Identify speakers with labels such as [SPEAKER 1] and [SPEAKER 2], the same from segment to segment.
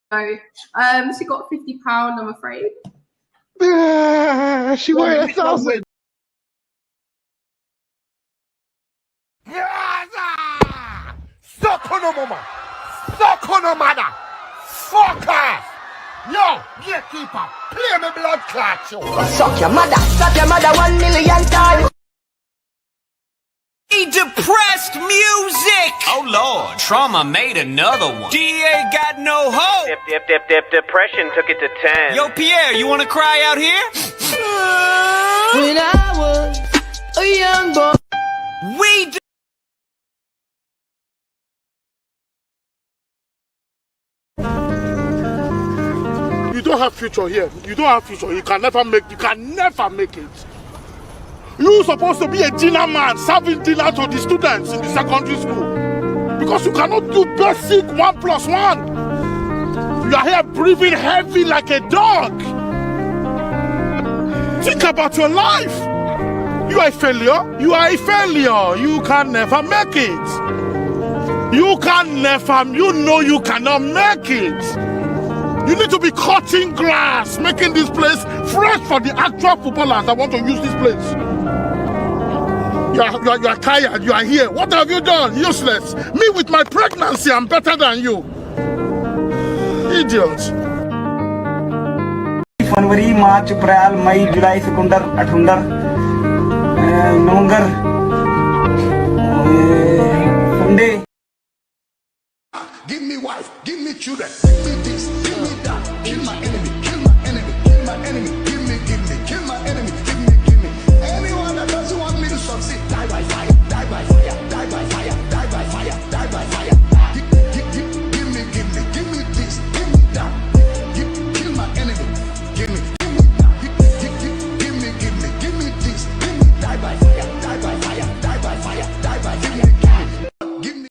[SPEAKER 1] She got £50, I'm afraid.
[SPEAKER 2] She weighed 1,000.
[SPEAKER 3] Suck on a mama! Suck on a mother! Fuck off! Yo, gatekeeper, play me blood clot, yo!
[SPEAKER 4] Suck your mother 1,000,000 times!
[SPEAKER 5] Depressed music! Oh Lord, Trauma made another one. DA got no hope!
[SPEAKER 6] Depression took it to 10.
[SPEAKER 5] Yo Pierre, you wanna cry out here?
[SPEAKER 4] When I was a young boy,
[SPEAKER 2] You don't have future here. You don't have future. You can never make it. You're supposed to be a dinner man, serving dinner to the students in the secondary school. Because you cannot do basic 1+1. You are here breathing heavy like a dog. Think about your life. You are a failure. You are a failure. You can never make it. You know you cannot make it. You need to be cutting grass, making this place fresh for the actual footballers that want to use this place. You are tired, you are here. What have you done? Useless. Me with my pregnancy, I'm better than you. Idiot.
[SPEAKER 7] February, March, April, May, July, September, October, November, Sunday.
[SPEAKER 3] Give me wife, give me children, give me this, give me that. Kill my enemy, kill my enemy, kill my enemy. Give me, kill my enemy, give me. Anyone that doesn't want me to succeed, die by fire, die by fire, die by fire, die by fire, die by fire. Give me this, give me that. Kill my enemy, give me that. Give me this, give me die by fire, die by fire, die by fire, die by fire. Give me.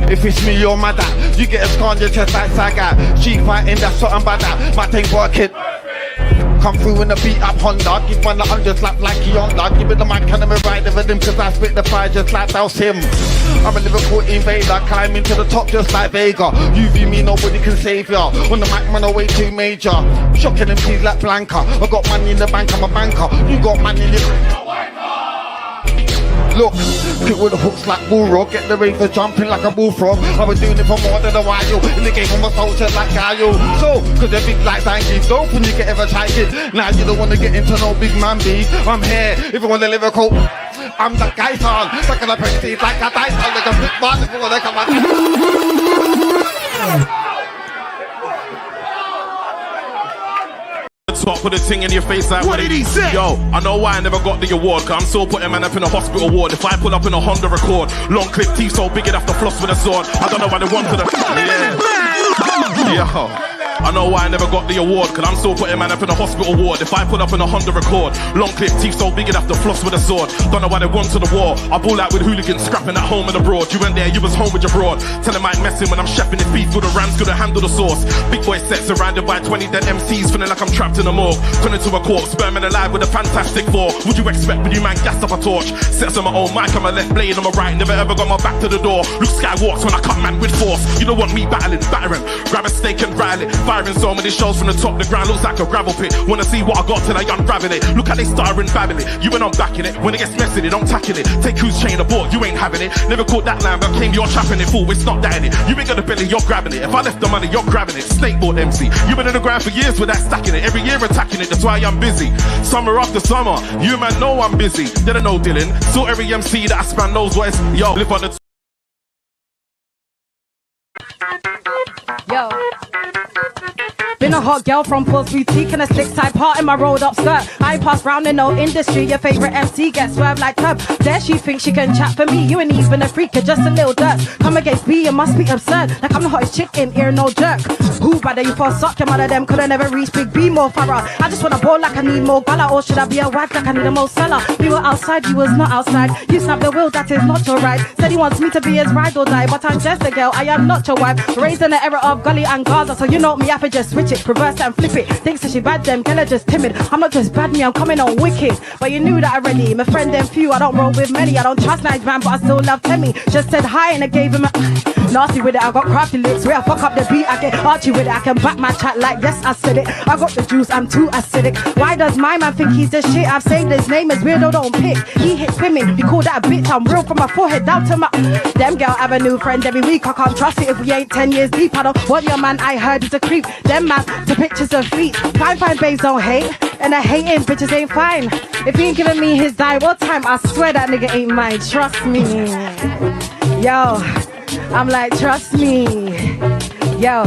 [SPEAKER 2] If it's me, your mother, you get a scar on your chest like Saga. She fighting, that's something bad. My thing working. Come through in the beat up Honda. Give man the under slap like Yonda. Give it the mic and me ride the rhythm, cause I spit the fire just like that was him. I'm a Liverpool invader, climbing to the top just like Vega. You view me, nobody can save ya. On the mic, man, I way too major. Shocking them keys like Blanca. I got money in the bank, I'm a banker. You got money in the... Look, pick with the hooks like bullrock. Get the raver jumping like a bullfrog. I've been doing it for more than a while. In the game, I'm a soldier like Gaio. So, cause they're big like Zangief. Dope when you get ever tried it. Now you don't want to get into no big man beef. I'm here, if you want to live a coat. I'm that guy, son. Stuck in a prestige like a dice. I'm like a big man if you want to come out.
[SPEAKER 8] Top with a thing in your face like
[SPEAKER 2] What did he say?
[SPEAKER 8] Yo, I know why I never got the award, cause I'm still putting man up in a hospital ward. If I pull up in a Honda Accord, long clip teeth so big enough to floss with a sword. I don't know why they wanted to. Yeah. Yo, I know why I never got the award, cause I'm still putting man up in a hospital ward. If I pull up in a Honda Accord, long clip teeth so big enough to floss with a sword. Don't know why they wanted the war. I ball out with hooligans, scrapping at home and abroad. You went there, you was home with your broad. Tell him I ain't messing when I'm chefing his beef with the rams, couldn't handle the sauce. Big boy set surrounded by 20 dead MCs, feeling like I'm trapped in a morgue. Turn into a corpse, sperm and alive with a fantastic four. Would you expect when you man gas up a torch? Sets on my own mic, on my left blade, on my right. Never ever got my back to the door. Luke Skywalks when I cut man with force. You don't want me battering. Grab a stake and rattle it. Firing so many shows from the top, the ground looks like a gravel pit. Wanna see what I got till I unravel it. Look how they starring babbling it. You and I'm backing it. When it gets messy, they don't tackle it. Take who's chain aboard, you ain't having it. Never caught that lamb, but claim you're trapping it. Fool, it's not that in it. You ain't got the belly, you're grabbing it. If I left the money, you're grabbing it. Snakeboard MC. You been in the ground for years without stacking it. Every year attacking it, that's why I'm busy. Summer after summer, you man know I'm busy. They don't know Dylan. So every MC that I span knows what it's. Yo, live on the.
[SPEAKER 9] Yo. Been a hot girl from Paul's Boutique and a slick side part in my rolled up skirt. I pass round in no industry, your favorite MC gets swerved like Tub. There she thinks she can chat for me, you ain't even a freak, you're just a little dirt. Come against me, you must be absurd, like I'm the hottest chick in here, no jerk. Who better you for suck, your mother them coulda never reached Big B more thorough. I just wanna ball like I need more gala, or should I be a wife like I need a more seller? We were outside, you was not outside, you snapped the wheel, that is not your right. Said he wants me to be his ride or die, but I'm just a girl, I am not your wife. Raised in the era of Gully and Gaza, so you know me, I could just switch it, reverse it and flip it. Thinks that she bad, them girl are just timid. I'm not just bad, me, I'm coming on wicked. But you knew that already, my friend them few, I don't roll with many. I don't trust nice man, but I still love Temmie. Just said hi and I gave him a nasty with it. I got crafty lips, where I fuck up the beat, I get archy with it. I can back my chat like yes, I said it. I got the juice, I'm too acidic. Why does my man think he's the shit? I've saved his name as weirdo, don't pick. He hits women, you call that a bitch. I'm real from my forehead down to my them girl have a new friend every week. I can't trust it if we ain't 10 years deep. I don't want your man, I heard he's a creep. Them man to pictures of feet. Fine babes don't hate, and I hating bitches ain't fine. If he ain't giving me his die what time, I swear that nigga ain't mine. Trust me. Yo, I'm like, trust me. Yo,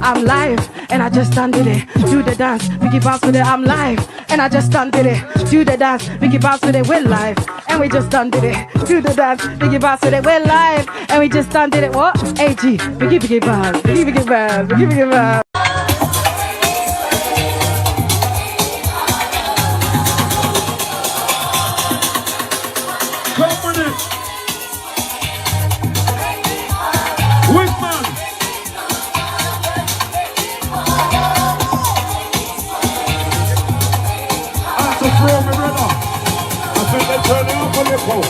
[SPEAKER 9] I'm live, and I just done did it. Do the dance, Biggie bounce with it. I'm live, and I just done did it. Do the dance, Biggie bounce with it. We're live, and we just done did it. Do the dance, Biggie bounce with it. We're live, and we just done did it. What? AG, Biggie bounce, Biggie bounce, Biggie bounce.
[SPEAKER 8] Come with it. Whitman. Answer from me, brother. I think they turn it up a little.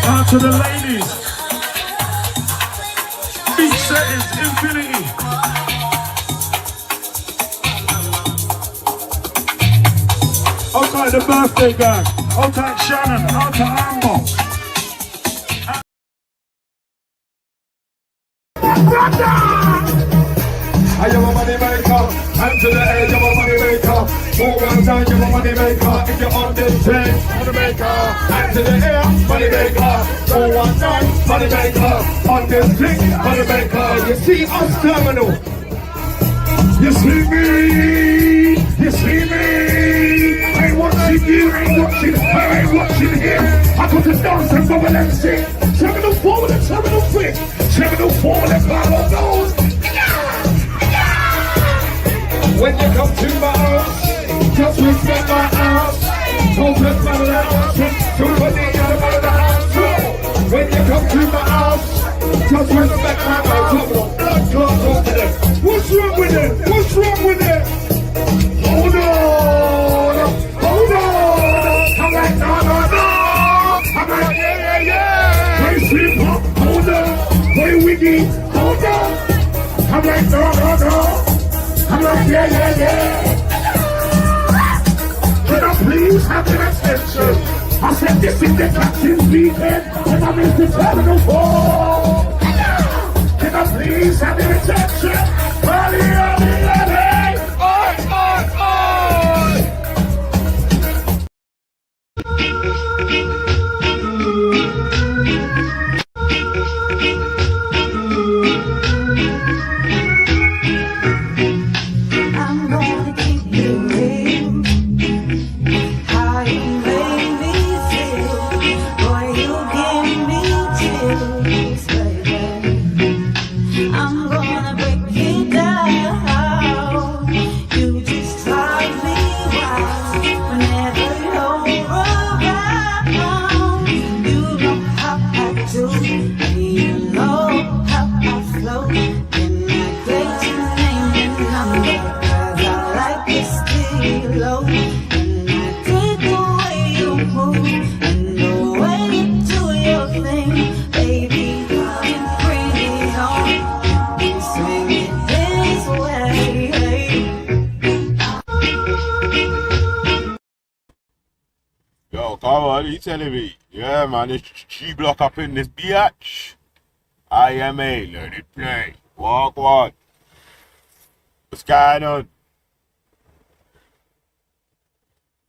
[SPEAKER 8] Out to the ladies. Beat settings, infinity. Okay, the birthday gang. Okay, Shannon. Out to Amber. I am a money maker. Hand to the edge, I'm a money maker. More one time, you're a money maker. If you're on this train, money maker. Hand to the air, money maker. More one time, money maker. On this thing, money maker. You see us terminal. You see me. You see me. I ain't watching you, I ain't watching her, I ain't watching him. I got to dance and bubble and sing. Terminal 4 with a terminal 3. Terminal 4 with a power goes. When you come to my house, just respect my house. Don't let my house. Somebody got about the house. When you come to my house, just respect my house. Blood clots over there. What's wrong with it? What's wrong with it? Hold on. Hold on. I'm like, no. I'm like, yeah. Play sleep hop, hold on. Play wiggy, hold on. I'm like, no. I'm like, yeah. Can I please have an attention? I said this is the captain's weekend, and I'm in the terminal 4. Can I please have an attention? Early.
[SPEAKER 10] I'm gonna keep you real. How you make me feel. Boy, you give me chills, baby. I'm gonna break you down. You just drive me wild. Whenever you're around, you know how I do. You know how I flow. And I get your name and number. Low, and I dig the way you move and the way you do your thing, baby. You can bring it on and swing it this way.
[SPEAKER 8] Yo, come on, you telling me? Yeah, man, it's G-Block up in this biatch. IMA, let it play. Walk one. What's going on?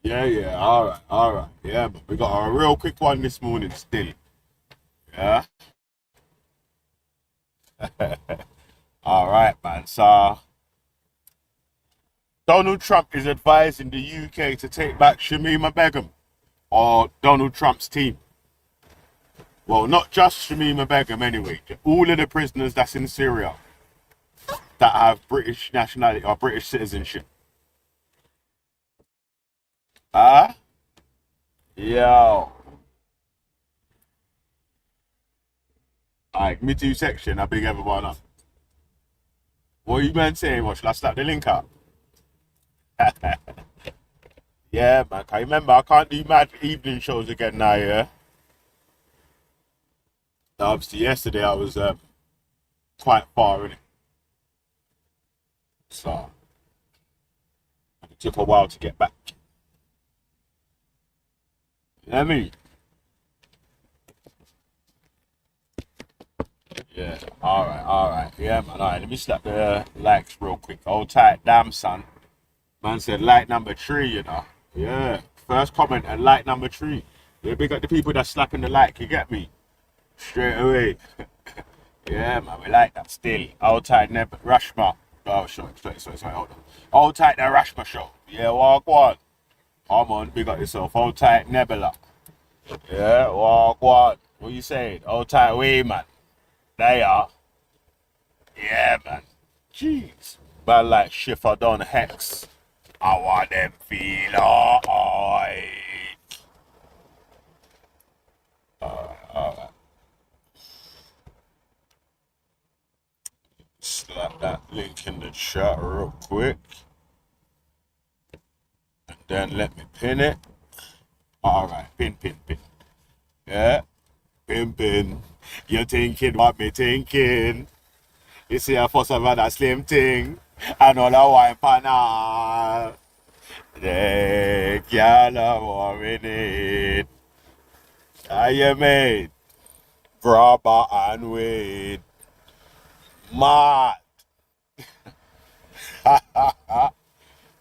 [SPEAKER 11] Yeah. All right. Yeah, but we got a real quick one this morning still. Yeah. All right, man. So Donald Trump is advising the UK to take back Shamima Begham or Donald Trump's team. Well, not just Shamima Begham anyway. All of the prisoners that's in Syria that have British nationality or British citizenship. Yo. Alright, me two section, I big everyone up. What you man saying? What, should I slap the link up? Yeah, man. I remember I can't do mad evening shows again now, yeah? Obviously, yesterday I was quite far in it. So, it took a while to get back. You know what I mean? Yeah, alright. Yeah, man, alright. Let me slap the likes real quick. Hold tight, damn son. Man said like number 3, you know. Yeah, first comment and like number 3. Yeah, big up the people that's slapping the like, you get me? Straight away. Yeah, man, we like that still. Hold tight, Rashma. Oh, sorry, hold on. Hold tight, the Rashma show. Yeah, walk on. Come on, big up yourself. Hold tight, Nebula. Yeah, walk on. What you saying? Hold tight, way, man. There you are. Yeah, man. Jeez. But like Schiffer done Hex. I want them feel alright. Alright. Slap that link in the chat real quick. And then let me pin it. Alright, pin. Yeah. Pin. You're thinking what me thinking. You see, I first have that slim thing. Another wine panel. The girl I'm warming it. Are you made? Grabber and wait. Mad.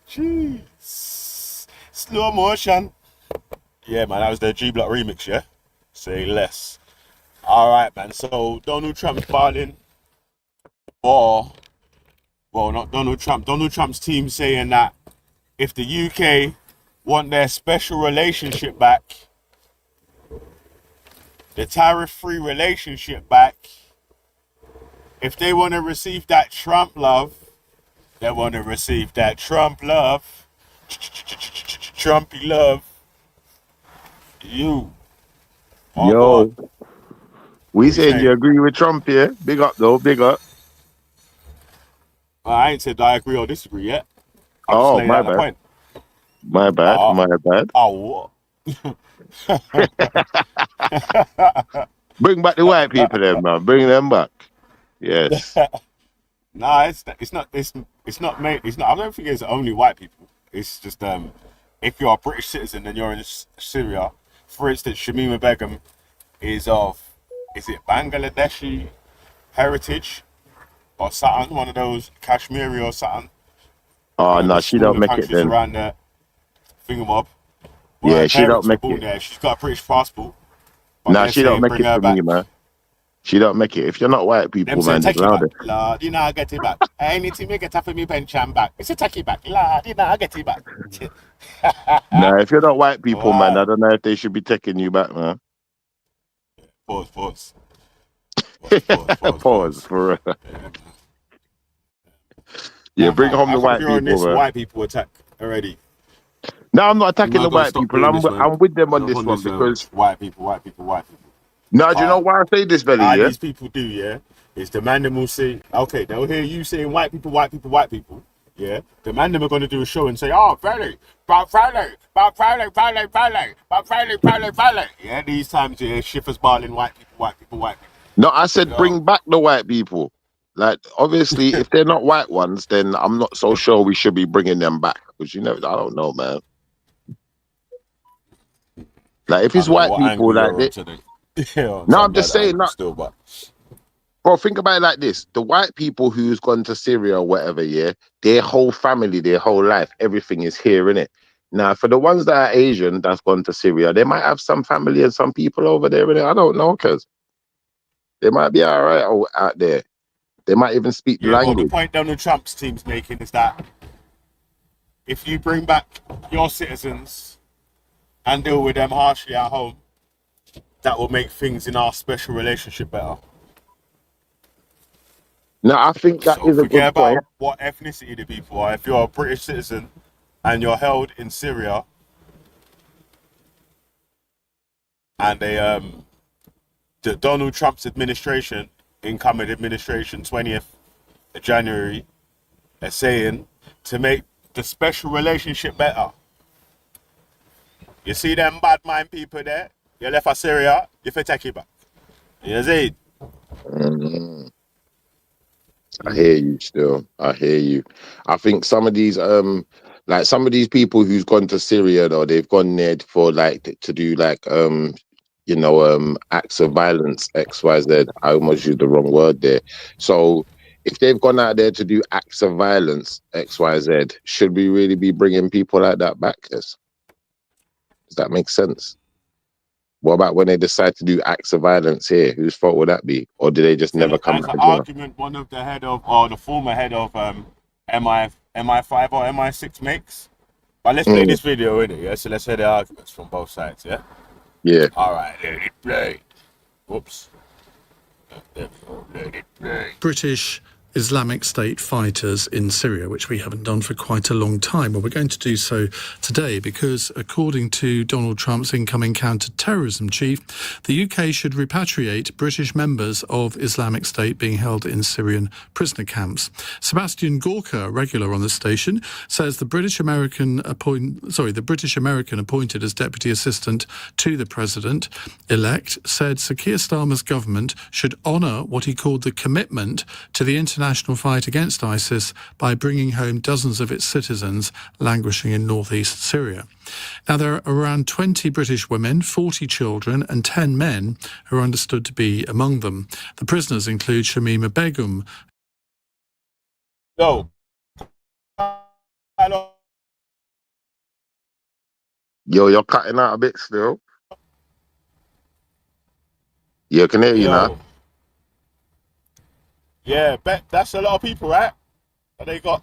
[SPEAKER 11] Jeez. Slow motion. Yeah, man, that was the G Block remix, yeah? Say less. Alright, man, so Donald Trump's balling. Or, well, not Donald Trump. Donald Trump's team saying that if the UK want their special relationship back, the tariff-free relationship back, if they want to receive that Trump love, they want to receive that Trump love, Trumpy love. You.
[SPEAKER 12] Yo, we saying
[SPEAKER 11] saying?
[SPEAKER 12] you agree with Trump, yeah? Big up, though, big up.
[SPEAKER 11] I ain't said I agree or disagree yet. I'm just
[SPEAKER 12] Oh,
[SPEAKER 11] laying
[SPEAKER 12] my
[SPEAKER 11] out the
[SPEAKER 12] bad.
[SPEAKER 11] point.
[SPEAKER 12] My bad.
[SPEAKER 11] Oh, what?
[SPEAKER 12] Bring back the white people then, man. Bring them back. Yes.
[SPEAKER 11] Nah, it's not. I don't think it's only white people. It's just if you're a British citizen and you're in Syria, for instance, Shamima Begum is it Bangladeshi heritage or something, one of those Kashmiri or something.
[SPEAKER 12] Oh, no, she don't make it then.
[SPEAKER 11] Around there, thingamabob.
[SPEAKER 12] Yeah, she don't make it.
[SPEAKER 11] There. She's got a British passport.
[SPEAKER 12] Nah, she don't make it for me, man. She don't make it. If you're not white people, man, just allow it.
[SPEAKER 11] Lord, you know I get it back. Anything you get for me pension back. It's a take it back. Lord, you know I get it back.
[SPEAKER 12] Nah, if you're not white people, man, I don't know if they should be taking you back, man.
[SPEAKER 11] Pause.
[SPEAKER 12] Pause for real. Yeah, bring home the white people, man.
[SPEAKER 11] White people attack already.
[SPEAKER 12] No, I'm not attacking the white people. I'm with them on this one because
[SPEAKER 11] white people.
[SPEAKER 12] No, do you know why I say this, Belly? Yeah,
[SPEAKER 11] these people do. Yeah, it's the man them will say, okay, they'll hear you saying white people. Yeah, the man them are going to do a show and say, oh, Friday. Yeah, these times, yeah, Shiffers barling white people.
[SPEAKER 12] No, I said bring back the white people. Like, obviously, if they're not white ones, then I'm not so sure we should be bringing them back. Because, I don't know, man. Like, if it's white people, like... No, I'm just saying, bro, think about it like this. The white people who's gone to Syria or whatever, yeah, their whole family, their whole life, everything is here, innit? Now, for the ones that are Asian that's gone to Syria, they might have some family and some people over there. I don't know, because they might be all right out there. They might even speak the
[SPEAKER 11] Yeah, but the
[SPEAKER 12] language.
[SPEAKER 11] point Donald Trump's team's making is that if you bring back your citizens and deal with them harshly at home, that will make things in our special relationship better.
[SPEAKER 12] No, I think that
[SPEAKER 11] So
[SPEAKER 12] is a
[SPEAKER 11] forget
[SPEAKER 12] good
[SPEAKER 11] about
[SPEAKER 12] point.
[SPEAKER 11] what ethnicity the people are. If you're a British citizen and you're held in Syria, and the Donald Trump's administration, incoming administration, 20th of January, are saying to make the special relationship better. You see them bad mind people there? You left for Syria, you fi take it back. You see?
[SPEAKER 12] Mhm. I hear you still. I hear you. I think some of these like some of these people who's gone to Syria though, they've gone there for like to do like acts of violence, XYZ. I almost used the wrong word there. So if they've gone out there to do acts of violence, XYZ, should we really be bringing people like that back? Does that make sense? What about when they decide to do acts of violence here? Whose fault would that be? Or do they just never come
[SPEAKER 11] As
[SPEAKER 12] back
[SPEAKER 11] an
[SPEAKER 12] again?
[SPEAKER 11] argument, one of the head of, or the former head of MI5 or MI6 makes. But let's play this video, innit? Yeah, so let's hear the arguments from both sides, yeah?
[SPEAKER 12] Yeah.
[SPEAKER 11] All right, let it play. Whoops. There we go, let it play.
[SPEAKER 13] British Islamic State fighters in Syria, which we haven't done for quite a long time. Well, we're going to do so today because, according to Donald Trump's incoming counter-terrorism chief, the UK should repatriate British members of Islamic State being held in Syrian prisoner camps. Sebastian Gorka, a regular on the station, says the British American appointed as Deputy Assistant to the President-elect said Sir Keir Starmer's government should honour what he called the commitment to the international fight against ISIS by bringing home dozens of its citizens languishing in northeast Syria. Now, there are around 20 British women, 40 children and 10 men who are understood to be among them. The prisoners include Shamima Begham.
[SPEAKER 12] Yo, you're cutting out a bit still. Yeah, can hear you now.
[SPEAKER 11] Yeah, that's a lot of people, right? That they got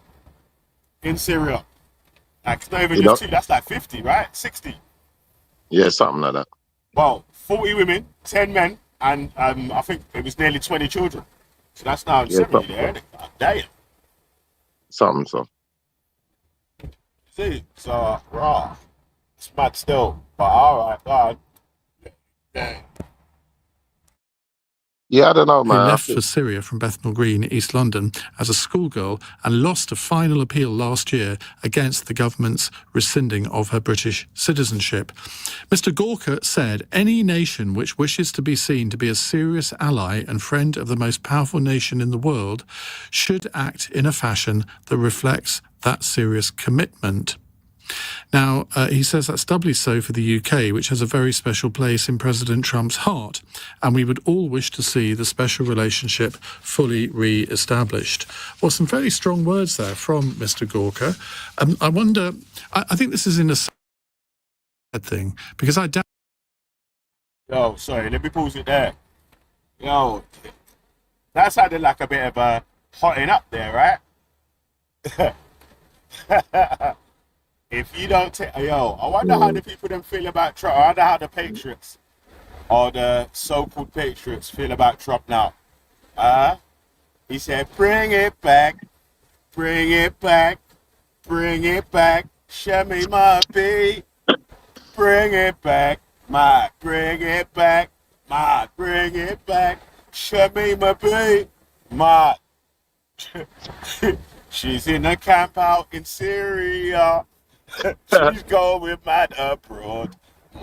[SPEAKER 11] in Syria. Like, it's not even just 2, that's like 50, right? 60.
[SPEAKER 12] Yeah, something like that.
[SPEAKER 11] Well, 40 women, 10 men, and I think it was nearly 20 children. So that's now 70 there, isn't it? God damn.
[SPEAKER 12] Something so.
[SPEAKER 11] See, so, raw. It's mad still, but alright, God. Yeah.
[SPEAKER 12] Yeah, I don't know, man.
[SPEAKER 13] Who left for Syria from Bethnal Green, East London, as a schoolgirl and lost a final appeal last year against the government's rescinding of her British citizenship. Mr. Gorka said any nation which wishes to be seen to be a serious ally and friend of the most powerful nation in the world should act in a fashion that reflects that serious commitment. Now, he says that's doubly so for the UK, which has a very special place in President Trump's heart, and we would all wish to see the special relationship fully re-established. Well, some very strong words there from Mr. Gorka. I wonder, I think this is in a sad thing, because I doubt...
[SPEAKER 11] Yo, sorry, let me pause it there. Yo, that sounded like a bit of a hotting up there, right? If you don't take, yo, I wonder how the people them feel about Trump. I wonder how the Patriots or the so-called Patriots feel about Trump now. He said, bring it back, bring it back, bring it back, Shamima B. Bring it back, my, bring it back, my, bring it back, Shamima B. My. She's in a camp out in Syria. She's going mad abroad.
[SPEAKER 12] So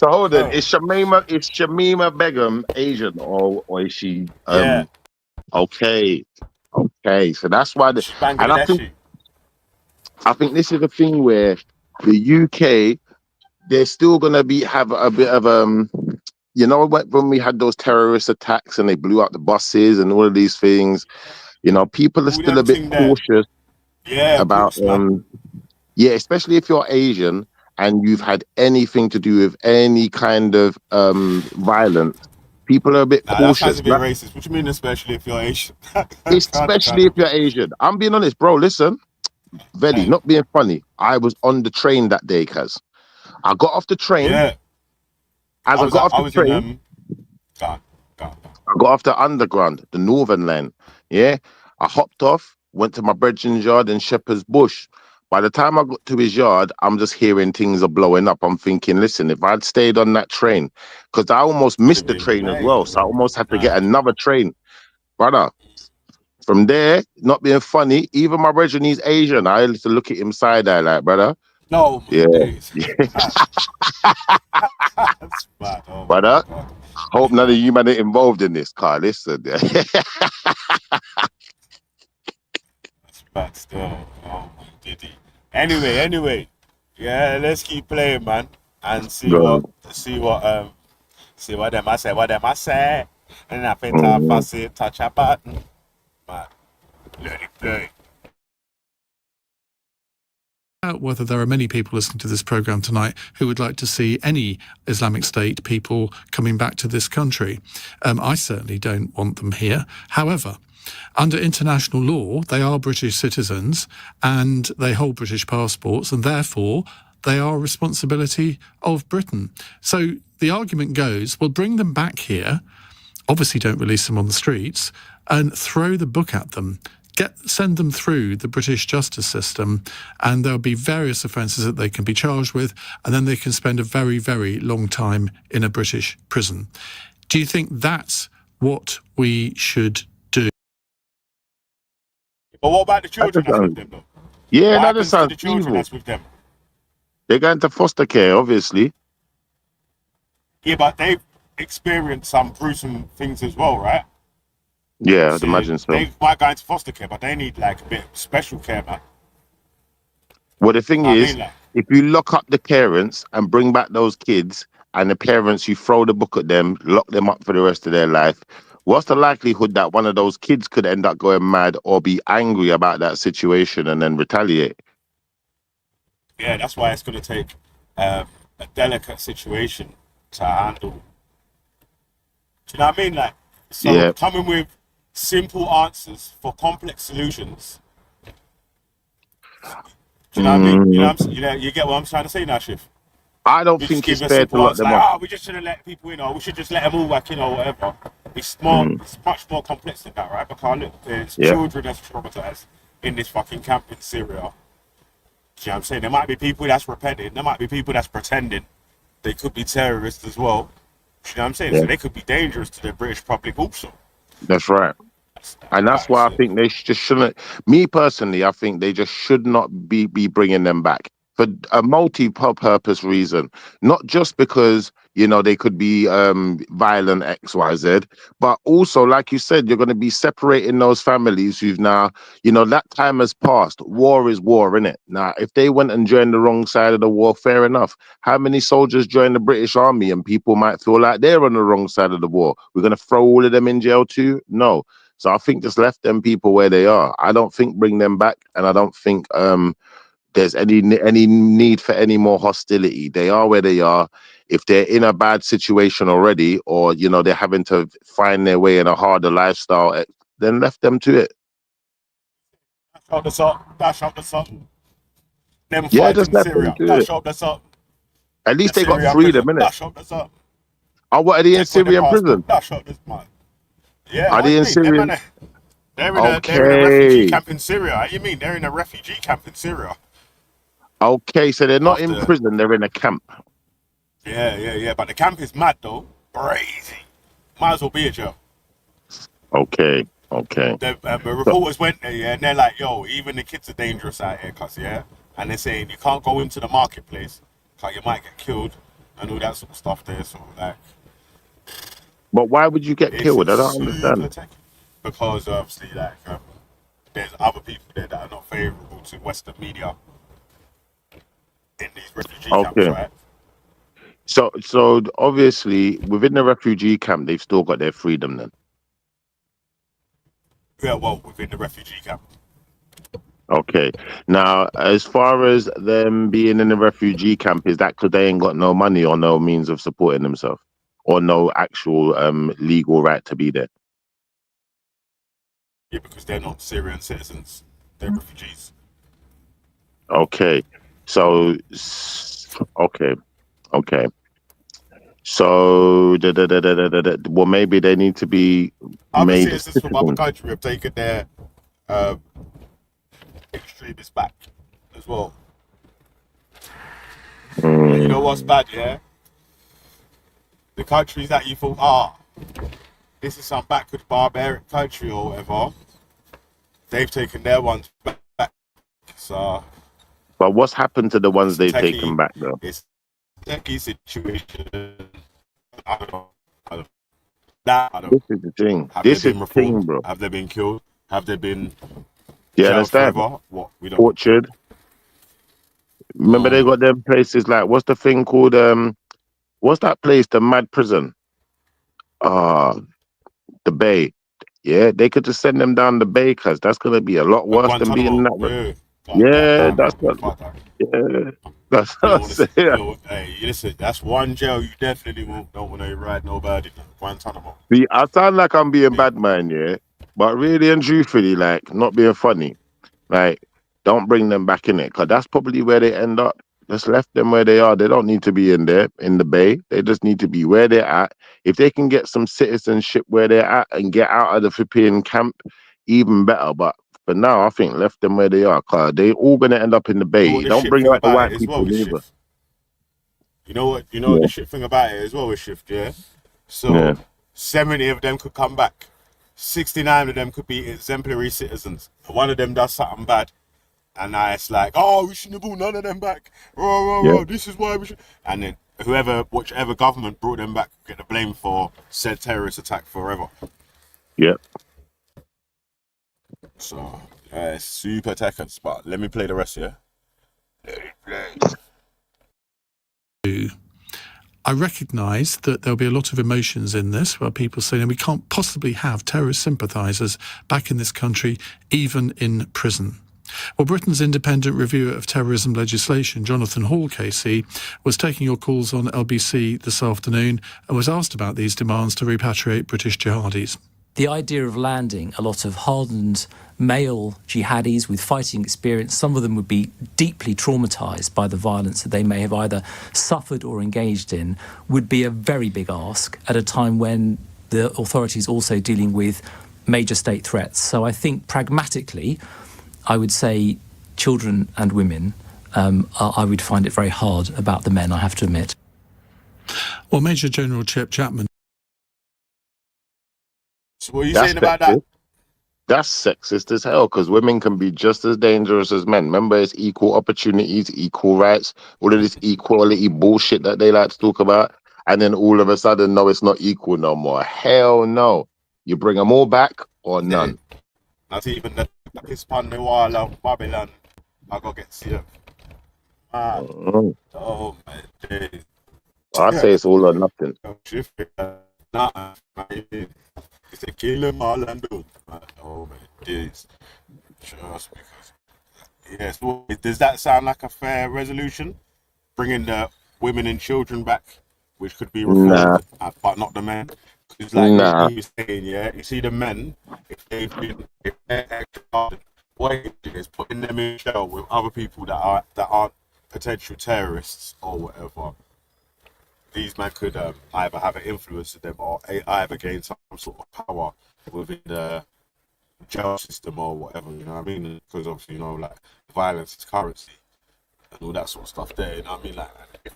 [SPEAKER 12] hold on, is Shamima Begham Asian or is she
[SPEAKER 11] Yeah.
[SPEAKER 12] Okay, so that's why and I think this is the thing where the UK, they're still gonna have a bit of you know, when we had those terrorist attacks and they blew up the buses and all of these things, you know, people are
[SPEAKER 11] All
[SPEAKER 12] still a
[SPEAKER 11] them
[SPEAKER 12] bit
[SPEAKER 11] thing there.
[SPEAKER 12] cautious
[SPEAKER 11] Yeah, of
[SPEAKER 12] about,
[SPEAKER 11] course, man.
[SPEAKER 12] yeah, especially if you're Asian and you've had anything to do with any kind of violence. People are a bit
[SPEAKER 11] Nah, that sounds
[SPEAKER 12] cautious,
[SPEAKER 11] a bit racist. What you mean, especially if you're Asian?
[SPEAKER 12] especially if you're Asian. I'm being honest, bro. Listen, Veli,
[SPEAKER 11] Hey,
[SPEAKER 12] not being funny. I was on the train that day, cuz I got off the train.
[SPEAKER 11] yeah.
[SPEAKER 12] As I got off
[SPEAKER 11] I
[SPEAKER 12] the
[SPEAKER 11] was in
[SPEAKER 12] train,
[SPEAKER 11] gone.
[SPEAKER 12] I got off the underground, the northern line. Yeah. I hopped off, went to my brethren's yard in Shepherd's Bush. By the time I got to his yard, I'm just hearing things are blowing up. I'm thinking, listen, if I'd stayed on that train, because I almost
[SPEAKER 11] Would have
[SPEAKER 12] missed the
[SPEAKER 11] been
[SPEAKER 12] train as
[SPEAKER 11] mad.
[SPEAKER 12] well. So I almost had to get
[SPEAKER 11] Mad.
[SPEAKER 12] another train. Brother, from there, not being funny, even my brethren, he's Asian. I used to look at him side eye like, brother.
[SPEAKER 11] No, my
[SPEAKER 12] Yeah.
[SPEAKER 11] days.
[SPEAKER 12] Yeah.
[SPEAKER 11] That's mad. Oh
[SPEAKER 12] Brother,
[SPEAKER 11] my god.
[SPEAKER 12] hope none of you man are involved in this, car. Listen.
[SPEAKER 11] That's mad still. Oh my diddy. Anyway. Yeah, let's keep playing, man, and see
[SPEAKER 12] Go
[SPEAKER 11] what them I say. And I think I
[SPEAKER 12] on.
[SPEAKER 11] fussy touch a button. Man, let it play.
[SPEAKER 13] Whether there are many people listening to this program tonight who would like to see any Islamic State people coming back to this country. I certainly don't want them here. However, under international law, they are British citizens and they hold British passports, and therefore they are a responsibility of Britain. So the argument goes, well, bring them back here, obviously don't release them on the streets, and throw the book at them. Send them through the British justice system, and there'll be various offences that they can be charged with, and then they can spend a very, very long time in a British prison. Do you think that's what we should do?
[SPEAKER 11] But what about the children that's with them, though?
[SPEAKER 12] Yeah,
[SPEAKER 11] What
[SPEAKER 12] that
[SPEAKER 11] happens
[SPEAKER 12] just
[SPEAKER 11] to
[SPEAKER 12] sounds
[SPEAKER 11] the children
[SPEAKER 12] evil.
[SPEAKER 11] that's with them?
[SPEAKER 12] They're going to foster care, obviously.
[SPEAKER 11] Yeah, but they've experienced some gruesome things as well, right?
[SPEAKER 12] Yeah, I'd imagine so.
[SPEAKER 11] They might go into foster care, but they need like a bit of special care, man.
[SPEAKER 12] Well, the thing
[SPEAKER 11] I
[SPEAKER 12] is,
[SPEAKER 11] mean, like,
[SPEAKER 12] if you lock up the parents and bring back those kids, and the parents, you throw the book at them, lock them up for the rest of their life, what's the likelihood that one of those kids could end up going mad or be angry about that situation and then retaliate?
[SPEAKER 11] yeah, that's why it's going to take a delicate situation to handle. Do you know what I mean? Like, so
[SPEAKER 12] Yeah.
[SPEAKER 11] coming with simple answers for complex solutions. Do you know what I mean? You know, you get what I'm trying to say now, Shiv?
[SPEAKER 12] I don't
[SPEAKER 11] We
[SPEAKER 12] think
[SPEAKER 11] just
[SPEAKER 12] it's
[SPEAKER 11] give a
[SPEAKER 12] fair to
[SPEAKER 11] simple
[SPEAKER 12] lock
[SPEAKER 11] answer
[SPEAKER 12] them
[SPEAKER 11] like,
[SPEAKER 12] up.
[SPEAKER 11] oh, we just shouldn't let people in, or we should just let them all whack in, or whatever. It's more, it's much more complex than that, right? Because look, there's children that's traumatized in this fucking camp in Syria. Do you know what I'm saying? There might be people that's repenting. There might be people that's pretending. They could be terrorists as well. Do you know what I'm saying?
[SPEAKER 12] Yeah.
[SPEAKER 11] So they could be dangerous to the British public also.
[SPEAKER 12] That's right. And that's why I think they just shouldn't. Me personally, I think they just should not be bringing them back for a multi-purpose reason. Not just because, you know, they could be violent X, Y, Z, but also, like you said, you're going to be separating those families who've now, you know, that time has passed. War is war, innit? Now, if they went and joined the wrong side of the war, fair enough. How many soldiers joined the British Army and people might feel like they're on the wrong side of the war? We're going to throw all of them in jail too? No. So I think just left them people where they are. I don't think bring them back, and I don't think there's any need for any more hostility. They are where they are. If they're in a bad situation already, or you know they're having to find their way in a harder lifestyle, then left them to it.
[SPEAKER 11] Dash out the sun. Them
[SPEAKER 12] Yeah,
[SPEAKER 11] fighting
[SPEAKER 12] just left
[SPEAKER 11] Syria.
[SPEAKER 12] them to
[SPEAKER 11] Dash
[SPEAKER 12] it.
[SPEAKER 11] out the sun.
[SPEAKER 12] At least
[SPEAKER 11] The
[SPEAKER 12] they got
[SPEAKER 11] Syrian
[SPEAKER 12] freedom,
[SPEAKER 11] prison.
[SPEAKER 12] innit?
[SPEAKER 11] Dash out the sun.
[SPEAKER 12] Oh, what are they in
[SPEAKER 11] Take away the
[SPEAKER 12] Syrian prison?
[SPEAKER 11] passport. Dash out this man. Yeah,
[SPEAKER 12] Are
[SPEAKER 11] what
[SPEAKER 12] they
[SPEAKER 11] do you
[SPEAKER 12] in
[SPEAKER 11] mean?
[SPEAKER 12] Syrian?
[SPEAKER 11] They're in a refugee
[SPEAKER 12] Okay.
[SPEAKER 11] camp in Syria. What do you mean? They're in a refugee camp in Syria.
[SPEAKER 12] Okay, so they're not in
[SPEAKER 11] After-
[SPEAKER 12] prison, they're in a camp.
[SPEAKER 11] Yeah. But the camp is mad though. Crazy. Might as well be a jail.
[SPEAKER 12] Okay.
[SPEAKER 11] The reporters went there, yeah, and they're like, yo, even the kids are dangerous out here, cuz, yeah? And they're saying you can't go into the marketplace because you might get killed and all that sort of stuff there. So, like,
[SPEAKER 12] But why would you get
[SPEAKER 11] it's
[SPEAKER 12] killed? I don't
[SPEAKER 11] super
[SPEAKER 12] understand.
[SPEAKER 11] techy. Because obviously, like, there's other people there that are not favourable to Western media in these refugee camps,
[SPEAKER 12] Okay.
[SPEAKER 11] right?
[SPEAKER 12] So obviously within the refugee camp, they've still got their freedom then.
[SPEAKER 11] Yeah, well, within the refugee camp.
[SPEAKER 12] Okay. Now, as far as them being in the refugee camp, is that because they ain't got no money or no means of supporting themselves, or no actual legal right to be there?
[SPEAKER 11] Yeah, because they're not Syrian citizens. They're refugees.
[SPEAKER 12] Okay. So, okay. So, well, maybe they need to be
[SPEAKER 11] Other
[SPEAKER 12] made
[SPEAKER 11] citizens from other
[SPEAKER 12] citizens.
[SPEAKER 11] countries have taken their extremists back as well. And you know what's bad, yeah? The countries that you thought, this is some backward barbaric country or whatever, they've taken their ones back. So,
[SPEAKER 12] But what's happened to the ones
[SPEAKER 11] it's a
[SPEAKER 12] they've taken
[SPEAKER 11] techie,
[SPEAKER 12] back, though?
[SPEAKER 11] it's a techie situation. I don't know. I don't.
[SPEAKER 12] This is the thing.
[SPEAKER 11] Have
[SPEAKER 12] This
[SPEAKER 11] they
[SPEAKER 12] is
[SPEAKER 11] been
[SPEAKER 12] the thing,
[SPEAKER 11] reformed?
[SPEAKER 12] bro.
[SPEAKER 11] Have they been killed? Have they been
[SPEAKER 12] Do you
[SPEAKER 11] jailed
[SPEAKER 12] understand?
[SPEAKER 11] forever? What? We don't.
[SPEAKER 12] Orchard. Remember they got them places like, what's the thing called? What's that place? The Mad Prison. The Bay. Yeah, they could just send them down the Bay, cause that's gonna be a lot worse than being in
[SPEAKER 11] Guantanamo.
[SPEAKER 12] that.
[SPEAKER 11] Yeah.
[SPEAKER 12] Yeah, that's what.
[SPEAKER 11] Fuck that.
[SPEAKER 12] Yeah, that's
[SPEAKER 11] You
[SPEAKER 12] what
[SPEAKER 11] don't
[SPEAKER 12] I'm
[SPEAKER 11] want to,
[SPEAKER 12] saying.
[SPEAKER 11] hey, listen, that's one jail you definitely don't want to ride nobody. Guantanamo.
[SPEAKER 12] See, I sound like I'm being bad man, yeah, but really and truthfully, like not being funny, like don't bring them back in it, cause that's probably where they end up. Just left them where they are. They don't need to be in there in the Bay. They just need to be where they're at. If they can get some citizenship where they're at and get out of the flipping camp, even better. But for now, I think left them where they are, cause they all gonna end up in the
[SPEAKER 11] You know
[SPEAKER 12] Bay.
[SPEAKER 11] what the
[SPEAKER 12] Don't
[SPEAKER 11] shit
[SPEAKER 12] bring
[SPEAKER 11] thing
[SPEAKER 12] out the
[SPEAKER 11] about
[SPEAKER 12] white
[SPEAKER 11] it as well
[SPEAKER 12] people
[SPEAKER 11] with
[SPEAKER 12] either.
[SPEAKER 11] Shift. You know what?
[SPEAKER 12] Yeah.
[SPEAKER 11] The shit thing about it as well with Shift, yeah? So
[SPEAKER 12] Yeah.
[SPEAKER 11] 70 of them could come back. 69 of them could be exemplary citizens. One of them does something bad. And now it's like, we shouldn't have brought none of them back.
[SPEAKER 12] Yeah.
[SPEAKER 11] This is why we should. And then whichever government brought them back, get the blame for said terrorist attack forever.
[SPEAKER 12] Yeah.
[SPEAKER 11] So, it's super techers. But let me play the rest, yeah? Let it play.
[SPEAKER 13] I recognise that there'll be a lot of emotions in this, where people say, we can't possibly have terrorist sympathisers back in this country, even in prison. Well, Britain's independent reviewer of terrorism legislation, Jonathan Hall, KC, was taking your calls on LBC this afternoon and was asked about these demands to repatriate British jihadis.
[SPEAKER 14] The idea of landing a lot of hardened male jihadis with fighting experience, some of them would be deeply traumatised by the violence that they may have either suffered or engaged in, would be a very big ask at a time when the authorities are also dealing with major state threats. So I think pragmatically, I would say children and women, I would find it very hard about the men, I have to admit.
[SPEAKER 13] Well, Major General Chip Chapman.
[SPEAKER 11] So what are you saying about that?
[SPEAKER 12] That's sexist as hell, because women can be just as dangerous as men. Remember, it's equal opportunities, equal rights, all of this equality bullshit that they like to talk about. And then all of a sudden, no, it's not equal no more. Hell no. You bring them all back or none.
[SPEAKER 11] Not even the Hispan the wall of Babylon. I go get saved. Man. Oh my days.
[SPEAKER 12] I say it's all or nothing.
[SPEAKER 11] It's a kill them all and do. Oh my days. Just because. Yes. Well, does that sound like a fair resolution? Bringing the women and children back, which could be reformed, but not the men. It's like what you were saying, yeah. You see the men, if they're extra what is putting them in jail with other people that aren't potential terrorists or whatever. These men could either have an influence to them or either gain some sort of power within the jail system or whatever, you know what I mean? Because obviously, like violence is currency and all that sort of stuff there, you know what I mean? Like, if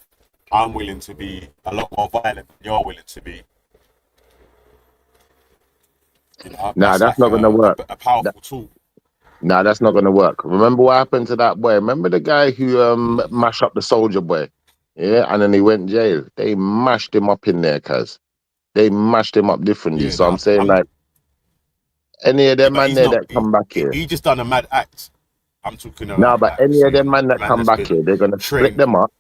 [SPEAKER 11] I'm willing to be a lot more violent than you're willing to be,
[SPEAKER 12] Nah, that's not going to work.
[SPEAKER 11] A powerful tool.
[SPEAKER 12] Nah, that's not going to work. Remember what happened to that boy? Remember the guy who mashed up the soldier boy? Yeah, and then he went jail. They mashed him up in there, cuz. They mashed him up differently. So I'm saying, like, any of them man there that come back here.
[SPEAKER 11] He just done a mad act. I'm talking about.
[SPEAKER 12] No, but any of them man that come back here, they're going to split them up.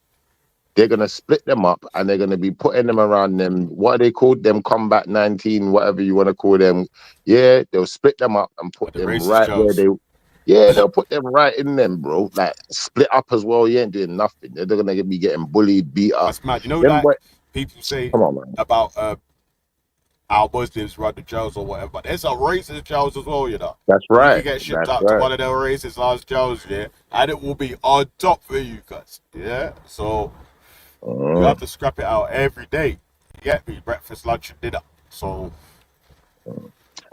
[SPEAKER 12] they're gonna split them up and they're gonna be putting them around them. What are they called? Them Combat 19, whatever you want to call them. Yeah, they'll split them up and put
[SPEAKER 11] The
[SPEAKER 12] them
[SPEAKER 11] racist
[SPEAKER 12] right where
[SPEAKER 11] Joes.
[SPEAKER 12] they. Yeah, they'll put them right in them, bro. Like split up as well. You ain't doing nothing. They're gonna be getting bullied, beat up.
[SPEAKER 11] That's mad. You know,
[SPEAKER 12] Them
[SPEAKER 11] like
[SPEAKER 12] boy-
[SPEAKER 11] people say
[SPEAKER 12] Come on, man.
[SPEAKER 11] about our Muslims run the jails or whatever, but there's some racist jails as well, you know.
[SPEAKER 12] That's
[SPEAKER 11] You
[SPEAKER 12] right.
[SPEAKER 11] can get shipped
[SPEAKER 12] That's
[SPEAKER 11] out to
[SPEAKER 12] right.
[SPEAKER 11] one of their racist ass jails, yeah, and it will be on top for you guys, yeah. So you have to scrap it out every day. You get me? Breakfast, lunch, and dinner. So.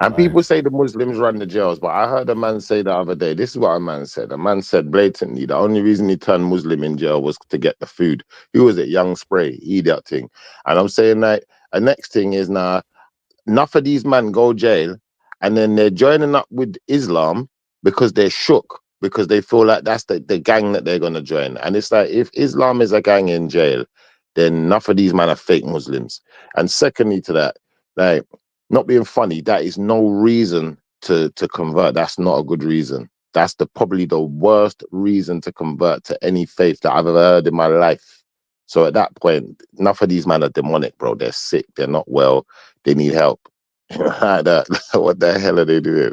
[SPEAKER 12] And people say the Muslims run the jails, but I heard a man say the other day, this is what a man said. A man said blatantly, the only reason he turned Muslim in jail was to get the food. Who was it? Young Spray, idiot thing. And I'm saying like, the next thing is now, enough of these men go jail and then they're joining up with Islam because they're shook, because they feel like that's the gang that they're going to join. And it's like, if Islam is a gang in jail, then enough of these men are fake Muslims. And secondly to that, like, not being funny, that is no reason to convert. That's not a good reason. That's probably the worst reason to convert to any faith that I've ever heard in my life. So at that point, enough of these men are demonic, bro. They're sick. They're not well. They need help. Like that. What the hell are they doing?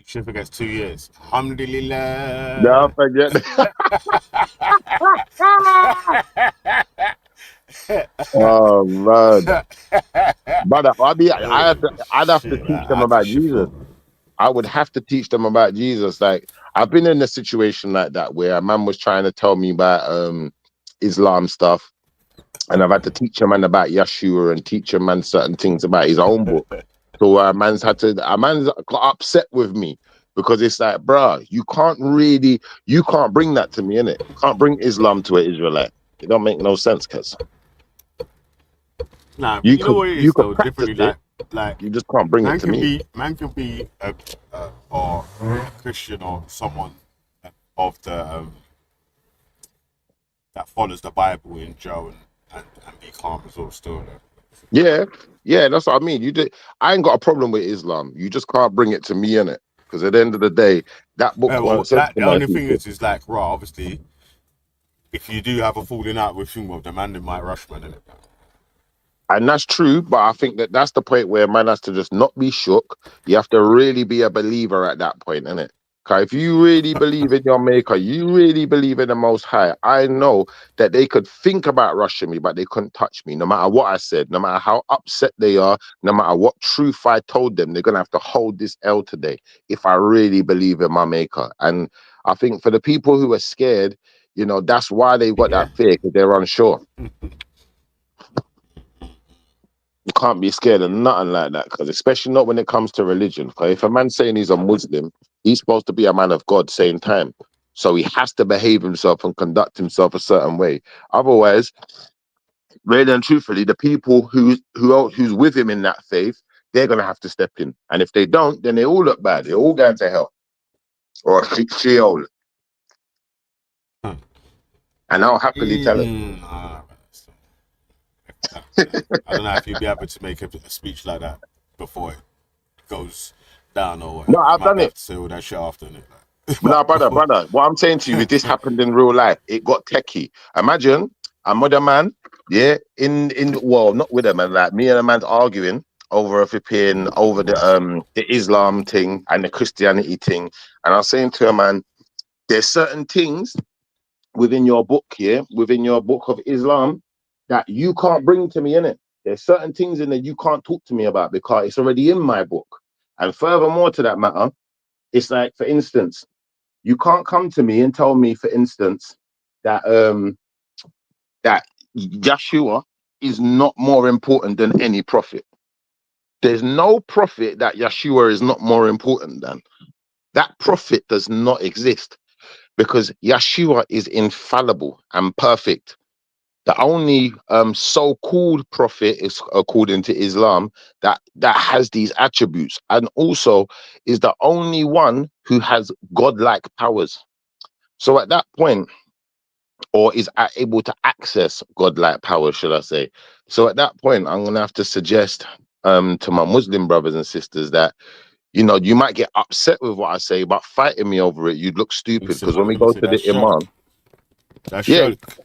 [SPEAKER 11] Shift against 2 years. Alhamdulillah.
[SPEAKER 12] No, forget Oh man, brother, I'd have to teach them about Jesus. I would have to teach them about Jesus. Like, I've been in a situation like that where a man was trying to tell me about Islam stuff, and I've had to teach a man about Yeshua and teach a man certain things about his own book. So a man's got upset with me because it's like, bruh, you can't bring that to me, innit? You can't bring Islam to an Israelite. It don't make no sense, cuz.
[SPEAKER 11] Nah, you know what it is though.
[SPEAKER 12] practice
[SPEAKER 11] Differently,
[SPEAKER 12] it,
[SPEAKER 11] like
[SPEAKER 12] you just can't bring it to me.
[SPEAKER 11] Man can be a or Christian or someone of the that follows the Bible in jail and be calm as well still.
[SPEAKER 12] Yeah, that's what I mean. I ain't got a problem with Islam. You just can't bring it to me, innit? Because at the end of the day, that book won't sense to
[SPEAKER 11] The
[SPEAKER 12] my
[SPEAKER 11] only thing
[SPEAKER 12] people.
[SPEAKER 11] is like, right, obviously, if you do have a falling out with him, well, the man might rush, man, innit?
[SPEAKER 12] And that's true, but I think that's the point where man has to just not be shook. You have to really be a believer at that point, innit? Because if you really believe in your maker, you really believe in the Most High, I know that they could think about rushing me, but they couldn't touch me. No matter what I said, no matter how upset they are, no matter what truth I told them, they're going to have to hold this L today if I really believe in my maker. And I think for the people who are scared, that's why they've got that fear, because they're unsure. You can't be scared of nothing like that, because especially not when it comes to religion. Because if a man's saying he's a Muslim, he's supposed to be a man of God same time. So he has to behave himself and conduct himself a certain way. Otherwise, really and truthfully, the people who's with him in that faith, they're gonna have to step in. And if they don't, then they all look bad. They're all going to hell or Sheol. And I'll happily tell it.
[SPEAKER 11] I don't know if you'd be able to make a speech like that before it goes down or whatever.
[SPEAKER 12] No, I've done it.
[SPEAKER 11] To say all that shit after it.
[SPEAKER 12] No, brother. What I'm saying to you is this happened in real life. It got techie. Imagine I'm with a man, yeah, not with a man, like me and a man's arguing over over the Islam thing and the Christianity thing. And I was saying to a man, there's certain things within your book, within your book of Islam, that you can't bring to me, in it. There's certain things in there you can't talk to me about because it's already in my book. And furthermore to that matter, it's like, for instance, you can't come to me and tell me, for instance, that that Yeshua is not more important than any prophet. There's no prophet that Yeshua is not more important than. That prophet does not exist because Yeshua is infallible and perfect. The only so-called prophet is, according to Islam, that has these attributes, and also is the only one who has godlike powers. So at that point, or is able to access godlike powers, should I say? So at that point, I'm gonna have to suggest to my Muslim brothers and sisters that you might get upset with what I say, but fighting me over it, you'd look stupid. Because when we go to the Imam.
[SPEAKER 11] That's
[SPEAKER 12] Yeah.
[SPEAKER 11] shirk.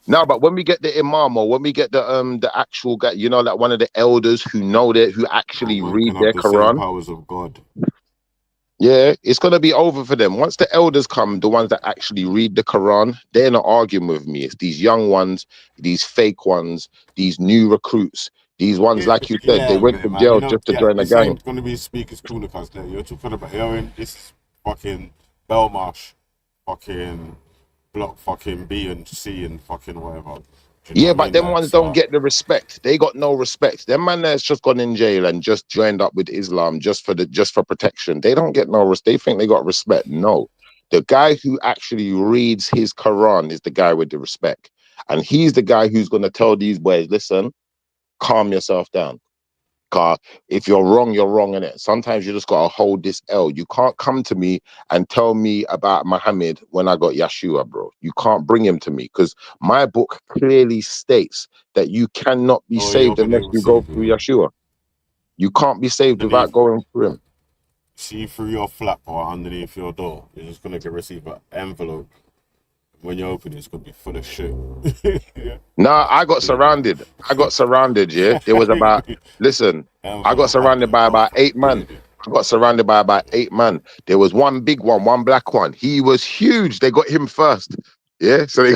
[SPEAKER 12] No, but when we get the imam or when we get the actual guy, you know, like one of the elders who know that, who actually
[SPEAKER 11] Man
[SPEAKER 12] read
[SPEAKER 11] can have
[SPEAKER 12] their
[SPEAKER 11] the same
[SPEAKER 12] Quran,
[SPEAKER 11] powers of God.
[SPEAKER 12] yeah, it's gonna be over for them. Once the elders come, the ones that actually read the Quran, they're not arguing with me. It's these young ones, these fake ones, these new recruits, these ones, like you said, they
[SPEAKER 11] Yeah,
[SPEAKER 12] went to
[SPEAKER 11] man. You
[SPEAKER 12] jail
[SPEAKER 11] know,
[SPEAKER 12] just to
[SPEAKER 11] yeah,
[SPEAKER 12] join the
[SPEAKER 11] this
[SPEAKER 12] gang.
[SPEAKER 11] ain't gonna be speakers corner, cause you're talking about hearing this is fucking Belmarsh, fucking block fucking B and C and fucking whatever. Do you know
[SPEAKER 12] Yeah,
[SPEAKER 11] what I
[SPEAKER 12] but
[SPEAKER 11] mean?
[SPEAKER 12] them
[SPEAKER 11] Like,
[SPEAKER 12] ones don't
[SPEAKER 11] so
[SPEAKER 12] get the respect. They got no respect. Them man that's just gone in jail and just joined up with Islam just for protection. They don't get no respect. They think they got respect. No. The guy who actually reads his Quran is the guy with the respect. And he's the guy who's gonna tell these boys, listen, calm yourself down. Cause if you're wrong, innit? Sometimes you just gotta hold this L. You can't come to me and tell me about Muhammad when I got Yeshua, bro. You can't bring him to me because my book clearly states that you cannot be
[SPEAKER 11] oh, you're
[SPEAKER 12] saved
[SPEAKER 11] gonna
[SPEAKER 12] unless you go
[SPEAKER 11] receive
[SPEAKER 12] through
[SPEAKER 11] him
[SPEAKER 12] Yeshua. You can't be saved
[SPEAKER 11] underneath.
[SPEAKER 12] without going through him.
[SPEAKER 11] See through your flap or underneath your door. You're just gonna get receive an envelope. When you open it, it's gonna be full of shit. Yeah.
[SPEAKER 12] Nah, I got surrounded. Yeah. There was about, listen, I got
[SPEAKER 11] Envelope
[SPEAKER 12] surrounded
[SPEAKER 11] happening,
[SPEAKER 12] by
[SPEAKER 11] don't
[SPEAKER 12] about 8
[SPEAKER 11] forget
[SPEAKER 12] men.
[SPEAKER 11] it.
[SPEAKER 12] I got surrounded by about 8 men. There was one big one, one black one. He was huge. They got him first. Yeah. So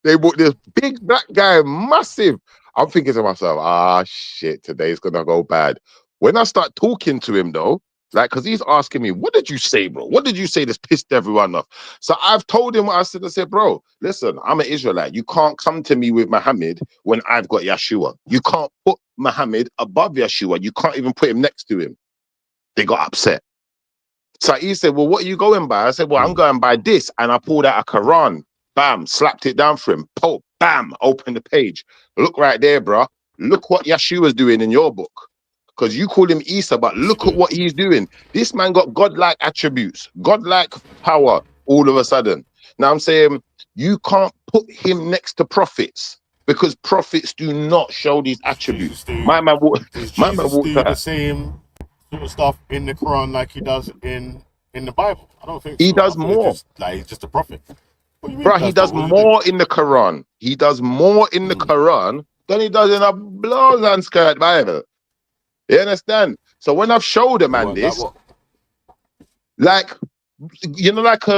[SPEAKER 12] they bought this big black guy, massive. I'm thinking to myself, shit, today's gonna go bad. When I start talking to him though, like, cause he's asking me, what did you say, bro? What did you say that's pissed everyone off? So I've told him what I said. I said, bro, listen, I'm an Israelite. You can't come to me with Muhammad when I've got Yeshua. You can't put Muhammad above Yeshua. You can't even put him next to him. They got upset. So he said, well, what are you going by? I said, well, I'm going by this. And I pulled out a Quran. Bam, slapped it down for him. Oh, bam, open the page. Look right there, bro. Look what Yeshua's doing in your book. Because you call him Isa, but look at what he's doing. This man got godlike attributes, godlike power all of a sudden. Now I'm saying you can't put him next to prophets because prophets do not show these attributes. My man walked
[SPEAKER 11] Do the
[SPEAKER 12] out.
[SPEAKER 11] same sort of stuff in the Quran like he does in the Bible? I don't think
[SPEAKER 12] He
[SPEAKER 11] so. I
[SPEAKER 12] does
[SPEAKER 11] thought he's
[SPEAKER 12] more.
[SPEAKER 11] just like he's just a prophet. What do you mean?
[SPEAKER 12] Bro, he does more in the Quran. He does more in the Quran than he does in a blouse and skirt Bible. You understand? So when I've showed a man this, like, you know, like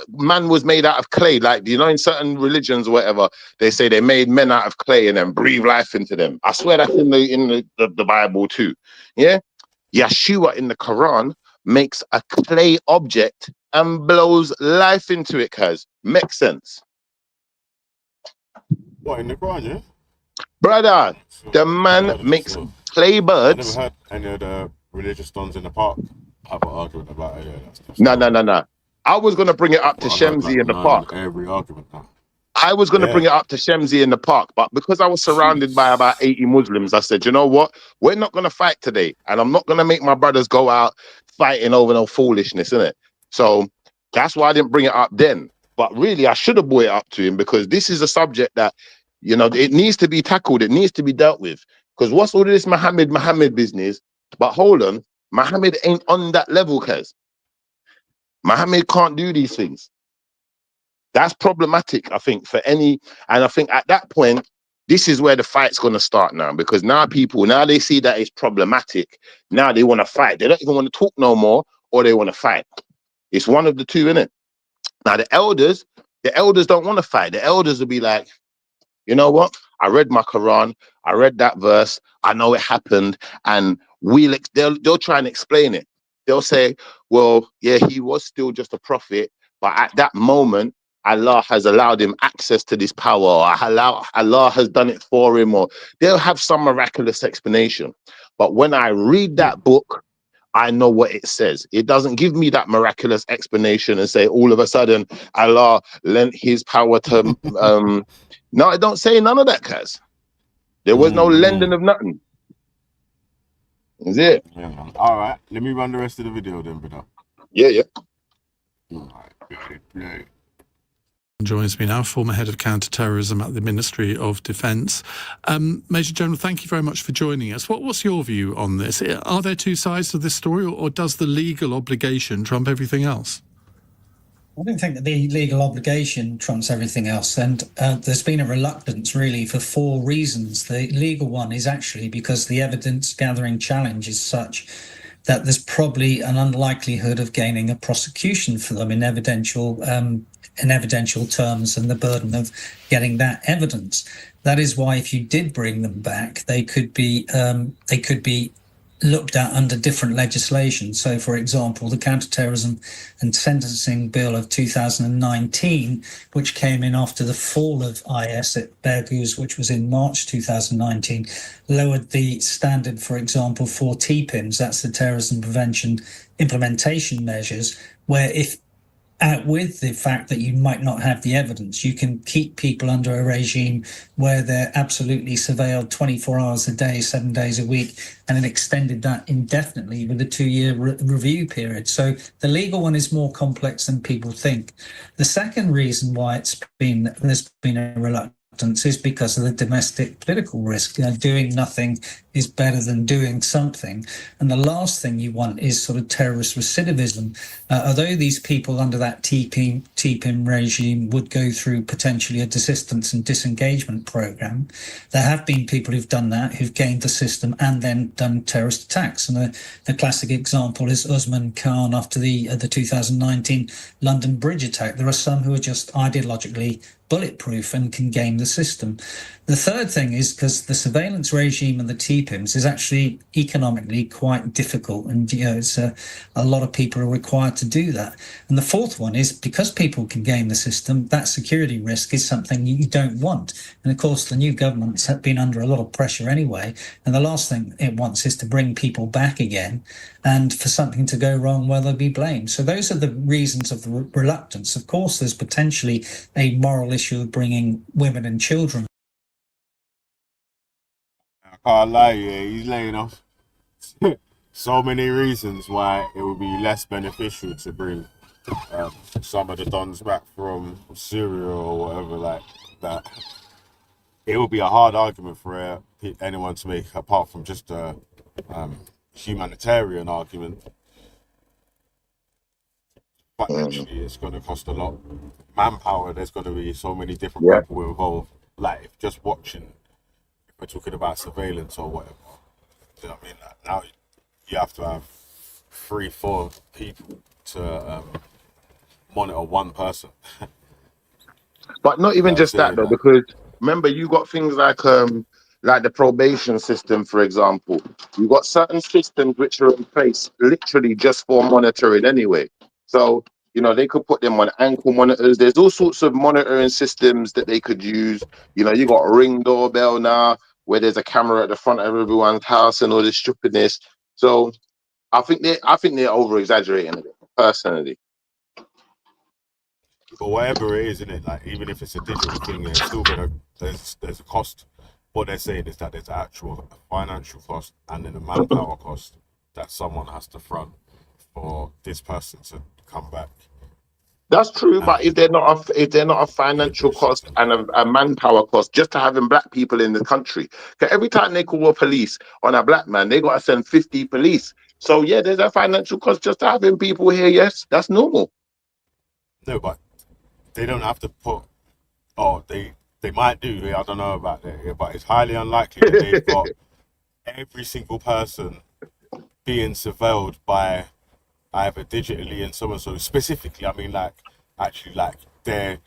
[SPEAKER 12] man was made out of clay. Like, you know, in certain religions or whatever, they say they made men out of clay and then breathe life into them. I swear that's in the Bible too. Yeah, Yeshua in the Quran makes a clay object and blows life into it, cuz. Makes sense.
[SPEAKER 11] What, in the Quran, yeah?
[SPEAKER 12] Brother, the man makes clay
[SPEAKER 11] I
[SPEAKER 12] birds.
[SPEAKER 11] never heard any of the religious dons in the park have an argument about it. Yeah, that's
[SPEAKER 12] No. I was going to bring it up to
[SPEAKER 11] I heard,
[SPEAKER 12] Shemzi in the park.
[SPEAKER 11] every argument now.
[SPEAKER 12] I was going to bring it up to Shemzi in the park, but because I was surrounded by about 80 Muslims, I said, you know what? We're not going to fight today. And I'm not going to make my brothers go out fighting over no foolishness, innit? So that's why I didn't bring it up then. But really, I should have brought it up to him because this is a subject that, you know, it needs to be tackled. It needs to be dealt with. Because what's all of this Muhammad business? But hold on, Muhammad ain't on that level, cuz. Muhammad can't do these things. That's problematic, I think, for any, and I think at that point, this is where the fight's going to start now, because now they see that it's problematic. Now they want to fight. They don't even want to talk no more, or they want to fight. It's one of the two, innit? Now the elders don't want to fight. The elders will be like, you know what? I read my Quran. I read that verse. I know it happened, and they'll try and explain it. They'll say, well, yeah, he was still just a prophet, but at that moment, Allah has allowed him access to this power, or Allah has done it for him, or they'll have some miraculous explanation. But when I read that book, I know what it says. It doesn't give me that miraculous explanation and say all of a sudden Allah lent his power to no, it don't say none of that, cuz. There was no lending of nothing. Is it?
[SPEAKER 11] Yeah, man. All right, let me run the rest of the video then, brother.
[SPEAKER 12] Yeah.
[SPEAKER 11] All right, play.
[SPEAKER 13] Joins me now, former head of counter-terrorism at the Ministry of Defence. Major General, thank you very much for joining us. What's your view on this? Are there two sides to this story, or does the legal obligation trump everything else?
[SPEAKER 15] I don't think that the legal obligation trumps everything else, and there's been a reluctance really for 4 reasons. The legal one is actually because the evidence gathering challenge is such that there's probably an unlikelihood of gaining a prosecution for them in evidential terms, and the burden of getting that evidence. That is why, if you did bring them back, they could be looked at under different legislation. So, for example, the Counterterrorism and Sentencing Bill of 2019, which came in after the fall of IS at Begham, which was in March 2019, lowered the standard, for example, for TPIMs, that's the Terrorism Prevention Implementation Measures, where if with the fact that you might not have the evidence, you can keep people under a regime where they're absolutely surveilled 24 hours a day, 7 days a week, and it extended that indefinitely with a 2-year review period. So the legal one is more complex than people think. The second reason why there's been a reluctance is because of the domestic political risk. Doing nothing is better than doing something. And the last thing you want is sort of terrorist recidivism. Although these people under that TPIM regime would go through potentially a desistance and disengagement program, there have been people who've done that, who've gained the system and then done terrorist attacks. And the classic example is Usman Khan after the 2019 London Bridge attack. There are some who are just ideologically bulletproof and can game the system. The third thing is because the surveillance regime and the TPIMs is actually economically quite difficult, and it's a lot of people are required to do that. And the fourth one is because people can game the system, that security risk is something you don't want. And of course, the new governments have been under a lot of pressure anyway, and the last thing it wants is to bring people back again and for something to go wrong where they'll be blamed. So those are the reasons of the reluctance. Of course, there's potentially a moral issue of bringing women and children.
[SPEAKER 11] I can't lie, yeah, he's laying off so many reasons why it would be less beneficial to bring some of the dons back from Syria or whatever like that. It would be a hard argument for anyone to make apart from just a humanitarian argument. Financially, it's going to cost a lot. Manpower, there's going to be so many different people involved. Like, if just watching, if we're talking about surveillance or whatever, you know what I mean? Like, now you have to have 3-4 people to monitor one person.
[SPEAKER 12] But not even just that though, because remember you got things like the probation system, for example. You got certain systems which are in place literally just for monitoring anyway. So, they could put them on ankle monitors. There's all sorts of monitoring systems that they could use. You got a Ring doorbell now where there's a camera at the front of everyone's house and all this stupidness. So I think they're over exaggerating a bit, personally.
[SPEAKER 11] But whatever it is, isn't it? Like, even if it's a digital thing, it's still there's a cost. What they're saying is that there's actual financial cost and then a manpower cost that someone has to front for this person to come back.
[SPEAKER 12] That's true, but if they're not a financial cost and a manpower cost just to having black people in the country, because every time they call police on a black man, they got to send 50 police. So yeah, there's a financial cost just to having people here. Yes, that's normal.
[SPEAKER 11] No, but they don't have to put. Oh, they might do. I don't know about that, but it's highly unlikely that they've got every single person being surveilled by either digitally and so and so. Specifically, I mean, they're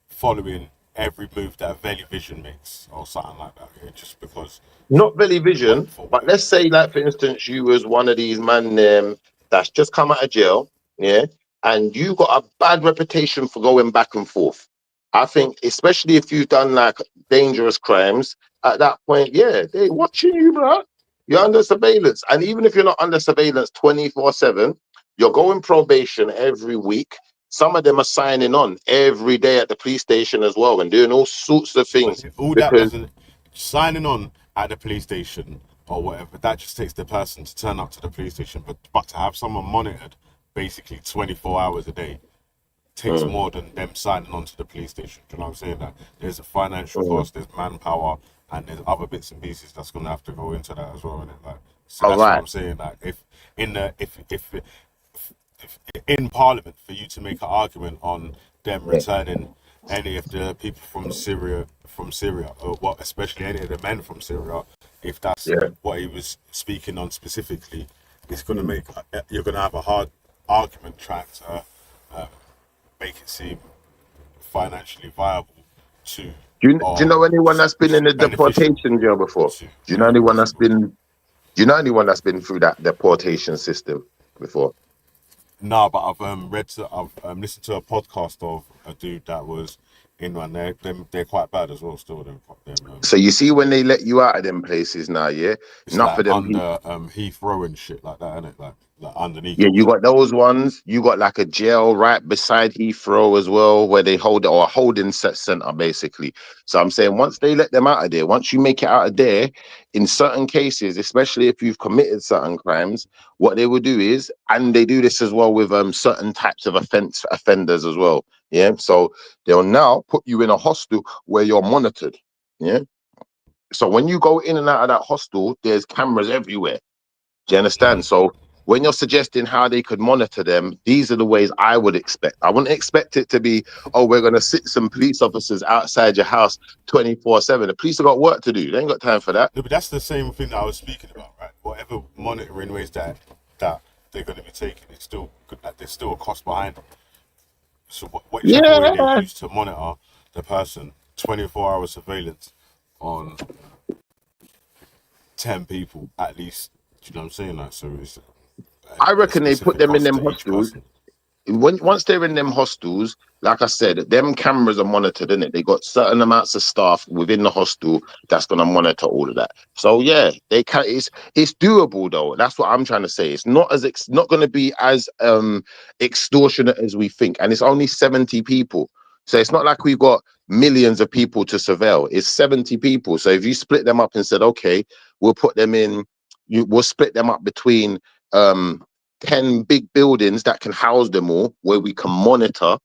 [SPEAKER 11] following every move that Veli Vision makes or something like that. Yeah, just because.
[SPEAKER 12] Not Veli Vision, but let's say, like, for instance, you was one of these man that's just come out of jail, yeah, and you got a bad reputation for going back and forth. I think, especially if you've done like dangerous crimes, at that point, yeah, they watching you, bro. You're under surveillance, and even if you're not under surveillance 24/7, you're going probation every week. Some of them are signing on every day at the police station as well and doing all sorts of things.
[SPEAKER 11] All that doesn't signing on at the police station or whatever. That just takes the person to turn up to the police station, but to have someone monitored basically 24 hours a day takes more than them signing on to the police station. Do you know what I'm saying? That there's a financial cost, there's manpower, and there's other bits and pieces that's going to have to go into that as well. Innit? Like, so that's what I'm saying. Like, if in Parliament for you to make an argument on them
[SPEAKER 12] Yeah.
[SPEAKER 11] returning any of the people from Syria, or what, especially any of the men from Syria, if that's
[SPEAKER 12] Yeah.
[SPEAKER 11] what he was speaking on specifically, it's going to make you're going to have a hard argument trying to make it seem financially viable to
[SPEAKER 12] Do you
[SPEAKER 11] or
[SPEAKER 12] know anyone that's been in the
[SPEAKER 11] beneficial
[SPEAKER 12] deportation jail before?
[SPEAKER 11] to
[SPEAKER 12] Do you know
[SPEAKER 11] the
[SPEAKER 12] anyone that's
[SPEAKER 11] people.
[SPEAKER 12] been? Do you know anyone that's been through that deportation system before?
[SPEAKER 11] No, but I've I've listened to a podcast of a dude that was in one. They're quite bad as well. Still,
[SPEAKER 12] So you see, when they let you out of them places now, yeah,
[SPEAKER 11] it's
[SPEAKER 12] enough
[SPEAKER 11] like
[SPEAKER 12] of them people.
[SPEAKER 11] under Heathrow and shit like that, isn't it? Like underneath
[SPEAKER 12] Yeah,
[SPEAKER 11] and
[SPEAKER 12] you
[SPEAKER 11] shit.
[SPEAKER 12] got those ones. You got like a jail right beside Heathrow as well, where they hold or a holding set center basically. So I'm saying once they let them out of there, once you make it out of there, in certain cases, especially if you've committed certain crimes, what they will do is, and they do this as well with certain types of offenders as well. Yeah, so they'll now put you in a hostel where you're monitored. Yeah, so when you go in and out of that hostel, there's cameras everywhere. Do you understand? So when you're suggesting how they could monitor them, these are the ways I would expect. I wouldn't expect it to be, oh, we're going to sit some police officers outside your house 24/7. The police have got work to do. They ain't got time for that.
[SPEAKER 11] No, but that's the same thing that I was speaking about, right? Whatever monitoring ways that they're going to be taking, it's still good. Like, there's still a cost behind it. So whichever way they
[SPEAKER 12] Yeah.
[SPEAKER 11] use to monitor the person, 24-hour surveillance on 10 people at least. Do you know what I'm saying? Like, so it's
[SPEAKER 12] I
[SPEAKER 11] a
[SPEAKER 12] reckon they put
[SPEAKER 11] specific
[SPEAKER 12] them in
[SPEAKER 11] cost
[SPEAKER 12] them
[SPEAKER 11] to each
[SPEAKER 12] hostels.
[SPEAKER 11] person.
[SPEAKER 12] Once they're in them hostels, like I said, them cameras are monitored, innit? They got certain amounts of staff within the hostel that's gonna monitor all of that. So yeah, they can. It's doable though. That's what I'm trying to say. It's not as not gonna be as extortionate as we think, and it's only 70 people. So it's not like we've got millions of people to surveil. It's 70 people. So if you split them up and said, okay, we'll put them in, we'll split them up between 10 big buildings that can house them all, where we can monitor,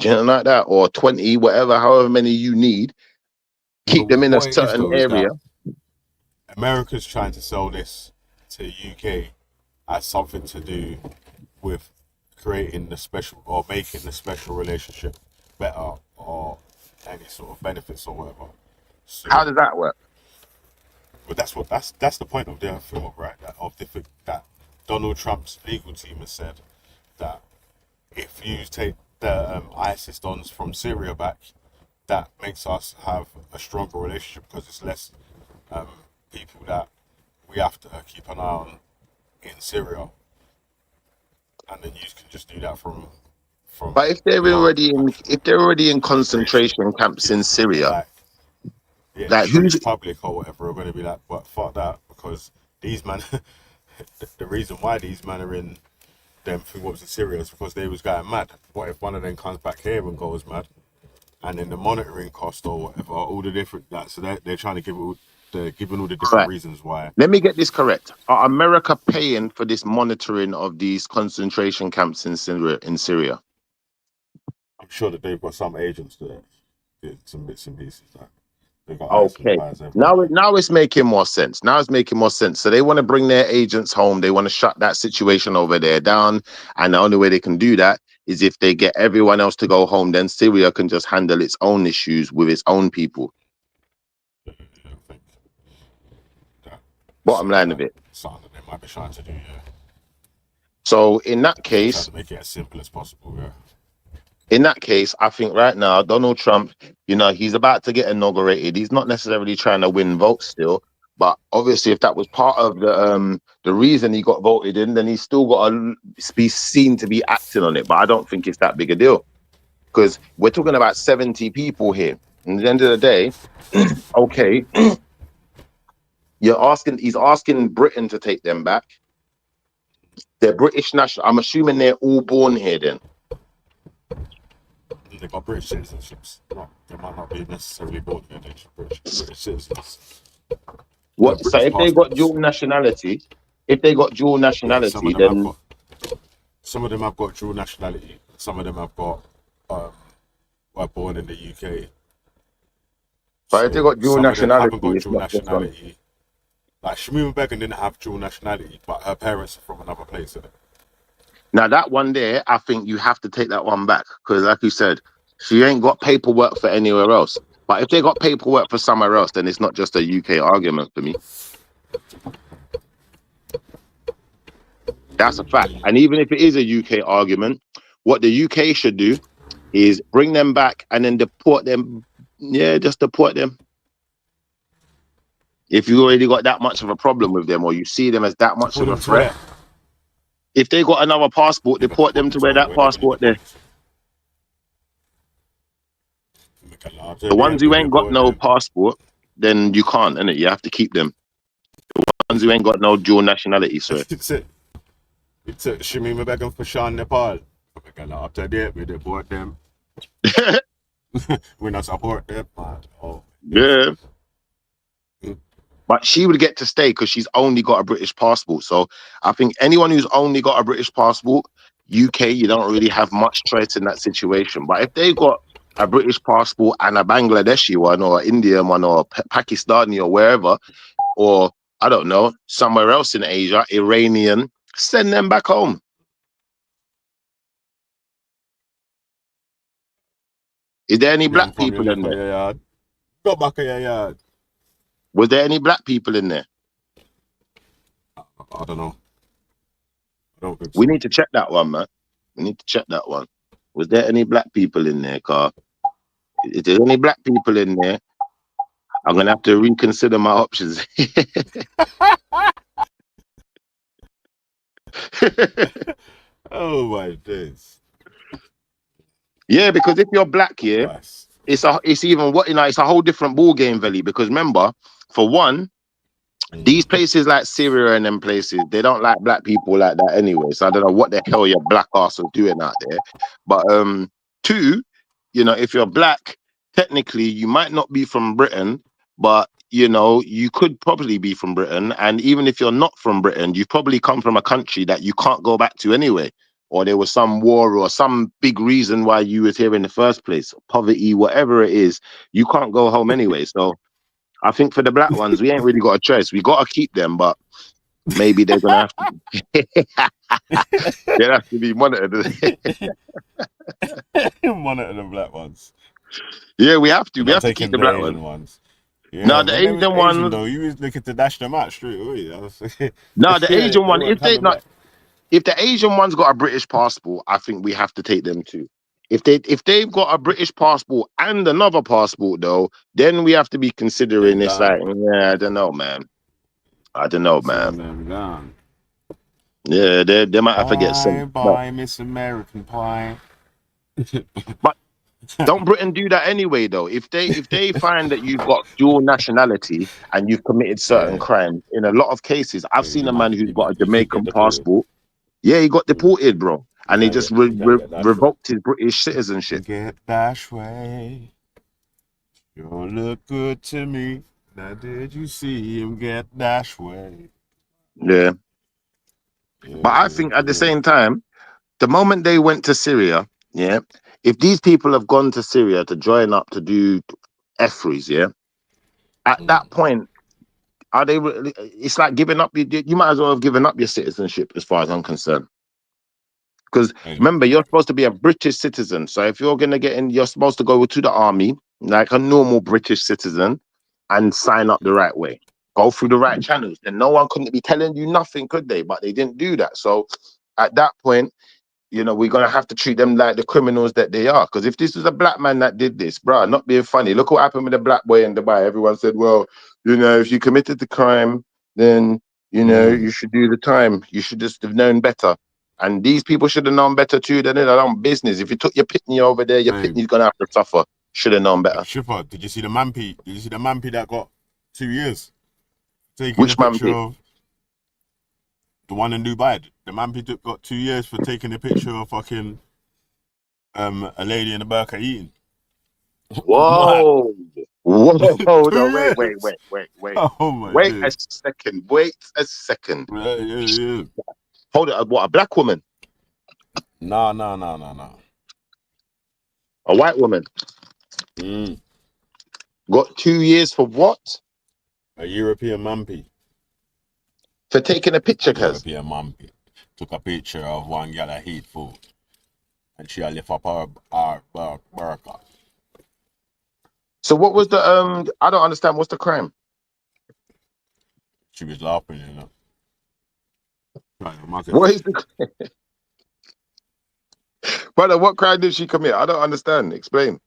[SPEAKER 12] you know, like that, or 20, whatever, however many you need, keep them in a
[SPEAKER 11] What it is
[SPEAKER 12] certain
[SPEAKER 11] though is
[SPEAKER 12] area.
[SPEAKER 11] that America's trying to sell this to UK as something to do with creating the special or making the special relationship better or any sort of benefits or whatever. So,
[SPEAKER 12] How does that work?
[SPEAKER 11] but that's the point of their film, right? That Donald Trump's legal team has said that if you take the ISIS dons from Syria back, that makes us have a stronger relationship because it's less people that we have to keep an eye on in Syria, and then you can just do that from.
[SPEAKER 12] But if they're
[SPEAKER 11] your
[SPEAKER 12] already in, if they're already in concentration camps in Syria,
[SPEAKER 11] the
[SPEAKER 12] like who's
[SPEAKER 11] British public or whatever are going to be like, "What fuck that?" Because these man, the reason why these men are in them thing what was in Syria is because they was going mad. What if one of them comes back here and goes mad? And then the monitoring cost or whatever, all the different that. So they're trying to they're giving all the different
[SPEAKER 12] right?
[SPEAKER 11] reasons why.
[SPEAKER 12] Let me get this correct. Are America paying for this monitoring of these concentration camps in Syria?
[SPEAKER 11] I'm sure that they've got some agents that did some bits and pieces. Like they've got eyes and
[SPEAKER 12] Okay.
[SPEAKER 11] spies everywhere.
[SPEAKER 12] Now it's making more sense. Now it's making more sense. So they want to bring their agents home. They want to shut that situation over there down. And the only way they can do that is if they get everyone else to go home. Then Syria can just handle its own issues with its own people. Bottom line of it.
[SPEAKER 11] Something that they might be trying to do. Yeah.
[SPEAKER 12] So in that
[SPEAKER 11] Trying
[SPEAKER 12] case,
[SPEAKER 11] to make it as simple as possible. Yeah.
[SPEAKER 12] in that case, I think right now, Donald Trump, you know, he's about to get inaugurated. He's not necessarily trying to win votes still, but obviously, if that was part of the reason he got voted in, then he's still got to be seen to be acting on it. But I don't think it's that big a deal because we're talking about 70 people here. And at the end of the day, okay, he's asking Britain to take them back. They're British national. I'm assuming they're all born here then.
[SPEAKER 11] They've got British citizenships. They might not be necessarily born here. They're just British citizens.
[SPEAKER 12] What? So if they got dual nationality, then
[SPEAKER 11] some of them have got dual nationality. Some of them have got were born in the UK.
[SPEAKER 12] But if they got dual
[SPEAKER 11] some
[SPEAKER 12] nationality,
[SPEAKER 11] of them haven't got
[SPEAKER 12] it's
[SPEAKER 11] dual
[SPEAKER 12] not just one.
[SPEAKER 11] nationality. Like Shamima Begham didn't have dual nationality, but her parents are from another place, innit?
[SPEAKER 12] Now that one there, I think you have to take that one back because, like you said, she ain't got paperwork for anywhere else. But if they got paperwork for somewhere else, then it's not just a UK argument for me. That's a fact. And even if it is a UK argument, what the UK should do is bring them back and then deport them. Yeah, just deport them. If you already got that much of a problem with them or you see them as that much of a threat, if they got another passport, deport them to where that passport there. The ones who ain't got no passport, then you can't, innit? You have to keep them. The ones who ain't got no dual nationality, so.
[SPEAKER 11] It's Shamima Begham for Sean Nepal. After that, we deport them. We not support them, man. Oh,
[SPEAKER 12] yeah. But she would get to stay because she's only got a British passport. So I think anyone who's only got a British passport, UK, you don't really have much choice in that situation. But if they got a British passport and a Bangladeshi one or Indian one or Pakistani or wherever, or I don't know, somewhere else in Asia, Iranian, send them back home. Is there any black people in there?
[SPEAKER 11] Go back in your yard.
[SPEAKER 12] Was there any black people in there?
[SPEAKER 11] I don't know. I don't think so.
[SPEAKER 12] We need to check that one, man. We need to check that one. Was there any black people in there, Carl? If there's any black people in there, I'm going to have to reconsider my options.
[SPEAKER 11] Oh, my days.
[SPEAKER 12] Yeah, because if you're black, yeah, it's even what, you know, it's a whole different ball game, Veli. Because remember, for one, these places like Syria and them places, they don't like black people like that anyway. So I don't know what the hell your black ass are doing out there. But two, you know, if you're black, technically you might not be from Britain, but you know, you could probably be from Britain. And even if you're not from Britain, you've probably come from a country that you can't go back to anyway. Or there was some war or some big reason why you was here in the first place, poverty, whatever it is, you can't go home anyway. So I think for the black ones, we ain't really got a choice. We got to keep them, but maybe they're going to have to. They have to be monitored.
[SPEAKER 11] Monitor the black ones.
[SPEAKER 12] Yeah, we have to. We have to keep the black ones.
[SPEAKER 11] Yeah,
[SPEAKER 12] no, the Asian one.
[SPEAKER 11] Though, you was looking to dash them out straight away.
[SPEAKER 12] No, the Asian one. If the Asian one's got a British passport, I think we have to take them too. If they've got a British passport and another passport though, then we have to be considering it's like, yeah, I don't know, man. Yeah, they might have to get some.
[SPEAKER 11] Bye, Miss American Pie.
[SPEAKER 12] But don't Britain do that anyway though? If they find that you've got dual nationality and you've committed certain crimes, in a lot of cases, I've seen a man who's got a Jamaican passport. Yeah, he got deported, bro. And he just revoked his British citizenship.
[SPEAKER 11] Get dash way. You look good to me. Now did you see him get dash way?
[SPEAKER 12] Yeah. But I think at the same time, the moment they went to Syria, yeah, if these people have gone to Syria to join up to do F-frees, yeah, at that point, are they? It's like giving up. You might as well have given up your citizenship, as far as I'm concerned. Because remember, you're supposed to be a British citizen. So if you're gonna get in, you're supposed to go to the army like a normal British citizen and sign up the right way. Go through the right channels. Then no one couldn't be telling you nothing, could they? But they didn't do that. So at that point, you know, we're gonna have to treat them like the criminals that they are. Because if this was a black man that did this, bro, not being funny. Look what happened with the black boy in Dubai. Everyone said, well, you know, if you committed the crime, then you know you should do the time. You should just have known better. And these people should have known better too. They're in their own business. If you took your pitney over there, your pitney's gonna have to suffer. Should have known better.
[SPEAKER 11] Shipper, did you see the Mampy? Did you see the Mampy that got 2 years?
[SPEAKER 12] Which Mampy?
[SPEAKER 11] The one in Dubai. The Mampy got 2 years for taking a picture of fucking a lady in a burqa eating.
[SPEAKER 12] Whoa. Whoa, no, wait.
[SPEAKER 11] Oh my
[SPEAKER 12] wait
[SPEAKER 11] dude.
[SPEAKER 12] a second.
[SPEAKER 11] Yeah.
[SPEAKER 12] Hold it, what, a black woman?
[SPEAKER 11] No.
[SPEAKER 12] A white woman? Got 2 years for what?
[SPEAKER 11] A European Mampy.
[SPEAKER 12] For taking a picture, Kaz?
[SPEAKER 11] European Mampy. took a picture of one girl at Heat Food, and she lift up her burqa.
[SPEAKER 12] So what was the I don't understand. What's the crime?
[SPEAKER 11] She was laughing, you know. Trying to mock it.
[SPEAKER 12] What is the brother? What crime did she commit? I don't understand. Explain.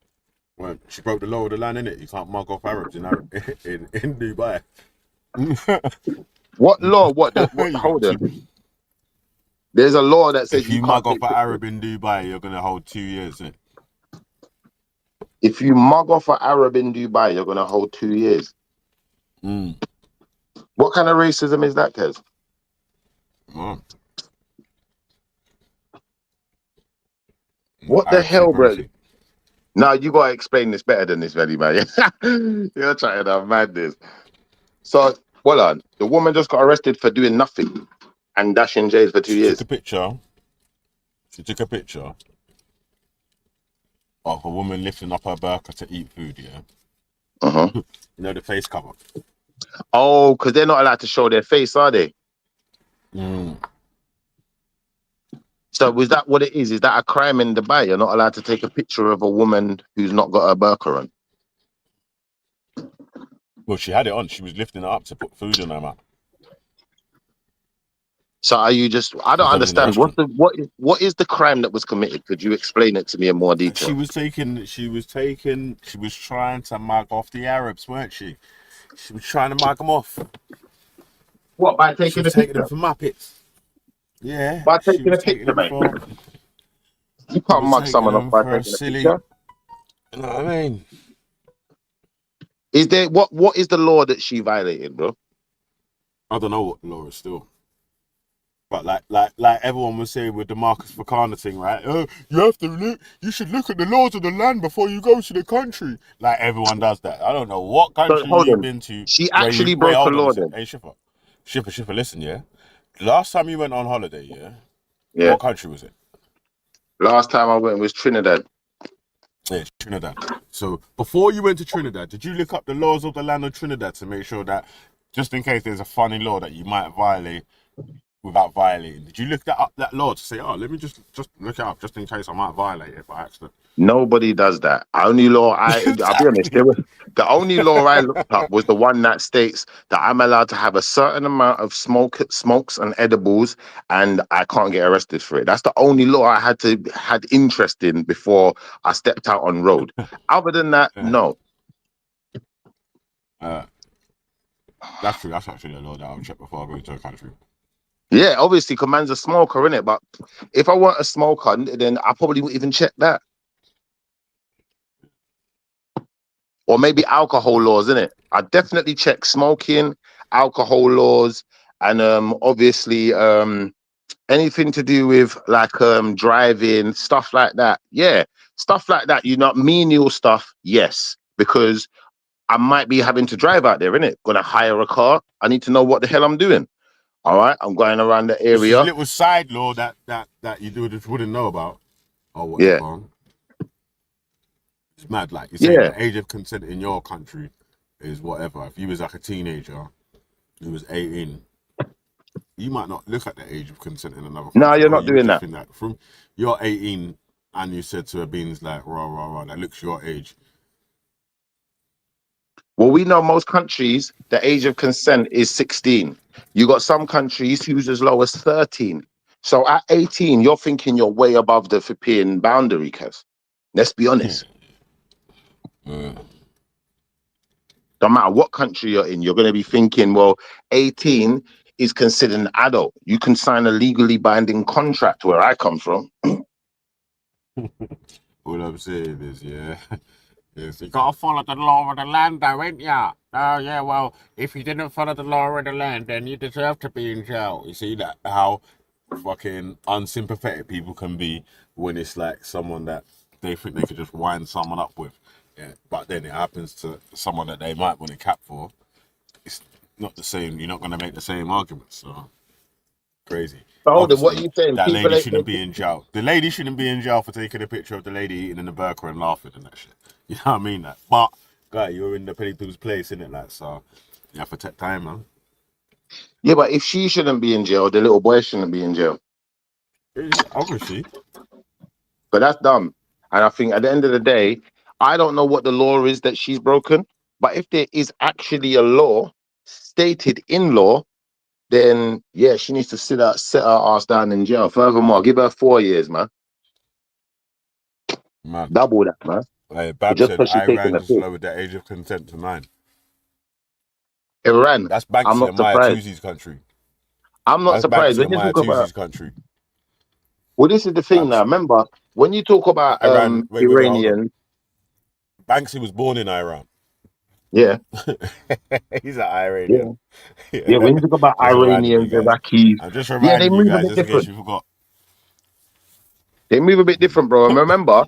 [SPEAKER 11] Well, she broke the law of the land, innit? You can't mug off Arabs in Dubai.
[SPEAKER 12] What law? What? Hold on. There's a law that says
[SPEAKER 11] if you
[SPEAKER 12] can't
[SPEAKER 11] mug off
[SPEAKER 12] take
[SPEAKER 11] an
[SPEAKER 12] pictures.
[SPEAKER 11] Arab in Dubai, you're gonna hold 2 years. Innit?
[SPEAKER 12] If you mug off an Arab in Dubai, you're gonna hold 2 years. What kind of racism is that, Kez? What the
[SPEAKER 11] Arab
[SPEAKER 12] hell, bro?
[SPEAKER 11] supremacy.
[SPEAKER 12] Now you gotta explain this better than this, Velly, man. You're trying to madness. So, hold on. The woman just got arrested for doing nothing and dash in jail for 2 years.
[SPEAKER 11] Took a picture. She took a picture of a woman lifting up her burqa to eat food. Yeah. You know the face cover.
[SPEAKER 12] Oh, because they're not allowed to show their face, are they? So is that what it is? Is that a crime in Dubai? You're not allowed to take a picture of a woman who's not got her burqa on.
[SPEAKER 11] Well, she had it on. She was lifting it up to put food in her mouth.
[SPEAKER 12] So are you just? I don't understand. What is the crime that was committed? Could you explain it to me in more detail?
[SPEAKER 11] She was trying to mug off the Arabs, weren't she? She was trying to mug them off.
[SPEAKER 12] What, by taking
[SPEAKER 11] taking them for Muppets? Yeah.
[SPEAKER 12] By taking a picture, mate. You can't mug someone off by taking a picture.
[SPEAKER 11] You know what I mean?
[SPEAKER 12] Is there what is the law that she violated, bro?
[SPEAKER 11] I don't know what the law is still. But like everyone was saying with the Marcus Fakana thing, right? You should look at the laws of the land before you go to the country. Like everyone does that. I don't know what country you've been to.
[SPEAKER 12] She actually broke a law then.
[SPEAKER 11] Hey, Shipper, listen, yeah. Last time you went on holiday,
[SPEAKER 12] yeah.
[SPEAKER 11] What country was it?
[SPEAKER 12] Last time I went was Trinidad.
[SPEAKER 11] Yeah, Trinidad. So before you went to Trinidad, did you look up the laws of the land of Trinidad to make sure that just in case there's a funny law that you might violate without violating? Did you look that law to say, oh, let me just look it up just in case I might violate it by accident?
[SPEAKER 12] Nobody does that. I'll be honest, the only law I looked up was the one that states that I'm allowed to have a certain amount of smokes and edibles and I can't get arrested for it. That's the only law I had interest in before I stepped out on road. Other than that, no.
[SPEAKER 11] That's true. That's actually a law that I'll check before I go to a country.
[SPEAKER 12] Yeah, obviously, because man's a smoker, innit? But if I want a smoker, then I probably wouldn't even check that. Or maybe alcohol laws, innit? I definitely check smoking, alcohol laws, and obviously anything to do with like driving, stuff like that. Yeah, stuff like that. Menial stuff, yes, because I might be having to drive out there, innit? Gonna hire a car. I need to know what the hell I'm doing. All right, I'm going around the area.
[SPEAKER 11] It's a little side law that you just wouldn't know about, or whatever.
[SPEAKER 12] Yeah.
[SPEAKER 11] It's mad. Like you say, the age of consent in your country is whatever. If you was like a teenager who was 18, you might not look at the age of consent in another country.
[SPEAKER 12] No, you're not doing that.
[SPEAKER 11] From you're 18 and you said to a beans like rah, that looks your age.
[SPEAKER 12] Well, we know most countries, the age of consent is 16. You got some countries who's as low as 13. So at 18, you're thinking you're way above the flipping boundary, cuz. Let's be honest. Don't matter what country you're in, you're going to be thinking, well, 18 is considered an adult. You can sign a legally binding contract where I come from.
[SPEAKER 11] All I'm saying is, yes, you gotta follow the law of the land, though, ain't ya? Oh, yeah, well, if you didn't follow the law of the land, then you deserve to be in jail. You see that how fucking unsympathetic people can be when it's like someone that they think they could just wind someone up with. Yeah, but then it happens to someone that they might want to cap for. It's not the same. You're not going to make the same arguments. So crazy.
[SPEAKER 12] But hold on, what are you saying?
[SPEAKER 11] That lady shouldn't be in jail. The lady shouldn't be in jail for taking a picture of the lady eating in the burqa and laughing and that shit. You know what I mean? That. But guy, you're in the people's place, innit? Like, so you have to take time, man.
[SPEAKER 12] Yeah, but if she shouldn't be in jail, the little boy shouldn't be in jail.
[SPEAKER 11] Obviously.
[SPEAKER 12] But that's dumb. And I think at the end of the day, I don't know what the law is that she's broken. But if there is actually a law stated in law, then yeah, she needs to sit her ass down in jail. Furthermore, give her 4 years, man.
[SPEAKER 11] Man.
[SPEAKER 12] Double that, man.
[SPEAKER 11] Like Bab
[SPEAKER 12] Just
[SPEAKER 11] said,
[SPEAKER 12] because she's taking
[SPEAKER 11] Iran
[SPEAKER 12] the
[SPEAKER 11] just
[SPEAKER 12] piss.
[SPEAKER 11] lowered the age of consent to 9.
[SPEAKER 12] Iran.
[SPEAKER 11] That's
[SPEAKER 12] I'm
[SPEAKER 11] Banksy
[SPEAKER 12] not
[SPEAKER 11] and Maya
[SPEAKER 12] surprised.
[SPEAKER 11] Tuzi's country.
[SPEAKER 12] I'm not
[SPEAKER 11] That's
[SPEAKER 12] surprised
[SPEAKER 11] Banksy
[SPEAKER 12] when
[SPEAKER 11] and
[SPEAKER 12] you
[SPEAKER 11] Maya
[SPEAKER 12] talk about.
[SPEAKER 11] Tuzi's country.
[SPEAKER 12] Well, this is the thing now. Remember, when you talk about
[SPEAKER 11] Iran. Wait, hold on.
[SPEAKER 12] Iranian,
[SPEAKER 11] Banksy was born in Iran.
[SPEAKER 12] yeah,
[SPEAKER 11] He's an Iranian.
[SPEAKER 12] yeah, yeah. When you talk about
[SPEAKER 11] Just reminding you
[SPEAKER 12] Iranians,
[SPEAKER 11] guys.
[SPEAKER 12] Iraqis,
[SPEAKER 11] I'm just
[SPEAKER 12] yeah, they
[SPEAKER 11] reminding you
[SPEAKER 12] move a
[SPEAKER 11] guys
[SPEAKER 12] bit
[SPEAKER 11] just in case
[SPEAKER 12] different.
[SPEAKER 11] you forgot.
[SPEAKER 12] They move a bit different, bro. And remember,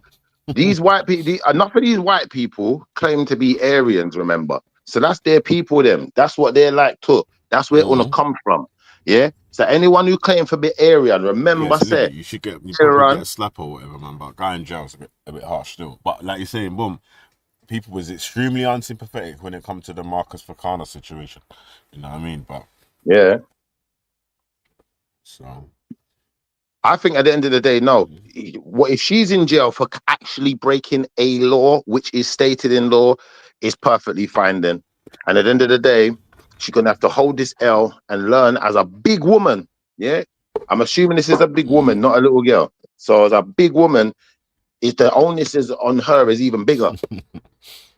[SPEAKER 12] these white people, enough of these white people claim to be Aryans. Remember, so that's their people. Them, that's what they're like too. That's where it wanna come from. Yeah. So anyone who claim for be Aryan, remember,
[SPEAKER 11] Yes,
[SPEAKER 12] say
[SPEAKER 11] Libby, you probably get
[SPEAKER 12] Iran.
[SPEAKER 11] a slap or whatever, man. But guy in jail's a bit harsh still. But like you're saying, boom, people was extremely unsympathetic when it comes to the Marcus Fakana situation. You know what I mean? But
[SPEAKER 12] Yeah.
[SPEAKER 11] so
[SPEAKER 12] I think at the end of the day, no. What if she's in jail for actually breaking a law, which is stated in law, is perfectly fine then. And at the end of the day, she's gonna have to hold this L and learn as a big woman. Yeah, I'm assuming this is a big woman, not a little girl. So as a big woman, if the onus is on her is even bigger.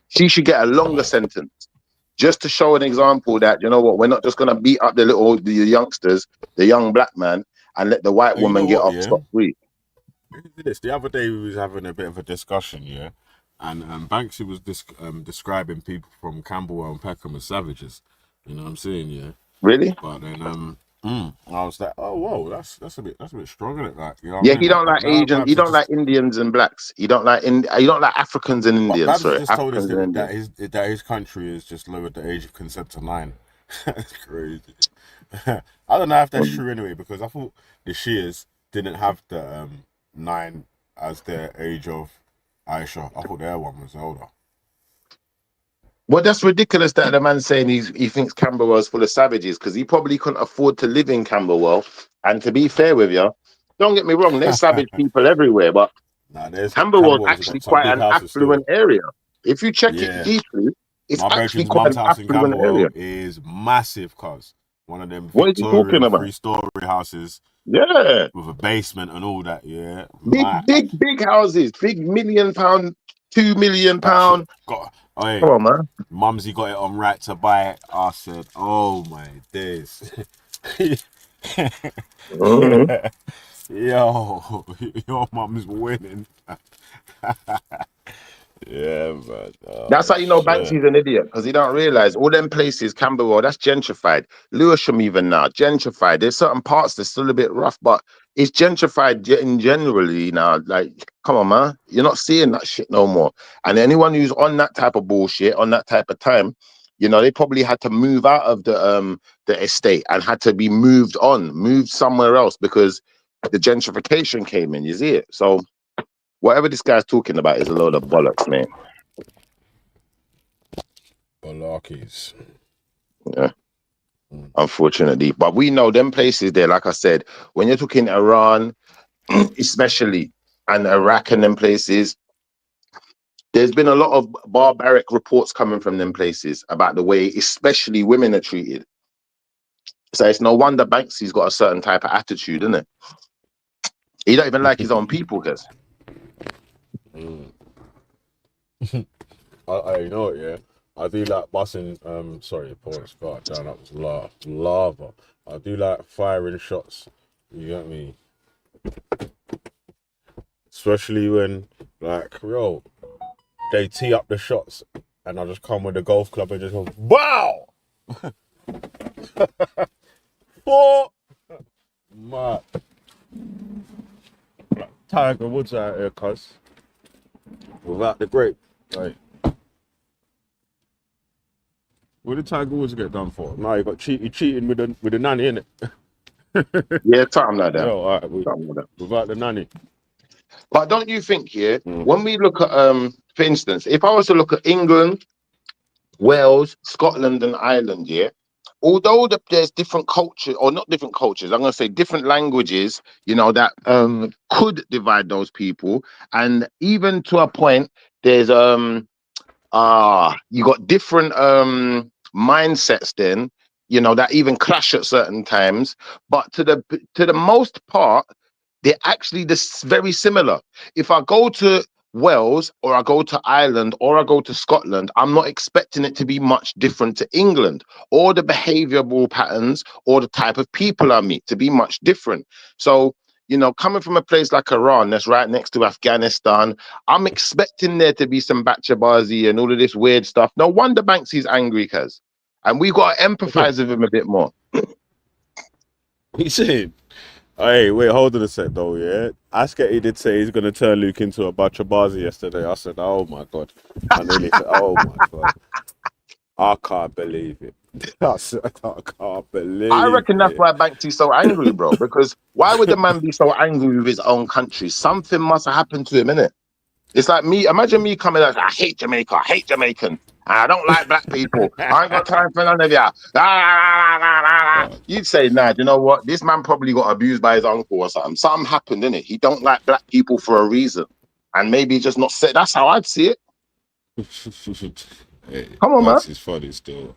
[SPEAKER 12] She should get a longer sentence, just to show an example that you know what, we're not just gonna beat up the youngsters, the young black man, and let the white
[SPEAKER 11] you
[SPEAKER 12] woman
[SPEAKER 11] know
[SPEAKER 12] get
[SPEAKER 11] what?
[SPEAKER 12] off
[SPEAKER 11] Yeah,
[SPEAKER 12] scot free.
[SPEAKER 11] this the other day we was having a bit of a discussion, yeah, and Banksy was describing people from Camberwell and Peckham as savages. You know what I'm saying? Yeah.
[SPEAKER 12] Really?
[SPEAKER 11] But then I was like, oh whoa, that's a bit strong, isn't it? Like, you know what I
[SPEAKER 12] Yeah,
[SPEAKER 11] mean?
[SPEAKER 12] he don't
[SPEAKER 11] But
[SPEAKER 12] like
[SPEAKER 11] now
[SPEAKER 12] Asian. He
[SPEAKER 11] Babs has
[SPEAKER 12] don't
[SPEAKER 11] just
[SPEAKER 12] like Indians and blacks. He don't like Africans and
[SPEAKER 11] But
[SPEAKER 12] Indians.
[SPEAKER 11] Babs has
[SPEAKER 12] Sorry,
[SPEAKER 11] just told us
[SPEAKER 12] Africans and Indians.
[SPEAKER 11] that his country has just lowered the age of consent to 9. That's crazy. I don't know if that's true anyway, because I thought the Shias didn't have the 9 as their age of Aisha. I thought their one was older.
[SPEAKER 12] Well, that's ridiculous that the man's saying he thinks Camberwell's full of savages because he probably couldn't afford to live in Camberwell. And to be fair with you, don't get me wrong, there's savage people everywhere, but
[SPEAKER 11] Nah, there's
[SPEAKER 12] Camberwell's
[SPEAKER 11] Camberwell's
[SPEAKER 12] actually
[SPEAKER 11] got some
[SPEAKER 12] quite
[SPEAKER 11] big
[SPEAKER 12] an
[SPEAKER 11] houses
[SPEAKER 12] affluent
[SPEAKER 11] still.
[SPEAKER 12] area. If you check it
[SPEAKER 11] Yeah.
[SPEAKER 12] deeply, it's
[SPEAKER 11] My
[SPEAKER 12] actually
[SPEAKER 11] brethren's
[SPEAKER 12] quite
[SPEAKER 11] mum's
[SPEAKER 12] an
[SPEAKER 11] house in
[SPEAKER 12] affluent area.
[SPEAKER 11] Camberwell is massive, cuz. One of them
[SPEAKER 12] What is he talking
[SPEAKER 11] Victorian
[SPEAKER 12] about?
[SPEAKER 11] 3-story houses.
[SPEAKER 12] Yeah.
[SPEAKER 11] With a basement and all that, yeah.
[SPEAKER 12] Big houses, big £1 million, £2 million.
[SPEAKER 11] That shit
[SPEAKER 12] Come
[SPEAKER 11] got. Hey,
[SPEAKER 12] on, man.
[SPEAKER 11] Mumsy got it on right to buy it. I said, "Oh my days,
[SPEAKER 12] Mhm.
[SPEAKER 11] yo, your mum's winning." Yeah, but
[SPEAKER 12] That's how you know Banksy's an idiot because he don't realize all them places, Camberwell, that's gentrified. Lewisham even now, gentrified. There's certain parts that's still a bit rough, but it's gentrified in generally now. Like, come on, man, you're not seeing that shit no more. And anyone who's on that type of bullshit, on that type of time, you know, they probably had to move out of the estate and had to be moved somewhere else because the gentrification came in. You see it? So whatever this guy's talking about is a load of bollocks, man.
[SPEAKER 11] Balakis.
[SPEAKER 12] Yeah, unfortunately. But we know them places there, like I said, when you're talking Iran, especially, and Iraq and them places, there's been a lot of barbaric reports coming from them places about the way, especially women are treated. So it's no wonder Banksy's got a certain type of attitude, isn't it? He don't even like his own people, guys.
[SPEAKER 11] You know what? Yeah, I do like busting. Sorry, pause. God damn, that was lava. I do like firing shots. You get me? Especially when, like, yo, they tee up the shots, and I just come with the golf club and just go, wow! 4! Mad. Tiger Woods out here, cuz. Without the grape. Like, what did Tiger Woods get done for? No, he got cheating with the nanny, innit?
[SPEAKER 12] Yeah, something like that.
[SPEAKER 11] Yo, all right,
[SPEAKER 12] Something like that.
[SPEAKER 11] without the nanny.
[SPEAKER 12] But don't you think, yeah, when we look at, for instance, if I was to look at England, Wales, Scotland, and Ireland, yeah, although there's different culture, or not different cultures, I'm going to say different languages, you know, that could divide those people, and even to a point, there's you got different mindsets then, you know, that even clash at certain times, but to the most part, they're actually this very similar. If I go to Wales, or I go to Ireland, or I go to Scotland, I'm not expecting it to be much different to England, or the behavioral patterns or the type of people I meet to be much different. So, you know, coming from a place like Iran that's right next to Afghanistan, I'm expecting there to be some Bachabazi and all of this weird stuff. No wonder Banksy's angry, cuz. And we got to empathize with him a bit more.
[SPEAKER 11] He said, hey, wait, hold on a sec though, yeah? Askety did say he's going to turn Luke into a Bachabazi yesterday. I said, oh my God. I nearly said, oh my God. I can't believe it. I can't believe
[SPEAKER 12] I reckon that's
[SPEAKER 11] it.
[SPEAKER 12] why Banksy's so angry, bro. Because why would the man be so angry with his own country? Something must have happened to him, innit? It's like me, imagine me coming out, I hate Jamaica, I hate Jamaican, and I don't like black people. I ain't got time for none of ya. You'd say, nah, you know what? This man probably got abused by his uncle or something. Something happened, innit? He don't like black people for a reason. And maybe just not say, that's how I'd see it.
[SPEAKER 11] Hey,
[SPEAKER 12] come on, man.
[SPEAKER 11] It's funny still.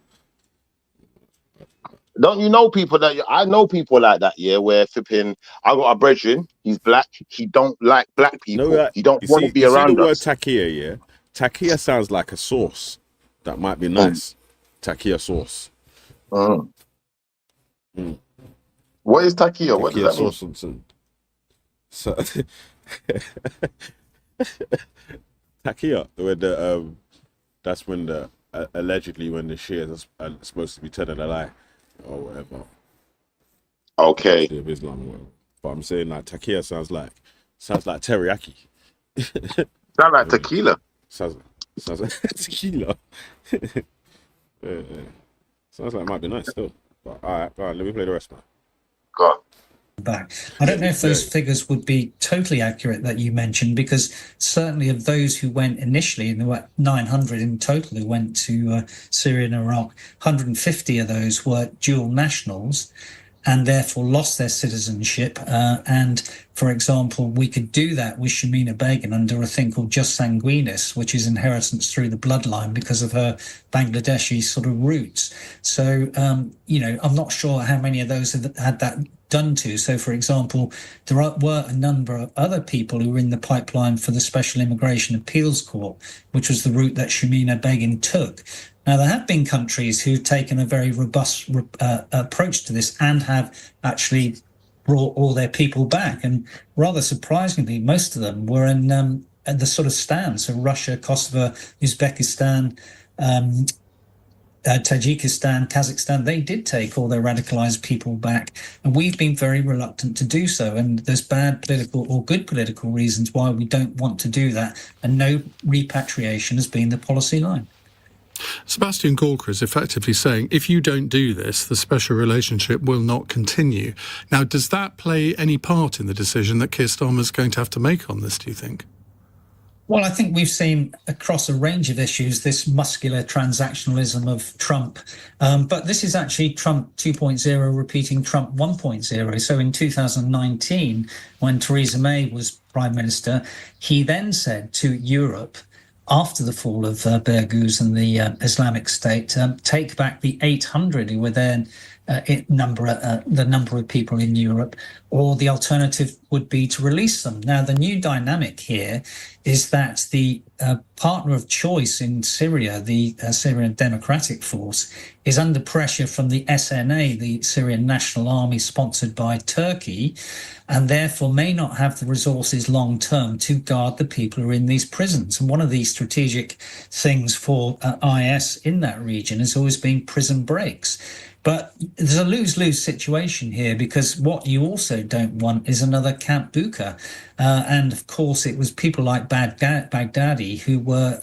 [SPEAKER 12] Don't you know people that I know people like that, yeah, where flipping, I got a brethren, he's black, he don't like black people,
[SPEAKER 11] No,
[SPEAKER 12] he don't want to be around
[SPEAKER 11] the word
[SPEAKER 12] us.
[SPEAKER 11] takia, yeah? Takia sounds like a sauce. That might be nice. Takia sauce.
[SPEAKER 12] What is takia? What does that mean?
[SPEAKER 11] So, takia, when that's when allegedly when the Shias are supposed to be telling a lie or whatever.
[SPEAKER 12] Okay.
[SPEAKER 11] Of Islam or whatever. But I'm saying like takia sounds like teriyaki.
[SPEAKER 12] Sound like tequila.
[SPEAKER 11] Sounds like tequila. Yeah. Sounds like it might be nice still. But all right, let me play the rest, man.
[SPEAKER 12] Go on.
[SPEAKER 15] Back. I don't know if those figures would be totally accurate that you mentioned, because certainly of those who went initially, and there were 900 in total who went to Syria and Iraq, 150 of those were dual nationals and therefore lost their citizenship. And, for example, we could do that with Shamima Begham under a thing called jus sanguinis, which is inheritance through the bloodline because of her Bangladeshi sort of roots. So, you know, I'm not sure how many of those have had that done to. So, for example, there were a number of other people who were in the pipeline for the Special Immigration Appeals Court, which was the route that Shamima Begham took. Now, there have been countries who've taken a very robust approach to this and have actually brought all their people back. And rather surprisingly, most of them were in the sort of stand. So Russia, Kosovo, Uzbekistan, Tajikistan, Kazakhstan, they did take all their radicalized people back. And we've been very reluctant to do so. And there's bad political or good political reasons why we don't want to do that. And no repatriation has been the policy line.
[SPEAKER 13] Sebastian Gorka is effectively saying, if you don't do this, the special relationship will not continue. Now, does that play any part in the decision that Keir Starmer is going to have to make on this, do you think?
[SPEAKER 15] Well, I think we've seen across a range of issues this muscular transactionalism of Trump. But this is actually Trump 2.0 repeating Trump 1.0. So in 2019, when Theresa May was Prime Minister, he then said to Europe, after the fall of Begham and the Islamic State, take back the 800 who were then the number of people in Europe, or the alternative would be to release them. Now, the new dynamic here is that the partner of choice in Syria, the Syrian Democratic Force, is under pressure from the SNA, the Syrian National Army sponsored by Turkey, and therefore may not have the resources long term to guard the people who are in these prisons. And one of the strategic things for IS in that region has always been prison breaks. But there's a lose-lose situation here, because what you also don't want is another Camp Bucca. And of course, it was people like Baghdadi who were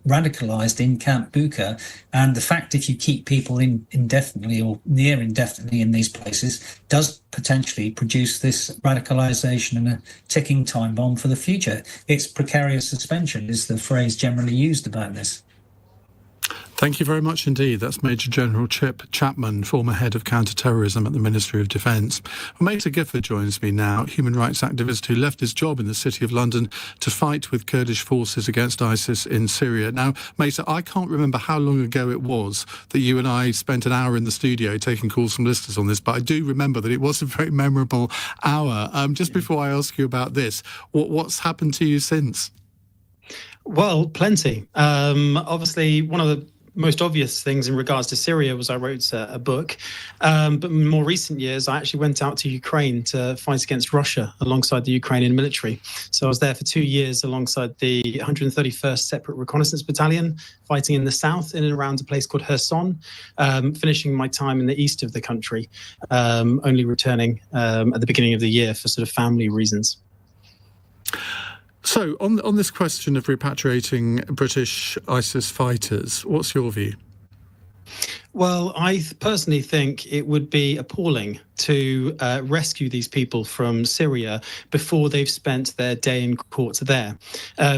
[SPEAKER 15] radicalized in Camp Bucca. And the fact if you keep people in indefinitely or near indefinitely in these places does potentially produce this radicalization and a ticking time bomb for the future. It's precarious suspension is the phrase generally used about this.
[SPEAKER 13] Thank you very much indeed. That's Major General Chip Chapman, former head of counter-terrorism at the Ministry of Defence. Well, Mater Gifford joins me now, human rights activist who left his job in the City of London to fight with Kurdish forces against ISIS in Syria. Now, Mater, I can't remember how long ago it was that you and I spent an hour in the studio taking calls from listeners on this, but I do remember that it was a very memorable hour. Just before I ask you about this, what's happened to you since?
[SPEAKER 16] Well, plenty. Obviously, one of the most obvious things in regards to Syria was I wrote a book. But in more recent years, I actually went out to Ukraine to fight against Russia alongside the Ukrainian military. So I was there for 2 years alongside the 131st Separate Reconnaissance Battalion, fighting in the south in and around a place called Kherson, finishing my time in the east of the country, only returning at the beginning of the year for sort of family reasons.
[SPEAKER 13] So, on this question of repatriating British ISIS fighters, what's your view?
[SPEAKER 16] Well, I personally think it would be appalling to rescue these people from Syria before they've spent their day in court there.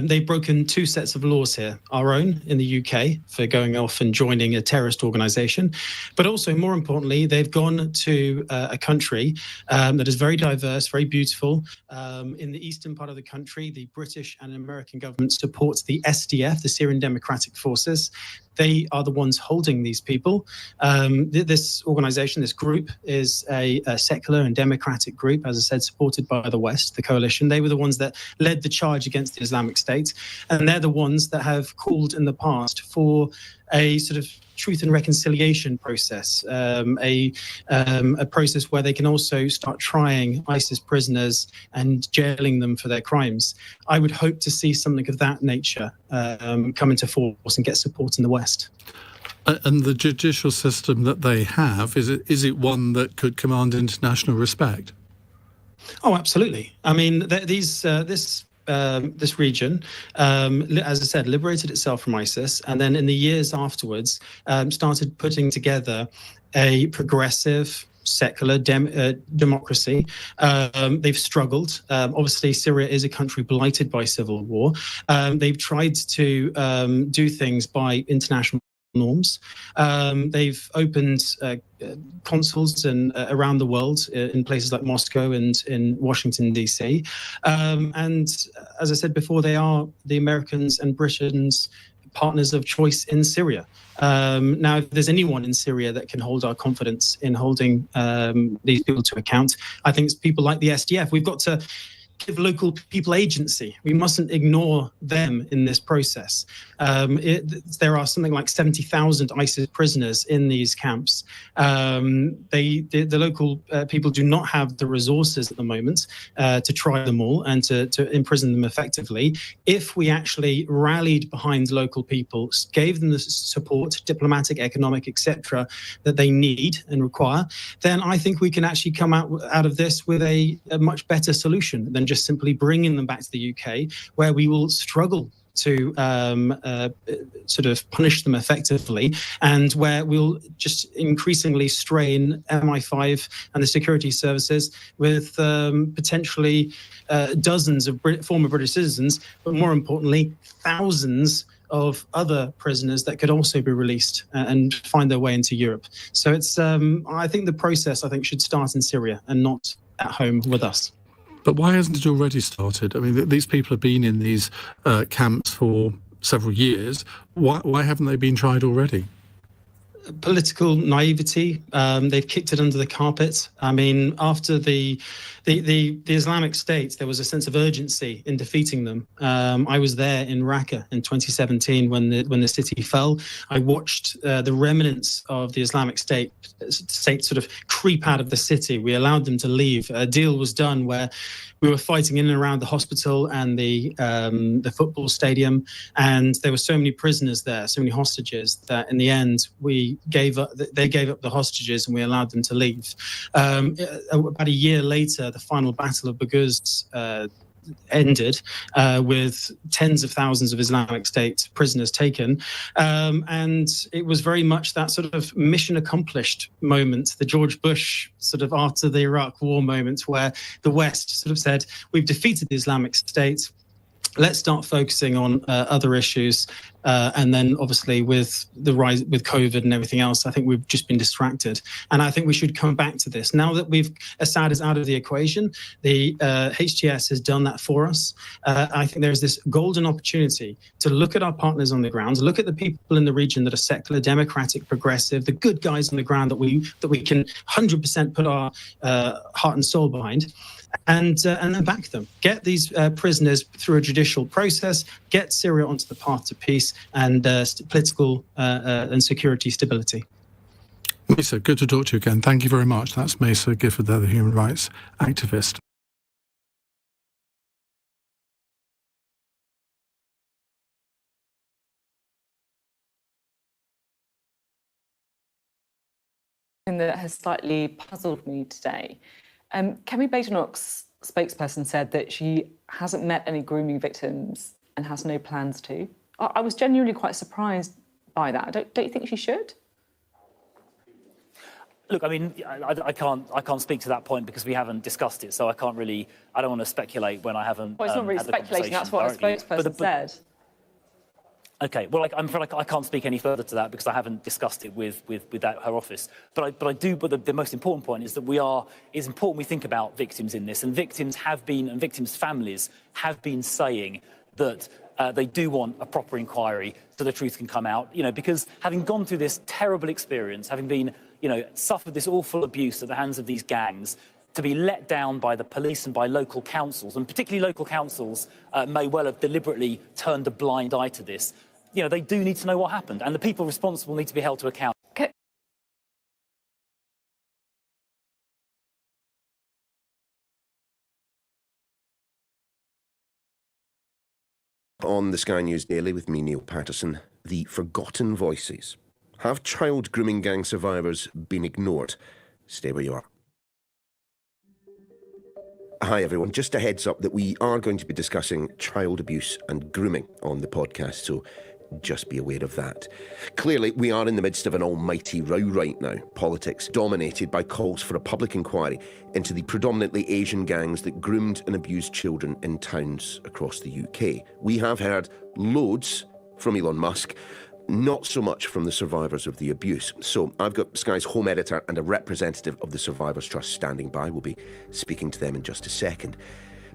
[SPEAKER 16] They've broken 2 sets of laws here, our own in the UK for going off and joining a terrorist organisation, but also, more importantly, they've gone to a country that is very diverse, very beautiful. In the eastern part of the country, the British and American government supports the SDF, the Syrian Democratic Forces. They are the ones holding these people. This organisation, this group, is a secular and democratic group, as I said, supported by the West, the coalition. They were the ones that led the charge against the Islamic State, and they're the ones that have called in the past for a sort of truth and reconciliation process, a process where they can also start trying ISIS prisoners and jailing them for their crimes. I would hope to see something of that nature come into force and get support in the West.
[SPEAKER 13] And the judicial system that they have, is it one that could command international respect?
[SPEAKER 16] Oh, absolutely. I mean, this region, as I said, liberated itself from ISIS, and then in the years afterwards started putting together a progressive, secular democracy. They've struggled. Obviously, Syria is a country blighted by civil war. They've tried to do things by international norms. They've opened consuls around the world in places like Moscow and in Washington, D.C. And as I said before, they are the Americans and Britain's partners of choice in Syria. Now, if there's anyone in Syria that can hold our confidence in holding these people to account, I think it's people like the SDF. We've got to give local people agency. We mustn't ignore them in this process. There are something like 70,000 ISIS prisoners in these camps. The local people do not have the resources at the moment to try them all and to imprison them effectively. If we actually rallied behind local people, gave them the support, diplomatic, economic, etc., that they need and require, then I think we can actually come out of this with a much better solution than just simply bringing them back to the UK, where we will struggle to sort of punish them effectively, and where we'll just increasingly strain MI5 and the security services with potentially dozens of former British citizens, but more importantly, thousands of other prisoners that could also be released and find their way into Europe. So it's, I think the process, should start in Syria and not at home with us.
[SPEAKER 13] But why hasn't it already started? I mean, these people have been in these camps for several years. Why haven't they been tried already?
[SPEAKER 16] Political naivety. They've kicked it under the carpet. I mean, after the Islamic State, there was a sense of urgency in defeating them. I was there in Raqqa in 2017 when the city fell. I watched the remnants of the Islamic State sort of creep out of the city. We allowed them to leave. A deal was done where we were fighting in and around the hospital and the football stadium, and there were so many prisoners there, so many hostages, that in the end they gave up the hostages and we allowed them to leave. About a year later, the final battle of Begham ended with tens of thousands of Islamic State prisoners taken, and it was very much that sort of mission accomplished moment, the George Bush sort of after the Iraq war moment, where the West sort of said, we've defeated the Islamic State, let's start focusing on other issues. And then obviously with the rise with COVID and everything else, I think we've just been distracted. And I think we should come back to this. Now that Assad is out of the equation, the HTS has done that for us. I think there's this golden opportunity to look at our partners on the ground, look at the people in the region that are secular, democratic, progressive, the good guys on the ground that we can 100% put our heart and soul behind, and then back them. Get these prisoners through a judicial process, get Syria onto the path to peace and political and security stability.
[SPEAKER 13] Mesa, good to talk to you again. Thank you very much. That's Mesa Gifford, the human rights activist.
[SPEAKER 17] That has slightly puzzled me today. Kemi Badenoch's spokesperson said that she hasn't met any grooming victims and has no plans to. I was genuinely quite surprised by that. Don't you think she should?
[SPEAKER 18] Look, I mean, I can't speak to that point because we haven't discussed it, so I don't want to speculate when I haven't.
[SPEAKER 17] Well, it's not really speculating. That's what a spokesperson said.
[SPEAKER 18] Okay, well, I'm afraid I can't speak any further to that because I haven't discussed it with her office. But the most important point is that it's important we think about victims in this, and victims families have been saying that they do want a proper inquiry so the truth can come out, because having gone through this terrible experience, having been, suffered this awful abuse at the hands of these gangs, to be let down by the police and by local councils, and particularly local councils may well have deliberately turned a blind eye to this. They do need to know what happened, and the people responsible need to be held to account.
[SPEAKER 19] On the Sky News Daily with me, Neil Patterson, the forgotten voices. Have child grooming gang survivors been ignored? Stay where you are. Hi everyone, just a heads up that we are going to be discussing child abuse and grooming on the podcast, so just be aware of that. Clearly, we are in the midst of an almighty row right now. Politics dominated by calls for a public inquiry into the predominantly Asian gangs that groomed and abused children in towns across the UK. We have heard loads from Elon Musk, not so much from the survivors of the abuse. So I've got Sky's home editor and a representative of the Survivors Trust standing by. We'll be speaking to them in just a second.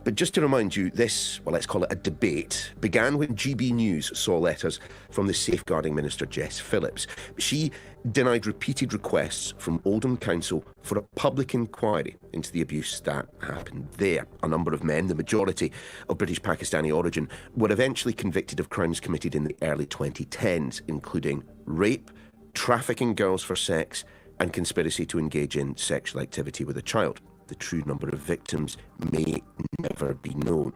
[SPEAKER 19] But just to remind you, this, well, let's call it a debate, began when GB News saw letters from the Safeguarding Minister, Jess Phillips. She denied repeated requests from Oldham Council for a public inquiry into the abuse that happened there. A number of men, the majority of British Pakistani origin, were eventually convicted of crimes committed in the early 2010s, including rape, trafficking girls for sex, and conspiracy to engage in sexual activity with a child. The true number of victims may never be known.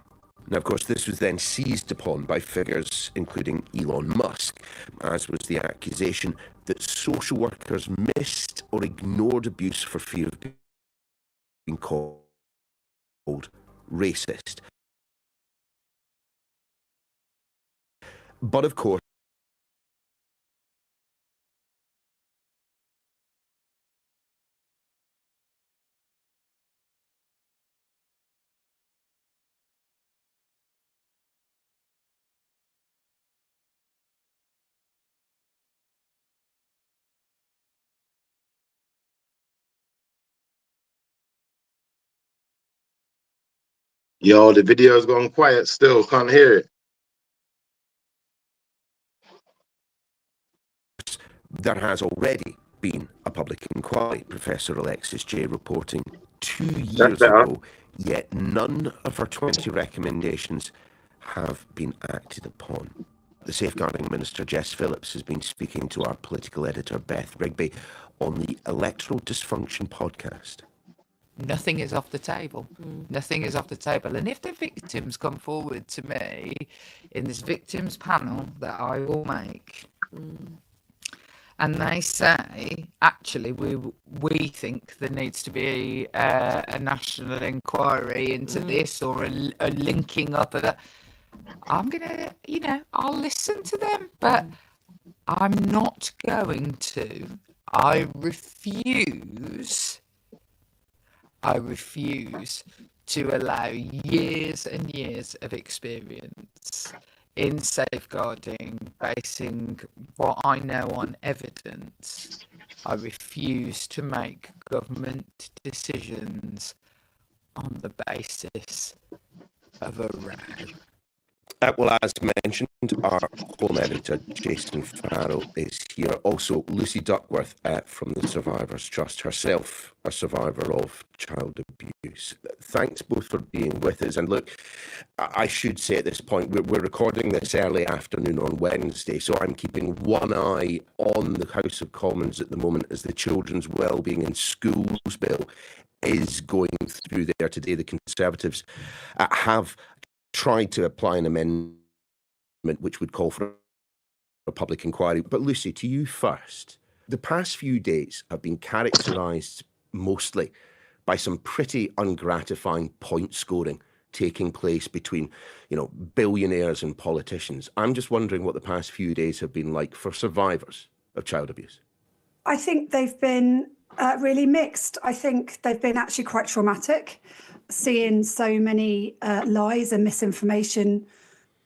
[SPEAKER 19] Now, of course, this was then seized upon by figures including Elon Musk, as was the accusation that social workers missed or ignored abuse for fear of being called racist. But of course,
[SPEAKER 12] Yo, the video's gone quiet still, can't hear it.
[SPEAKER 19] there has already been a public inquiry, Professor Alexis J reporting 2 years ago, yet none of her 20 recommendations have been acted upon. The Safeguarding Minister, Jess Phillips, has been speaking to our political editor, Beth Rigby, on the Electoral Dysfunction podcast.
[SPEAKER 20] Nothing is off the table. Nothing is off the table. And if the victims come forward to me in this victims panel that I will make, and they say, actually, we think there needs to be a national inquiry into this or a linking up of that, I'm going to, I'll listen to them, but I'm not going to. I refuse to allow years and years of experience in safeguarding, basing what I know on evidence. I refuse to make government decisions on the basis of a row.
[SPEAKER 19] Well, as mentioned, our home editor, Jason Farrell, is here. Also, Lucy Duckworth from the Survivors Trust, herself a survivor of child abuse. Thanks both for being with us. And look, I should say at this point, we're recording this early afternoon on Wednesday, so I'm keeping one eye on the House of Commons at the moment as the Children's Wellbeing in Schools Bill is going through there today. The Conservatives have tried to apply an amendment which would call for a public inquiry. But Lucy, to you first. The past few days have been characterised mostly by some pretty ungratifying point scoring taking place between, billionaires and politicians. I'm just wondering what the past few days have been like for survivors of child abuse.
[SPEAKER 21] I think they've been really mixed. I think they've been actually quite traumatic. Seeing so many lies and misinformation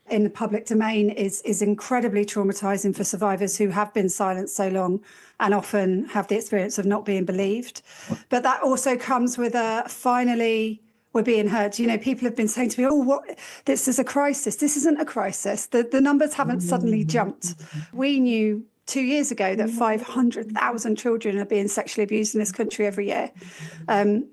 [SPEAKER 21] in the public domain is incredibly traumatizing for survivors who have been silenced so long and often have the experience of not being believed. But that also comes with finally we're being heard. People have been saying to me, this is a crisis. This isn't a crisis. The numbers haven't suddenly jumped. We knew 2 years ago that 500,000 children are being sexually abused in this country every year.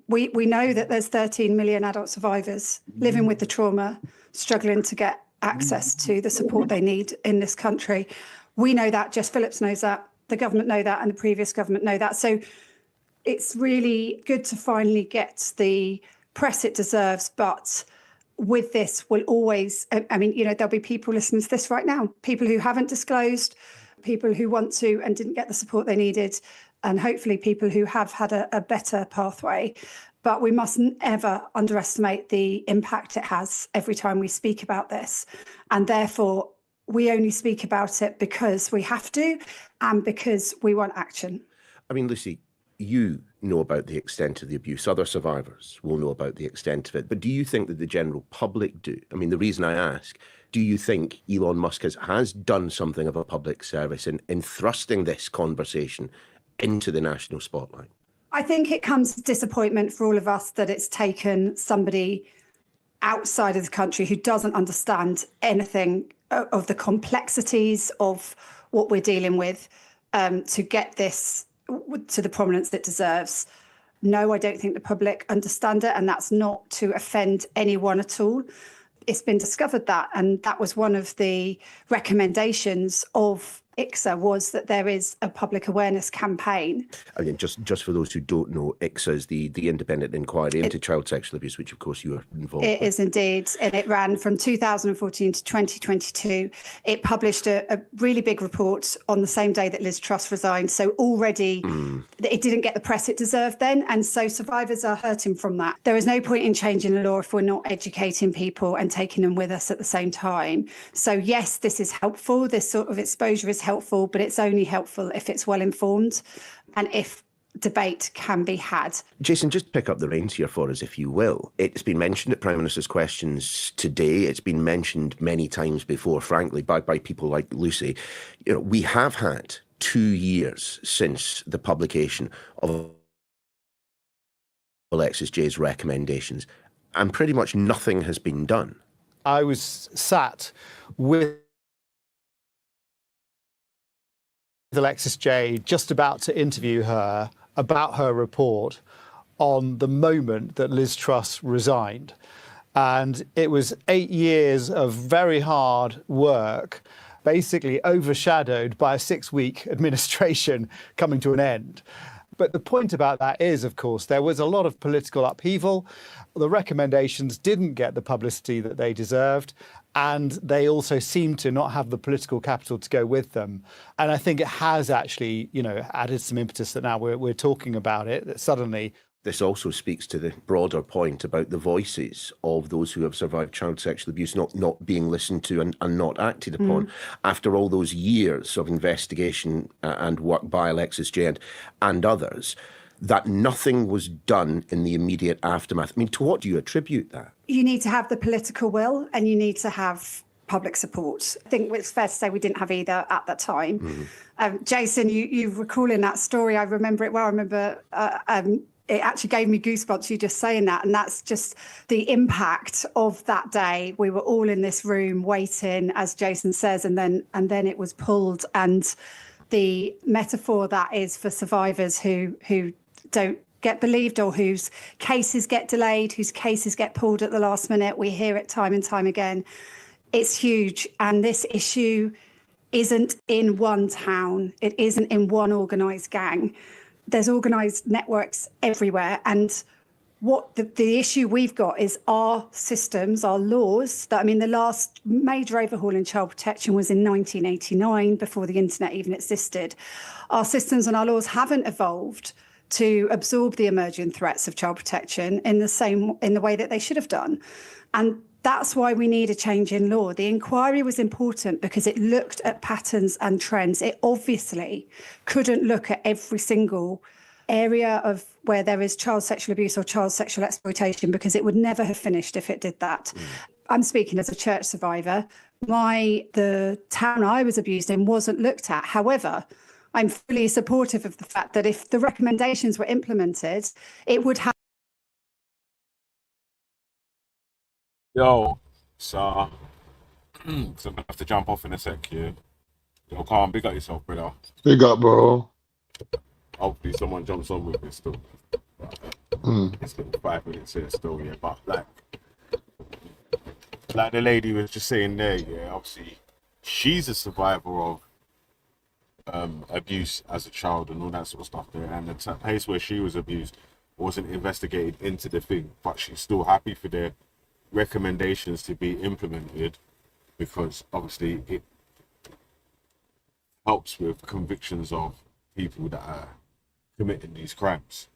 [SPEAKER 21] We know that there's 13 million adult survivors living with the trauma, struggling to get access to the support they need in this country. We know that, Jess Phillips knows that, the government know that, and the previous government know that. So it's really good to finally get the press it deserves, but with this, we'll always, there'll be people listening to this right now, people who haven't disclosed, people who want to and didn't get the support they needed, and hopefully people who have had a better pathway. But we mustn't ever underestimate the impact it has every time we speak about this. And therefore, we only speak about it because we have to and because we want action.
[SPEAKER 19] Lucy, you know about the extent of the abuse. Other survivors will know about the extent of it. But do you think that the general public do? The reason I ask, do you think Elon Musk has done something of a public service in thrusting this conversation into the national spotlight?
[SPEAKER 21] I think it comes as disappointment for all of us that it's taken somebody outside of the country who doesn't understand anything of the complexities of what we're dealing with to get this to the prominence it deserves. No, I don't think the public understand it, and that's not to offend anyone at all. It's been discovered that, and that was one of the recommendations of ICSA, was that there is a public awareness campaign.
[SPEAKER 19] Just for those who don't know, ICSA is the Independent Inquiry into Child Sexual Abuse, which of course you are involved with.
[SPEAKER 21] It is indeed, and it ran from 2014 to 2022. It published a really big report on the same day that Liz Truss resigned, so already it didn't get the press it deserved then, and so survivors are hurting from that. There is no point in changing the law if we're not educating people and taking them with us at the same time. So yes, this is helpful, this sort of exposure is helpful, but it's only helpful if it's well informed and if debate can be had.
[SPEAKER 19] Jason, just pick up the reins here for us, if you will. It's been mentioned at Prime Minister's Questions today. It's been mentioned many times before, frankly, by people like Lucy. We have had 2 years since the publication of Alexis Jay's recommendations, and pretty much nothing has been done.
[SPEAKER 22] I was sat with Alexis Jay, just about to interview her about her report on the moment that Liz Truss resigned. And it was 8 years of very hard work, basically overshadowed by a 6-week administration coming to an end. But the point about that is, of course, there was a lot of political upheaval. The recommendations didn't get the publicity that they deserved, and they also seem to not have the political capital to go with them. And I think it has actually, added some impetus that now we're talking about it, that suddenly.
[SPEAKER 19] This also speaks to the broader point about the voices of those who have survived child sexual abuse not being listened to and not acted upon after all those years of investigation and work by Alexis Jay and others, that nothing was done in the immediate aftermath. To what do you attribute that?
[SPEAKER 21] You need to have the political will, and you need to have public support. I think it's fair to say we didn't have either at that time. Jason, you recalling that story, I remember it well. I remember it actually gave me goosebumps, you just saying that. And that's just the impact of that day. We were all in this room waiting, as Jason says, and then it was pulled. And the metaphor that is for survivors who don't get believed, or whose cases get delayed, whose cases get pulled at the last minute. We hear it time and time again. It's huge. And this issue isn't in one town. It isn't in one organised gang. There's organised networks everywhere. And what the issue we've got is our systems, our laws. That, I mean, the last major overhaul in child protection was in 1989, before the internet even existed. Our systems and our laws haven't evolved to absorb the emerging threats of child protection in the way that they should have done. And that's why we need a change in law. The inquiry was important because it looked at patterns and trends. It obviously couldn't look at every single area of where there is child sexual abuse or child sexual exploitation, because it would never have finished if it did that. I'm speaking as a church survivor. The town I was abused in wasn't looked at. However, I'm fully supportive of the fact that if the recommendations were implemented, it would have.
[SPEAKER 11] Yo, so I'm gonna have to jump off in a sec, yeah. Yo, Calm, big up yourself, brother.
[SPEAKER 1] Big up, bro.
[SPEAKER 11] Hopefully someone jumps on with this still. It's been 5 minutes here still, yeah. But like the lady was just saying there, yeah, obviously she's a survivor of abuse as a child and all that sort of stuff there. And the place where she was abused wasn't investigated into the thing, but she's still happy for their recommendations to be implemented, because obviously it helps with convictions of people that are committing these crimes.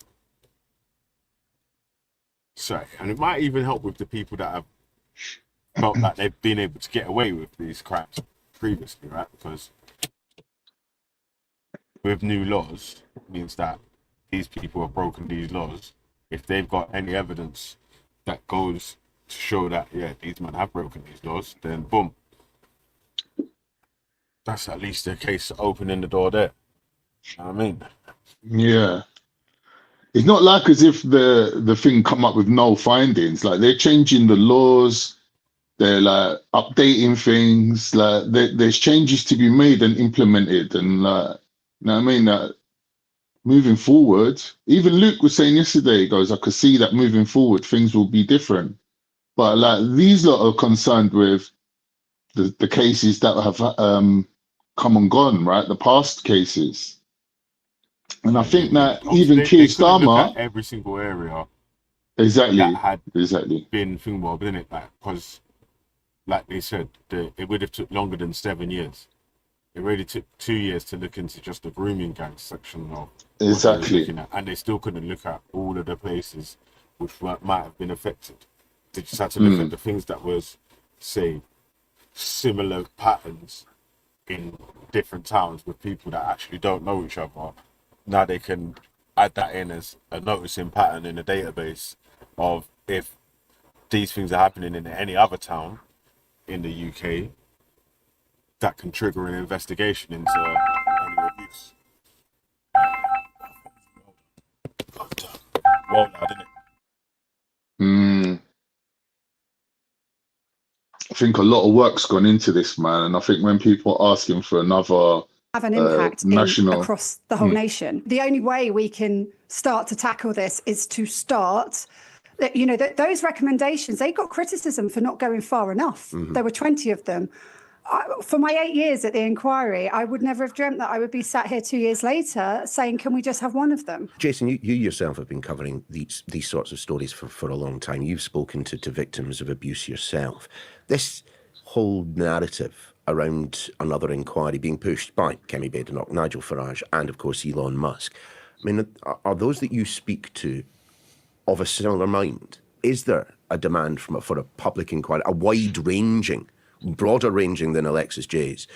[SPEAKER 11] So, and it might even help with the people that have felt like they've been able to get away with these crimes previously, right? Because with new laws, it means that these people have broken these laws. If they've got any evidence that goes to show that, yeah, these men have broken these laws, then boom. That's at least a case opening the door there. You know what I mean?
[SPEAKER 1] Yeah. It's not like as if the thing come up with no findings. Like, they're changing the laws, they're like updating things, like there's changes to be made and implemented, and like, you know what I mean? That moving forward, even Luke was saying yesterday, he goes, I could see that moving forward things will be different. But like, these lot are concerned with the cases that have come and gone, right? The past cases. And I think that even Keir Starmer,
[SPEAKER 11] every single area,
[SPEAKER 1] exactly,
[SPEAKER 11] that had
[SPEAKER 1] exactly
[SPEAKER 11] been thingable, didn't it? Like, because, like they said, it would have took longer than 7 years. It really took 2 years to look into just the grooming gang section of
[SPEAKER 1] exactly,
[SPEAKER 11] and they still couldn't look at all of the places which might have been affected. They just had to look at the things that was, say, similar patterns in different towns with people that actually don't know each other. Now they can add that in as a noticing pattern in a database of if these things are happening in any other town in the UK, that can trigger an investigation into any abuse. Well, now, didn't it?
[SPEAKER 1] I think a lot of work's gone into this, man, and I think when people are asking for another
[SPEAKER 21] have an impact
[SPEAKER 1] national
[SPEAKER 21] across the whole nation. The only way we can start to tackle this is to start, you know, those recommendations, they got criticism for not going far enough. There were 20 of them. For my 8 years at the inquiry, I would never have dreamt that I would be sat here 2 years later saying, can we just have one of them?
[SPEAKER 19] Jason, you yourself have been covering these sorts of stories for a long time. You've spoken to victims of abuse yourself. This whole narrative around another inquiry being pushed by Kemi Badenoch, Nigel Farage, and of course Elon Musk. I mean, are those that you speak to of a similar mind? Is there a demand for a public inquiry, a wide-ranging, broader ranging than Alexis Jay's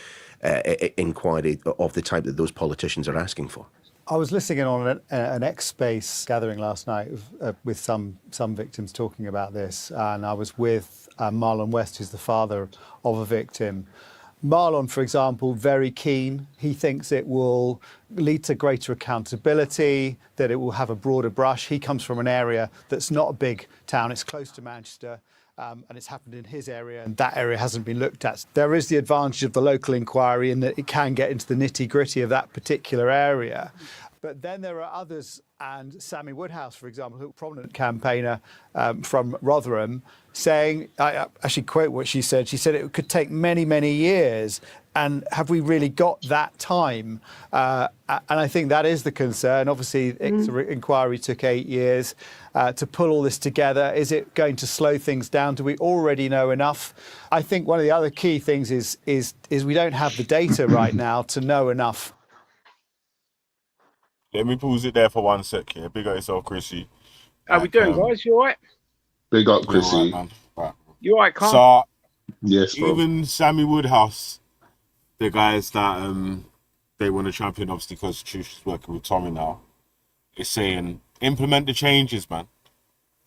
[SPEAKER 19] inquiry of the type that those politicians are asking for?
[SPEAKER 22] I was listening in on an X-Space gathering last night with some victims talking about this, and I was with Marlon West, who's the father of a victim. Marlon, for example, very keen. He thinks it will lead to greater accountability, that it will have a broader brush. He comes from an area that's not a big town. It's close to Manchester, and it's happened in his area, and that area hasn't been looked at. There is the advantage of the local inquiry in that it can get into the nitty-gritty of that particular area. But then there are others, and Sammy Woodhouse, for example, who a prominent campaigner from Rotherham, saying, I actually quote what she said it could take many, many years. And have we really got that time? And I think that is the concern. Obviously, the inquiry took 8 years to pull all this together. Is it going to slow things down? Do we already know enough? I think one of the other key things is we don't have the data right now to know enough.
[SPEAKER 11] Let me pause it there for 1 sec here. Big up yourself, Chrissy.
[SPEAKER 5] How we doing, guys? You all right?
[SPEAKER 1] Big up, Chrissy.
[SPEAKER 11] Right, man. Right.
[SPEAKER 5] You all right, Carl?
[SPEAKER 11] So,
[SPEAKER 1] yes, bro.
[SPEAKER 11] Even Sammy Woodhouse, the guys that they want to champion, obviously, because Chush is working with Tommy now, is saying, implement the changes, man.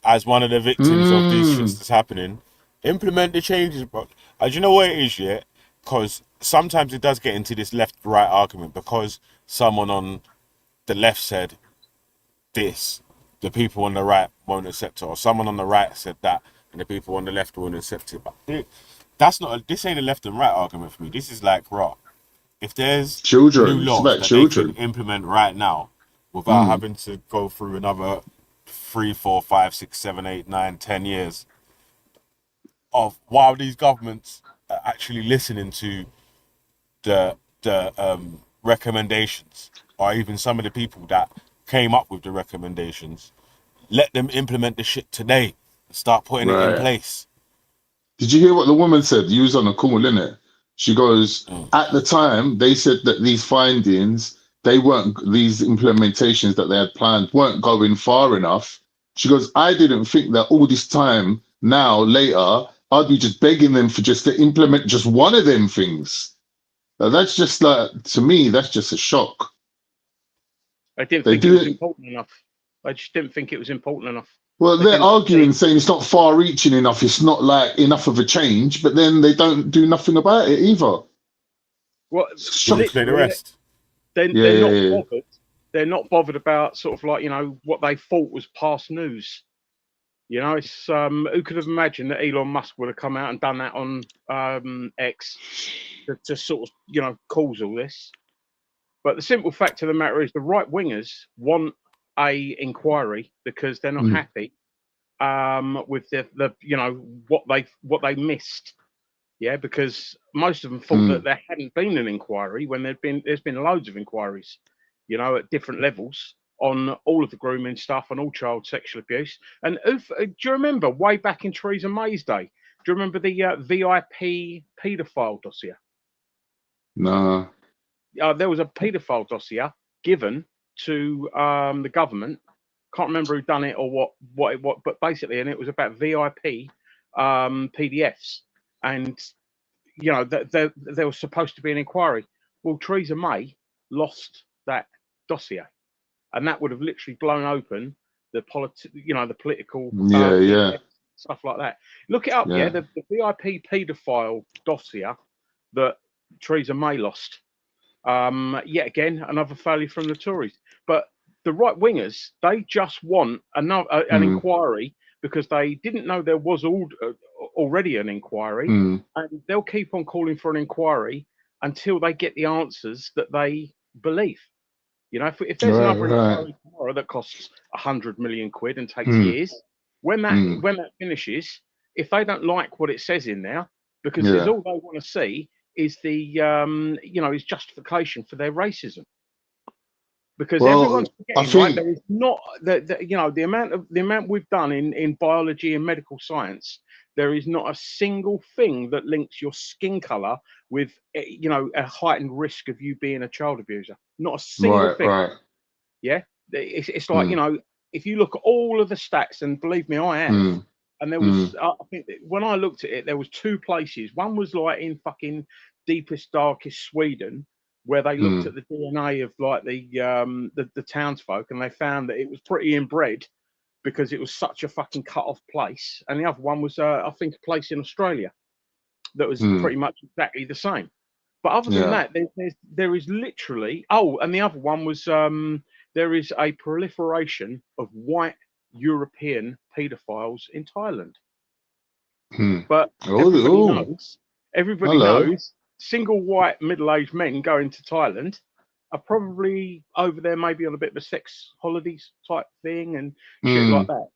[SPEAKER 11] As one of the victims of these shits that's happening, implement the changes, bro. Do you know what it is, yeah? Because sometimes it does get into this left-right argument because someone on the left said this, the people on the right won't accept it, or someone on the right said that, and the people on the left won't accept it. But this ain't a left and right argument for me. This is like, raw. If there's
[SPEAKER 1] children,
[SPEAKER 11] new laws that they can implement right now without having to go through another 3, 4, 5, 6, 7, 8, 9, 10 years of while these governments are actually listening to the recommendations, or even some of the people that came up with the recommendations, let them implement the shit today and start putting it in place.
[SPEAKER 1] Did you hear what the woman said? You was on a call, innit? She goes, at the time, they said that these findings, these implementations that they had planned weren't going far enough. She goes, I didn't think that all this time, now, later, I'd be just begging them for just to implement just one of them things. Now, that's just like, to me, that's just a shock.
[SPEAKER 5] I didn't think it was important enough. I just didn't think it was important enough.
[SPEAKER 1] Well, they're arguing, saying it's not far-reaching enough. It's not like enough of a change, but then they don't do nothing about it either.
[SPEAKER 5] Well,
[SPEAKER 11] play the rest.
[SPEAKER 5] They're not bothered. They're not bothered about sort of like, you know, what they thought was past news. You know, it's who could have imagined that Elon Musk would have come out and done that on X to sort of, you know, cause all this. But the simple fact of the matter is the right wingers want a inquiry because they're not happy with the you know what they missed. Yeah, because most of them thought that there hadn't been an inquiry when there's been loads of inquiries, you know, at different levels on all of the grooming stuff and all child sexual abuse. And do you remember way back in Theresa May's day? Do you remember the VIP paedophile dossier?
[SPEAKER 1] No.
[SPEAKER 5] There was a paedophile dossier given to the government. Can't remember who done it or what, but basically, and it was about VIP PDFs, and you know there was supposed to be an inquiry. Well, Theresa May lost that dossier, and that would have literally blown open the political stuff like that. Look it up, the VIP paedophile dossier that Theresa May lost. Yet again, another failure from the Tories. But the right wingers, they just want an inquiry because they didn't know there was already an inquiry, and they'll keep on calling for an inquiry until they get the answers that they believe. You know, if there's another inquiry tomorrow that costs 100 million quid and takes years, when that finishes, if they don't like what it says in there, because it's all they want to see is the is justification for their racism, because everyone's forgetting, right? There is not the amount we've done in biology and medical science. There is not a single thing that links your skin color with a heightened risk of you being a child abuser. Not a single thing. Right. Yeah, it's like if you look at all of the stats, and believe me, I have. And there was, I think when I looked at it, there was 2 places. One was like in fucking deepest, darkest Sweden, where they looked
[SPEAKER 1] Mm.
[SPEAKER 5] at the DNA of like the townsfolk, and they found that it was pretty inbred because it was such a fucking cut off place. And the other one was, I think, a place in Australia that was
[SPEAKER 1] Mm.
[SPEAKER 5] pretty much exactly the same. But other than
[SPEAKER 1] Yeah.
[SPEAKER 5] that, there is literally. Oh, and the other one was there is a proliferation of white European paedophiles in Thailand.
[SPEAKER 1] Hmm.
[SPEAKER 5] But
[SPEAKER 1] Oh,
[SPEAKER 5] everybody
[SPEAKER 1] hello.
[SPEAKER 5] knows single white middle-aged men going to Thailand are probably over there maybe on a bit of a sex holidays type thing and shit like
[SPEAKER 1] Mm.
[SPEAKER 5] that.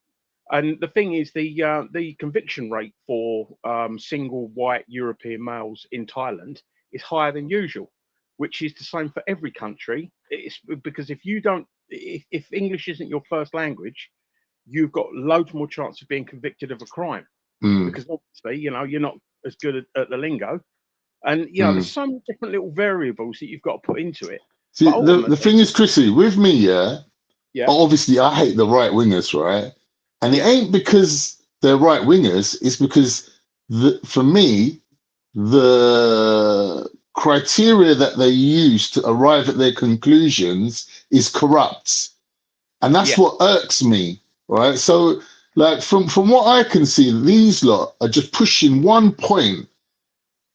[SPEAKER 5] And the thing is, the conviction rate for single white European males in Thailand is higher than usual, which is the same for every country. It's because if English isn't your first language, you've got loads more chance of being convicted of a crime
[SPEAKER 1] Mm.
[SPEAKER 5] because obviously, you're not as good at the lingo. And, there's
[SPEAKER 1] Mm.
[SPEAKER 5] so many different little variables that you've got to put into it.
[SPEAKER 1] See,
[SPEAKER 5] But
[SPEAKER 1] the
[SPEAKER 5] ultimately,
[SPEAKER 1] thing is, Chrissy, with me, yeah,
[SPEAKER 5] yeah,
[SPEAKER 1] obviously I hate the right wingers, right? And it
[SPEAKER 5] Yeah.
[SPEAKER 1] ain't because they're right wingers, it's because for me, the criteria that they use to arrive at their conclusions is corrupt. And that's
[SPEAKER 5] Yeah.
[SPEAKER 1] what irks me, right? So, like, from what I can see, these lot are just pushing one point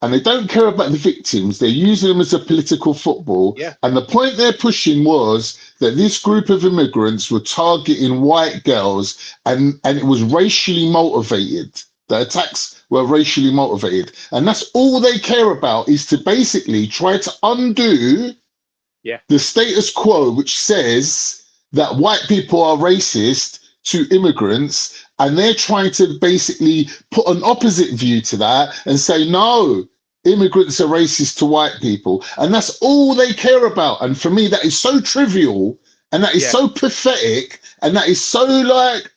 [SPEAKER 1] and they don't care about the victims. They're using them as a political football.
[SPEAKER 5] Yeah.
[SPEAKER 1] And the point they're pushing was that this group of immigrants were targeting white girls and it was racially motivated. The attacks were racially motivated. And that's all they care about is to basically try to undo
[SPEAKER 5] Yeah.
[SPEAKER 1] the status quo, which says that white people are racist to immigrants, and they're trying to basically put an opposite view to that and say, no, immigrants are racist to white people. And that's all they care about. And for me, that is so trivial and that is
[SPEAKER 5] Yeah.
[SPEAKER 1] so pathetic and that is so like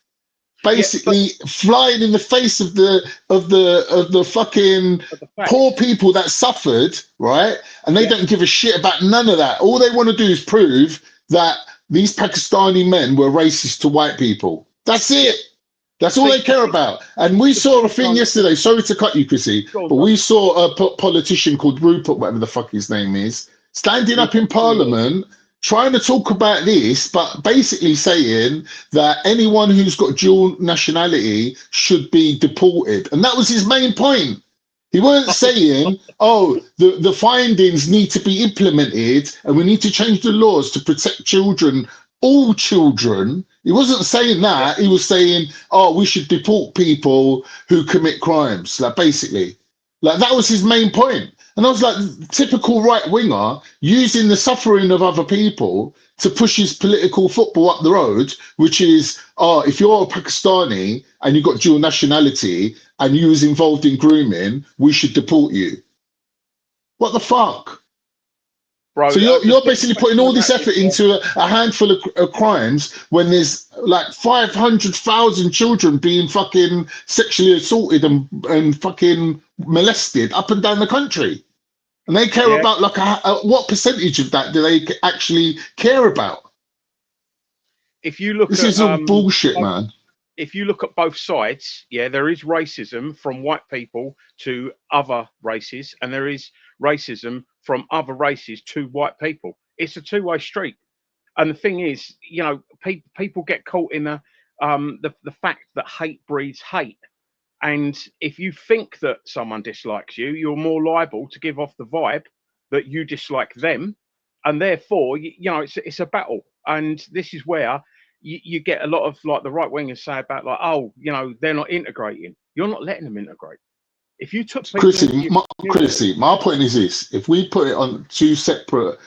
[SPEAKER 1] basically flying in the face of the fucking poor people that suffered, right? And they don't give a shit about none of that. All they want to do is prove that these Pakistani men were racist to white people. That's it. That's all they care about. And we saw a thing yesterday. Sorry to cut you, Chrissy, but we saw a politician called Rupert, whatever the fuck his name is, standing up in Parliament trying to talk about this, but basically saying that anyone who's got dual nationality should be deported. And that was his main point. He weren't saying, oh, the findings need to be implemented and we need to change the laws to protect children, all children. He wasn't saying that. He was saying, oh, we should deport people who commit crimes, like basically. Like that was his main point. And I was like, typical right winger using the suffering of other people to push his political football up the road, which is, oh, if you're a Pakistani and you've got dual nationality and you was involved in grooming, we should deport you. What the fuck?
[SPEAKER 5] Bro,
[SPEAKER 1] So you're basically putting all this effort into a handful of crimes when there's like 500,000 children being fucking sexually assaulted and fucking molested up and down the country. And they care about like what percentage of that do they actually care about?
[SPEAKER 5] If you look
[SPEAKER 1] This
[SPEAKER 5] at
[SPEAKER 1] is all bullshit,
[SPEAKER 5] both-
[SPEAKER 1] man.
[SPEAKER 5] If you look at both sides, there is racism from white people to other races, and there is racism from other races to white people. It's a two-way street. And the thing is, people get caught in the fact that hate breeds hate. And if you think that someone dislikes you, you're more liable to give off the vibe that you dislike them, and therefore, it's a battle. And this is where you get a lot of like the right wingers say about like, oh, they're not integrating. You're not letting them integrate. If you took people into your community-
[SPEAKER 1] My point is this: if we put it on two separate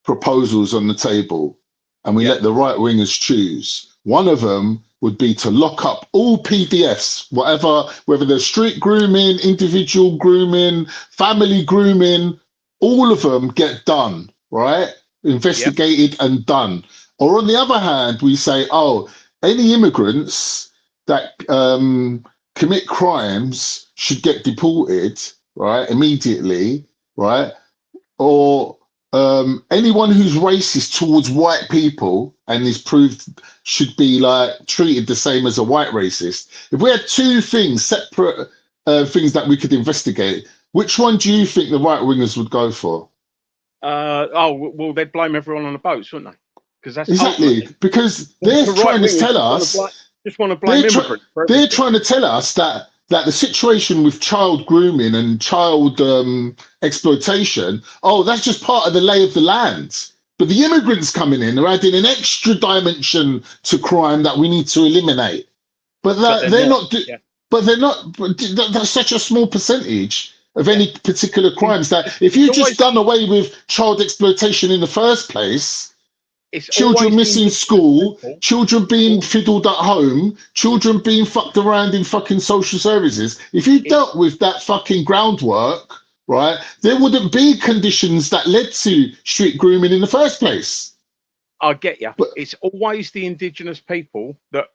[SPEAKER 1] proposals on the table, and we let the right wingers choose, one of them would be to lock up all PDFs, whether they're street grooming, individual grooming, family grooming, all of them get done, right? Investigated and done. Or on the other hand, we say, oh, any immigrants that commit crimes should get deported, right, immediately, right? Or anyone who's racist towards white people and is proved should be like treated the same as a white racist. If we had two things, separate things that we could investigate, which one do you think the right wingers would go for?
[SPEAKER 5] Well, they'd blame everyone on the boats, wouldn't they? Because that's
[SPEAKER 1] Exactly, because they're
[SPEAKER 5] the
[SPEAKER 1] trying
[SPEAKER 5] right
[SPEAKER 1] to tell
[SPEAKER 5] wingers
[SPEAKER 1] us.
[SPEAKER 5] just want to blame immigrants. For
[SPEAKER 1] They're
[SPEAKER 5] everything.
[SPEAKER 1] trying to tell us that the situation with child grooming and child exploitation, that's just part of the lay of the land. But the immigrants coming in are adding an extra dimension to crime that we need to eliminate. But they're not. But they're not. That's such a small percentage of any particular crimes that if you just done away with child exploitation in the first place. Children missing school, children being fiddled at home, children being fucked around in fucking social services. If you dealt with that fucking groundwork, right, there wouldn't be conditions that led to street grooming in the first place.
[SPEAKER 5] I get you. It's always the indigenous people that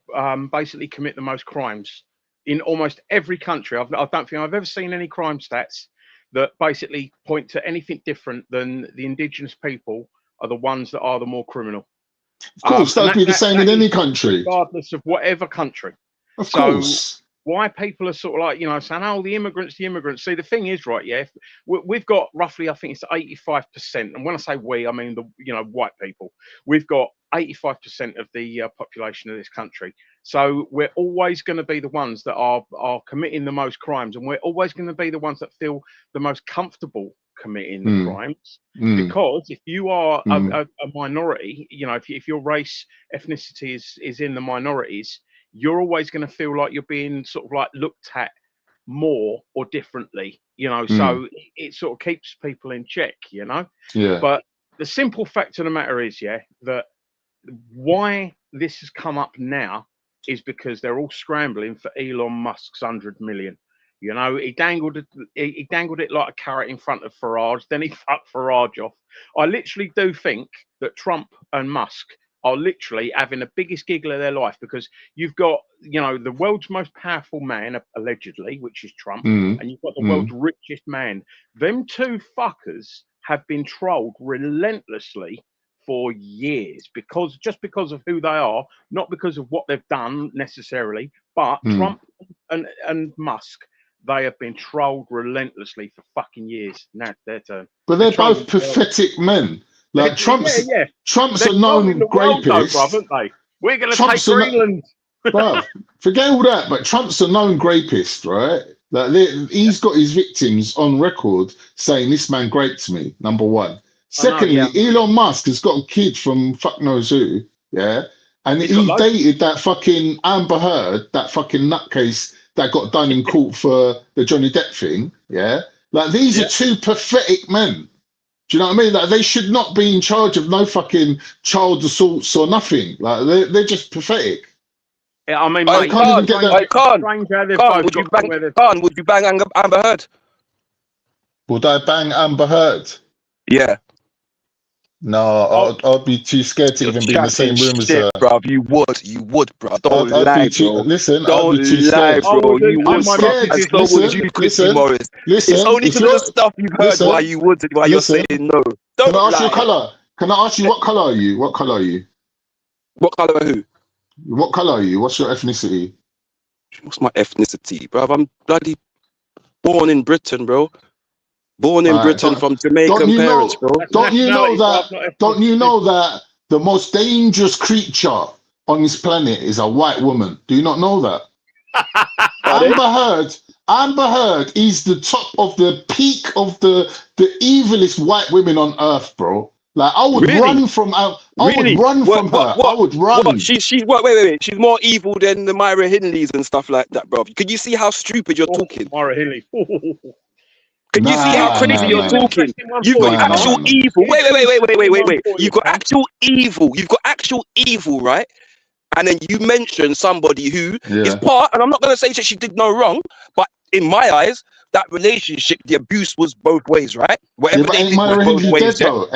[SPEAKER 5] basically commit the most crimes in almost every country. I don't think I've ever seen any crime stats that basically point to anything different than the indigenous people are the ones that are the more criminal.
[SPEAKER 1] Of course, that'd be the same in any country.
[SPEAKER 5] Regardless of whatever country.
[SPEAKER 1] Of course.
[SPEAKER 5] Why people are sort of like, saying, the immigrants. See, the thing is, right, we've got roughly, I think it's 85%. And when I say we, I mean, white people. We've got 85% of the population of this country. So we're always going to be the ones that are committing the most crimes. And we're always going to be the ones that feel the most comfortable committing the crimes, because if you are a minority, if your race ethnicity is in the minorities, you're always going to feel like you're being sort of like looked at more or differently, so it sort of keeps people in check, but the simple fact of the matter is that why this has come up now is because they're all scrambling for Elon Musk's 100 million. He dangled it like a carrot in front of Farage, then he fucked Farage off. I literally do think that Trump and Musk are literally having the biggest giggle of their life, because you've got, the world's most powerful man, allegedly, which is Trump, and you've got the world's richest man. Them two fuckers have been trolled relentlessly for years because of who they are, not because of what they've done necessarily, but Trump and Musk. They have been trolled relentlessly for fucking years. Now it's their turn.
[SPEAKER 1] But they're both pathetic men. Like Trump's a known rapist.
[SPEAKER 5] Haven't they? We're going to take Greenland.
[SPEAKER 1] Bruv, forget all that. But Trump's a known rapist, right? Like he's got his victims on record saying this man raped me. Number one. Secondly, Elon Musk has got a kid from fuck knows who. Yeah, and he dated that fucking Amber Heard, that fucking nutcase that got done in court for the Johnny Depp thing, like these are two pathetic men. Do you know what I mean? Like they should not be in charge of no fucking child assaults or nothing. Like they're just pathetic.
[SPEAKER 5] Yeah, I mean,
[SPEAKER 4] would you bang Amber Heard?
[SPEAKER 1] Would I bang Amber Heard?
[SPEAKER 4] Yeah.
[SPEAKER 1] No, I'd be too scared to even be in the same room as her.
[SPEAKER 4] Bruv, you would, bruv. Don't lie, bro.
[SPEAKER 1] Listen,
[SPEAKER 4] don't lie, bro. You would,
[SPEAKER 1] scared.
[SPEAKER 4] and so would you, Chrissy Morris. It's only because of the stuff you've heard why you would, why you're saying no. Don't
[SPEAKER 1] Can I ask
[SPEAKER 4] lie.
[SPEAKER 1] you a colour? Can I ask you what colour are you? What colour are you?
[SPEAKER 4] What colour are who?
[SPEAKER 1] What colour are you? What's your ethnicity?
[SPEAKER 4] What's my ethnicity, bruv? I'm bloody born in Britain, bro. Born in Britain from Jamaican parents, bro.
[SPEAKER 1] Don't you know that the most dangerous creature on this planet is a white woman? Do you not know that? Amber Heard is the top of the peak of the evilest white women on earth, bro. Like I would run from her. I would run.
[SPEAKER 4] What? She's wait. She's more evil than the Myra Hindleys and stuff like that, bro. Can you see how stupid you're talking?
[SPEAKER 5] Myra Hindley.
[SPEAKER 4] Can you see how crazy you're talking? You've got actual evil. Wait. You've got actual evil. You've got actual evil, right? And then you mention somebody who is part, and I'm not going to say that she did no wrong, but in my eyes, that relationship, the abuse was both ways, right? Whatever they did was both ways. Hang on.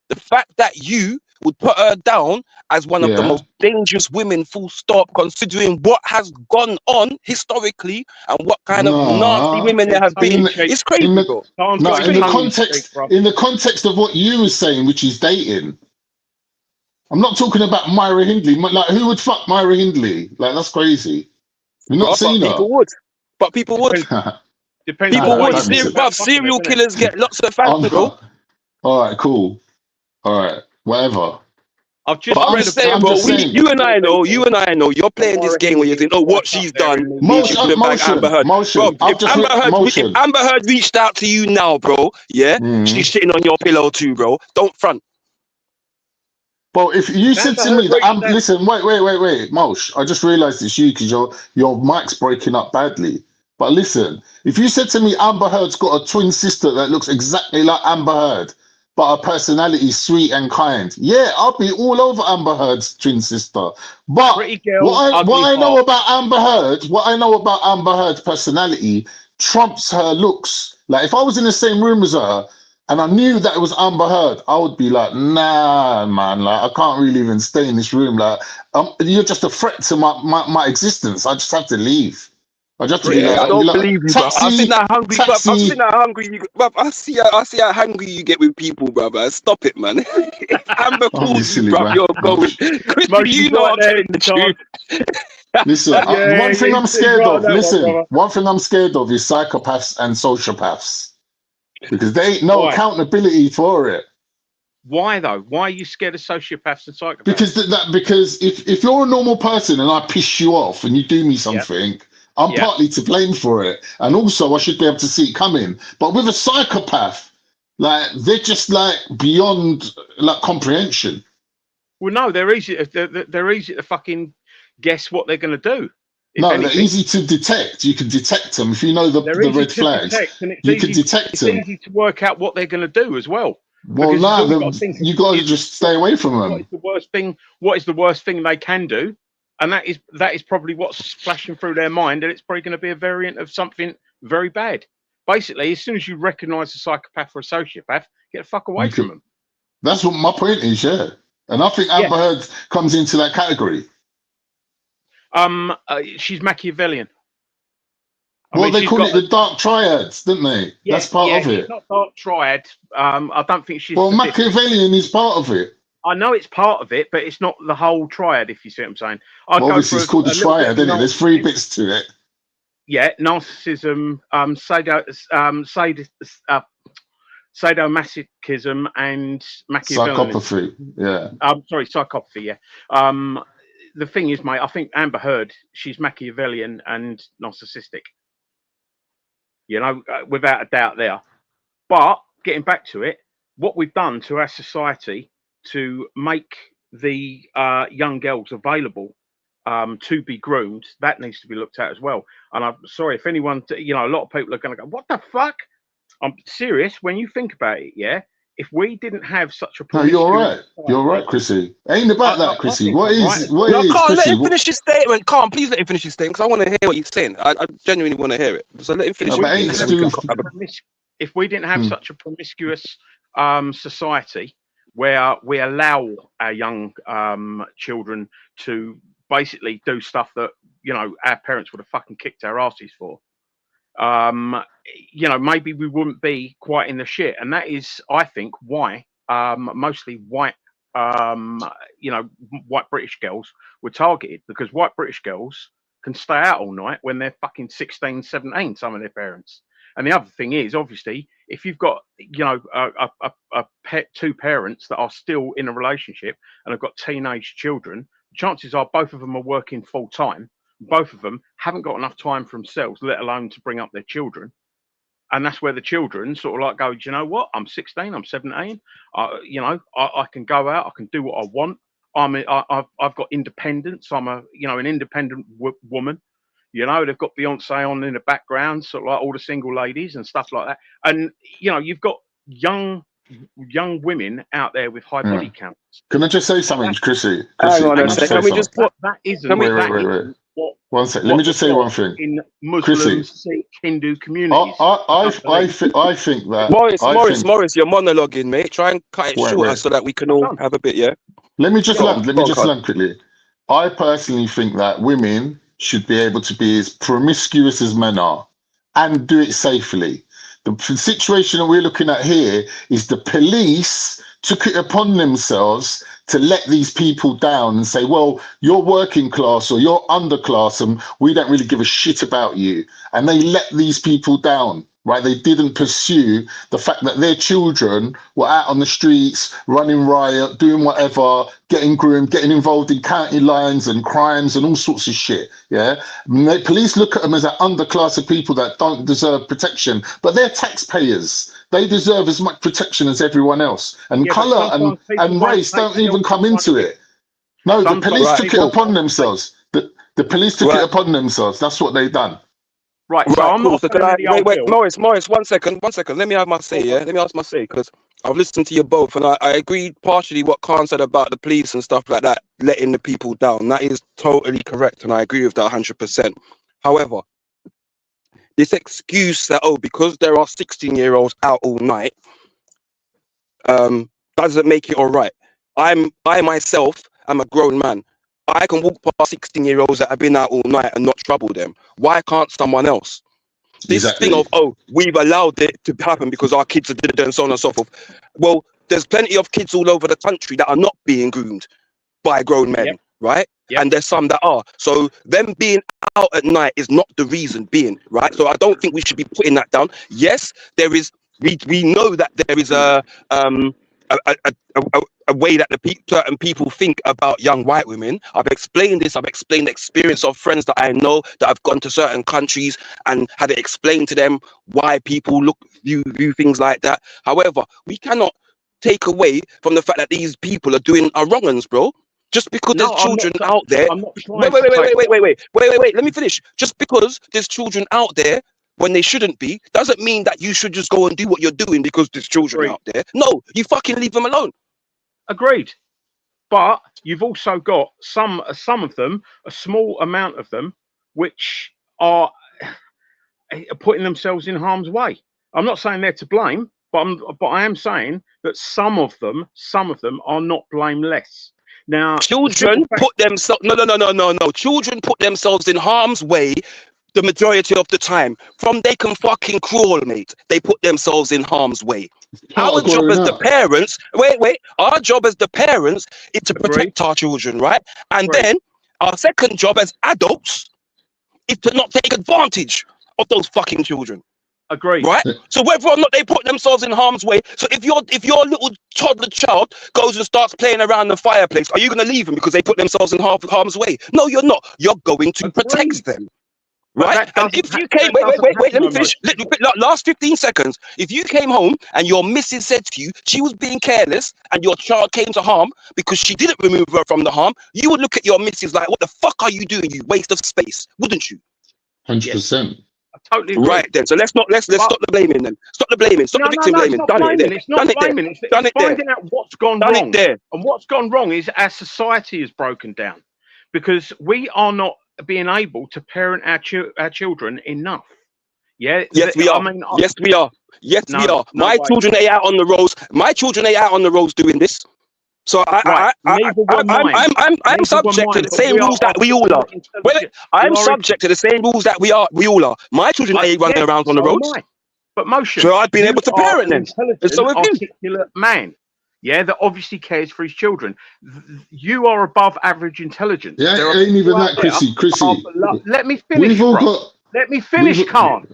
[SPEAKER 4] The fact that you would put her down as one of the most dangerous women, full stop, considering what has gone on historically and what kind of nasty women there have been. It's crazy.
[SPEAKER 1] In the context of what you were saying, which is dating. I'm not talking about Myra Hindley. Like, who would fuck Myra Hindley? Like, that's crazy. You've not seen her.
[SPEAKER 4] People would. But people would.
[SPEAKER 5] Depends
[SPEAKER 4] People
[SPEAKER 5] on
[SPEAKER 4] would.
[SPEAKER 5] what you
[SPEAKER 4] Bruv, serial killers get lots of fans, bro.
[SPEAKER 1] All right, cool. All right, whatever.
[SPEAKER 5] I've just
[SPEAKER 1] But
[SPEAKER 4] I'm just saying, bro. You and I know. You're playing this game where you think, oh, what she's done means you couldn't bag Amber Heard. Bro, if Amber Heard reached out to you now, bro, yeah, she's sitting on your pillow too, bro. Don't front.
[SPEAKER 1] Well, if you said to me that listen, wait, Mosh, I just realised it's you because your mic's breaking up badly. But listen, if you said to me Amber Heard's got a twin sister that looks exactly like Amber Heard, but her personality is sweet and kind, yeah, I'll be all over Amber Heard's twin sister. But what I know about Amber Heard's personality trumps her looks. Like if I was in the same room as her and I knew that it was Amber Heard, I would be like, nah, man, like I can't really even stay in this room. Like you're just a threat to my existence. I just have to leave. I just have to be like,
[SPEAKER 4] I don't believe you, bro. I've seen how hungry, bro. I've seen how hungry you, bro. I see how hungry you get with people, brother. Stop it, man. Amber calls you, bro. You're going. Chris, you know I'm telling the truth.
[SPEAKER 1] Listen, one thing I'm scared of. Listen, one thing I'm scared of is psychopaths and sociopaths because they ain't no accountability for it.
[SPEAKER 5] Why though? Why are you scared of sociopaths and psychopaths?
[SPEAKER 1] Because if you're a normal person and I piss you off and you do me something, I'm partly to blame for it, and also I should be able to see it coming. But with a psychopath, like they're just like beyond like comprehension.
[SPEAKER 5] Well, no, they're easy. They're easy to fucking guess what they're going to do.
[SPEAKER 1] They're easy to detect. You can detect them if you know the red flags. You can detect them.
[SPEAKER 5] It's easy to work out what they're going to do as well.
[SPEAKER 1] Well, no, you got to just stay away from them.
[SPEAKER 5] What is the worst thing they can do? And that is probably what's flashing through their mind, and it's probably going to be a variant of something very bad. Basically, as soon as you recognise a psychopath or a sociopath, get the fuck away from them.
[SPEAKER 1] That's what my point is, yeah. And I think Amber Heard comes into that category.
[SPEAKER 5] She's Machiavellian.
[SPEAKER 1] They call it the dark triads, didn't they?
[SPEAKER 5] Yeah,
[SPEAKER 1] that's part of it.
[SPEAKER 5] It's not dark triad. I don't think she's.
[SPEAKER 1] Well, Machiavellian is part of it.
[SPEAKER 5] I know it's part of it, but it's not the whole triad, if you see what I'm saying.
[SPEAKER 1] Obviously, it's called the triad, isn't it? There's 3 bits to it.
[SPEAKER 5] Yeah, narcissism, sadomasochism, and Machiavellianism.
[SPEAKER 1] Psychopathy, yeah.
[SPEAKER 5] Sorry, psychopathy, yeah. The thing is, mate, I think Amber Heard, she's Machiavellian and narcissistic. You know, without a doubt there. But, getting back to it, what we've done to our society to make the young girls available to be groomed, that needs to be looked at as well. And I'm sorry if anyone, a lot of people are going to go, what the fuck? I'm serious. When you think about it, yeah, if we didn't have such a
[SPEAKER 1] no, you're right, Chrissy. Ain't about that, Chrissy. What is
[SPEAKER 4] let him finish his statement. Please let him finish his statement because I want to hear what he's saying. I genuinely want to hear it. So let him finish.
[SPEAKER 5] If we didn't have such a promiscuous society where we allow our young children to basically do stuff that our parents would have fucking kicked our asses for, maybe we wouldn't be quite in the shit. And that is, I think, why mostly white white British girls were targeted, because white British girls can stay out all night when they're fucking 16, 17, some of their parents. And the other thing is, obviously, if you've got, two parents that are still in a relationship and have got teenage children, chances are both of them are working full time. Both of them haven't got enough time for themselves, let alone to bring up their children. And that's where the children sort of like go, do you know what? I'm 16, I'm 17. I can go out, I can do what I want. I've got independence. I'm an independent woman. They've got Beyonce on in the background, sort of like all the single ladies and stuff like that. And, you've got young women out there with high body counts.
[SPEAKER 1] Can I just say something, Chrissy?
[SPEAKER 4] Hang on a second. Can we just put
[SPEAKER 5] that isn't
[SPEAKER 1] wait. One sec. Let me just say one thing.
[SPEAKER 5] In Muslim, Sikh, Hindu communities.
[SPEAKER 1] I think that
[SPEAKER 4] Morris, you're monologuing, mate. Try and cut it shorter so that we can all have a bit, yeah?
[SPEAKER 1] Let me just land quickly. I personally think that women should be able to be as promiscuous as men are and do it safely. The situation that we're looking at here is the police took it upon themselves to let these people down and say, well, you're working class or you're underclass and we don't really give a shit about you. And they let these people down, right? They didn't pursue the fact that their children were out on the streets, running riot, doing whatever, getting groomed, getting involved in county lines and crimes and all sorts of shit, yeah? And the police look at them as an underclass of people that don't deserve protection, but they're taxpayers. They deserve as much protection as everyone else. And
[SPEAKER 5] Yeah, but
[SPEAKER 1] colour
[SPEAKER 5] sometimes people
[SPEAKER 1] and
[SPEAKER 5] won't
[SPEAKER 1] race
[SPEAKER 5] take
[SPEAKER 1] don't even
[SPEAKER 5] the
[SPEAKER 1] come into it. No, the
[SPEAKER 5] Sometimes
[SPEAKER 1] police took it
[SPEAKER 5] people-
[SPEAKER 1] upon themselves. The police took it upon themselves. That's what they've done.
[SPEAKER 5] Right, so
[SPEAKER 4] Right,
[SPEAKER 5] I'm
[SPEAKER 4] cool.
[SPEAKER 5] not
[SPEAKER 4] So
[SPEAKER 5] a fan of the old
[SPEAKER 4] wait,
[SPEAKER 5] bill.
[SPEAKER 4] Morris, one second. Let me have my say, yeah? Let me ask my say, because I've listened to you both, and I agreed partially what Khan said about the police and stuff like that, letting the people down. That is totally correct, and I agree with that 100%. However, this excuse that, because there are 16-year-olds out all night, doesn't make it all right. I myself am a grown man. I can walk past 16-year-olds that have been out all night and not trouble them. Why can't someone else? This thing of, we've allowed it to happen because our kids are did it and so on and so forth. Well, there's plenty of kids all over the country that are not being groomed by grown men, right? And there's some that are. So them being out at night is not the reason being, right? So I don't think we should be putting that down. Yes, there is. We know that there is a way that certain people think about young white women. I've explained this. I've explained the experience of friends that I know that have gone to certain countries and had it explained to them why people view things like that. However, we cannot take away from the fact that these people are doing our wrong-uns, bro. Just because there's children out there. Wait. Let me finish. Just because there's children out there when they shouldn't be, doesn't mean that you should just go and do what you're doing because there's children out there. No, you fucking leave them alone.
[SPEAKER 5] Agreed. But you've also got some of them, a small amount of them, which are putting themselves in harm's way. I'm not saying they're to blame, but I am saying that some of them are not blameless. Now,
[SPEAKER 4] children put themselves Children put themselves in harm's way the majority of the time. From they can fucking crawl, mate. They put themselves in harm's way. Our job as the parents, our job as the parents is to protect our children, right? And then our second job as adults is to not take advantage of those fucking children.
[SPEAKER 5] Agreed.
[SPEAKER 4] Right? So whether or not they put themselves in harm's way, so if your little toddler child goes and starts playing around the fireplace, are you going to leave them because they put themselves in harm's way? No, you're not. You're going to protect them. Right? And if you came, wait, let me finish. Last 15 seconds. If you came home and your missus said to you she was being careless and your child came to harm because she didn't remove her from the harm, you would look at your missus like, what the fuck are you doing, you waste of space, wouldn't you?
[SPEAKER 1] 100%.
[SPEAKER 5] Totally agree.
[SPEAKER 4] Right then, so let's stop the blaming then. Stop the blaming. Stop the victim blaming.
[SPEAKER 5] It's not blaming. It's finding out what's gone wrong. And what's gone wrong is our society is broken down because we are not being able to parent our children enough. Yeah.
[SPEAKER 4] Yes, we are. Yes, we are. Yes, we are. My children ain't out on the roads. My children ain't out on the roads doing this. So I'm subject to the same rules that we all are. I'm subject to the same rules that we all are. My children ain't running around on the roads.
[SPEAKER 5] But Motion.
[SPEAKER 4] So I've been able to parent them.
[SPEAKER 5] And so articulate man. Yeah, that obviously cares for his children. You are above average intelligence.
[SPEAKER 1] Yeah, it ain't even that, Chrissy.
[SPEAKER 5] Let me finish. Let me finish, Khan.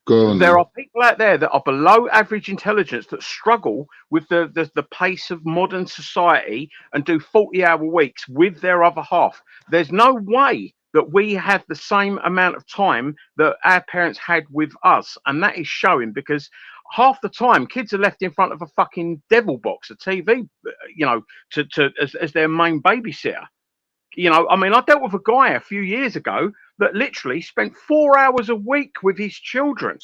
[SPEAKER 5] There are people out there that are below average intelligence that struggle with the pace of modern society and do 40-hour weeks with their other half. There's no way that we have the same amount of time that our parents had with us. And that is showing because half the time kids are left in front of a fucking devil box, a TV, you know, as their main babysitter. You know, I mean, I dealt with a guy a few years ago that literally spent 4 hours a week with his children.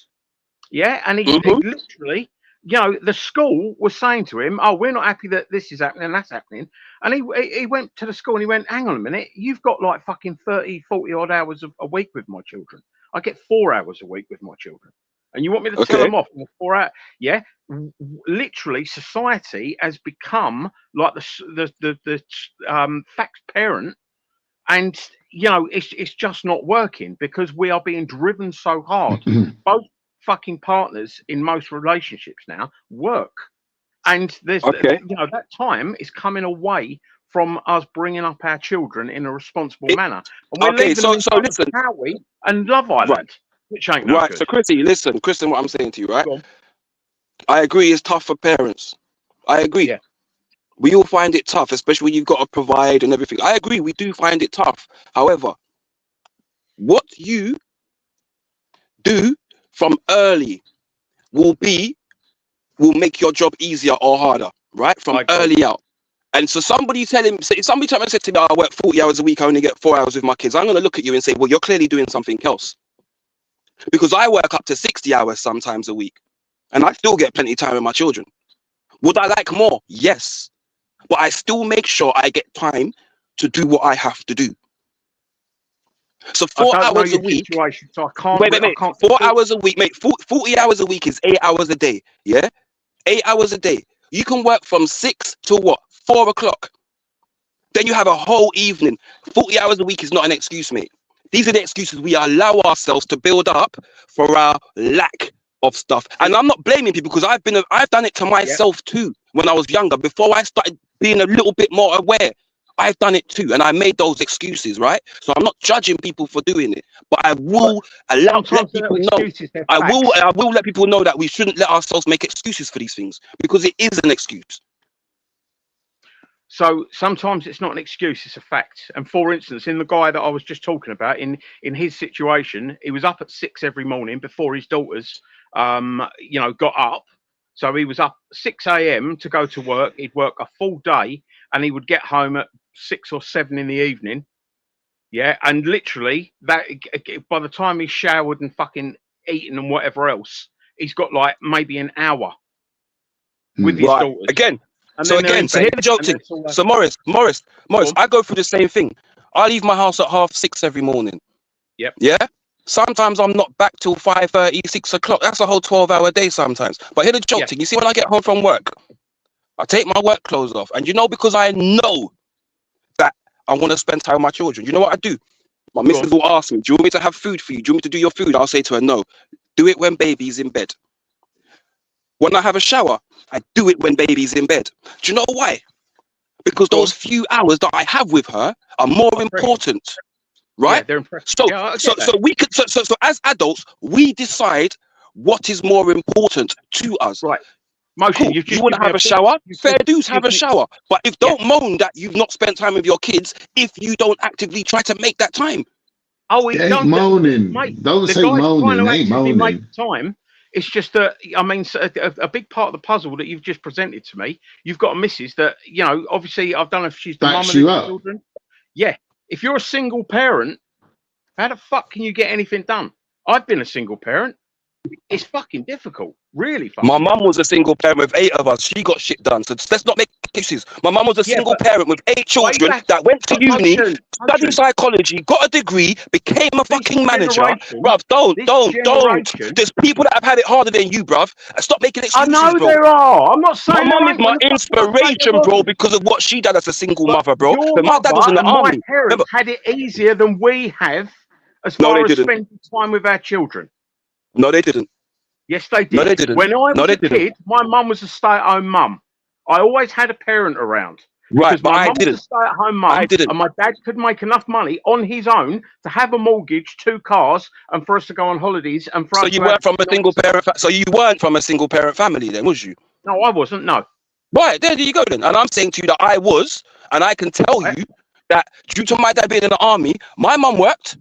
[SPEAKER 5] Yeah. And he literally, you know, the school was saying to him, oh, we're not happy that this is happening and that's happening. And he went to the school and he went, hang on a minute, you've got like fucking 30, 40 odd hours a week with my children. I get 4 hours a week with my children. And you want me to tell them off in 4 hours? Yeah. Literally, society has become like the fact parent. And, you know, it's just not working because we are being driven so hard. Both fucking partners in most relationships now work. And there's, you know, that time is coming away from us bringing up our children in a responsible manner. And we're
[SPEAKER 4] Okay,
[SPEAKER 5] leaving
[SPEAKER 4] so
[SPEAKER 5] them in
[SPEAKER 4] listen.
[SPEAKER 5] Howie and Love Island, which ain't no
[SPEAKER 4] Right,
[SPEAKER 5] good.
[SPEAKER 4] so Chrissy, listen, what I'm saying to you, right?
[SPEAKER 5] Go on.
[SPEAKER 4] I agree it's tough for parents. I agree.
[SPEAKER 5] Yeah.
[SPEAKER 4] We all find it tough, especially when you've got to provide and everything. I agree, we do find it tough. However, what you do from early will make your job easier or harder, right? From early out. And so somebody said to me, I work 40 hours a week, I only get 4 hours with my kids. I'm going to look at you and say, well, you're clearly doing something else. Because I work up to 60 hours sometimes a week, and I still get plenty of time with my children. Would I like more? Yes. But I still make sure I get time to do what I have to do. So 4 hours a week.
[SPEAKER 5] So I can't.
[SPEAKER 4] Wait. 4 hours a week, mate. 40 hours a week is 8 hours a day. Yeah, 8 hours a day. You can work from 6 to what? 4 o'clock. Then you have a whole evening. 40 hours a week is not an excuse, mate. These are the excuses we allow ourselves to build up for our lack of stuff. And I'm not blaming people because I've done it to myself too when I was younger. Before I started being a little bit more aware, I've done it too, and I made those excuses, right? So I'm not judging people for doing it, but I will let people know. I will let people know that we shouldn't let ourselves make excuses for these things because it is an excuse.
[SPEAKER 5] So sometimes it's not an excuse, it's a fact. And for instance, in the guy that I was just talking about, in his situation, he was up at 6 every morning before his daughters, got up. So he was up 6 a.m. to go to work. He'd work a full day, and he would get home at 6 or 7 in the evening. Yeah, and literally that by the time he's showered and fucking eaten and whatever else, he's got like maybe an hour with his daughters.
[SPEAKER 4] Again.
[SPEAKER 5] And
[SPEAKER 4] So
[SPEAKER 5] then they're in
[SPEAKER 4] so here's
[SPEAKER 5] bed,
[SPEAKER 4] the joke
[SPEAKER 5] and
[SPEAKER 4] thing.
[SPEAKER 5] that's all that-
[SPEAKER 4] So Morris, I go through the same thing. I leave my house at 6:30 every morning.
[SPEAKER 5] Yep.
[SPEAKER 4] Yeah. Sometimes I'm not back till 5:30, 6 o'clock. That's a whole 12-hour day sometimes. But here's the joke thing. You see, when I get home from work, I take my work clothes off, and because I know that I want to spend time with my children. You know what I do? My missus will ask me, "Do you want me to have food for you? Do you want me to do your food?" I'll say to her, "No. Do it when baby's in bed." When I have a shower, I do it when baby's in bed. Do you know why? Because those few hours that I have with her are more important, right?
[SPEAKER 5] Yeah, they're impressive.
[SPEAKER 4] So we could. So as adults, we decide what is more important to us.
[SPEAKER 5] Right.
[SPEAKER 4] Cool. You want to have a shower? Fair dues, have a shower. But don't moan that you've not spent time with your kids if you don't actively try to make that time.
[SPEAKER 5] Oh,
[SPEAKER 1] They ain't moaning. Don't say moaning. They ain't moaning.
[SPEAKER 5] Make time. It's just that, I mean, a big part of the puzzle that you've just presented to me, you've got a missus that, obviously, I don't know if she's the mum of the children. Yeah. If you're a single parent, how the fuck can you get anything done? I've been a single parent. It's fucking difficult. Really fucking
[SPEAKER 4] My mum was a single parent with 8 of us. She got shit done. So let's not make excuses. My mum was a single parent with 8 children that went to uni, studied psychology, got a degree, became a fucking manager. Bruv, don't. There's people that have had it harder than you, bruv. Stop making excuses,
[SPEAKER 5] I know
[SPEAKER 4] bro.
[SPEAKER 5] there are. I'm not saying
[SPEAKER 4] my mum is my inspiration, bro, because of what she done as a single mother, bro. But my dad was in the army.
[SPEAKER 5] My parents had it easier than we have as far as spending time with our children.
[SPEAKER 4] No, they didn't.
[SPEAKER 5] Yes, they did.
[SPEAKER 4] No, they didn't.
[SPEAKER 5] When I was a kid, my mum was a stay-at-home mum. I always had a parent around.
[SPEAKER 4] Right, but I didn't.
[SPEAKER 5] Was a stay-at-home mum,
[SPEAKER 4] I didn't.
[SPEAKER 5] and my dad could make enough money on his own to have a mortgage, 2 cars, and for us to go on holidays. And for
[SPEAKER 4] so
[SPEAKER 5] us
[SPEAKER 4] you
[SPEAKER 5] to
[SPEAKER 4] weren't from a single parent. So you weren't from a single parent family, then, was you?
[SPEAKER 5] No, I wasn't. No.
[SPEAKER 4] Right, there you go then. And I'm saying to you that I was, and I can tell you that due to my dad being in the army, my mum worked.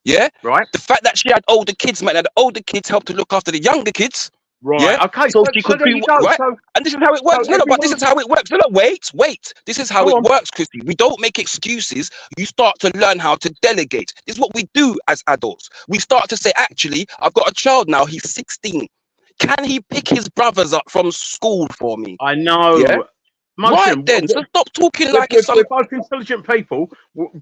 [SPEAKER 4] Yeah.
[SPEAKER 5] Right.
[SPEAKER 4] The fact that she had older kids meant that the older kids helped to look after the younger kids.
[SPEAKER 5] Right.
[SPEAKER 4] Yeah?
[SPEAKER 5] Okay.
[SPEAKER 4] So she could be right. And this is how it works. No, but this is how it works. No, wait. This is how it works, Christy. We don't make excuses. You start to learn how to delegate. This is what we do as adults. We start to say, actually, I've got a child now. He's 16. Can he pick his brothers up from school for me?
[SPEAKER 5] I know.
[SPEAKER 4] Yeah? Right then. So stop talking like it's
[SPEAKER 5] we're both intelligent people.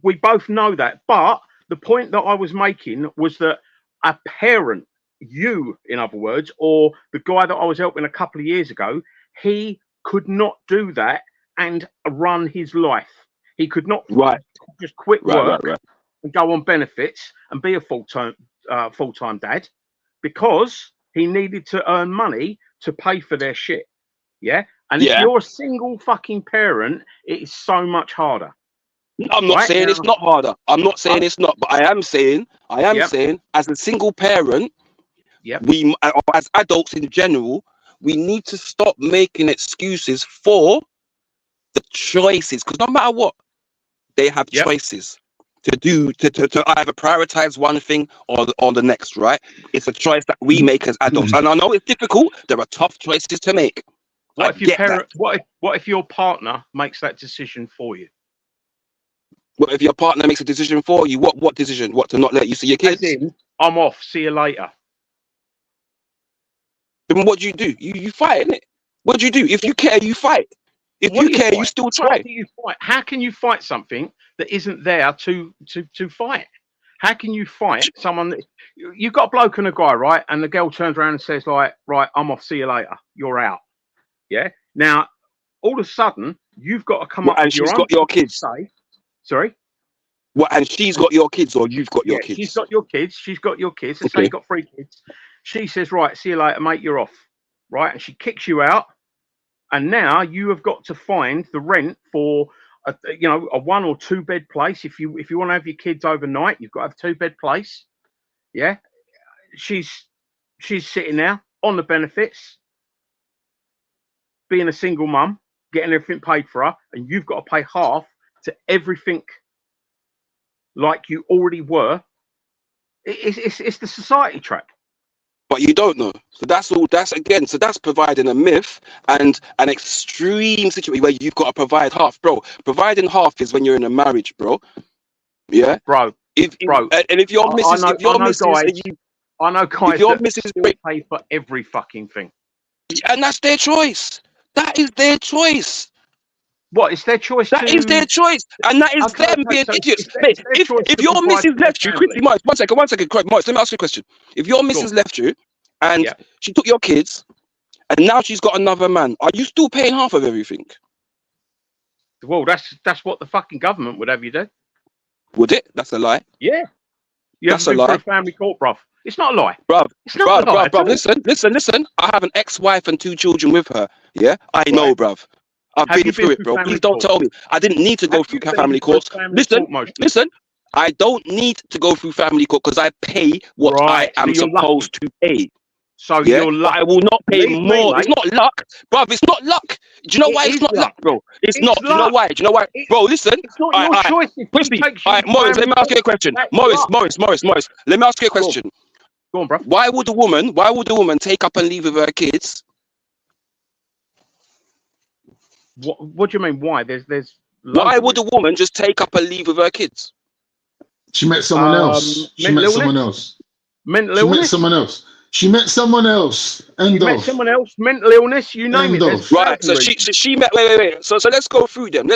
[SPEAKER 5] We both know that. But the point that I was making was that a parent, you, in other words, or the guy that I was helping a couple of years ago, he could not do that and run his life. He could not just quit work and go on benefits and be a full-time dad because he needed to earn money to pay for their shit. Yeah. And if
[SPEAKER 4] Yeah.
[SPEAKER 5] you're a single fucking parent, it is so much harder.
[SPEAKER 4] I'm not
[SPEAKER 5] Right
[SPEAKER 4] saying
[SPEAKER 5] now-
[SPEAKER 4] it's not harder. I'm not saying it's not, but I am saying,
[SPEAKER 5] Yep.
[SPEAKER 4] saying, as a single parent,
[SPEAKER 5] Yep.
[SPEAKER 4] we, or as adults in general, we need to stop making excuses for the choices, because no matter what, they have
[SPEAKER 5] Yep.
[SPEAKER 4] choices to do to either prioritize one thing or the next, right? It's a choice that we make as adults, and I know it's difficult. There are tough choices to make.
[SPEAKER 5] What
[SPEAKER 4] I
[SPEAKER 5] if your
[SPEAKER 4] get
[SPEAKER 5] parent?
[SPEAKER 4] that.
[SPEAKER 5] What if your partner makes that decision for you?
[SPEAKER 4] What if your partner makes a decision for you? What decision? What, to not let you see your kids?
[SPEAKER 5] As in, I'm off. See you later.
[SPEAKER 4] Then what do? You fight, innit? What do? If you care, you fight. If
[SPEAKER 5] What
[SPEAKER 4] you
[SPEAKER 5] do
[SPEAKER 4] care, you
[SPEAKER 5] fight?
[SPEAKER 4] still
[SPEAKER 5] How
[SPEAKER 4] try.
[SPEAKER 5] do you fight? How can you fight something that isn't there to fight? How can you fight someone that you've got a bloke and a guy, right? And the girl turns around and says, like, right, I'm off, see you later. You're out. Yeah. Now, all of a sudden, you've got to come
[SPEAKER 4] What,
[SPEAKER 5] up
[SPEAKER 4] and
[SPEAKER 5] with your
[SPEAKER 4] she's
[SPEAKER 5] own
[SPEAKER 4] got your
[SPEAKER 5] fucking
[SPEAKER 4] kids?
[SPEAKER 5] say. Sorry?
[SPEAKER 4] What, and she's got your kids, or you've got your
[SPEAKER 5] Yeah,
[SPEAKER 4] kids?
[SPEAKER 5] she's got your kids. She's got your kids. Let's say
[SPEAKER 4] Okay.
[SPEAKER 5] you've got 3 kids. She says, right, see you later, mate, you're off. Right? And she kicks you out. And now you have got to find the rent for a 1 or 2 bed place. If you want to have your kids overnight, you've got to have a 2-bed place. Yeah. She's sitting there on the benefits, being a single mum, getting everything paid for her, and you've got to pay half to everything like you already were. It's the society trap.
[SPEAKER 4] But you don't know. So that's all. That's providing a myth and an extreme situation where you've got to provide half, bro. Providing half is when you're in a marriage, bro. Yeah,
[SPEAKER 5] bro.
[SPEAKER 4] And if your missus,
[SPEAKER 5] I know guys
[SPEAKER 4] if your
[SPEAKER 5] that
[SPEAKER 4] missus,
[SPEAKER 5] still pay for every fucking thing,
[SPEAKER 4] and that's their choice. That is their choice.
[SPEAKER 5] What? It's their choice.
[SPEAKER 4] That is their choice, and that is
[SPEAKER 5] Okay,
[SPEAKER 4] them being
[SPEAKER 5] so
[SPEAKER 4] idiots.
[SPEAKER 5] it's their
[SPEAKER 4] Mate,
[SPEAKER 5] choice
[SPEAKER 4] if
[SPEAKER 5] to
[SPEAKER 4] your
[SPEAKER 5] provide
[SPEAKER 4] missus
[SPEAKER 5] for their
[SPEAKER 4] left you,
[SPEAKER 5] family.
[SPEAKER 4] quickly, Morris, one second, Morris, let me ask you a question. If your missus left you and she took your kids, and now she's got another man, are you still paying half of everything?
[SPEAKER 5] Well, that's what the fucking government would have you do.
[SPEAKER 4] Would it? That's a lie.
[SPEAKER 5] Yeah. You
[SPEAKER 4] That's
[SPEAKER 5] have
[SPEAKER 4] a
[SPEAKER 5] to do for
[SPEAKER 4] lie.
[SPEAKER 5] a family court, bruv. It's not a lie.
[SPEAKER 4] Bruv,
[SPEAKER 5] It's not a lie at all.
[SPEAKER 4] listen. I have an ex-wife and 2 children with her. Yeah, I know, bruv. I've
[SPEAKER 5] Have you
[SPEAKER 4] been through it,
[SPEAKER 5] through
[SPEAKER 4] bro.
[SPEAKER 5] family
[SPEAKER 4] Please don't
[SPEAKER 5] court?
[SPEAKER 4] tell me. I didn't need to go through family courts. Listen. I don't need to go through family court because I pay what I am supposed to pay.
[SPEAKER 5] So
[SPEAKER 4] yeah?
[SPEAKER 5] you're lucky.
[SPEAKER 4] I will not pay
[SPEAKER 5] Believe me,
[SPEAKER 4] more.
[SPEAKER 5] mate.
[SPEAKER 4] It's not luck, bruv. It's not luck. Do you know why it's not luck, bro? It's not. Do you know why? Do you know why, bro? Listen.
[SPEAKER 5] It's not your choice. If he takes you
[SPEAKER 4] All right,
[SPEAKER 5] to
[SPEAKER 4] Morris. Let
[SPEAKER 5] family
[SPEAKER 4] me ask you a
[SPEAKER 5] court,
[SPEAKER 4] question.
[SPEAKER 5] that's
[SPEAKER 4] Morris.
[SPEAKER 5] luck.
[SPEAKER 4] Let me ask you a question.
[SPEAKER 5] Go on, bro.
[SPEAKER 4] Why would the woman take up and leave with her kids?
[SPEAKER 5] What do you mean? Why? There's.
[SPEAKER 4] Why would a woman just take up and leave with her kids?
[SPEAKER 1] She met someone else. She met someone else.
[SPEAKER 5] Mental
[SPEAKER 1] She
[SPEAKER 5] illness.
[SPEAKER 1] met someone else. She met someone else. End
[SPEAKER 5] Met
[SPEAKER 1] of.
[SPEAKER 5] someone else. Mental illness. You name it. There's
[SPEAKER 4] Right. So
[SPEAKER 5] thousands.
[SPEAKER 4] she met. Wait. So let's go through them.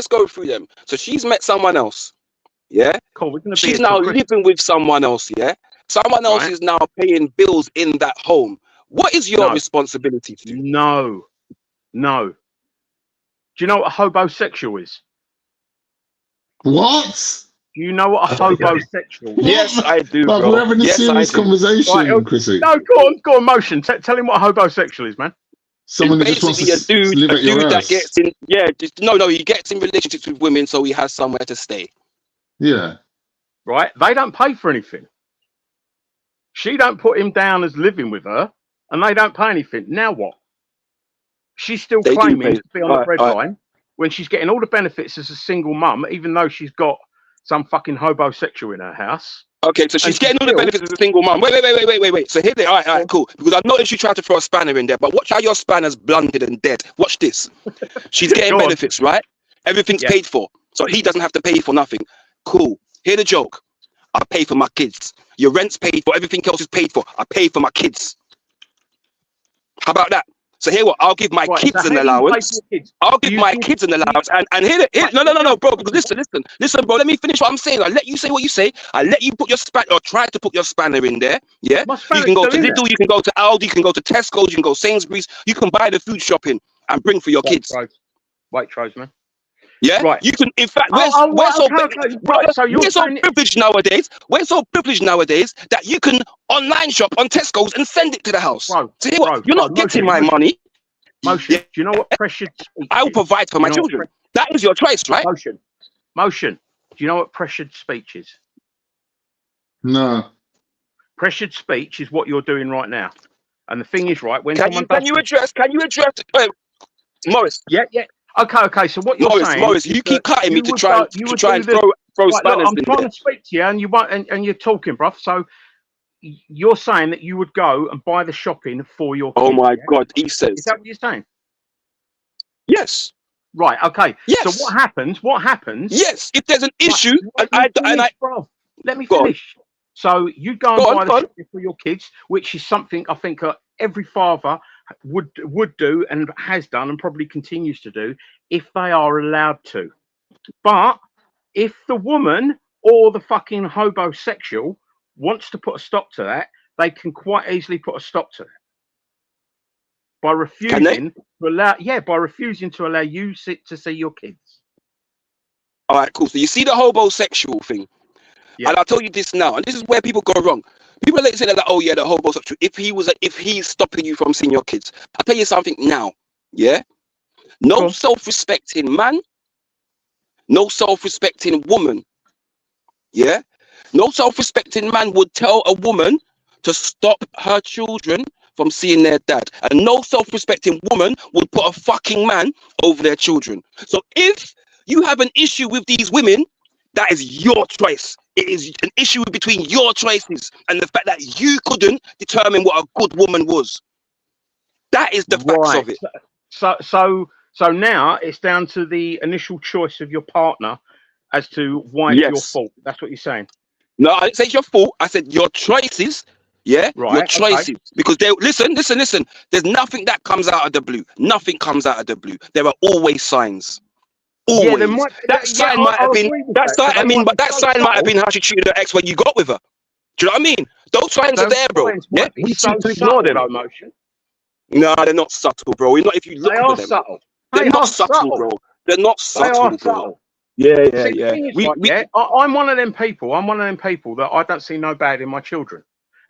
[SPEAKER 4] So she's met someone else. Yeah.
[SPEAKER 5] Cool. We're gonna be
[SPEAKER 4] She's
[SPEAKER 5] here
[SPEAKER 4] now
[SPEAKER 5] till Christmas.
[SPEAKER 4] living with someone else. Yeah. Someone else is now paying bills in that home. What is your responsibility to do?
[SPEAKER 5] No. Do you know what a hobosexual is?
[SPEAKER 1] What?
[SPEAKER 5] Do you know what a hobosexual is?
[SPEAKER 4] Yes, I do,
[SPEAKER 1] But
[SPEAKER 4] bro.
[SPEAKER 1] we're having a
[SPEAKER 4] Yes, I
[SPEAKER 1] serious
[SPEAKER 4] do.
[SPEAKER 1] conversation, Chrissy.
[SPEAKER 5] No, go on, motion. Tell him what a hobosexual is, man.
[SPEAKER 1] Someone who just wants to
[SPEAKER 4] Basically, a
[SPEAKER 1] live at your
[SPEAKER 4] dude that
[SPEAKER 1] house.
[SPEAKER 4] gets in. Yeah. He gets in relationships with women, so he has somewhere to stay.
[SPEAKER 1] Yeah.
[SPEAKER 5] Right? They don't pay for anything. She don't put him down as living with her, and they don't pay anything. Now what? She's still
[SPEAKER 4] They do
[SPEAKER 5] claiming
[SPEAKER 4] pay.
[SPEAKER 5] to be on the
[SPEAKER 4] Alright,
[SPEAKER 5] breadline when she's getting all the benefits as a single mum, even though she's got some fucking hobosexual in her house.
[SPEAKER 4] Okay, so she's
[SPEAKER 5] And
[SPEAKER 4] getting all the benefits as a single mom. Wait. So here they are. All right, cool. Because I noticed you tried to throw a spanner in there, but watch how your spanner's blunted and dead. Watch this. She's getting
[SPEAKER 5] Go on.
[SPEAKER 4] benefits, right? Everything's paid for. So he doesn't have to pay for nothing. Cool. Hear the joke. I pay for my kids. Your rent's paid for. Everything else is paid for. I pay for my kids. How about that? So here what? I'll give my kids an allowance. I'll give my kids an allowance. And here no, bro. Because listen, bro. Let me finish what I'm saying. I'll let you say what you say. I'll let you put your spanner or try to put your spanner in there. Yeah. You can go to Lidl. You can go to Aldi. You can go to Tesco. You can go Sainsbury's. You can buy the food shopping and bring for your kids.
[SPEAKER 5] Waitrose, man.
[SPEAKER 4] Yeah, right. You can. In fact, we're so privileged nowadays. We're so privileged nowadays that you can online shop on Tesco's and send it to the house. So you're not getting my money.
[SPEAKER 5] Motion. Do you know what pressured speech
[SPEAKER 4] I will
[SPEAKER 5] is?
[SPEAKER 4] provide for
[SPEAKER 5] Do
[SPEAKER 4] my
[SPEAKER 5] you know what
[SPEAKER 4] children. That is your choice, right?
[SPEAKER 5] Motion. Do you know what pressured speech is?
[SPEAKER 1] No.
[SPEAKER 5] Pressured speech is what you're doing right now. And the thing is, right, when
[SPEAKER 4] Can
[SPEAKER 5] someone
[SPEAKER 4] you address Morris?
[SPEAKER 5] Yeah. Okay. So what you're saying,
[SPEAKER 4] Morris,
[SPEAKER 5] is
[SPEAKER 4] you keep
[SPEAKER 5] that
[SPEAKER 4] cutting me
[SPEAKER 5] you
[SPEAKER 4] to
[SPEAKER 5] would
[SPEAKER 4] try
[SPEAKER 5] go-
[SPEAKER 4] and
[SPEAKER 5] you
[SPEAKER 4] to
[SPEAKER 5] would
[SPEAKER 4] try
[SPEAKER 5] do
[SPEAKER 4] and
[SPEAKER 5] the-
[SPEAKER 4] throw
[SPEAKER 5] Right, look,
[SPEAKER 4] spanners
[SPEAKER 5] I'm
[SPEAKER 4] in
[SPEAKER 5] trying
[SPEAKER 4] there.
[SPEAKER 5] to speak to you, and you won't, and you're talking, bruv. So you're saying that you would go and buy the shopping for your kids.
[SPEAKER 4] Oh my
[SPEAKER 5] yeah?
[SPEAKER 4] God, he says.
[SPEAKER 5] Is that what you're saying?
[SPEAKER 4] Yes.
[SPEAKER 5] Right. Okay.
[SPEAKER 4] Yes.
[SPEAKER 5] So what happens? What happens?
[SPEAKER 4] Yes. If there's an issue,
[SPEAKER 5] bruv. Let me
[SPEAKER 4] Go on.
[SPEAKER 5] finish. So you go and
[SPEAKER 4] Go on,
[SPEAKER 5] buy the
[SPEAKER 4] go on.
[SPEAKER 5] shopping for your kids, which is something I think every father would do and has done and probably continues to do if they are allowed to. But if the woman or the fucking homosexual wants to put a stop to that, they can quite easily put a stop to that by refusing to allow you to see your kids.
[SPEAKER 4] All right, cool. So you see the homosexual thing, and I'll tell you this now, and this is where people go wrong. People like say that, oh yeah, the homosexual. If he's stopping you from seeing your kids, I'll tell you something now. Yeah, no self-respecting man, no self-respecting woman. Yeah, no self-respecting man would tell a woman to stop her children from seeing their dad, and no self-respecting woman would put a fucking man over their children. So if you have an issue with these women, that is your choice. It is an issue between your choices and the fact that you couldn't determine what a good woman was. That is the facts of it.
[SPEAKER 5] So now it's down to the initial choice of your partner as to why it's your fault. That's what you're saying.
[SPEAKER 4] No, I didn't say it's your fault. I said your choices. Yeah,
[SPEAKER 5] right,
[SPEAKER 4] your choices. Because they listen. There's nothing that comes out of the blue. Nothing comes out of the blue. There are always signs. Always. That sign might have been. But that sign might have been how she treated her ex when you got with her. Do you know what I mean? Those signs are there, bro. Yeah, we choose to ignore them. No, they're not subtle, bro. Not if you look at them.
[SPEAKER 5] Subtle.
[SPEAKER 4] They're not subtle, bro. They're not subtle, bro. Yeah.
[SPEAKER 5] I'm one of them people. I'm one of them people that I don't see no bad in my children,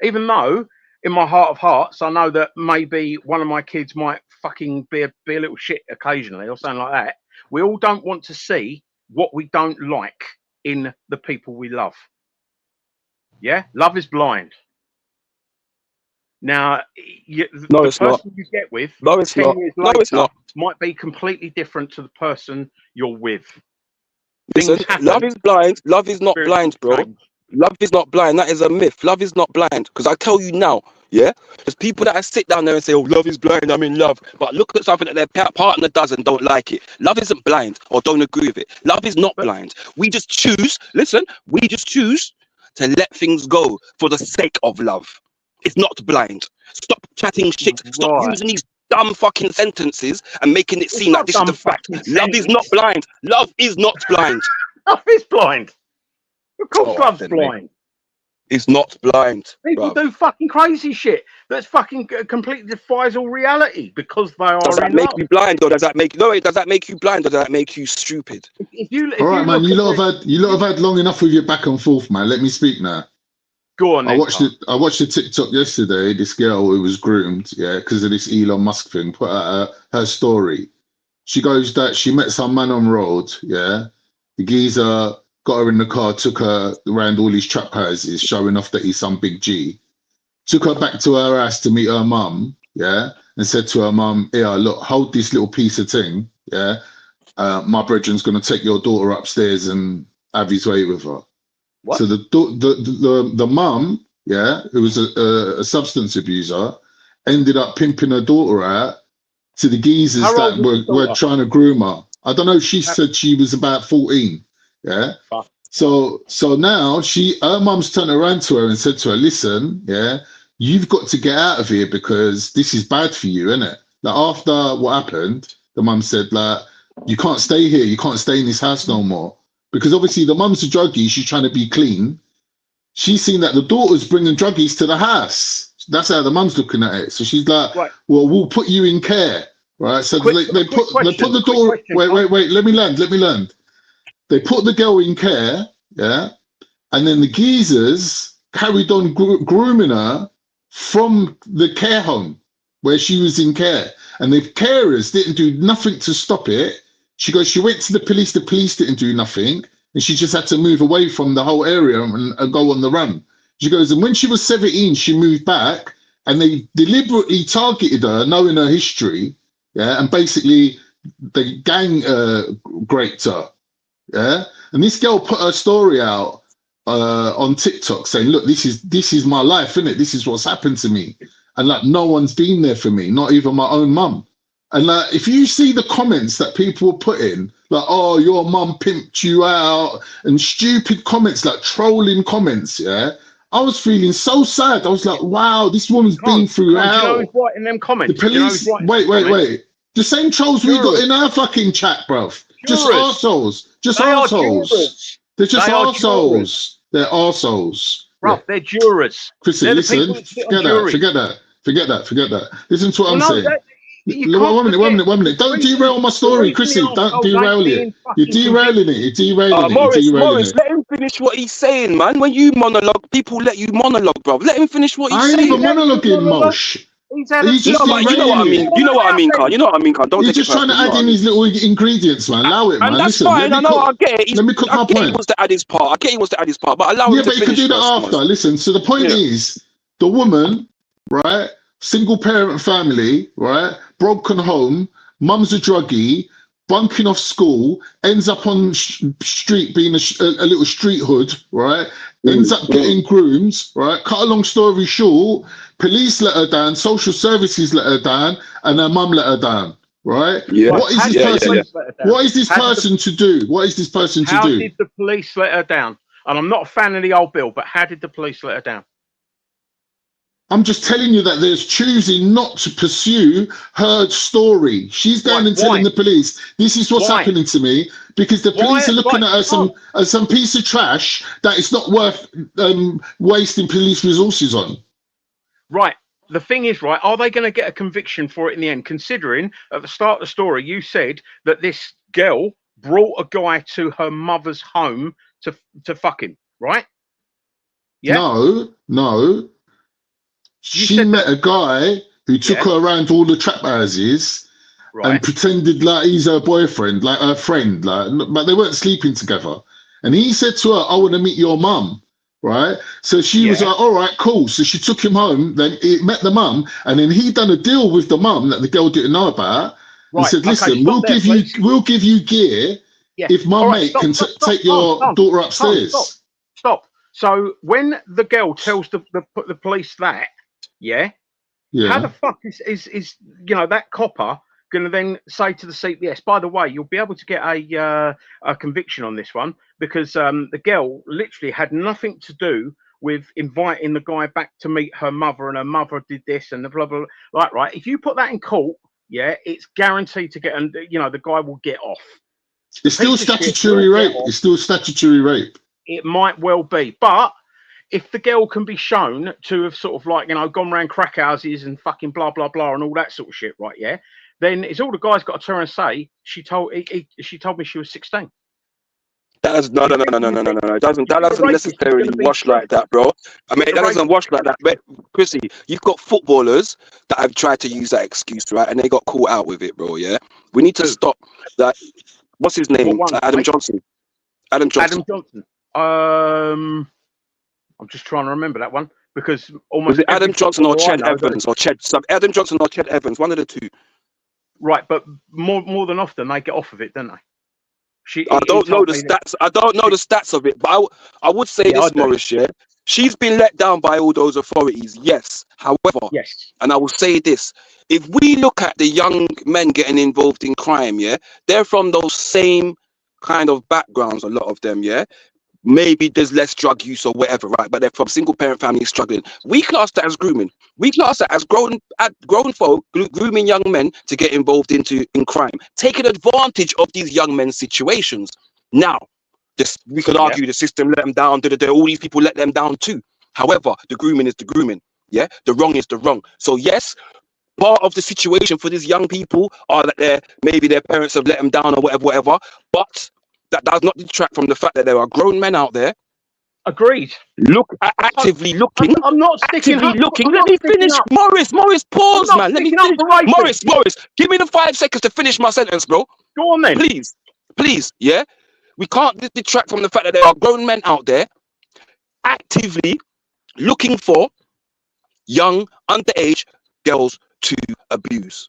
[SPEAKER 5] even though in my heart of hearts I know that maybe one of my kids might fucking be a little shit occasionally or something like that. We all don't want to see what we don't like in the people we love. Yeah, love is blind. Now, the person you get with 10 years later might be completely different to the person you're with.
[SPEAKER 4] Listen, love is blind. Love is not blind, bro. Love is not blind. That is a myth. Love is not blind. Because I tell you now, yeah, there's people that sit down there and say, oh, love is blind, I'm in love. But look at something that their partner does and don't like it. Love isn't blind or don't agree with it. Love is not blind. We just choose, we just choose to let things go for the sake of love. It's not blind. Stop chatting shit. Stop using these dumb fucking sentences and making it seem like this is the fact. Love is not blind. Love is not blind.
[SPEAKER 5] Love is blind. Of course, love's blind.
[SPEAKER 4] It's not blind.
[SPEAKER 5] People do fucking crazy shit that's fucking completely defies all reality because they are.
[SPEAKER 4] Does that make you blind, or does that make does that make you blind, or does that make you stupid?
[SPEAKER 1] All right, man. You lot have had long enough with your back and forth, man. Let me speak now.
[SPEAKER 5] Go on.
[SPEAKER 1] I watched the TikTok yesterday. This girl who was groomed, because of this Elon Musk thing, put out her story. She goes that she met some man on road. Yeah, the geezer got her in the car, took her around all these trap houses, showing off that he's some big G. Took her back to her house to meet her mum. Yeah, and said to her mum, "Yeah, look, hold this little piece of thing. Yeah, my brethren's gonna take your daughter upstairs and have his way with her." What? So the mum, who was a substance abuser, ended up pimping her daughter out to the geezers that were trying to groom her. I don't know. She said she was about 14. Yeah. So now her mum's turned around to her and said to her, "Listen, you've got to get out of here because this is bad for you, isn't it?" Like after what happened, the mum said, "Like you can't stay here. You can't stay in this house no more." Because obviously the mum's a druggie, she's trying to be clean. She's seen that the daughter's bringing druggies to the house. That's how the mum's looking at it. So she's like, "Well, we'll put you in care." Right? So they put the daughter. Wait. Let me land. They put the girl in care, and then the geezers carried on grooming her from the care home. where she was in care, and the carers didn't do nothing to stop it. She goes, she went to the police didn't do nothing, and she just had to move away from the whole area and go on the run. She goes, and when she was 17, she moved back, and they deliberately targeted her, knowing her history, yeah, and basically the gang raped her, yeah. And this girl put her story out on TikTok saying, look, this is my life, innit? This is what's happened to me. And like, no one's been there for me, not even my own mum. And like, if you see the comments that people were putting, like, oh, your mum pimped you out, and stupid comments, like trolling comments, yeah, I was feeling so sad. I was like, wow, this woman's been through hell.
[SPEAKER 5] Do you know who's writing them comments?
[SPEAKER 1] The police, wait. The same trolls we got in our fucking chat, bruv. Just arseholes. Just arseholes. They're just arseholes. They're arseholes.
[SPEAKER 5] Bruv, they're jurors.
[SPEAKER 1] Chrissy, listen, forget that. Listen to what I'm saying. One minute. Don't derail my story, Chrissy. Don't derail it. You're derailing it.
[SPEAKER 4] Morris, let him finish what he's saying, man. When you monologue, people let you monologue, bro. Let him finish what he's saying.
[SPEAKER 1] I ain't even monologuing, Mosh.
[SPEAKER 4] You know what I mean. You know what I mean, Carl. Don't
[SPEAKER 1] He's just trying to add in his little ingredients, man. Allow it, man.
[SPEAKER 4] And that's
[SPEAKER 1] Listen,
[SPEAKER 4] fine. I get it.
[SPEAKER 1] Let me cook my point.
[SPEAKER 4] He wants to add his part. But allow him to finish.
[SPEAKER 1] Yeah, but he can do that after. Listen, so the point is, the woman, right, single parent family, right, broken home, mum's a druggie, bunking off school, ends up on street being a little street hood, right? Ends up getting groomed, right? Cut a long story short, police let her down, social services let her down, and her mum let her down, right?
[SPEAKER 4] Yeah.
[SPEAKER 1] What is this person? What is this person to do? What is this person to do?
[SPEAKER 5] How did the police let her down? And I'm not a fan of the old bill, but how did the police let her down?
[SPEAKER 1] I'm just telling you that there's choosing not to pursue her story. She's going and telling the police, this is what's happening to me, because the police are looking at her as some piece of trash that it's not worth wasting police resources on.
[SPEAKER 5] Right. The thing is, right, are they going to get a conviction for it in the end? Considering at the start of the story, you said that this girl brought a guy to her mother's home to fuck him, right? Yeah.
[SPEAKER 1] No. She met a guy who took her around all the trap houses and pretended like he's her boyfriend, like her friend, but they weren't sleeping together. And he said to her, I want to meet your mum, right? So she was like, all right, cool. So she took him home, then he met the mum, and then he done a deal with the mum that the girl didn't know about. And said, listen, we'll give you gear if my mate can take your daughter upstairs.
[SPEAKER 5] Stop. So when the girl tells the police that, how the fuck is that copper going to then say to the CPS, by the way, you'll be able to get a conviction on this one because the girl literally had nothing to do with inviting the guy back to meet her mother, and her mother did this and the blah blah blah. Right. If you put that in court, it's guaranteed to get, and the guy will get off.
[SPEAKER 1] It's still statutory rape. It's still statutory rape.
[SPEAKER 5] It might well be, but if the girl can be shown to have sort of gone around crack houses and fucking blah blah blah and all that sort of shit, right? Yeah, then it's all the guy's got to turn and say she told me she was 16.
[SPEAKER 4] No. That doesn't necessarily wash like that, bro. I mean, that doesn't wash like that. But Chrissy, you've got footballers that have tried to use that excuse, right? And they got caught out with it, bro. Yeah, we need to stop that. What's his name? Adam Johnson.
[SPEAKER 5] I'm just trying to remember that one because almost
[SPEAKER 4] was it Adam Johnson or Ched Evans or Adam Johnson or Ched Evans, one of the two.
[SPEAKER 5] Right, but more than often they get off of it, don't they?
[SPEAKER 4] I don't know the stats of it, but I would say this, Morris. Yeah, she's been let down by all those authorities. Yes, however, and I will say this: if we look at the young men getting involved in crime, they're from those same kind of backgrounds. A lot of them, maybe there's less drug use or whatever, right? But they're from single parent families struggling. We class that as grooming. We class that as grown folk grooming young men to get involved in crime, taking advantage of these young men's situations. Now, we could argue the system let them down. All these people let them down too. However, the grooming is the grooming. The wrong is the wrong. So yes, part of the situation for these young people are that maybe their parents have let them down or whatever. But that does not detract from the fact that there are grown men out there
[SPEAKER 5] Agreed.
[SPEAKER 4] Actively looking.
[SPEAKER 5] I'm not sticking
[SPEAKER 4] actively
[SPEAKER 5] up.
[SPEAKER 4] looking.
[SPEAKER 5] I'm
[SPEAKER 4] Let
[SPEAKER 5] not
[SPEAKER 4] me
[SPEAKER 5] sticking
[SPEAKER 4] finish.
[SPEAKER 5] up.
[SPEAKER 4] Morris, pause,
[SPEAKER 5] I'm not
[SPEAKER 4] man. Let me
[SPEAKER 5] sticking up
[SPEAKER 4] finish.
[SPEAKER 5] for rapists.
[SPEAKER 4] Morris, give me the 5 seconds to finish my sentence, bro.
[SPEAKER 5] Go on then.
[SPEAKER 4] Please, yeah? We can't detract from the fact that there are grown men out there actively looking for young, underage girls to abuse.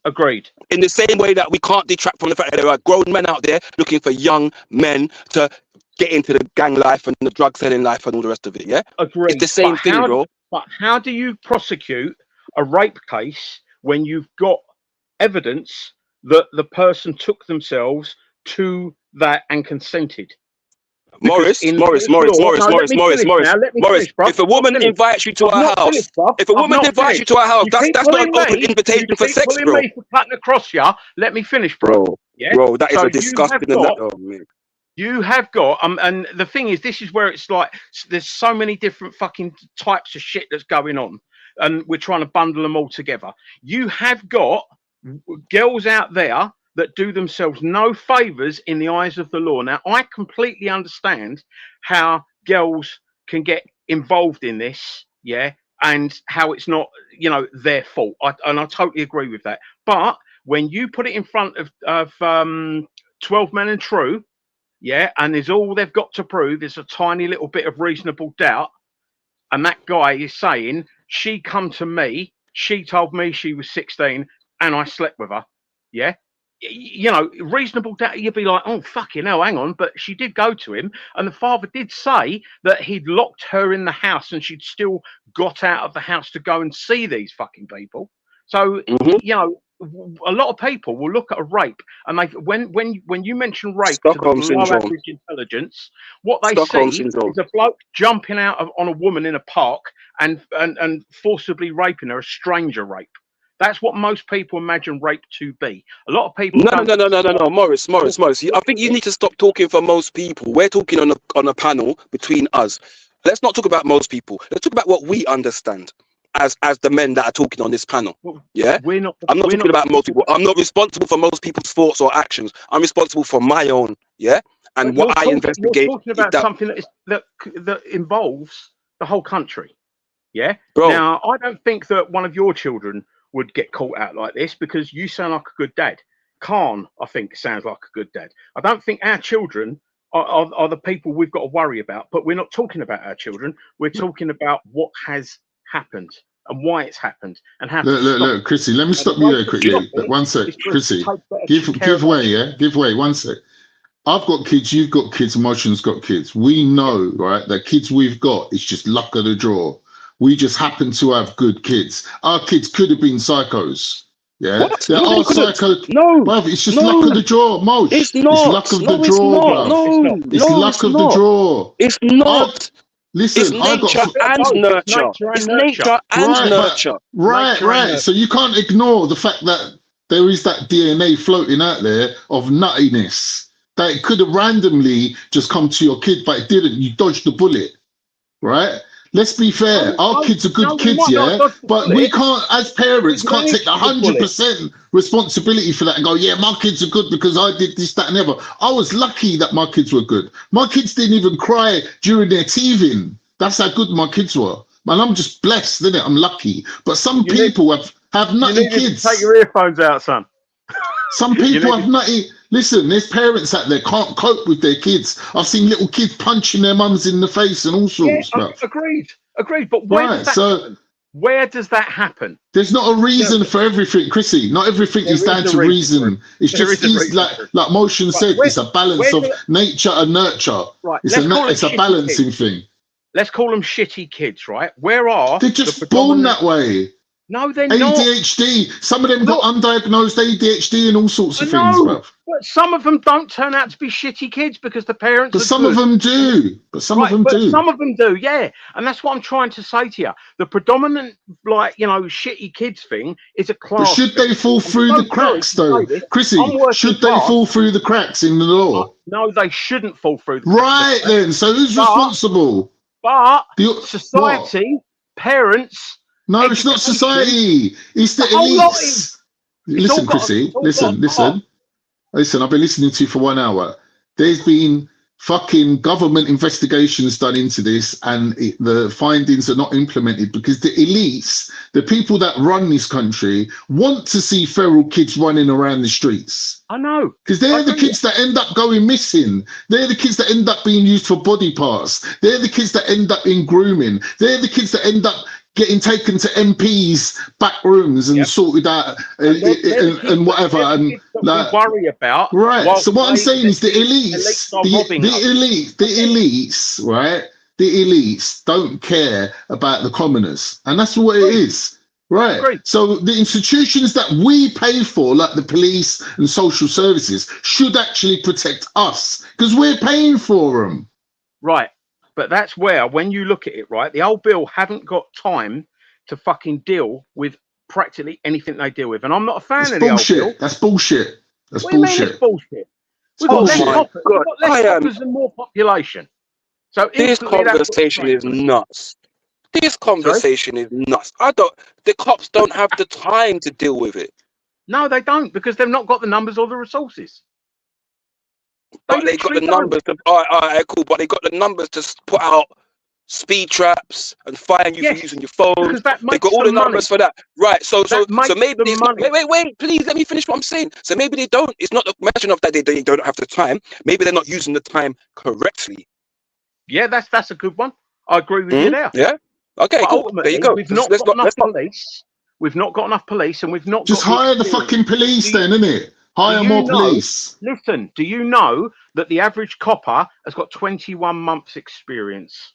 [SPEAKER 5] Agreed.
[SPEAKER 4] In the same way that we can't detract from the fact that there are grown men out there looking for young men to get into the gang life and the drug selling life and all the rest of it, yeah?
[SPEAKER 5] Agreed.
[SPEAKER 4] It's the same thing, bro.
[SPEAKER 5] But how do you prosecute a rape case when you've got evidence that the person took themselves to that and consented?
[SPEAKER 4] Morris, if a woman invites you to her house, that's not an open invitation for sex, bro.
[SPEAKER 5] Me for cutting across ya. Let me finish,
[SPEAKER 4] bro.
[SPEAKER 5] Yeah?
[SPEAKER 4] Bro, that is
[SPEAKER 5] So
[SPEAKER 4] a disgusting.
[SPEAKER 5] You have got, and the thing is, this is where it's like, there's so many different fucking types of shit that's going on, and we're trying to bundle them all together. You have got girls out there that do themselves no favors in the eyes of the law. Now, I completely understand how girls can get involved in this, yeah, and how it's not, their fault. I totally agree with that. But when you put it in front of 12 Men and True, yeah, and there's all they've got to prove is a tiny little bit of reasonable doubt, and that guy is saying, she come to me, she told me she was 16, and I slept with her, yeah? Reasonable doubt, you'd be like, oh, fucking hell, hang on. But she did go to him, and the father did say that he'd locked her in the house and she'd still got out of the house to go and see these fucking people. So, a lot of people will look at a rape, and when you mention rape to the low average intelligence, what they see is a bloke jumping out on a woman in a park and forcibly raping her, a stranger rape. That's what most people imagine rape to be. A lot of people.
[SPEAKER 4] No, Morris. I think you need to stop talking for most people. We're talking on a panel between us. Let's not talk about most people. Let's talk about what we understand as the men that are talking on this panel. Yeah, I'm not talking about most people. I'm not responsible for most people's thoughts or actions. I'm responsible for my own. Yeah, and what I investigate.
[SPEAKER 5] You're talking about something that involves the whole country. Yeah.
[SPEAKER 4] Bro.
[SPEAKER 5] Now, I don't think that one of your children would get caught out like this, because you sound like a good dad. Khan, I think, sounds like a good dad. I don't think our children are the people we've got to worry about, but we're not talking about our children. We're talking about what has happened and why it's happened and how.
[SPEAKER 1] Look, Chrissy, let me stop you there quickly. One sec, Chrissy. Give way, yeah? Give way, one sec. I've got kids, you've got kids, Emotion's got kids. We know, right, that kids we've got, it's just luck of the draw. We just happen to have good kids. Our kids could have been psychos. Yeah, there are psychos.
[SPEAKER 4] No,
[SPEAKER 1] bruv, it's just luck of the draw, Mosh.
[SPEAKER 4] It's not.
[SPEAKER 1] It's luck of the draw, bruv. It's luck of the draw.
[SPEAKER 4] It's not.
[SPEAKER 1] Listen,
[SPEAKER 4] it's nature and nurture. It's nature and nurture.
[SPEAKER 1] Right. So you can't ignore the fact that there is that DNA floating out there of nuttiness. That it could have randomly just come to your kid, but it didn't. You dodged the bullet, right? Let's be fair. Our kids are good kids, yeah? But we can't, as parents, can't take the 100% responsibility for that and go, yeah, my kids are good because I did this, that, and ever. I was lucky that my kids were good. My kids didn't even cry during their teething. That's how good my kids were. Man, I'm just blessed, isn't it? I'm lucky. But some people have nutty kids.
[SPEAKER 5] Take your earphones out, son.
[SPEAKER 1] Some people have nutty. Listen, there's parents out there can't cope with their kids. I've seen little kids punching their mums in the face and all sorts of stuff.
[SPEAKER 5] Agreed. But where does that happen?
[SPEAKER 1] There's not a reason for everything, Chrissy. Not everything is down to reason. It's just like Motion said. It's a balance of nature and nurture.
[SPEAKER 5] Right.
[SPEAKER 1] It's a balancing thing.
[SPEAKER 5] Let's call them shitty kids, right? Where are
[SPEAKER 1] they're just born that way?
[SPEAKER 5] No, they're
[SPEAKER 1] ADHD.
[SPEAKER 5] not.
[SPEAKER 1] ADHD. Some of them got undiagnosed ADHD and all sorts of things, bruv.
[SPEAKER 5] But some of them don't turn out to be shitty kids because the parents.
[SPEAKER 1] But some of them do. Some of them
[SPEAKER 5] do. Yeah, and that's what I'm trying to say to you. The predominant, shitty kids thing is a class.
[SPEAKER 1] But should they fall through the cracks, though, Chrissy? Should they fall through the cracks in the law?
[SPEAKER 5] No, they shouldn't fall through.
[SPEAKER 1] Right then. So who's responsible?
[SPEAKER 5] But society, parents.
[SPEAKER 1] No, it's not society. It's the elites. Listen, Chrissy. Listen. I've been listening to you for 1 hour. There's been fucking government investigations done into this, and the findings are not implemented because the elites, the people that run this country, want to see feral kids running around the streets.
[SPEAKER 5] I know.
[SPEAKER 1] Because they're the kids that end up going missing. They're the kids that end up being used for body parts. They're the kids that end up in grooming. They're the kids that end up getting taken to MPs' back rooms and sorted out and whatever. And like,
[SPEAKER 5] we worry about.
[SPEAKER 1] Right. So what I'm saying is the elites, the elites, right? The elites don't care about the commoners, and that's what it is. Right.
[SPEAKER 5] Agreed.
[SPEAKER 1] So the institutions that we pay for, like the police and social services, should actually protect us because we're paying for them.
[SPEAKER 5] Right. But that's where, when you look at it, right, the old bill haven't got time to fucking deal with practically anything they deal with. And I'm not a fan of the old bill.
[SPEAKER 1] That's bullshit. That's
[SPEAKER 5] what do you mean
[SPEAKER 1] bullshit.
[SPEAKER 5] it's bullshit? We've got less coppers. We've got less coppers and more population. So
[SPEAKER 4] this conversation is nuts. This conversation is nuts. The cops don't have the time to deal with it.
[SPEAKER 5] No, they don't, because they've not got the numbers or the resources.
[SPEAKER 4] But they got the numbers to, all right, cool. But they got the numbers to put out speed traps and fine you for using your phone. They got all the numbers for that, right? So maybe it's not, wait, please let me finish what I'm saying. So maybe they don't. It's not a question of that they don't have the time. Maybe they're not using the time correctly.
[SPEAKER 5] Yeah, that's a good one. I agree with you there.
[SPEAKER 4] Yeah. Okay.
[SPEAKER 5] But
[SPEAKER 4] Cool. There you go.
[SPEAKER 5] We've not got enough police. We've not got enough police, and we've not
[SPEAKER 1] just hire the fucking police, then, innit? Hire more police.
[SPEAKER 5] Listen, do you know that the average copper has got 21 months experience?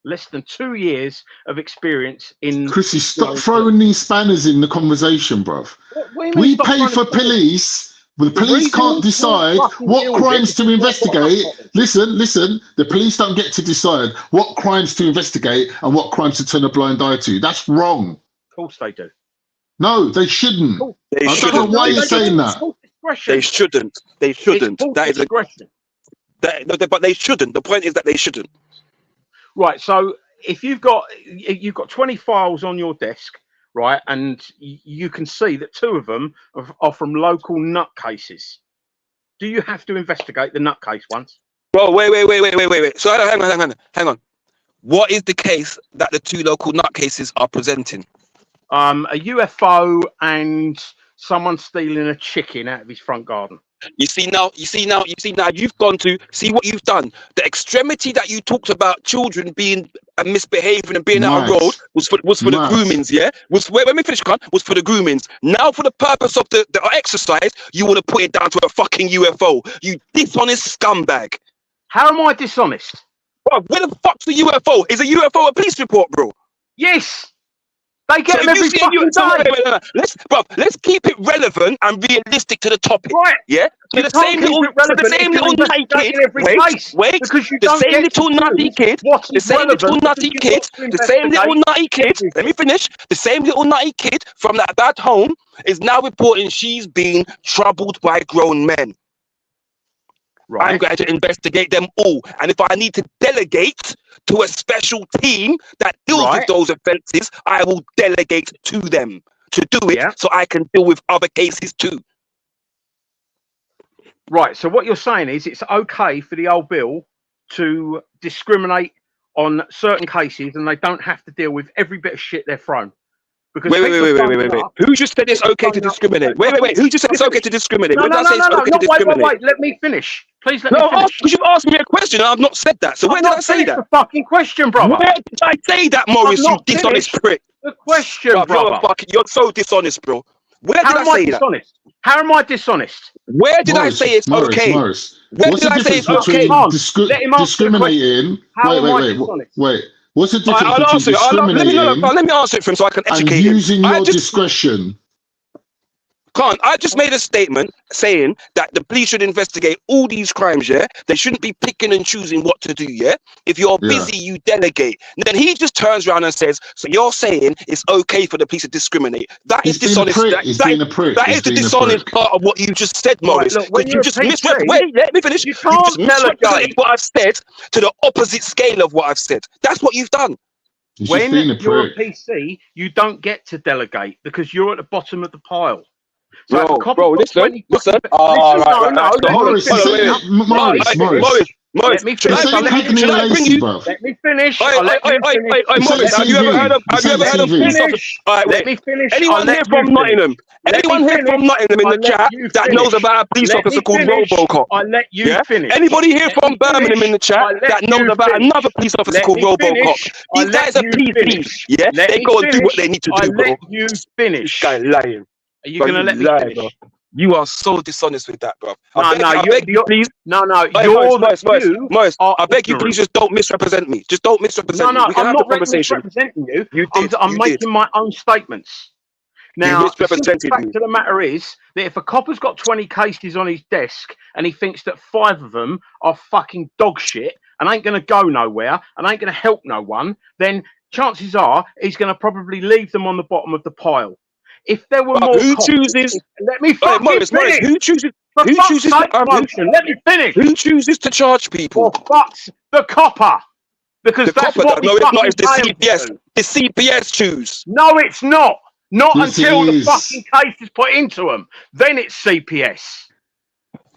[SPEAKER 5] Less than 2 years of experience in...
[SPEAKER 1] Chrissy, stop throwing these spanners in the conversation, bruv. We pay for police. The police can't decide what crimes to investigate. Listen, the police don't get to decide what crimes to investigate and what crimes to turn a blind eye to. That's wrong.
[SPEAKER 5] Of course they do.
[SPEAKER 1] No, they shouldn't. I don't know why you're saying that.
[SPEAKER 4] They shouldn't. They shouldn't. That is aggression. But they shouldn't. The point is that they shouldn't.
[SPEAKER 5] Right. So if you've got 20 files on your desk, right, and you can see that 2 of them are from local nutcases, do you have to investigate the nutcase ones?
[SPEAKER 4] Well, wait. So hang on. What is the case that the 2 local nutcases are presenting?
[SPEAKER 5] A UFO and someone stealing a chicken out of his front garden.
[SPEAKER 4] You see now, you've gone to see what you've done. The extremity that you talked about, children being misbehaving and being out of road, was for the groomings, yeah? Let me finish, was for the groomings. Now, for the purpose of the exercise, you want to put it down to a fucking UFO. You dishonest scumbag.
[SPEAKER 5] How am I dishonest?
[SPEAKER 4] Bro, where the fuck's the UFO? Is a UFO a police report, bro?
[SPEAKER 5] Yes. They get them every fucking day.
[SPEAKER 4] Let's keep it relevant and realistic to the topic.
[SPEAKER 5] Right.
[SPEAKER 4] Yeah. So the same little nutty kid. Let me finish. The same little nutty kid from that bad home is now reporting she's been troubled by grown men. Right. I'm going to investigate them all, and if I need to delegate to a special team that deals with those offences, I will delegate to them to do it, so I can deal with other cases too.
[SPEAKER 5] Right. So what you're saying is it's okay for the old bill to discriminate on certain cases, and they don't have to deal with every bit of shit they're thrown. Because
[SPEAKER 4] wait. Who just said it's okay to discriminate? Wait. Who just said it's okay to discriminate?
[SPEAKER 5] No. Wait. Let me finish. Please let me finish.
[SPEAKER 4] Because you've asked me a question and I've not said that. So where did I say that?
[SPEAKER 5] The fucking question, brother.
[SPEAKER 4] Where did I say that, Maurice? You dishonest prick.
[SPEAKER 5] The question, brother.
[SPEAKER 4] You're so dishonest, bro. Where did I say that?
[SPEAKER 5] How am I dishonest?
[SPEAKER 4] Where did I say it's okay?
[SPEAKER 1] Morris.
[SPEAKER 4] Where did I say it's okay?
[SPEAKER 1] Discriminating. Wait. What's the difference between discriminating
[SPEAKER 4] let me answer it for him so I can educate
[SPEAKER 1] and using
[SPEAKER 4] him.
[SPEAKER 1] your discretion?
[SPEAKER 4] I just made a statement saying that the police should investigate all these crimes, yeah? They shouldn't be picking and choosing what to do, yeah? If you're busy, you delegate. And then he just turns around and says, so you're saying it's okay for the police to discriminate. That is dishonest. That is the dishonest part of what you just said, Maurice.
[SPEAKER 5] Right, look,
[SPEAKER 4] you just wait, let me finish. You just misrepresented what I've said to the opposite scale of what I've said. That's what you've done.
[SPEAKER 5] When you're a PC, you don't get to delegate because you're at the bottom of the pile. So
[SPEAKER 4] bro, listen.
[SPEAKER 1] Morris,
[SPEAKER 4] Morris,
[SPEAKER 5] Let me
[SPEAKER 4] should
[SPEAKER 5] finish.
[SPEAKER 4] I bring you?
[SPEAKER 5] Let me finish.
[SPEAKER 4] Hey, Morris, have you ever heard of police officers? All right,
[SPEAKER 5] Let me finish.
[SPEAKER 4] Anyone here from Nottingham? Anyone here from Nottingham in the chat that knows about a police officer called Robocop?
[SPEAKER 5] I'll let you finish.
[SPEAKER 4] Anybody here from Birmingham in the chat that knows about another police officer called Robocop? These guys are PCs. Yeah, they go and do what they need to do, bro.
[SPEAKER 5] I'll let you finish.
[SPEAKER 4] This guy lying.
[SPEAKER 5] Are you gonna let me finish?
[SPEAKER 4] Bro. You are so dishonest with that, bro.
[SPEAKER 5] I beg you, please. Morris,
[SPEAKER 4] I beg you, please just don't misrepresent me. Just don't misrepresent me. We can
[SPEAKER 5] I'm
[SPEAKER 4] have
[SPEAKER 5] not
[SPEAKER 4] the conversation.
[SPEAKER 5] misrepresenting you.
[SPEAKER 4] You did.
[SPEAKER 5] I'm making my own statements. Now, the
[SPEAKER 4] misrepresented
[SPEAKER 5] fact
[SPEAKER 4] me.
[SPEAKER 5] of the matter is that if a copper's got 20 cases on his desk and he thinks that 5 of them are fucking dog shit and ain't going to go nowhere and ain't going to help no one, then chances are he's going to probably leave them on the bottom of the pile. If there were more,
[SPEAKER 4] who chooses?
[SPEAKER 5] Let me fucking
[SPEAKER 4] Morris,
[SPEAKER 5] finish.
[SPEAKER 4] who chooses?
[SPEAKER 5] For
[SPEAKER 4] Who
[SPEAKER 5] fuck's
[SPEAKER 4] chooses?
[SPEAKER 5] sake, motion. Let me finish.
[SPEAKER 4] Who chooses to charge people?
[SPEAKER 5] For fuck's the copper, because
[SPEAKER 4] The
[SPEAKER 5] that's
[SPEAKER 4] copper,
[SPEAKER 5] what we
[SPEAKER 4] no, it's not. It's the
[SPEAKER 5] fucking pay 'em
[SPEAKER 4] CPS.
[SPEAKER 5] to.
[SPEAKER 4] The CPS choose.
[SPEAKER 5] No, it's not. Not
[SPEAKER 1] Yes,
[SPEAKER 5] until
[SPEAKER 1] it
[SPEAKER 5] the
[SPEAKER 1] is.
[SPEAKER 5] fucking case is put into them. Then it's CPS.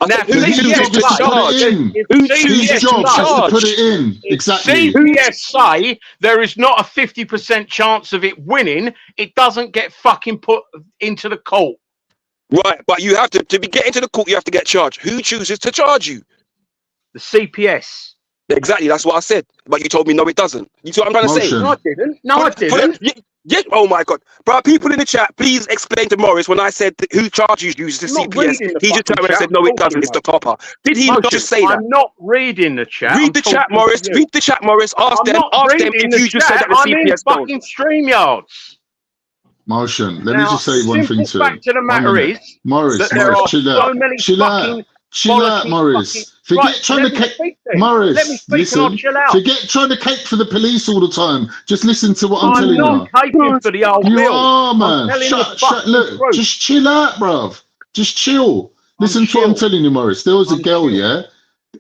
[SPEAKER 4] Now,
[SPEAKER 1] His job is to put it in. His job is to put it in. Exactly.
[SPEAKER 5] CPS say there is not a 50% chance of it winning, it doesn't get fucking put into the court.
[SPEAKER 4] Right, but you have to get into the court. You have to get charged. Who chooses to charge you?
[SPEAKER 5] The CPS.
[SPEAKER 4] Exactly, that's what I said. But you told me no, it doesn't. You see what I'm trying to say?
[SPEAKER 1] Motion.
[SPEAKER 5] No, I didn't. No, I didn't.
[SPEAKER 4] Yeah. Oh my God, bro! People in the chat, please explain to Morris when I said who charges you is the
[SPEAKER 5] I'm not
[SPEAKER 4] CPS.
[SPEAKER 5] reading the
[SPEAKER 4] He just
[SPEAKER 5] fucking
[SPEAKER 4] turned around and
[SPEAKER 5] chat,
[SPEAKER 4] said no,
[SPEAKER 5] I'm
[SPEAKER 4] it doesn't.
[SPEAKER 5] talking,
[SPEAKER 4] It's the copper. Did he not
[SPEAKER 5] Motion,
[SPEAKER 4] just say that?
[SPEAKER 5] I'm not reading the chat.
[SPEAKER 4] Read
[SPEAKER 5] I'm
[SPEAKER 4] the chat,
[SPEAKER 5] talking
[SPEAKER 4] Morris.
[SPEAKER 5] to you.
[SPEAKER 4] Read the chat, Morris. Ask
[SPEAKER 5] I'm
[SPEAKER 4] them.
[SPEAKER 5] not
[SPEAKER 4] Ask them
[SPEAKER 5] reading
[SPEAKER 4] if you
[SPEAKER 5] the
[SPEAKER 4] just said
[SPEAKER 5] chat.
[SPEAKER 4] that the
[SPEAKER 5] I'm in
[SPEAKER 4] CPS don't.
[SPEAKER 5] fucking StreamYards.
[SPEAKER 1] Motion. Let me
[SPEAKER 5] Now,
[SPEAKER 1] just say one thing
[SPEAKER 5] simple
[SPEAKER 1] to
[SPEAKER 5] fact of the
[SPEAKER 1] One
[SPEAKER 5] matter
[SPEAKER 1] minute.
[SPEAKER 5] is
[SPEAKER 1] Morris,
[SPEAKER 5] that there are
[SPEAKER 1] chill
[SPEAKER 5] so
[SPEAKER 1] out.
[SPEAKER 5] many
[SPEAKER 1] Chill out.
[SPEAKER 5] fucking
[SPEAKER 1] Chill out,
[SPEAKER 5] bollocking
[SPEAKER 1] Morris.
[SPEAKER 5] fucking-
[SPEAKER 1] Forget
[SPEAKER 5] Right,
[SPEAKER 1] trying
[SPEAKER 5] let
[SPEAKER 1] to
[SPEAKER 5] me
[SPEAKER 1] cake.
[SPEAKER 5] speak then.
[SPEAKER 1] Morris,
[SPEAKER 5] Let me speak and I'll
[SPEAKER 1] listen.
[SPEAKER 5] chill out.
[SPEAKER 1] Forget trying to cake for the police all the time. Just listen to what I'm telling you.
[SPEAKER 5] not caping for the old
[SPEAKER 1] You
[SPEAKER 5] bill.
[SPEAKER 1] are,
[SPEAKER 5] I'm
[SPEAKER 1] man.
[SPEAKER 5] telling the
[SPEAKER 1] Shut.
[SPEAKER 5] fucking
[SPEAKER 1] Look,
[SPEAKER 5] truth.
[SPEAKER 1] just chill out, bruv. Just chill. Listen to what I'm telling you, Morris. There was a girl, yeah.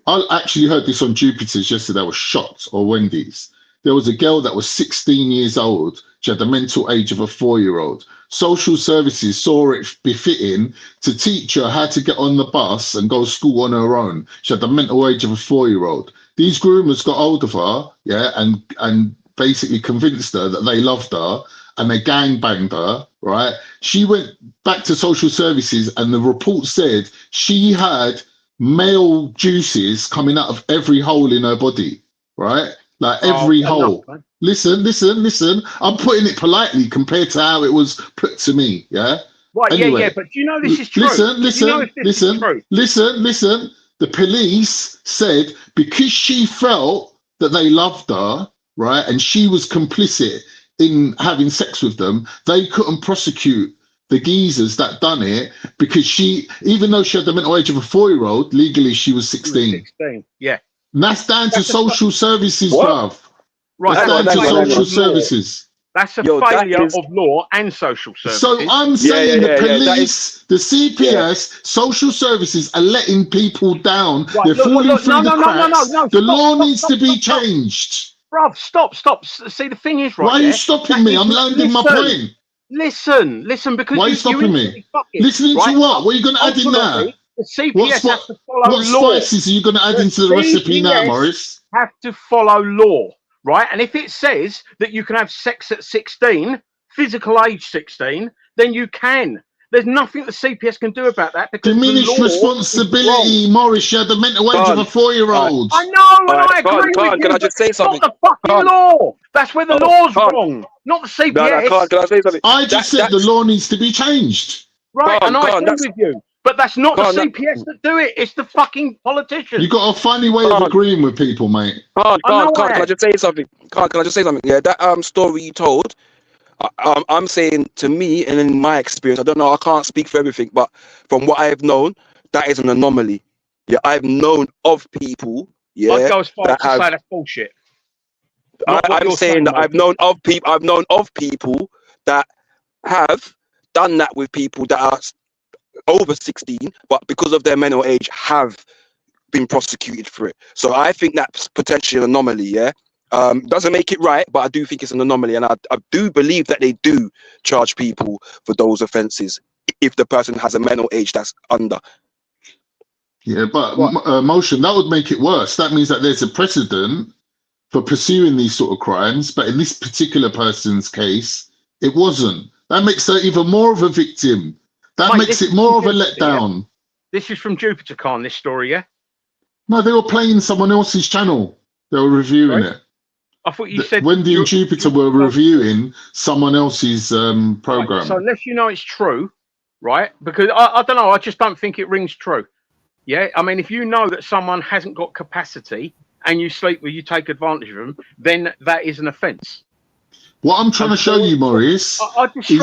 [SPEAKER 1] I actually heard this on Jupiter's yesterday. I was shocked, or Wendy's. There was a girl that was 16 years old. She had the mental age of a 4-year-old. Social services saw it befitting to teach her how to get on the bus and go to school on her own. She had the mental age of a 4-year-old. These groomers got hold of her, yeah, and basically convinced her that they loved her, and they gangbanged her, right? She went back to social services, and the report said she had male juices coming out of every hole in her body, right? Like every hole. Listen. I'm putting it politely compared to how it was put to me, yeah?
[SPEAKER 5] Right,
[SPEAKER 1] Anyway,
[SPEAKER 5] yeah, but do you know this is true?
[SPEAKER 1] Listen.
[SPEAKER 5] Do you know if this is true?
[SPEAKER 1] Listen. The police said because she felt that they loved her, right, and she was complicit in having sex with them, they couldn't prosecute the geezers that done it because she, even though she had the mental age of a 4-year-old, legally she was 16.
[SPEAKER 5] 16, yeah.
[SPEAKER 1] And that's down to social services,
[SPEAKER 5] What?
[SPEAKER 1] bruv.
[SPEAKER 5] Right,
[SPEAKER 1] That's down to social services.
[SPEAKER 5] That's a failure of law and social services.
[SPEAKER 1] So I'm saying the police, the CPS, social services are letting people down.
[SPEAKER 5] Right,
[SPEAKER 1] They're falling through the cracks. The law needs to be changed.
[SPEAKER 5] Bruv, stop. See, the thing is, right?
[SPEAKER 1] Why are you stopping me? I'm landing my point.
[SPEAKER 5] Listen, because
[SPEAKER 1] why are you stopping me? Listening
[SPEAKER 5] right?
[SPEAKER 1] to what? What are you going to add in there?
[SPEAKER 5] Ultimately, the CPS has to follow
[SPEAKER 1] What
[SPEAKER 5] law.
[SPEAKER 1] spices are you going to add into the recipe now, Morris?
[SPEAKER 5] Have to follow law, right? And if it says that you can have sex at 16, physical age 16, then you can. There's nothing the CPS can do about that because
[SPEAKER 1] diminished responsibility, Morris. You had the mental age of a 4-year-old.
[SPEAKER 5] I know, and I agree with you.
[SPEAKER 4] Can I just say something?
[SPEAKER 5] Not the fucking law. That's where the law's wrong, not the CPS.
[SPEAKER 4] No, can I say something?
[SPEAKER 1] I just said the law needs to be changed.
[SPEAKER 5] Right, and I agree with you. But that's not the CPS that do it. It's the fucking politicians.
[SPEAKER 1] You got a funny way of agreeing with people, mate.
[SPEAKER 4] Can I just say something? Can I just say something? Yeah, that story you told. I'm saying to me and in my experience, I don't know, I can't speak for everything, but from what I've known, that is an anomaly. Yeah, I've known of people. Yeah,
[SPEAKER 5] I'd go as far as to say that's bullshit.
[SPEAKER 4] I'm saying that I've known of people that have done that with people that are over 16, but because of their mental age, have been prosecuted for it. So I think that's potentially an anomaly. Yeah. Doesn't make it right, but I do think it's an anomaly, and I do believe that they do charge people for those offences if the person has a mental age that's under.
[SPEAKER 1] Yeah, but motion, that would make it worse. That means that there's a precedent for pursuing these sort of crimes, but in this particular person's case, it wasn't. That makes her even more of a victim. That
[SPEAKER 5] Mate,
[SPEAKER 1] makes
[SPEAKER 5] this
[SPEAKER 1] it
[SPEAKER 5] is
[SPEAKER 1] more
[SPEAKER 5] from
[SPEAKER 1] of a
[SPEAKER 5] Jupiter, yeah?
[SPEAKER 1] letdown.
[SPEAKER 5] This is from Jupiter Khan, this story, yeah?
[SPEAKER 1] No, they were playing someone else's channel. They were reviewing it.
[SPEAKER 5] I thought you said
[SPEAKER 1] Wendy and Jupiter were reviewing someone else's program.
[SPEAKER 5] Right, so unless you know it's true, right? Because I don't know, I just don't think it rings true. Yeah, I mean, if you know that someone hasn't got capacity and you sleep with, you take advantage of them, then that is an offence.
[SPEAKER 1] What I'm trying to show you, Maurice, is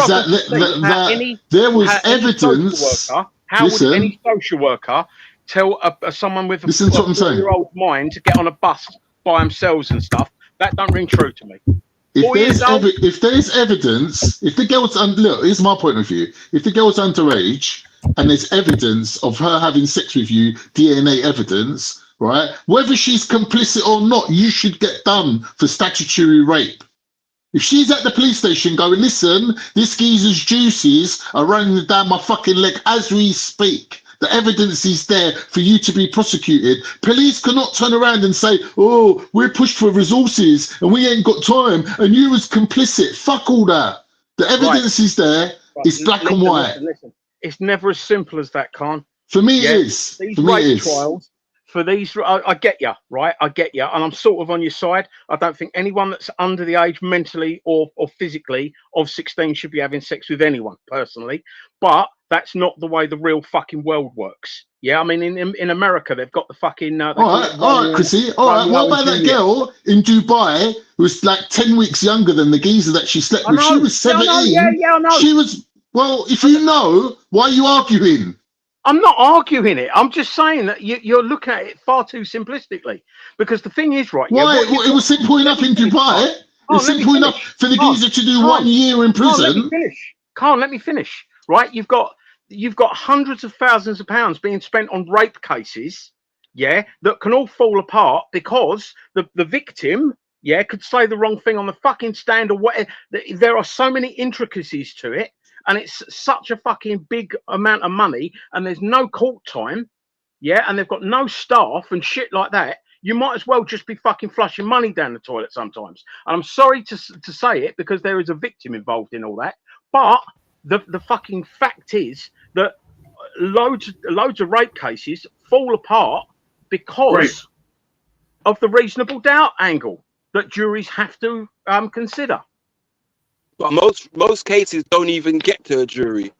[SPEAKER 1] that there was evidence.
[SPEAKER 5] How would
[SPEAKER 1] Listen,
[SPEAKER 5] any social worker tell someone with a
[SPEAKER 1] Listen to what I'm saying.
[SPEAKER 5] 4-year-old mind to get on a bus by themselves and stuff? That don't ring true to me.
[SPEAKER 1] if there's evidence, if the girl's look, here's my point of view. If the girl's underage and there's evidence of her having sex with you, DNA evidence, right? Whether she's complicit or not, you should get done for statutory rape. If she's at the police station going, listen, this geezer's juices are running down my fucking leg as we speak. The evidence is there for you to be prosecuted. Police cannot turn around and say, oh, we're pushed for resources and we ain't got time and you was complicit. Fuck all that. The evidence is there. It's black and white.
[SPEAKER 5] Listen. It's never as simple as that, Khan.
[SPEAKER 1] For me, it is.
[SPEAKER 5] These
[SPEAKER 1] For me, it
[SPEAKER 5] rape
[SPEAKER 1] is.
[SPEAKER 5] trials, for these, I get you, right? I get you. And I'm sort of on your side. I don't think anyone that's under the age mentally or physically of 16 should be having sex with anyone, personally. But that's not the way the real fucking world works. Yeah, I mean, in America, they've got the fucking...
[SPEAKER 1] all right, Chrissy. All right, what about that girl in Dubai who was like 10 weeks younger than the geezer that she slept with? She was 17.
[SPEAKER 5] I know.
[SPEAKER 1] She was... Well, if you know, why are you arguing?
[SPEAKER 5] I'm not arguing it. I'm just saying that you're looking at it far too simplistically. Because the thing is, right...
[SPEAKER 1] Why? It was simple enough in Dubai. It was simple enough for the geezer to do 1 year in prison.
[SPEAKER 5] Let me finish. Carl, let me finish. Right? You've got hundreds of thousands of pounds being spent on rape cases, yeah, that can all fall apart because the victim, yeah, could say the wrong thing on the fucking stand or whatever. There are so many intricacies to it, and it's such a fucking big amount of money, and there's no court time, yeah, and they've got no staff and shit like that. You might as well just be fucking flushing money down the toilet sometimes. And I'm sorry to say it because there is a victim involved in all that, but the fucking fact is that loads of rape cases fall apart because of the reasonable doubt angle that juries have to consider.
[SPEAKER 4] But most cases don't even get to a jury.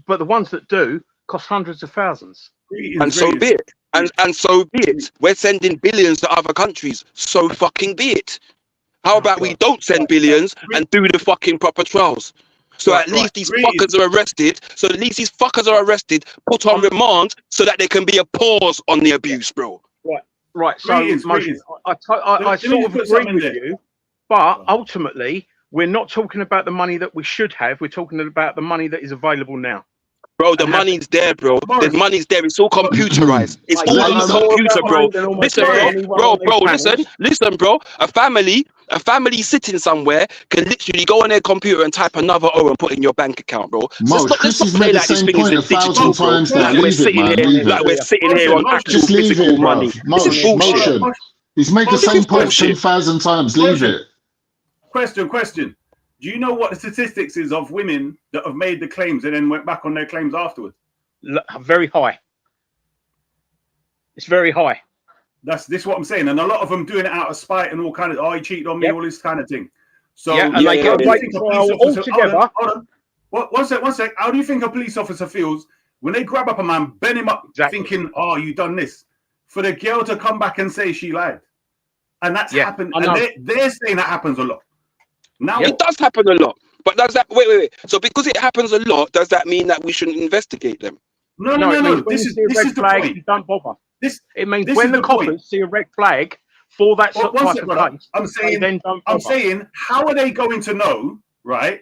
[SPEAKER 5] But the ones that do cost hundreds of thousands.
[SPEAKER 4] And so be it. And so be it. We're sending billions to other countries. So fucking be it. How about we don't send billions and do the fucking proper trials? So at least these fuckers are arrested. So at least these fuckers are arrested, put on remand, so that there can be a pause on the abuse, bro.
[SPEAKER 5] Right. So I sort of agree with you, but ultimately we're not talking about the money that we should have. We're talking about the money that is available now.
[SPEAKER 4] Bro, the money's there, bro. The money's there. It's all computerized. It's all on the computer, bro. Listen, bro. Listen, bro. A family sitting somewhere can literally go on their computer and type another O and put in your bank account, bro.
[SPEAKER 1] Let's not play like this thing is digital, bro.
[SPEAKER 4] Like we're sitting here on actual physical money.
[SPEAKER 1] Motion. He's made the same point 10,000 times. Leave it.
[SPEAKER 6] Question. Do you know what the statistics is of women that have made the claims and then went back on their claims afterwards?
[SPEAKER 5] Very high. It's very high.
[SPEAKER 6] This is what I'm saying. And a lot of them doing it out of spite and all kind of, oh, he cheated on me, all this kind of thing. So
[SPEAKER 5] and they get all together.
[SPEAKER 6] Hold on. One sec. How do you think a police officer feels when they grab up a man, bend him up, thinking, oh, you done this? For the girl to come back and say she lied. And that's happened. And they're saying that happens a lot. Now
[SPEAKER 4] it does happen a lot, but does that wait? So because it happens a lot, does that mean that we shouldn't investigate them?
[SPEAKER 6] No. This is the point.
[SPEAKER 5] You don't bother. It means when the coppers see a red flag for that type of case,
[SPEAKER 6] I'm saying, how are they going to know, right?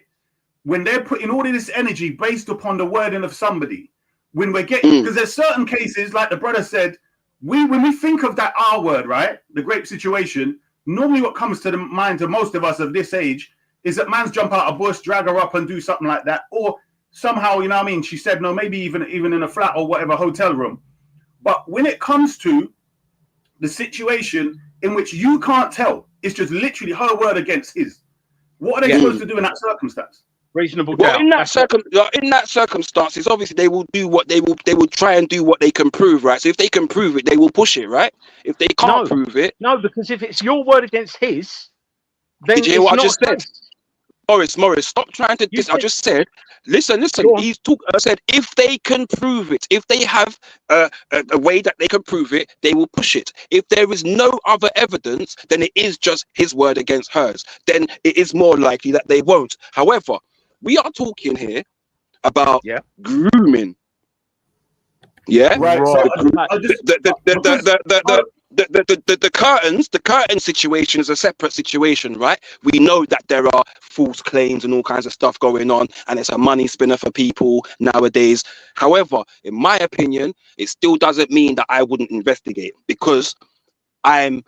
[SPEAKER 6] When they're putting all of this energy based upon the wording of somebody, when we're getting because there's certain cases, like the brother said, when we think of that R word, right, the grape situation. Normally what comes to the mind of most of us of this age is that man's jump out a bush, drag her up and do something like that. Or somehow, you know what I mean, she said no, maybe even in a flat or whatever hotel room. But when it comes to the situation in which you can't tell, it's just literally her word against his. What are they supposed to do in that circumstance?
[SPEAKER 5] Reasonable
[SPEAKER 4] Well,
[SPEAKER 5] doubt.
[SPEAKER 4] in that circumstances, obviously they will do what they will try and do what they can prove, right? So if they can prove it, they will push it, right? If they can't prove it,
[SPEAKER 5] no, because if it's your word against his, then
[SPEAKER 4] did you hear
[SPEAKER 5] it's
[SPEAKER 4] what I
[SPEAKER 5] not
[SPEAKER 4] just
[SPEAKER 5] a
[SPEAKER 4] said?
[SPEAKER 5] case.
[SPEAKER 4] Morris, stop trying to I just said, listen. I said, if they can prove it, if they have a way that they can prove it, they will push it. If there is no other evidence, then it is just his word against hers. Then it is more likely that they won't. However, we are talking here about grooming. Yeah,
[SPEAKER 6] Right.
[SPEAKER 4] The curtain situation is a separate situation, right? We know that there are false claims and all kinds of stuff going on, and it's a money spinner for people nowadays. However, in my opinion, it still doesn't mean that I wouldn't investigate, because I'm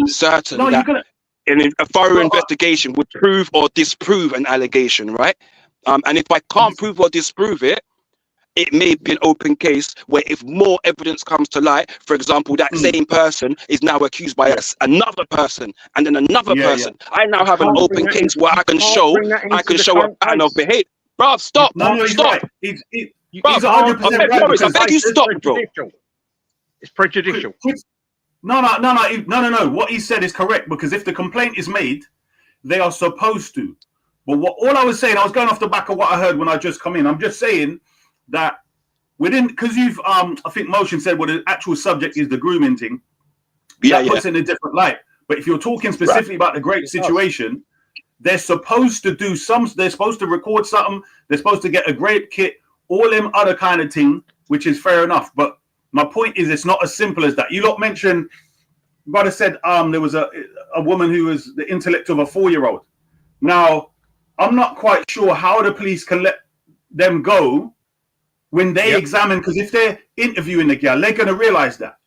[SPEAKER 4] certain that a thorough investigation would prove or disprove an allegation, right? And if I can't prove or disprove it, it may be an open case where if more evidence comes to light, for example, that same person is now accused by another person and then another person. I now have an open case where I can show a pattern of behavior. Bro, stop.
[SPEAKER 6] He's
[SPEAKER 4] stop.
[SPEAKER 6] right. He's 100% right.
[SPEAKER 4] Morris, I beg you stop, bro.
[SPEAKER 5] It's prejudicial.
[SPEAKER 6] No. What he said is correct, because if the complaint is made, they are supposed to. But all I was saying, I was going off the back of what I heard when I just come in. I'm just saying that because you've I think Motion said what the actual subject is, the grooming thing. That puts it in a different light. But if you're talking specifically about the great situation, they're supposed to do they're supposed to record something, they're supposed to get a grape kit, all them other kind of thing, which is fair enough. But my point is, it's not as simple as that. You lot mentioned, brother said there was a woman who was the intellect of a 4-year-old. Now, I'm not quite sure how the police can let them go when they examine, because if they're interviewing the girl, they're going to realize that.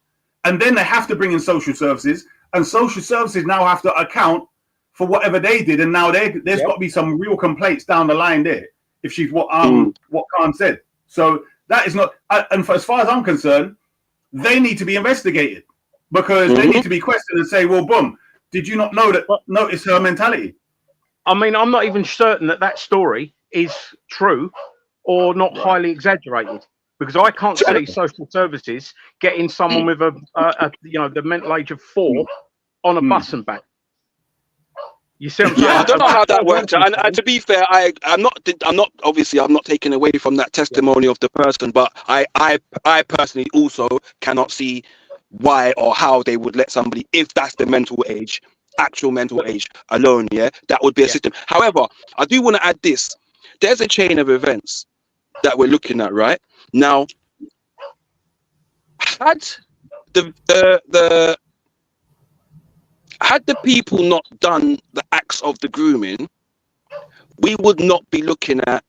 [SPEAKER 6] And then they have to bring in social services, and social services now have to account for whatever they did. And now there's got to be some real complaints down the line there, if she's what Khan said. So that is not, and as far as I'm concerned, they need to be investigated, because they need to be questioned and say, well, boom, did you not know that? Notice her mentality.
[SPEAKER 5] I mean, I'm not even certain that story is true or not highly exaggerated, because I can't see social services getting someone with the mental age of 4 on a bus and back. You see what I'm saying?
[SPEAKER 4] I don't know how that worked. And to be fair, I'm not taking away from that testimony of the person, but I personally also cannot see why or how they would let somebody, if that's the actual mental age alone, that would be a system. However, I do want to add this. There's a chain of events that we're looking at right now. Had the people not done the acts of the grooming, we would not be looking at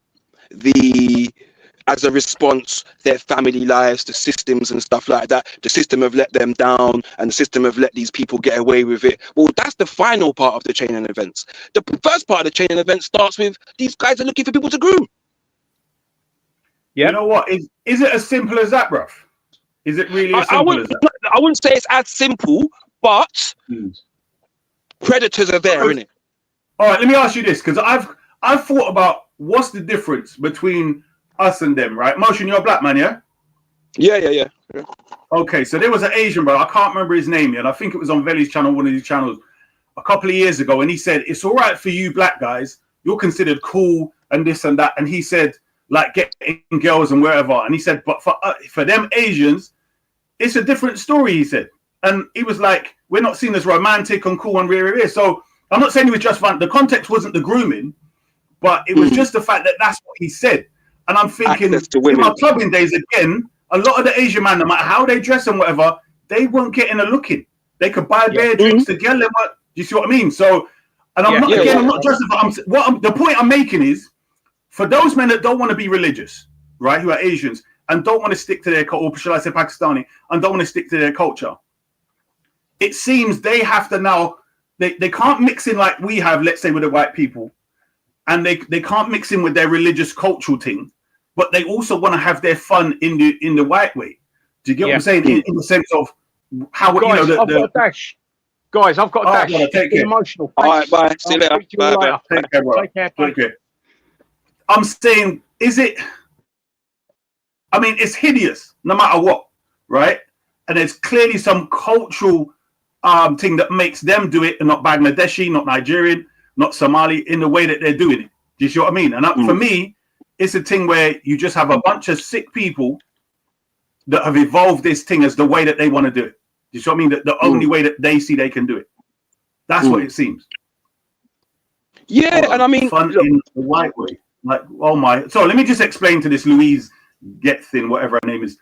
[SPEAKER 4] as a response, their family lives, the systems and stuff like that. The system have let them down, and the system have let these people get away with it. Well, that's the final part of the chain of events. The first part of the chain of events starts with these guys are looking for people to groom.
[SPEAKER 6] You know what? Is it as simple as that, bruv? Is it really as simple as that?
[SPEAKER 4] I wouldn't say it's as simple, but predators are there, innit?
[SPEAKER 6] All right, let me ask you this, because I've thought about what's the difference between us and them, right? Motion, you're a black man, yeah?
[SPEAKER 4] Yeah.
[SPEAKER 6] Okay, so there was an Asian bro, I can't remember his name yet. I think it was on Veli's channel, one of these channels, a couple of years ago, and he said, it's all right for you black guys, you're considered cool and this and that. And he said, like, getting girls and wherever. And he said, but for them Asians, it's a different story, he said. And he was like, we're not seen as romantic and cool and rare. So I'm not saying he was just fun. The context wasn't the grooming, but it was just the fact that that's what he said. And I'm thinking, in my clubbing days, again, a lot of the Asian man, no matter how they dress and whatever, they weren't getting a look in. They could buy bare drinks to get them. Do you see what I mean? So, and I'm not, I'm not justifying. The point I'm making is, for those men that don't want to be religious, right, who are Asians, and don't want to stick to their culture, or shall I say Pakistani, and don't want to stick to their culture, it seems they have to now, they can't mix in like we have, let's say, with the white people, and they can't mix in with their religious cultural thing. but they also want to have their fun in the white way. Do you get what I'm saying? In the sense of how
[SPEAKER 5] Guys,
[SPEAKER 6] you know
[SPEAKER 5] I've got a dash. Guys, I've got a dash.
[SPEAKER 6] Brother, take
[SPEAKER 5] It's been
[SPEAKER 6] care.
[SPEAKER 5] emotional.
[SPEAKER 4] All right,
[SPEAKER 5] Thanks.
[SPEAKER 4] bye. See you
[SPEAKER 5] I'll
[SPEAKER 4] later.
[SPEAKER 5] speak to you
[SPEAKER 4] Bye,
[SPEAKER 5] later.
[SPEAKER 4] bye.
[SPEAKER 6] Take care, bro.
[SPEAKER 5] Take care. Bye.
[SPEAKER 6] Take care. I'm saying, I mean, it's hideous no matter what, right? And there's clearly some cultural thing that makes them do it, and not Bangladeshi, not Nigerian, not Somali, in the way that they're doing it. Do you see what I mean? And for me, it's a thing where you just have a bunch of sick people that have evolved this thing as the way that they want to do it. Do you see what I mean? The only way that they see they can do it. That's what it seems.
[SPEAKER 4] Yeah, and I mean,
[SPEAKER 6] fun in the white way. Like, oh my. So let me just explain to this Louise Gethin, whatever her name is.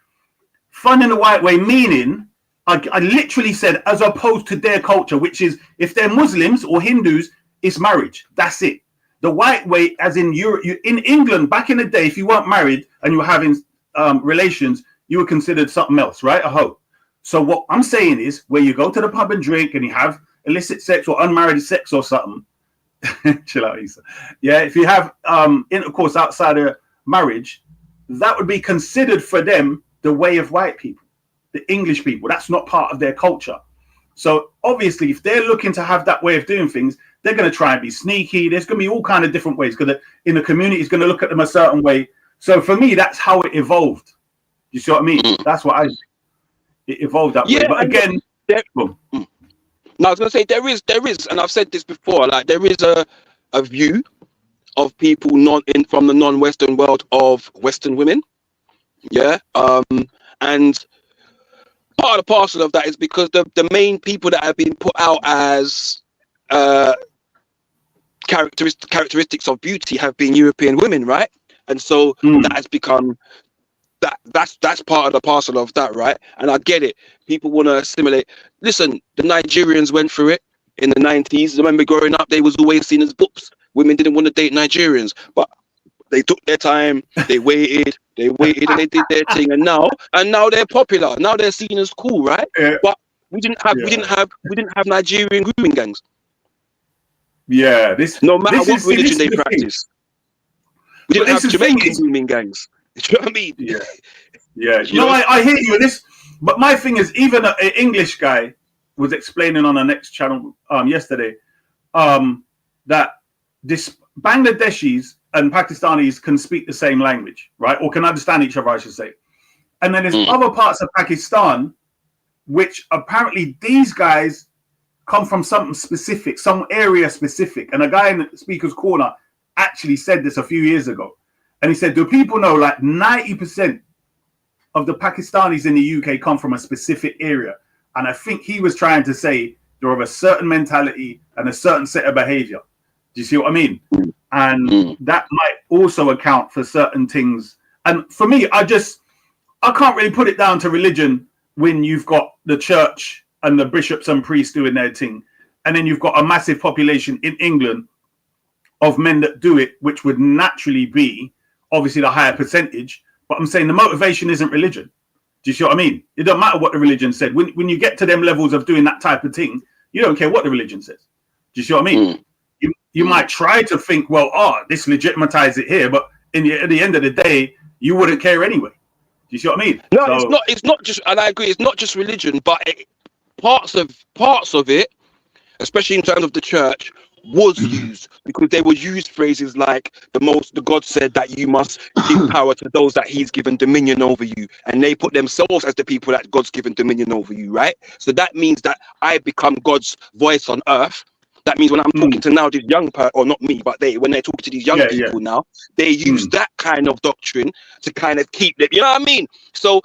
[SPEAKER 6] Fun in the white way, meaning, I literally said, as opposed to their culture, which is, if they're Muslims or Hindus, it's marriage. That's it. The white way, as in Europe, in England, back in the day, if you weren't married and you were having relations, you were considered something else, right? A hoe. So what I'm saying is, where you go to the pub and drink and you have illicit sex or unmarried sex or something, chill out, Issa. Yeah, if you have intercourse outside of marriage, that would be considered for them the way of white people, the English people. That's not part of their culture. So obviously, if they're looking to have that way of doing things, they're going to try and be sneaky. There's going to be all kind of different ways, because in the community is going to look at them a certain way. So for me, that's how it evolved. You see what I mean? That's what it evolved that way. But again,
[SPEAKER 4] no, I was going to say there is, and I've said this before. Like, there is a view of people from the non-Western world of Western women. Yeah, and part of the parcel of that is because the main people that have been put out as characteristics of beauty have been European women, right? And so that has become that's part of the parcel of that, right? And I get it. People want to assimilate. Listen, the Nigerians went through it in the 90s. I remember growing up, they was always seen as books. Women didn't want to date Nigerians, but they took their time. They waited, and they did their thing. And now they're popular. Now they're seen as cool, right? But we didn't have Nigerian grooming gangs.
[SPEAKER 6] Yeah,
[SPEAKER 4] no matter what religion they practice. We didn't have Jamaican grooming gangs. Do you know what I mean?
[SPEAKER 6] Yeah. No, I hear you with this, but my thing is, even an English guy was explaining on the next channel yesterday that this Bangladeshis and Pakistanis can speak the same language, right? Or can understand each other, I should say. And then there's other parts of Pakistan which apparently these guys come from something specific, some area specific. And a guy in the speaker's corner actually said this a few years ago. And he said, do people know like 90% of the Pakistanis in the UK come from a specific area? And I think he was trying to say they're of a certain mentality and a certain set of behavior. Do you see what I mean? And that might also account for certain things. And for me, I can't really put it down to religion when you've got the church and the bishops and priests doing their thing. And then you've got a massive population in England of men that do it, which would naturally be obviously the higher percentage. But I'm saying the motivation isn't religion. Do you see what I mean? It doesn't matter what the religion said. When you get to them levels of doing that type of thing, you don't care what the religion says. Do you see what I mean? You might try to think, well, this legitimizes it here, but at the end of the day, you wouldn't care anyway. Do you see what I mean?
[SPEAKER 4] No, it's not just, and I agree, it's not just religion, but parts of it, especially in terms of the church, was used because they would use phrases like the God said that you must give power to those that he's given dominion over you, and they put themselves as the people that God's given dominion over you, right? So that means that I become God's voice on earth. That means when I'm talking to now these young or not me, but when they're talking to these young people now, they use that kind of doctrine to kind of keep them, you know what I mean? So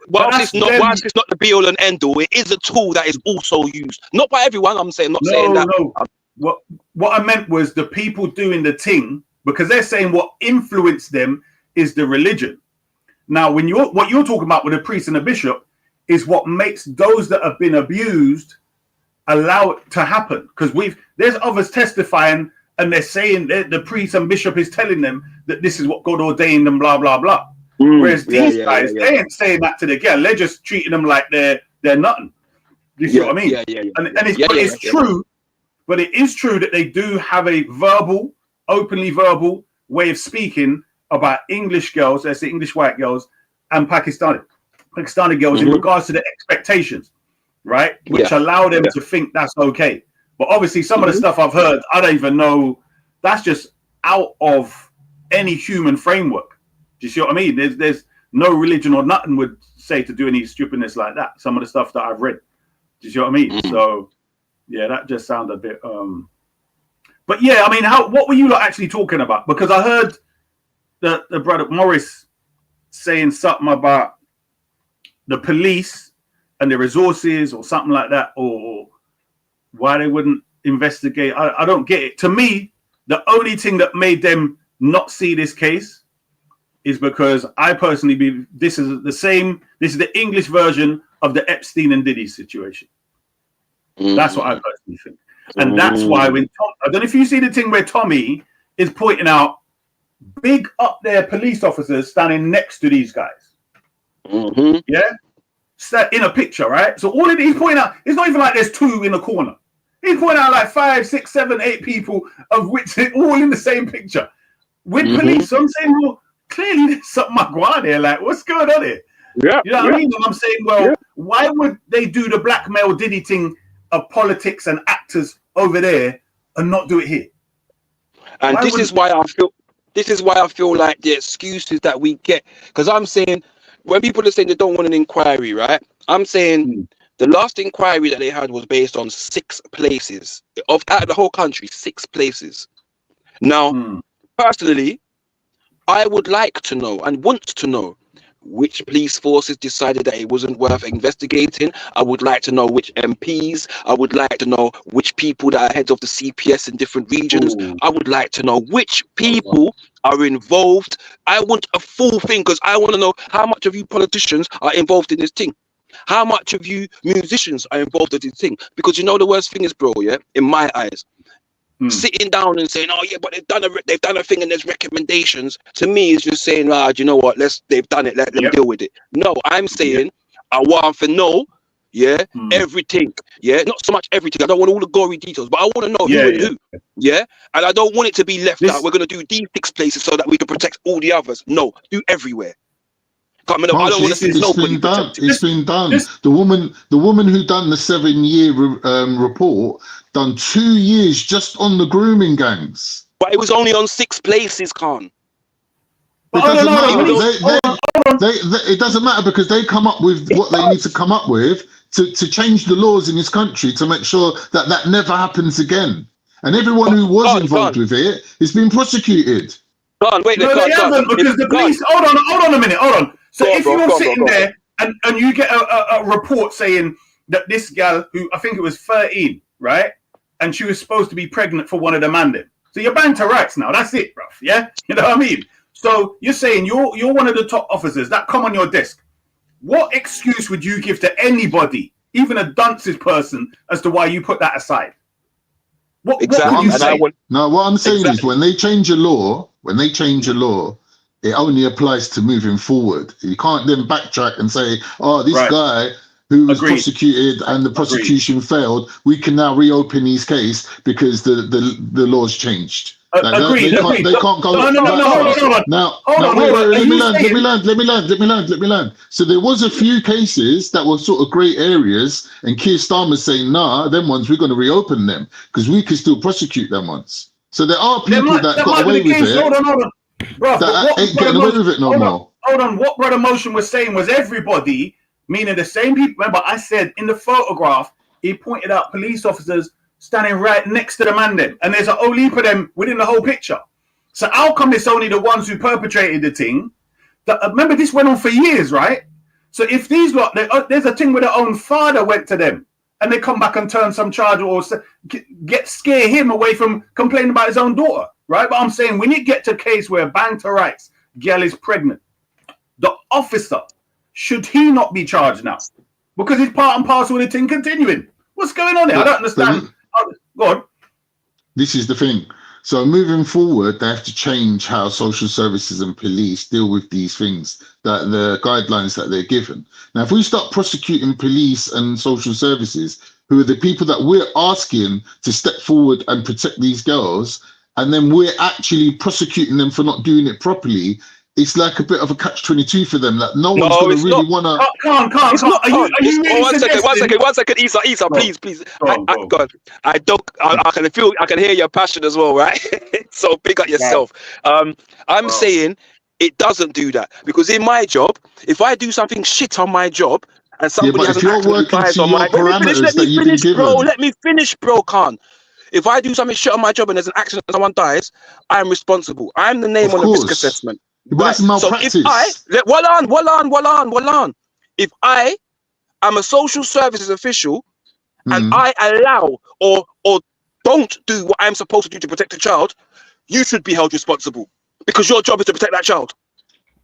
[SPEAKER 4] whilst it's not the be all and end all, it is a tool that is also used. Not by everyone, I'm saying, saying that.
[SPEAKER 6] No. What I meant was the people doing the thing, because they're saying what influenced them is the religion. Now, what you're talking about with a priest and a bishop is what makes those that have been abused allow it to happen. Because there's others testifying and they're saying that the priest and bishop is telling them that this is what God ordained and blah, blah, blah. Whereas these guys, they ain't saying that to the girl. They're just treating them like they're nothing. You see what I mean? And it's true. But it is true that they do have a openly verbal way of speaking, about English girls, let's say English white girls, and Pakistani girls in regards to the expectations, right? Which allow them to think that's okay. But obviously, some of the stuff I've heard, I don't even know. That's just out of any human framework. Do you see what I mean? There's no religion or nothing would say to do any stupidness like that. Some of the stuff that I've read. Do you see what I mean? So, yeah, that just sounded a bit. But yeah, I mean, what were you lot actually talking about? Because I heard the brother Morris saying something about the police and the resources or something like that, or why they wouldn't investigate. I don't get it. To me, the only thing that made them not see this case is because I personally believe this is the English version of the Epstein and Diddy situation. That's what I personally think. And that's why when I don't know if you see the thing where Tommy is pointing out big up there police officers standing next to these guys. Yeah? In a picture, right? So all of these pointing out, it's not even like there's two in the corner. He's pointing out like 5, 6, 7, 8 people, of which they're all in the same picture with police. So I'm saying, well, clearly there's something going on here. Like, what's going on here? Yeah, you know what I mean? And I'm saying, well, why would they do the blackmail Diddy thing of politics and actors over there and not do it here?
[SPEAKER 4] And this is why I feel like the excuses that we get, because I'm saying when people are saying they don't want an inquiry, right? I'm saying the last inquiry that they had was based on 6 places out of the whole country, 6 places. Now, personally, I would like to know and want to know which police forces decided that it wasn't worth investigating. I would like to know which MPs. I would like to know which people that are heads of the CPS in different regions. I would like to know which people are involved. I want a full thing, because I want to know how much of you politicians are involved in this thing. How much of you musicians are involved in this thing? Because you know the worst thing is, bro, in my eyes, sitting down and saying, oh yeah, but they've done a thing and there's recommendations, to me is just saying, do you know what, they've done it, let them deal with it. No, I'm saying I want to know everything, not so much everything, I don't want all the gory details, but I want to know who and who, and I don't want it to be left out, we're going to do these 6 places so that we can protect all the others. No, do everywhere. I don't want to see nobody.
[SPEAKER 1] It's been done. The woman who done the 7-year report done 2 years just on the grooming gangs.
[SPEAKER 4] But it was only on 6 places, Khan.
[SPEAKER 1] It doesn't matter because they come up with what they need to come up with to change the laws in this country to make sure that never happens again. And everyone who was involved with it is being prosecuted.
[SPEAKER 6] They haven't, because the police. Hold on a minute. Hold on. So if you're sitting there and you get a report saying that this gal, who I think it was 13, right, and she was supposed to be pregnant for one of the man them. So you're banned to rights now. That's it, bruv. Yeah, you know what I mean. So you're saying you're one of the top officers that come on your desk. What excuse would you give to anybody, even a dunce's person, as to why you put that aside? What would you say?
[SPEAKER 1] No, what I'm saying is when they change a law, it only applies to moving forward. You can't then backtrack and say, oh, this guy who was prosecuted and the prosecution failed, we can now reopen his case because the law's changed. They can't go. No, let me land. So there was a few cases that were sort of grey areas, and Keir Starmer's saying, nah, them ones, we're going to reopen them because we can still prosecute them ones. So there are people that got away with it.
[SPEAKER 6] Bro,
[SPEAKER 1] that ain't getting away with it no more.
[SPEAKER 6] Hold on. What Brother Motion was saying was everybody, meaning the same people. Remember, I said in the photograph, he pointed out police officers standing right next to the man then. And there's a whole heap of them within the whole picture. So how come it's only the ones who perpetrated the thing? Remember, this went on for years, right? So if these lot, there's a thing where their own father went to them and they come back and turn some charge or scare him away from complaining about his own daughter. Right, but I'm saying when you get to a case where bang to rights, girl is pregnant, the officer, should he not be charged now? Because it's part and parcel of the thing continuing. What's going on there? I don't understand. Go on.
[SPEAKER 1] This is the thing. So moving forward, they have to change how social services and police deal with these things, that the guidelines that they're given. Now, if we start prosecuting police and social services, who are the people that we're asking to step forward and protect these girls, and then we're actually prosecuting them for not doing it properly, it's like a bit of a catch-22 for them. Like no one's going to really want to.
[SPEAKER 4] Can't. One second. Isa, please. God, I can hear your passion as well, right? So big up yourself. I'm saying it doesn't do that, because in my job, if I do something shit on my job and somebody has an accident bias on my, let me finish, bro. Khan. If I do something shit on my job and there's an accident and someone dies, I am responsible. I am the name on the risk assessment.
[SPEAKER 1] But that's malpractice.
[SPEAKER 4] So if if I am a social services official and I allow or don't do what I'm supposed to do to protect a child, you should be held responsible, because your job is to protect that child.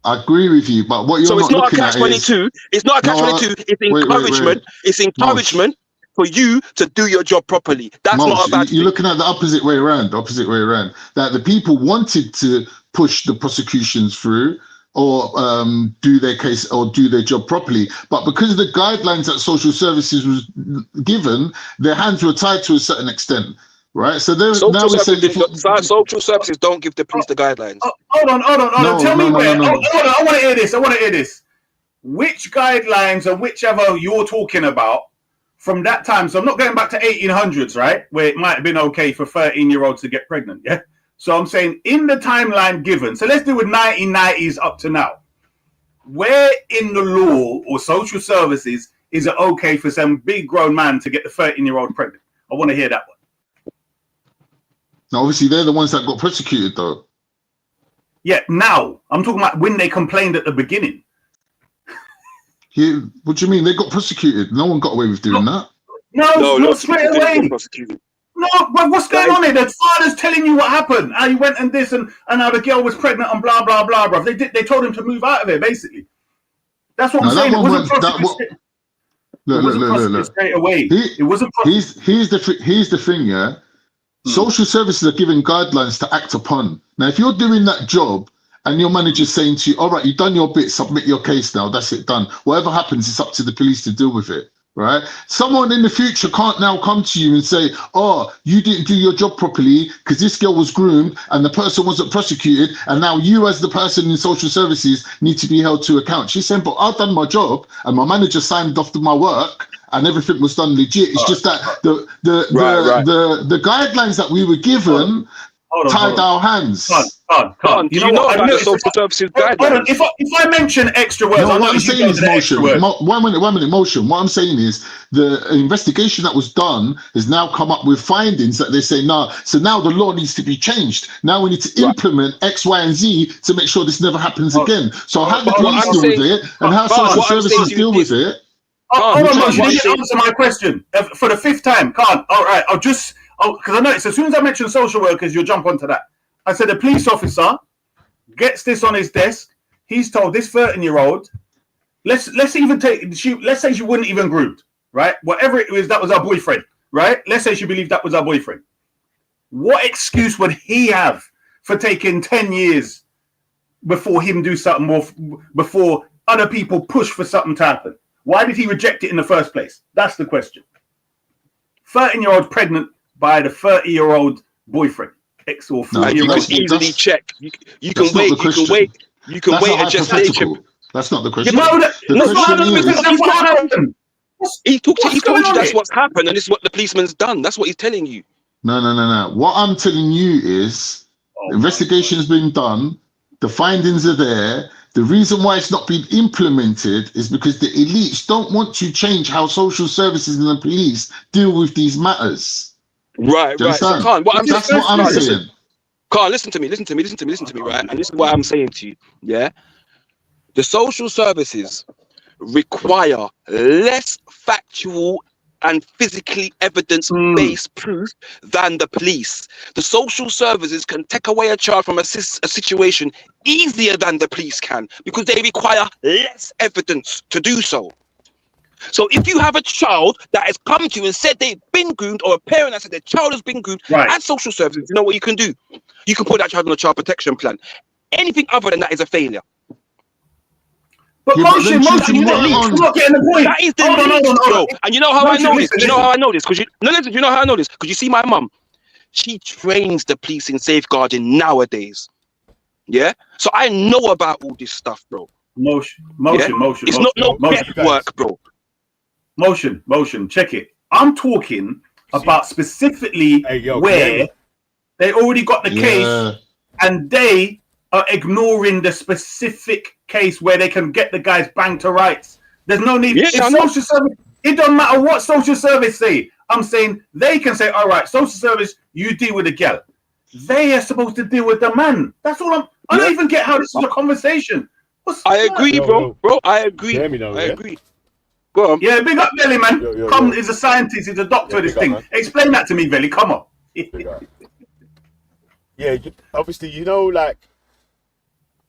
[SPEAKER 1] I agree with you, but what you're not looking at is...
[SPEAKER 4] So it's not a catch-22. It's not a catch-22. It's encouragement. It's encouragement for you to do your job properly. That's not a bad thing.
[SPEAKER 1] You're looking at the opposite way around. That the people wanted to push the prosecutions through or do their case or do their job properly, but because of the guidelines that social services was given, their hands were tied to a certain extent, right? So
[SPEAKER 4] social services don't give the police the guidelines.
[SPEAKER 6] Hold on. Tell me where. Hold on. I want to hear this. Which guidelines and whichever you're talking about from that time? So I'm not going back to 1800s, right, where it might have been okay for 13-year-olds to get pregnant. Yeah. So I'm saying in the timeline given, so let's do with 1990s up to now. Where in the law or social services is it okay for some big grown man to get the 13-year-old pregnant? I want to hear that one.
[SPEAKER 1] Now, obviously, they're the ones that got prosecuted, though.
[SPEAKER 6] Yeah, now. I'm talking about when they complained at the beginning.
[SPEAKER 1] Yeah, what do you mean? They got prosecuted. No one got away with doing that.
[SPEAKER 6] No, not straight away. No, but what's going on here? The father's telling you what happened. How you went and this and how the girl was pregnant and blah, blah, blah, bro. They told him to move out of it, basically. That's what I'm saying. It wasn't prosecuted.
[SPEAKER 1] Look.
[SPEAKER 6] Straight away. It wasn't
[SPEAKER 1] here's the thing, yeah? Social services are giving guidelines to act upon. Now, if you're doing that job and your manager's saying to you, all right, you've done your bit, submit your case now, that's it, done. Whatever happens, it's up to the police to deal with it, right? Someone in the future can't now come to you and say, oh, you didn't do your job properly because this girl was groomed and the person wasn't prosecuted, and now you as the person in social services need to be held to account. She's saying, but I've done my job and my manager signed off to my work and everything was done legit. It's just that the guidlines that we were given tied our hands.
[SPEAKER 4] You know about the social services guidelines?
[SPEAKER 6] If I mention extra words,
[SPEAKER 1] what I'm saying is motion. 1 minute, motion. What I'm saying is the investigation that was done has now come up with findings that they say, no, so now the law needs to be changed. Now we need to implement X, Y, and Z to make sure this never happens again. So how the police deal with it and how social services deal with it.
[SPEAKER 6] Hold on, you didn't answer my question for the 5th time. All right, because I noticed as soon as I mentioned social workers, you'll jump onto that. I said a police officer gets this on his desk. He's told this 13-year-old, let's say she wouldn't even groomed, right? Whatever it was, that was our boyfriend, right? Let's say she believed that was our boyfriend. What excuse would he have for taking 10 years before him do something more, before other people push for something to happen? Why did he reject it in the first place? That's the question. 13-year-old pregnant by the 30-year-old boyfriend. Ex or 40-year-old.
[SPEAKER 4] You can easily check. You can wait a gestation.
[SPEAKER 1] That's not the question.
[SPEAKER 4] He told you that's what's happened and this is what the policeman's done. That's what he's telling you.
[SPEAKER 1] No. What I'm telling you is the investigation has been done. The findings are there. The reason why it's not been implemented is because the elites don't want to change how social services and the police deal with these matters.
[SPEAKER 4] Right. So, Khan,
[SPEAKER 1] that's what I'm saying.
[SPEAKER 4] Khan, listen to me, right? And this is what I'm saying to you, yeah? The social services require less factual and physically evidence-based proof than the police. The social services can take away a child from a situation easier than the police can because they require less evidence to do so. So if you have a child that has come to you and said they've been groomed, or a parent that said their child has been groomed, at social services, you know what you can do? You can put that child on a child protection plan. Anything other than that is a failure.
[SPEAKER 6] But motion, you're not getting the point.
[SPEAKER 4] That is the least, bro. And you know how I know this? You know how I know this? Because you know how I know this? Because you see my mum. she trains the police in safeguarding nowadays. Yeah, so I know about all this stuff, bro.
[SPEAKER 6] Motion.
[SPEAKER 4] It's not no guesswork, bro.
[SPEAKER 6] Motion. Check it. I'm talking about specifically where they already got the case, and they are ignoring the specific case where they can get the guys banged to rights. There's no need. Social service. It don't matter what social service say. I'm saying they can say, all right, social service, you deal with the girl. They are supposed to deal with the man. That's all I don't even get how this is a conversation.
[SPEAKER 4] I agree, bro. I agree. I agree. Go on.
[SPEAKER 6] Yeah, big up Veli, man. Come, he's a scientist, he's a doctor of this thing. Explain that to me, Veli. Come on.
[SPEAKER 11] Yeah, obviously, you know, like,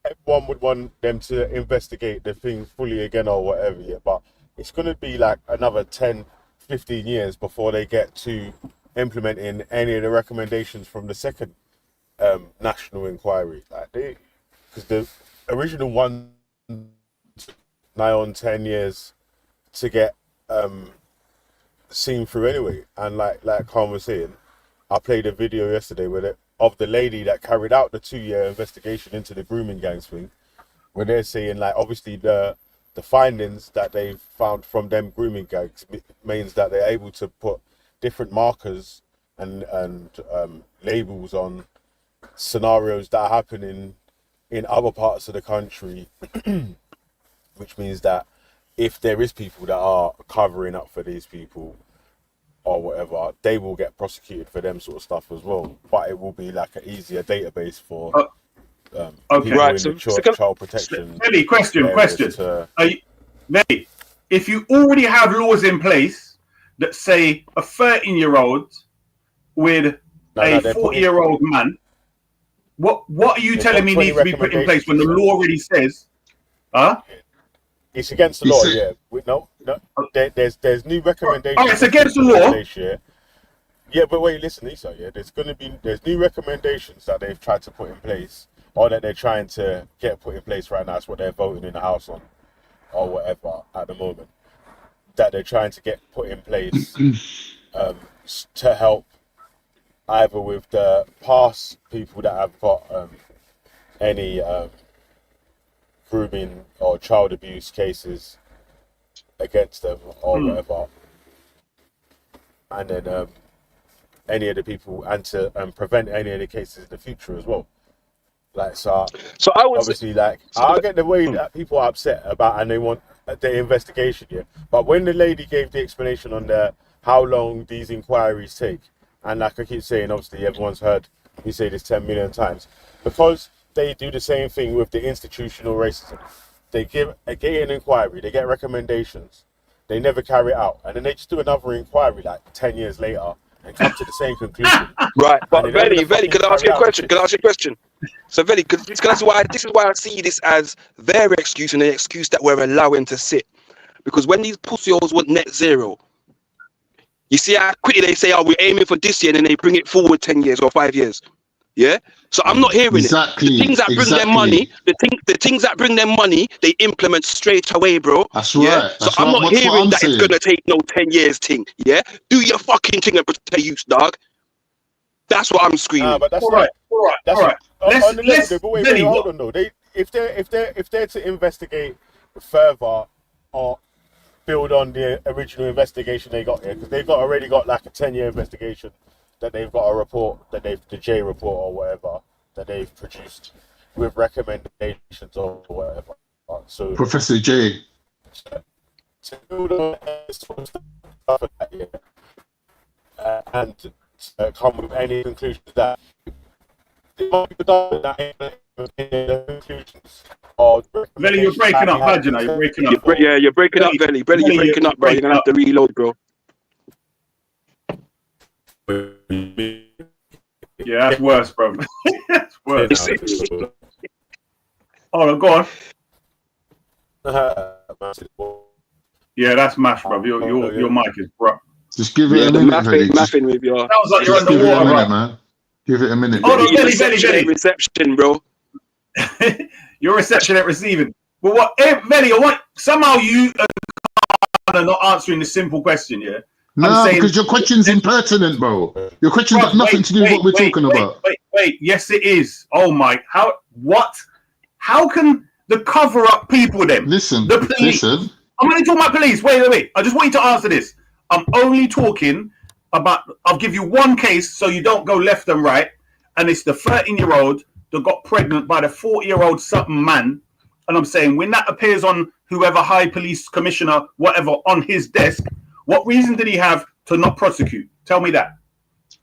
[SPEAKER 11] everyone would want them to investigate the thing fully again or whatever, yeah, but it's going to be like another 10, 15 years before they get to implementing any of the recommendations from the second national inquiry. Like because the original one nigh on 10 years to get seen through anyway. And like Khan was saying, I played a video yesterday of the lady that carried out the 2-year investigation into the grooming gangs thing, where they're saying, like, obviously the findings that they've found from them grooming gangs means that they're able to put different markers and labels on scenarios that are happening in other parts of the country, which means that if there is people that are covering up for these people or whatever, they will get prosecuted for them sort of stuff as well. But it will be like an easier database for people in the child protection.
[SPEAKER 6] Veli, question. Veli, if you already have laws in place that say a 13-year-old with a 40-year-old man, what are you telling me needs to be put in place when the law already says,
[SPEAKER 11] It's against the law, yeah. No. There's new recommendations.
[SPEAKER 6] Oh, it's against the law.
[SPEAKER 11] Yeah, but wait, listen, Lisa. Yeah, there's new recommendations that they've tried to put in place, or that they're trying to get put in place right now. That's what they're voting in the House on, or whatever at the moment. That they're trying to get put in place to help either with the past people that have got any grooming or child abuse cases against them or whatever, and then any of the people, and to prevent any of the cases in the future as well. Like, so I was obviously like, I get the way that people are upset about and they want the investigation, yeah. But when the lady gave the explanation on how long these inquiries take, and like I keep saying, obviously everyone's heard me say this 10 million times, because they do the same thing with the institutional racism. They get an inquiry, they get recommendations, they never carry it out, and then they just do another inquiry like 10 years later and come to the same conclusion.
[SPEAKER 4] Right, but Veli, can I ask you a question? So Veli, this is why I see this as their excuse and an excuse that we're allowing to sit. Because when these pussyholes want net zero, you see how quickly they say, we're aiming for this year, and then they bring it forward 10 years or 5 years. Yeah? So I'm not hearing it. The things that bring them money, the things that bring them money, they implement straight away, bro.
[SPEAKER 1] That's right.
[SPEAKER 4] So I'm not hearing that it's gonna take no 10 years thing. Yeah? Do your fucking thing and protect youth, dog. That's what I'm screaming.
[SPEAKER 11] But that's
[SPEAKER 6] all right.
[SPEAKER 11] Hold on though. If they're to investigate further or build on the original investigation they got here, because they've already got like a 10-year investigation that they've got a report that the J report or whatever that they've produced with recommendations or whatever. So
[SPEAKER 1] Professor J.
[SPEAKER 11] To build on this sort of stuff like that, yeah, and to come with any conclusions that they might be done that the conclusions.
[SPEAKER 6] Veli, you're breaking up, Hajina. You're breaking up.
[SPEAKER 4] You're breaking up, Veli. Veli, you're breaking up, bro. You're gonna have to reload, bro.
[SPEAKER 6] Yeah, that's worse, bro. That's worse. Oh, go on. Yeah, that's mash, bro. Your mic is bro.
[SPEAKER 1] Just give it a minute, Veli.
[SPEAKER 4] With your.
[SPEAKER 6] Sounds like you're underwater, bro.
[SPEAKER 1] Man. Give it a minute.
[SPEAKER 6] Hold on, Veli.
[SPEAKER 4] Reception, bro.
[SPEAKER 6] Your reception at receiving. But what, Veli? I want somehow you are not answering the simple question. Yeah,
[SPEAKER 1] No,
[SPEAKER 6] saying,
[SPEAKER 1] because your question's impertinent, bro. Your question's got nothing to do with what we're talking about.
[SPEAKER 6] Wait. Yes, it is. Oh my. How can the cover-up people then?
[SPEAKER 1] Listen.
[SPEAKER 6] The police.
[SPEAKER 1] Listen.
[SPEAKER 6] I'm only talking about police. Wait. I just want you to answer this. I'm only talking about. I'll give you one case so you don't go left and right. And it's the 13-year-old that got pregnant by the 40-year-old something man. And I'm saying when that appears on whoever high police commissioner, whatever, on his desk, what reason did he have to not prosecute? Tell me that.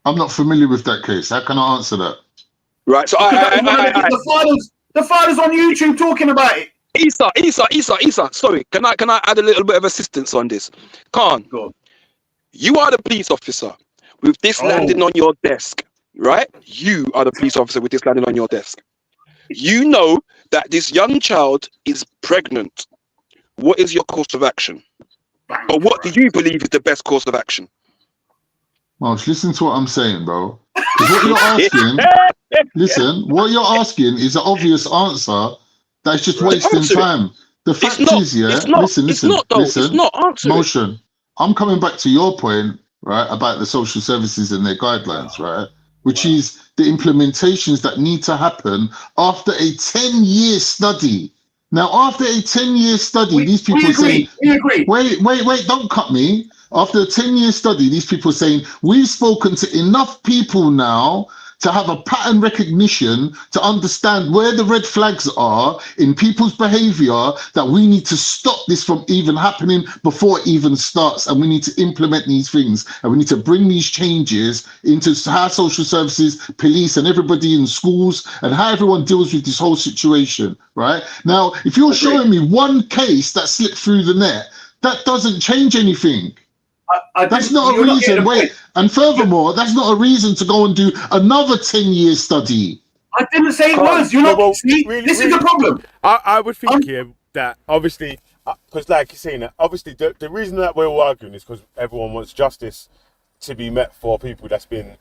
[SPEAKER 1] I'm not familiar with that case. How can I answer that?
[SPEAKER 4] Right. So
[SPEAKER 6] the father's on YouTube talking about it.
[SPEAKER 4] Isa. Sorry, can I add a little bit of assistance on this? Khan, you are the police officer with this landing on your desk, right? You are the police officer with this landing on your desk. You know that this young child is pregnant. What is your course of action? Or what do you believe is the best course of action?
[SPEAKER 1] Marsh, listen to what I'm saying, bro. Because what you're asking, what you're asking is an obvious answer that's just wasting time. The fact is, listen, Motion. I'm coming back to your point, right, about the social services and their guidelines, right, which is the implementations that need to happen after a 10-year study. Now, after a 10-year study, these people say, wait, don't cut me. After a 10-year study, these people are saying, we've spoken to enough people now to have a pattern recognition to understand where the red flags are in people's behavior, that we need to stop this from even happening before it even starts. And we need to implement these things. And we need to bring these changes into how social services, police, and everybody in schools, and how everyone deals with this whole situation, right? Now, if you're showing me one case that slipped through the net, that doesn't change anything. That's not a reason. And furthermore, that's not a reason to go and do another 10-year study.
[SPEAKER 6] I didn't say it was. You're not. This is the problem.
[SPEAKER 11] I would think that obviously, because like you're saying, obviously the reason that we're all arguing is because everyone wants justice to be met for people that's been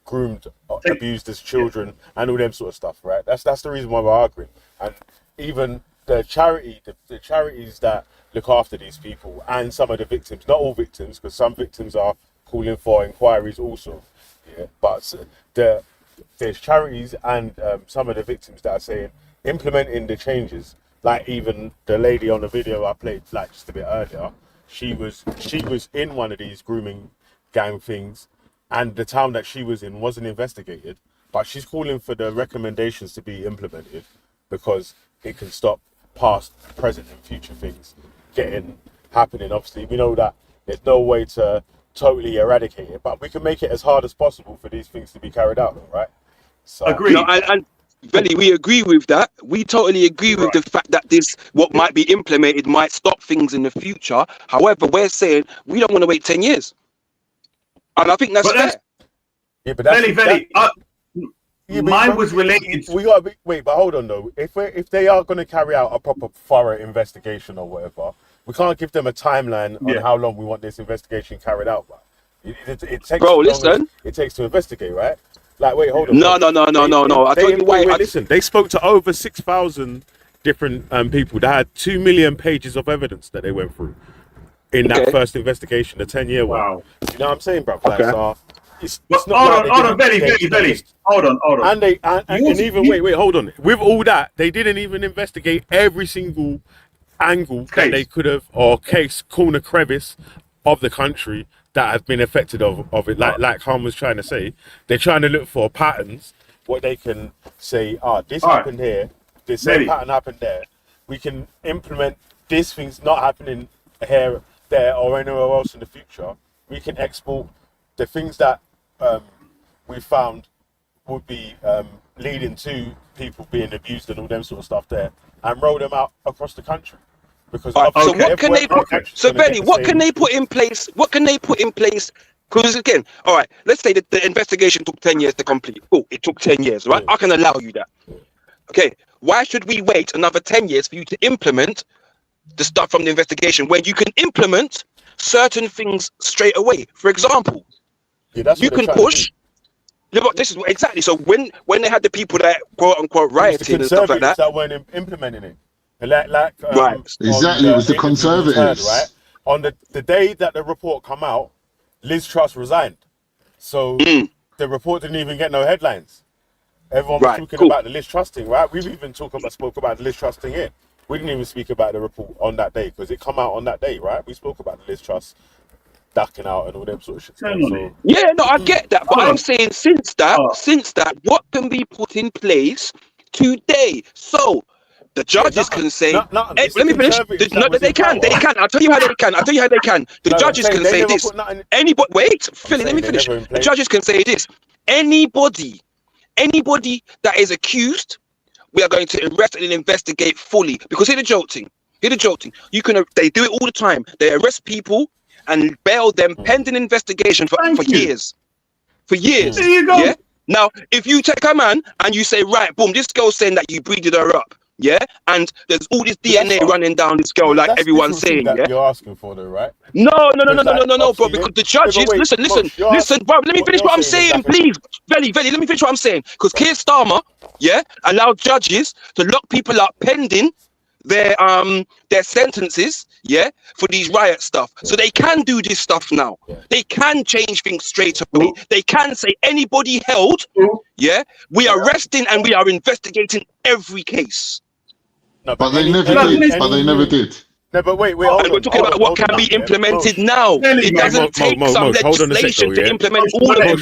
[SPEAKER 11] groomed, abused as children, and all them sort of stuff, right? That's the reason why we're arguing. And even the charities that look after these people and some of the victims, not all victims, because some victims are calling for inquiries also, but there's charities and some of the victims that are saying implementing the changes, like even the lady on the video I played like just a bit earlier, she was in one of these grooming gang things, and the town that she was in wasn't investigated, but she's calling for the recommendations to be implemented because it can stop past, present and future things happening. Obviously, we know that there's no way to totally eradicate it, but we can make it as hard as possible for these things to be carried out, right? So
[SPEAKER 6] agree.
[SPEAKER 4] No, and Benny, we agree with that. We totally agree with the fact that what might be implemented might stop things in the future. However, we're saying we don't want to wait 10 years. And I think that's fair.
[SPEAKER 11] Yeah, but that's
[SPEAKER 6] mine was related.
[SPEAKER 11] We got wait, but hold on though. If they are going to carry out a proper thorough investigation or whatever, we can't give them a timeline on how long we want this investigation carried out. It takes.
[SPEAKER 4] Bro, listen.
[SPEAKER 11] It takes to investigate, right? Like, wait, hold on.
[SPEAKER 4] No. I told you why.
[SPEAKER 11] Listen, they spoke to over 6,000 different people. They had 2 million pages of evidence that they went through in that first investigation, the 10-year one.
[SPEAKER 6] Wow.
[SPEAKER 11] You know what I'm saying, bro? Like, so it's not
[SPEAKER 6] hold on, Belly. Hold on.
[SPEAKER 11] And even wait, hold on. With all that, they didn't even investigate every single angle that they could have, or corner crevice of the country that have been affected of it. Like Khan was trying to say, they're trying to look for patterns, what they can say, this happened here, this same pattern happened there. We can implement these things not happening here, there, or anywhere else in the future. We can export the things that we found would be leading to people being abused and all them sort of stuff there, and roll them out across the country. Because
[SPEAKER 4] so what can they put? So Benny, what can they put in place? What can they put in place? Because again, all right, let's say that the investigation took 10 years to complete. Oh, it took 10 years, right? I can allow you that. Okay, why should we wait another 10 years for you to implement the stuff from the investigation when you can implement certain things straight away? For example, you can push. Yeah, but this is exactly. So when they had the people that quote unquote rioted and stuff like that
[SPEAKER 11] weren't implementing it.
[SPEAKER 1] Right, exactly. It was the Conservatives,
[SPEAKER 11] right? On the day that the report come out, Liz Truss resigned. So the report didn't even get no headlines. Everyone was talking about the Liz Truss thing, right? We've even spoke about the Liz Truss thing here. We didn't even speak about the report on that day because it come out on that day, right? We spoke about the Liz Truss ducking out and all them sort of shit. So,
[SPEAKER 4] yeah, no, I get that, but I'm saying since that, what can be put in place today? So the judges can say, let me finish. They can. I'll tell you how they can. The judges can say this. Anybody, wait, Philly, let me finish. The judges can say this. Anybody that is accused, we are going to arrest and investigate fully. Because here's the joke thing. They do it all the time. They arrest people and bail them pending investigation for years. For years.
[SPEAKER 6] There you go.
[SPEAKER 4] Yeah? Now, if you take a man and you say, right, boom, this girl's saying that you breeded her up, yeah? And there's all this DNA running down this girl, like everyone's saying, yeah?
[SPEAKER 11] You're asking for though, right?
[SPEAKER 4] No, bro, because the judges, listen, bro, let me finish what I'm saying, please. Velly, let me finish what I'm saying. Because Keir Starmer, yeah, allowed judges to lock people up pending their sentences, yeah, for these riot stuff. So they can do this stuff now. They can change things straight away. They can say anybody held, yeah, we are arresting and we are investigating every case.
[SPEAKER 1] No, but they never did.
[SPEAKER 11] No, but wait.
[SPEAKER 4] We're talking about what can be implemented now. It doesn't take some legislation to implement all of it.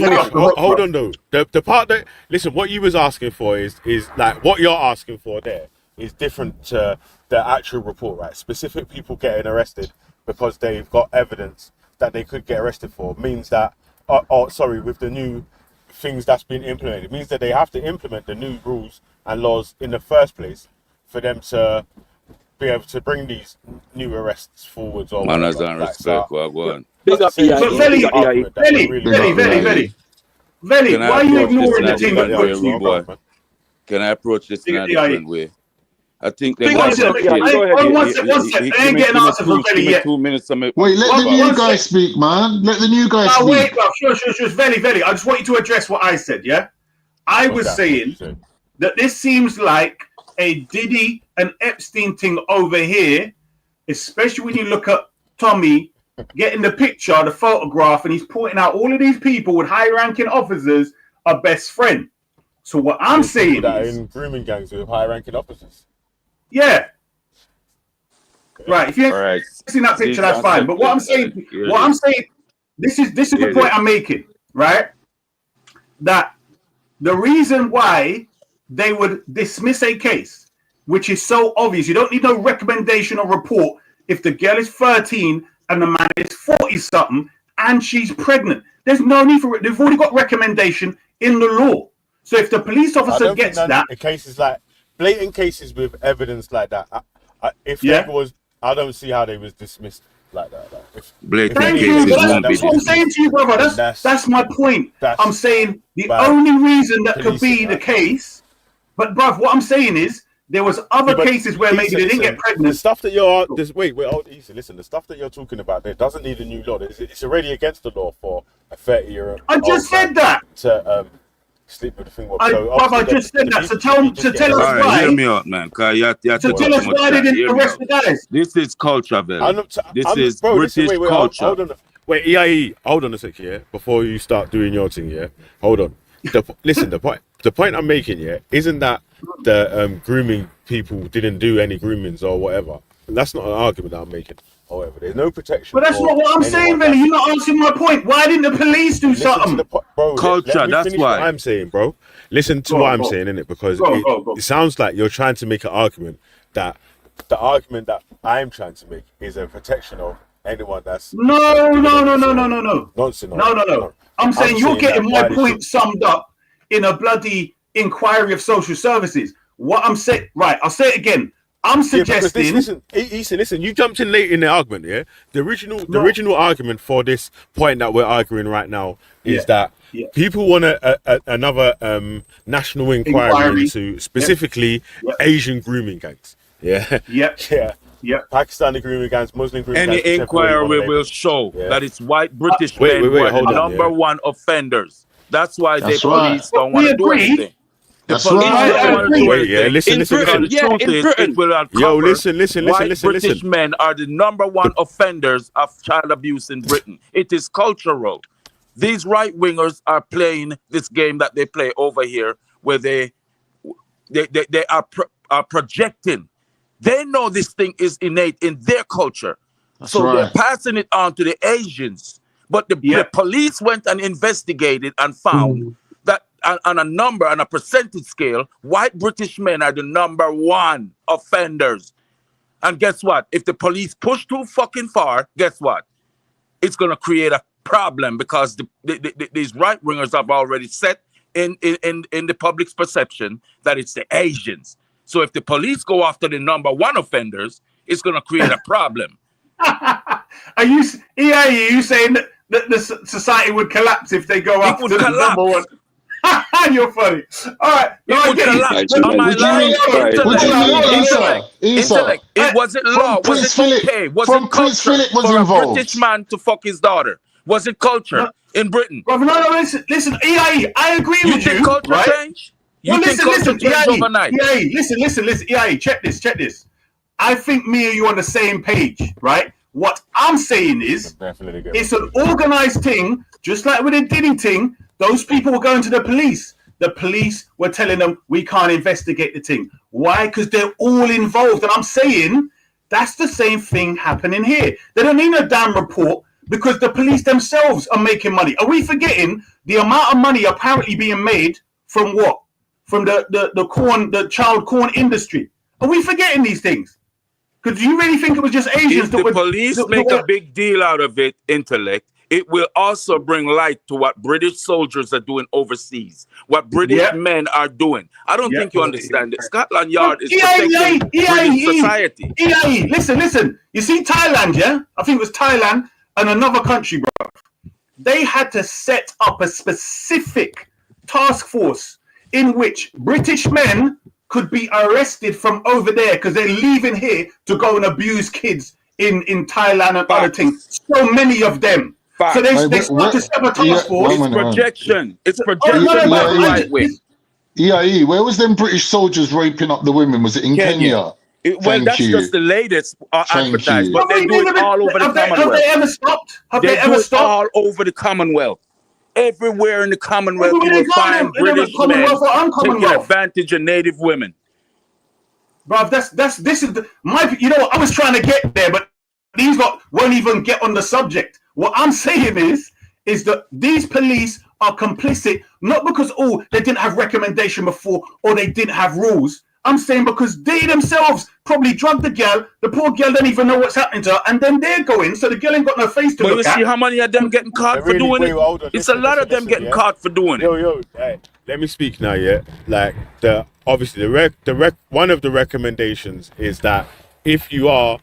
[SPEAKER 11] Hold on though. The part that, listen, what you was asking for is like what you're asking for there is different to the actual report, right? Specific people getting arrested because they've got evidence that they could get arrested for means that, with the new things that's been implemented, it means that they have to implement the new rules and laws in the first place for them to be able to bring these new arrests forwards. Or
[SPEAKER 3] man, I don't respect what I want.
[SPEAKER 6] Velly, why are you ignoring the thing that works you, bro?
[SPEAKER 3] Can I approach this in a different way? I think they
[SPEAKER 6] one second. I ain't getting an answer from Velly yet.
[SPEAKER 3] 2 minutes.
[SPEAKER 1] Wait, let the new guy speak, man. Let the new guy speak.
[SPEAKER 6] Wait, bro. Sure. Velly. I just want you to address what I said, yeah? I was saying that this seems like a Diddy and Epstein thing over here, especially when you look at Tommy getting the picture, the photograph, and he's pointing out all of these people with high-ranking officers are best friend. So what I'm saying is
[SPEAKER 11] in grooming gangs with high-ranking officers.
[SPEAKER 6] Yeah. Right. If you ain't seen that picture, that's fine. But what I'm saying, this is the point I'm making, right? That the reason why they would dismiss a case, which is so obvious, you don't need no recommendation or report if the girl is 13 and the man is 40-something and she's pregnant. There's no need for it. They've already got recommendation in the law. So if the police officer gets that,
[SPEAKER 11] cases like blatant cases with evidence like that, I don't see how they was dismissed like that.
[SPEAKER 3] Blatant
[SPEAKER 6] cases. That's what I'm saying to you, brother. That's my point. I'm saying the only reason that could be the case, but bruv, what I'm saying is there was other cases where maybe they didn't get pregnant.
[SPEAKER 11] The stuff that you're listen. The stuff that you're talking about there doesn't need a new law. It's already against the law for a 30-year-old.
[SPEAKER 6] I just said that.
[SPEAKER 11] To sleep with the thing.
[SPEAKER 6] I just said that. So tell us why.
[SPEAKER 3] Hear me out, man.
[SPEAKER 6] Tell us why they didn't arrest the guys.
[SPEAKER 3] This is culture, Bill. This is British culture.
[SPEAKER 11] Hold on. Wait, EIE, hold on a sec, yeah. Before you start doing your thing, yeah. Hold on. Listen, the point I'm making, yeah, isn't that the grooming people didn't do any groomings or whatever. That's not an argument that I'm making. However, there's no protection.
[SPEAKER 6] But that's not what I'm saying, Billy. You're not answering my point. Why didn't the police do something?
[SPEAKER 3] Culture, that's why.
[SPEAKER 11] What I'm saying, bro. Listen to what I'm saying, innit? Because it sounds like you're trying to make an argument that the argument that I'm trying to make is a protection of anyone that's...
[SPEAKER 6] No.
[SPEAKER 11] Nonsense.
[SPEAKER 6] No. I'm saying you're getting my point summed up in a bloody inquiry of social services. What I'm saying... Right, I'll say it again. I'm suggesting.
[SPEAKER 11] Listen. You jumped in late in the argument. Yeah, the original argument for this point that we're arguing right now is that people want another national inquiry into specifically Asian grooming gangs. Yeah. Pakistani grooming gangs, Muslim grooming gangs.
[SPEAKER 3] Any inquiry will show that it's white British men who are number one offenders. That's why the police don't want to do anything.
[SPEAKER 1] That's
[SPEAKER 3] police
[SPEAKER 1] right.
[SPEAKER 3] don't want to do
[SPEAKER 11] Wait, yeah,
[SPEAKER 3] anything.
[SPEAKER 11] listen,
[SPEAKER 4] In
[SPEAKER 11] listen,
[SPEAKER 4] Britain,
[SPEAKER 11] listen.
[SPEAKER 4] yeah,
[SPEAKER 3] The truth
[SPEAKER 4] in
[SPEAKER 3] is,
[SPEAKER 4] Britain.
[SPEAKER 3] it will uncover
[SPEAKER 11] Yo, listen,
[SPEAKER 3] white British men are the number one offenders of child abuse in Britain. It is cultural. These right wingers are playing this game that they play over here, where they are projecting. They know this thing is innate in their culture,
[SPEAKER 1] That's
[SPEAKER 3] so they're
[SPEAKER 1] right.
[SPEAKER 3] passing it on to the Asians. But the police went and investigated and found that on a number, on a percentage scale, white British men are the number one offenders. And guess what? If the police push too fucking far, guess what? It's going to create a problem, because these right wingers have already set in the public's perception that it's the Asians. So if the police go after the number one offenders, it's going to create a problem.
[SPEAKER 6] Are you saying that the society would collapse if they go after the number one? You're funny. All right.
[SPEAKER 3] It would collapse. Intellect. It wasn't law. Was it okay? Was it culture for a British man to fuck his daughter? Was it culture in Britain?
[SPEAKER 6] No, listen, EIE, I agree with you.
[SPEAKER 3] You think culture changed? You think culture changed overnight?
[SPEAKER 6] EIE, listen, EIE, check this. I think me and you on the same page, right? What I'm saying is, it's an organized thing, just like with the Diddy thing. Those people were going to the police. The police were telling them, we can't investigate the thing. Why? Because they're all involved. And I'm saying that's the same thing happening here. They don't need a damn report, because the police themselves are making money. Are we forgetting the amount of money apparently being made from what? From the child corn industry. Are we forgetting these things? Because do you really think it was just Asians
[SPEAKER 3] if the police make a big deal out of it, Intellect, it will also bring light to what British soldiers are doing overseas, what British men are doing. I don't think you understand it. Scotland Yard is protecting British society.
[SPEAKER 6] EIE, listen. You see Thailand, yeah? I think it was Thailand and another country, bro. They had to set up a specific task force in which British men could be arrested from over there because they're leaving here to go and abuse kids in Thailand and other things. So many of them. So they start to set a task force.
[SPEAKER 3] It's projection. It's projection by the right wing.
[SPEAKER 1] EIE, where was them British soldiers raping up the women? Was it in Kenya?
[SPEAKER 3] Well, that's just the latest advertised, but they do it all over the Commonwealth.
[SPEAKER 6] Have they ever stopped?
[SPEAKER 3] They do it all over the Commonwealth. Everywhere in the Commonwealth, you will find British men taking advantage of native women.
[SPEAKER 6] Bro, this is my. You know what? I was trying to get there, but these lot won't even get on the subject. What I'm saying is that these police are complicit, not because they didn't have recommendation before or they didn't have rules. I'm saying because they themselves probably drugged the girl. The poor girl don't even know what's happening to her, and then they're going. So the girl ain't got no face to look at.
[SPEAKER 3] But you see how many of them getting caught for doing it? It's a lot of them getting caught for doing it.
[SPEAKER 11] Hey, let me speak now. Yeah, like obviously one of the recommendations is that if you are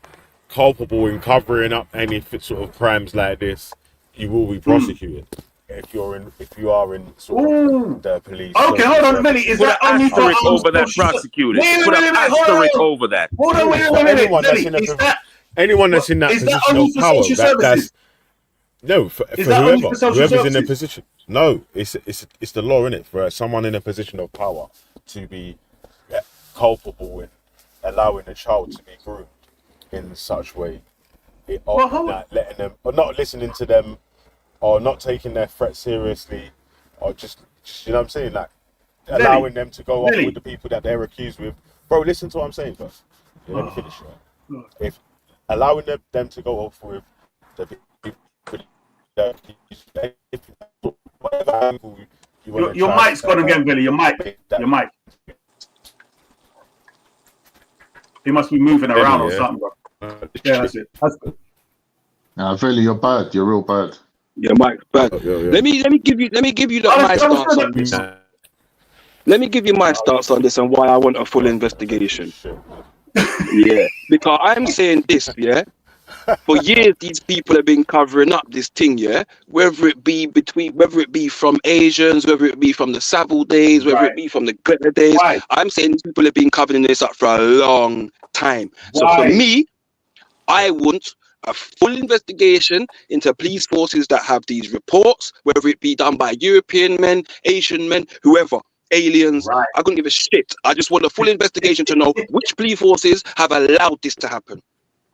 [SPEAKER 11] culpable in covering up any sort of crimes like this, you will be prosecuted. If you are in sort of the police.
[SPEAKER 6] Okay, hold on a minute. Is that only for
[SPEAKER 3] over that prosecuted? Put an asterisk over that.
[SPEAKER 6] Hold on, wait a minute.
[SPEAKER 11] Anyone that's in that position of power, that's no for whoever's in a position. No, it's the law, innit? For someone in a position of power to be culpable in allowing a child to be groomed in such way, letting them or not listening to them, or not taking their threat seriously, or just you know what I'm saying, like allowing them to go off with the people that they're accused with. Bro, listen to what I'm saying first. Yeah, let me finish. Right? If allowing them to go off with the people that whatever angle you want
[SPEAKER 6] your mic's gone again, Billy. Your mic. He must be moving around or something, bro. Yeah, that's it. That's good.
[SPEAKER 1] Nah, Billy, you're bad. You're real bad.
[SPEAKER 4] Yeah, Mike, bad. Let me give you my stance on this. Let me give you my stance on this and why I want a full investigation. Yeah, because I'm saying this, yeah. For years, these people have been covering up this thing, yeah. Whether it be from Asians, whether it be from the Savile days, whether it be from the Greta days. Why? I'm saying these people have been covering this up for a long time. So for me, I want a full investigation into police forces that have these reports, whether it be done by European men, Asian men, whoever. aliens.
[SPEAKER 6] Right.
[SPEAKER 4] I couldn't give a shit. I just want a full investigation to know which police forces have allowed this to happen.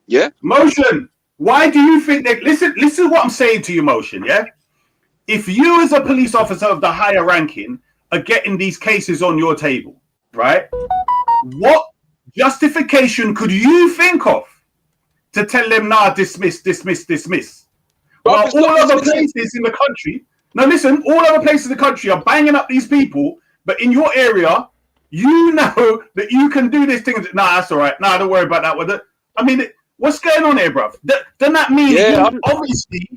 [SPEAKER 4] Yeah?
[SPEAKER 6] Motion, why do you think that? Listen to what I'm saying to you, Motion, yeah? If you as a police officer of the higher ranking are getting these cases on your table, right? What justification could you think of to tell them, nah, dismiss? While all other places in the country, now listen, all other places in the country are banging up these people, but in your area, you know that you can do this thing. Nah, that's all right. Nah, don't worry about that one. I mean, what's going on here, bruv? Doesn't that mean he obviously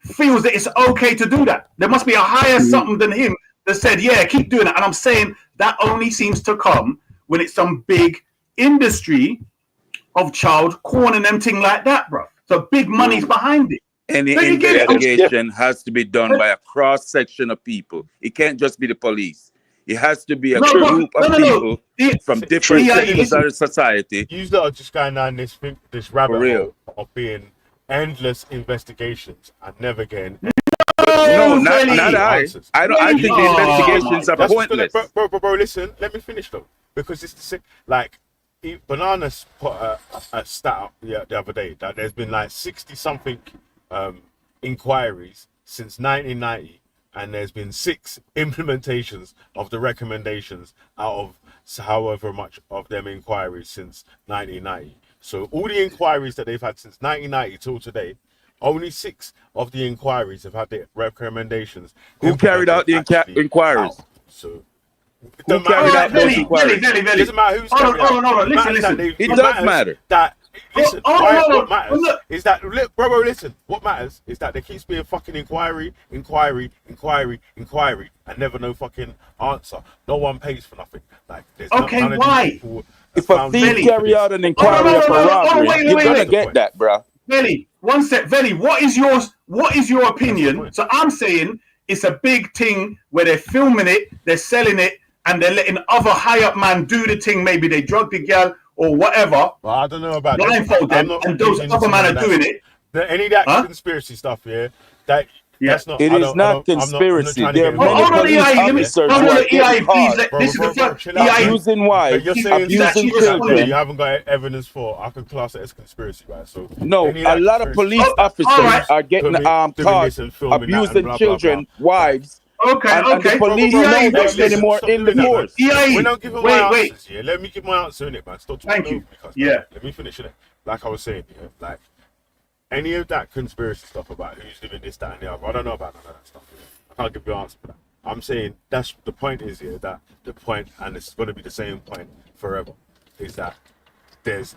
[SPEAKER 6] feels that it's okay to do that? There must be a higher something than him that said, yeah, keep doing it. And I'm saying that only seems to come when it's some big industry of child corn and them thing like that, bruv. So big money's behind it.
[SPEAKER 3] Any
[SPEAKER 6] So you get it?
[SPEAKER 3] investigation has to be done by a cross section of people. It can't just be the police. It has to be a group of people from different sectors of society.
[SPEAKER 11] You lot are just going down this rabbit hole of being endless investigations and never getting.
[SPEAKER 3] No, not I. I think the investigations are pointless.
[SPEAKER 11] Bro, listen, let me finish though, because it's the same. Like, Bananas put a stat up the other day that there's been like 60 something inquiries since 1990, and there's been 6 implementations of the recommendations out of however much of them inquiries since 1990. So all the inquiries that they've had since 1990 till today, only 6 of the inquiries have had the recommendations.
[SPEAKER 3] Who carried out the inquiries?
[SPEAKER 11] So
[SPEAKER 3] who carried out those inquiries?
[SPEAKER 11] It doesn't matter who's carried out.
[SPEAKER 6] Hold on. Listen.
[SPEAKER 3] It does matter.
[SPEAKER 11] What matters is that, bro, listen. What matters is that there keeps being fucking inquiry, and never no fucking answer. No one pays for nothing. Like, there's none of
[SPEAKER 6] why?
[SPEAKER 11] these people
[SPEAKER 3] If a thief carry out an inquiry for robbery, you're gonna get that, bro.
[SPEAKER 6] Veli, one sec. Veli, what is your opinion? So I'm saying it's a big thing where they're filming it, they're selling it, and they're letting other high up man do the thing. Maybe they drug the girl or whatever.
[SPEAKER 11] Well, I don't know about
[SPEAKER 6] blindfold them, and those other men are doing it.
[SPEAKER 11] Any of that conspiracy stuff, that's not.
[SPEAKER 3] It is not conspiracy. There are many police officers who are getting caught abusing wives, abusing children.
[SPEAKER 11] You haven't got evidence for. I could class it as conspiracy, right? So
[SPEAKER 3] no, a lot of police officers are getting caught abusing children, wives. And the police know this anymore in the force.
[SPEAKER 11] We're not giving my answers here. Let me give my answer in it, man. Stop talking over me. Let me finish it. Like I was saying, like any of that conspiracy stuff about who's doing this, that, and the other, I don't know about none of that stuff. I can't give you an answer for that. I'm saying that's the point is here that the point, and it's going to be the same point forever, is that there's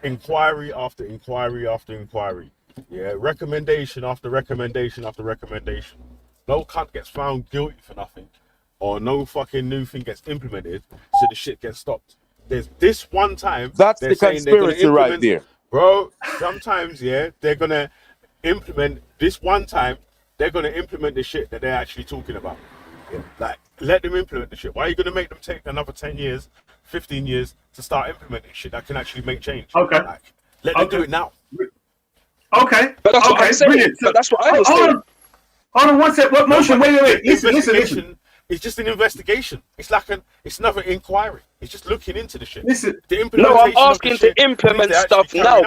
[SPEAKER 11] inquiry after inquiry after inquiry. Yeah, recommendation after recommendation after recommendation. No cunt gets found guilty for nothing, or no fucking new thing gets implemented, so the shit gets stopped. There's this one time.
[SPEAKER 3] That's the conspiracy right there.
[SPEAKER 11] Bro, sometimes, they're going to implement this one time, they're going to implement the shit that they're actually talking about. Yeah. Like, let them implement the shit. Why are you going to make them take another 10 years, 15 years to start implementing shit that can actually make change?
[SPEAKER 6] Okay.
[SPEAKER 11] Like, let them do it now.
[SPEAKER 6] Okay.
[SPEAKER 4] But that's what I'm saying. But that's what I was saying.
[SPEAKER 6] Hold on one sec. What motion? Wait. Listen.
[SPEAKER 11] It's just an investigation. It's like it's another inquiry. It's just looking into the shit.
[SPEAKER 6] Listen.
[SPEAKER 4] No, I'm asking to implement stuff now.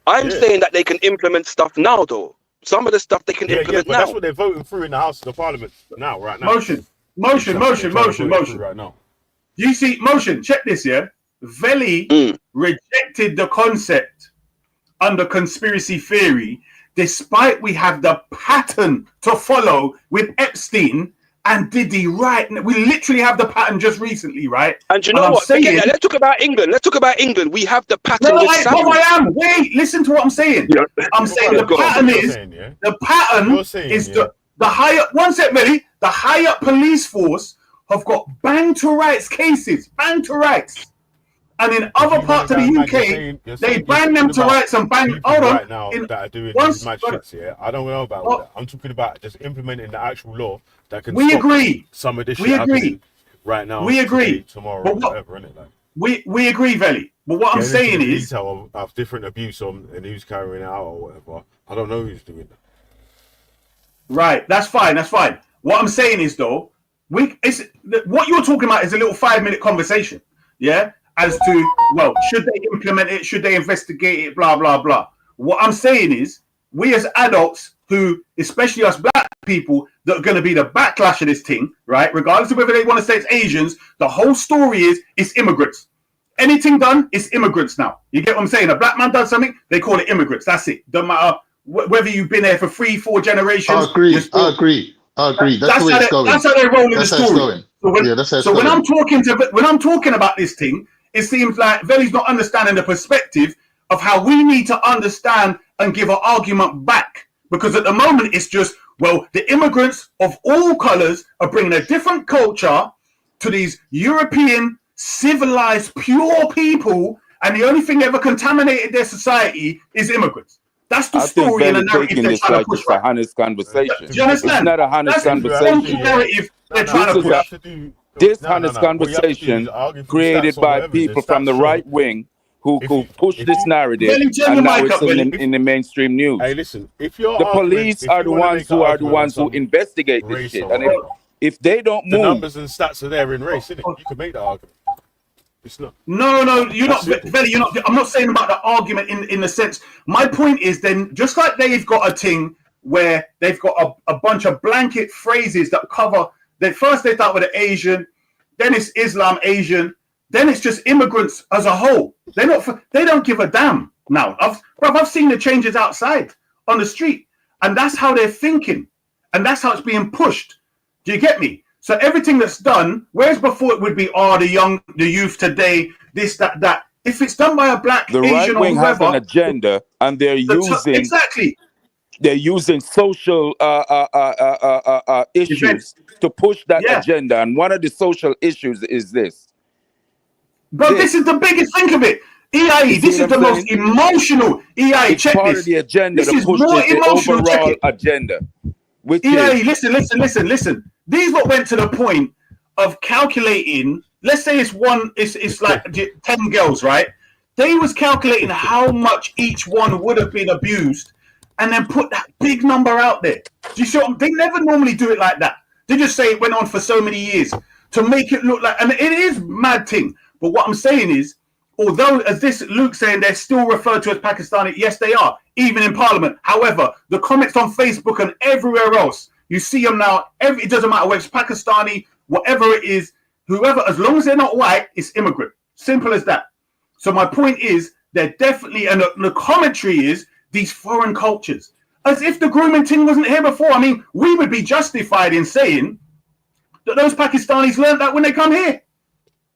[SPEAKER 4] I'm saying that they can implement stuff now, though. Some of the stuff they can implement
[SPEAKER 11] but
[SPEAKER 4] now.
[SPEAKER 11] That's what they're voting through in the House of the Parliament right now.
[SPEAKER 6] Motion.
[SPEAKER 11] Right now.
[SPEAKER 6] You see, motion. Check this, Veli rejected the concept under conspiracy theory, despite we have the pattern to follow with Epstein and Diddy, right? We literally have the pattern just recently, right?
[SPEAKER 4] And you know what? Forget that. Let's talk about England. We have the pattern with Saudi.
[SPEAKER 6] Wait, listen to what I'm saying. I'm saying the pattern is the higher, one sec, Melly, the higher police force have got bang to rights cases, bang to rights. And in other parts of the UK, they bang them to rights and bang. Hold on.
[SPEAKER 11] Right now, that are doing these mad shits, I don't know about that. I'm talking about just implementing the actual law that can stop some of this shit happening right now.
[SPEAKER 6] We agree.
[SPEAKER 11] Today, tomorrow, whatever, innit? Like,
[SPEAKER 6] we agree, Veli. But what I'm saying is,
[SPEAKER 11] detail of different abuse and who's carrying it out or whatever. I don't know who's doing that.
[SPEAKER 6] Right. That's fine. What I'm saying is, though, what you're talking about is a little 5-minute conversation, yeah, as to, well, should they implement it, should they investigate it, blah blah blah. What I'm saying is, we as adults, who, especially us black people, that are going to be the backlash of this thing, right? Regardless of whether they want to say it's Asians, the whole story is it's immigrants. Anything done, it's immigrants now. You get what I'm saying? A black man does something, they call it immigrants. That's it. Don't matter whether you've been there for 3-4 generations.
[SPEAKER 1] I agree. That's the way it's going.
[SPEAKER 6] That's how they roll in the story. So when I'm talking about this thing, it seems like Veli's not understanding the perspective of how we need to understand and give an argument back. Because at the moment, it's just, well, the immigrants of all colors are bringing a different culture to these European, civilized, pure people, and the only thing ever contaminated their society is immigrants. That's the story and the narrative they're trying to push.
[SPEAKER 3] It's a honest conversation.
[SPEAKER 6] Do you understand?
[SPEAKER 3] It's not a honest conversation.
[SPEAKER 6] Narrative they're trying to push.
[SPEAKER 3] This honest conversation created by people from the right wing who push this narrative, and now it's in the mainstream news.
[SPEAKER 11] Hey, listen, if you're
[SPEAKER 3] the police are the ones who investigate this shit, and if they don't move,
[SPEAKER 11] the numbers and stats are there in race, isn't it? You can make that argument. It's not.
[SPEAKER 6] No, you're not, Veli. You're not. I'm not saying about the argument in the sense. My point is, then, just like they've got a thing where they've got a bunch of blanket phrases that cover. First they start with the Asian, then it's Islam, Asian, then it's just immigrants as a whole. They don't give a damn now. I've seen the changes outside on the street, and that's how they're thinking, and that's how it's being pushed. Do you get me? So everything that's done, whereas before it would be, the youth today, this, that. If it's done by a black,
[SPEAKER 3] the
[SPEAKER 6] Asian,
[SPEAKER 3] right wing
[SPEAKER 6] or whoever,
[SPEAKER 3] has an agenda, and they're using
[SPEAKER 6] exactly.
[SPEAKER 3] They're using social issues to push that agenda, and one of the social issues is this.
[SPEAKER 6] But this is the biggest thing of it. EIE, this is the most emotional. EIE, check
[SPEAKER 3] part
[SPEAKER 6] this.
[SPEAKER 3] Of the agenda
[SPEAKER 6] this
[SPEAKER 3] to
[SPEAKER 6] is
[SPEAKER 3] push
[SPEAKER 6] more
[SPEAKER 3] the
[SPEAKER 6] emotional.
[SPEAKER 3] overall agenda. Which
[SPEAKER 6] EIE, listen. These what went to the point of calculating. Let's say it's like 10 girls, right? They was calculating how much each one would have been abused, and then put that big number out there. Do you see what they never normally do it like that? They just say it went on for so many years to make it look like, and it is mad thing. But what I'm saying is, although as this Luke saying they're still referred to as Pakistani, yes they are, even in Parliament. However, the comments on Facebook and everywhere else, you see them now. It doesn't matter whether it's Pakistani, whatever it is, whoever, as long as they're not white, it's immigrant. Simple as that. So my point is, they're definitely, and the commentary is these foreign cultures, as if the grooming thing wasn't here before. I mean, we would be justified in saying that those Pakistanis learned that when they come here.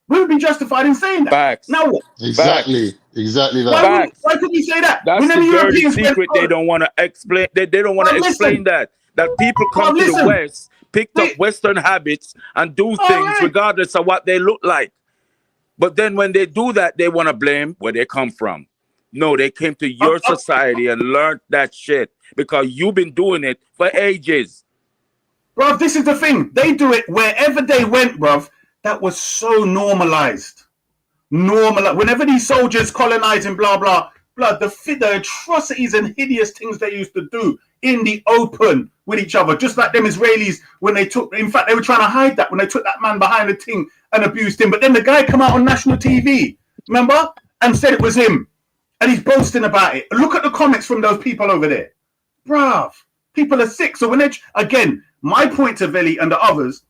[SPEAKER 6] We would be justified in saying that.
[SPEAKER 3] Facts.
[SPEAKER 6] Now what?
[SPEAKER 1] Exactly that.
[SPEAKER 6] Why could we say that?
[SPEAKER 3] That's
[SPEAKER 6] when
[SPEAKER 3] the dirty secret. They don't want to explain. They don't want to explain that people come to the West, picked up Western habits, and do things regardless of what they look like. But then when they do that, they want to blame where they come from. No, they came to your society and learned that shit because you've been doing it for ages.
[SPEAKER 6] Bruv, this is the thing. They do it wherever they went, bruv. That was so normalized. Whenever these soldiers colonizing, blah, blah, blah, the atrocities and hideous things they used to do in the open with each other, just like them Israelis when they took, in fact, they were trying to hide that when they took that man behind the thing and abused him. But then the guy come out on national TV, remember? And said it was him. And he's boasting about it. Look at the comments from those people over there. Bruv, people are sick. So when they, again, my point to Veli and the others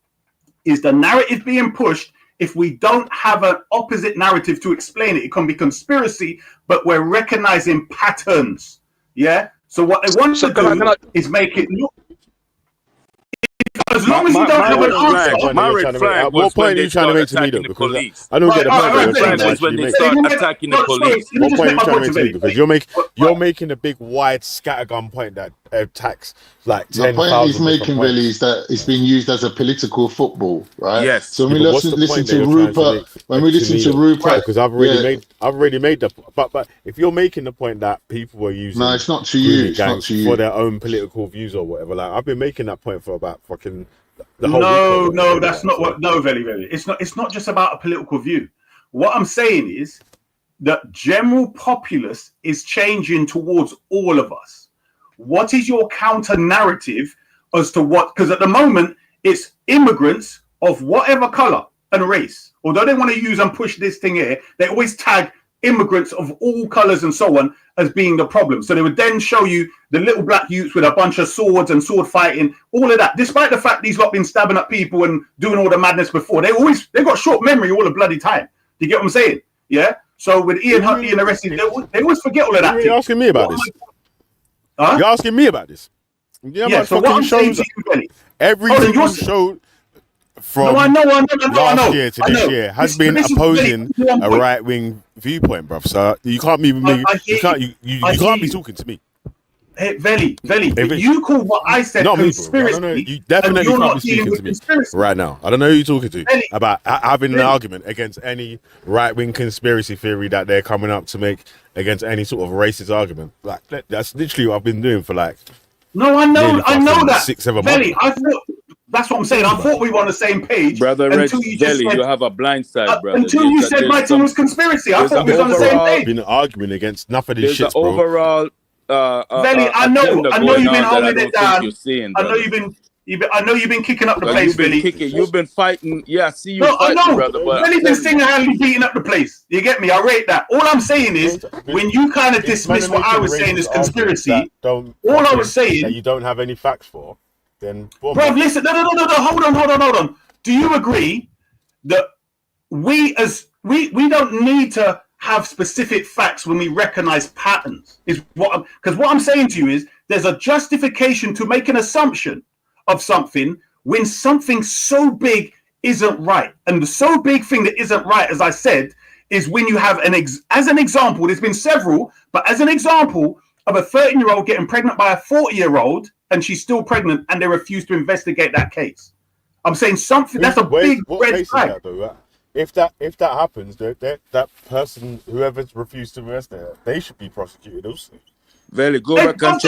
[SPEAKER 6] is the narrative being pushed. If we don't have an opposite narrative to explain it, it can be conspiracy, but we're recognizing patterns. Yeah? So what they want to do is make it look. As long as you don't have an answer.
[SPEAKER 11] My red flag. What point are you trying to make to me, though? Because I don't get the point
[SPEAKER 3] when they start attacking the police.
[SPEAKER 11] What point are you trying to make to me? Because you're making a big wide scattergun point that attacks like 10,000.
[SPEAKER 1] The point he's making really is that it's being used as a political football, right?
[SPEAKER 3] Yes.
[SPEAKER 1] So when we listen to Rupert,
[SPEAKER 11] because I've already made the. But if you're making the point that people were using,
[SPEAKER 1] no, it's not to you. It's not to you
[SPEAKER 11] for their own political views or whatever. Like I've been making that point for about fucking.
[SPEAKER 6] No, that's not what. No, very. It's not just about a political view. What I'm saying is that general populace is changing towards all of us. What is your counter narrative as to what? Because at the moment it's immigrants of whatever color and race, although they want to use and push this thing here, they always tag immigrants of all colors and so on as being the problem. So they would then show you the little black youths with a bunch of swords and sword fighting, all of that, despite the fact these lot been stabbing up people and doing all the madness before. They got short memory all the bloody time. Do you get what I'm saying? Yeah. So with Ian Hunt being arrested, they always forget all of that.
[SPEAKER 11] You're asking me about this.
[SPEAKER 6] Huh?
[SPEAKER 11] You're asking me about this.
[SPEAKER 6] Yeah. So what I'm saying to you, Benny,
[SPEAKER 11] every single show from last year to this year has been opposing a right-wing viewpoint, bruv. So you can't be you can't be talking to me.
[SPEAKER 6] Hey, Veli, if you call what I said
[SPEAKER 11] not
[SPEAKER 6] conspiracy,
[SPEAKER 11] me, you definitely can't be speaking to me right now. I don't know who you're talking to about having an argument against any right-wing conspiracy theory that they're coming up to make against any sort of racist argument. Like that's literally what I've been doing for like.
[SPEAKER 6] No, I know that.
[SPEAKER 11] 6-7
[SPEAKER 6] Veli,
[SPEAKER 11] months.
[SPEAKER 6] I thought that's what I'm saying. I thought we were on the same page.
[SPEAKER 3] Brother
[SPEAKER 6] until
[SPEAKER 3] Reg,
[SPEAKER 6] you just
[SPEAKER 3] Veli,
[SPEAKER 6] said,
[SPEAKER 3] you have a blind side, brother.
[SPEAKER 6] Until you said my team was conspiracy. I thought we was on the same page.
[SPEAKER 11] Been arguing against none of this
[SPEAKER 3] There's
[SPEAKER 11] shit, bro.
[SPEAKER 3] Overall,
[SPEAKER 6] Veli, I know you've been holding it down.
[SPEAKER 3] Seeing,
[SPEAKER 6] I know you've been kicking up the place, Veli.
[SPEAKER 3] You've been fighting. Yeah, I see you
[SPEAKER 6] No, I
[SPEAKER 3] fighting,
[SPEAKER 6] know.
[SPEAKER 3] brother. But
[SPEAKER 6] Veli's been single-handedly beating up the place. You get me? I rate that. All I'm saying is, when you kind of dismiss what I was saying as conspiracy, all I was saying
[SPEAKER 11] that you don't have any facts for, then
[SPEAKER 6] bro, listen, no, hold on. Do you agree that we don't need to have specific facts when we recognize patterns? Is what because what I'm saying to you is there's a justification to make an assumption of something when something so big isn't right. And the so big thing that isn't right, as I said, is when you have as an example, there's been several, but as an example of a 13-year-old getting pregnant by a 40-year-old and she's still pregnant and they refuse to investigate that case. I'm saying something that's a big red flag.
[SPEAKER 11] If that happens, that person, whoever's refused to arrest her, they should be prosecuted also.
[SPEAKER 3] Very good.
[SPEAKER 6] That's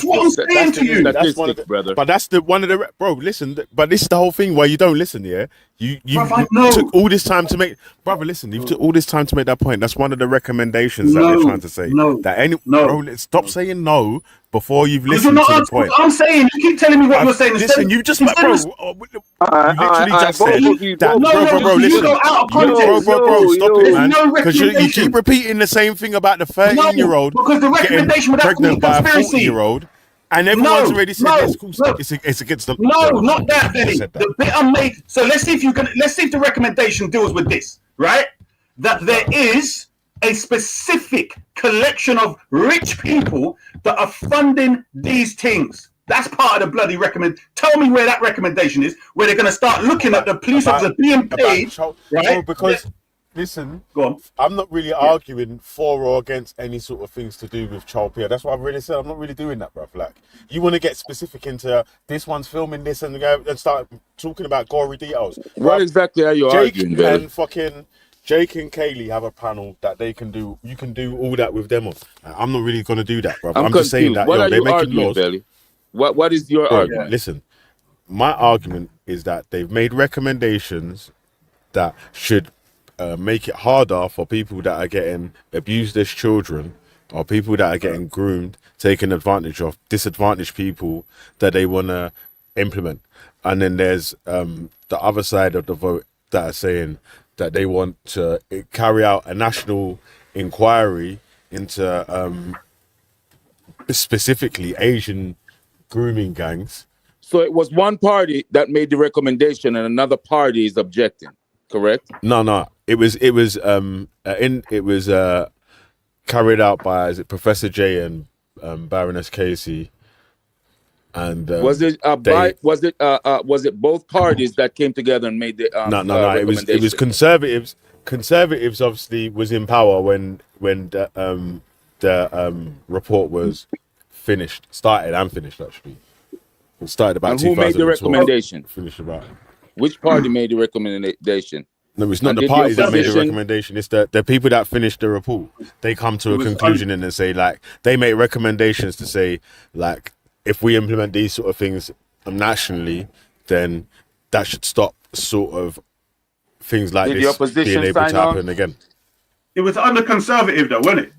[SPEAKER 6] what I'm saying to you.
[SPEAKER 11] That's one of the, brother. But that's bro. Listen, but this is the whole thing where you don't listen. Yeah, you took all this time to make, brother. Listen, you took all this time to make that point. That's one of the recommendations that they're trying to say. Bro, stop saying no before you've listened to the point.
[SPEAKER 6] I'm saying you keep telling me what you're saying.
[SPEAKER 11] Listen, you just, bro. You literally just said that, bro. Listen, bro. Stop it, man. Because you keep repeating the same thing about the 13-year-old getting pregnant by a 40-year-old, and everyone's already said it's against the.
[SPEAKER 6] No, not that, Benny. The bit I made. So let's see if the recommendation deals with this, right? That there is a specific collection of rich people that are funding these things. That's part of the bloody recommend. Tell me where that recommendation is, where they're going to start looking at the police officers being paid, right?
[SPEAKER 11] Because, listen, I'm not really arguing for or against any sort of things to do with childcare. That's what I've really said. I'm not really doing that, bruv. Like, you want to get specific into this one's filming this and start talking about gory details.
[SPEAKER 3] What exactly are you arguing,
[SPEAKER 11] and fucking Jake and Kaylee have a panel that they can do. You can do all that with them on. I'm not really going to do that, bruv. I'm just saying that they're making laws.
[SPEAKER 3] Belly? What is your argument?
[SPEAKER 11] Listen, my argument is that they've made recommendations that should make it harder for people that are getting abused as children or people that are getting groomed, taken advantage of, disadvantaged people that they want to implement. And then there's the other side of the vote that are saying that they want to carry out a national inquiry into specifically Asian grooming gangs.
[SPEAKER 3] So it was one party that made the recommendation and another party is objecting, correct?
[SPEAKER 11] No. It was carried out by Professor J and Baroness Casey. And
[SPEAKER 3] was it both parties that came together and made the
[SPEAKER 11] no. It was conservatives. Conservatives obviously was in power when the report was started and finished actually. It started about.
[SPEAKER 3] And who made the recommendation?
[SPEAKER 11] Finished about.
[SPEAKER 3] Which party made the recommendation?
[SPEAKER 11] No, it's not the parties that made the recommendation. It's the people that finished the report. They come to a conclusion and they say like they make recommendations to say like if we implement these sort of things nationally, then that should stop sort of things like this being able to happen again.
[SPEAKER 6] It was under conservative though, wasn't it?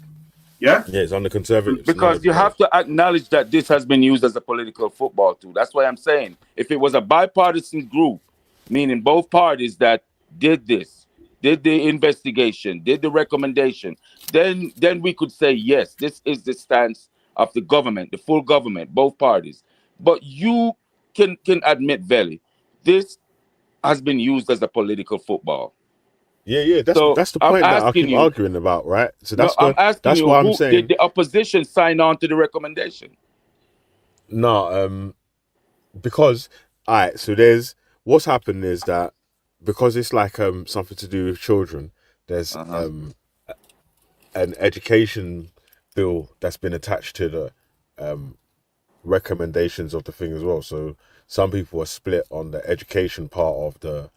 [SPEAKER 6] Yeah,
[SPEAKER 11] it's on the conservatives.
[SPEAKER 3] Because you have to acknowledge that this has been used as a political football tool. That's why I'm saying if it was a bipartisan group meaning both parties that did this, did the investigation, did the recommendation, then we could say, yes, this is the stance of the government, the full government, both parties. But you can admit, Veli, this has been used as a political football.
[SPEAKER 11] Yeah, that's
[SPEAKER 3] So
[SPEAKER 11] the
[SPEAKER 3] I'm
[SPEAKER 11] point that I
[SPEAKER 3] asking
[SPEAKER 11] keep
[SPEAKER 3] you,
[SPEAKER 11] arguing about, right? So
[SPEAKER 3] no, I'm asking
[SPEAKER 11] that's
[SPEAKER 3] you,
[SPEAKER 11] why I'm
[SPEAKER 3] who
[SPEAKER 11] saying
[SPEAKER 3] did the opposition sign on to the recommendation?
[SPEAKER 11] no, because all right, so there's what's happened is that because it's like something to do with children, there's an education bill that's been attached to the recommendations of the thing as well. So some people are split on the education part of the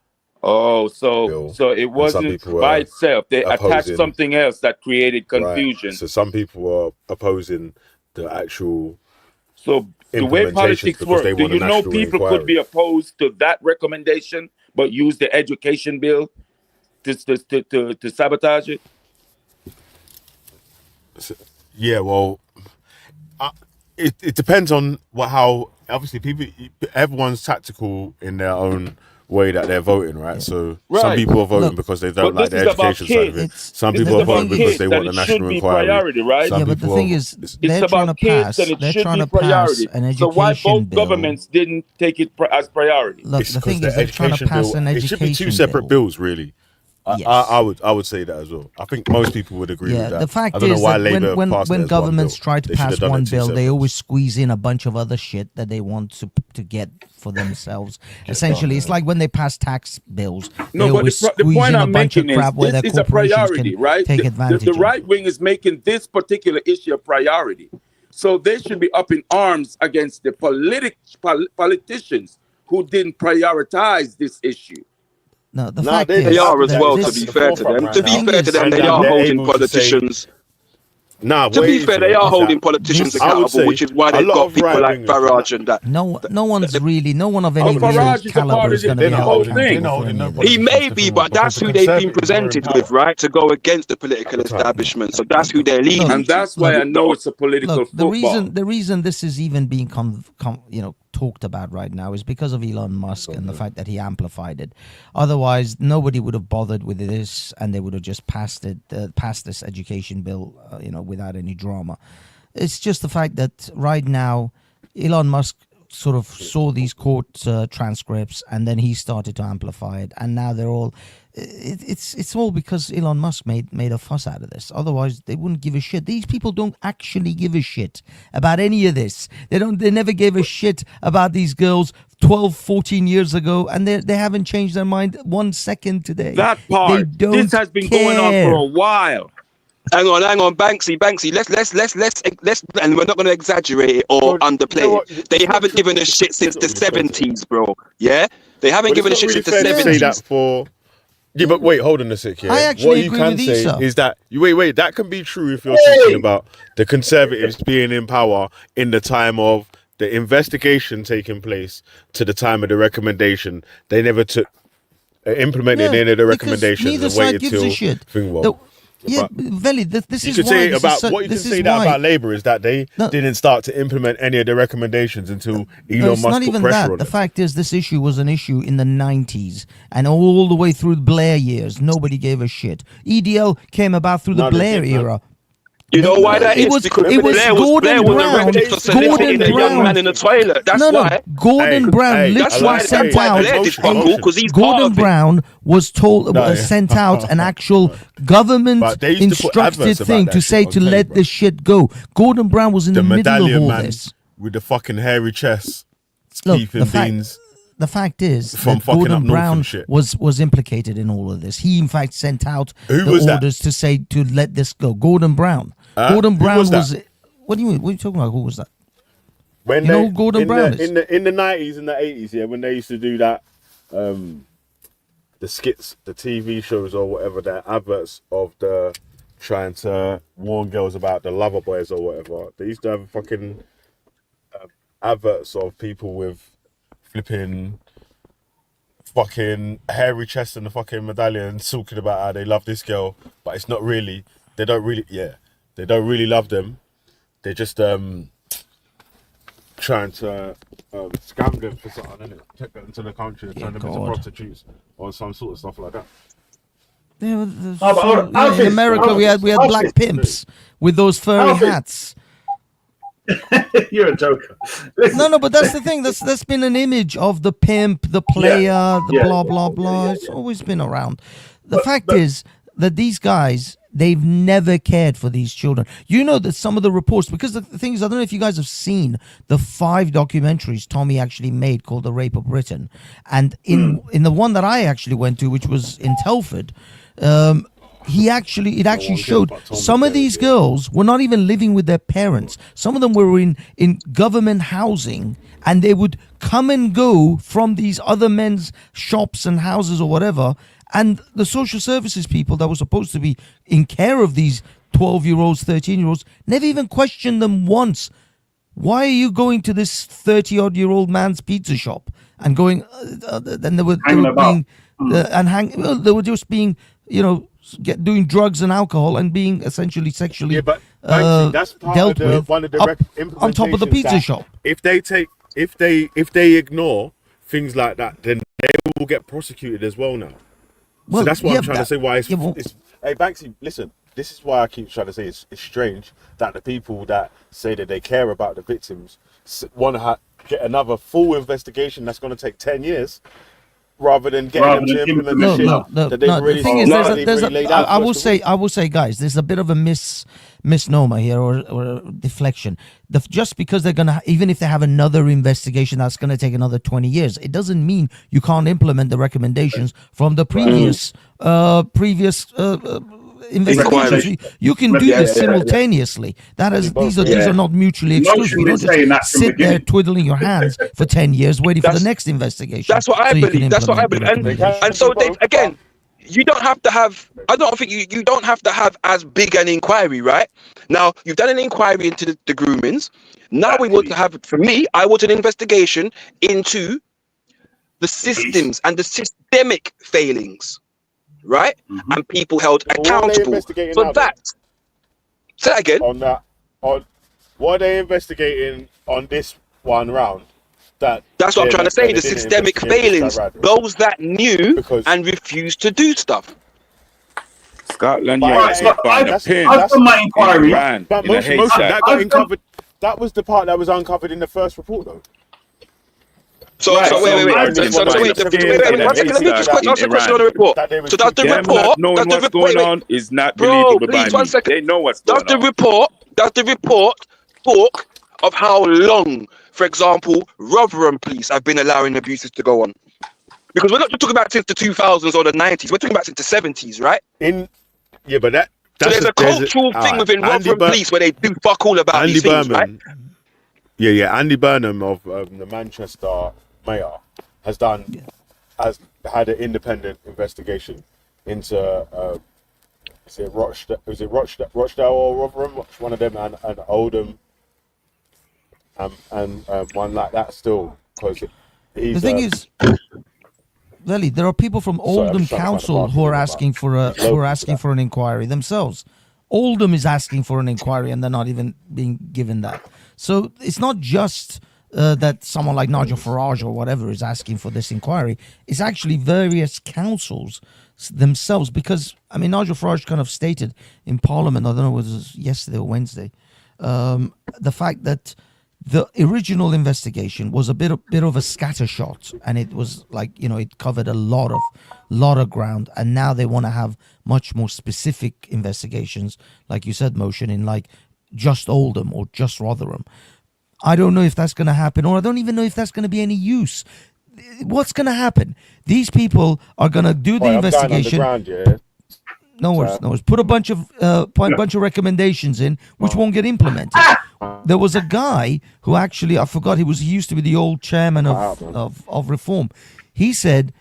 [SPEAKER 11] bill,
[SPEAKER 3] So it
[SPEAKER 11] and some
[SPEAKER 3] wasn't
[SPEAKER 11] people
[SPEAKER 3] by
[SPEAKER 11] are
[SPEAKER 3] itself. They attached
[SPEAKER 11] opposing.
[SPEAKER 3] something else that created
[SPEAKER 11] Right.
[SPEAKER 3] confusion.
[SPEAKER 11] So some people are opposing the actual
[SPEAKER 3] So the way
[SPEAKER 11] implementations
[SPEAKER 3] politics
[SPEAKER 11] because they
[SPEAKER 3] work, do
[SPEAKER 11] want a
[SPEAKER 3] you know
[SPEAKER 11] national
[SPEAKER 3] people
[SPEAKER 11] inquiry.
[SPEAKER 3] could be opposed to that recommendation but use the education bill to sabotage it?
[SPEAKER 11] Yeah, well, it depends on how obviously everyone's tactical in their own way that they're voting, right? So some
[SPEAKER 3] Right.
[SPEAKER 11] people are voting
[SPEAKER 3] Look,
[SPEAKER 11] because they don't
[SPEAKER 3] but
[SPEAKER 11] like
[SPEAKER 3] this
[SPEAKER 11] the
[SPEAKER 3] is about
[SPEAKER 11] education side of it.
[SPEAKER 3] kids.
[SPEAKER 11] Some
[SPEAKER 3] This
[SPEAKER 11] people
[SPEAKER 3] is
[SPEAKER 11] are voting
[SPEAKER 3] about
[SPEAKER 11] because
[SPEAKER 3] kids,
[SPEAKER 11] they
[SPEAKER 3] and
[SPEAKER 11] want
[SPEAKER 3] it
[SPEAKER 11] a
[SPEAKER 3] should
[SPEAKER 11] national
[SPEAKER 3] be
[SPEAKER 11] inquiry.
[SPEAKER 3] priority, right?
[SPEAKER 11] Some
[SPEAKER 2] Yeah, but the
[SPEAKER 11] people
[SPEAKER 2] thing
[SPEAKER 11] are,
[SPEAKER 2] is,
[SPEAKER 3] It's
[SPEAKER 2] they're trying to
[SPEAKER 3] about kids,
[SPEAKER 2] pass.
[SPEAKER 3] and it
[SPEAKER 2] They're
[SPEAKER 3] should
[SPEAKER 2] trying
[SPEAKER 3] be
[SPEAKER 2] to pass
[SPEAKER 3] priority.
[SPEAKER 2] an
[SPEAKER 3] So why
[SPEAKER 2] education
[SPEAKER 3] both
[SPEAKER 2] bill.
[SPEAKER 3] governments didn't take it as priority?
[SPEAKER 2] Look,
[SPEAKER 11] it's
[SPEAKER 2] the
[SPEAKER 11] because
[SPEAKER 2] thing
[SPEAKER 11] the
[SPEAKER 2] is, they're trying to
[SPEAKER 11] education
[SPEAKER 2] pass
[SPEAKER 11] bill.
[SPEAKER 2] an
[SPEAKER 11] It should be two
[SPEAKER 2] education
[SPEAKER 11] separate
[SPEAKER 2] bill.
[SPEAKER 11] bills, really.
[SPEAKER 2] Yes.
[SPEAKER 11] I would say that as well. I think most people would agree with
[SPEAKER 2] Yeah,
[SPEAKER 11] that.
[SPEAKER 2] the fact
[SPEAKER 11] I don't know
[SPEAKER 2] is
[SPEAKER 11] why
[SPEAKER 2] that
[SPEAKER 11] Labour
[SPEAKER 2] when
[SPEAKER 11] passed it as one
[SPEAKER 2] governments
[SPEAKER 11] bill.
[SPEAKER 2] try to
[SPEAKER 11] They should
[SPEAKER 2] pass
[SPEAKER 11] have done
[SPEAKER 2] one
[SPEAKER 11] it two
[SPEAKER 2] bill, they
[SPEAKER 11] separate.
[SPEAKER 2] always squeeze in a bunch of other shit that they want to get for themselves. Essentially, it's like when they pass tax bills, they
[SPEAKER 3] No, but
[SPEAKER 2] always
[SPEAKER 3] the
[SPEAKER 2] squeeze
[SPEAKER 3] point
[SPEAKER 2] in a
[SPEAKER 3] I'm
[SPEAKER 2] bunch of
[SPEAKER 3] making is
[SPEAKER 2] crap where
[SPEAKER 3] this
[SPEAKER 2] their
[SPEAKER 3] is a
[SPEAKER 2] corporations
[SPEAKER 3] priority,
[SPEAKER 2] can
[SPEAKER 3] right?
[SPEAKER 2] take
[SPEAKER 3] The
[SPEAKER 2] advantage
[SPEAKER 3] right
[SPEAKER 2] of.
[SPEAKER 3] wing is making this particular issue a priority. So they should be up in arms against the politicians who didn't prioritize this issue.
[SPEAKER 2] No, the
[SPEAKER 11] No,
[SPEAKER 2] fact
[SPEAKER 11] they
[SPEAKER 2] is,
[SPEAKER 4] are as
[SPEAKER 2] that
[SPEAKER 4] well,
[SPEAKER 2] this,
[SPEAKER 4] to be fair to them.
[SPEAKER 2] the
[SPEAKER 4] To be
[SPEAKER 2] thing
[SPEAKER 4] fair to
[SPEAKER 2] is,
[SPEAKER 4] them, they
[SPEAKER 11] and
[SPEAKER 4] are
[SPEAKER 11] they're
[SPEAKER 4] holding
[SPEAKER 11] able to say,
[SPEAKER 4] politicians.
[SPEAKER 11] nah,
[SPEAKER 4] To
[SPEAKER 11] what
[SPEAKER 4] be
[SPEAKER 11] it is,
[SPEAKER 4] fair, they
[SPEAKER 11] yeah,
[SPEAKER 4] are
[SPEAKER 11] is
[SPEAKER 4] holding
[SPEAKER 11] that
[SPEAKER 4] politicians
[SPEAKER 11] I would
[SPEAKER 4] accountable,
[SPEAKER 11] say
[SPEAKER 4] which is why
[SPEAKER 11] a
[SPEAKER 4] they've
[SPEAKER 11] lot
[SPEAKER 4] got
[SPEAKER 11] of
[SPEAKER 4] people
[SPEAKER 11] right
[SPEAKER 4] like
[SPEAKER 11] wingers.
[SPEAKER 4] Farage and that.
[SPEAKER 2] no one's really, no one of
[SPEAKER 3] Oh,
[SPEAKER 2] any real
[SPEAKER 3] Farage is a
[SPEAKER 2] caliber
[SPEAKER 3] part
[SPEAKER 2] is
[SPEAKER 3] of
[SPEAKER 2] going to
[SPEAKER 3] the
[SPEAKER 2] be held
[SPEAKER 3] whole
[SPEAKER 2] accountable
[SPEAKER 3] thing.
[SPEAKER 2] for any of
[SPEAKER 4] He
[SPEAKER 2] this.
[SPEAKER 4] may be, but that's who they've been presented with, right? To go against the political establishment. So that's who they're leaning
[SPEAKER 3] And that's
[SPEAKER 4] to.
[SPEAKER 3] why I know it's a political
[SPEAKER 2] Look,
[SPEAKER 3] football.
[SPEAKER 2] the reason this is even being talked about right now is because of Elon Musk and the fact that he amplified it. Otherwise, nobody would have bothered with this, and they would have just passed this education bill, without any drama. It's just the fact that right now, Elon Musk sort of saw these court transcripts, and then he started to amplify it, and now they're all. It's all because Elon Musk made a fuss out of this. Otherwise, they wouldn't give a shit. These people don't actually give a shit about any of this. They never gave a shit about these girls 12, 14 years ago, and they haven't changed their mind 1 second today.
[SPEAKER 3] That part.
[SPEAKER 2] They don't
[SPEAKER 3] This has been going on
[SPEAKER 2] care.
[SPEAKER 3] for a while.
[SPEAKER 4] Hang on, Banksy. Let's, and we're not going to exaggerate it or underplay it. They haven't given a shit since the 70s, bro. Yeah, they haven't given a shit since the 70s.
[SPEAKER 11] Say that for. Yeah, but wait, hold on a sec. Yeah,
[SPEAKER 2] I actually
[SPEAKER 11] what you
[SPEAKER 2] agree
[SPEAKER 11] can
[SPEAKER 2] with
[SPEAKER 11] say
[SPEAKER 2] Issa.
[SPEAKER 11] is that wait, that can be true if you're talking about the Conservatives being in power in the time of the investigation taking place to the time of the recommendation. They never took implemented any of the recommendations
[SPEAKER 2] neither
[SPEAKER 11] and
[SPEAKER 2] side
[SPEAKER 11] waited
[SPEAKER 2] gives a
[SPEAKER 11] till
[SPEAKER 2] shit.
[SPEAKER 11] thing well.
[SPEAKER 2] Veli, this
[SPEAKER 11] You
[SPEAKER 2] is
[SPEAKER 11] could
[SPEAKER 2] why.
[SPEAKER 11] say
[SPEAKER 2] This
[SPEAKER 11] about
[SPEAKER 2] is so,
[SPEAKER 11] what you can
[SPEAKER 2] this
[SPEAKER 11] say
[SPEAKER 2] is
[SPEAKER 11] that
[SPEAKER 2] why.
[SPEAKER 11] about Labour is that they didn't start to implement any of the recommendations until Elon
[SPEAKER 2] No, it's
[SPEAKER 11] Musk
[SPEAKER 2] not
[SPEAKER 11] put
[SPEAKER 2] even
[SPEAKER 11] pressure
[SPEAKER 2] that.
[SPEAKER 11] on
[SPEAKER 2] The
[SPEAKER 11] them.
[SPEAKER 2] fact is, this issue was an issue in the 90s and all the way through the Blair years. Nobody gave a shit. EDL came about through the
[SPEAKER 11] No, they
[SPEAKER 2] Blair
[SPEAKER 11] didn't,
[SPEAKER 2] era.
[SPEAKER 4] You know why that is? Because Blair was arrested for soliciting a young man in the toilet. That's why.
[SPEAKER 2] Gordon Brown
[SPEAKER 4] That's
[SPEAKER 2] literally
[SPEAKER 4] why
[SPEAKER 2] sent
[SPEAKER 4] Blair
[SPEAKER 2] out.
[SPEAKER 4] did fuck all, because he's part
[SPEAKER 2] Gordon
[SPEAKER 4] of it.
[SPEAKER 2] Brown was told
[SPEAKER 11] No, yeah.
[SPEAKER 2] sent out an actual government
[SPEAKER 11] But they used to put
[SPEAKER 2] instructed
[SPEAKER 11] adverts about
[SPEAKER 2] thing
[SPEAKER 11] that
[SPEAKER 2] to
[SPEAKER 11] shit
[SPEAKER 2] say
[SPEAKER 11] on
[SPEAKER 2] to
[SPEAKER 11] telly,
[SPEAKER 2] let
[SPEAKER 11] bro.
[SPEAKER 2] this shit go. Gordon Brown was in the, middle of
[SPEAKER 11] medallion
[SPEAKER 2] all
[SPEAKER 11] man
[SPEAKER 2] this.
[SPEAKER 11] with the fucking hairy chest,
[SPEAKER 2] Look,
[SPEAKER 11] keeping
[SPEAKER 2] the fact-
[SPEAKER 11] beans.
[SPEAKER 2] The fact is
[SPEAKER 11] From
[SPEAKER 2] that
[SPEAKER 11] fucking up
[SPEAKER 2] Gordon
[SPEAKER 11] north
[SPEAKER 2] Brown
[SPEAKER 11] and shit.
[SPEAKER 2] was implicated in all of this. He in fact sent out
[SPEAKER 11] Who
[SPEAKER 2] the
[SPEAKER 11] was that?
[SPEAKER 2] orders to say to let this go. Gordon Brown. Gordon
[SPEAKER 11] Who
[SPEAKER 2] Brown
[SPEAKER 11] was
[SPEAKER 2] was.
[SPEAKER 11] that?
[SPEAKER 2] What do you mean? What are you talking about? Who was that?
[SPEAKER 11] When
[SPEAKER 2] You know
[SPEAKER 11] they,
[SPEAKER 2] who Gordon
[SPEAKER 11] in
[SPEAKER 2] Brown
[SPEAKER 11] the,
[SPEAKER 2] is?
[SPEAKER 11] in the 90s and the 80s, yeah, when they used to do that, the skits, the TV shows or whatever, the adverts of the trying to warn girls about the lover boys or whatever. They used to have fucking adverts of people with flipping fucking hairy chest and the fucking medallion talking about how they love this girl, but it's not really. They don't really. Yeah, they don't really love them. They just trying trying to scam them for something, innit? Take them into the country and turn them into prostitutes or some sort of stuff like that.
[SPEAKER 2] Yeah, in America we had black pimps with those furry hats.
[SPEAKER 6] You're a joker.
[SPEAKER 2] No, but that's the thing. That's been an image of the pimp, the player, blah blah blah. It's always been around. The fact is that these guys, they've never cared for these children. You know that some of the reports, because the thing is, I don't know if you guys have seen the 5 documentaries Tommy actually made called The Rape of Britain, and in the one that I actually went to, which was in Telford. It actually showed some of these girls were not even living with their parents. Some of them were in government housing, and they would come and go from these other men's shops and houses or whatever. And the social services people that were supposed to be in care of these 12-year-olds, 13-year-olds, never even questioned them once. Why are you going to this 30-odd-year-old man's pizza shop and going? Then they were just being, doing drugs and alcohol and being essentially sexually
[SPEAKER 11] that's part
[SPEAKER 2] dealt
[SPEAKER 11] of
[SPEAKER 2] with
[SPEAKER 11] one of the
[SPEAKER 2] on top of the pizza
[SPEAKER 11] that
[SPEAKER 2] shop.
[SPEAKER 11] If they ignore things like that, then they will get prosecuted as well now. So that's what I'm trying to say. Why it's hey Banksy, listen. This is why I keep trying to say it's strange that the people that say that they care about the victims want to get another full investigation that's going to take 10 years. Rather than getting them to implement the shit that they've already laid out.
[SPEAKER 2] I will say, guys, there's a bit of a misnomer here or a deflection. Just because they're gonna, even if they have another investigation that's gonna take another 20 years, it doesn't mean you can't implement the recommendations from the previous investigations. You can do this simultaneously. These are not mutually exclusive. You don't just sit there twiddling your hands for 10 years waiting for the next investigation.
[SPEAKER 4] That's what I believe. That's what I believe. And so Dave, again, you don't have to have. I don't think you don't have to have as big an inquiry, right? Now you've done an inquiry into the groomings. Now we want to have. For me, I want an investigation into the systems and the systemic failings. Right? And people held accountable for that. Say that again.
[SPEAKER 11] On what are they investigating on this one round? That's
[SPEAKER 4] what I'm trying to say. The systemic failings, those that knew and refused to do stuff.
[SPEAKER 3] Scotland
[SPEAKER 6] I've done my inquiry.
[SPEAKER 11] But most of that got uncovered. That was the part that was uncovered in the first report, though.
[SPEAKER 4] So wait. One second, let me just ask a question on the report. So does the report,
[SPEAKER 3] knowing what's going on is not believable by me.
[SPEAKER 4] 1 second.
[SPEAKER 3] They know what's going on.
[SPEAKER 4] Does the report talk of how long, for example, Rotherham police have been allowing abuses to go on? Because we're not just talking about since the 2000s or the 90s. We're talking about since the 70s, right?
[SPEAKER 11] But
[SPEAKER 4] so there's a cultural thing within Rotherham police where they do fuck all about these things, right?
[SPEAKER 11] Yeah. Andy Burnham of the Manchester mayor has had an independent investigation into is it Rochdale or Rotherham, one of them, and Oldham, and one like that still, because
[SPEAKER 2] the thing is, Lily, there are people from Oldham Council who are asking for an inquiry themselves. Oldham is asking for an inquiry and they're not even being given that. So it's not just that someone like Nigel Farage or whatever is asking for this inquiry. It's actually various councils themselves, because Nigel Farage kind of stated in Parliament, I don't know whether it was yesterday or Wednesday, the fact that the original investigation was a bit of a scattershot, and it was like, it covered a lot of ground, and now they want to have much more specific investigations, like you said, Motion, in like just Oldham or just Rotherham. I don't know if that's going to happen, or I don't even know if that's going to be any use. What's going to happen? These people are going to do the investigation. No worries. Put a bunch of recommendations in, which won't get implemented. There was a guy who actually, I forgot, he used to be the old chairman of Reform. He said,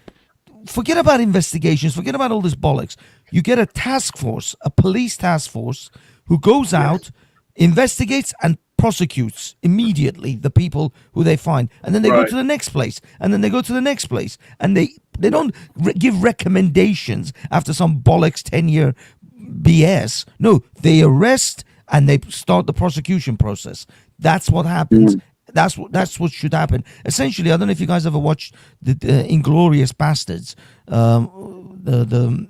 [SPEAKER 2] forget about investigations, forget about all this bollocks. You get a task force, a police task force, who goes out, investigates and prosecutes immediately the people who they find, and then they go to the next place, and then they go to the next place, and they don't give recommendations after some bollocks 10-year BS. No, they arrest and they start the prosecution process. That's what happens, That's what should happen. Essentially, I don't know if you guys ever watched the Inglorious Bastards, the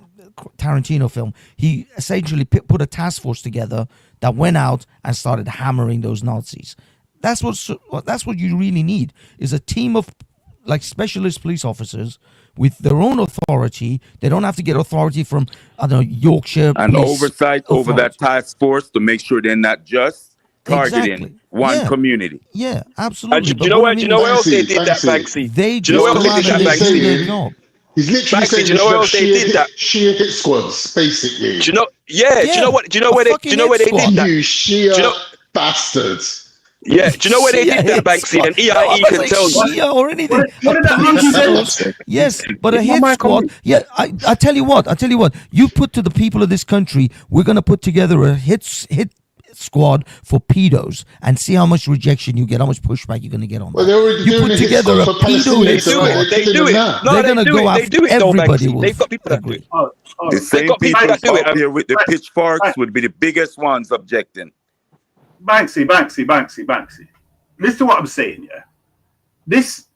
[SPEAKER 2] Tarantino film. He essentially put a task force together that went out and started hammering those Nazis. That's what you really need, is a team of like specialist police officers with their own authority. They don't have to get authority from, I don't know, Yorkshire
[SPEAKER 3] and
[SPEAKER 2] police
[SPEAKER 3] oversight over that task force to make sure they're not just targeting one community.
[SPEAKER 2] Yeah, absolutely.
[SPEAKER 4] Do you know where else they did that, Banksy?
[SPEAKER 2] They
[SPEAKER 4] do you know where else they did that, Banksy?
[SPEAKER 1] He's literally
[SPEAKER 4] Banksy,
[SPEAKER 1] saying
[SPEAKER 4] do you know where else they did that?
[SPEAKER 1] Sheer hit squads, basically.
[SPEAKER 4] Do you know? Yeah. Do you know what? Do you know where they? Do you know where they did that?
[SPEAKER 1] You sheer bastards.
[SPEAKER 4] Yeah. Do you know where they did that, Banksy? And EIE can tell you.
[SPEAKER 2] Shia or anything.
[SPEAKER 6] What did that mean? Say?
[SPEAKER 2] Yes, but a hit squad. Yeah, I tell you what. You put to the people of this country, we're going to put together a hit squad for pedos and see how much rejection you get, how much pushback you're going to get on that.
[SPEAKER 1] Well, they're already
[SPEAKER 2] You
[SPEAKER 1] doing
[SPEAKER 2] put
[SPEAKER 1] a hit
[SPEAKER 2] together a
[SPEAKER 1] squad for
[SPEAKER 2] pedo hit
[SPEAKER 1] Palestinians, so
[SPEAKER 2] squad.
[SPEAKER 4] They do it. No,
[SPEAKER 2] They're going to go after
[SPEAKER 4] they do it.
[SPEAKER 2] everybody.
[SPEAKER 4] Though, They've got people that do it.
[SPEAKER 3] The same people
[SPEAKER 4] that do it.
[SPEAKER 3] out there with the pitchforks would be the biggest ones objecting.
[SPEAKER 6] Banksy. Listen to what I'm saying, yeah.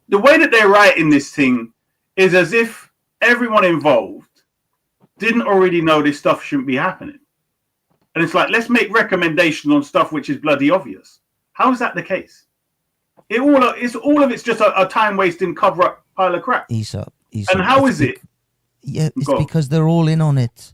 [SPEAKER 6] The way that they're writing this thing is as if everyone involved didn't already know this stuff shouldn't be happening. And it's like, let's make recommendations on stuff which is bloody obvious. How is that the case? All of it's just a time wasting cover up pile of crap.
[SPEAKER 2] Isa,
[SPEAKER 6] and how is it?
[SPEAKER 2] Yeah, it's because they're all in on it.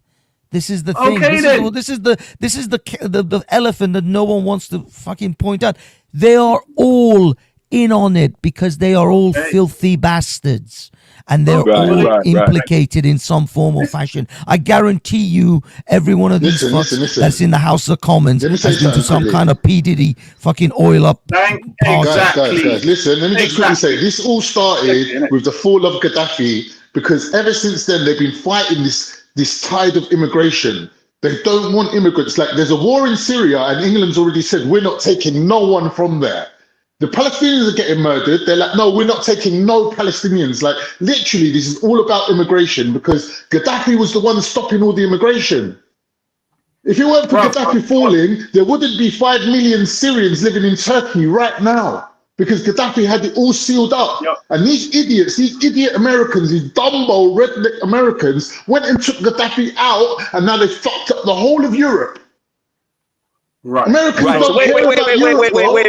[SPEAKER 2] This is the thing.
[SPEAKER 6] Okay,
[SPEAKER 2] this is the elephant that no one wants to fucking point out. They are all in on it because they are all filthy bastards. And they're all implicated in some form or fashion. I guarantee you, every one of these fucks that's in the House of Commons has been to some kind of P. Diddy fucking oil up party.
[SPEAKER 1] Guys, listen, let me just quickly say, this all started with the fall of Gaddafi, because ever since then, they've been fighting this tide of immigration. They don't want immigrants. Like, there's a war in Syria, and England's already said, we're not taking no one from there. The Palestinians are getting murdered. They're like, no, we're not taking no Palestinians. Like, literally, this is all about immigration, because Gaddafi was the one stopping all the immigration. If it weren't for Gaddafi falling, there wouldn't be 5 million Syrians living in Turkey right now, because Gaddafi had it all sealed up. And these idiots, these idiot Americans, these Dumbo redneck Americans went and took Gaddafi out, and now they fucked up the whole of Europe.
[SPEAKER 6] Right.
[SPEAKER 1] Americans
[SPEAKER 4] So wait.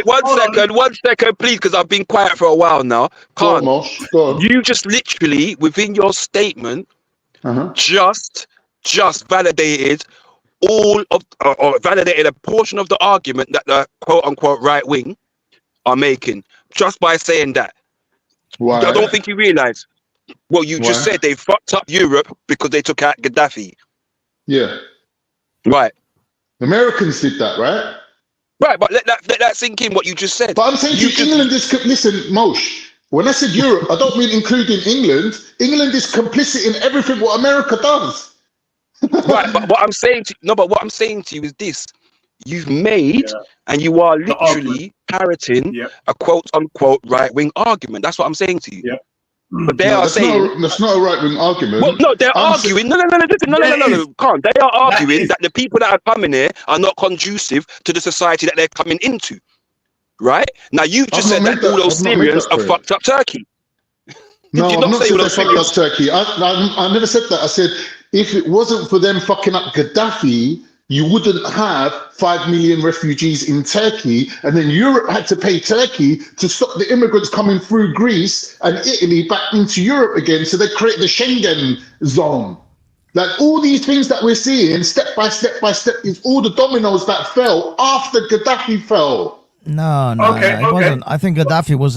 [SPEAKER 4] 1 second, please, because I've been quiet for a while now.
[SPEAKER 1] Go on.
[SPEAKER 4] You just literally, within your statement, just validated all of, or validated a portion of the argument that the quote unquote right wing are making, just by saying that.
[SPEAKER 1] Why?
[SPEAKER 4] I don't think you realize. Well, you just said they fucked up Europe because they took out Gaddafi.
[SPEAKER 1] Yeah.
[SPEAKER 4] Right.
[SPEAKER 1] Americans did that, right?
[SPEAKER 4] Right, but let that sink in what you just said.
[SPEAKER 1] But I'm saying England is... Listen, Mosh, when I said Europe, I don't mean including England. England is complicit in everything what America does.
[SPEAKER 4] Right, but what I'm saying to you is this. You've made and you are literally parroting a quote-unquote right-wing argument. That's what I'm saying to you.
[SPEAKER 6] Yeah.
[SPEAKER 4] But they are saying
[SPEAKER 1] that's not a right-wing argument.
[SPEAKER 4] Well, no, they're arguing. No, can't. They are arguing that the people that are coming here are not conducive to the society that they're coming into. Right now, you've just said that all those Syrians are fucked up Turkey.
[SPEAKER 1] No, I've not said they fucked up Turkey. I never said that. I said if it wasn't for them fucking up Gaddafi, you wouldn't have 5 million refugees in Turkey, and then Europe had to pay Turkey to stop the immigrants coming through Greece and Italy back into Europe again, so they create the Schengen zone. Like, all these things that we're seeing, step by step, is all the dominoes that fell after Gaddafi fell.
[SPEAKER 2] No, it wasn't. I think Gaddafi was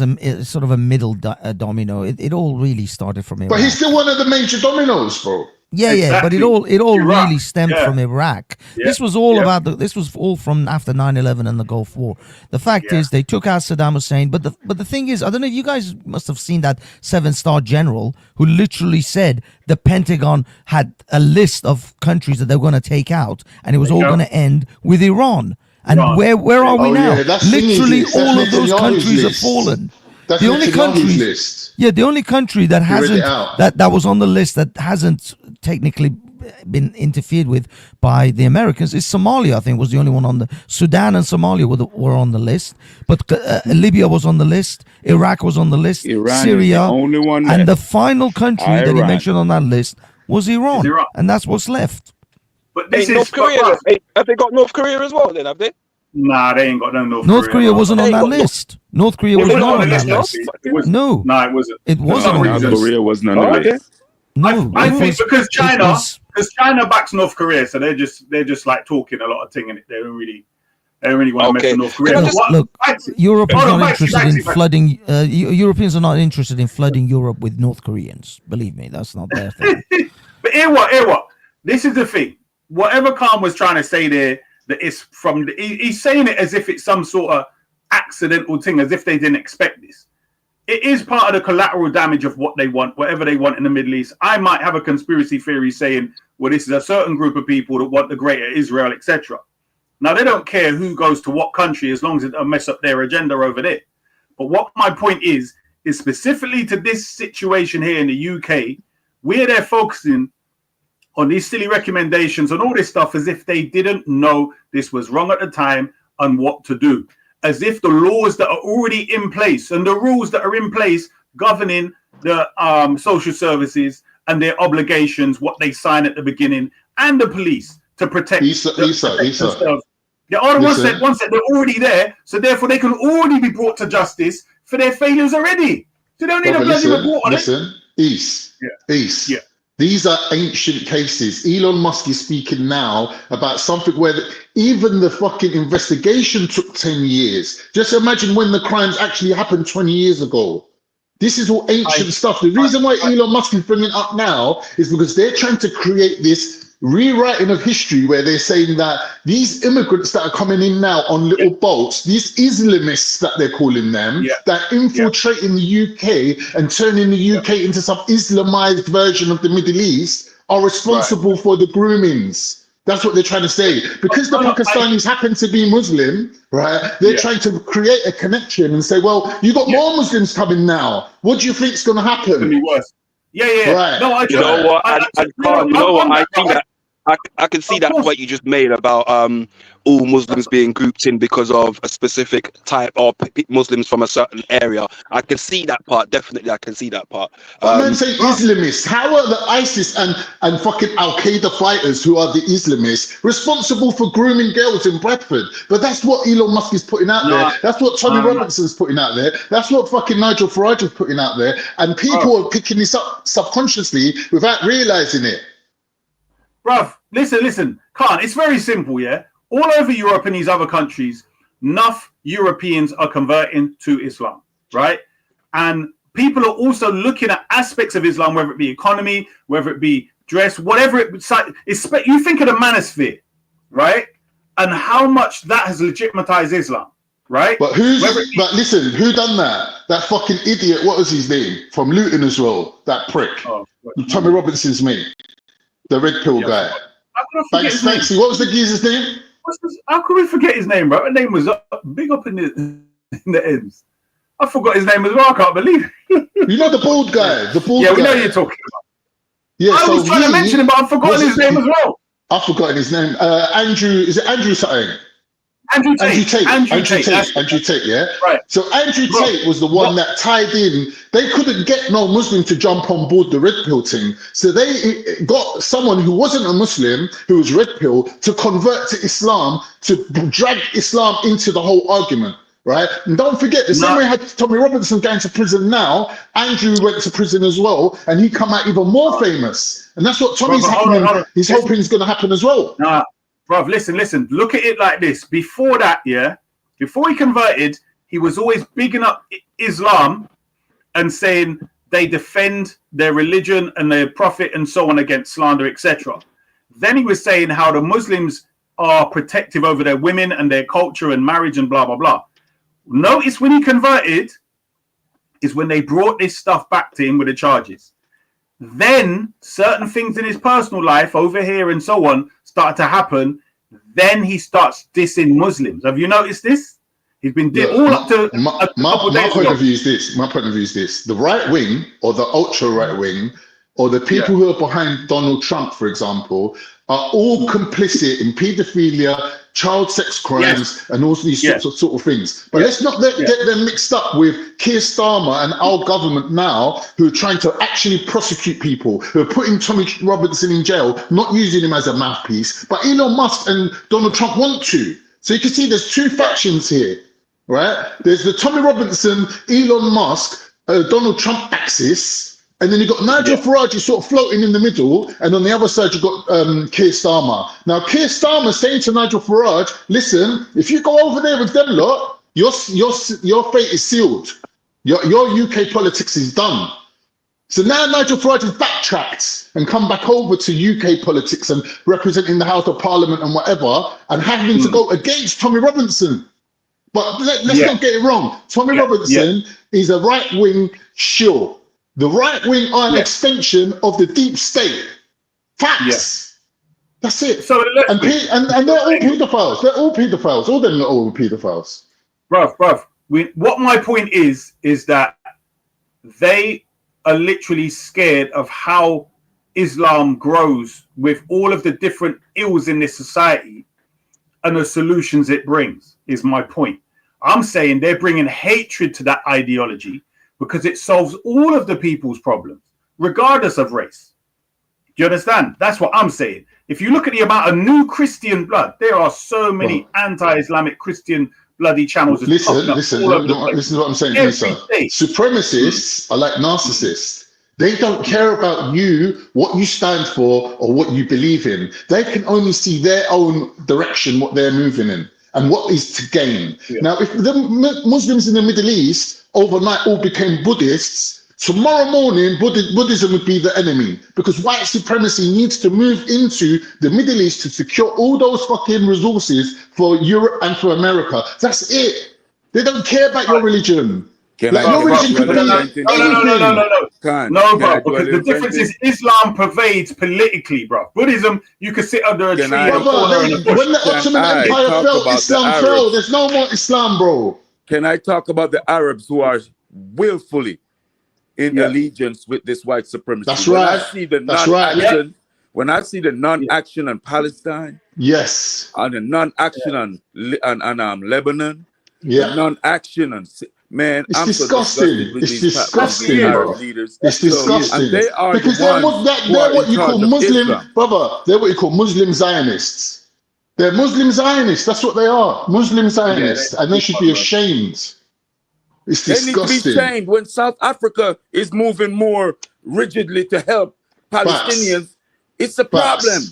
[SPEAKER 2] sort of a middle domino. It all really started from Iraq.
[SPEAKER 1] But he's still one of the major dominoes, bro.
[SPEAKER 2] Yeah, but it all really stemmed from Iraq. This was all this was all from after 9/11 and the Gulf War. The fact is, they took out Saddam Hussein, but the thing is, I don't know if you guys must have seen that 7-star general who literally said the Pentagon had a list of countries that they were going to take out, and it was all going to end with Iran. And where are we now? Literally, all of those countries have fallen.
[SPEAKER 1] That's
[SPEAKER 2] the only country list. Yeah, the only country that hasn't that was on the list that hasn't technically been interfered with by the Americans is Somalia. I think was the only one on the Sudan and Somalia were on the list, but Libya was on the list, Iraq was on the list,
[SPEAKER 3] Iran
[SPEAKER 2] Syria,
[SPEAKER 3] is the only one
[SPEAKER 2] and
[SPEAKER 3] left.
[SPEAKER 2] the final country that he
[SPEAKER 3] Iran.
[SPEAKER 2] mentioned on that list was Iran,
[SPEAKER 6] Iran.
[SPEAKER 2] and that's what's left.
[SPEAKER 6] But this
[SPEAKER 4] North Korea. Have they got North Korea as well? Then have they?
[SPEAKER 6] Nah, they ain't got no
[SPEAKER 2] North Korea wasn't on that list. North Korea was not on that list. No,
[SPEAKER 6] it wasn't.
[SPEAKER 2] It wasn't on
[SPEAKER 3] North
[SPEAKER 2] that list.
[SPEAKER 3] Korea wasn't on the list.
[SPEAKER 2] No,
[SPEAKER 6] I
[SPEAKER 2] it
[SPEAKER 6] think
[SPEAKER 2] was-
[SPEAKER 6] because
[SPEAKER 2] it was-
[SPEAKER 6] China backs North Korea, so they're just like talking a lot of thing in it. They don't really want to mess with North Korea.
[SPEAKER 2] Look, Europe is
[SPEAKER 6] Hold on,
[SPEAKER 2] not
[SPEAKER 6] Maxi,
[SPEAKER 2] interested in
[SPEAKER 6] Maxi.
[SPEAKER 2] flooding. Europeans are not interested in flooding Europe with North Koreans. Believe me, that's not their thing.
[SPEAKER 6] But hear what? This is the thing. Whatever Khan was trying to say there, that it's from he's saying it as if it's some sort of accidental thing, as if they didn't expect this. It is part of the collateral damage of what they want, whatever they want in the Middle East. I might have a conspiracy theory saying, well, this is a certain group of people that want the greater Israel, etc. Now, they don't care who goes to what country as long as it don't mess up their agenda over there. But what my point is specifically to this situation here in the UK, where they're focusing on these silly recommendations and all this stuff as if they didn't know this was wrong at the time and what to do. As if the laws that are already in place and the rules that are in place governing the social services and their obligations, what they sign at the beginning, and the police to protect themselves. Yeah, one sec, they're already there, so therefore they can already be brought to justice for their failures already. So they don't need a bloody report on it.
[SPEAKER 1] Yeah. These are ancient cases. Elon Musk is speaking now about something where even the fucking investigation took 10 years. Just imagine when the crimes actually happened 20 years ago. This is all ancient stuff. The reason why Elon Musk is bringing it up now is because they're trying to create this rewriting of history where they're saying that these immigrants that are coming in now on little boats, these Islamists that they're calling them, that infiltrate in the UK and turning the UK into some Islamized version of the Middle East are responsible for the groomings. That's what they're trying to say. Because the Pakistanis happen to be Muslim, right? They're trying to create a connection and say, well, you got more Muslims coming now. What do you think is going to happen? It's going to
[SPEAKER 6] be worse. Yeah.
[SPEAKER 1] Right.
[SPEAKER 6] No,
[SPEAKER 4] You know what? I can see that point you just made about all Muslims being grouped in because of a specific type of Muslims from a certain area. I can see that part. Definitely, I can see that part.
[SPEAKER 1] But man say Islamists. How are the ISIS and fucking Al-Qaeda fighters who are the Islamists responsible for grooming girls in Bradford? But that's what Elon Musk is putting out there. That's what Tommy Robinson's putting out there. That's what fucking Nigel Farage is putting out there. And people are picking this up subconsciously without realizing it.
[SPEAKER 6] Bruv, listen, Khan, it's very simple, yeah? All over Europe and these other countries, enough Europeans are converting to Islam, right? And people are also looking at aspects of Islam, whether it be economy, whether it be dress, whatever it's you think of the manosphere, right? And how much that has legitimatized Islam, right?
[SPEAKER 1] But listen, who done that? That fucking idiot, what was his name? From Luton as well, that prick. Tommy Robinson's mate. The red pill guy. Banksy, what was the geezer's name?
[SPEAKER 6] How could we forget his name, bro? His name was big up in the ends. I forgot his name as well. I can't believe it.
[SPEAKER 1] You know the bald guy. The bald
[SPEAKER 6] guy.
[SPEAKER 1] Yeah,
[SPEAKER 6] we know you're talking about.
[SPEAKER 1] Yeah,
[SPEAKER 6] I was trying to mention him, but I've forgotten his name as well.
[SPEAKER 1] I've forgotten his name. Andrew, is it Andrew something?
[SPEAKER 6] Andrew Tate,
[SPEAKER 1] yeah?
[SPEAKER 6] Right.
[SPEAKER 1] So Andrew Tate was the one that tied in. They couldn't get no Muslim to jump on board the red pill thing. So they got someone who wasn't a Muslim, who was red pill, to convert to Islam, to drag Islam into the whole argument, right? And don't forget, the same way had Tommy Robinson going to prison now, Andrew went to prison as well, and he come out even more famous. And that's what Tommy's happening. He's hoping is going to happen as well.
[SPEAKER 6] Bruv, listen. Look at it like this. Before that, before he converted, he was always bigging up Islam and saying they defend their religion and their prophet and so on against slander, etc. Then he was saying how the Muslims are protective over their women and their culture and marriage and blah, blah, blah. Notice when he converted is when they brought this stuff back to him with the charges. Then certain things in his personal life over here and so on start to happen. Then he starts dissing Muslims. Have you noticed this? He's been all up to
[SPEAKER 1] my point of view is this. The right wing or the ultra right wing or the people who are behind Donald Trump, for example, are all complicit in paedophilia, child sex crimes, and all these sort of things. But let's not get them mixed up with Keir Starmer and our government now, who are trying to actually prosecute people, who are putting Tommy Robinson in jail, not using him as a mouthpiece. But Elon Musk and Donald Trump want to. So you can see there's two factions here, right? There's the Tommy Robinson, Elon Musk, Donald Trump axis. And then you've got Nigel Farage sort of floating in the middle, and on the other side you've got Keir Starmer. Now Keir Starmer saying to Nigel Farage, "Listen, if you go over there with them lot, your fate is sealed. Your UK politics is done." So now Nigel Farage has backtracked and come back over to UK politics and representing the House of Parliament and whatever, and having to go against Tommy Robinson. But let's not get it wrong. Tommy Robinson is a right-wing shill. The right wing are an extension of the deep state. Facts. That's it. So and they're all paedophiles. They're all paedophiles. All them are all paedophiles.
[SPEAKER 6] Bruv. What my point is that they are literally scared of how Islam grows with all of the different ills in this society and the solutions it brings, is my point. I'm saying they're bringing hatred to that ideology because it solves all of the people's problems, regardless of race. Do you understand? That's what I'm saying. If you look at the amount of new Christian blood, there are so many anti-Islamic Christian bloody channels.
[SPEAKER 1] Listen to what I'm saying, Lisa. Supremacists are like narcissists. They don't care about you, what you stand for, or what you believe in. They can only see their own direction, what they're moving in, and what is to gain. Now, if the Muslims in the Middle East overnight all became Buddhists, tomorrow morning Buddhism would be the enemy, because white supremacy needs to move into the Middle East to secure all those fucking resources for Europe and for America. That's it. They don't care about your religion. Your religion could be anything.
[SPEAKER 6] No, bro, because the difference is Islam pervades politically, bro. Buddhism, you could sit under a tree in a corner.
[SPEAKER 1] When the Ottoman Empire fell, Islam fell. There's no more Islam, bro.
[SPEAKER 3] Can I talk about the Arabs who are willfully in allegiance with this white supremacy?
[SPEAKER 1] That's right.
[SPEAKER 3] When I see the non-action on Palestine, and the non-action on Lebanon, the non-action on I'm
[SPEAKER 1] disgusting.
[SPEAKER 3] So
[SPEAKER 1] It's disgusting,
[SPEAKER 3] Arab
[SPEAKER 1] bro.
[SPEAKER 3] leaders.
[SPEAKER 1] It's disgusting.
[SPEAKER 3] And they are
[SPEAKER 1] because they're what you call Muslim, brother. They're what you call Muslim Zionists. They're Muslim Zionists. That's what they are. Muslim Zionists, and they should be ashamed. It's disgusting.
[SPEAKER 3] They need to be shamed when South Africa is moving more rigidly to help Palestinians. It's a problem.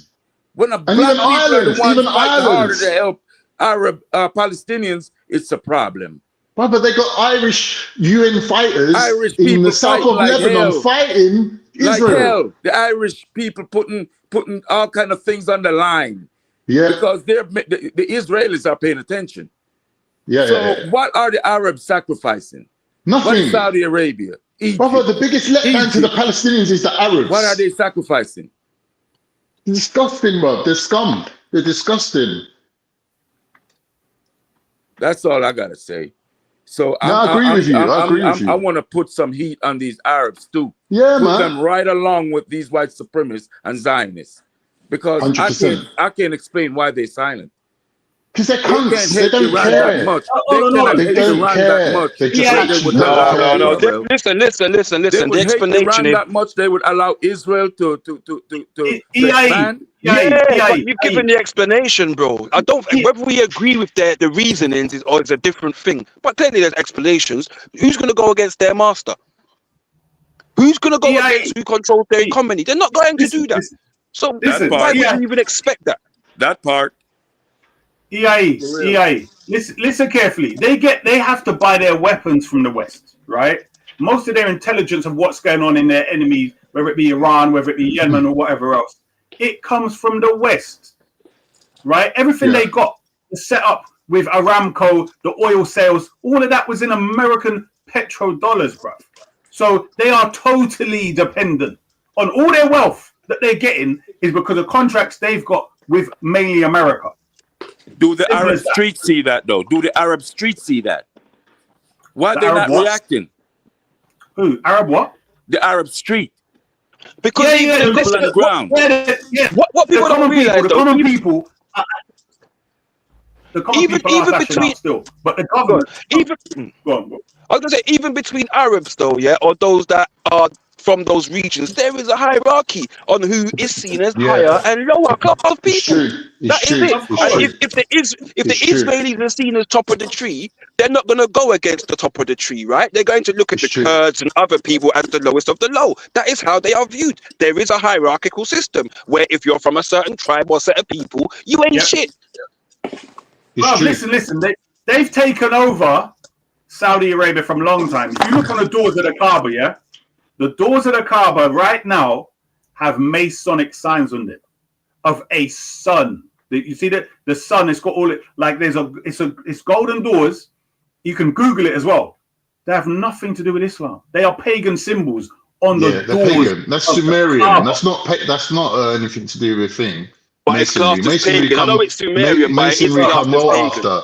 [SPEAKER 3] When a black people are the ones fighting harder to help Arab Palestinians, it's a problem.
[SPEAKER 1] But they got Irish UN fighters in the south of Lebanon fighting Israel.
[SPEAKER 3] Like hell. The Irish people putting all kind of things on the line. Because the Israelis are paying attention. What are the Arabs sacrificing?
[SPEAKER 1] Nothing.
[SPEAKER 3] What is Saudi Arabia? Egypt,
[SPEAKER 1] brother, the biggest letdown to the Palestinians is the Arabs.
[SPEAKER 3] What are they sacrificing?
[SPEAKER 1] Disgusting, bro. They're scum. They're disgusting.
[SPEAKER 3] That's all I gotta say. So
[SPEAKER 1] I agree with you. I agree with you.
[SPEAKER 3] I want to put some heat on these Arabs too.
[SPEAKER 1] Yeah,
[SPEAKER 3] put
[SPEAKER 1] man.
[SPEAKER 3] them right along with these white supremacists and Zionists, because
[SPEAKER 1] 100%.
[SPEAKER 3] I can't explain why they're silent.
[SPEAKER 1] Because they're cunts. They don't care.
[SPEAKER 3] That much. They don't care.
[SPEAKER 1] No.
[SPEAKER 4] Listen. The explanation is
[SPEAKER 3] that much they would allow Israel to expand.
[SPEAKER 4] But you've given the explanation, bro. I don't. Whether we agree with the reasonings is a different thing. But clearly, there's explanations. Who's going to go against their master? Who's going to go against who controls their economy? They're not going to do that. So why would you even expect that?
[SPEAKER 3] That part.
[SPEAKER 6] EIE. Listen carefully. They have to buy their weapons from the West, right? Most of their intelligence of what's going on in their enemies, whether it be Iran, whether it be Yemen or whatever else, it comes from the West, right? Everything they got is set up with Aramco, the oil sales, all of that was in American petrodollars, bruv. So they are totally dependent on all their wealth that they're getting is because of contracts they've got with mainly America.
[SPEAKER 3] Do the Arab streets see that though? Do the Arab streets see that? Why are they not reacting?
[SPEAKER 6] Who? Arab what?
[SPEAKER 3] The Arab street.
[SPEAKER 4] Because
[SPEAKER 3] Yeah, the people on the ground.
[SPEAKER 4] What people don't realize,
[SPEAKER 6] the
[SPEAKER 4] though,
[SPEAKER 6] common people,
[SPEAKER 4] even between
[SPEAKER 6] still, but the government, go on.
[SPEAKER 4] I was gonna say, even between Arabs, though, yeah, or those that are from those regions, there is a hierarchy on who is seen as higher and lower class people. That is it. And if the Israelis are seen as top of the tree, they're not going to go against the top of the tree, right? They're going to look at the Kurds and other people as the lowest of the low. That is how they are viewed. There is a hierarchical system where if you're from a certain tribe or set of people, you ain't shit.
[SPEAKER 6] Well, listen. They've taken over Saudi Arabia from a long time. If you look on the doors of the Kaaba, yeah, the doors of the Kaaba right now have Masonic signs on it of a sun. You see that the sun has got all it like. It's golden doors. You can Google it as well. They have nothing to do with Islam. They are pagan symbols on the doors.
[SPEAKER 1] Pagan. That's Sumerian. That's not anything to do with thing. Masonry.
[SPEAKER 4] I know it's Sumerian,
[SPEAKER 1] Masonry come well after.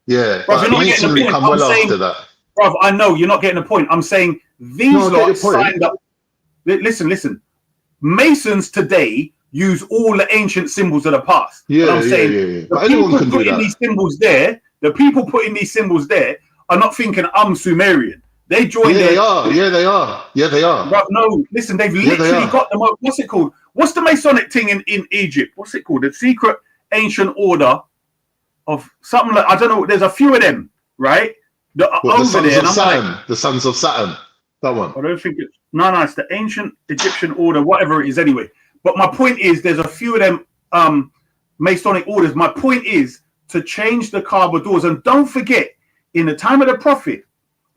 [SPEAKER 1] Yeah, but Masonry come well after that.
[SPEAKER 6] Bro, I know you're not getting the point. I'm saying these lot signed up. Listen. Masons today use all the ancient symbols of the past.
[SPEAKER 1] Yeah,
[SPEAKER 6] I'm saying the people putting these symbols there, are not thinking I'm Sumerian. They joined.
[SPEAKER 1] They are.
[SPEAKER 6] But no, listen, they've literally got them. What's it called? What's the Masonic thing in Egypt? What's it called? The secret ancient order of something like, I don't know. There's a few of them, right?
[SPEAKER 1] The Sons of Saturn. That one.
[SPEAKER 6] I don't think it's it's the ancient Egyptian order, whatever it is anyway. But my point is there's a few of them Masonic orders. My point is to change the Kaaba doors. And don't forget, in the time of the Prophet,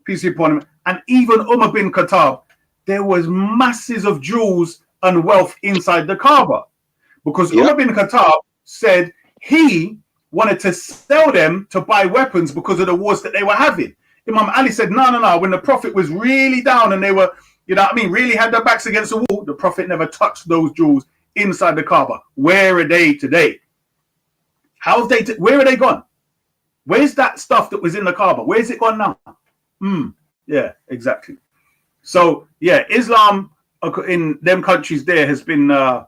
[SPEAKER 6] peace be upon him, and even Umar bin Khattab, there was masses of jewels and wealth inside the Kaaba. Because Umar bin Khattab said he wanted to sell them to buy weapons because of the wars that they were having. Imam Ali said, no. When the Prophet was really down and they were, really had their backs against the wall, the Prophet never touched those jewels inside the Kaaba. Where are they today? Where are they gone? Where's that stuff that was in the Kaaba? Where's it gone now? Yeah, exactly. So, Islam in them countries there has been, I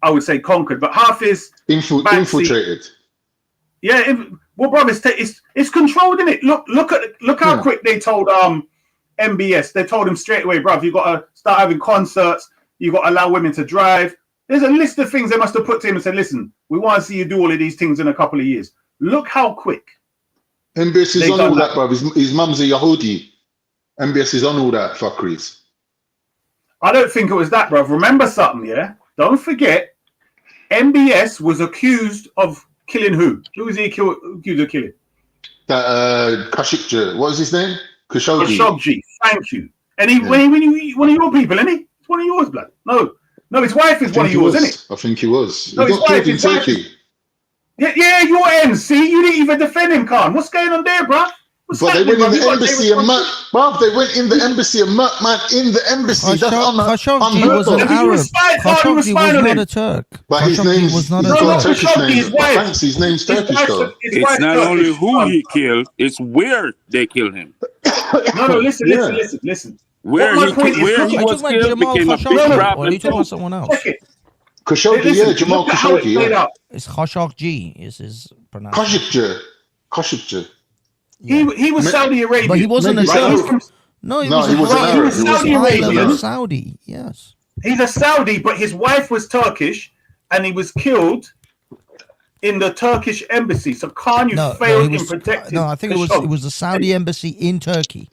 [SPEAKER 6] would say, conquered. But Hafiz...
[SPEAKER 1] infiltrated.
[SPEAKER 6] Yeah, brother, it's controlled, isn't it? Look how quick they told MBS. They told him straight away, bruv, you got to start having concerts. You got to allow women to drive. There's a list of things they must have put to him and said, listen, we want to see you do all of these things in a couple of years. Look how quick.
[SPEAKER 1] MBS is on all that, bruv. His mum's a Yahudi. MBS is on all that fuckeries.
[SPEAKER 6] I don't think it was that, bruv. Remember something, yeah? Don't forget, MBS was accused of killing who? Who was he accused of killing?
[SPEAKER 1] That Khashoggi. What was his name?
[SPEAKER 6] Khashoggi. Thank you. And he one of your people, isn't he? It's one of yours, blood. No, his wife is one of yours, isn't it?
[SPEAKER 1] I think he was.
[SPEAKER 6] No,
[SPEAKER 1] he got killed in Turkey.
[SPEAKER 6] Yeah, your ends. See, you didn't even defend him, Khan. What's going on there, bruv?
[SPEAKER 1] But they went in the embassy and bruv, they went in the embassy and man in the embassy.
[SPEAKER 2] Khashoggi was an Arab. Khashoggi was not a Turk.
[SPEAKER 1] But his name was not a Turkish name. Fancy, his name's Turkish though.
[SPEAKER 3] It's not only who he killed, it's where they killed him.
[SPEAKER 6] No, listen.
[SPEAKER 3] Where he was killed became a big problem.
[SPEAKER 2] Are you talking about someone else?
[SPEAKER 1] Khashoggi, Jamal Khashoggi.
[SPEAKER 2] It's Khashoggi is his pronunciation.
[SPEAKER 1] Khashoggi.
[SPEAKER 6] He was Saudi Arabian.
[SPEAKER 2] But he wasn't a Turk. No, he was
[SPEAKER 6] Saudi Arabian.
[SPEAKER 2] Saudi, yes.
[SPEAKER 6] He's a Saudi, but his wife was Turkish, and he was killed in the Turkish embassy. So can't you fail in protecting?
[SPEAKER 2] No, I think it was the Saudi embassy in Turkey.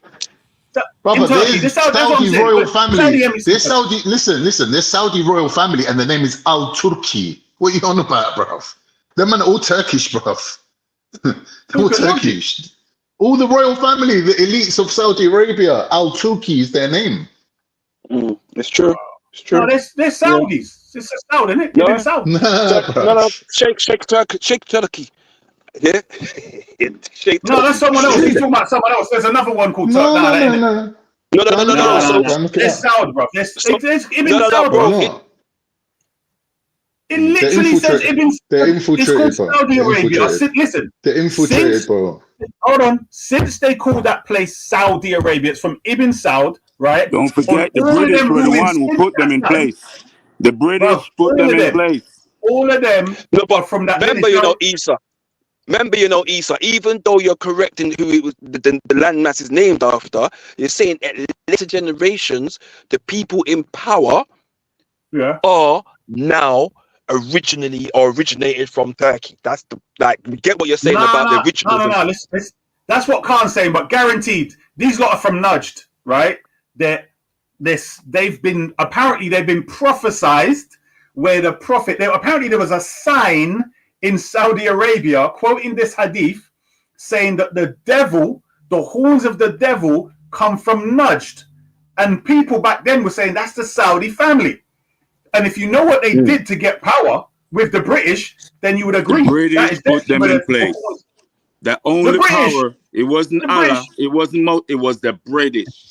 [SPEAKER 1] Brother, there's Saudi royal family. There's Saudi. Listen. There's Saudi royal family, and the name is Al Turki. What are you on about, bruv? Them man are all Turkish, bruv. They're all Turkish. All the royal family, the elites of Saudi Arabia, Al Turki is their name.
[SPEAKER 4] It's true. It's true.
[SPEAKER 6] No, they're Saudis. It's a Saudi, isn't it?
[SPEAKER 4] No,
[SPEAKER 6] Saudi.
[SPEAKER 4] No. Sheikh Turkey. Yeah.
[SPEAKER 6] No, that's someone else. He's talking about someone else. There's another one called Turk.
[SPEAKER 4] No.
[SPEAKER 6] There's Saudi, bro. There's Ibn Saud, bro. It literally says Ibn.
[SPEAKER 1] They're infiltrated,
[SPEAKER 6] it's called Saudi Arabia. Listen.
[SPEAKER 1] They're infiltrated, bro.
[SPEAKER 6] Hold on. Since they call that place Saudi Arabia, it's from Ibn Saud, right?
[SPEAKER 3] Don't forget the British were the one who put them in place. The British put them in place.
[SPEAKER 6] All of them.
[SPEAKER 4] No, but
[SPEAKER 6] from that.
[SPEAKER 4] remember, Issa. Remember, Issa, even though you're correcting who it was, the landmass is named after, you're saying at later generations, the people in power are now originally or originated from Turkey. That's we get what you're saying about the original.
[SPEAKER 6] No. Listen, that's what Khan's saying, but guaranteed, these lot are from Nudged, right? They've been prophesized where the prophet, apparently there was a sign in Saudi Arabia quoting this hadith saying that the horns of the devil come from Nudged. And people back then were saying that's the Saudi family. And if you know what they did to get power with the British, then you would agree.
[SPEAKER 3] The British put them in place. The only power, it wasn't Allah, it wasn't it was the British.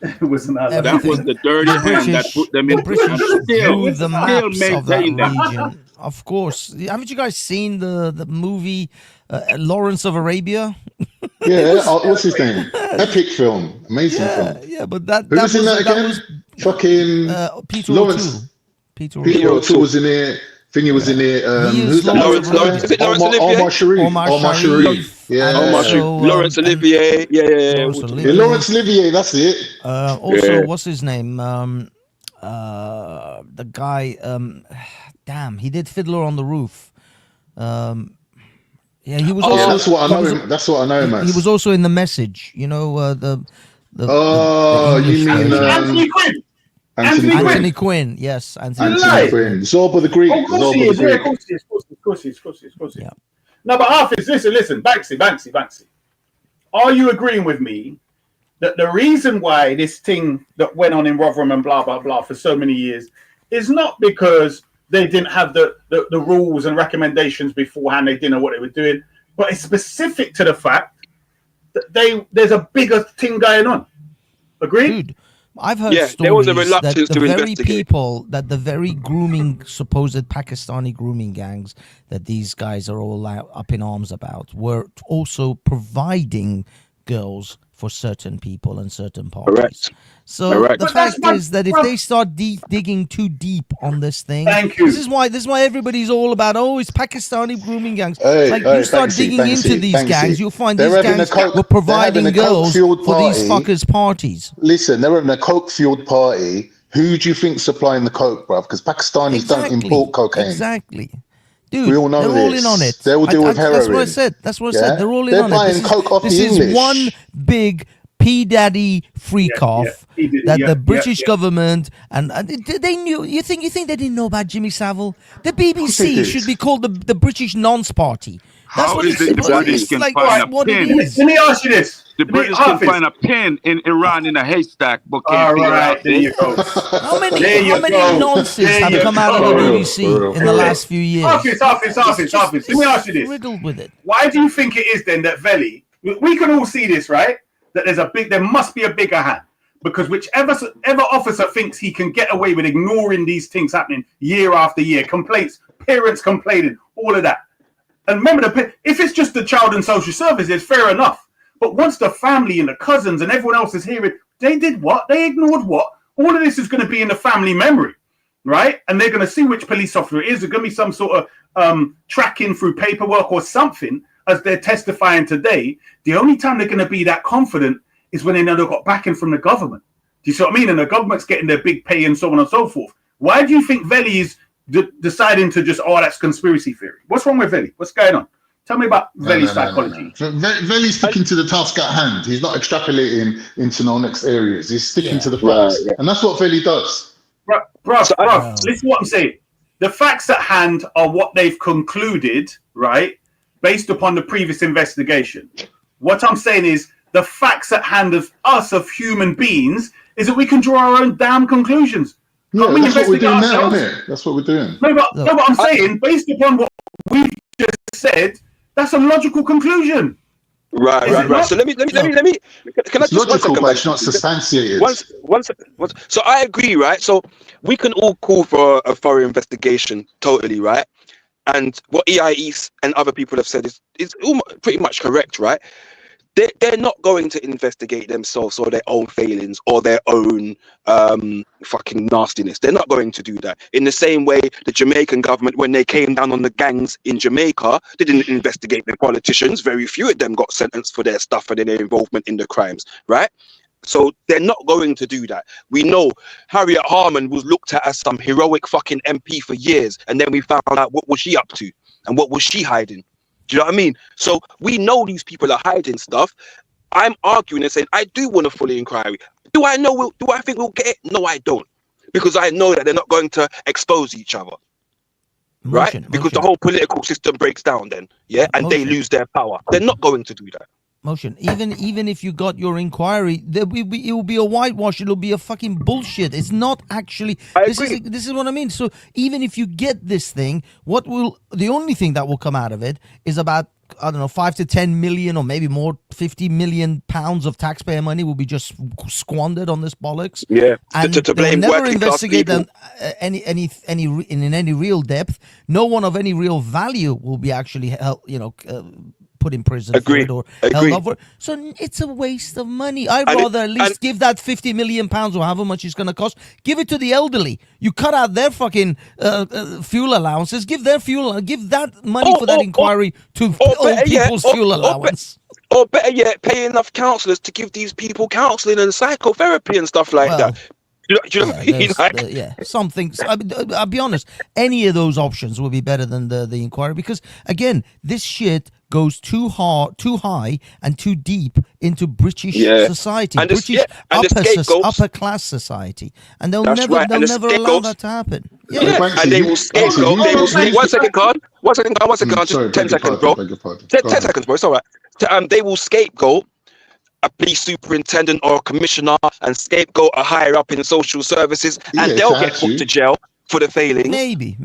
[SPEAKER 6] It wasn't Allah.
[SPEAKER 3] That was the dirty hand that put them in place.
[SPEAKER 2] Drew the maps of that region. Of course. Haven't you guys seen the movie Lawrence of Arabia?
[SPEAKER 1] Yeah, what's his name? Epic film, amazing film.
[SPEAKER 2] Yeah, but that
[SPEAKER 1] Who was in that again? Fucking
[SPEAKER 2] Peter
[SPEAKER 1] Lawrence.
[SPEAKER 2] Peter
[SPEAKER 1] O'Toole was in it. Thingy was in it. Who's that? Omar Sharif. Yeah.
[SPEAKER 4] Laurence Olivier. Yeah.
[SPEAKER 1] Laurence Olivier. That's it.
[SPEAKER 2] Also, what's his name? The guy. Damn, he did Fiddler on the Roof. Yeah, he was. Also,
[SPEAKER 1] that's what I know. That's what I know, man.
[SPEAKER 2] He was also in The Message. You know the
[SPEAKER 1] you mean
[SPEAKER 6] Anthony Quinn?
[SPEAKER 2] Anthony Quinn, yes.
[SPEAKER 1] Anthony Quinn. Zorba the Greek.
[SPEAKER 6] Of course he is. Yeah, of course he is. Yeah. No, but Hafiz, listen. Banksy. Are you agreeing with me that the reason why this thing that went on in Rotherham and blah, blah, blah for so many years is not because they didn't have the rules and recommendations beforehand, they didn't know what they were doing, but it's specific to the fact that there's a bigger thing going on. Agreed?
[SPEAKER 2] Dude, I've heard stories that the very grooming, supposed Pakistani grooming gangs that these guys are all up in arms about were also providing girls for certain people and certain parties.
[SPEAKER 4] Correct.
[SPEAKER 2] So the fact is that if they start digging too deep on this thing, this is why everybody's all about it's Pakistani grooming gangs. You start digging into these gangs, you'll find these gangs were providing girls for these fuckers' parties.
[SPEAKER 1] Listen, they're having a coke-fueled party. Who do you think's supplying the coke, bruv? Because Pakistanis don't import cocaine.
[SPEAKER 2] Exactly. Dude,
[SPEAKER 1] we all know
[SPEAKER 2] they're all in on it.
[SPEAKER 1] They will deal with heroin.
[SPEAKER 2] That's what I said. They're all in on it.
[SPEAKER 1] They're buying coke off the English.
[SPEAKER 2] This is one big P Daddy freak-off that the British government and they knew. You think they didn't know about Jimmy Savile? The BBC should be called the British Nonce Party.
[SPEAKER 3] How is it the British can find a pin?
[SPEAKER 6] Let me ask you this.
[SPEAKER 3] The British can find a pin in Iran in a haystack, but can't figure out
[SPEAKER 6] there you go.
[SPEAKER 2] How many nonsense have come out of the BBC in the last few years?
[SPEAKER 6] Hafiz. Let me ask you this.
[SPEAKER 2] Riddled with it.
[SPEAKER 6] Why do you think it is then that Veli, we can all see this, right? That there must be a bigger hand. Because whichever officer thinks he can get away with ignoring these things happening year after year, complaints, parents complaining, all of that. And remember, if it's just the child and social services, fair enough. But once the family and the cousins and everyone else is hearing, they did what? They ignored what? All of this is going to be in the family memory, right? And they're going to see which police officer it is. There's going to be some sort of tracking through paperwork or something as they're testifying today. The only time they're going to be that confident is when they know they've got backing from the government. Do you see what I mean? And the government's getting their big pay and so on and so forth. Why do you think Veli is deciding to just, that's conspiracy theory? What's wrong with Veli? What's going on? Tell me about Veli's psychology.
[SPEAKER 1] Veli's sticking to the task at hand. He's not extrapolating into no next areas. He's sticking to the facts. And that's what Veli does.
[SPEAKER 6] Bruv, listen to what I'm saying. The facts at hand are what they've concluded, right? Based upon the previous investigation. What I'm saying is the facts at hand of us, of human beings, is that we can draw our own damn conclusions.
[SPEAKER 1] Yeah, that's what we're doing now, isn't it? That's what we're doing.
[SPEAKER 6] No, but I'm saying, based upon what we've just said, that's a logical conclusion.
[SPEAKER 4] Right. So let me. Can I just
[SPEAKER 1] logical, but it's not substantiated.
[SPEAKER 4] One second. So I agree, right? So we can all call for a thorough investigation, totally, right? And what EIEs and other people have said is pretty much correct, right? they're not going to investigate themselves or their own failings or their own fucking nastiness. They're not going to do that. In the same way, the Jamaican government, when they came down on the gangs in Jamaica, they didn't investigate their politicians. Very few of them got sentenced for their stuff and their involvement in the crimes, right? So they're not going to do that. We know Harriet Harman was looked at as some heroic fucking MP for years, and then we found out what was she up to and what was she hiding. Do you know what I mean? So we know these people are hiding stuff. I'm arguing and saying I do want a full inquiry. Do I think we'll get it? No, I don't, because I know that they're not going to expose each other, right? Because the whole political system breaks down then, yeah, and they lose their power. They're not going to do that.
[SPEAKER 2] Motion. Even if you got your inquiry, it will be a whitewash. It'll be a fucking bullshit. It's not actually. This is what I mean. So even if you get this thing, the only thing that will come out of it is about, I don't know, 5 to 10 million or maybe more, 50 million pounds of taxpayer money will be just squandered on this bollocks.
[SPEAKER 4] Yeah,
[SPEAKER 2] and
[SPEAKER 4] to blame
[SPEAKER 2] never
[SPEAKER 4] working class
[SPEAKER 2] investigate
[SPEAKER 4] people.
[SPEAKER 2] them in any real depth. No one of any real value will be actually held, put in prison for it or held up for it. So it's a waste of money. I'd rather at least give that 50 million pounds or however much it's going to cost. Give it to the elderly. You cut out their fucking fuel allowances. Give that money for that inquiry to old people's fuel allowance.
[SPEAKER 4] Or better yet, pay enough counsellors to give these people counselling and psychotherapy and stuff like that. Do you know what I mean?
[SPEAKER 2] Something. I'll be honest. Any of those options would be better than the inquiry, because again, this shit goes too high and too deep into British society,
[SPEAKER 4] and
[SPEAKER 2] British upper class society, and they'll never allow that to happen.
[SPEAKER 4] And they will scapegoat. One second, Carl. 10 seconds, bro. 10 seconds, bro. It's all right. They will scapegoat a police superintendent or a commissioner and scapegoat a higher up in social services, and they'll get put to jail for the failings.
[SPEAKER 2] Maybe,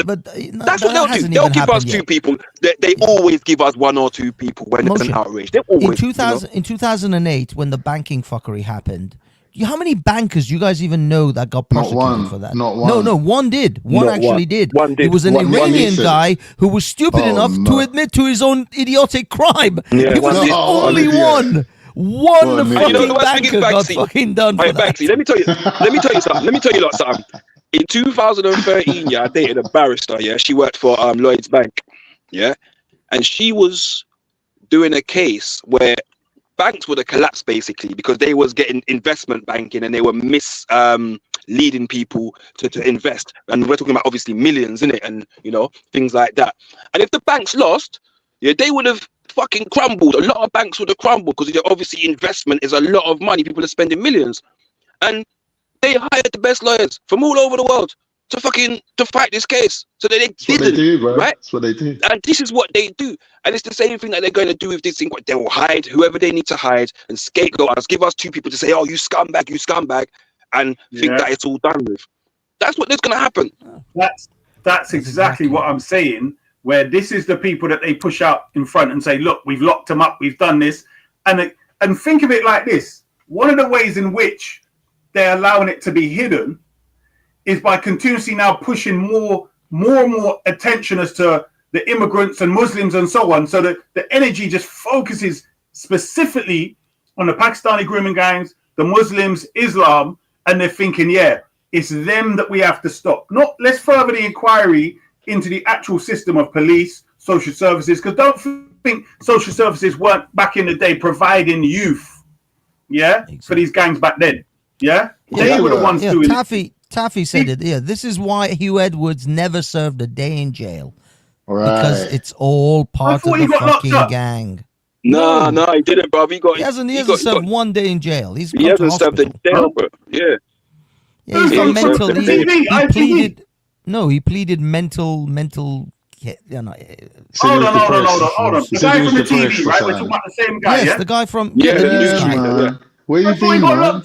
[SPEAKER 2] but
[SPEAKER 4] that's what they'll do. They'll give us two people. They always give us one or two people when there's an outrage. They always.
[SPEAKER 2] In 2008, when the banking fuckery happened, how many bankers do you guys even know that got prosecuted for that?
[SPEAKER 1] Not one.
[SPEAKER 2] No, one did. One actually did.
[SPEAKER 4] One did.
[SPEAKER 2] It was an Iranian guy who was stupid enough to admit to his own idiotic crime.
[SPEAKER 4] Yeah,
[SPEAKER 2] he was the only one. One fucking banker got fucking done for that.
[SPEAKER 4] Banksy, let me tell you something. Let me tell you something. In 2013, I dated a barrister. Yeah, she worked for Lloyd's Bank. Yeah, and she was doing a case where banks would have collapsed basically because they was getting investment banking and they were leading people to invest. And we're talking about obviously millions in it, and things like that. And if the banks lost, they would have fucking crumbled. A lot of banks would have crumbled because obviously investment is a lot of money. People are spending millions, and they hired the best lawyers from all over the world to fight this case. So that they didn't,
[SPEAKER 1] what they do, bro.
[SPEAKER 4] right?
[SPEAKER 1] That's what they do.
[SPEAKER 4] And this is what they do. And it's the same thing that they're going to do with this thing. They will hide whoever they need to hide and scapegoat us. Give us two people to say, "Oh, you scumbag," and think that it's all done with. That's what's going to happen.
[SPEAKER 6] That's exactly what I'm saying. Where this is the people that they push out in front and say, "Look, we've locked them up. We've done this," and think of it like this: one of the ways in which they're allowing it to be hidden is by continuously now pushing more and more attention as to the immigrants and Muslims and so on, so that the energy just focuses specifically on the Pakistani grooming gangs, the Muslims, Islam, and they're thinking, it's them that we have to stop. Not let's further the inquiry into the actual system of police, social services, because don't think social services weren't back in the day providing youth, for these gangs back then, they were the ones doing it.
[SPEAKER 2] Taffy said it. Yeah, this is why Hugh Edwards never served a day in jail, because it's all part of the fucking gang.
[SPEAKER 4] No, he didn't, bro. He
[SPEAKER 2] hasn't served 1 day in jail.
[SPEAKER 4] He hasn't served in jail, bro. Yeah,
[SPEAKER 2] he's got mental. He pleaded. No, he pleaded mental.
[SPEAKER 6] Hold on. The guy from the TV, right? We're talking about the same guy,
[SPEAKER 2] yes, the guy from
[SPEAKER 1] the news guy. Where you been, man?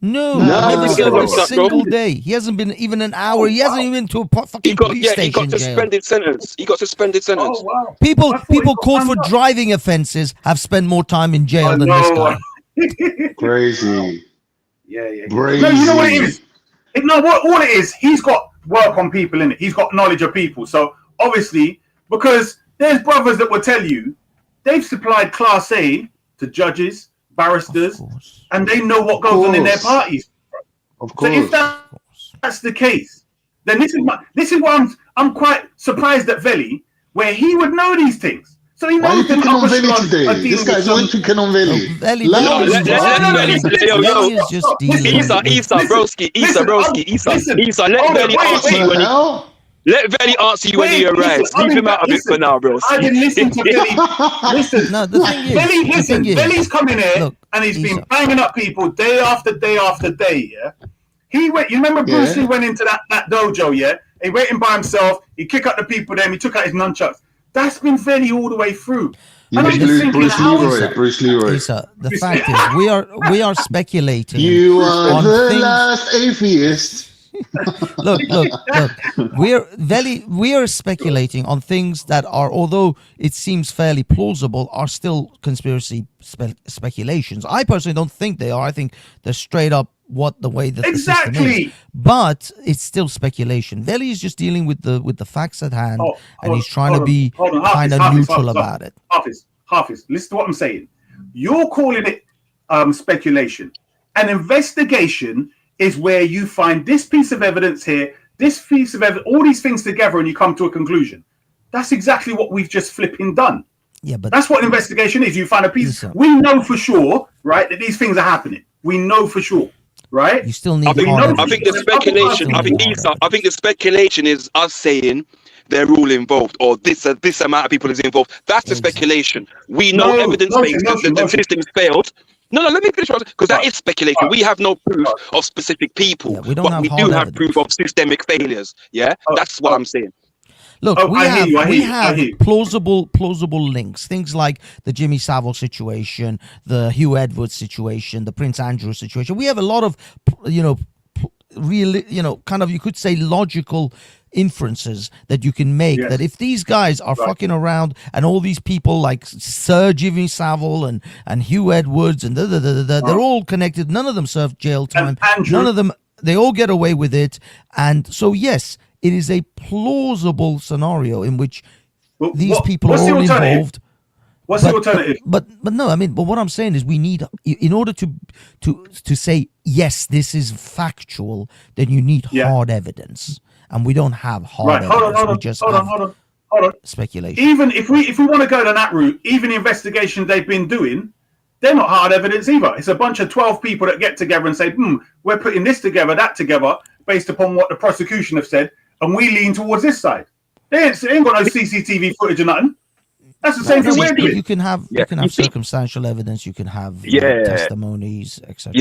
[SPEAKER 2] No, never served a single day. He hasn't been even an hour. He hasn't even been to a fucking police station.
[SPEAKER 4] He got suspended sentence.
[SPEAKER 6] Oh, wow.
[SPEAKER 2] People caught for driving offences have spent more time in jail than this guy.
[SPEAKER 1] Crazy.
[SPEAKER 6] Yeah.
[SPEAKER 1] Crazy.
[SPEAKER 6] No, you know what it is? All it is, he's got work on people in it. He's got knowledge of people. So obviously, because there's brothers that will tell you they've supplied Class A to judges, barristers, and they know what goes on in their parties.
[SPEAKER 1] Of
[SPEAKER 6] So
[SPEAKER 1] course.
[SPEAKER 6] if that's the case, then this is why I'm quite surprised at Veli, where he would know these things. So he
[SPEAKER 1] Why are you
[SPEAKER 6] knows them
[SPEAKER 1] picking on
[SPEAKER 6] upper
[SPEAKER 1] Veli
[SPEAKER 6] echelons are
[SPEAKER 1] today?
[SPEAKER 6] dealing
[SPEAKER 1] This guy's
[SPEAKER 6] with
[SPEAKER 1] always
[SPEAKER 6] some-
[SPEAKER 1] picking on Veli.
[SPEAKER 2] Veli
[SPEAKER 1] Allow
[SPEAKER 2] is
[SPEAKER 1] him,
[SPEAKER 2] just
[SPEAKER 1] bro.
[SPEAKER 2] dealing- Veli is just dealing
[SPEAKER 4] Isa,
[SPEAKER 2] with-
[SPEAKER 4] Isa, broski, Isa, broski, Isa, let Veli answer you when he... Let Veli answer you when he arrives. Leave him out of it for now, bro.
[SPEAKER 6] I've been listening to Veli. Listen,
[SPEAKER 2] No, the thing is,
[SPEAKER 6] Veli,
[SPEAKER 2] the
[SPEAKER 6] listen,
[SPEAKER 2] thing is-
[SPEAKER 6] Veli's coming here
[SPEAKER 2] look,
[SPEAKER 6] and he's been
[SPEAKER 2] Isa.
[SPEAKER 6] banging up people day after day after day. Yeah, he went. You remember Bruce Lee went into that dojo? Yeah, he went in by himself. He kicked out the people. Then he took out his nunchucks. That's been Veli all the way through. And I'm just thinking, how is that?
[SPEAKER 1] Bruce Leroy.
[SPEAKER 2] Isa, the fact is, we are speculating.
[SPEAKER 1] You are
[SPEAKER 2] on
[SPEAKER 1] the
[SPEAKER 2] things-
[SPEAKER 1] last atheist.
[SPEAKER 2] look. We are speculating on things that are, although it seems fairly plausible, are still conspiracy speculations. I personally don't think they are. I think they're straight up the way that the system is. But it's still speculation. Veli is just dealing with the facts at hand, and he's trying to be kind of neutral about it.
[SPEAKER 6] Hafiz, listen to what I'm saying. You're calling it speculation. An investigation is where you find this piece of evidence here, this piece of evidence, all these things together, and you come to a conclusion. That's exactly what we've just flipping done.
[SPEAKER 2] Yeah, but
[SPEAKER 6] that's what an investigation is. You find a piece. We know for sure, right, that these things are happening. We know for sure, right?
[SPEAKER 2] You still need.
[SPEAKER 4] I think the speculation. I think the speculation is us saying they're all involved, or this amount of people is involved. That's the speculation. We know evidence based. The system's failed. No, let me finish because that is speculation. We have no proof of specific people, but we do have proof of systemic failures. Yeah, that's what I'm saying.
[SPEAKER 2] Look, we have plausible links. Things like the Jimmy Savile situation, the Hugh Edwards situation, the Prince Andrew situation. We have a lot of, kind of, you could say, logical inferences that you can make, that if these guys are fucking around and all these people like Sir Jimmy Savile and Hugh Edwards and they're all connected, none of them serve jail time, none of them, they all get away with it. And so yes, it is a plausible scenario in which these people are all involved.
[SPEAKER 6] What's the alternative?
[SPEAKER 2] But no, but what I'm saying is we need, in order to say yes, this is factual, then you need hard evidence. And we don't have hard evidence. We just have speculation.
[SPEAKER 6] Even if we want to go down that route, even the investigations they've been doing, they're not hard evidence either. It's a bunch of 12 people that get together and say, we're putting this together, that together, based upon what the prosecution have said, and we lean towards this side. They ain't got no CCTV footage or nothing. That's the same thing we're doing.
[SPEAKER 2] You can have circumstantial evidence. You can have testimonies, etc.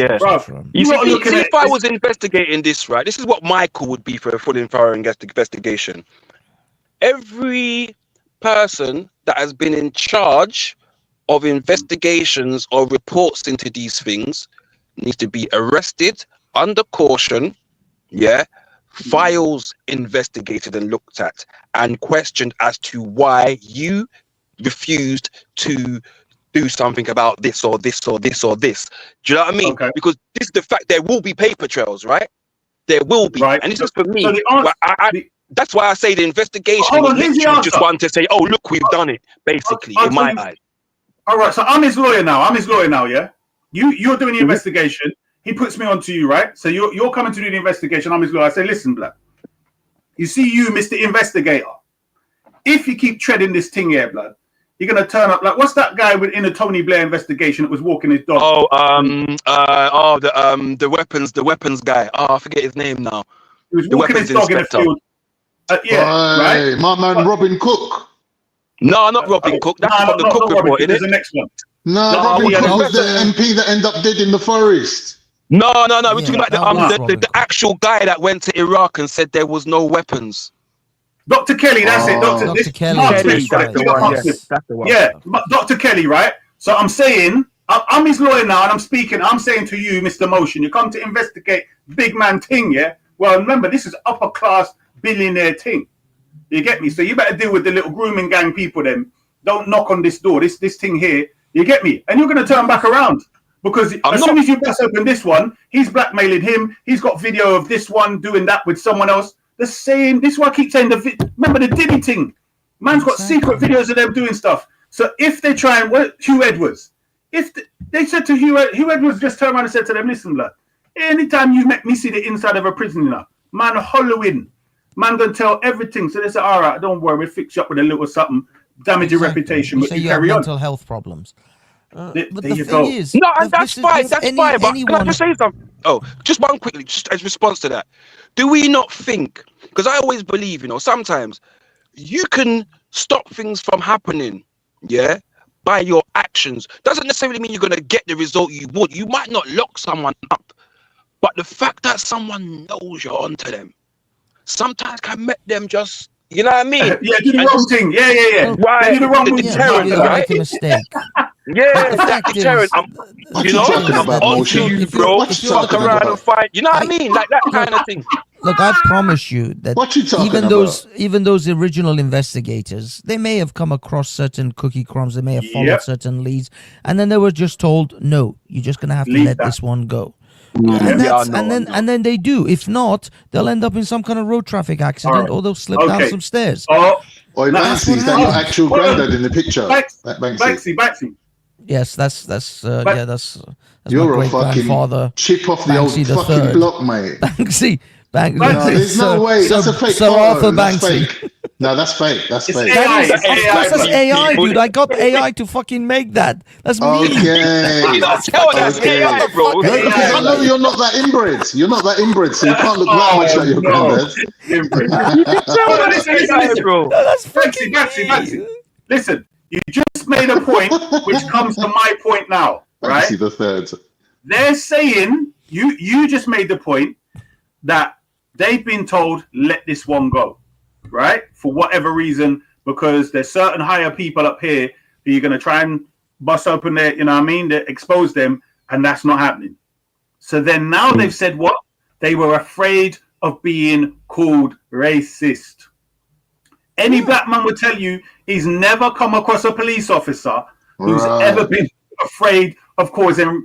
[SPEAKER 4] You see, if I was investigating this, right, this is what my call would be for a full and thorough investigation. Every person that has been in charge of investigations or reports into these things needs to be arrested under caution, files investigated and looked at and questioned as to why you refused to do something about this or this or this or this. Do you know what I mean? Because this is the fact, there will be paper trails, right? There will be. And this is for me. That's why I say the investigation is literally just one to say, oh, look, we've done it, basically, in my eyes.
[SPEAKER 6] All right, so I'm his lawyer now, yeah? You're doing the investigation. He puts me on to you, right? So you're coming to do the investigation. I'm his lawyer. I say, listen, blood. You see, you, Mr. Investigator, if you keep treading this thing here, blood, you're going to turn up like, what's that guy in the Tony Blair investigation that was walking his dog?
[SPEAKER 4] The weapons guy. Oh, I forget his name now.
[SPEAKER 6] He was walking his dog in the field. Right?
[SPEAKER 1] My man Robin Cook.
[SPEAKER 4] No, not Robin Cook. That's from the Cook report, isn't it?
[SPEAKER 6] The next one.
[SPEAKER 1] No, Robin Cook was the MP that ended up dead in the forest.
[SPEAKER 4] No. We're talking about the actual guy that went to Iraq and said there was no weapons.
[SPEAKER 6] Dr. Kelly, that's it.
[SPEAKER 2] Dr. Kelly.
[SPEAKER 4] That's the one.
[SPEAKER 6] Yeah, Dr. Kelly, right? So I'm saying, I'm his lawyer now, and I'm saying to you, Mr. Motion, you come to investigate big man thing, yeah? Well, remember, this is upper class billionaire thing. You get me? So you better deal with the little grooming gang people then. Don't knock on this door, this thing here. You get me? And you're going to turn back around. Because soon as you bust open this one, he's blackmailing him. He's got video of this one doing that with someone else. The same. This is why I keep saying remember the Diddy thing. Man's got secret videos of them doing stuff. So if they try and Hugh Edwards, They said to Hugh Edwards, just turned around and said to them, listen, blood, anytime you make me see the inside of a prison, you know, man, Halloween, man gonna tell everything. So they said, all right, don't worry, we'll fix you up with a little something, damage your reputation, but
[SPEAKER 2] So
[SPEAKER 6] you
[SPEAKER 2] you have
[SPEAKER 6] carry on.
[SPEAKER 2] mental health problems. But
[SPEAKER 6] There
[SPEAKER 2] the
[SPEAKER 6] you
[SPEAKER 2] thing
[SPEAKER 6] go.
[SPEAKER 2] is,
[SPEAKER 4] No, and that's
[SPEAKER 2] this is-
[SPEAKER 4] fine.
[SPEAKER 2] this-
[SPEAKER 4] That's
[SPEAKER 2] any-
[SPEAKER 4] fine. But can I
[SPEAKER 2] anyone-
[SPEAKER 4] just say something? Oh, just one quickly, just as response to that. Do we not think? Because I always believe, you know, sometimes you can stop things from happening, yeah, by your actions. Doesn't necessarily mean you're gonna get the result you want. You might not lock someone up, but the fact that someone knows you're onto them sometimes can make them just, you know what I mean?
[SPEAKER 6] Yeah, do the wrong thing. Yeah.
[SPEAKER 4] Right.
[SPEAKER 6] They do the wrong
[SPEAKER 4] The
[SPEAKER 6] move.
[SPEAKER 4] deterrent,
[SPEAKER 2] you
[SPEAKER 4] right?
[SPEAKER 2] make a mistake.
[SPEAKER 4] Yeah,
[SPEAKER 2] the
[SPEAKER 4] that
[SPEAKER 2] fact is,
[SPEAKER 4] deterrent.
[SPEAKER 1] What
[SPEAKER 4] You
[SPEAKER 1] you
[SPEAKER 4] know,
[SPEAKER 1] talking
[SPEAKER 4] I'm
[SPEAKER 1] about,
[SPEAKER 4] onto
[SPEAKER 1] Moshe?
[SPEAKER 4] you,
[SPEAKER 2] if you're-
[SPEAKER 4] bro.
[SPEAKER 1] What you
[SPEAKER 4] Fuck
[SPEAKER 1] talking
[SPEAKER 4] around
[SPEAKER 1] about?
[SPEAKER 4] and fight. You know what I mean? Like that kind of thing.
[SPEAKER 2] Look, I promise you that
[SPEAKER 1] What you talking
[SPEAKER 2] even those original investigators, they may have come across certain cookie crumbs, they may have followed
[SPEAKER 6] Yep.
[SPEAKER 2] certain leads, and then they were just told, no, you're just gonna have to
[SPEAKER 6] Leave
[SPEAKER 2] let
[SPEAKER 6] that.
[SPEAKER 2] this one go.
[SPEAKER 6] Yeah.
[SPEAKER 2] And,
[SPEAKER 4] Yeah, I
[SPEAKER 2] that's,
[SPEAKER 4] know, I know.
[SPEAKER 2] and then they do. If not, they'll end up in some kind of road traffic accident,
[SPEAKER 6] Alright.
[SPEAKER 2] or they'll slip down
[SPEAKER 6] Okay.
[SPEAKER 2] some stairs.
[SPEAKER 6] Oh,
[SPEAKER 1] Oi,
[SPEAKER 6] Now,
[SPEAKER 1] Banksy, is
[SPEAKER 2] what
[SPEAKER 1] that your
[SPEAKER 2] happens.
[SPEAKER 1] actual
[SPEAKER 6] Well,
[SPEAKER 1] granddad in the picture? Banksy.
[SPEAKER 6] Banksy.
[SPEAKER 2] Yes, that's that's
[SPEAKER 1] You're
[SPEAKER 2] my
[SPEAKER 1] a
[SPEAKER 2] great
[SPEAKER 1] fucking
[SPEAKER 2] grandfather.
[SPEAKER 1] chip off the old
[SPEAKER 2] Banksy the
[SPEAKER 1] fucking
[SPEAKER 2] third.
[SPEAKER 1] block, mate.
[SPEAKER 2] Banksy. Banksy.
[SPEAKER 1] No, there's no way. That's a fake
[SPEAKER 2] Sir
[SPEAKER 1] photo.
[SPEAKER 2] Arthur
[SPEAKER 1] That's
[SPEAKER 2] Banksy.
[SPEAKER 1] fake. No, that's fake. That's
[SPEAKER 6] It's
[SPEAKER 1] fake.
[SPEAKER 6] AI.
[SPEAKER 2] That is,
[SPEAKER 6] It's
[SPEAKER 2] of course, that's
[SPEAKER 6] blood.
[SPEAKER 2] AI, dude. I got AI to fucking make that. That's me.
[SPEAKER 1] Okay.
[SPEAKER 4] Tell that's
[SPEAKER 1] Okay.
[SPEAKER 4] AI, bro.
[SPEAKER 1] No, because I know you're not that inbred. You're not that inbred, so you can't look that much like your granddad.
[SPEAKER 6] Listen,
[SPEAKER 4] bro.
[SPEAKER 2] That's
[SPEAKER 6] Banksy. Listen, you just made a point which comes to my point now, right?
[SPEAKER 1] Banksy the third.
[SPEAKER 6] They're saying you just made the point that they've been told let this one go, right? For whatever reason, because there's certain higher people up here who you're gonna try and bust open their, you know what I mean, to expose them, and that's not happening. So then now they've said what? They were afraid of being called racist. Any black man would tell you he's never come across a police officer who's
[SPEAKER 1] Right.
[SPEAKER 6] ever been afraid of causing,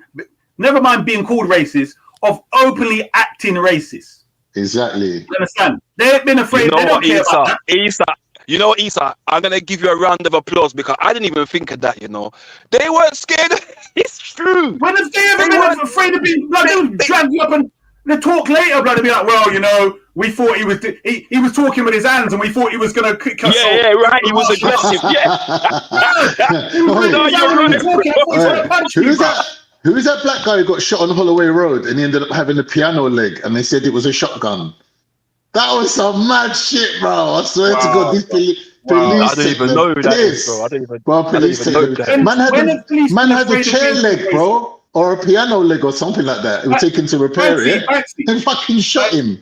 [SPEAKER 6] never mind being called racist, of openly acting racist.
[SPEAKER 1] Exactly.
[SPEAKER 6] You understand? They ain't been afraid.
[SPEAKER 4] You know
[SPEAKER 6] They don't
[SPEAKER 4] what,
[SPEAKER 6] care about that.
[SPEAKER 4] Isa? You know what, Isa? I'm gonna give you a round of applause because I didn't even think of that. You know, they weren't scared. It's true.
[SPEAKER 6] When have they ever
[SPEAKER 4] They
[SPEAKER 6] been
[SPEAKER 4] weren't-
[SPEAKER 6] afraid of being blood? They would drag you up and they talk later, blood, and be like, well, you know, we thought he was he was talking with his hands and we thought he was gonna kick us.
[SPEAKER 4] Yeah, right. He was aggressive. Yeah. No, you're right.
[SPEAKER 1] Who is that black guy who got shot on Holloway Road and he ended up having a piano leg and they said it was a shotgun? That was some mad shit, bro. I swear to God, these police
[SPEAKER 4] I don't even know who that is,
[SPEAKER 1] piss.
[SPEAKER 4] bro. I don't even
[SPEAKER 1] Police
[SPEAKER 4] know
[SPEAKER 1] take
[SPEAKER 4] that.
[SPEAKER 1] man had a chair leg, bro, or a piano leg or something like that. It was taken to repair it. They fucking shot him.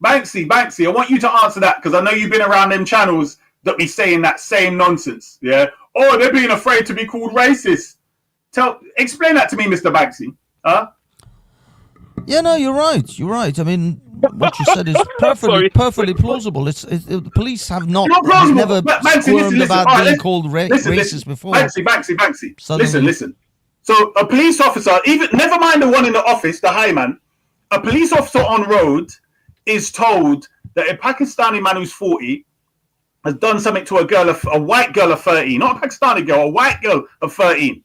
[SPEAKER 6] Banksy, I want you to answer that because I know you've been around them channels that be saying that same nonsense. Yeah. Oh, they're being afraid to be called racist. Explain that to me, Mr. Banksy. Huh?
[SPEAKER 2] Yeah, no, you're right. You're right. I mean, what you said is perfectly plausible. The police have not
[SPEAKER 6] plausible.
[SPEAKER 2] never
[SPEAKER 6] Banksy,
[SPEAKER 2] squirmed
[SPEAKER 6] listen.
[SPEAKER 2] about
[SPEAKER 6] All right,
[SPEAKER 2] being called racist before.
[SPEAKER 6] Banksy.
[SPEAKER 2] Suddenly-
[SPEAKER 6] Listen. So a police officer, even never mind the one in the office, the high man, a police officer on road is told that a Pakistani man who's 40 has done something to a white girl of 13, not a Pakistani girl, a white girl of 13.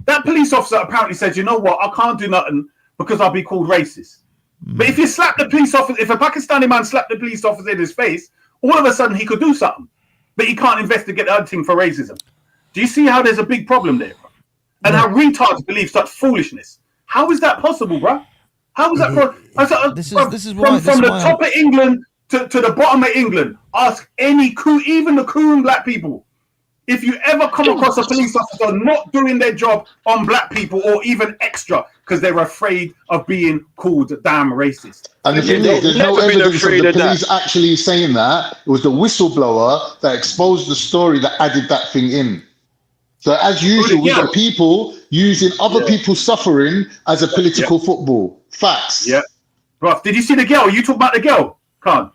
[SPEAKER 6] That police officer apparently said, you know what, I can't do nothing because I'll be called racist. But if you slap the police officer, if a Pakistani man slapped the police officer in his face, all of a sudden he could do something. But he can't investigate the other thing for racism. Do you see how there's a big problem there, bro? And how retards believe such foolishness? How is that possible, bro? How is that from the top of England to the bottom of England? Ask even the coon black people. If you ever come across a police officer not doing their job on black people or even extra because they're afraid of being called damn racist.
[SPEAKER 1] And the thing is, there's no evidence of the police actually saying that. It was the whistleblower that exposed the story that added that thing in. So as usual, we've got people using other people's suffering as a political football. Facts.
[SPEAKER 6] Yeah. Bro, did you see the girl? You talk about the girl, Khan.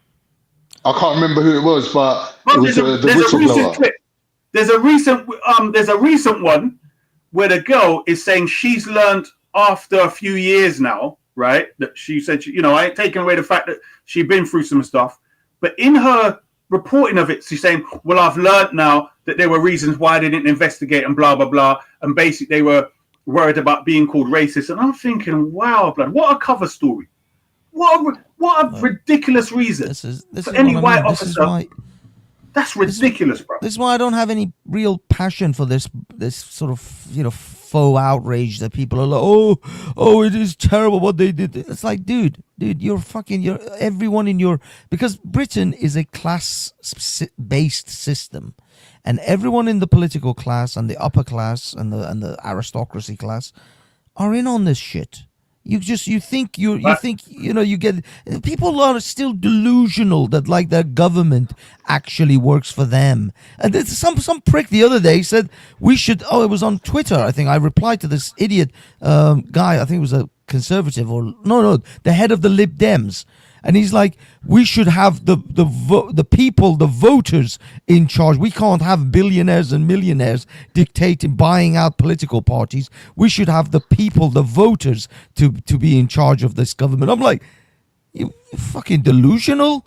[SPEAKER 1] I can't remember who it was, but it was the
[SPEAKER 6] There's a recent
[SPEAKER 1] whistleblower.
[SPEAKER 6] clip. There's a recent one where the girl is saying she's learned after a few years now, right? That she said, I ain't taking away the fact that she'd been through some stuff, but in her reporting of it. She's saying, well, I've learned now that there were reasons why they didn't investigate and blah, blah, blah. And basically they were worried about being called racist. And I'm thinking, wow, blood, what a cover story. What a ridiculous reason
[SPEAKER 2] this
[SPEAKER 6] for
[SPEAKER 2] is
[SPEAKER 6] any
[SPEAKER 2] what I
[SPEAKER 6] white
[SPEAKER 2] mean. This is
[SPEAKER 6] officer.
[SPEAKER 2] why-
[SPEAKER 6] That's ridiculous, bro.
[SPEAKER 2] This is why I don't have any real passion for this sort of faux outrage that people are like, oh, it is terrible what they did. It's like, dude, you're everyone in your, because Britain is a class-based system, and everyone in the political class and the upper class and the aristocracy class are in on this shit. You think you get, people are still delusional that like their government actually works for them. And there's some prick the other day said we should, it was on Twitter, I think. I replied to this idiot guy, I think it was a conservative or no, the head of the Lib Dems. And he's like, we should have the people, the voters in charge. We can't have billionaires and millionaires dictating, buying out political parties. We should have the people, the voters, to be in charge of this government. I'm like, you fucking delusional?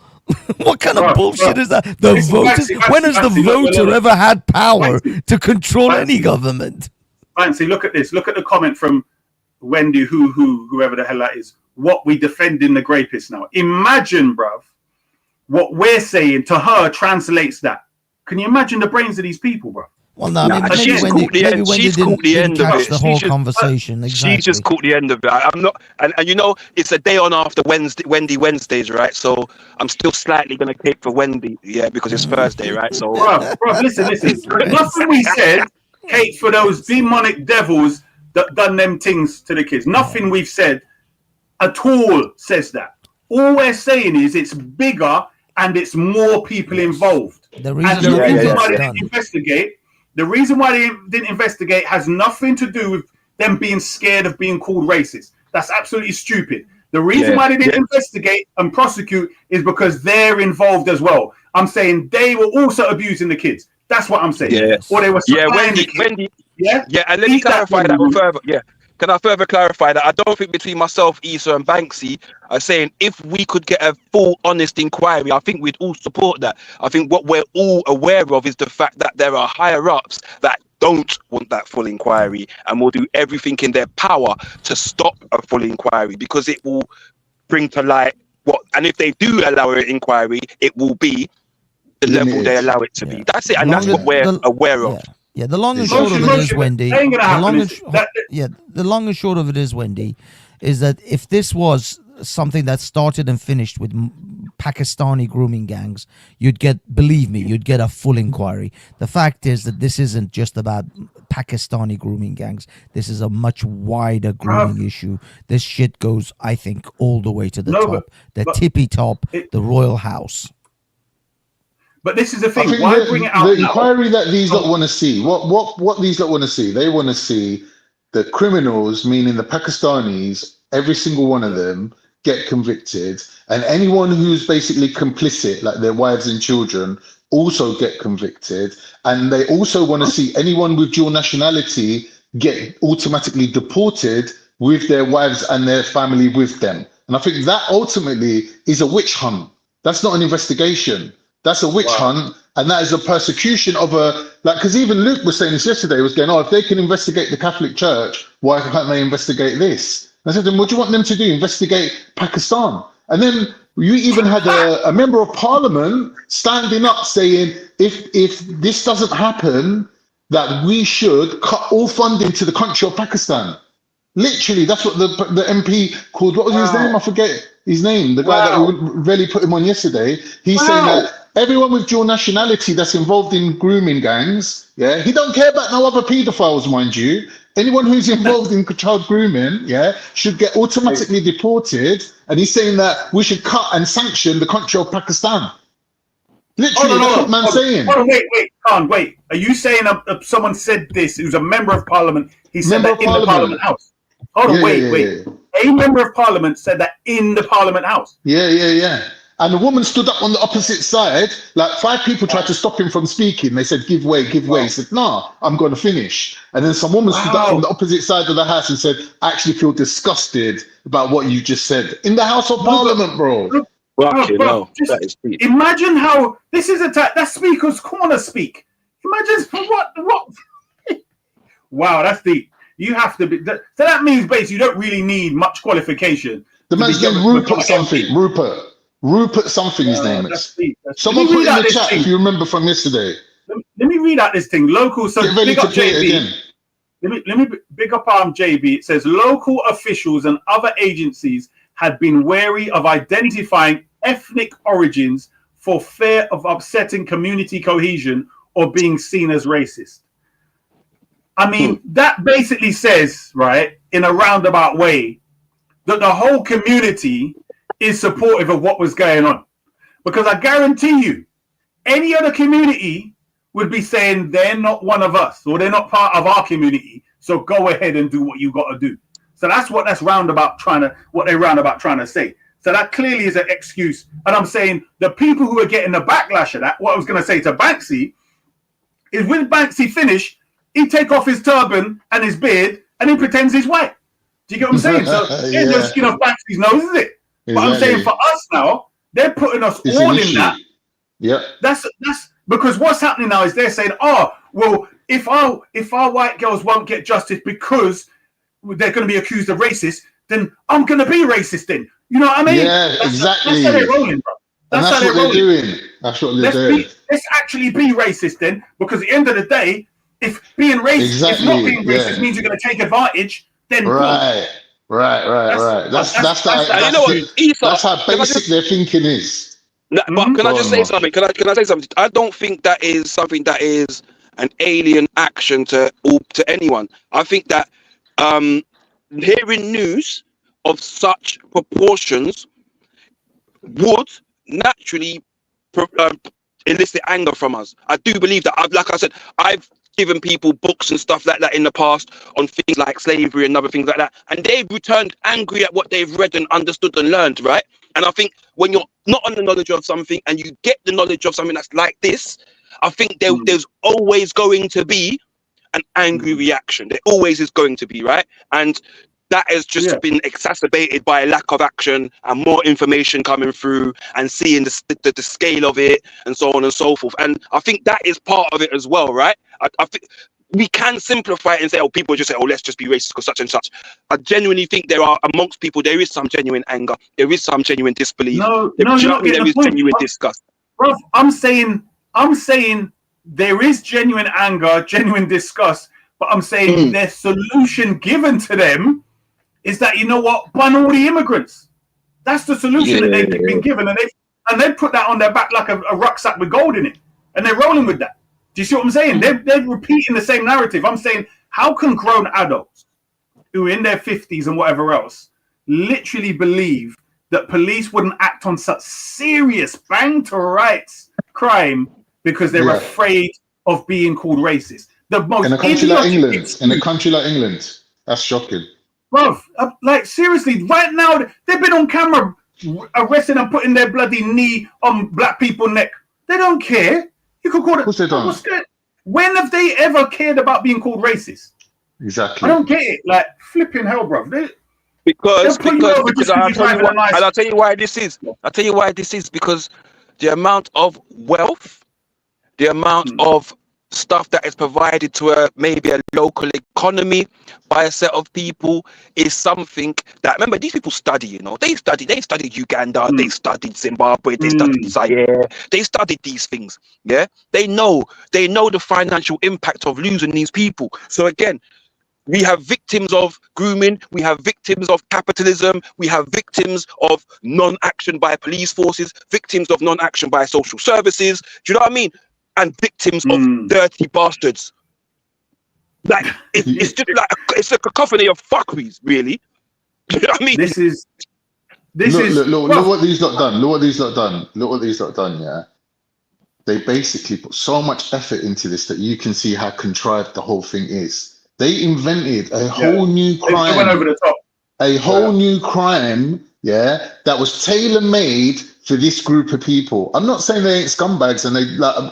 [SPEAKER 2] What kind of bullshit is that? The voters? When has the voter ever had power to control any government?
[SPEAKER 6] Fancy, look at this. Look at the comment from Wendy, whoever the hell that is. What we defending the grapists now. Imagine, bruv, what we're saying to her translates that. Can you imagine the brains of these people, bruv?
[SPEAKER 2] Well, no, I mean, maybe Wendy didn't catch the whole conversation. Exactly.
[SPEAKER 4] She's just caught the end of it. I'm not, and it's a day on after Wendy Wednesdays, right? So I'm still slightly gonna cape for Wendy, because it's Thursday, right? So,
[SPEAKER 6] bruv, listen. Nothing we said, Kate, for those demonic devils that done them things to the kids. Nothing we've said at all says that. All we're saying is it's bigger and it's more people involved.
[SPEAKER 2] The reason
[SPEAKER 6] why they didn't investigate, has nothing to do with them being scared of being called racist. That's absolutely stupid. The reason why they didn't investigate and prosecute is because they're involved as well. I'm saying they were also abusing the kids. That's what I'm saying.
[SPEAKER 4] Yes.
[SPEAKER 6] Or they were Wendy.
[SPEAKER 4] And let me clarify that further. Can I further clarify that? I don't think between myself, Issa, and Banksy are saying if we could get a full, honest inquiry, I think we'd all support that. I think what we're all aware of is the fact that there are higher ups that don't want that full inquiry and will do everything in their power to stop a full inquiry, because it will bring to light and if they do allow an inquiry, it will be the level they allow it to be. That's it, and that's what we're aware of.
[SPEAKER 2] Yeah, the long and short of it is, Wendy. The long and short of it is, Wendy, is that if this was something that started and finished with Pakistani grooming gangs, believe me, you'd get a full inquiry. The fact is that this isn't just about Pakistani grooming gangs. This is a much wider grooming issue. This shit goes, I think, all the way to the top, the tippy top, the royal house.
[SPEAKER 6] But this is the thing.
[SPEAKER 1] I think
[SPEAKER 6] Why bring it out
[SPEAKER 1] the inquiry that these lot want to see, what these lot want to see, they want to see the criminals, meaning the Pakistanis, every single one of them, get convicted, and anyone who's basically complicit, like their wives and children, also get convicted. And they also want to see anyone with dual nationality get automatically deported with their wives and their family with them. And I think that ultimately is a witch hunt. That's not an investigation. That's a witch hunt, and that is a persecution of because even Luke was saying this yesterday, was going, if they can investigate the Catholic Church, why can't they investigate this? And I said to him, what do you want them to do? Investigate Pakistan? And then you even had a member of parliament standing up saying, if this doesn't happen, that we should cut all funding to the country of Pakistan. Literally, that's what the MP called, what was his name? I forget his name. The guy that really put him on yesterday. He's saying that everyone with dual nationality that's involved in grooming gangs, he don't care about no other paedophiles, mind you. Anyone who's involved in child grooming, should get automatically deported. And he's saying that we should cut and sanction the country of Pakistan. Literally, that's what man's saying.
[SPEAKER 6] Wait. Are you saying someone said this, who's a member of parliament, he said that in the parliament house? Hold on, wait. A member of parliament said that in the parliament house.
[SPEAKER 1] Yeah. And the woman stood up on the opposite side. Like 5 people tried to stop him from speaking. They said, give way. He said, nah, I'm going to finish. And then some woman stood up on the opposite side of the house and said, I actually feel disgusted about what you just said. In the House of Parliament, bro.
[SPEAKER 4] Fucking
[SPEAKER 6] bro,
[SPEAKER 4] hell,
[SPEAKER 6] just
[SPEAKER 4] that is deep.
[SPEAKER 6] imagine how this is that's Speaker's Corner speak. Imagine what. Wow, that's deep. You have to be. So that means basically you don't really need much qualification.
[SPEAKER 1] The man's name Rupert something. Rupert something. His name
[SPEAKER 6] That's
[SPEAKER 1] is.
[SPEAKER 6] deep.
[SPEAKER 1] Someone put in the chat if you remember from yesterday.
[SPEAKER 6] Let me read out this thing. Local. So
[SPEAKER 1] Get ready
[SPEAKER 6] big
[SPEAKER 1] to
[SPEAKER 6] up
[SPEAKER 1] play it
[SPEAKER 6] JB.
[SPEAKER 1] again.
[SPEAKER 6] Let me big up JB. It says local officials and other agencies had been wary of identifying ethnic origins for fear of upsetting community cohesion or being seen as racist. I mean, that basically says, right, in a roundabout way, that the whole community is supportive of what was going on. Because I guarantee you, any other community would be saying they're not one of us or they're not part of our community. So go ahead and do what you got to do. So that's what they're roundabout trying to say. So that clearly is an excuse. And I'm saying the people who are getting the backlash of that, what I was going to say to Banksy, is when Banksy finish, he take off his turban and his beard and he pretends he's white. Do you get what I'm saying? So there's no skin off Banksy's nose, is it? But I'm saying for us now, they're putting us all in that.
[SPEAKER 1] Yeah.
[SPEAKER 6] That's because what's happening now is they're saying, oh, well, if our white girls won't get justice because they're going to be accused of racist, then I'm going to be racist then. You know what I mean?
[SPEAKER 1] Yeah, exactly.
[SPEAKER 6] That's how they're rolling, bro.
[SPEAKER 1] That's
[SPEAKER 6] how
[SPEAKER 1] what they're doing. That's what they're doing.
[SPEAKER 6] Let's actually be racist then, because at the end of the day, if being racist, if not being racist means you're going to take advantage, then
[SPEAKER 1] right. That's how basic their thinking is.
[SPEAKER 4] But can I just say something? Can I say something? I don't think that is something that is an alien action to anyone. I think that hearing news of such proportions would naturally elicit anger from us. I do believe that. Like I said, I've given people books and stuff like that in the past on things like slavery and other things like that, and they've returned angry at what they've read and understood and learned, right? And I think when you're not on the knowledge of something and you get the knowledge of something that's like this, I think there's always going to be an angry reaction. There always is going to be, right? And that has just been exacerbated by a lack of action and more information coming through and seeing the scale of it and so on and so forth. And I think that is part of it as well, right? I think we can simplify it and say, oh, people just say, oh, let's just be racist because such and such. I genuinely think there are amongst people, there is some genuine anger. There is some genuine disbelief. There is genuine disgust.
[SPEAKER 6] Bro, I'm saying there is genuine anger, genuine disgust, but I'm saying their solution given to them is that, you know what, ban all the immigrants. That's the solution that they've been given, and they put that on their back like a rucksack with gold in it, and they're rolling with that. Do you see what I'm saying? They're repeating the same narrative. I'm saying, how can grown adults who are in their 50s and whatever else literally believe that police wouldn't act on such serious bang to rights crime because they're afraid of being called racist? The most
[SPEAKER 1] in a country like England, that's shocking.
[SPEAKER 6] Bro, like seriously, right now they've been on camera arresting and putting their bloody knee on black people's neck. They don't care. You could call it.
[SPEAKER 1] What's they done?
[SPEAKER 6] When have they ever cared about being called racist?
[SPEAKER 1] Exactly.
[SPEAKER 6] I don't get it. Like flipping hell, bro.
[SPEAKER 4] Because I'll tell you why this is. I'll tell you why this is because the amount of wealth, the amount of stuff that is provided to maybe a local economy by a set of people is something that, remember, these people study, you know, they studied Uganda, they studied Zimbabwe, they studied Zaire, they studied these things. Yeah, they know the financial impact of losing these people. So again, we have victims of grooming, we have victims of capitalism, we have victims of non-action by police forces, victims of non-action by social services. Do you know what I mean? And victims of dirty bastards. Like it's just like it's a cacophony of fuckeries, really. You know what I mean?
[SPEAKER 1] Look what these lot done. Look what these lot done. Yeah, they basically put so much effort into this that you can see how contrived the whole thing is. They invented a whole new crime.
[SPEAKER 6] They went over the top.
[SPEAKER 1] A whole new crime, that was tailor-made for this group of people. I'm not saying they ain't scumbags and they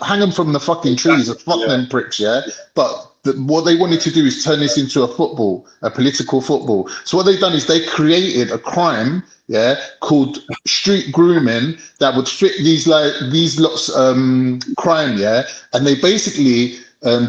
[SPEAKER 1] hang them from the fucking trees, fuck them pricks, but what they wanted to do is turn this into a political football. So what they've done is they created a crime, called street grooming that would fit these lots crime, and they basically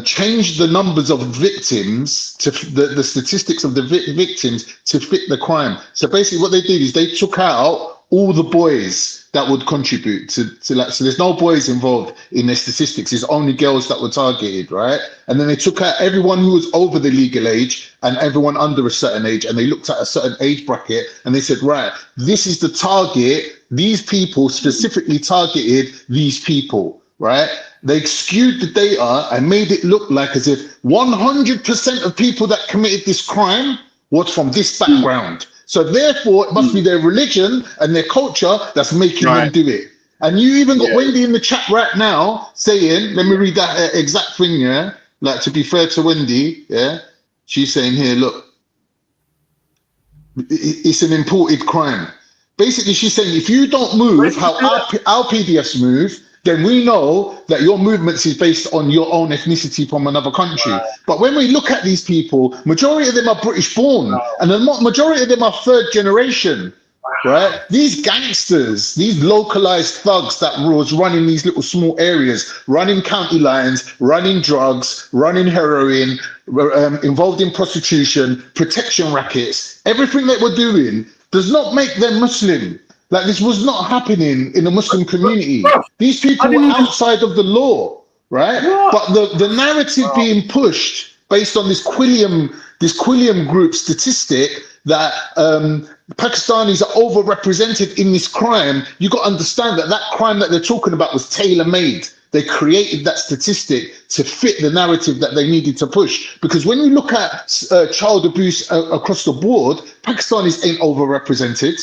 [SPEAKER 1] changed the numbers of victims to the statistics of the victims to fit the crime. So basically what they did is they took out all the boys that would contribute to like, so there's no boys involved in their statistics, it's only girls that were targeted, right? And then they took out everyone who was over the legal age and everyone under a certain age, and they looked at a certain age bracket and they said, right, this is the target, these people specifically targeted these people, right? They skewed the data and made it look like as if 100% of people that committed this crime was from this background. So therefore, it must be their religion and their culture that's making them do it. And you even got Wendy in the chat right now saying, let me read that exact thing, like, to be fair to Wendy, she's saying here, look, it's an imported crime. Basically, she's saying, if you don't move how our PDFs move, then we know that your movements is based on your own ethnicity from another country. But when we look at these people, majority of them are British born, and the majority of them are third generation, right? These gangsters, these localized thugs that was running these little small areas, running county lines, running drugs, running heroin, involved in prostitution, protection rackets, everything that we're doing does not make them Muslim. Like, this was not happening in the Muslim community. These people were outside of the law, right? But the narrative being pushed based on this Quilliam group statistic that Pakistanis are overrepresented in this crime, you got to understand that crime that they're talking about was tailor-made. They created that statistic to fit the narrative that they needed to push. Because when you look at child abuse across the board, Pakistanis ain't overrepresented.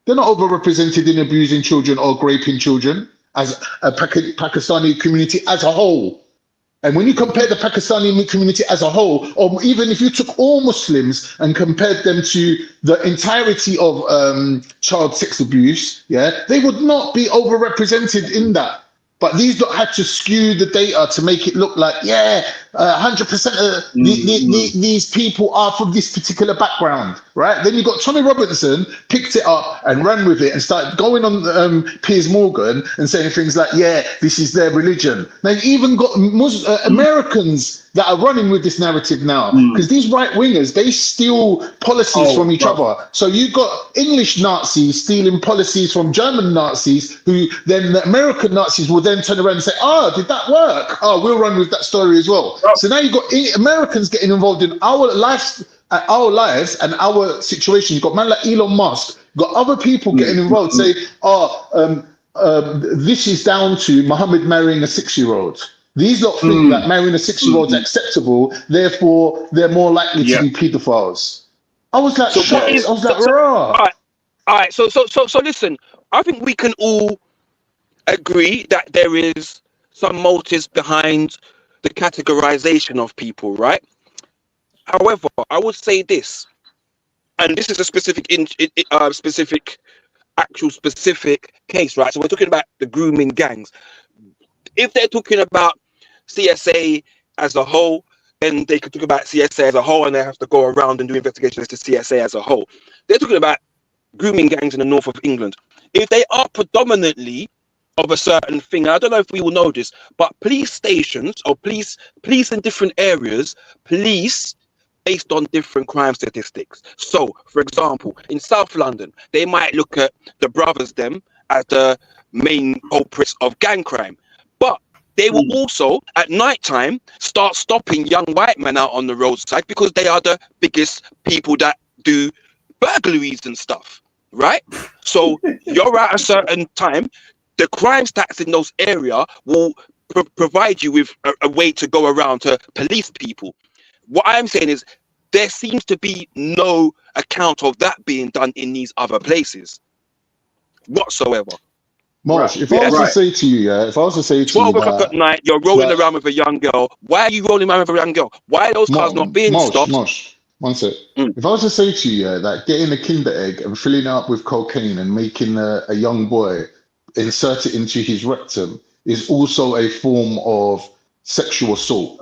[SPEAKER 1] They're not overrepresented in abusing children or raping children as a Pakistani community as a whole. And when you compare the Pakistani community as a whole, or even if you took all Muslims and compared them to the entirety of child sex abuse, they would not be overrepresented in that. But these lot had to skew the data to make it look like, 100% of these people are from this particular background, right? Then you got Tommy Robinson picked it up and ran with it and started going on Piers Morgan and saying things like, this is their religion. Now you even got Americans that are running with this narrative now, because these right wingers, they steal policies from each other. So you got English Nazis stealing policies from German Nazis, who then the American Nazis will then turn around and say, did that work? We'll run with that story as well. So now you've got Americans getting involved in our lives and our situation. You've got man like Elon Musk, you've got other people getting involved, saying, this is down to Muhammad marrying a 6-year-old. These lot think that marrying a 6-year-old is acceptable, therefore they're more likely to be pedophiles. I was like, raw.
[SPEAKER 4] All right. So listen. I think we can all agree that there is some motives behind the categorization of people, right? However, I would say this, and this is a specific case, right? So we're talking about the grooming gangs. If they're talking about CSA as a whole, then they could talk about CSA as a whole, and they have to go around and do investigations to CSA as a whole. They're talking about grooming gangs in the north of England. If they are predominantly of a certain thing, I don't know if we will know this, but police stations or police in different areas, police based on different crime statistics. So, for example, in South London, they might look at the brothers them as the main culprits of gang crime. But they will also, at night time, start stopping young white men out on the roadside because they are the biggest people that do burglaries and stuff, right? So you're at a certain time, the crime stats in those areas will provide you with a way to go around to police people. What I'm saying is there seems to be no account of that being done in these other places whatsoever.
[SPEAKER 1] Marsh, if I was to say to you, if I was to say to
[SPEAKER 4] 12
[SPEAKER 1] you
[SPEAKER 4] o'clock at night, you're rolling around with a young girl. Why are you rolling around with a young girl? Why are those cars not being stopped?
[SPEAKER 1] Mosh, one sec. If I was to say to you that getting a Kinder egg and filling it up with cocaine and making a young boy insert it into his rectum is also a form of sexual assault,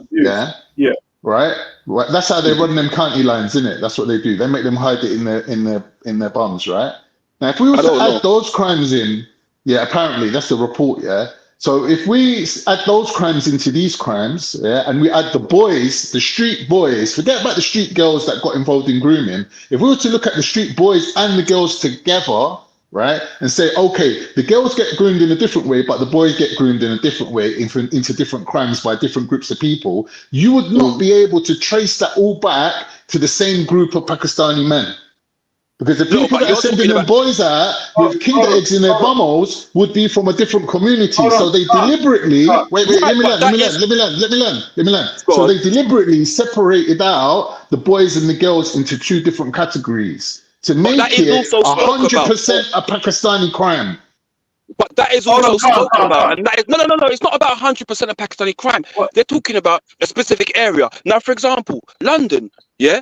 [SPEAKER 1] right? Right, that's how they run them county lines, isn't it? That's what they do. They make them hide it in their bums, right? Now, if we were
[SPEAKER 4] I
[SPEAKER 1] to
[SPEAKER 4] don't
[SPEAKER 1] add
[SPEAKER 4] know.
[SPEAKER 1] those crimes in, yeah, apparently that's the report, yeah. So if we add those crimes into these crimes, yeah, and we add the boys, the street boys, forget about the street girls that got involved in grooming. If we were to look at the street boys and the girls together, right, and say, okay, the girls get groomed in a different way, but the boys get groomed in a different way into different crimes by different groups of people, you would not be able to trace that all back to the same group of Pakistani men. Because the people that are sending them boys out with kinder eggs in their bumholes would be from a different community. So they deliberately, wait, let me learn. So they deliberately separated out the boys and the girls into two different categories to make it 100% a Pakistani crime.
[SPEAKER 4] But that is also spoken about, and that is no. It's not about 100% of Pakistani crime. They're talking about a specific area. Now, for example, London, yeah.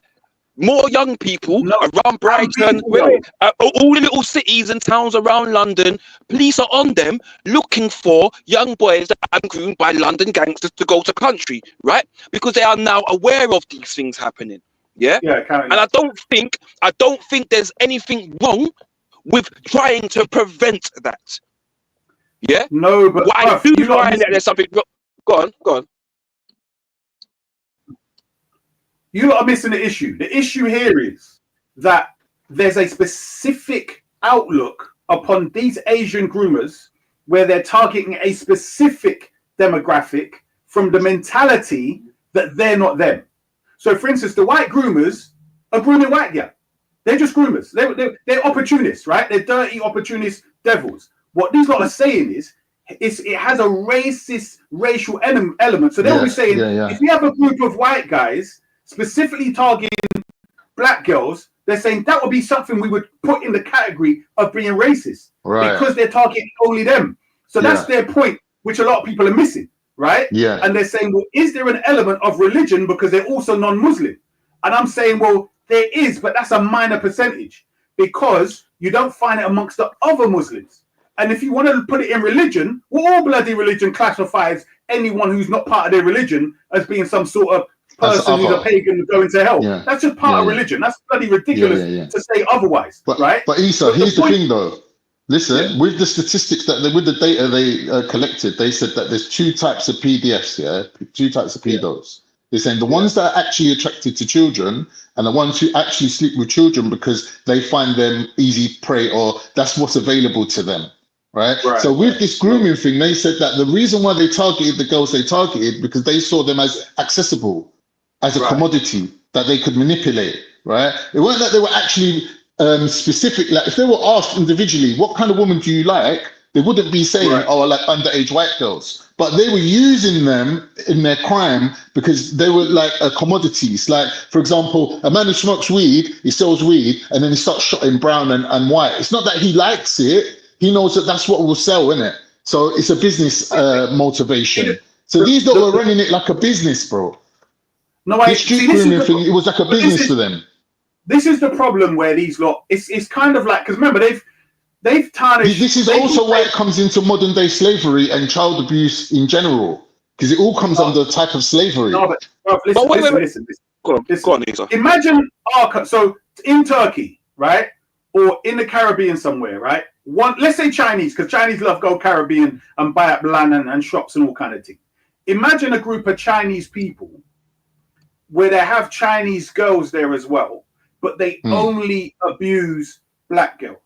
[SPEAKER 4] More young people around Brighton, all the little cities and towns around London, police are on them looking for young boys that are groomed by London gangsters to go to country, right? Because they are now aware of these things happening. Yeah. And I don't think there's anything wrong with trying to prevent that. Yeah.
[SPEAKER 6] No, but
[SPEAKER 4] what I do find that there's something. Go on.
[SPEAKER 6] You lot are missing the issue. The issue here is that there's a specific outlook upon these Asian groomers where they're targeting a specific demographic from the mentality that they're not them. So, for instance, the white groomers are grooming white girl. They're just groomers. They're opportunists, right? They're dirty, opportunist devils. What these lot are saying is it has a racist, racial element. So they'll be saying, if you have a group of white guys specifically targeting black girls, they're saying that would be something we would put in the category of being racist, because they're targeting only them. So that's their point, which a lot of people are missing, right?
[SPEAKER 1] Yeah.
[SPEAKER 6] And they're saying, well, is there an element of religion because they're also non-Muslim? And I'm saying, well, there is, but that's a minor percentage because you don't find it amongst the other Muslims. And if you want to put it in religion, well, all bloody religion classifies anyone who's not part of their religion as being some sort of person who's a pagan going to hell. That's just part of religion. That's bloody ridiculous to say otherwise, right?
[SPEAKER 1] But Issa, here's the thing though. Listen, with the statistics with the data they collected, they said that there's two types of PDFs, two types of pedos. They're saying the ones that are actually attracted to children and the ones who actually sleep with children because they find them easy prey or that's what's available to them. Right. So with this grooming thing, they said that the reason why they targeted the girls they targeted because they saw them as accessible, as a commodity that they could manipulate. Right. It weren't that they were actually specific. Like if they were asked individually, what kind of woman do you like? They wouldn't be saying, oh, I like underage white girls. But they were using them in their crime because they were like commodities. Like, for example, a man who smokes weed, he sells weed, and then he starts shotting brown and white. It's not that he likes it. He knows that that's what will sell, isn't it? So it's a business motivation. So these lot were running it like a business, bro.
[SPEAKER 6] No,
[SPEAKER 1] this street grooming thing, it was like a business for them.
[SPEAKER 6] This is the problem where these lot, it's kind of like, because remember, they've tarnished.
[SPEAKER 1] This is also why it comes into modern day slavery and child abuse in general, because it all comes under the type of slavery.
[SPEAKER 6] No, but listen. Go on, Lisa. Imagine, so in Turkey, right, or in the Caribbean somewhere, right? Let's say Chinese, because Chinese love go Caribbean and buy up land and shops and all kind of thing. Imagine a group of Chinese people where they have Chinese girls there as well, but they only abuse black girls,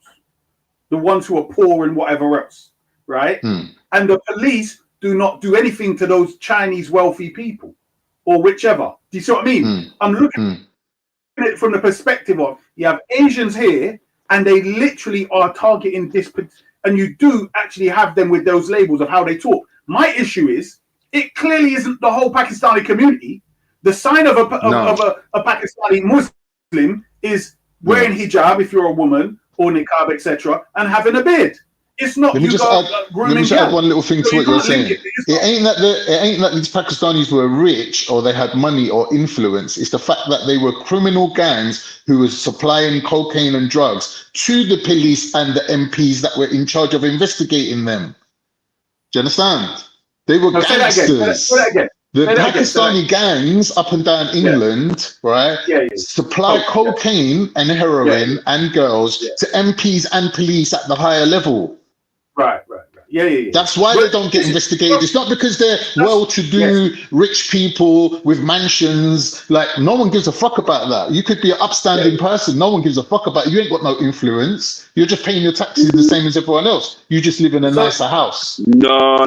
[SPEAKER 6] the ones who are poor and whatever else, right? And the police do not do anything to those Chinese wealthy people or whichever. Do you see what I mean? I'm looking at it from the perspective of you have Asians here and they literally are targeting this, and you do actually have them with those labels of how they talk. My issue is it clearly isn't the whole Pakistani community. The sign of a Pakistani Muslim is wearing hijab if you're a woman, or niqab, etc., and having a beard. It's not.
[SPEAKER 1] Let me just add one little thing to what you're saying. It ain't that these Pakistanis were rich or they had money or influence. It's the fact that they were criminal gangs who were supplying cocaine and drugs to the police and the MPs that were in charge of investigating them. Do you understand? They were gangsters.
[SPEAKER 6] Say that again.
[SPEAKER 1] The
[SPEAKER 6] Say that again, say that
[SPEAKER 1] Pakistani gangs up and down England, right, supply cocaine and heroin and girls to MPs and police at the higher level.
[SPEAKER 6] Right. Yeah.
[SPEAKER 1] That's why they don't get investigated. It's not because they're well-to-do, rich people with mansions. Like, no one gives a fuck about that. You could be an upstanding person. No one gives a fuck about it. You ain't got no influence. You're just paying your taxes the same as everyone else. You just live in a nicer house.
[SPEAKER 4] No,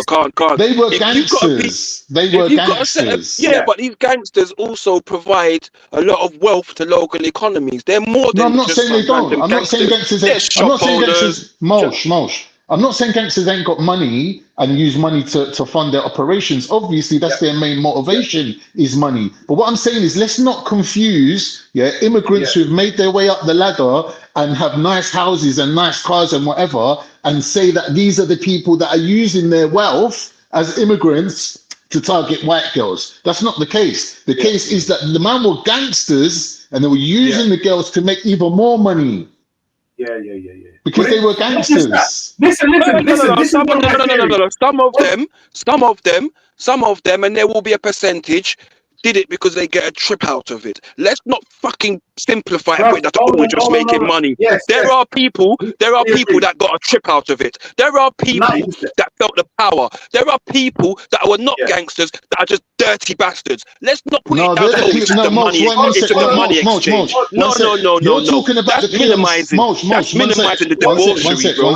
[SPEAKER 4] can't.
[SPEAKER 1] They were
[SPEAKER 4] If you've got a
[SPEAKER 1] gangsters. They were
[SPEAKER 4] If you've got a set of,
[SPEAKER 1] gangsters.
[SPEAKER 4] but these gangsters also provide a lot of wealth to local economies. They're more than
[SPEAKER 1] No, I'm not
[SPEAKER 4] just
[SPEAKER 1] saying they
[SPEAKER 4] some
[SPEAKER 1] don't.
[SPEAKER 4] random
[SPEAKER 1] I'm not saying gangsters.
[SPEAKER 4] They're
[SPEAKER 1] I'm not saying
[SPEAKER 4] shopholders.
[SPEAKER 1] gangsters. Mosh. I'm not saying gangsters ain't got money and use money to fund their operations. Obviously, that's their main motivation is money. But what I'm saying is, let's not confuse immigrants who've made their way up the ladder and have nice houses and nice cars and whatever, and say that these are the people that are using their wealth as immigrants to target white girls. That's not the case. The case is that the man were gangsters and they were using the girls to make even more money.
[SPEAKER 6] Yeah.
[SPEAKER 1] Because they were gangsters.
[SPEAKER 6] Listen.
[SPEAKER 4] Some of them, and there will be a percentage, did it because they get a trip out of it. Let's not fucking simplify it with that. Oh, we're just making money. There are people that got a trip out of it. There are people that felt the power. There are people that were not gangsters that are just dirty bastards. Let's not put it down to the money exchange. No.
[SPEAKER 1] You're talking about
[SPEAKER 4] that's minimizing. That's minimizing the debauchery, bro.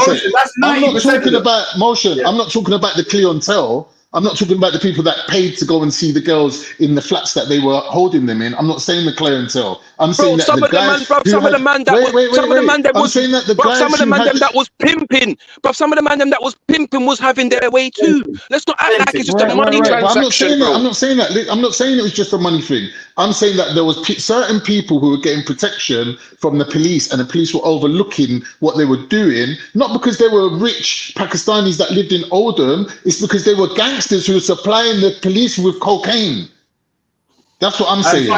[SPEAKER 1] I'm not talking about motion. I'm not talking about the clientele. I'm not talking about the people that paid to go and see the girls in the flats that they were holding them in. I'm not saying the clientele. I'm saying that the guys
[SPEAKER 4] some of the man that was pimping, but some of the man that was pimping was having their way too. Let's not act like it's just a money transaction.
[SPEAKER 1] I'm not saying that. I'm not saying it was just a money thing. I'm saying that there was certain people who were getting protection from the police, and the police were overlooking what they were doing, not because they were rich Pakistanis that lived in Oldham. It's because they were gangsters who were supplying the police with cocaine. That's what I'm saying.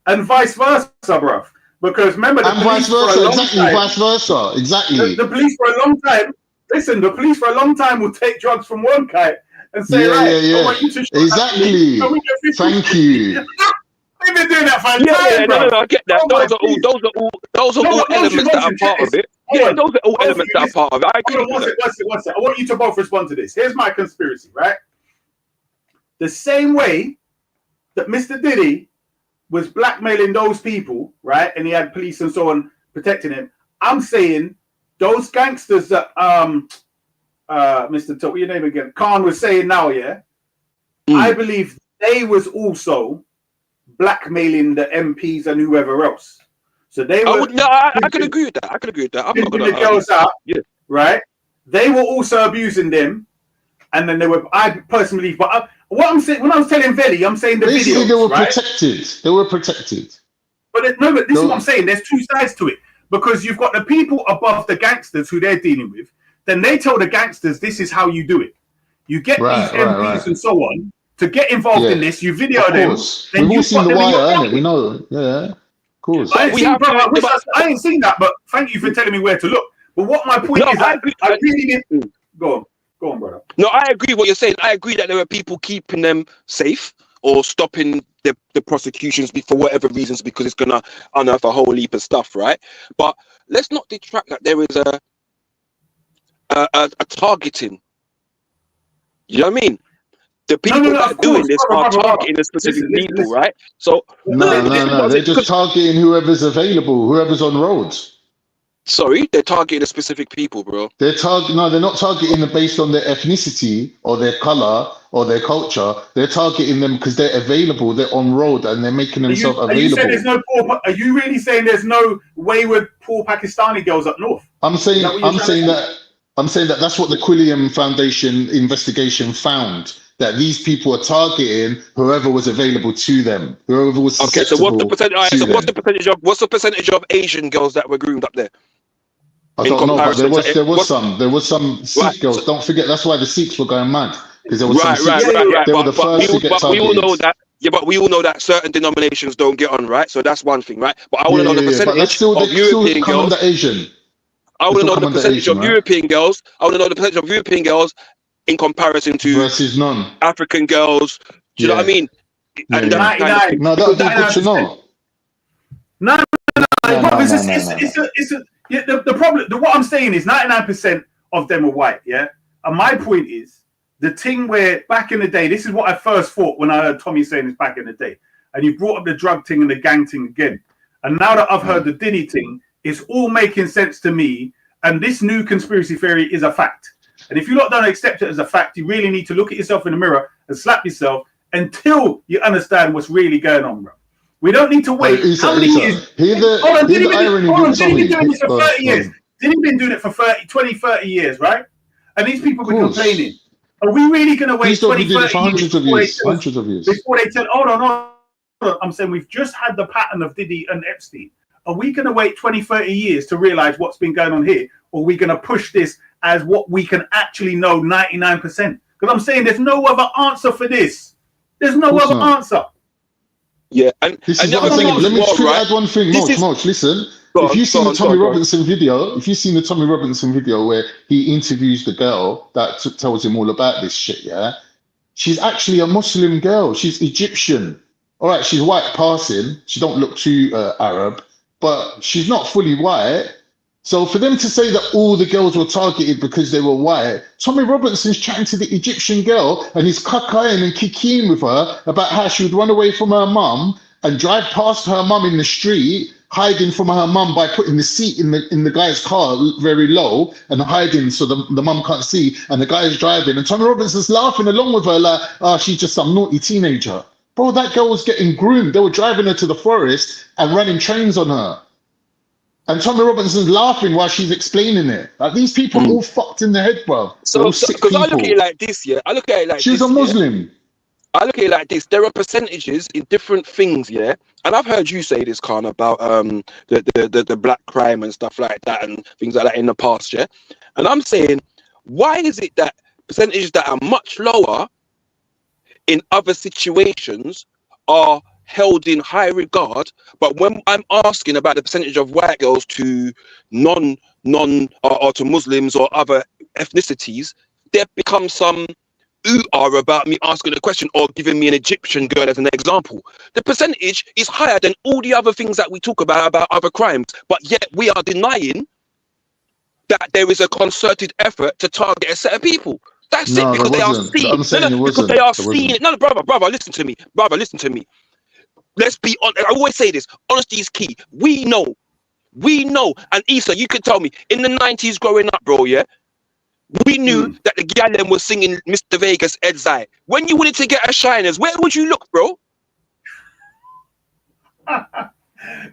[SPEAKER 6] And vice versa, bruv. Because remember, the police for a long time.
[SPEAKER 1] Vice versa, exactly.
[SPEAKER 6] The police for a long time. Listen, the police for a long time will take drugs from one guy and say, I want you to shoot
[SPEAKER 1] exactly. Thank you.
[SPEAKER 6] They've been doing that for a time,
[SPEAKER 4] no, I get that. Those are all elements that are part of it. Yeah, those are all elements that are part of it. I agree with that.
[SPEAKER 6] One second. I want you to both respond to this. Here's my conspiracy, right? The same way that Mr. Diddy was blackmailing those people, right? And he had police and so on protecting him. I'm saying those gangsters that Mr. What your name again? Khan was saying now, I believe they was also blackmailing the MPs and whoever else. So they were.
[SPEAKER 4] I can agree with that. I'm not gonna
[SPEAKER 6] the girls out, right? They were also abusing them, and then they were. I personally, but what I'm saying when I was telling Veli, I'm saying the
[SPEAKER 1] basically
[SPEAKER 6] videos,
[SPEAKER 1] they were
[SPEAKER 6] right?
[SPEAKER 1] protected. They were protected.
[SPEAKER 6] But this is what I'm saying. There's two sides to it, because you've got the people above the gangsters who they're dealing with. Then they tell the gangsters, "This is how you do it. You get these MPs and so on to get involved in this. You video them. Then
[SPEAKER 1] we've all seen the wire, we know. Yeah, of course.
[SPEAKER 6] I ain't seen that, but thank you for telling me where to look. But what my point is, I really didn't. Go on, brother.
[SPEAKER 4] No, I agree what you're saying. I agree that there are people keeping them safe or stopping the prosecutions for whatever reasons, because it's gonna unearth a whole heap of stuff, right? But let's not detract that there is a targeting. You know what I mean? The people that are doing this are targeting a specific people, right? So
[SPEAKER 1] no, they're just targeting whoever's available, whoever's on roads.
[SPEAKER 4] Sorry, they're targeting a specific people, bro.
[SPEAKER 1] They're not targeting them based on their ethnicity or their color or their culture. They're targeting them because they're available, they're on road, and they're making themselves available.
[SPEAKER 6] Are you really saying there's no wayward poor Pakistani girls up north?
[SPEAKER 1] I'm saying that that's what the Quilliam Foundation investigation found. That these people are targeting whoever was available to them, whoever was susceptible.
[SPEAKER 4] So what's the percentage of Asian girls that were groomed up there?
[SPEAKER 1] I don't know, but there was some Sikh girls. Don't forget, that's why the Sikhs were going mad, because there was some Sikhs. They were the first to get targeted.
[SPEAKER 4] We all know that. Yeah, but we all know that certain denominations don't get on, right? So that's one thing, right? But I want to know the percentage of European girls.
[SPEAKER 1] Asian.
[SPEAKER 4] I want to know the percentage of European girls. I want to know the percentage of European girls in comparison to
[SPEAKER 1] versus none
[SPEAKER 4] African girls. Do you know what I mean? And that kind of thing.
[SPEAKER 1] No, that'd be good to know.
[SPEAKER 6] No,
[SPEAKER 1] No.
[SPEAKER 6] Yeah, the problem, what I'm saying is 99% of them are white, yeah? And my point is, the thing where back in the day, this is what I first thought when I heard Tommy saying this back in the day. And you brought up the drug thing and the gang thing again. And now that I've heard the Diddy thing, it's all making sense to me. And this new conspiracy theory is a fact. And if you lot don't accept it as a fact, you really need to look at yourself in the mirror and slap yourself until you understand what's really going on, bro. We don't need to wait. How many years? Hold on, Diddy been doing this for 30 years. Diddy been doing it for 30 years, right? And these people been complaining. Are we really going to wait 20, 30 years?
[SPEAKER 1] Hundreds of years.
[SPEAKER 6] Before they tell, hold on. I'm saying we've just had the pattern of Diddy and Epstein. Are we going to wait 20, 30 years to realize what's been going on here? Or are we going to push this as what we can actually know 99%? Because I'm saying there's no other answer for this. There's no other answer.
[SPEAKER 4] Yeah, and
[SPEAKER 1] this is what I'm saying. Let me just add one thing, Moch. Listen, if you've seen the Tommy Robinson video, where he interviews the girl that tells him all about this shit, yeah, she's actually a Muslim girl. She's Egyptian. All right, she's white passing. She don't look too Arab, but she's not fully white. So for them to say that all the girls were targeted because they were white, Tommy Robinson's chatting to the Egyptian girl and he's cuckooing and kicking with her about how she would run away from her mum and drive past her mum in the street, hiding from her mum by putting the seat in the guy's car very low and hiding so the mum can't see, and the guy is driving and Tommy Robinson's laughing along with her like, oh, she's just some naughty teenager. Bro, that girl was getting groomed. They were driving her to the forest and running trains on her. And Tommy Robinson's laughing while she's explaining it. Like, these people are all fucked in the head, bro.
[SPEAKER 4] So, because I look at it like this, yeah. I look at it like
[SPEAKER 1] she's a Muslim.
[SPEAKER 4] I look at it like this. There are percentages in different things, yeah. And I've heard you say this, Khan, about the black crime and stuff like that and things like that in the past, yeah. And I'm saying, why is it that percentages that are much lower in other situations are held in high regard, but when I'm asking about the percentage of white girls to non or to Muslims or other ethnicities, there becomes some ooh-ah about me asking a question or giving me an Egyptian girl as an example. The percentage is higher than all the other things that we talk about other crimes, but yet we are denying that there is a concerted effort to target a set of people. That's it, because they are seeing. Because they are seeing it. No, brother, listen to me. Let's be honest. I always say this. Honesty is key. We know. And Issa, you could tell me, in the 90s growing up, bro, yeah, we knew that the Gallem was singing Mr. Vegas, Edzai. When you wanted to get a shiners, where would you look, bro?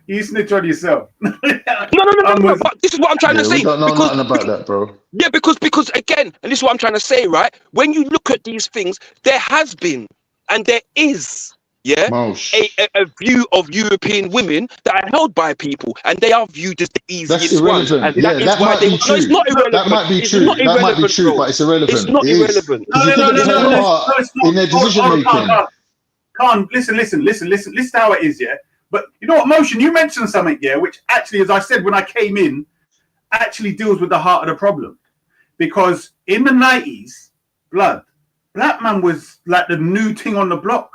[SPEAKER 6] You snitch on yourself.
[SPEAKER 4] No. This is what I'm trying to say.
[SPEAKER 1] We don't know nothing about that, bro.
[SPEAKER 4] Yeah, because again, and this is what I'm trying to say, right? When you look at these things, there has been and there is, yeah, a view of European women that are held by people, and they are viewed as the easiest ones. And
[SPEAKER 1] that might be true.
[SPEAKER 4] It's not irrelevant.
[SPEAKER 1] That might be true. That might be true, but it's irrelevant.
[SPEAKER 4] It's not irrelevant.
[SPEAKER 6] No,
[SPEAKER 1] in their decision making.
[SPEAKER 6] Khan, listen to how it is, yeah. But you know what, Motion, you mentioned something, yeah, which actually, as I said when I came in, actually deals with the heart of the problem. Because in the 90s, black man was like the new thing on the block.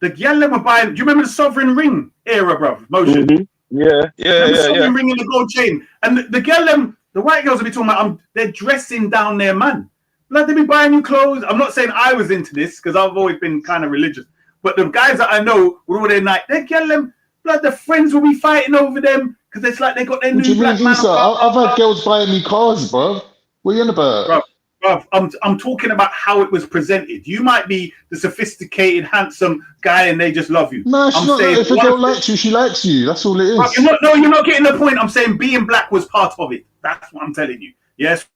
[SPEAKER 6] The gyal were buying. Do you remember the sovereign ring era, bro? Motion.
[SPEAKER 4] Mm-hmm. Yeah.
[SPEAKER 6] Sovereign ring in the gold chain, and the gyal, the white girls will be talking about. They're dressing down their man. Blood, they be buying new clothes. I'm not saying I was into this because I've always been kind of religious, but the guys that I know were all their night. They gyal, blood, the friends will be fighting over them because it's like they got their new black man.
[SPEAKER 1] I've had girls buying me cars, bro. What are you on about?
[SPEAKER 6] Bro, I'm talking about how it was presented. You might be the sophisticated, handsome guy, and they just love you.
[SPEAKER 1] No, she's not. If a girl likes you, she likes you. That's all it is.
[SPEAKER 6] Bro, you're not getting the point. I'm saying being black was part of it. That's what I'm telling you. Yes.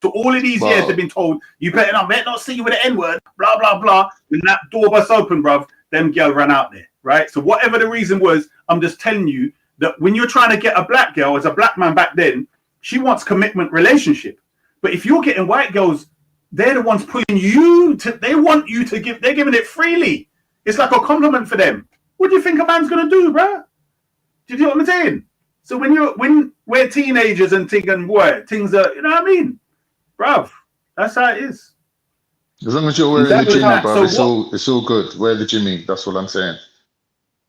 [SPEAKER 6] So all of these years they've been told you better not see you with the N-word, blah blah blah. When that door bust open, bruv, them girl ran out there, right? So whatever the reason was, I'm just telling you that when you're trying to get a black girl as a black man back then, she wants commitment relationship. But if you're getting white girls, they're the ones pulling you to. They want you to give. They're giving it freely. It's like a compliment for them. What do you think a man's gonna do, bro? Do you know what I'm saying? So when we're teenagers and things are, you know what I mean, bruv? That's how it is.
[SPEAKER 1] As long as you're wearing the
[SPEAKER 6] Exactly
[SPEAKER 1] Jimmy,
[SPEAKER 6] that.
[SPEAKER 1] bro,
[SPEAKER 6] So
[SPEAKER 1] it's all good. Wear the Jimmy. That's what I'm saying.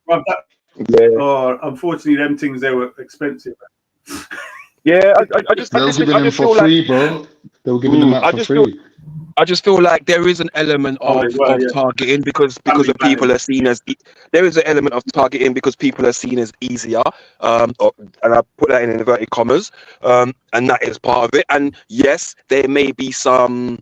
[SPEAKER 6] Bruv, unfortunately, them things, they were expensive.
[SPEAKER 4] Yeah, I just
[SPEAKER 1] They were giving them for
[SPEAKER 4] feel
[SPEAKER 1] free, bro. They were giving them out for free.
[SPEAKER 4] I just feel like there is an element of targeting because the people are seen as there is an element of targeting because people are seen as easier, and I put that in inverted commas, and that is part of it. And yes, there may be some,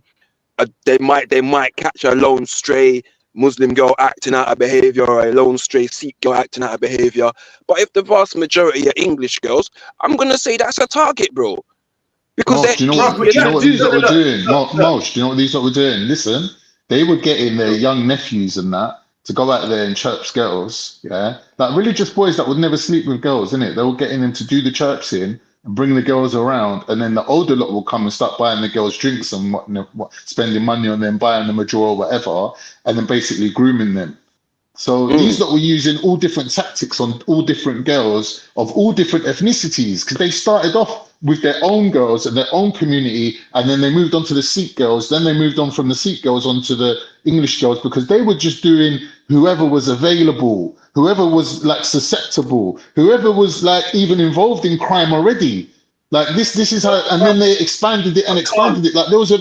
[SPEAKER 4] they might catch a lone stray Muslim girl acting out of behavior or a lone stray Sikh girl acting out of behavior. But if the vast majority are English girls, I'm gonna say that's a target, bro. Because
[SPEAKER 1] Mosh, do you know what these lot were doing? Mosh, do you know what these lot were doing? Listen, they were getting their young nephews and that to go out there and church girls, yeah? Like religious boys that would never sleep with girls, innit? They were getting them to do the church thing and bring the girls around, and then the older lot will come and start buying the girls drinks and spending money on them, buying them a drawer or whatever, and then basically grooming them. So these lot were using all different tactics on all different girls of all different ethnicities because they started off with their own girls and their own community, and then they moved on to the Sikh girls. Then they moved on from the Sikh girls onto the English girls because they were just doing whoever was available, whoever was like susceptible, whoever was like even involved in crime already. Like this is how, and then they expanded it. Like there was a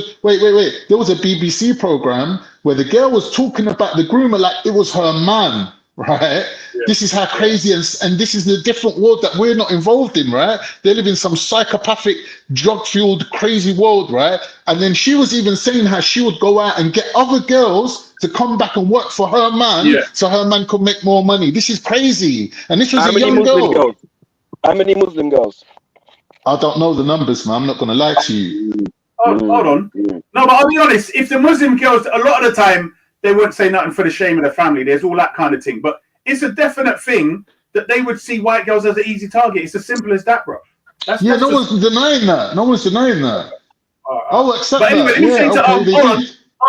[SPEAKER 1] there was a BBC program where the girl was talking about the groomer like it was her man, right? Yeah. This is how crazy and this is the different world that we're not involved in, right? They live in some psychopathic, drug-fueled, crazy world, right? And then she was even saying how she would go out and get other girls to come back and work for her man, so her man could make more money. This is crazy, and this was a young girl.
[SPEAKER 4] How many Muslim girls?
[SPEAKER 1] I don't know the numbers, man. I'm not going to lie to you.
[SPEAKER 6] Hold on. No, but I'll be honest. If the Muslim girls, a lot of the time, they wouldn't say nothing for the shame of the family. There's all that kind of thing. But it's a definite thing that they would see white girls as an easy target. It's as simple as that, bro.
[SPEAKER 1] No one's denying that. No one's denying that. I'll accept that.
[SPEAKER 6] Anyway,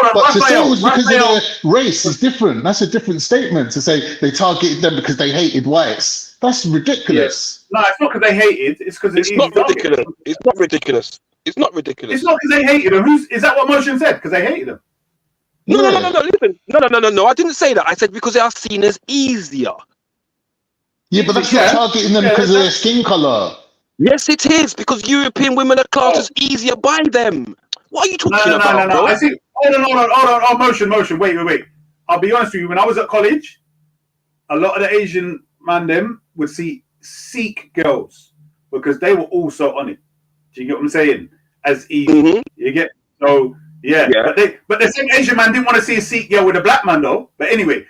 [SPEAKER 1] But to say it was because of their race is different. That's a different statement to say they targeted them because they hated whites. That's ridiculous.
[SPEAKER 6] No, it's not because they hated. It's because
[SPEAKER 4] it's not ridiculous. It's not ridiculous. It's not ridiculous.
[SPEAKER 6] It's not because they hated them. Is that what Motion said? Because they hated them?
[SPEAKER 4] No. Listen, no. I didn't say that. I said because they are seen as easier.
[SPEAKER 1] Yeah, but that's not targeting them because of their skin color.
[SPEAKER 4] Yes, it is because European women are classed as easier by them. What are you talking about, bro?
[SPEAKER 6] I think. Hold on. Motion. Wait. I'll be honest with you. When I was at college, a lot of the Asian man them would see Sikh girls because they were also on it. Do you get what I'm saying? As easy. You get but the same Asian man didn't want to see a Sikh girl with a black man though. But anyway,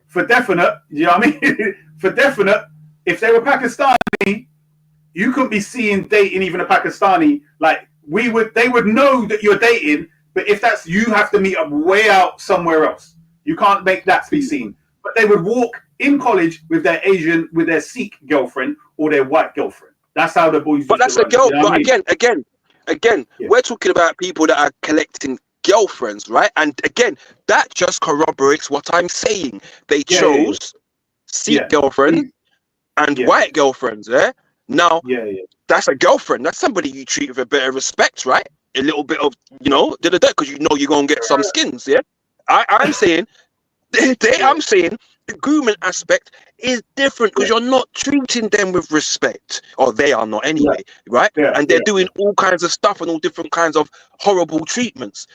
[SPEAKER 6] for definite, you know what I mean? For definite, if they were Pakistani, you couldn't be dating even a Pakistani. Like they would know that you're dating, but if that's you have to meet up way out somewhere else. You can't make that be seen. But they would walk in college with their Sikh girlfriend or their white girlfriend. That's how the boys.
[SPEAKER 4] But that's a girl. But again, we're talking about people that are collecting girlfriends, right? And again, that just corroborates what I'm saying. They chose Sikh girlfriend and white girlfriends. Now, that's a girlfriend. That's somebody you treat with a bit of respect, right? A little bit of, because you know you're gonna get some skins. Yeah, I'm saying. I'm saying the grooming aspect is different because you're not treating them with respect, or they are not anyway, right? And they're doing all kinds of stuff and all different kinds of horrible treatments,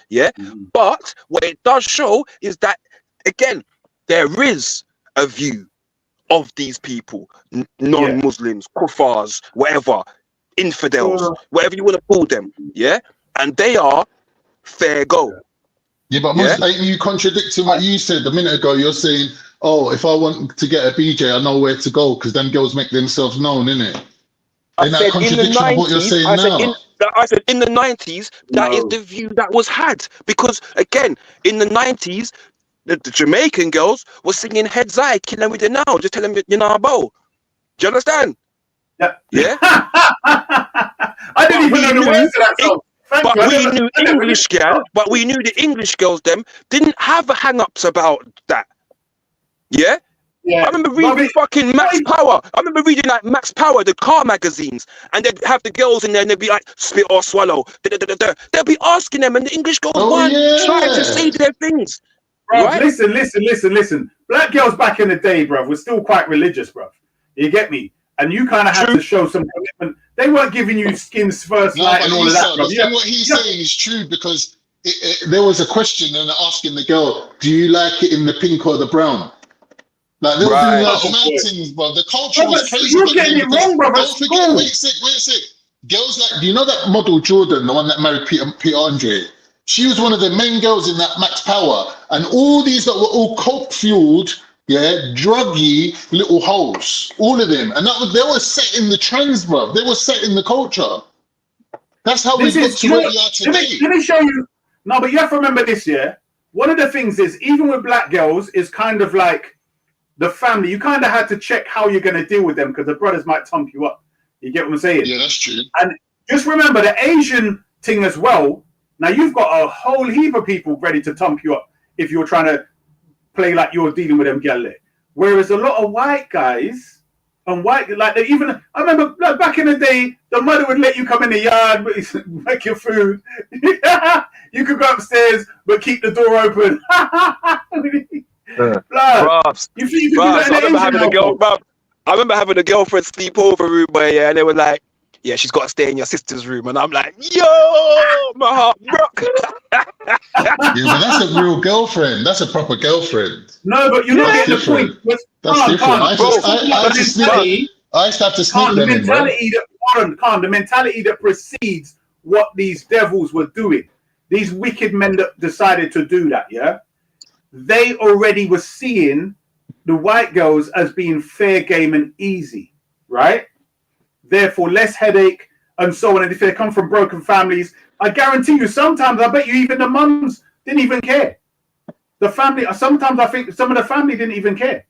[SPEAKER 4] But what it does show is that, again, there is a view of these people, non-Muslims, kuffars, whatever, infidels, whatever you want to call them, and they are fair go.
[SPEAKER 1] Yeah, but ain't you contradicting what you said a minute ago? You're saying, oh, if I want to get a BJ, I know where to go because them girls make themselves known, innit? Ain't that contradiction of what you're saying now?
[SPEAKER 4] I said in the 90s, that is the view that was had. Because, again, in the 90s, the Jamaican girls were singing Heads High, killing with you now, just telling me, bow. Do you understand? Yeah?
[SPEAKER 6] I didn't even know the words to that song.
[SPEAKER 4] But we knew English girl, but we knew the English girls them didn't have hang-ups about that. Yeah? I remember reading fucking Max Power. I remember reading like Max Power, the car magazines, and they'd have the girls in there and they'd be like, spit or swallow. They'll be asking them, and the English girls weren't trying to say their things.
[SPEAKER 6] Bruv,
[SPEAKER 4] Right?
[SPEAKER 6] listen. Black girls back in the day, bruv, were still quite religious, bruv. You get me? And you kind of had to show some commitment. They weren't giving you skins first night and all of that, bruv.
[SPEAKER 1] What he's saying is true, because there was a question and asking the girl, do you like it in the pink or the brown? Like, they were doing like mad things, bro. The culture was crazy.
[SPEAKER 6] You're getting it wrong, bro.
[SPEAKER 1] Don't forget, wait a sec. Girls like, do you know that model Jordan, the one that married Peter Andre? She was one of the main girls in that Max Power. And all these that were all coke-fueled, druggy little hoes. All of them. And they were set in the trends, bro. They were set in the culture. That's how we got to where we are today.
[SPEAKER 6] Let me show you. No, but you have to remember this, one of the things is, even with black girls, is kind of like the family. You kind of had to check how you're going to deal with them, because the brothers might thump you up. You get what I'm saying?
[SPEAKER 1] Yeah, that's true.
[SPEAKER 6] And just remember the Asian thing as well. Now, you've got a whole heap of people ready to thump you up if you're trying to play like you're dealing with them girl. Whereas a lot of white guys and I remember like, back in the day, the mother would let you come in the yard, make your food. You could go upstairs, but keep the door open.
[SPEAKER 4] I remember having a girlfriend sleepover room where, and they were like, yeah, she's got to stay in your sister's room. And I'm like, yo, my heart broke.
[SPEAKER 1] Yeah, but that's a real girlfriend. That's a proper girlfriend.
[SPEAKER 6] No, but you're not getting the point.
[SPEAKER 1] That's different. I used to have to sneak them in, bro.
[SPEAKER 6] The mentality that precedes what these devils were doing, these wicked men that decided to do that, they already were seeing the white girls as being fair game and easy, right? Therefore, less headache and so on. And if they come from broken families, I guarantee you, sometimes I bet you even the mums didn't even care. The family, sometimes I think some of the family didn't even care.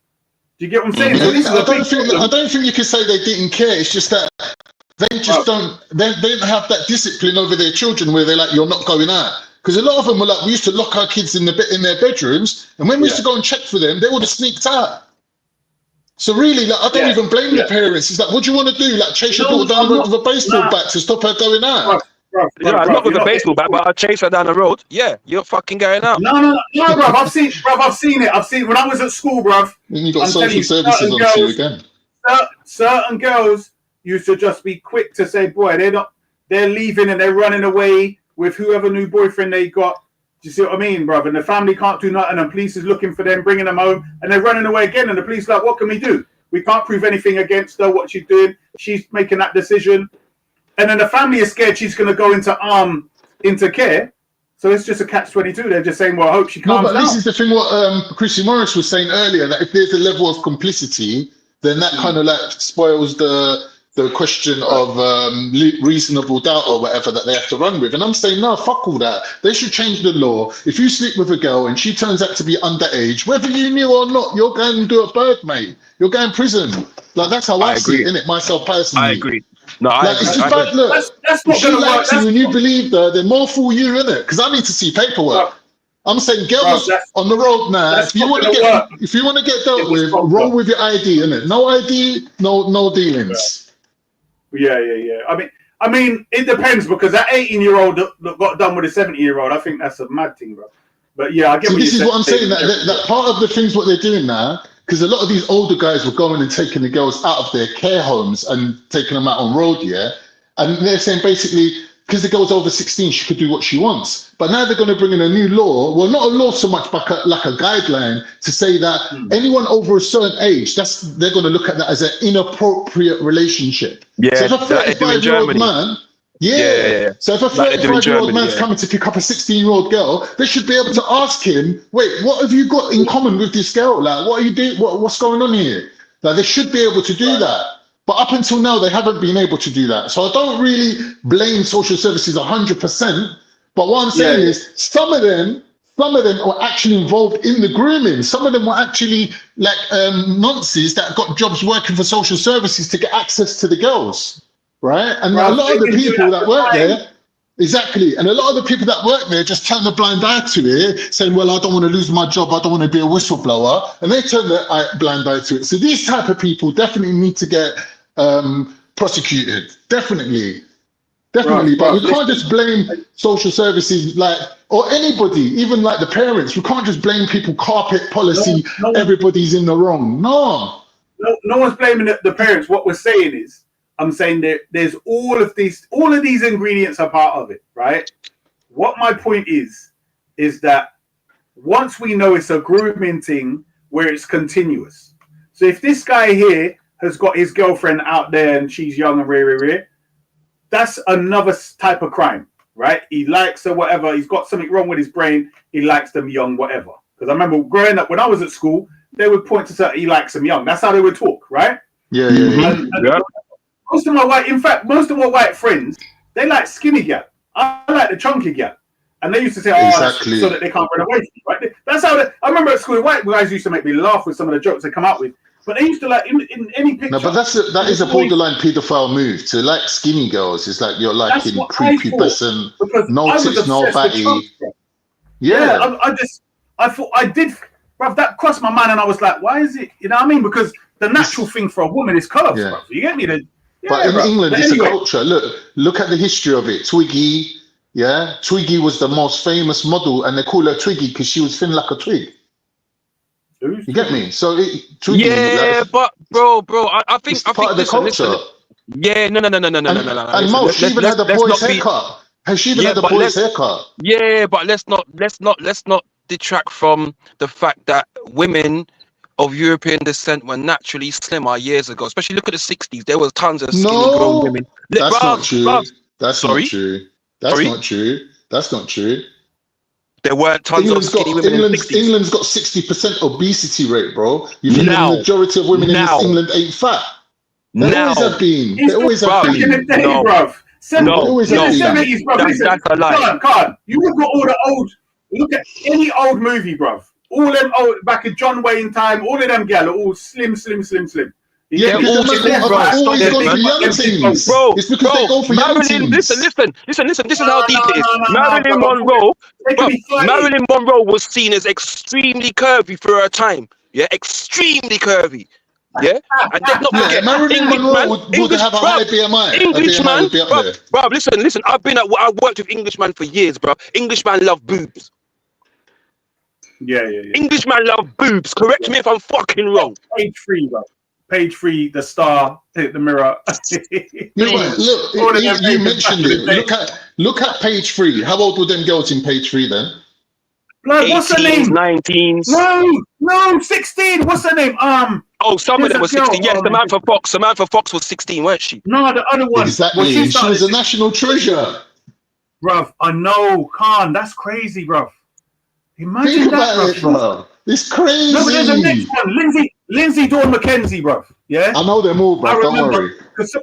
[SPEAKER 6] Do you get what I'm saying?
[SPEAKER 1] I don't think you can say they didn't care. It's just that they just don't have that discipline over their children where they're like, you're not going out. Because a lot of them were like, we used to lock our kids in their bedrooms, and when we used to go and check for them, they would have sneaked out. So really, like, I don't even blame the parents. It's like, what do you want to do? Like, chase your daughter down the road with a baseball bat to stop her going out?
[SPEAKER 4] Not with a baseball bat, but I'll chase her down the road. Yeah, you're fucking going out.
[SPEAKER 6] No, bruv. I've seen it. When I was at school, bruv.
[SPEAKER 1] Then you got social services on you again.
[SPEAKER 6] Certain girls used to just be quick to say, boy, they're leaving and they're running away with whoever new boyfriend they got. Do you see what I mean, bruv? And the family can't do nothing, and police is looking for them, bringing them home, and they're running away again. And the police are like, what can we do? We can't prove anything against her, what she's doing. She's making that decision. And then the family is scared she's going to go into care. So it's just a catch-22. They're just saying, well, I hope she calms down.
[SPEAKER 1] This is the thing what Chrissy Morris was saying earlier, that if there's a level of complicity, then that kind of like spoils the question of reasonable doubt or whatever that they have to run with. And I'm saying, no, fuck all that. They should change the law. If you sleep with a girl and she turns out to be underage, whether you knew or not, you're going to do a bird, mate. You're going to prison. Like, that's how I see it, innit? Myself personally.
[SPEAKER 4] I agree. No,
[SPEAKER 1] it's just like, look, if she likes you and you believe her, then more fool you, innit? Because I need to see paperwork. I'm saying, girls on the road now, if you want to get dealt with, roll with your ID, innit? No ID, no dealings.
[SPEAKER 6] Yeah. I mean, it depends, because that 18-year-old that got done with a 70-year-old, I think that's a mad thing, bro. But yeah, I get.
[SPEAKER 1] So this is what I'm saying. That part of the things what they're doing now, because a lot of these older guys were going and taking the girls out of their care homes and taking them out on road, and they're saying basically, because the girl's over 16, she could do what she wants. But now they're going to bring in a new law. Well, not a law so much, but like a guideline to say that anyone over a certain age, they're going to look at that as an inappropriate relationship.
[SPEAKER 4] Yeah,
[SPEAKER 1] so if a 35-year-old man, so if a 35-year-old man's coming to pick up a 16-year-old girl, they should be able to ask him, wait, what have you got in common with this girl? Like, what are you doing? What's going on here? Like, they should be able to do that. But up until now, they haven't been able to do that. So I don't really blame social services 100%. But what I'm saying is some of them are actually involved in the grooming. Some of them were actually like nonces that got jobs working for social services to get access to the girls, right? And a lot of the people that work there, Exactly. And a lot of the people that work there just turn a blind eye to it, saying, well, I don't want to lose my job. I don't want to be a whistleblower. And they turn their blind eye to it. So these type of people definitely need to get prosecuted. Definitely. But we can't just blame social services, like, or anybody, even like the parents. We can't just blame people, carpet policy, everybody's in the wrong. No one's blaming the parents. What we're saying is, I'm saying that there's all of these ingredients are part of it, right? What my point is that once we know it's a grooming thing where it's continuous. So if this guy here has got his girlfriend out there and she's young and rare, that's another type of crime, right? He likes her, whatever. He's got something wrong with his brain. He likes them young, whatever. Because I remember growing up when I was at school, they would point to certain, he likes them young. That's how they would talk, right? Yeah.
[SPEAKER 6] And most of my white friends, they like skinny gal. I like the chunky gal. And they used to say,
[SPEAKER 1] exactly.
[SPEAKER 6] So that they can't run away from you, right? That's how I remember at school, white guys used to make me laugh with some of the jokes they come out with. But they used to like in any picture.
[SPEAKER 1] No, but that is a borderline paedophile move. To like skinny girls, it's like you're liking prepubescent, no tits, no fatty. Yeah. I thought I did, bruv, that crossed my mind and I was like, why is it, you know what I mean? Because the natural thing for a woman is curves, bruv. You get me? But in England, it's a culture. Look at the history of it. Twiggy, Twiggy was the most famous model, and they call her Twiggy because she was thin like a twig. You get me? So Twiggy,
[SPEAKER 4] but bro, I think
[SPEAKER 1] part of the culture.
[SPEAKER 4] Yeah, no.
[SPEAKER 1] And Mo, she even had a boy's haircut. Has she even had a boy's haircut?
[SPEAKER 4] Yeah, but let's not detract from the fact that women of European descent were naturally slimmer years ago. Especially look at the 60s. There was tons of skinny grown women.
[SPEAKER 1] That's not true. That's not true. That's not true.
[SPEAKER 4] There weren't tons of skinny women in the 60s.
[SPEAKER 1] England's got 60% obesity rate, bro. You think the majority of women in England ain't fat? They always have been. They always have been.
[SPEAKER 6] That's a lie. Can't. You look at all the old. Look at any old movie, bruv. All them old back in John Wayne time. All of them gal are all slim.
[SPEAKER 1] Yeah, because they're always going for young things.
[SPEAKER 4] Bro,
[SPEAKER 1] it's because they go for young things.
[SPEAKER 4] Listen. This is how deep it is. Marilyn Monroe was seen as extremely curvy for her time. Yeah, extremely curvy. Yeah, and let's not forget,
[SPEAKER 1] Marilyn Monroe would have a high BMI.
[SPEAKER 4] Englishman, bro, listen. I worked with Englishmen for years, bro. Englishman love boobs.
[SPEAKER 6] Yeah.
[SPEAKER 4] Englishman love boobs. Correct me if I'm fucking wrong.
[SPEAKER 6] Page 3, bro. Page 3, the star, hit the mirror.
[SPEAKER 1] Look, you mentioned it. Look at page 3. How old were them girls in page 3 then?
[SPEAKER 6] Blood, what's her name?
[SPEAKER 4] 19s.
[SPEAKER 6] No, 16. What's her name?
[SPEAKER 4] Some of them were 16. Yes, Samantha Fox was 16, weren't she?
[SPEAKER 6] No, the other one.
[SPEAKER 1] Exactly. She was a national treasure.
[SPEAKER 6] Bruv, I know, Khan. That's crazy, bruv. Imagine
[SPEAKER 1] Think
[SPEAKER 6] that,
[SPEAKER 1] about it, bro. It's crazy.
[SPEAKER 6] No, but there's the next one. Lindsay Dawn McKenzie, bruv. Yeah?
[SPEAKER 1] I know them all, bro. Don't worry.
[SPEAKER 6] Because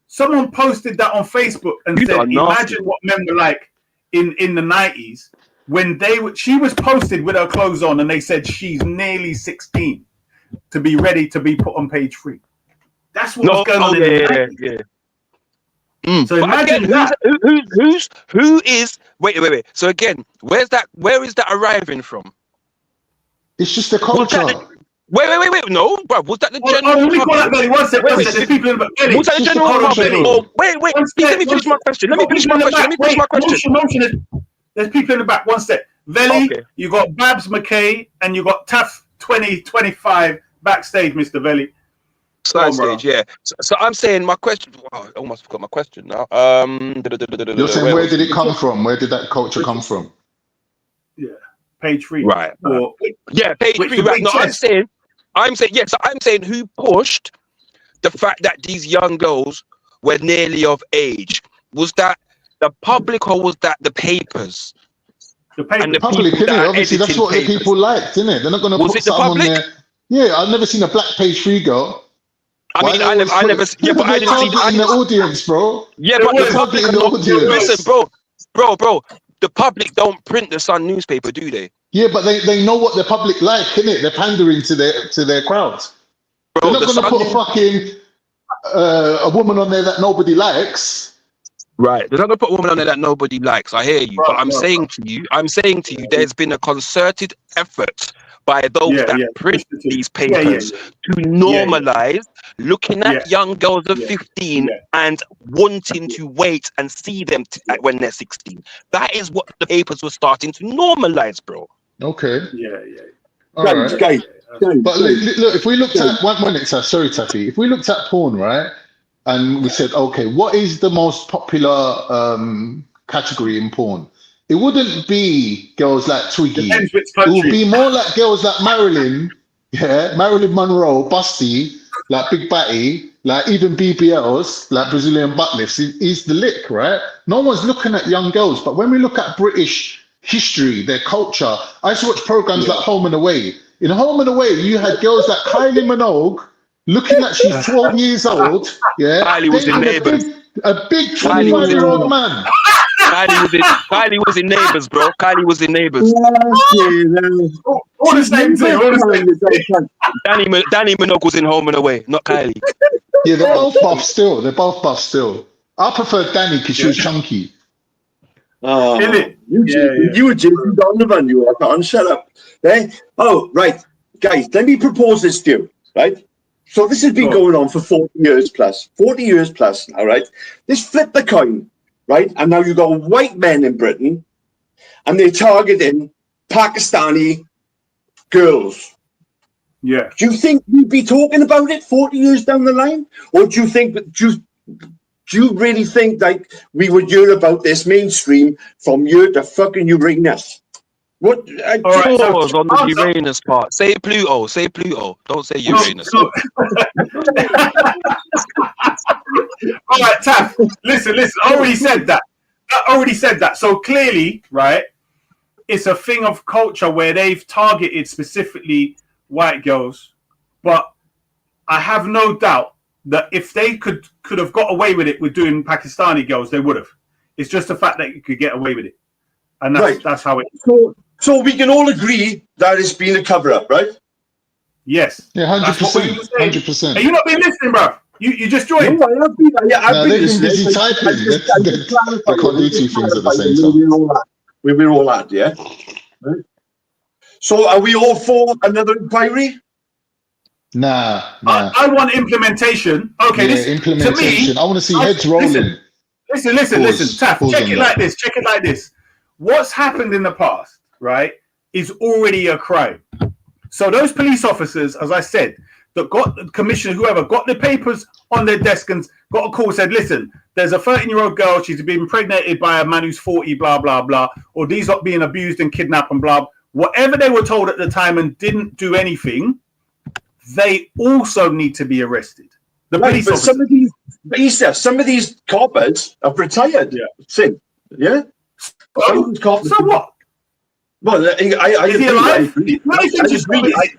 [SPEAKER 6] someone posted that on Facebook and said, imagine what men were like in the 90s when she was posted with her clothes on and they said she's nearly 16 to be ready to be put on page 3. That's what was going on in the 90s. So imagine that.
[SPEAKER 4] Who is wait. So again, where is that arriving from?
[SPEAKER 1] It's just the culture.
[SPEAKER 4] Wait. No, bro. Was that the general
[SPEAKER 6] public? Was that
[SPEAKER 4] the general public? Wait. Let me finish my question.
[SPEAKER 6] There's people in the back. One step. Veli, you got Babs McKay and you got Taff 2025 backstage, Mr. Veli.
[SPEAKER 4] Side stage, yeah. So I'm saying my question. I almost forgot my question now.
[SPEAKER 1] You're saying where did it come from? Where did that culture come from?
[SPEAKER 6] Yeah, page 3.
[SPEAKER 4] Right. Page 3. Right. No, I'm saying who pushed the fact that these young girls were nearly of age? Was that the public or was that the papers?
[SPEAKER 6] The paper.
[SPEAKER 1] And the public, innit? Obviously, that's what the people liked, innit? They're not going to put something on there. Yeah, I've never seen a black page 3 girl.
[SPEAKER 4] I never. Yeah, but I didn't see
[SPEAKER 1] in the audience, bro.
[SPEAKER 4] Yeah, but the public are not. Listen, bro. The public don't print the Sun newspaper, do they?
[SPEAKER 1] Yeah, but they know what the public like, innit? They're pandering to their crowds. They're not going to put a fucking a woman on there that nobody likes.
[SPEAKER 4] Right. They're not gonna put a woman on there that nobody likes. I hear you, but I'm saying to you, there's been a concerted effort by those that print these papers to normalize looking at young girls of 15 and wanting to wait and see them when they're 16. That is what the papers were starting to normalize, bro.
[SPEAKER 1] Okay.
[SPEAKER 6] Yeah.
[SPEAKER 1] All right. But look, if we looked at 1 minute, sorry, Taffy. If we looked at porn, right, and we said, okay, what is the most popular category in porn? It wouldn't be girls like Twiggy. It would be more like girls like Marilyn, Marilyn Monroe, Busty, like Big Batty, like even BBLs, like Brazilian butt lifts. Is the lick, right? No one's looking at young girls, but when we look at British history, their culture, I used to watch programs like Home and Away. In Home and Away, you had girls like Kylie Minogue looking like she's 12 years old. Yeah,
[SPEAKER 4] Kylie was in Neighbours.
[SPEAKER 1] A big 25-year-old man.
[SPEAKER 4] Kylie was in Neighbours, bro. Kylie was in Neighbours.
[SPEAKER 6] What is name too?
[SPEAKER 4] Danny Minogue was in Home and Away, not Kylie.
[SPEAKER 1] Yeah, they're both buff still. I prefer Danny because she was chunky.
[SPEAKER 7] Oh, you were Jason Donovan, you are. Can't shut up. Oh, right. Guys, let me propose this to you, right? So this has been going on for 40 years plus. 40 years plus, all right? Let's flip the coin, right? And now you've got white men in Britain, and they're targeting Pakistani girls.
[SPEAKER 6] Yeah.
[SPEAKER 7] Do you think we'd be talking about it 40 years down the line? Or do you think do you really think like we would hear about this mainstream from here to fucking Uranus? What?
[SPEAKER 4] Pause on the Uranus part. Say Pluto. Say Pluto. Don't say Uranus.
[SPEAKER 6] All right, Taff. Listen. I already said that. So clearly, right, it's a thing of culture where they've targeted specifically white girls. But I have no doubt that if they could have got away with it with doing Pakistani girls, they would have. It's just the fact that you could get away with it. And that's how it is.
[SPEAKER 7] So we can all agree that it's been a cover-up, right?
[SPEAKER 6] Yes.
[SPEAKER 1] Yeah, 100%. 100%.
[SPEAKER 6] Have you not been listening, bro? You just joined.
[SPEAKER 7] No, I've been listening.
[SPEAKER 1] Busy typing. They can't do two things at the same time.
[SPEAKER 7] We've been all at, yeah? Right. So are we all for another inquiry?
[SPEAKER 1] Nah.
[SPEAKER 6] I want implementation. Okay,
[SPEAKER 1] implementation. To me, I want to see heads rolling.
[SPEAKER 6] Listen. Taff, check it like this. What's happened in the past, right, is already a crime. So those police officers, as I said, that got the commissioner, whoever, got the papers on their desk and got a call, said, listen, there's a 13-year-old girl, she's been impregnated by a man who's 40, blah, blah, blah, or these are being abused and kidnapped and blah. Whatever they were told at the time and didn't do anything, they also need to be arrested. The police officers.
[SPEAKER 7] Some of these coppers have retired. Yeah.
[SPEAKER 6] So what?
[SPEAKER 7] Well, I agree. This is what I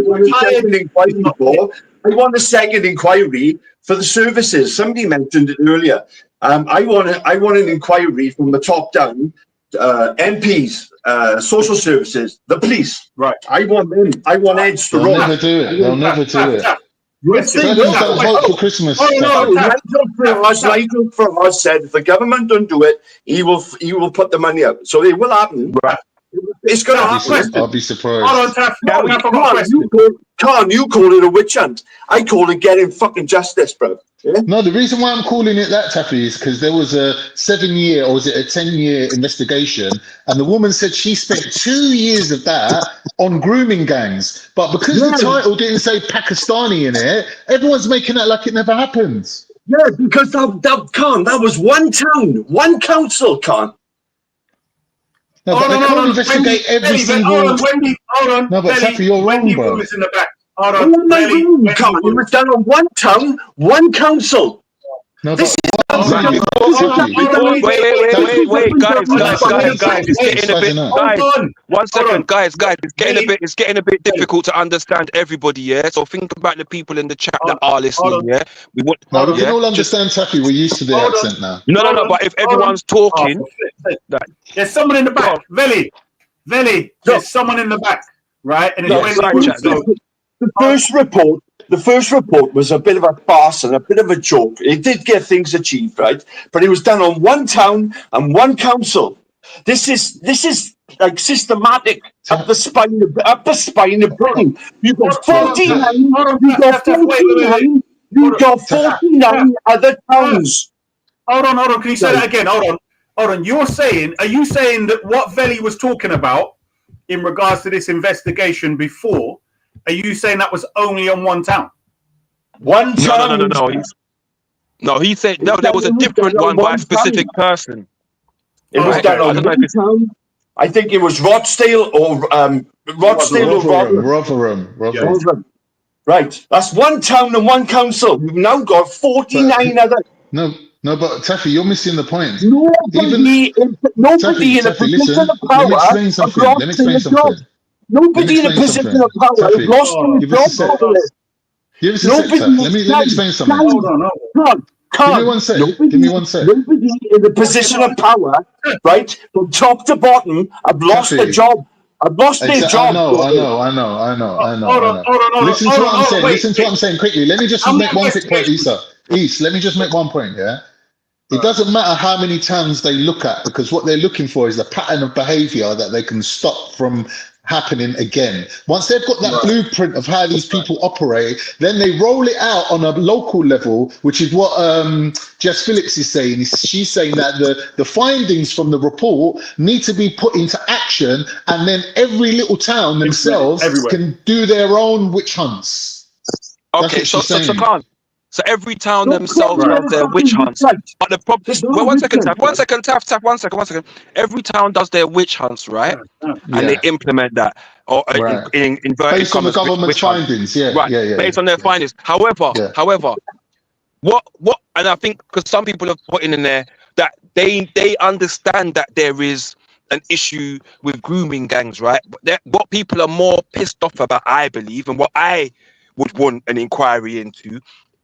[SPEAKER 7] want a second inquiry for. I want a second inquiry for the services. Somebody mentioned it earlier. I want an inquiry from the top down. MPs, social services, the police.
[SPEAKER 6] Right.
[SPEAKER 7] I want them. I want heads to roll.
[SPEAKER 1] They'll never do it.
[SPEAKER 7] Vote
[SPEAKER 1] for Christmas.
[SPEAKER 7] Nigel Farage said if the government don't do it, he will put the money out. So it will happen. Right. It's going to happen.
[SPEAKER 1] I'll be surprised.
[SPEAKER 7] Hold on, you call it a witch hunt. I call it getting fucking justice, bro. Yeah?
[SPEAKER 1] No, the reason why I'm calling it that, Taffy, is because there was a 7-year or was it a 10-year investigation, and the woman said she spent 2 years of that on grooming gangs. But because the title didn't say Pakistani in it, everyone's making it like it never happened.
[SPEAKER 7] Yeah, because that was one town, one council, can't.
[SPEAKER 1] No, but they can't investigate every single.
[SPEAKER 6] Hold on.
[SPEAKER 1] No, but Taffy, you're wrong, bro.
[SPEAKER 6] Was in the back. Hold on.
[SPEAKER 7] It was done on one town, one council.
[SPEAKER 1] No,
[SPEAKER 4] Wait, guys, it's getting a bit. Guys, 1 second, guys, it's getting a bit difficult to understand everybody. Yeah, so think about the people in the chat that are listening. Yeah, we
[SPEAKER 1] can all understand Taffy. We're used to the accent now.
[SPEAKER 4] No. But if everyone's talking,
[SPEAKER 6] there's someone in the back. Veli, there's someone in the back, right? And
[SPEAKER 7] the first report the first report was a bit of a farce and a bit of a joke. It did get things achieved, right? But it was done on one town and one council. This is like systematic up the spine of Britain. You've got 49. You've got 49 other towns.
[SPEAKER 6] Hold on. Can you say that again? Hold on. Are you saying that what Veli was talking about in regards to this investigation before, are you saying that was only on one town?
[SPEAKER 4] One town? No. He said no. There was a different one by a specific person.
[SPEAKER 7] It was done on one town. I think it was Rochdale or
[SPEAKER 1] Rotherham.
[SPEAKER 7] Right. That's one town and one council. We've now got 49 other.
[SPEAKER 1] No, but Taffy, you're missing the point.
[SPEAKER 7] Nobody in a position of power.
[SPEAKER 1] Let me explain something.
[SPEAKER 7] Nobody in a position of power has lost their job.
[SPEAKER 1] Let me explain something. Give me one sec.
[SPEAKER 7] Nobody in a position of power, right, from top to bottom, have lost their job. I've lost their job.
[SPEAKER 1] I know. Listen to what I'm saying quickly. Let me just make one quick point, East, let me just make one point, yeah? It doesn't matter how many towns they look at, because what they're looking for is a pattern of behavior that they can stop from happening again. Once they've got that blueprint of how these people operate, then they roll it out on a local level, which is what Jess Phillips is saying. She's saying that the findings from the report need to be put into action, and then every little town themselves can do their own witch hunts.
[SPEAKER 4] Okay, so every town themselves have their witch hunts. But the problem, one second. Every town does their witch hunts, right? And they implement that, or in
[SPEAKER 1] based on the government's findings,
[SPEAKER 4] based on their findings. However, what, and I think because some people have put in there that they understand that there is an issue with grooming gangs, right? But what people are more pissed off about, I believe, and what I would want an inquiry into,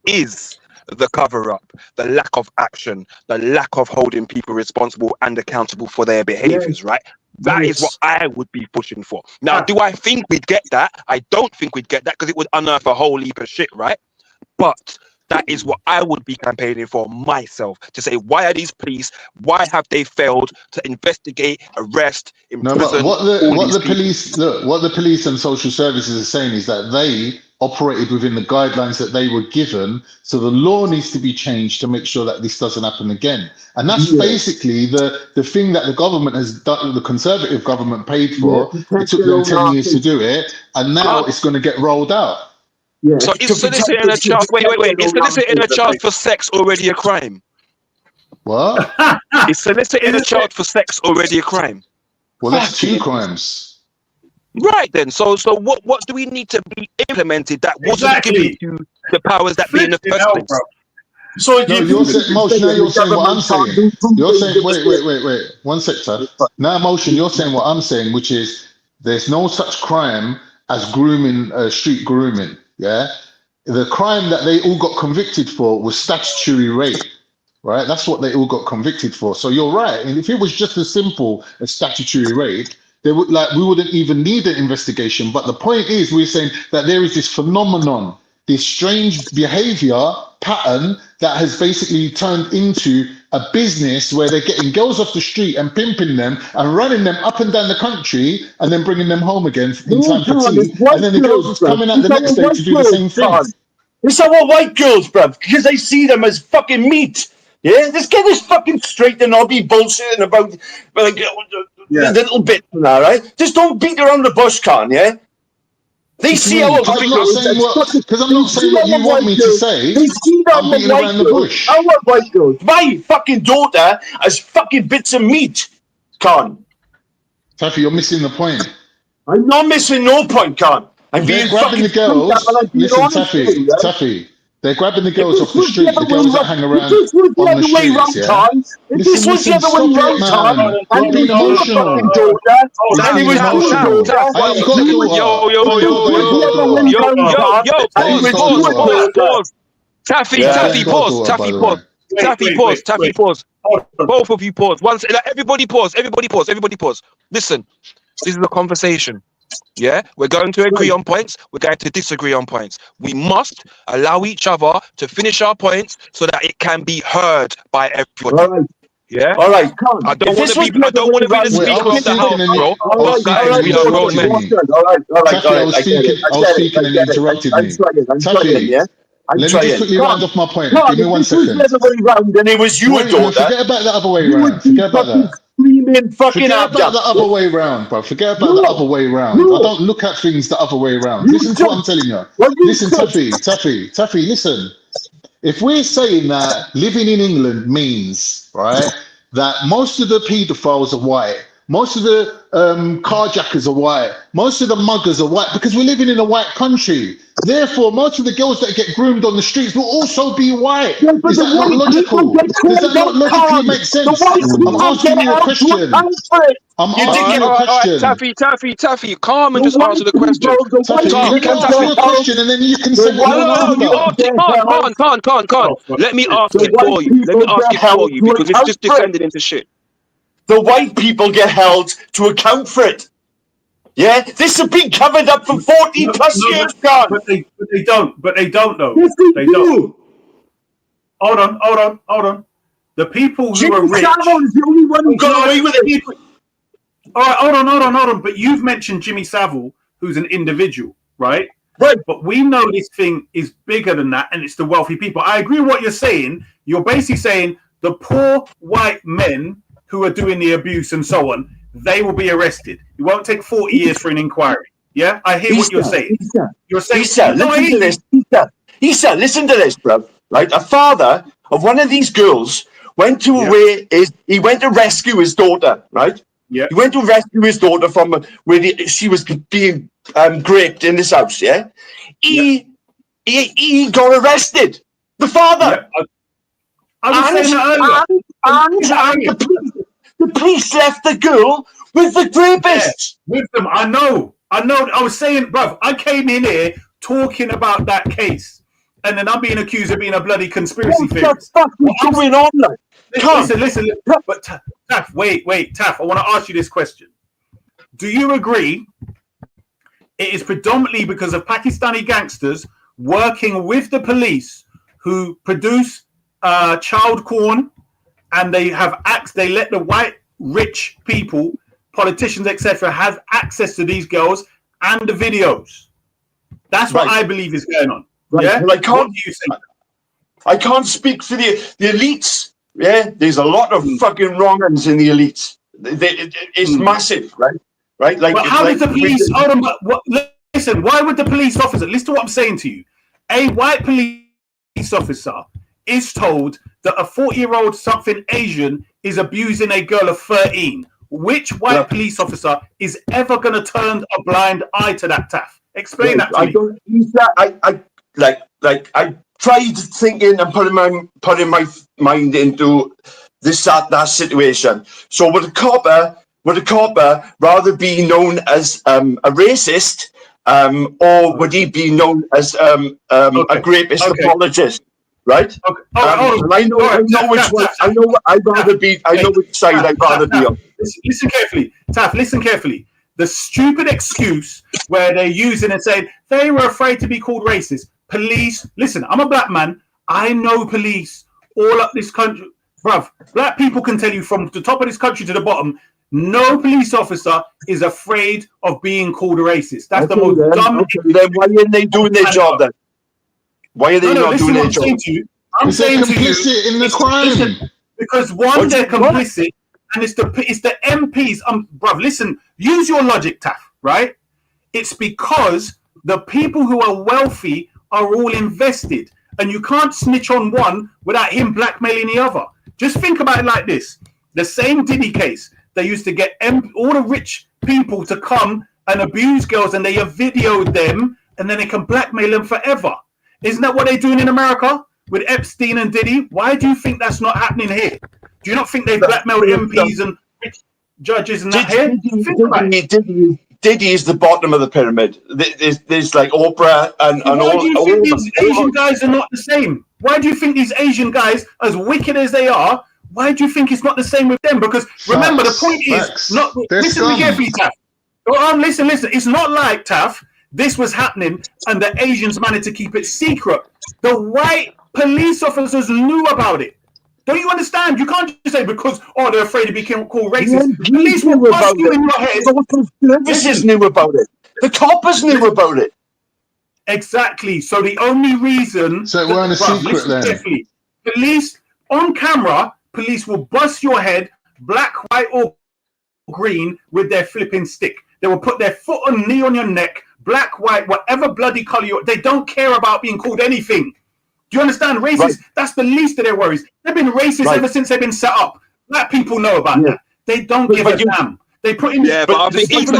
[SPEAKER 4] is the cover-up, the lack of action, the lack of holding people responsible and accountable for their behaviors, right? That is what I would be pushing for. Now, do I think we'd get that? I don't think we'd get that, because it would unearth a whole heap of shit, right? But that is what I would be campaigning for myself, to say, why are these police, why have they failed to investigate, arrest, imprison?
[SPEAKER 1] No, but what the police and social services are saying is that they operated within the guidelines that they were given, so the law needs to be changed to make sure that this doesn't happen again. And that's basically the thing that the government has done, the Conservative government paid for. It took them 10 years to do it, and now it's going to get rolled out.
[SPEAKER 4] So is soliciting a charge? Wait. Is soliciting a charge for sex already a crime?
[SPEAKER 1] What?
[SPEAKER 4] Is soliciting a charge for sex already a crime?
[SPEAKER 1] Well, that's 2 crimes.
[SPEAKER 4] Right then. So what do we need to be implemented that wasn't given to the powers that be in the first place?
[SPEAKER 7] So
[SPEAKER 1] you're saying what I'm saying. You're saying wait. 1 sec, sir. Now, Motion, you're saying what I'm saying, which is there's no such crime as grooming, street grooming. Yeah, the crime that they all got convicted for was statutory rape, right? That's what they all got convicted for. So you're right. And if it was just as simple as statutory rape, we wouldn't even need an investigation. But the point is, we're saying that there is this phenomenon, this strange behavior pattern that has basically turned into a business where they're getting girls off the street and pimping them and running them up and down the country and then bringing them home again in time for tea. And then the girls are coming out the next day to do the same thing.
[SPEAKER 7] It's our white girls, bruv, because I see them as fucking meat. Yeah, let's get this fucking straight and not be bullshitting about like a little bit now, right? Just don't beat around the bush, yeah? They see our
[SPEAKER 1] because I'm not saying what you want me to say.
[SPEAKER 7] They see
[SPEAKER 1] I'm beating around the bush.
[SPEAKER 7] Our white girls. My fucking daughter has fucking bits of meat, Khan.
[SPEAKER 1] Taffy, you're missing the point.
[SPEAKER 7] I'm not missing no point, Khan. I'm being
[SPEAKER 1] grabbing the girls. Listen, Taffy. They're grabbing the girls off the street, the girls that hang around on the streets, yeah?
[SPEAKER 7] This was the other way round, Tom.
[SPEAKER 1] Don't be emotional.
[SPEAKER 4] Pause. Taffy, pause. Both of you pause. Everybody pause. Listen, this is a conversation. points. Yeah, we're going to agree on points. We're going to disagree on points. We must allow each other to finish our points so that it can be heard by everybody.
[SPEAKER 7] All right.
[SPEAKER 4] Yeah.
[SPEAKER 7] All right. Come on.
[SPEAKER 4] I don't want to be the speaker of the house, bro. But guys, we are grown men.
[SPEAKER 7] All right.
[SPEAKER 1] Taffy, I was speaking and you interrupted me. Taffy, let me just quickly round off my point. Give me 1 second.
[SPEAKER 7] The other way round, and it was you, daughter.
[SPEAKER 1] Forget about the other way round. Forget about that. Forget about the other way round, bro. Forget about the other way round. I don't look at things the other way round. Listen to what I'm telling you. Listen, Taffy, listen. If we're saying that living in England means, right, that most of the paedophiles are white, most of the carjackers are white, most of the muggers are white, because we're living in a white country. Therefore, most of the girls that get groomed on the streets will also be white. Is that not logical? Does that not logically make sense? I'm asking you a question. I'm asking you a question.
[SPEAKER 4] Taffy, calm and just answer the question.
[SPEAKER 1] Taffy, let me ask you a question and then you can say
[SPEAKER 4] Can't. Let me ask it for you. Because it's just descended into shit.
[SPEAKER 7] The white people get held to account for it. Yeah, this has been covered up for 40 plus years, God.
[SPEAKER 6] But they don't. But they don't though.
[SPEAKER 7] Yes,
[SPEAKER 6] they don't. Hold on. The people who are rich.
[SPEAKER 7] Savile's the only one who got away with it.
[SPEAKER 6] All right, hold on. But you've mentioned Jimmy Savile, who's an individual, right?
[SPEAKER 7] Right.
[SPEAKER 6] But we know this thing is bigger than that, and it's the wealthy people. I agree with what you're saying. You're basically saying the poor white men who are doing the abuse and so on, they will be arrested. It won't take 40 years for an inquiry. Yeah, I hear what you're saying. You're saying,
[SPEAKER 7] listen to this, bro. Right, a father of one of these girls went to he went to rescue his daughter. Right.
[SPEAKER 6] Yeah.
[SPEAKER 7] He went to rescue his daughter from where she was being raped in this house. Yeah. He got arrested. The father.
[SPEAKER 6] Yeah. I was saying that earlier.
[SPEAKER 7] The police left the girl with the rapists.
[SPEAKER 6] Yeah, with them, I know. I was saying, bruv, I came in here talking about that case, and then I'm being accused of being a bloody conspiracy theorist.
[SPEAKER 7] What the fuck is going on?
[SPEAKER 6] Listen. But Taff, wait, Taff, I want to ask you this question. Do you agree it is predominantly because of Pakistani gangsters working with the police who produce child porn, and they let the white rich people, politicians, etc., have access to these girls and the videos? That's what I believe is going on.
[SPEAKER 7] Right.
[SPEAKER 6] Yeah.
[SPEAKER 7] Well, I can't speak for the elites. Yeah, there's a lot of fucking wrong uns in the elites. It's massive, right? Right. Like,
[SPEAKER 6] how did the police? Listen, why would the police officer? Listen to what I'm saying to you. A white police officer is told that a 40-year-old something Asian is abusing a girl of 13. Which white police officer is ever going to turn a blind eye to that, Taff? Explain that to me.
[SPEAKER 7] I tried thinking and putting my mind into that situation. So would a copper rather be known as a racist, or would he be known as a rapist apologist? Right.
[SPEAKER 6] Okay.
[SPEAKER 7] I know which one. I know which side I'd rather be on.
[SPEAKER 6] Listen carefully, Taff. Listen carefully. The stupid excuse where they're using and saying they were afraid to be called racist. Police. Listen, I'm a black man. I know police all up this country, bruv. Black people can tell you from the top of this country to the bottom. No police officer is afraid of being called a racist. That's the most dumb.
[SPEAKER 7] Then why aren't they doing their job then? Why are they not doing their job?
[SPEAKER 6] I'm saying to you,
[SPEAKER 1] complicit in the crime.
[SPEAKER 6] Because they're complicit, and it's the MPs. Bruv, listen, use your logic, Taff, right? It's because the people who are wealthy are all invested, and you can't snitch on one without him blackmailing the other. Just think about it like this. The same Diddy case, they used to get all the rich people to come and abuse girls, and they have videoed them, and then they can blackmail them forever. Isn't that what they're doing in America with Epstein and Diddy? Why do you think that's not happening here? Do you not think they've blackmailed MPs and judges and that here?
[SPEAKER 7] Diddy is the bottom of the pyramid. There's like Oprah and all.
[SPEAKER 6] Why do you think these Asian guys are not the same? Why do you think these Asian guys, as wicked as they are, why do you think it's not the same with them? Because remember, the point is not. Listen carefully, Taff. Listen. It's not like, Taff, this was happening and the Asians managed to keep it secret. The white police officers knew about it. Don't you understand? You can't just say because, they're afraid to be called racist. The police will bust you in your head.
[SPEAKER 7] Services knew about it. The coppers knew about it.
[SPEAKER 6] Exactly. So the only reason...
[SPEAKER 1] So it weren't a secret then?
[SPEAKER 6] Carefully. Police, on camera, police will bust your head, black, white, or green, with their flipping stick. They will put their foot and knee on your neck, black, white, whatever bloody colour you... They don't care about being called anything. Do you understand? Racist, right. That's the least of their worries. They've been racist ever since they've been set up. Black people know about that. They don't give a damn. They put in...
[SPEAKER 4] Yeah, but I think Isa,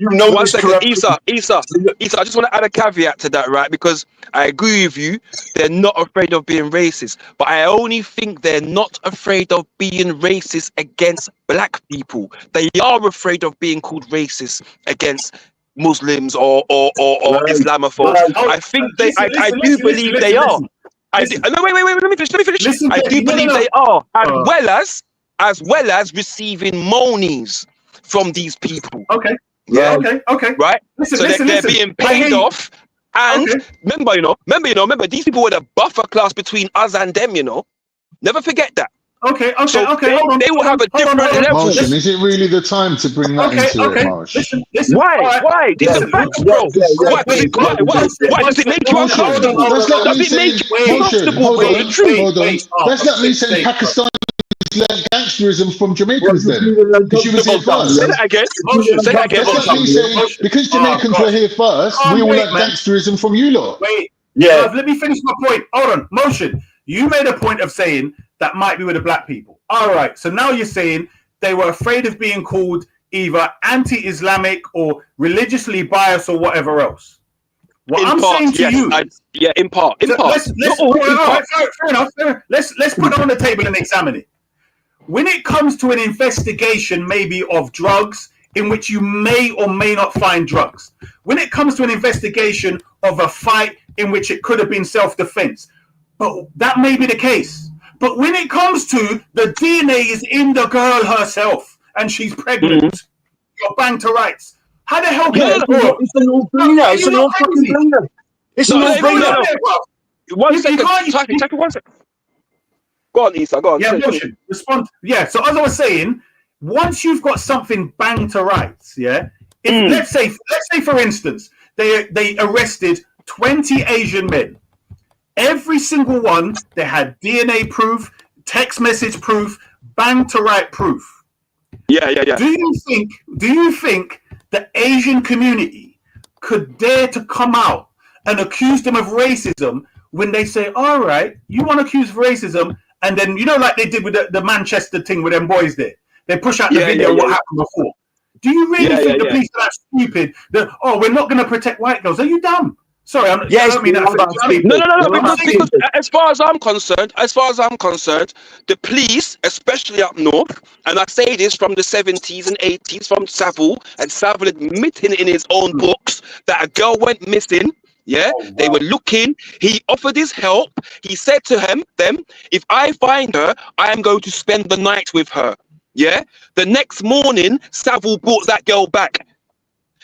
[SPEAKER 4] one second, Isa, I just want to add a caveat to that, right? Because I agree with you, they're not afraid of being racist, but I only think they're not afraid of being racist against black people. They are afraid of being called racist against Muslims or Islamophobes. I think I do believe they are. No, wait, let me finish. I do believe they are, as well as receiving monies from these people.
[SPEAKER 6] Okay.
[SPEAKER 4] Yeah.
[SPEAKER 6] Okay.
[SPEAKER 4] Right. They're being paid off. And remember, these people were the buffer class between us and them. Never forget that.
[SPEAKER 6] Okay.
[SPEAKER 4] They will have a different level.
[SPEAKER 1] Motion, is it really the time to bring that into it, Marsh?
[SPEAKER 6] Listen.
[SPEAKER 4] Why? These are facts, bro. Why does it make you uncomfortable?
[SPEAKER 1] That's like me saying, hold on. That's like me saying Pakistan learned gangsterism from Jamaicans then. Because you was here first.
[SPEAKER 4] Say that again.
[SPEAKER 1] That's like me saying, because Jamaicans were here first, we all learned gangsterism from you lot.
[SPEAKER 6] Let me finish my point. Hold on. Motion. You made a point of saying that might be with the black people. All right. So now you're saying they were afraid of being called either anti-Islamic or religiously biased or whatever else. What I'm saying to you...
[SPEAKER 4] in part.
[SPEAKER 6] Fair enough. Let's put it on the table and examine it. When it comes to an investigation maybe of drugs in which you may or may not find drugs, when it comes to an investigation of a fight in which it could have been self-defense, but that may be the case. But when it comes to the DNA is in the girl herself and she's pregnant, you're bang to rights. How the hell can it go?
[SPEAKER 7] It's a no-brainer. It's a no-brainer. It's a no-brainer.
[SPEAKER 4] One second. Go on, Isa. Go on.
[SPEAKER 6] Yeah, motion. Respond. Yeah. So as I was saying, once you've got something bang to rights, let's say for instance, they arrested 20 Asian men. Every single one, they had DNA proof, text message proof, bang to right proof.
[SPEAKER 4] Yeah.
[SPEAKER 6] Do you think the Asian community could dare to come out and accuse them of racism when they say, all right, you want to accuse of racism, and then, like they did with the Manchester thing with them boys there, they push out the video of what happened before. Do you really think the police are that stupid that, we're not going to protect white girls? Are you dumb? Sorry, I don't mean that.
[SPEAKER 4] Because as far as I'm concerned, the police, especially up north, and I say this from the 70s and 80s, from Savile, and Savile admitting in his own books that a girl went missing. They were looking. He offered his help. He said to them, if I find her, I am going to spend the night with her. The next morning, Savile brought that girl back.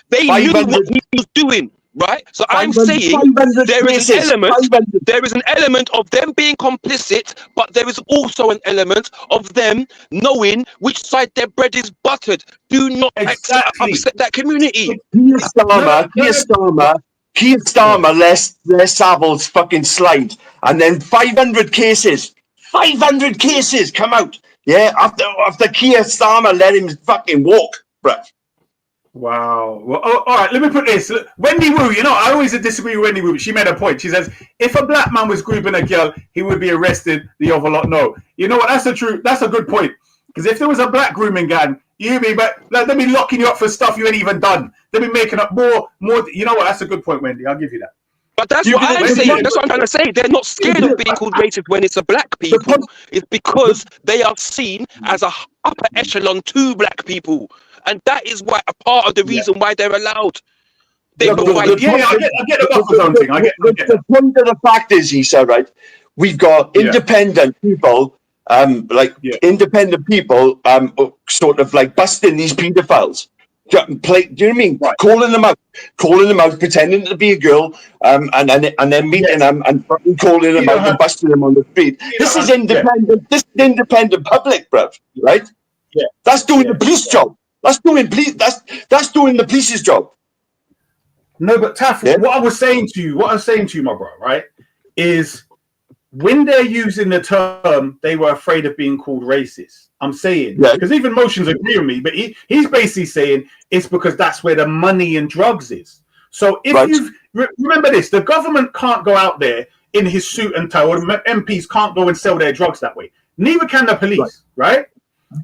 [SPEAKER 4] They knew what he was doing. Right, so I'm saying there is an element of them being complicit, but there is also an element of them knowing which side their bread is buttered. Do not upset that community.
[SPEAKER 7] Keir Starmer let Savile's fucking slide, and then 500 cases come out. After Keir Starmer let him fucking walk, bruh.
[SPEAKER 6] Wow. Well, all right, let me put this. Wendy Wu, I always disagree with Wendy Wu. She made a point. She says, if a black man was grouping a girl, he would be arrested. The other lot, no. You know what? That's a good point. Because if there was a black grooming gang, they'd be locking you up for stuff you ain't even done. They'd be making up more. You know what? That's a good point, Wendy. I'll give you that.
[SPEAKER 4] But that's what I'm saying. That's what I'm trying to say. They're not scared of being called racist when it's a black people. It's because they are seen as a upper echelon to black people. And that is why a part of the reason why they're allowed. I get
[SPEAKER 6] the buffer zone thing.
[SPEAKER 7] The point of the fact is, he said, right, we've got independent people, independent people, sort of like busting these paedophiles. Do you know what I mean? Right. Calling them out, pretending to be a girl, and then meeting them and calling them out and busting them on the street. This is independent. This is independent public, bruv. Right?
[SPEAKER 6] Yeah.
[SPEAKER 7] That's doing the police job. That's doing the police's job.
[SPEAKER 6] No, but Taff, what I was saying to you, my bro, right, is when they're using the term, they were afraid of being called racist. I'm saying, because even Motions agree with me, but he's basically saying it's because that's where the money and drugs is. So if you remember this, the government can't go out there in his suit and tie, or MPs can't go and sell their drugs that way. Neither can the police, right?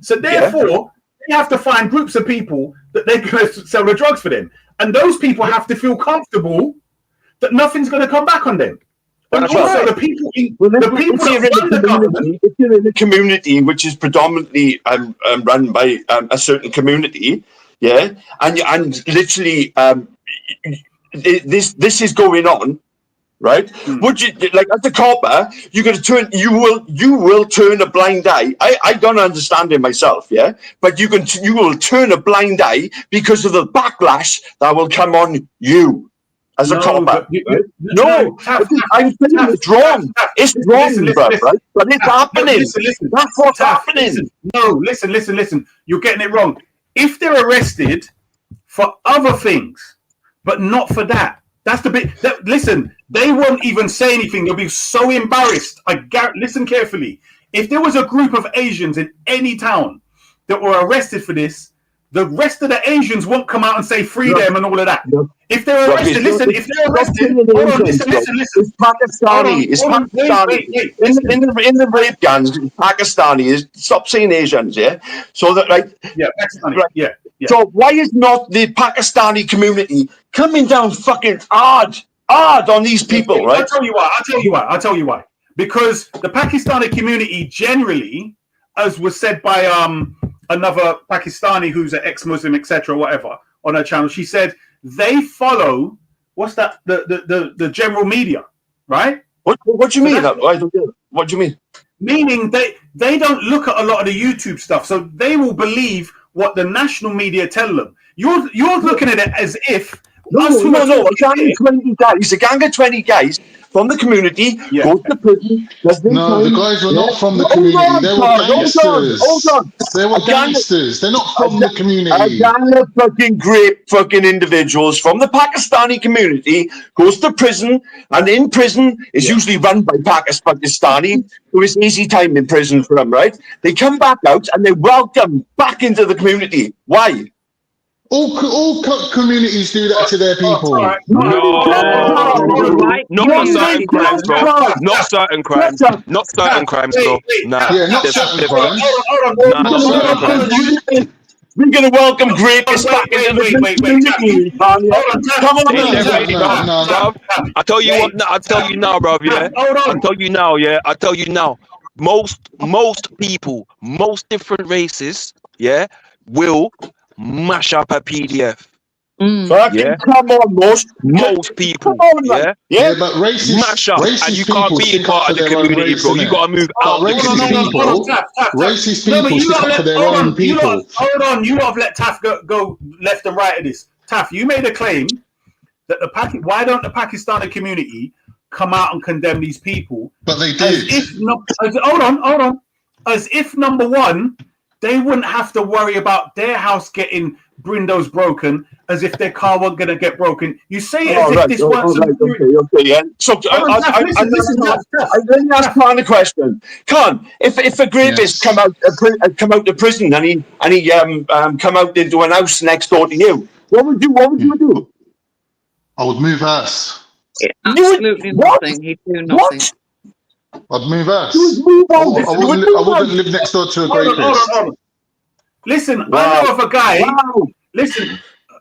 [SPEAKER 6] So therefore, they have to find groups of people that they're going to sell the drugs for them. And those people have to feel comfortable that nothing's going to come back on them. And also the people in
[SPEAKER 7] if you're in a community which is predominantly run by a certain community, and literally this is going on, right? Would you, like, as a copper, you will turn a blind eye. I don't understand it myself, but you will turn a blind eye because of the backlash that will come on you. As a copper, I'm saying it's wrong. It's wrong, bro, right? But it's happening.
[SPEAKER 6] Listen,
[SPEAKER 7] that's what's happening.
[SPEAKER 6] Listen. You're getting it wrong. If they're arrested for other things, but not for that, that's the bit. Listen, they won't even say anything. They'll be so embarrassed. Listen carefully. If there was a group of Asians in any town that were arrested for this, the rest of the Asians won't come out and say free them and all of that. If they're arrested, listen. If they're arrested, hold on, listen.
[SPEAKER 7] It's Pakistani. It's Pakistani. In the rape gangs, Pakistani. Stop saying Asians, So that, like,
[SPEAKER 6] Pakistani. Yeah.
[SPEAKER 7] So why is not the Pakistani community coming down fucking hard on these people, right?
[SPEAKER 6] I'll tell you why. Because the Pakistani community generally, as was said by another Pakistani who's an ex-Muslim, etc., whatever, on her channel, she said they follow the general media, right?
[SPEAKER 7] What do you mean? What do you mean?
[SPEAKER 6] Meaning they don't look at a lot of the YouTube stuff, so they will believe what the national media tell them. You're looking at it as if
[SPEAKER 7] no. A gang of 20 guys from the community go to prison.
[SPEAKER 1] No, the guys were not from the community. They were gangsters.
[SPEAKER 7] Hold on.
[SPEAKER 1] They were gangsters. They're not from the community.
[SPEAKER 7] A gang of fucking great fucking individuals from the Pakistani community goes to prison, and in prison is usually run by Pakistani, who is easy time in prison for them, right? They come back out and they welcome back into the community. Why?
[SPEAKER 1] All communities do that to their people.
[SPEAKER 4] Not certain crimes, bro. Not certain crimes. Not certain crimes, bro. Nah.
[SPEAKER 1] Yeah, not certain crimes.
[SPEAKER 4] Not certain crimes.
[SPEAKER 7] We're gonna welcome greatest back into the community. Come on,
[SPEAKER 4] I tell you what. I tell you now, bro. Yeah. I tell you now. Yeah. I tell you now. Most people, most different races, will mash up a PDF.
[SPEAKER 7] Come on,
[SPEAKER 4] most people.
[SPEAKER 1] But racist,
[SPEAKER 4] mash up, and you can't be
[SPEAKER 1] stick
[SPEAKER 4] part
[SPEAKER 1] up
[SPEAKER 4] of
[SPEAKER 1] for
[SPEAKER 4] the
[SPEAKER 1] their own
[SPEAKER 4] community,
[SPEAKER 1] race,
[SPEAKER 4] bro. You gotta move out.
[SPEAKER 1] Racist people stick up for their own people.
[SPEAKER 6] Hold on, you have let Taff go left and right of this. Taff, you made a claim that why don't the Pakistani community come out and condemn these people?
[SPEAKER 1] But they did.
[SPEAKER 6] Hold on. As if, number one, they wouldn't have to worry about their house getting windows broken, as if their car wasn't going to get broken. You say it as if this was...
[SPEAKER 7] So, let me ask Khan a question. Khan, if a rapist come out of prison and he come out into an house next door to you, what would you do?
[SPEAKER 1] I would move house.
[SPEAKER 9] Absolutely nothing. He'd do nothing.
[SPEAKER 1] I'd move house.
[SPEAKER 6] I
[SPEAKER 1] wouldn't live next door to a rapist.
[SPEAKER 6] Listen, I know of a guy. Listen,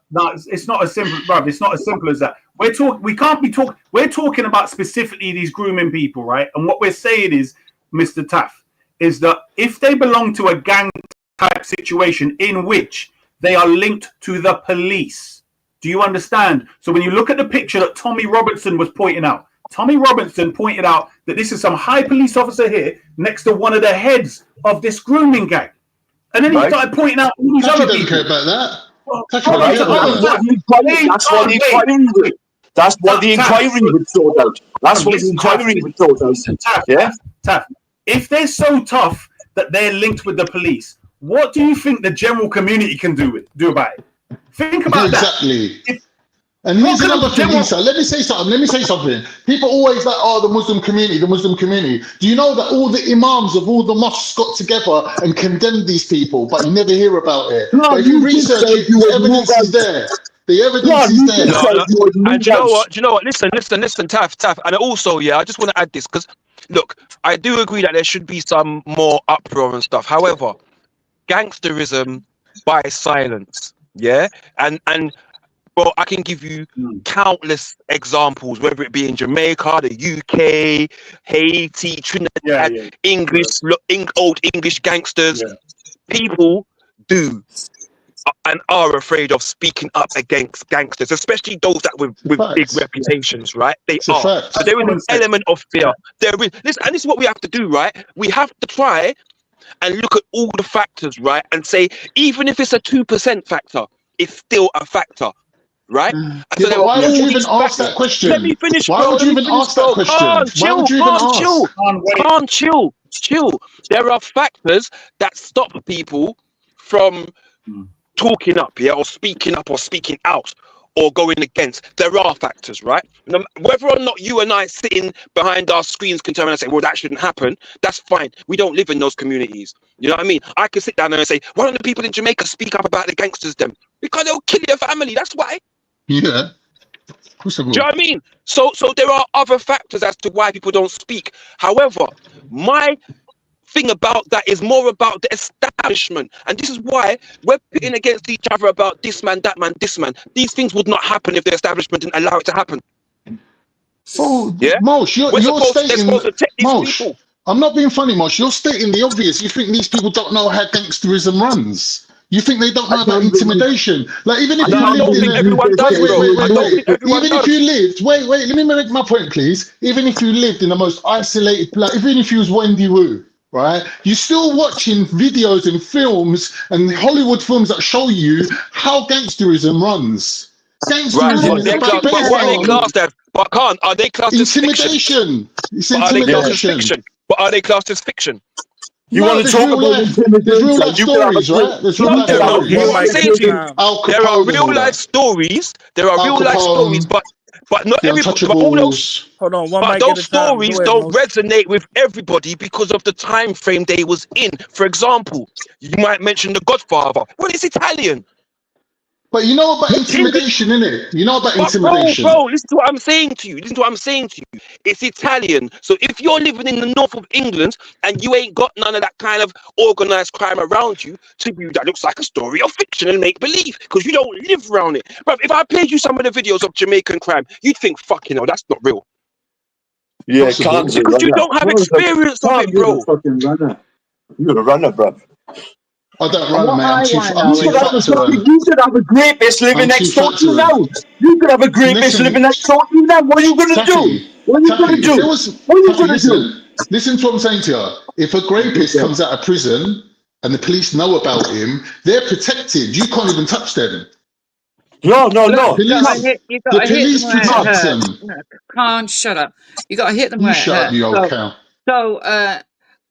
[SPEAKER 6] no, it's not as simple, bruv. It's not as simple as that. We're talking about specifically these grooming people, right? And what we're saying is, Mr. Taff, is that if they belong to a gang type situation in which they are linked to the police, do you understand? So when you look at the picture that Tommy Robertson was pointing out, Tommy Robertson pointed out that this is some high police officer here next to one of the heads of this grooming gang. And then he started pointing out all these other people.
[SPEAKER 1] Don't care about that.
[SPEAKER 7] All right, that's what the inquiry would sort out. That's what the inquiry would sort out. Yeah?
[SPEAKER 6] Taff, if they're so tough that they're linked with the police, what do you think the general community can do about it? Think about
[SPEAKER 1] exactly. And here's another thing, Issa. Let me say something. People always like, oh, the Muslim community. Do you know that all the imams of all the mosques got together and condemned these people, but you never hear about it? But if you research it, the evidence is there. The evidence is there.
[SPEAKER 4] And do you know what? Listen, Taff. And also, yeah, I just want to add this because, look, I do agree that there should be some more uproar and stuff. However, gangsterism by silence, yeah? And well, I can give you countless examples, whether it be in Jamaica, the UK, Haiti, Trinidad, old English gangsters. Yeah. People do and are afraid of speaking up against gangsters, especially those that with big reputations, right? They are. So there is an element of fear. Listen, and this is what we have to do, right? We have to try and look at all the factors, right? And say, even if it's a 2% factor, it's still a factor. Right?
[SPEAKER 1] So yeah, why would you even ask that question?
[SPEAKER 4] Let me finish.
[SPEAKER 1] Why would you even ask that question?
[SPEAKER 4] Chill. There are factors that stop people from talking up, or speaking up, or speaking out, or going against. There are factors, right? Whether or not you and I sitting behind our screens can turn around and say, well, that shouldn't happen. That's fine. We don't live in those communities. You know what I mean? I can sit down there and say, why don't the people in Jamaica speak up about the gangsters then? Because they'll kill your family. That's why.
[SPEAKER 1] Yeah.
[SPEAKER 4] Do you know what I mean? So there are other factors as to why people don't speak. However, my thing about that is more about the establishment. And this is why we're pitting against each other about this man, that man, this man. These things would not happen if the establishment didn't allow it to happen.
[SPEAKER 1] Oh, yeah? Mosh, you're stating... Mosh, I'm not being funny, Mosh. You're stating the obvious. You think these people don't know how gangsterism runs. You think they don't know about intimidation? Like, even if you lived in
[SPEAKER 4] everyone does,
[SPEAKER 1] if you lived, let me make my point, please. Even if you lived in the most isolated place, even if you was Wendy Wu, right? You're still watching videos and films and Hollywood films that show you how gangsterism runs. Gangsterism is about
[SPEAKER 4] what are they classed as? Are they classed as
[SPEAKER 1] intimidation? It's intimidation.
[SPEAKER 4] But are they classed as fiction?
[SPEAKER 7] You want to talk about intimidation?
[SPEAKER 1] There's real life stories, right? There's real life stories.
[SPEAKER 4] There are real life stories. But not everybody. But all those,
[SPEAKER 3] hold on,
[SPEAKER 4] but those stories don't resonate with everybody because of the time frame they was in. For example, you might mention The Godfather. Well, it's Italian.
[SPEAKER 1] But you know about intimidation, innit? You know about intimidation.
[SPEAKER 4] Bro, listen to what I'm saying to you. It's Italian. So if you're living in the north of England and you ain't got none of that kind of organized crime around you, to you that looks like a story of fiction and make believe because you don't live around it. Bro, if I played you some of the videos of Jamaican crime, you'd think, fucking hell, that's not real.
[SPEAKER 7] Yeah, can't
[SPEAKER 4] because you don't have experience of it, bro.
[SPEAKER 7] You're a runner, bro.
[SPEAKER 1] I don't run, man. I'm too
[SPEAKER 7] You could have a great bitch living next door to you now. You could have a great bitch living next door to you now. What are you going to do? What are you going to do? What are you going to do?
[SPEAKER 1] Listen to what I'm saying to you. If a rapist comes out of prison and the police know about him, they're protected. You can't even touch them.
[SPEAKER 7] No.
[SPEAKER 1] The police protect them.
[SPEAKER 9] Can't shut up. You got to hit them where it hurts.
[SPEAKER 1] Shut up, you old cow.
[SPEAKER 9] So,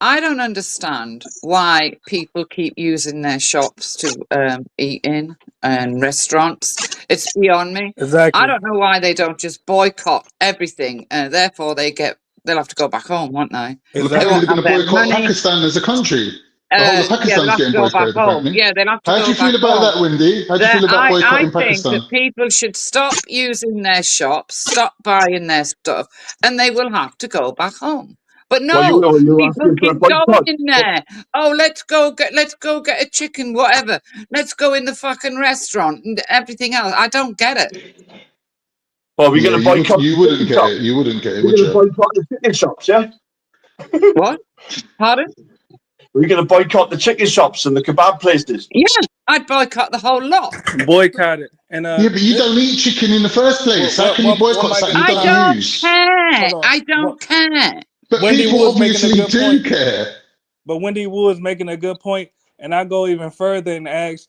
[SPEAKER 9] I don't understand why people keep using their shops to eat in and restaurants. It's beyond me.
[SPEAKER 3] Exactly.
[SPEAKER 9] I don't know why they don't just boycott everything. Therefore, they'll have to go back home, won't they?
[SPEAKER 1] Exactly. They're going to boycott Pakistan as a country. The whole of Pakistan's getting boycotted, apparently.
[SPEAKER 9] Yeah, they'll have to
[SPEAKER 1] How do you feel about that, Wendy? How do you feel about boycotting Pakistan?
[SPEAKER 9] I think that people should stop using their shops, stop buying their stuff, and they will have to go back home. But no, people keep going in there. Oh, let's go get a chicken, whatever. Let's go in the fucking restaurant and everything else. I don't get it.
[SPEAKER 7] Well, we're going to boycott.
[SPEAKER 1] You wouldn't get it. You wouldn't get it, would
[SPEAKER 7] you? We're going to boycott the chicken shops, yeah?
[SPEAKER 9] What? Pardon?
[SPEAKER 7] We're going to boycott the chicken shops and the kebab places.
[SPEAKER 9] Yeah, I'd boycott the whole lot.
[SPEAKER 3] Boycott it. And
[SPEAKER 1] yeah, but you don't eat chicken in the first place. How can you boycott something you don't use?
[SPEAKER 9] I don't care.
[SPEAKER 1] But
[SPEAKER 3] Wendy
[SPEAKER 1] people
[SPEAKER 3] Wood's
[SPEAKER 1] obviously
[SPEAKER 3] making a good
[SPEAKER 1] do
[SPEAKER 3] point.
[SPEAKER 1] care.
[SPEAKER 3] But Wendy Wood's making a good point, and I go even further and ask,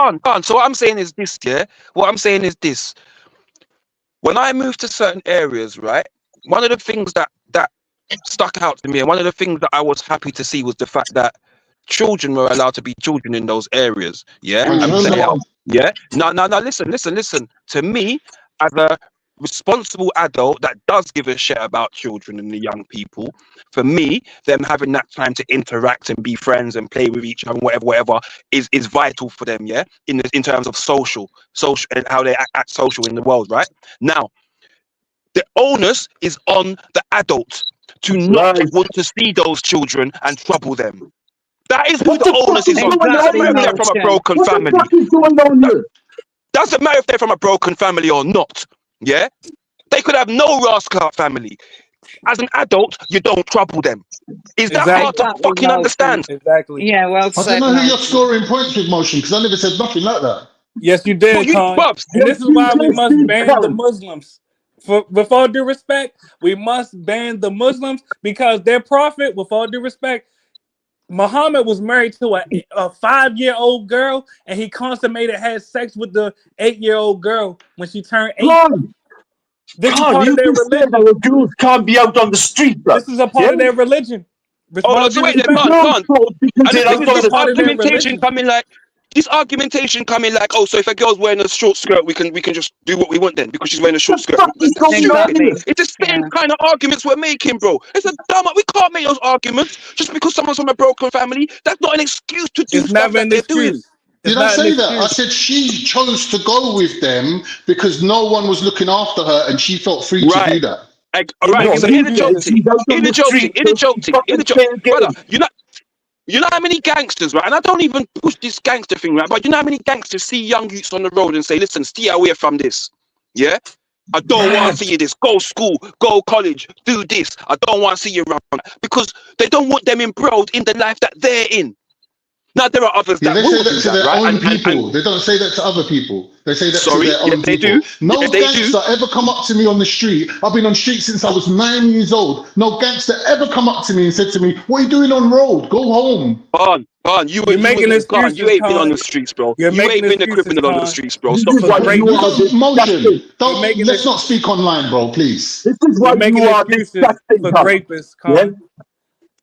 [SPEAKER 4] on. So what I'm saying is this, yeah. What I'm saying is this. When I move to certain areas, right, one of the things that stuck out to me, and one of the things that I was happy to see was the fact that children were allowed to be children in those areas. Yeah, and play out. Yeah. No. Listen. To me, as a responsible adult that does give a shit about children and the young people, for me, them having that time to interact and be friends and play with each other, whatever, is vital for them. Yeah, in terms of social and how they act social in the world. Right now, the onus is on the adult to not want to see those children and trouble them. That is who the onus is on. Doesn't matter if they're from a broken family. Doesn't matter if they're from a broken family or not. Yeah, they could have no rascal family. As an adult, you don't trouble them. Is that hard to fucking understand?
[SPEAKER 8] Exactly.
[SPEAKER 9] Yeah, well
[SPEAKER 1] I don't know who you're scoring points with, Motion, because I never said nothing like that.
[SPEAKER 8] Yes, you did, Khan. And this is why we must ban the Muslims. With all due respect, we must ban the Muslims because their prophet, with all due respect, Muhammad was married to a 5-year-old girl, and he had sex with the 8-year-old girl when she turned 8. This is part of their religion.
[SPEAKER 7] Jews can't be out on the street, bro.
[SPEAKER 8] This is a part of their religion.
[SPEAKER 4] So wait, this argumentation coming like, oh, so if a girl's wearing a short skirt, we can just do what we want then because she's wearing a short skirt. It's the same kind of arguments we're making, bro. It's a dumb. We can't make those arguments just because someone's from a broken family. That's not an excuse to do stuff that they're doing.
[SPEAKER 1] Did I say that? I said she chose to go with them because no one was looking after her and she felt free to do that.
[SPEAKER 4] Right, so in the joke, brother, you know how many gangsters, right? And I don't even push this gangster thing, right? But you know how many gangsters see young youths on the road and say, listen, stay away from this. Yeah? I don't want to see you this. Go school, go college, do this. I don't want to see you around. Because they don't want them embroiled in the life that they're in. Now, there are others that
[SPEAKER 1] they
[SPEAKER 4] will
[SPEAKER 1] say that
[SPEAKER 4] do
[SPEAKER 1] to
[SPEAKER 4] that,
[SPEAKER 1] their
[SPEAKER 4] right?
[SPEAKER 1] own people. They don't say that to other people. They say that to their own
[SPEAKER 4] they
[SPEAKER 1] people.
[SPEAKER 4] do.
[SPEAKER 1] No
[SPEAKER 4] They
[SPEAKER 1] gangster ever come up to me on the street. I've been on street since I was 9 years old. No gangster ever come up to me and said to me, "What are you doing on road? Go home."
[SPEAKER 4] You ain't been on the streets, bro. You ain't been a criminal on the streets, bro. Stop
[SPEAKER 1] Motion. Let's not speak online, bro, please.
[SPEAKER 7] This is why
[SPEAKER 8] making
[SPEAKER 7] you are
[SPEAKER 8] excuses for rapists, Colin.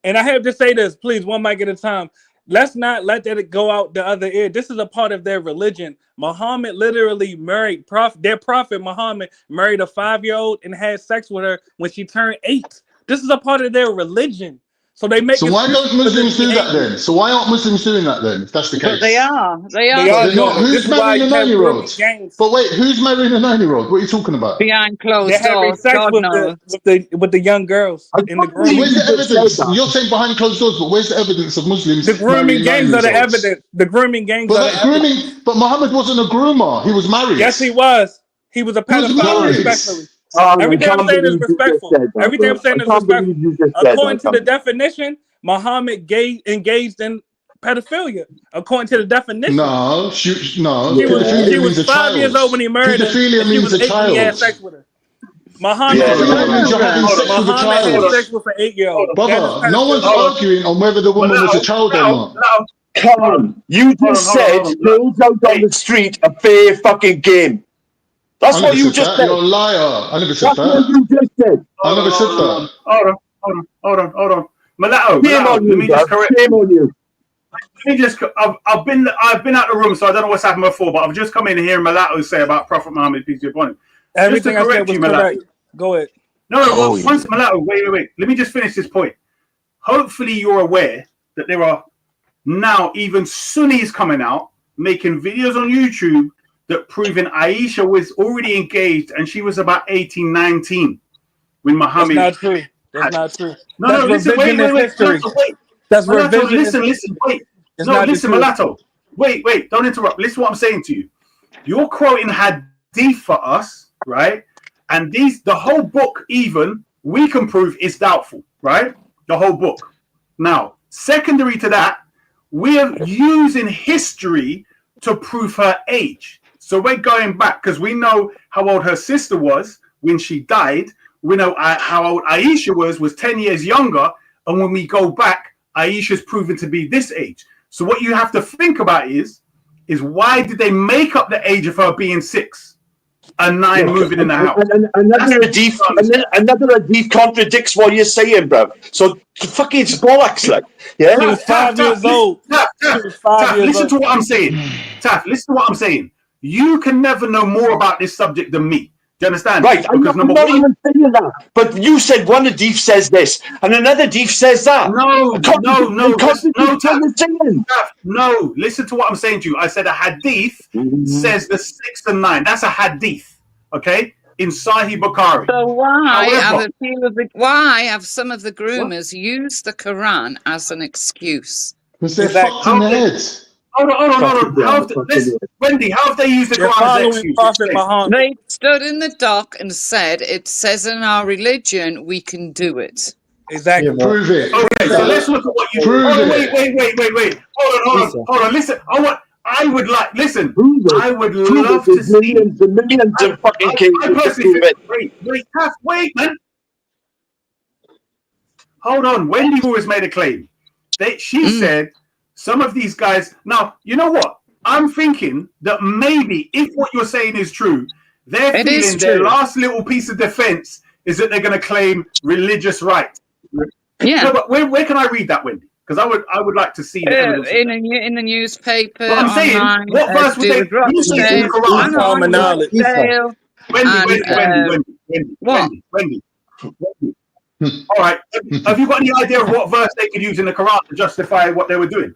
[SPEAKER 8] And I have to say this, please, one mic at a time. Let's not let that go out the other ear. This is a part of their religion. Muhammad literally married their prophet Muhammad married a 5-year-old and had sex with her when she turned 8. This is a part of their religion. So they make.
[SPEAKER 1] So why don't Muslims do that then? So why aren't Muslims doing that then? If that's the case,
[SPEAKER 9] but they are.
[SPEAKER 1] They're not. Who's marrying a 9-year-old? But wait, who's marrying a 9-year-old? What are you talking about?
[SPEAKER 9] Behind closed
[SPEAKER 8] They're having
[SPEAKER 9] doors.
[SPEAKER 8] sex
[SPEAKER 9] God
[SPEAKER 8] with the young girls in the grooming.
[SPEAKER 1] Where's the evidence? You're saying behind closed doors, but where's the evidence of Muslims?
[SPEAKER 8] The grooming gangs are the evidence. The grooming gangs are the evidence.
[SPEAKER 1] But Muhammad wasn't a groomer. He was married.
[SPEAKER 8] Yes, he was. He was a pedophile, respectfully. Everything I'm saying is respectful. Everything I'm saying is respectful. According to the definition, Muhammad engaged in pedophilia. According to the definition.
[SPEAKER 1] No. She
[SPEAKER 8] was 5 years old when he married her.
[SPEAKER 1] Pedophilia means a child.
[SPEAKER 8] He had sex with her. Muhammad had sex with an 8-year-old.
[SPEAKER 1] Brother, no one's arguing on whether the woman was a child or not.
[SPEAKER 7] Come on. You just said girls out on the street a fair fucking game. That's what you just said.
[SPEAKER 1] You're a liar. I never said that.
[SPEAKER 7] That's what you just said.
[SPEAKER 1] I never said that.
[SPEAKER 6] Hold on. Mulatto, let me just correct.
[SPEAKER 7] Shame on you.
[SPEAKER 6] Let me just. I've been out of the room, so I don't know what's happened before. But I've just come in here and Mulatto say about Prophet Muhammad, peace be upon him.
[SPEAKER 8] Everything I said was correct. Go ahead.
[SPEAKER 6] No. Once Mulatto, wait. Let me just finish this point. Hopefully, you're aware that there are now even Sunnis coming out making videos on YouTube that proving Aisha was already engaged and she was about 18, 19 when Muhammad.
[SPEAKER 8] That's not true. That's not true.
[SPEAKER 6] No, listen, wait.
[SPEAKER 8] That's revisionist.
[SPEAKER 6] Listen, wait. Listen, Mulatto. Wait, don't interrupt. Listen to what I'm saying to you. You're quoting hadith for us, right? And the whole book, even, we can prove is doubtful, right? The whole book. Now, secondary to that, we're using history to prove her age. So we're going back because we know how old her sister was when she died. We know how old Aisha was 10 years younger. And when we go back, Aisha's proven to be this age. So what you have to think about is why did they make up the age of her being 6? and 9 moving in the house.
[SPEAKER 7] Another hadith contradicts what you're saying, bro. So fucking it's bollocks, like. Yeah.
[SPEAKER 8] She was 5 years old. She was 5 years
[SPEAKER 6] listen
[SPEAKER 8] old.
[SPEAKER 6] to what I'm saying. Taff, listen to what I'm saying. You can never know more about this subject than me. Do you understand?
[SPEAKER 7] Right, I'm not even saying that. But you said one hadith says this, and another hadith says that.
[SPEAKER 6] No. No, listen to what I'm saying to you. I said a hadith says the 6 and 9. That's a hadith, okay? In Sahih Bukhari.
[SPEAKER 9] So why
[SPEAKER 6] However,
[SPEAKER 9] why have some of the groomers used the Quran as an excuse?
[SPEAKER 1] Because they're fucked in the head.
[SPEAKER 6] Hold on. Wendy, how have they used the Quran as an excuse?
[SPEAKER 8] Prophet Muhammad.
[SPEAKER 9] They stood in the dock and said, "It says in our religion we can do it."
[SPEAKER 8] Exactly.
[SPEAKER 1] Prove it.
[SPEAKER 6] Okay, so let's look at what you. Wait. Hold on. Listen. I would love to see
[SPEAKER 7] millions of fucking cases.
[SPEAKER 6] Wait, man. Hold on. Wendy always made a claim. She said some of these guys. Now, you know what? I'm thinking that maybe if what you're saying is true, they're feeling their last little piece of defense is that they're going to claim religious rights.
[SPEAKER 9] Yeah.
[SPEAKER 6] No, but where can I read that, Wendy? Because I would like to see the evidence.
[SPEAKER 9] In the newspaper.
[SPEAKER 6] But I'm saying,
[SPEAKER 9] online,
[SPEAKER 6] what verse would they? You say it's in the Quran. Wendy. All right. Have you got any idea of what verse they could use in the Quran to justify what they were doing?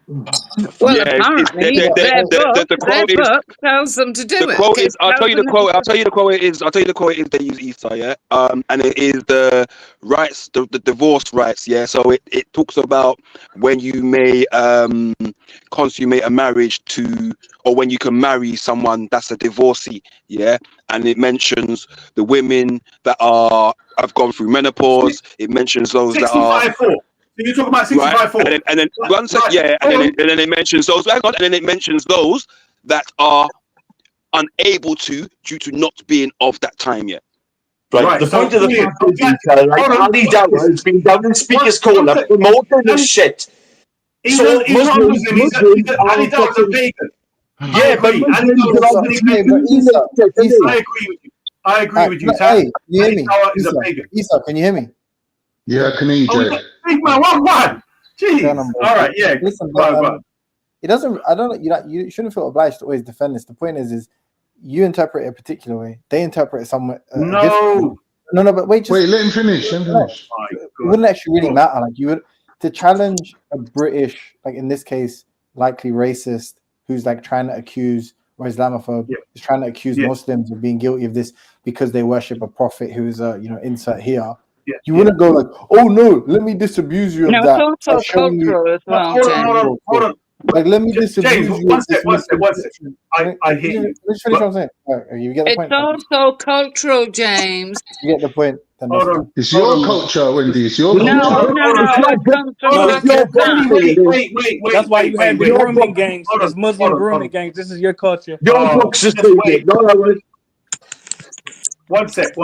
[SPEAKER 9] Well, apparently their book tells them to do it.
[SPEAKER 4] The quote is, I'll tell you the quote is they use Isa, yeah? And it is the rights, the divorce rights, yeah? So it talks about when you may consummate a marriage or when you can marry someone that's a divorcee, yeah? And it mentions the women that have gone through menopause. It mentions those that are...
[SPEAKER 6] 65-4. So you're talking about 65-4.
[SPEAKER 4] Right? And then one second, yeah, and then it mentions those. And then it mentions those that are unable to due to not being of that time yet.
[SPEAKER 7] Right. The point of the fact is, Ali Dawah has been down in Speaker's Corner promoting this shit.
[SPEAKER 6] He's not Muslim. Ali Dawah's a pagan.
[SPEAKER 7] Yeah, but
[SPEAKER 6] I agree with you.
[SPEAKER 14] Hey, you hear me?
[SPEAKER 6] Is a pagan.
[SPEAKER 14] Isa, can you hear me?
[SPEAKER 1] Yeah, I can hear you, Jay.
[SPEAKER 6] Big man, one. Jeez. All right, yeah.
[SPEAKER 14] Listen, it doesn't. I don't. You shouldn't feel obliged to always defend this. The point is you interpret it a particular way. They interpret it somewhat.
[SPEAKER 6] No.
[SPEAKER 14] But wait.
[SPEAKER 1] Let him finish.
[SPEAKER 14] It wouldn't actually really matter. Like you would to challenge a British, like in this case, likely racist, who's like trying to accuse or Islamophobe is trying to accuse Muslims of being guilty of this because they worship a prophet who's insert here. You wouldn't go like, oh no, let me disabuse you of that.
[SPEAKER 9] No, it's also cultural as well.
[SPEAKER 6] Hold on.
[SPEAKER 14] Like, let me disabuse you.
[SPEAKER 6] One second. I hear you.
[SPEAKER 14] Let's finish what I'm saying. You get the point.
[SPEAKER 9] It's also cultural, James.
[SPEAKER 14] You get the point.
[SPEAKER 1] It's your culture, Wendy. It's your culture.
[SPEAKER 6] Wait.
[SPEAKER 8] That's why you have the grooming gangs. It's Muslim grooming gangs. This is your culture.
[SPEAKER 7] Your books is
[SPEAKER 6] One sec.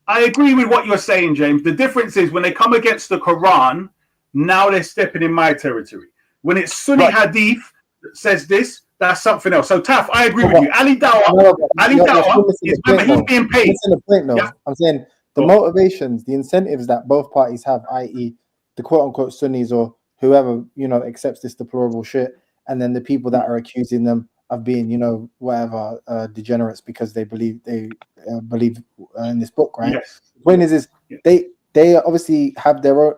[SPEAKER 6] I agree with what you're saying, James. The difference is when they come against the Quran, now they're stepping in my territory. When it's Sunni hadith that says this, that's something else. So, Taff, I agree with you. Ali Dawah, he's being paid.
[SPEAKER 14] Listen to the point, though. I'm saying the motivations, the incentives that both parties have, i.e., the quote-unquote Sunnis or whoever, accepts this deplorable shit, and then the people that are accusing them of being, whatever, degenerates because they believe in this book, right?
[SPEAKER 6] Yes.
[SPEAKER 14] The point is they obviously have their own,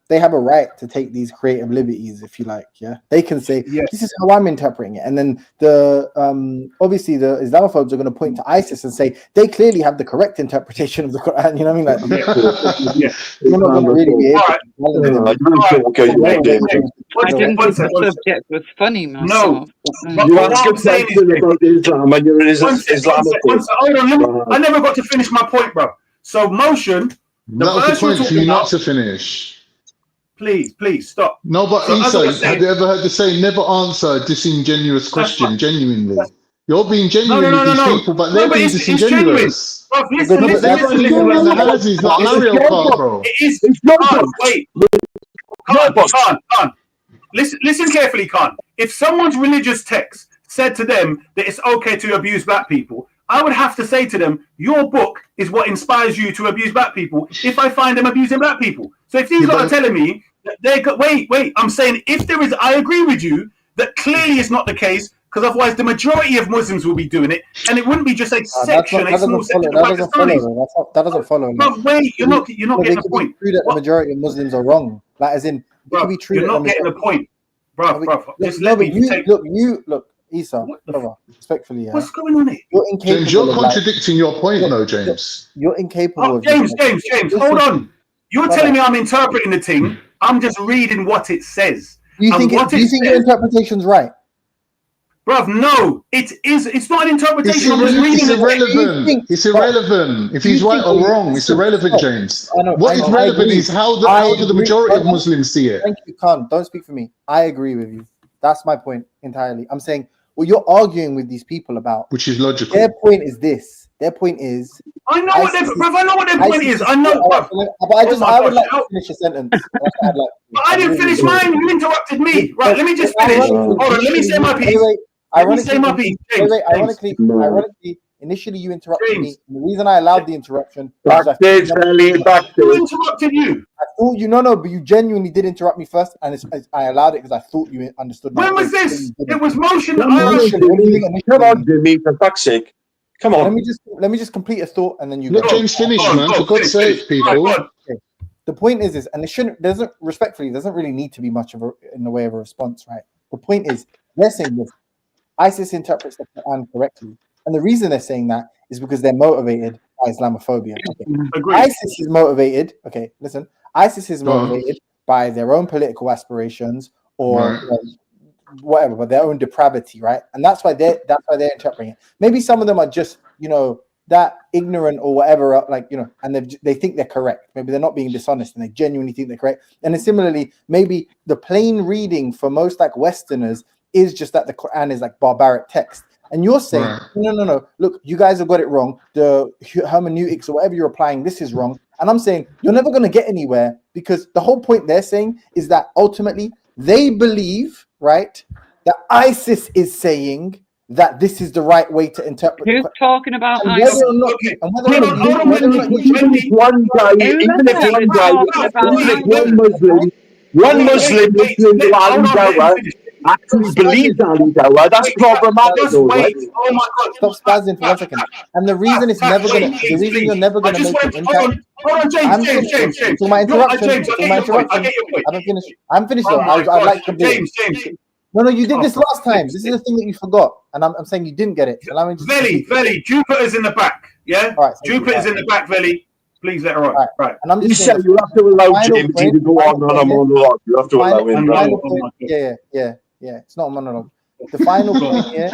[SPEAKER 14] they have a right to take these creative liberties, if you like. Yeah, they can say this is how I'm interpreting it, and then the obviously the Islamophobes are going to point to ISIS and say they clearly have the correct interpretation of the Quran. You know what I mean? You're not going to really be able to.
[SPEAKER 9] I didn't think the subject was funny myself.
[SPEAKER 6] No, you ask a question about Islam and you're an Islamophobe. Hold on, I never got to finish my point, bro. So motion.
[SPEAKER 1] That was the point for you not to finish.
[SPEAKER 6] Please stop.
[SPEAKER 1] No, but Isa, have you ever heard the saying, never answer a disingenuous question genuinely? You're being genuine with these people, but they're being disingenuous.
[SPEAKER 6] Listen.
[SPEAKER 1] It's like Mario Kart, bro.
[SPEAKER 6] It's not. Wait. Khan. Listen carefully, Khan. If someone's religious text said to them that it's okay to abuse black people, I would have to say to them, your book is what inspires you to abuse black people if I find them abusing black people. So if these lot are telling me that they got, wait, I'm saying if there is, I agree with you that clearly it's not the case, because otherwise the majority of Muslims will be doing it, and it wouldn't be just a section, a small section of Pakistanis.
[SPEAKER 14] That doesn't follow.
[SPEAKER 6] No, wait, you're not getting the point.
[SPEAKER 14] True that the majority of Muslims are wrong. Like, as in, it could be true.
[SPEAKER 6] You're not getting the point, bro. Just
[SPEAKER 14] let me
[SPEAKER 6] take.
[SPEAKER 14] Look, Issa, brother, respectfully. Yeah.
[SPEAKER 6] What's going on here?
[SPEAKER 14] You're incapable.
[SPEAKER 1] James, you're contradicting your point, though, James.
[SPEAKER 14] You're incapable.
[SPEAKER 6] James, hold on. You're telling me I'm interpreting the thing. I'm just reading what it says.
[SPEAKER 14] Do you think your interpretation's right?
[SPEAKER 6] Bruv, no, it is. It's not an interpretation.
[SPEAKER 1] It's irrelevant. It's irrelevant. If he's right or wrong, it's irrelevant, James. What is relevant is how do the majority of Muslims see it.
[SPEAKER 14] Thank you, Khan. Don't speak for me. I agree with you. That's my point entirely. I'm saying what you're arguing with these people about,
[SPEAKER 1] which is logical.
[SPEAKER 14] Their point is this. Their point is.
[SPEAKER 6] I know what their point is. I know.
[SPEAKER 14] But I would like to finish a sentence.
[SPEAKER 6] But I didn't finish mine. You interrupted me. Right. Let me just finish. Hold on. Let me say my piece.
[SPEAKER 14] Ironically, initially you interrupted me. The reason I allowed the interruption was
[SPEAKER 6] Who interrupted you?
[SPEAKER 14] I thought but you genuinely did interrupt me first, and I allowed it because I thought you understood.
[SPEAKER 6] When was this? It was motion.
[SPEAKER 7] Come on, Jimmy, for fuck's sake. Come on.
[SPEAKER 14] Let me just complete a thought, and then you.
[SPEAKER 1] Let James finish, man. For God's sake, people.
[SPEAKER 14] Okay. The point is, and it doesn't really need to be much in the way of a response, right? The point is, they're saying this. ISIS interprets the Quran correctly. And the reason they're saying that is because they're motivated by Islamophobia. Okay. ISIS is motivated. Okay, listen. ISIS is motivated by their own political aspirations or whatever, but their own depravity, right? And that's why they're interpreting it. Maybe some of them are just, that ignorant or whatever, and they think they're correct. Maybe they're not being dishonest and they genuinely think they're correct. And then similarly, maybe the plain reading for most Westerners is just that the Quran is barbaric text. And you're saying, no, look, you guys have got it wrong. The hermeneutics or whatever you're applying, this is wrong. And I'm saying you're never going to get anywhere, because the whole point they're saying is that ultimately they believe, right, that ISIS is saying that this is the right way to interpret.
[SPEAKER 9] Who's talking about
[SPEAKER 7] one guy, even if one Muslim listening to Ali Dawah actually believes Ali Dawah, that's problematic, right?
[SPEAKER 6] Oh my God!
[SPEAKER 14] Stop spazzing for 1 second. And the reason you're never gonna make an impact.
[SPEAKER 6] Hold on, James.
[SPEAKER 14] To my interruption. I'm finished. I'd like to
[SPEAKER 6] James.
[SPEAKER 14] No, you did this last time. This is the thing that you forgot, and I'm saying you didn't get it.
[SPEAKER 6] Veli, Jupiter's in the back. Yeah, right, Jupiter's in the back, Veli. Please let her on. Right.
[SPEAKER 14] And I'm just
[SPEAKER 7] saying, you have to allow James to go on a monologue. You have to allow him.
[SPEAKER 14] Yeah. It's not a monologue. The final point here.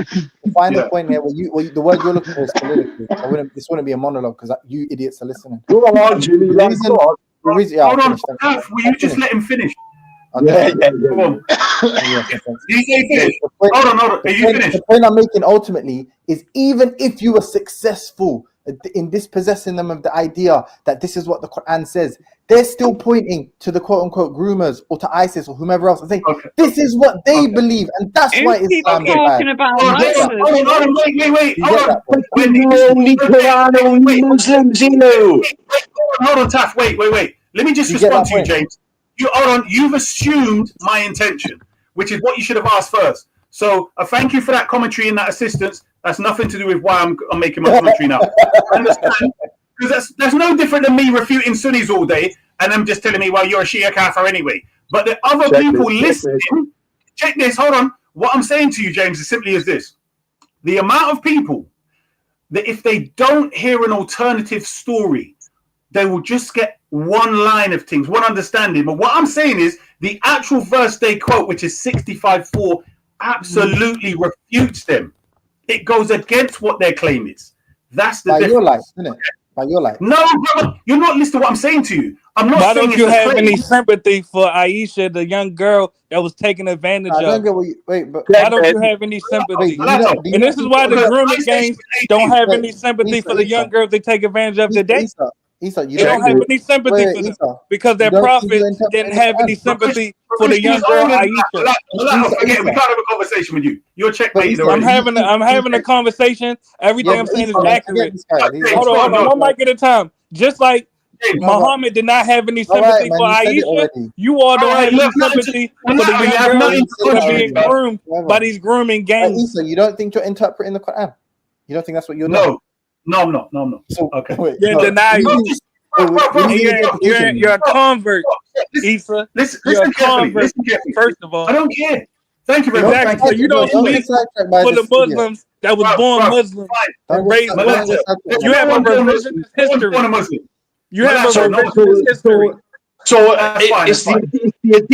[SPEAKER 14] Well, the word you're looking for is political. This wouldn't be a monologue because you idiots are listening.
[SPEAKER 7] Go on, Jimmy.
[SPEAKER 6] Hold on, will you just let him finish?
[SPEAKER 14] Okay.
[SPEAKER 6] Come on. Hold on. Are you finished?
[SPEAKER 14] The point I'm making ultimately is, even if you were successful in dispossessing them of the idea that this is what the Quran says, they're still pointing to the quote-unquote groomers or to ISIS or whomever else and saying this is what they believe, and that's why Islam is bad.
[SPEAKER 6] Hold on, wait. Hold on, Taff. Wait. Let me just respond to you, James. You've assumed my intention, which is what you should have asked first. So thank you for that commentary and that assistance. That's nothing to do with why I'm making my commentary now. Understand? Because that's no different than me refuting Sunnis all day and them just telling me, well, you're a Shia kafir anyway. But the other people listening, check this, hold on. What I'm saying to you, James, is simply as this. The amount of people that if they don't hear an alternative story, they will just get one line of things, one understanding. But what I'm saying is the actual verse they quote, which is 65:4, absolutely refutes them. It goes against what their claim is. That's the difference.
[SPEAKER 14] Your life, isn't it? By your life.
[SPEAKER 6] No, brother, you're not listening to what I'm saying to you. I'm not
[SPEAKER 8] Why
[SPEAKER 6] saying
[SPEAKER 8] don't you have any sympathy for Aisha, the young girl that was taken advantage of?
[SPEAKER 14] Why
[SPEAKER 8] don't you have any sympathy? And this is why the grooming gangs don't have any sympathy for the young girls they take advantage of today.
[SPEAKER 14] Issa,
[SPEAKER 8] They don't have any sympathy for them because their prophets didn't have any sympathy for the young girl Aisha.
[SPEAKER 6] Forget it. We can't have a conversation with you. You're checkmated
[SPEAKER 8] I'm
[SPEAKER 6] already.
[SPEAKER 8] having a conversation. Everything I'm saying is accurate. Hold on. One mic at a time. Just like Muhammad did not have any sympathy for Aisha, you all don't have any sympathy for the young girls that are being groomed by these grooming gangs.
[SPEAKER 14] Issa, you don't think you're interpreting the Quran? You don't think that's what you're doing?
[SPEAKER 6] No, I'm not. So, okay.
[SPEAKER 8] You're in denial. You're a convert, Issa. You're a convert. First of all,
[SPEAKER 6] I don't care. Thank you very much.
[SPEAKER 8] Exactly. So you don't speak for the Muslims that was born Muslim and raised Muslim. You have a revisionist history. You have a revisionist history.
[SPEAKER 7] So it's the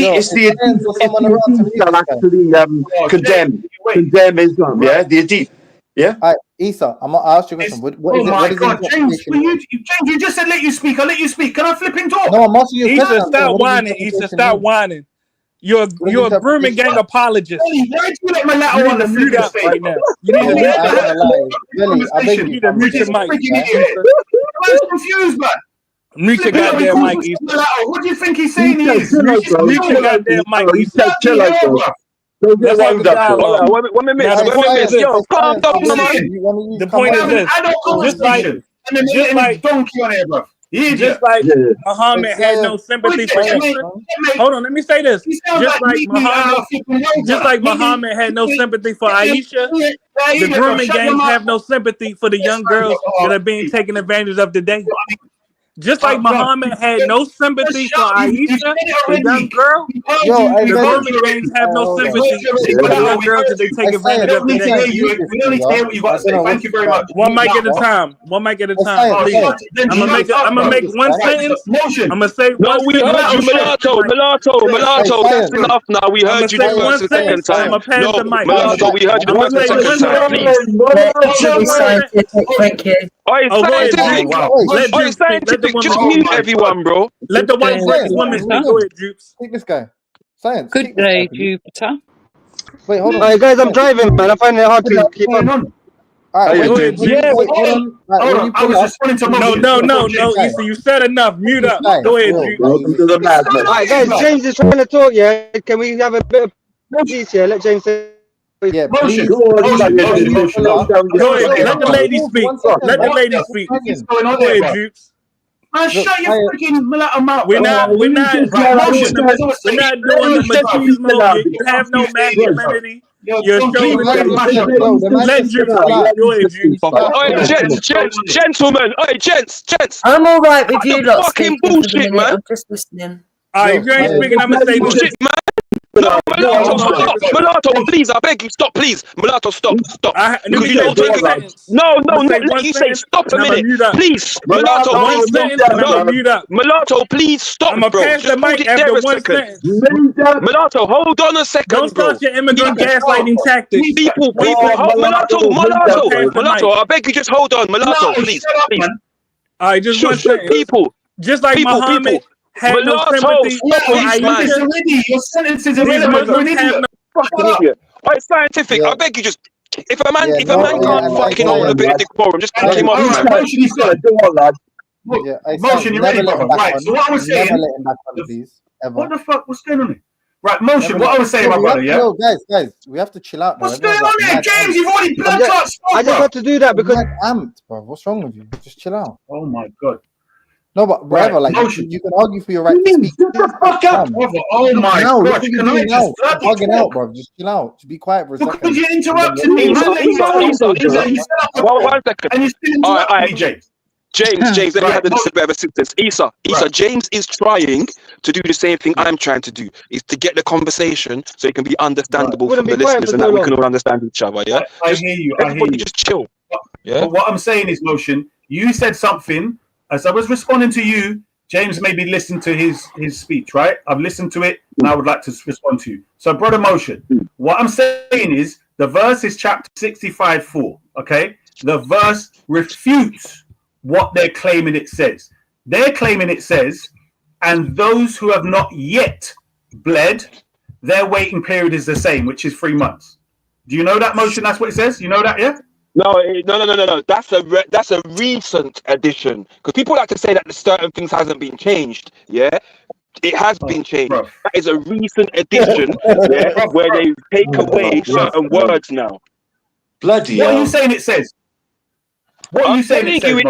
[SPEAKER 7] hadith that actually condemn Islam. Yeah, the hadith. Yeah.
[SPEAKER 14] All right, Issa, I'll ask you a question. What is
[SPEAKER 6] God, James, you just said let you speak. I'll let you speak. Can I flip and talk?
[SPEAKER 14] No, I'm asking you a question.
[SPEAKER 8] Issa, stop whining. Issa, stop whining. You're a grooming gang apologist.
[SPEAKER 6] Why do you let my latter one to
[SPEAKER 8] mute up right now? You need to mute your mic.
[SPEAKER 6] I'm confused, man.
[SPEAKER 8] Mute your goddamn mic, Issa.
[SPEAKER 6] What do you think he's saying?
[SPEAKER 8] Mute your goddamn mic, Issa. Let's have a dialogue.
[SPEAKER 4] One minute. Yo, calm down,
[SPEAKER 8] the point is this. Just like Muhammad had no sympathy for Aisha. Hold on, let me say this. Just like Muhammad had no sympathy for Aisha, the grooming gangs have no sympathy for the young girls that are being taken advantage of today. Just like Muhammad had no sympathy for Aisha, the young girl, the grooming gangs have no sympathy for the young girls that they take advantage of today.
[SPEAKER 6] We don't need to hear what you got to say. Thank you very much.
[SPEAKER 8] One mic at a time. Please. I'm gonna make one sentence. I'm gonna say one.
[SPEAKER 4] We heard you, Mulatto. That's enough now. We heard you the first and second time.
[SPEAKER 8] I'm gonna pass the mic.
[SPEAKER 4] Mulatto, we heard you the first and second time, please.
[SPEAKER 15] Thank you.
[SPEAKER 4] Scientific. Just mute everyone, bro.
[SPEAKER 8] Let the white British women speak. Go ahead, Jukes.
[SPEAKER 14] Take this guy. Science.
[SPEAKER 9] Good day, Jupiter.
[SPEAKER 14] Wait, hold on.
[SPEAKER 10] All right, guys, I'm driving, man. I find it hard to keep on.
[SPEAKER 14] All right,
[SPEAKER 6] I was responding to
[SPEAKER 8] No, Issa, you said enough. Mute up. Go ahead, Jukes.
[SPEAKER 10] All right, guys, James is trying to talk, yeah? Can we have a bit of peace here? Let James say.
[SPEAKER 14] Yeah,
[SPEAKER 6] motion.
[SPEAKER 8] Go ahead. Let the lady speak. Go ahead, Jukes.
[SPEAKER 6] Man, shut your freaking mulatto mouth.
[SPEAKER 8] We're not doing the machismo. You have no masculinity. You're showing let Jukes speak. Go ahead, Jukes.
[SPEAKER 4] Gentlemen. Gents.
[SPEAKER 15] I'm all right with you lot.
[SPEAKER 4] Fucking bullshit, man.
[SPEAKER 15] I'm just listening.
[SPEAKER 8] All right, if you ain't speaking, I'm gonna say
[SPEAKER 4] bullshit, man. Mulatto, please, I beg you, stop, please. Mulatto, stop.
[SPEAKER 8] Let
[SPEAKER 4] you say stop a minute, please. Mulatto, Mulatto, please stop,
[SPEAKER 8] I'm gonna pass the mic after one sentence.
[SPEAKER 4] Mulatto, hold on a second.
[SPEAKER 8] Don't start your immigrant gaslighting tactics.
[SPEAKER 4] People, Mulatto, I beg you, just hold on, Mulatto, please.
[SPEAKER 8] All right, just one sentence.
[SPEAKER 4] People,
[SPEAKER 8] just like Muhammad. Had no sympathy for Aisha.
[SPEAKER 6] Your sentence is irrelevant. You're an idiot.
[SPEAKER 4] Fucking idiot. Alright, Scientific. I beg you, just if a man can't fucking hold a bit of decorum, just kick him off.
[SPEAKER 6] Motion, you said. Go on, lad. Motion, you ready, brother? Right. So what I was saying. What the fuck? What's going on here? Right, motion. What I was saying, my brother. Yeah.
[SPEAKER 14] Guys, we have to chill out.
[SPEAKER 6] What's going on here, James? You've already blood clot.
[SPEAKER 10] I just had to do that because
[SPEAKER 14] amped, bro. What's wrong with you? Just chill out.
[SPEAKER 6] Oh my god.
[SPEAKER 14] No, but whatever, like you can argue for your right to speak.
[SPEAKER 6] Shut the fuck up, brother. Oh my god. Can I just
[SPEAKER 14] bugging out, bro? Just chill out. Just be quiet for a second.
[SPEAKER 6] Because you interrupted me, man.
[SPEAKER 4] One second.
[SPEAKER 6] And you still interrupted me, James.
[SPEAKER 4] James, let me have a bit of assistance. Issa, James is trying to do the same thing I'm trying to do, is to get the conversation so it can be understandable for the listeners and that we can all understand each other, yeah?
[SPEAKER 6] I hear you.
[SPEAKER 4] Just chill. Yeah.
[SPEAKER 6] But what I'm saying is, Motion, you said something. As I was responding to you, James maybe listened to his speech, right? I've listened to it and I would like to respond to you. So, Brother Motion, what I'm saying is the verse is chapter 65:4, okay? The verse refutes what they're claiming it says. They're claiming it says, and those who have not yet bled, their waiting period is the same, which is 3 months. Do you know that, Motion? That's what it says? You know that, yeah?
[SPEAKER 4] No. That's a recent addition, because people like to say that certain things hasn't been changed. Yeah, it has been changed.
[SPEAKER 6] Bruv.
[SPEAKER 4] That is a recent addition. Yeah, where they take away certain words now.
[SPEAKER 7] Bloody
[SPEAKER 6] What are
[SPEAKER 7] hell.
[SPEAKER 6] you saying it says? What are you saying it says?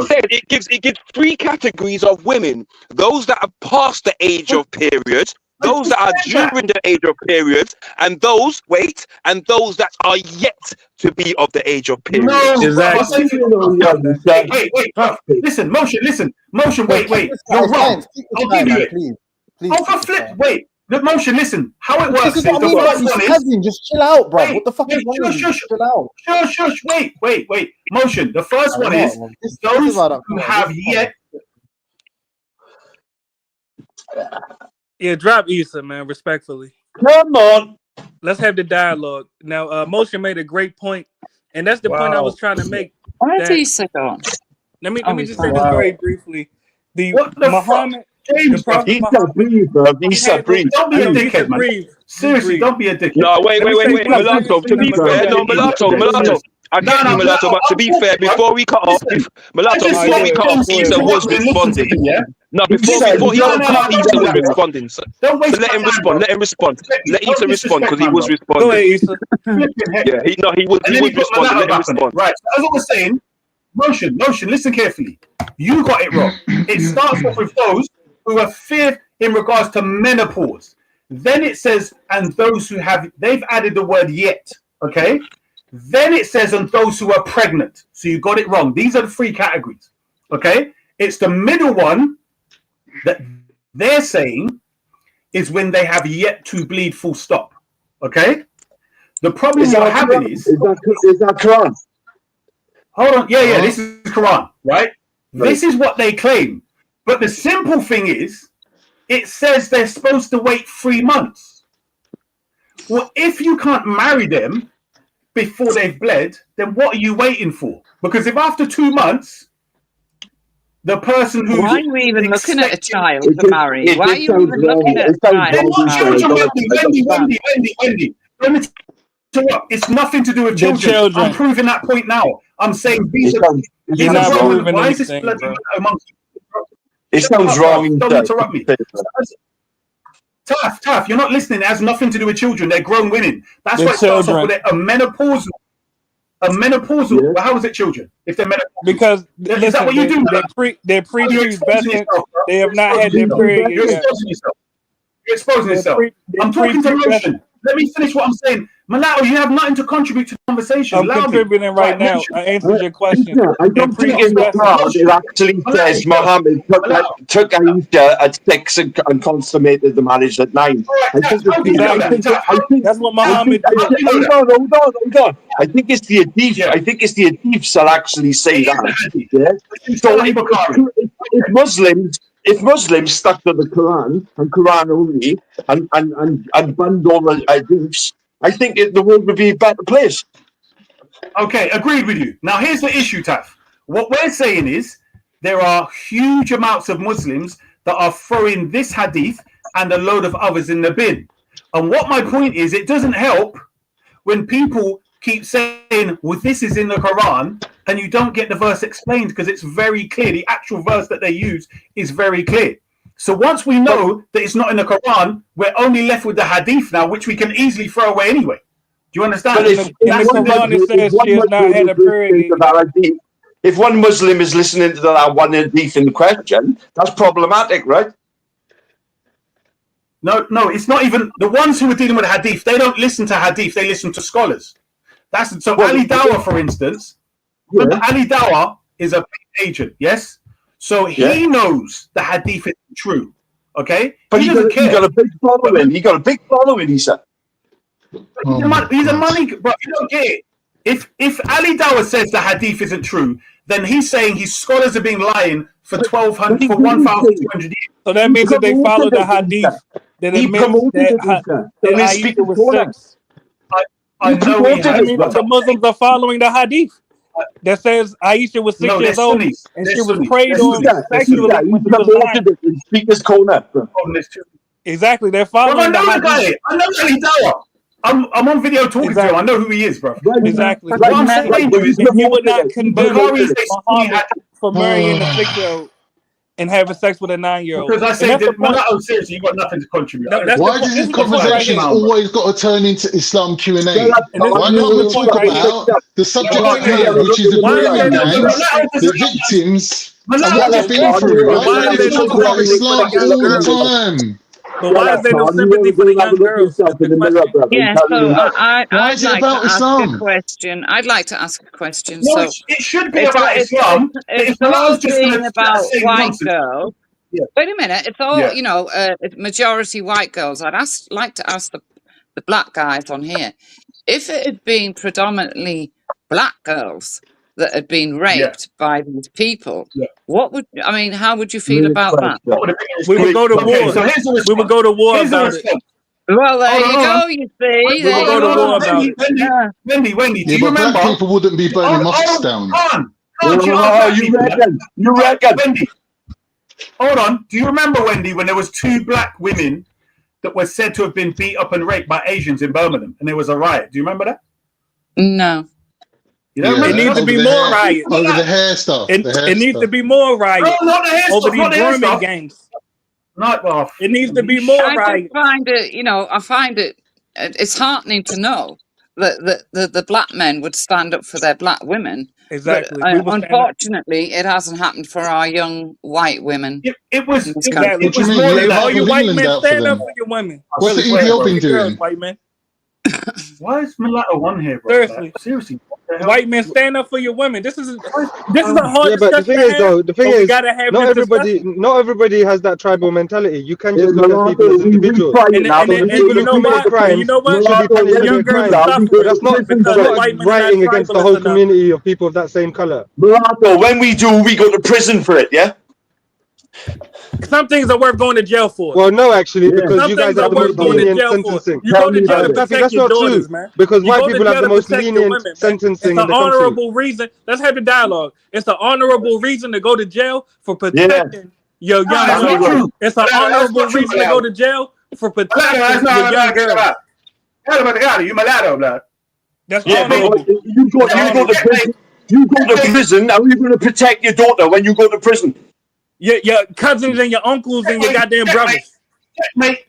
[SPEAKER 4] It gives 3 categories of women: those that are past the age of period, those that are during the age of period, and those that are yet to be of the age of period.
[SPEAKER 6] No,
[SPEAKER 8] Exactly.
[SPEAKER 6] Wait. Listen, motion. Wait. You're wrong. I'll give you it.
[SPEAKER 14] Please.
[SPEAKER 6] Oh, for flip. Wait. The motion. Listen. How it works
[SPEAKER 14] This is
[SPEAKER 6] is
[SPEAKER 14] what
[SPEAKER 6] the
[SPEAKER 14] I mean,
[SPEAKER 6] first
[SPEAKER 14] like,
[SPEAKER 6] one
[SPEAKER 14] you
[SPEAKER 6] is.
[SPEAKER 14] spazzing, just chill out, bro.
[SPEAKER 6] Wait,
[SPEAKER 14] What the fuck is wrong with you? Chill out.
[SPEAKER 6] Shush. Wait. Motion. The first one is those who have yet.
[SPEAKER 8] Yeah, drop Issa, man, respectfully.
[SPEAKER 7] Come on.
[SPEAKER 8] Let's have the dialogue. Now, Motion made a great point, and that's the point I was trying to make.
[SPEAKER 9] Where's Issa gone?
[SPEAKER 8] Let me
[SPEAKER 9] he's
[SPEAKER 8] just say
[SPEAKER 9] gone.
[SPEAKER 8] this very briefly. The
[SPEAKER 6] What the
[SPEAKER 8] Muhammad,
[SPEAKER 6] James,
[SPEAKER 8] the Prophet
[SPEAKER 7] Issa,
[SPEAKER 8] Muhammad.
[SPEAKER 7] breathe, bro. Issa, breathe.
[SPEAKER 6] Don't be a
[SPEAKER 8] Issa,
[SPEAKER 6] dickhead, man.
[SPEAKER 8] breathe.
[SPEAKER 6] Seriously,
[SPEAKER 8] Breathe.
[SPEAKER 6] don't be a dickhead.
[SPEAKER 4] No, wait,
[SPEAKER 8] Mulatto.
[SPEAKER 4] To be fair, Mulatto. I get you, Mulatto, but to be fair, before we cut off, Mulatto, before we cut off, Issa was responding. No, before he got cut, Issa was responding. So let him respond. Let Issa respond, because he was responding.
[SPEAKER 8] Go ahead, Issa.
[SPEAKER 4] Yeah, he was responding. Let him respond.
[SPEAKER 6] Right. So as I was saying, motion. Listen carefully. You got it wrong. It starts off with those who are feared in regards to menopause. Then it says, and those who have, they've added the word yet. Okay. Then it says, and those who are pregnant. So you got it wrong. These are the 3 categories. Okay. It's the middle one that they're saying is when they have yet to bleed, full stop. Okay. The problem you're having is
[SPEAKER 7] that Quran?
[SPEAKER 6] Hold on. Yeah. This is Quran, right? This is what they claim. But the simple thing is, it says they're supposed to wait 3 months. Well, if you can't marry them before they've bled, then what are you waiting for? Because if after 2 months, the person who's...
[SPEAKER 9] Why are we even looking at a child to marry? Why are you even looking at a child?
[SPEAKER 6] Wendy, let me interrupt. It's nothing to do with children. I'm proving that point now. I'm saying these are...
[SPEAKER 8] You're not proving
[SPEAKER 6] why is this
[SPEAKER 8] anything,
[SPEAKER 6] bloody
[SPEAKER 8] bro.
[SPEAKER 6] amongst...
[SPEAKER 7] It sounds wrong.
[SPEAKER 6] Don't interrupt me. Tough. You're not listening. It has nothing to do with children. They're grown women. That's why it starts off with a menopausal. Well, how is it children? If they're menopausal.
[SPEAKER 8] Because
[SPEAKER 6] is that what you do?
[SPEAKER 8] They're pre-pubescent. They have not had their period yet.
[SPEAKER 6] You're exposing yourself. I'm talking to motion. Let me finish what I'm saying. Mulatto, you have nothing to contribute to the conversation.
[SPEAKER 8] I'm contributing right now. I answered your question.
[SPEAKER 7] I don't think in the card it actually says Mohammed took Aisha at 6 and consummated the marriage at 9.
[SPEAKER 8] That's what Mohammed did.
[SPEAKER 7] Hold on. I think it's the Hadith. I think it's the Hadiths that actually say that. Yeah? So if Muslims stuck to the Quran and Quran only and banned all the Hadiths, I think the world would be a better place.
[SPEAKER 6] Okay, agreed with you. Now, here's the issue, Taf. What we're saying is there are huge amounts of Muslims that are throwing this hadith and a load of others in the bin. And what my point is, it doesn't help when people keep saying, well, this is in the Quran, and you don't get the verse explained because it's very clear. The actual verse that they use is very clear. So once we know that it's not in the Quran, we're only left with the hadith now, which we can easily throw away anyway. Do you understand?
[SPEAKER 7] But if one Muslim is listening to that one hadith in question, that's problematic, right?
[SPEAKER 6] No, it's not even the ones who are dealing with hadith. They don't listen to hadith; they listen to scholars. That's so. Ali Dawah, for instance, remember Ali Dawah is a agent, yes. So he knows the hadith is true, okay?
[SPEAKER 7] But he got a big following. He got a big following. He said.
[SPEAKER 6] He's a money, but you don't get it. If Ali Dawah says the hadith isn't true, then he's saying his scholars are being lying for 1,200 years.
[SPEAKER 8] So that means that they follow the hadith. That it means that Aisha was 6.
[SPEAKER 6] I know
[SPEAKER 8] that means the Muslims are following the hadith that says Aisha was 6 years old and she was preyed on sexually when she was lying. Exactly, they're following the hadith.
[SPEAKER 6] I know Ali Dawah. I'm on video talking to him. I know who he is, bro.
[SPEAKER 8] Exactly.
[SPEAKER 6] What I'm saying to you is,
[SPEAKER 8] If you would not condemn
[SPEAKER 6] Bukhari says he
[SPEAKER 8] Muhammad
[SPEAKER 6] had,
[SPEAKER 8] for marrying a 6-year-old and having sex with a 9-year-old.
[SPEAKER 6] because I say that Mulatto, seriously, you got nothing to contribute.
[SPEAKER 8] No, that's
[SPEAKER 1] Why does this conversation's always got to turn into Islam Q&A? Why can't we talk about the subject at hand, which is the grooming gangs, the victims, and what they've been through? Why do we talk about Islam all the time?
[SPEAKER 8] But why is there no sympathy for the young girls?
[SPEAKER 9] Yeah, so
[SPEAKER 1] Why
[SPEAKER 9] I'd
[SPEAKER 1] is it
[SPEAKER 9] like
[SPEAKER 1] about
[SPEAKER 9] to ask
[SPEAKER 1] Islam?
[SPEAKER 9] a question. I'd like to ask a question.
[SPEAKER 6] No,
[SPEAKER 9] So
[SPEAKER 6] it should be about Islam.
[SPEAKER 9] It's
[SPEAKER 6] If Mulatto's
[SPEAKER 9] all
[SPEAKER 6] just going
[SPEAKER 9] being
[SPEAKER 6] to
[SPEAKER 9] about
[SPEAKER 6] say
[SPEAKER 9] white
[SPEAKER 6] nonsense.
[SPEAKER 9] girls.
[SPEAKER 6] Yeah.
[SPEAKER 9] Wait a minute. It's all,
[SPEAKER 6] Yeah.
[SPEAKER 9] you know, majority white girls. Like to ask the black guys on here, if it had been predominantly black girls that had been raped by these people, how would you feel about that?
[SPEAKER 8] We would go to war.
[SPEAKER 6] So here's the response.
[SPEAKER 8] We would go to war
[SPEAKER 6] Here's the
[SPEAKER 8] about it.
[SPEAKER 6] response.
[SPEAKER 9] Well, there
[SPEAKER 6] Hold on,
[SPEAKER 9] you
[SPEAKER 6] hold
[SPEAKER 9] go.
[SPEAKER 6] on.
[SPEAKER 9] You see,
[SPEAKER 8] We would go to war about it.
[SPEAKER 6] Wendy, do
[SPEAKER 1] Yeah,
[SPEAKER 6] you
[SPEAKER 1] but
[SPEAKER 6] remember?
[SPEAKER 1] black people wouldn't be burning mosques down.
[SPEAKER 6] Can't you reckon? Wendy, hold on. Do you remember, Wendy, when there was 2 black women that were said to have been beat up and raped by Asians in Birmingham, and there was a riot? Do you remember that?
[SPEAKER 9] No.
[SPEAKER 6] You don't
[SPEAKER 8] It
[SPEAKER 6] remember?
[SPEAKER 8] needs to be more riots.
[SPEAKER 1] Over the hair stuff.
[SPEAKER 8] It needs to be more riots.
[SPEAKER 6] No, not the hair
[SPEAKER 8] over
[SPEAKER 6] stuff, not the
[SPEAKER 8] these
[SPEAKER 6] hair
[SPEAKER 8] grooming
[SPEAKER 6] stuff.
[SPEAKER 8] gangs.
[SPEAKER 6] Not
[SPEAKER 8] It needs to be more
[SPEAKER 9] I
[SPEAKER 8] riots.
[SPEAKER 9] just find it, I find it's heartening to know that the black men would stand up for their black women.
[SPEAKER 8] Exactly.
[SPEAKER 9] But,
[SPEAKER 8] We will stand up.
[SPEAKER 9] unfortunately, it hasn't happened for our young white women.
[SPEAKER 6] It was
[SPEAKER 8] Exactly.
[SPEAKER 1] What do you mean? You
[SPEAKER 8] All you
[SPEAKER 1] have
[SPEAKER 8] white
[SPEAKER 1] England
[SPEAKER 8] men,
[SPEAKER 1] out for
[SPEAKER 8] stand up
[SPEAKER 1] them.
[SPEAKER 8] for your women.
[SPEAKER 1] What's the
[SPEAKER 8] Stand up
[SPEAKER 1] Ethiopian
[SPEAKER 8] for your girls,
[SPEAKER 1] doing?
[SPEAKER 8] white men.
[SPEAKER 6] Why is Mulatto on here, bro?
[SPEAKER 8] Seriously.
[SPEAKER 6] Seriously. What the hell?
[SPEAKER 8] White men, stand up for your women. This is a hard
[SPEAKER 10] Yeah, but the
[SPEAKER 8] discussion
[SPEAKER 10] thing
[SPEAKER 8] to
[SPEAKER 10] is,
[SPEAKER 8] have,
[SPEAKER 10] though, the thing
[SPEAKER 8] but we
[SPEAKER 10] is,
[SPEAKER 8] gotta have
[SPEAKER 10] not
[SPEAKER 8] this
[SPEAKER 10] everybody has that tribal mentality. You can just look at people as individuals.
[SPEAKER 8] And
[SPEAKER 10] So the people
[SPEAKER 8] you
[SPEAKER 10] who
[SPEAKER 8] know
[SPEAKER 10] committed
[SPEAKER 8] what?
[SPEAKER 10] crimes
[SPEAKER 8] You know what?
[SPEAKER 10] should be punished for
[SPEAKER 8] Young
[SPEAKER 10] their
[SPEAKER 8] girls
[SPEAKER 10] crimes.
[SPEAKER 8] are
[SPEAKER 10] But that's
[SPEAKER 8] suffering
[SPEAKER 10] not
[SPEAKER 8] because the white men are
[SPEAKER 10] writing
[SPEAKER 8] not
[SPEAKER 10] against the whole
[SPEAKER 8] tribalist enough.
[SPEAKER 10] community of people of that same color.
[SPEAKER 7] Mulatto, when we do, we go to prison for it, yeah?
[SPEAKER 8] Some things are worth going to jail for.
[SPEAKER 10] Well, no, actually, because
[SPEAKER 8] Some
[SPEAKER 10] you guys
[SPEAKER 8] things are
[SPEAKER 10] have the
[SPEAKER 8] worth
[SPEAKER 10] most
[SPEAKER 8] going to
[SPEAKER 10] lenient
[SPEAKER 8] jail for.
[SPEAKER 10] sentencing.
[SPEAKER 8] You go to jail to
[SPEAKER 10] Daffy,
[SPEAKER 8] protect
[SPEAKER 10] that's
[SPEAKER 8] your
[SPEAKER 10] not
[SPEAKER 8] daughters,
[SPEAKER 10] true.
[SPEAKER 8] man.
[SPEAKER 10] Because
[SPEAKER 8] You
[SPEAKER 10] white
[SPEAKER 8] go to
[SPEAKER 10] people have
[SPEAKER 8] jail
[SPEAKER 10] the
[SPEAKER 8] to
[SPEAKER 10] most
[SPEAKER 8] protect your
[SPEAKER 10] lenient
[SPEAKER 8] women, man. It's
[SPEAKER 10] sentencing in
[SPEAKER 8] an
[SPEAKER 10] the country.
[SPEAKER 8] honorable reason. Let's have the dialogue. It's an honorable reason to go to jail for protecting your young
[SPEAKER 6] That's not
[SPEAKER 8] women.
[SPEAKER 6] true.
[SPEAKER 8] It's an
[SPEAKER 6] That's
[SPEAKER 8] honorable
[SPEAKER 6] not true,
[SPEAKER 8] reason to go to jail for protecting your young girls.
[SPEAKER 6] You Mulatto, blood.
[SPEAKER 8] That's
[SPEAKER 7] Yeah, but
[SPEAKER 8] honorable.
[SPEAKER 7] you go to prison. You go to prison. How are you going to protect your daughter when you go to prison?
[SPEAKER 8] Your cousins and your uncles and your goddamn brothers.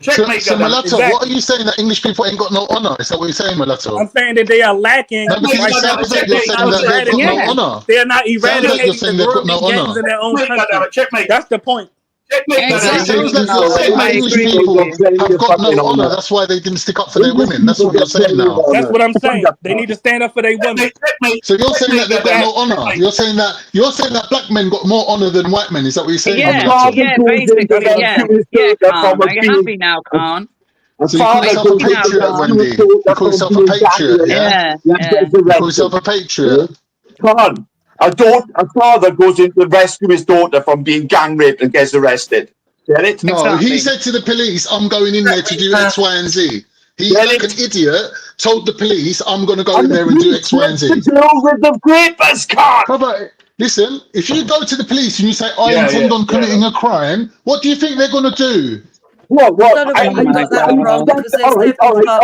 [SPEAKER 1] So Mulatto, what are you saying, that English people ain't got no honor? Is that what you're saying, Mulatto?
[SPEAKER 8] I'm saying that they are lacking.
[SPEAKER 1] No, because it sounds like you're saying that they've got no honor.
[SPEAKER 8] They are not
[SPEAKER 1] Sounds like you're
[SPEAKER 8] eradicating
[SPEAKER 1] saying
[SPEAKER 8] the
[SPEAKER 1] they've got no
[SPEAKER 8] grooming gangs
[SPEAKER 1] honor.
[SPEAKER 8] in their own country. That's the point.
[SPEAKER 1] It sounds like you're saying that English people have got no honor. That's why they didn't stick up for their women. That's what you're saying now.
[SPEAKER 8] That's what I'm saying. They need to stand up for their women.
[SPEAKER 1] So you're saying that they've got no honor. You're saying that black men got more honor than white men. Is that what you're saying?
[SPEAKER 9] Yeah, basically, yeah. Yeah, Khan. Are you happy now, Khan?
[SPEAKER 1] So you call yourself a patriot, Wendy. You call yourself a patriot, yeah? You call yourself a patriot.
[SPEAKER 7] Khan, a father goes in to rescue his daughter from being gang raped and gets arrested. Get it?
[SPEAKER 1] No, he said to the police, I'm going in there to do X, Y, and Z. He, like an idiot, told the police, I'm going to go in there and do X, Y, and Z. Listen, if you go to the police and you say, I intend on committing a crime, what do you think they're going to do?
[SPEAKER 7] What? All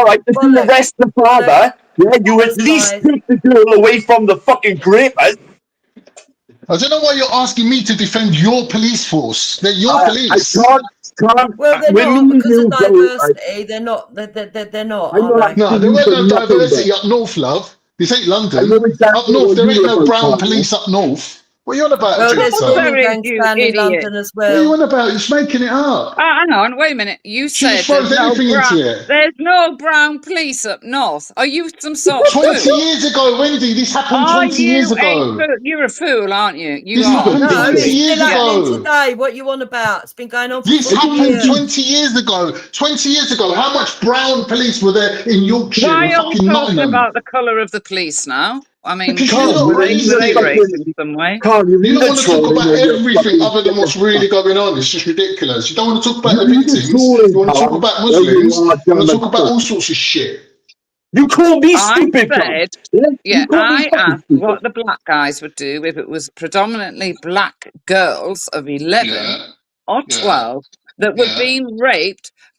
[SPEAKER 7] right. If you arrest the father, you at least take the girl away from the fucking rapers.
[SPEAKER 1] I don't know why you're asking me to defend your police force. They're your police.
[SPEAKER 15] Well, they're not because of diversity. They're not. They're not.
[SPEAKER 1] No, there weren't no diversity up north, love. This ain't London. Up north, there ain't no brown police up north. What are you on about?
[SPEAKER 15] Well, there's grooming gangs down in London as well.
[SPEAKER 1] What are you on about? You're making it up.
[SPEAKER 9] Hang on, wait a minute. You said
[SPEAKER 1] there's
[SPEAKER 9] no brown police up north. Are you some sort of
[SPEAKER 1] 20
[SPEAKER 9] fool?
[SPEAKER 1] years ago, Wendy, this happened 20 years ago.
[SPEAKER 9] You're a fool, aren't you?
[SPEAKER 1] This happened 20 years ago.
[SPEAKER 15] Today, what you on about? It's been going on for
[SPEAKER 1] This
[SPEAKER 15] 40
[SPEAKER 1] happened
[SPEAKER 15] years.
[SPEAKER 1] 20 years ago. 20 years ago. How much brown police were there in Yorkshire
[SPEAKER 9] Why
[SPEAKER 1] and
[SPEAKER 9] are we
[SPEAKER 1] fucking
[SPEAKER 9] talking
[SPEAKER 1] Nottingham?
[SPEAKER 9] about the colour of the police now? I mean,
[SPEAKER 1] Because you're not
[SPEAKER 9] were they racist in some way?
[SPEAKER 1] You don't want to talk about everything other than what's really going on. It's just ridiculous. You don't want to talk about the victims. You want to talk about Muslims. You want to talk about all sorts of shit.
[SPEAKER 7] You call me stupid.
[SPEAKER 9] I asked what the black guys would do if it was predominantly black girls of 11 or 12 that were being raped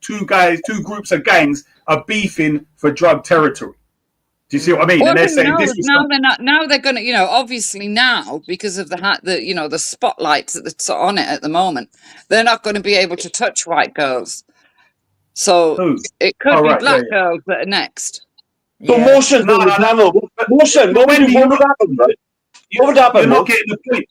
[SPEAKER 6] two groups of gangs are beefing for drug territory. Do you see what I mean?
[SPEAKER 9] Well,
[SPEAKER 6] And they're saying this is
[SPEAKER 9] now they're not. Now they're going to, obviously now because of the spotlights that's on it at the moment, they're not going to be able to touch white girls. So it could be black girls that are next.
[SPEAKER 7] So motion, what would happen, right? What would happen?
[SPEAKER 6] You're not getting the point.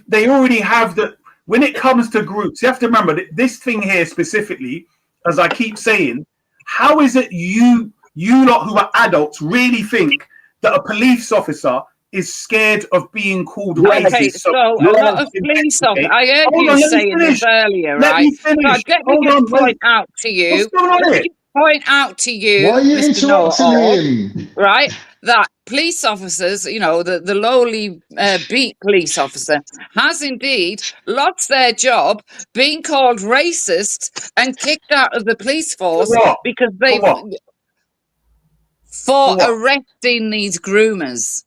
[SPEAKER 6] They already have the. When it comes to groups, you have to remember that this thing here specifically, as I keep saying, how is it you lot who are adults really think that a police officer is scared of being called racist?
[SPEAKER 9] Okay, so a lot of police officers, I heard you saying this earlier,
[SPEAKER 6] Let
[SPEAKER 9] right?
[SPEAKER 6] me finish.
[SPEAKER 9] But let me just point out to you,
[SPEAKER 6] What's going on here?
[SPEAKER 9] point out to you,
[SPEAKER 1] Why are you
[SPEAKER 9] Mr.
[SPEAKER 1] interrupting
[SPEAKER 9] Know-it-all,
[SPEAKER 1] him?
[SPEAKER 9] right, that police officers, you know, the lowly beat police officer has indeed lost their job, being called racist and kicked out of the police force because they for arresting these groomers.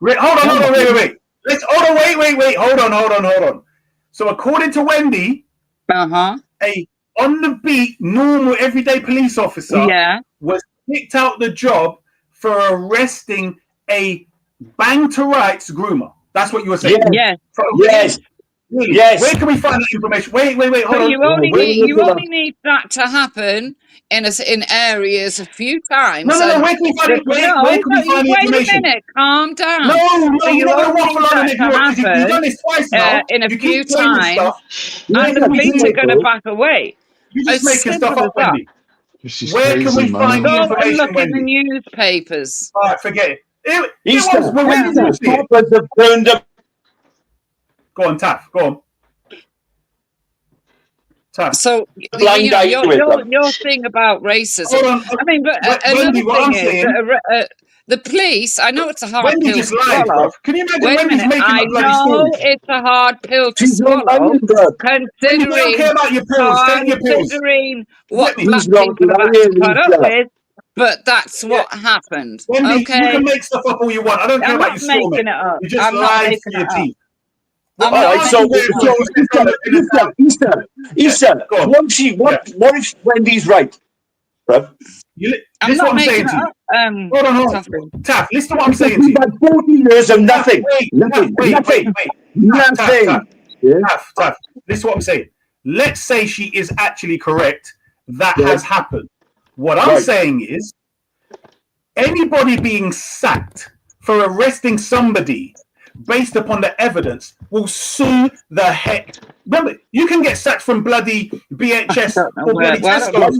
[SPEAKER 6] Wait, hold on, wait. Let's wait. Hold on. So according to Wendy, a on the beat, normal everyday police officer was kicked out the job for arresting a bang to rights groomer. That's what you were saying.
[SPEAKER 7] Yes.
[SPEAKER 6] Really?
[SPEAKER 7] Yes.
[SPEAKER 6] Where can we find that information? Wait. Hold on.
[SPEAKER 9] You only need that to happen in areas a few times.
[SPEAKER 6] No. Where can we find it? Where can we find the information?
[SPEAKER 9] Wait a minute. Calm down.
[SPEAKER 6] No. You're not going to waffle on it. You've done this twice now.
[SPEAKER 9] In a
[SPEAKER 6] You
[SPEAKER 9] few
[SPEAKER 6] keep claiming
[SPEAKER 9] times,
[SPEAKER 6] stuff.
[SPEAKER 9] and the police are going to back away.
[SPEAKER 6] You're just making stuff up, Wendy.
[SPEAKER 1] Where
[SPEAKER 6] can we find the information,
[SPEAKER 9] look
[SPEAKER 6] Wendy?
[SPEAKER 9] in the newspapers.
[SPEAKER 6] All right, forget it. Go on, Taff. Go on. Taff.
[SPEAKER 9] So your thing about racism. I mean, but
[SPEAKER 6] Wendy,
[SPEAKER 9] another thing is the police. I know it's a hard pill to swallow.
[SPEAKER 6] Can you imagine
[SPEAKER 9] Wait a
[SPEAKER 6] Wendy's
[SPEAKER 9] minute.
[SPEAKER 6] making
[SPEAKER 9] I
[SPEAKER 6] up bloody
[SPEAKER 9] know
[SPEAKER 6] stories?
[SPEAKER 9] it's a hard pill to swallow. Considering,
[SPEAKER 6] I don't care about your pills. Take your pills.
[SPEAKER 9] Considering what
[SPEAKER 6] Wendy,
[SPEAKER 9] black people have had to put up with. But that's what happened.
[SPEAKER 6] Wendy,
[SPEAKER 9] okay?
[SPEAKER 6] you can make stuff up all you want. I don't care about your story.
[SPEAKER 9] I'm not making it up.
[SPEAKER 6] You just lied to your teeth.
[SPEAKER 7] All right, so Easter, what if Wendy's right? Bruv?
[SPEAKER 6] Listen what I'm saying to you. Hold on. Taff, listen to what I'm saying to you.
[SPEAKER 7] You've had 40 years of nothing.
[SPEAKER 6] Wait.
[SPEAKER 7] Nothing.
[SPEAKER 6] Taff, listen to what I'm saying. Let's say she is actually correct. That has happened. What I'm saying is, anybody being sacked for arresting somebody based upon the evidence will sue the heck. Remember, you can get sacked from bloody BHS or bloody Tesco.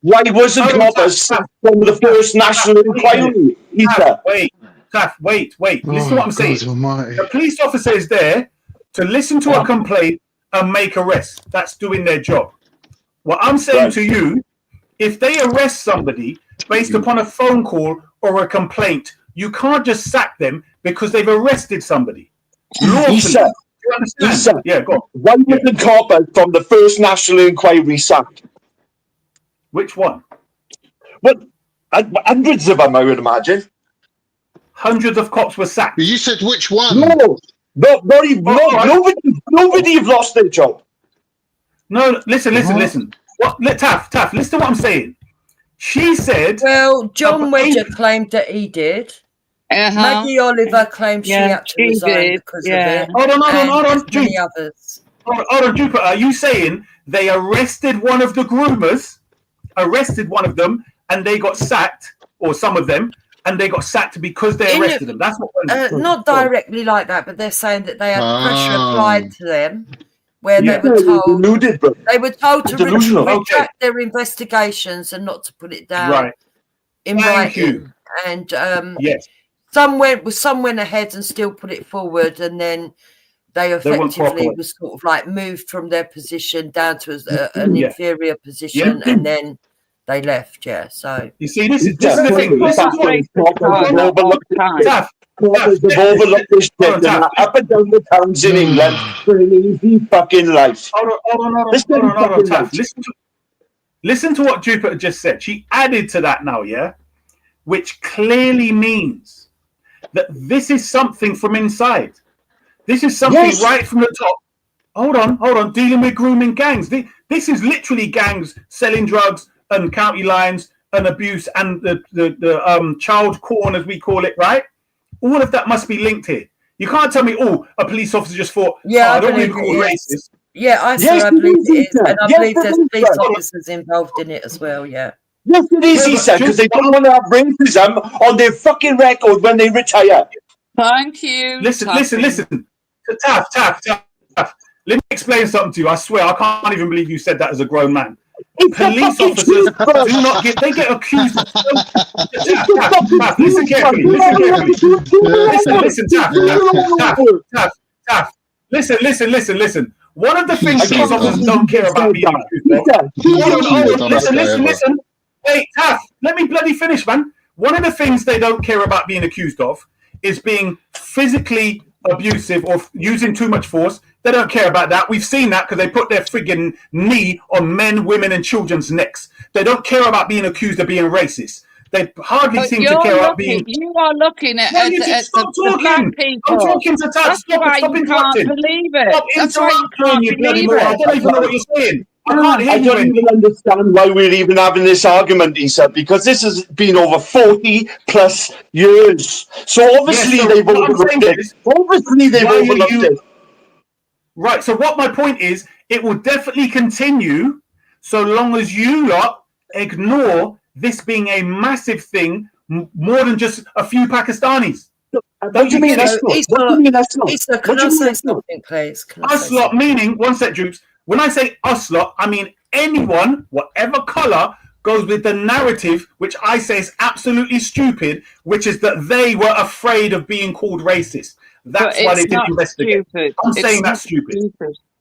[SPEAKER 7] Why wasn't Coppers sacked from the first national inquiry?
[SPEAKER 6] Wait. Listen to what I'm saying. The police officer is there to listen to a complaint and make arrests. That's doing their job. What I'm saying to you, if they arrest somebody based upon a phone call or a complaint, you can't just sack them because they've arrested somebody.
[SPEAKER 7] Issa,
[SPEAKER 6] you understand? Yeah, go on.
[SPEAKER 7] Why wasn't Coppers from the first national inquiry sacked?
[SPEAKER 6] Which one?
[SPEAKER 7] Well, hundreds of them, I would imagine.
[SPEAKER 6] Hundreds of cops were sacked.
[SPEAKER 1] You said which one?
[SPEAKER 7] Nobody have lost their job.
[SPEAKER 6] No, listen. Taff, listen to what I'm saying. She said...
[SPEAKER 15] Well, John Wedger claimed that he did. Maggie Oliver claimed she had to resign because of it.
[SPEAKER 6] Hold on.
[SPEAKER 15] Many others.
[SPEAKER 6] Hold on, Jupiter. Are you saying they arrested one of the groomers, and they got sacked, or some of them, and they got sacked because they arrested them? That's what...
[SPEAKER 15] not directly like that, but they're saying that they had pressure applied to them, where they were told to retract their investigations and not to put it down in writing. And some went ahead and still put it forward, and then they effectively was sort of like moved from their position down to an inferior position, and then they left. So
[SPEAKER 6] you see, this is the thing.
[SPEAKER 7] They've overlooked this shit up and down the towns in England for an easy fucking life.
[SPEAKER 6] Hold on. Listen to what Jupiter just said. She added to that now, which clearly means that this is something from inside. This is something right from the top. Hold on. Dealing with grooming gangs. This is literally gangs selling drugs and county lines and abuse and the child corn, as we call it, right? All of that must be linked here. You can't tell me, a police officer just thought, I don't want to be called racist.
[SPEAKER 15] Yeah, I believe it is. And I believe there's police officers involved in it as well, Yes,
[SPEAKER 7] it is, he said, because they don't want to have racism on their fucking record when they retire.
[SPEAKER 9] Thank you.
[SPEAKER 6] Listen. Taff. let me explain something to you. I swear, I can't even believe you said that as a grown man. Police officers do not get, they get accused of Taff, listen carefully, listen, Taff, listen. One of the things police officers don't care about being accused of, listen, hey, Taff, let me bloody finish, man. One of the things they don't care about being accused of is being physically abusive or using too much force. They don't care about that. We've seen that because they put their friggin' knee on men, women, and children's necks. They don't care about being accused of being racist. They hardly seem to care about being.
[SPEAKER 9] You are looking at,
[SPEAKER 6] No,
[SPEAKER 9] the black people.
[SPEAKER 6] I'm talking to Tad. Stop interrupting.
[SPEAKER 9] Can't believe it.
[SPEAKER 6] Stop interrupting, you bloody moron. I don't even know what you're saying. I can't hear
[SPEAKER 7] I
[SPEAKER 6] you.
[SPEAKER 7] don't even understand why we're even having this argument, Issa, because this has been over 40 plus years. So obviously they've overlooked it. Obviously they've overlooked it.
[SPEAKER 6] Right, so what my point is, it will definitely continue so long as you lot ignore this being a massive thing, more than just a few Pakistanis.
[SPEAKER 7] What do you mean that's not? What do you mean that's not?
[SPEAKER 15] Issa, can I say something, please?
[SPEAKER 6] Us lot meaning, one sec, Droops. When I say us lot, I mean anyone, whatever colour, goes with the narrative, which I say is absolutely stupid, which is that they were afraid of being called racist. That's why they didn't investigate. I'm saying that's stupid.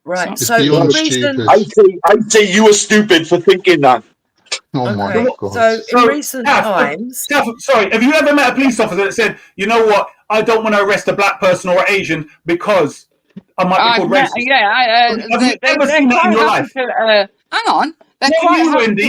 [SPEAKER 15] Right.
[SPEAKER 6] It's
[SPEAKER 15] So the
[SPEAKER 6] beyond
[SPEAKER 15] reason
[SPEAKER 6] stupid.
[SPEAKER 7] I'd say you were stupid for thinking that.
[SPEAKER 1] Oh my God.
[SPEAKER 15] So in recent times,
[SPEAKER 6] sorry, have you ever met a police officer that said, you know what, I don't want to arrest a black person or Asian because I might be called racist?
[SPEAKER 9] Yeah,
[SPEAKER 6] have you ever seen that in your life?
[SPEAKER 9] Hang on. They're
[SPEAKER 6] Not
[SPEAKER 9] quite
[SPEAKER 6] you,
[SPEAKER 9] happy
[SPEAKER 6] Wendy.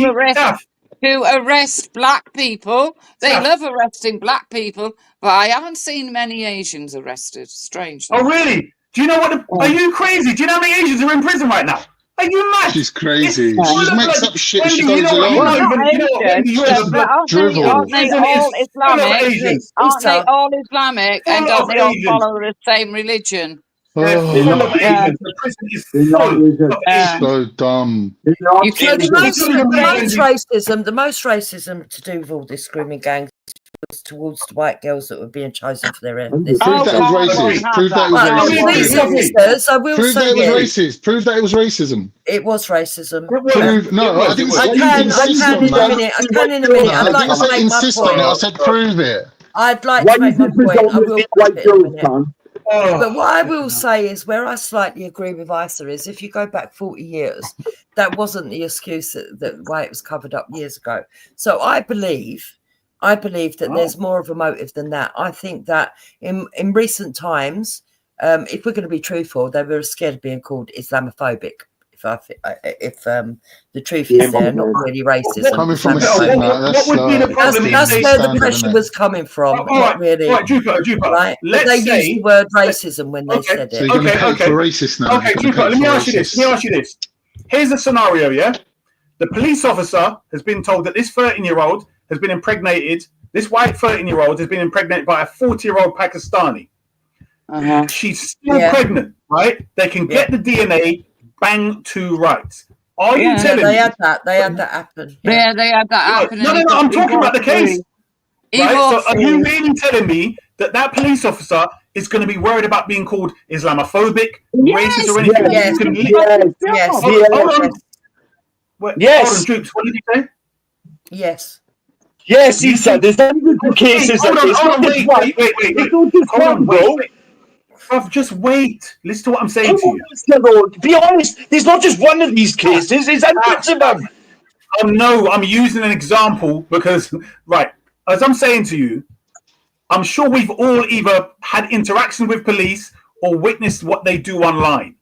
[SPEAKER 9] to arrest black people. They love arresting black people, but I haven't seen many Asians arrested, strangely.
[SPEAKER 6] Oh, really? Do you know what? Are you crazy? Do you know how many Asians are in prison right now? Are you mad?
[SPEAKER 1] She's crazy. She just makes up shit.
[SPEAKER 6] Wendy,
[SPEAKER 1] She goes along.
[SPEAKER 6] Drivel.
[SPEAKER 9] Aren't they all Islamic? Aren't they all Islamic? And don't they all follow the same religion?
[SPEAKER 6] They're full of Asians. The prison is full of Asians.
[SPEAKER 1] So dumb.
[SPEAKER 15] the most racism to do with all this grooming gang was towards the white girls that were being chosen for their ethnicity.
[SPEAKER 1] Prove that it was racist. Prove that it was racist.
[SPEAKER 15] These officers, I will
[SPEAKER 1] Prove
[SPEAKER 15] say
[SPEAKER 1] that it was racist. Prove that it was racism.
[SPEAKER 15] It was racism.
[SPEAKER 1] No, I didn't say
[SPEAKER 15] I can in a minute. I'd like to make my point.
[SPEAKER 1] I said prove it.
[SPEAKER 15] I'd like to make my point. I will prove it in a minute. But what I will say is where I slightly agree with Issa is if you go back 40 years, that wasn't the excuse that why it was covered up years ago. So I believe that there's more of a motive than that. I think that in recent times, if we're going to be truthful, they were scared of being called Islamophobic. If the truth is there, not really racism.
[SPEAKER 1] Coming from a that's
[SPEAKER 15] where the pressure was coming from. Not really.
[SPEAKER 6] Right, Jupiter.
[SPEAKER 15] Right? But they used the word racism when they said it.
[SPEAKER 1] So you're going to pay for racist now.
[SPEAKER 6] Okay, Jupiter, let me ask you this. Here's a scenario, yeah? The police officer has been told that this 13-year-old has been impregnated. This white 13-year-old has been impregnated by a 40-year-old Pakistani. She's still pregnant, right? They can get the DNA, bang to rights. Are you telling me?
[SPEAKER 15] They had that happen.
[SPEAKER 9] Yeah, they had that happen.
[SPEAKER 6] No, I'm talking about the case. Right? So are you really telling me that police officer is going to be worried about being called Islamophobic, racist, or anything?
[SPEAKER 15] Yes.
[SPEAKER 6] Hold on, Droops, what did you say?
[SPEAKER 15] Yes.
[SPEAKER 7] Yes, he said there's only good cases.
[SPEAKER 6] Hold on, wait. Hold on, bro. Just wait. Listen to what I'm saying to you.
[SPEAKER 7] Be honest, there's not just one of these cases, there's hundreds of them.
[SPEAKER 6] No, I'm using an example because, right, as I'm saying to you, I'm sure we've all either had interaction with police or witnessed what they do online.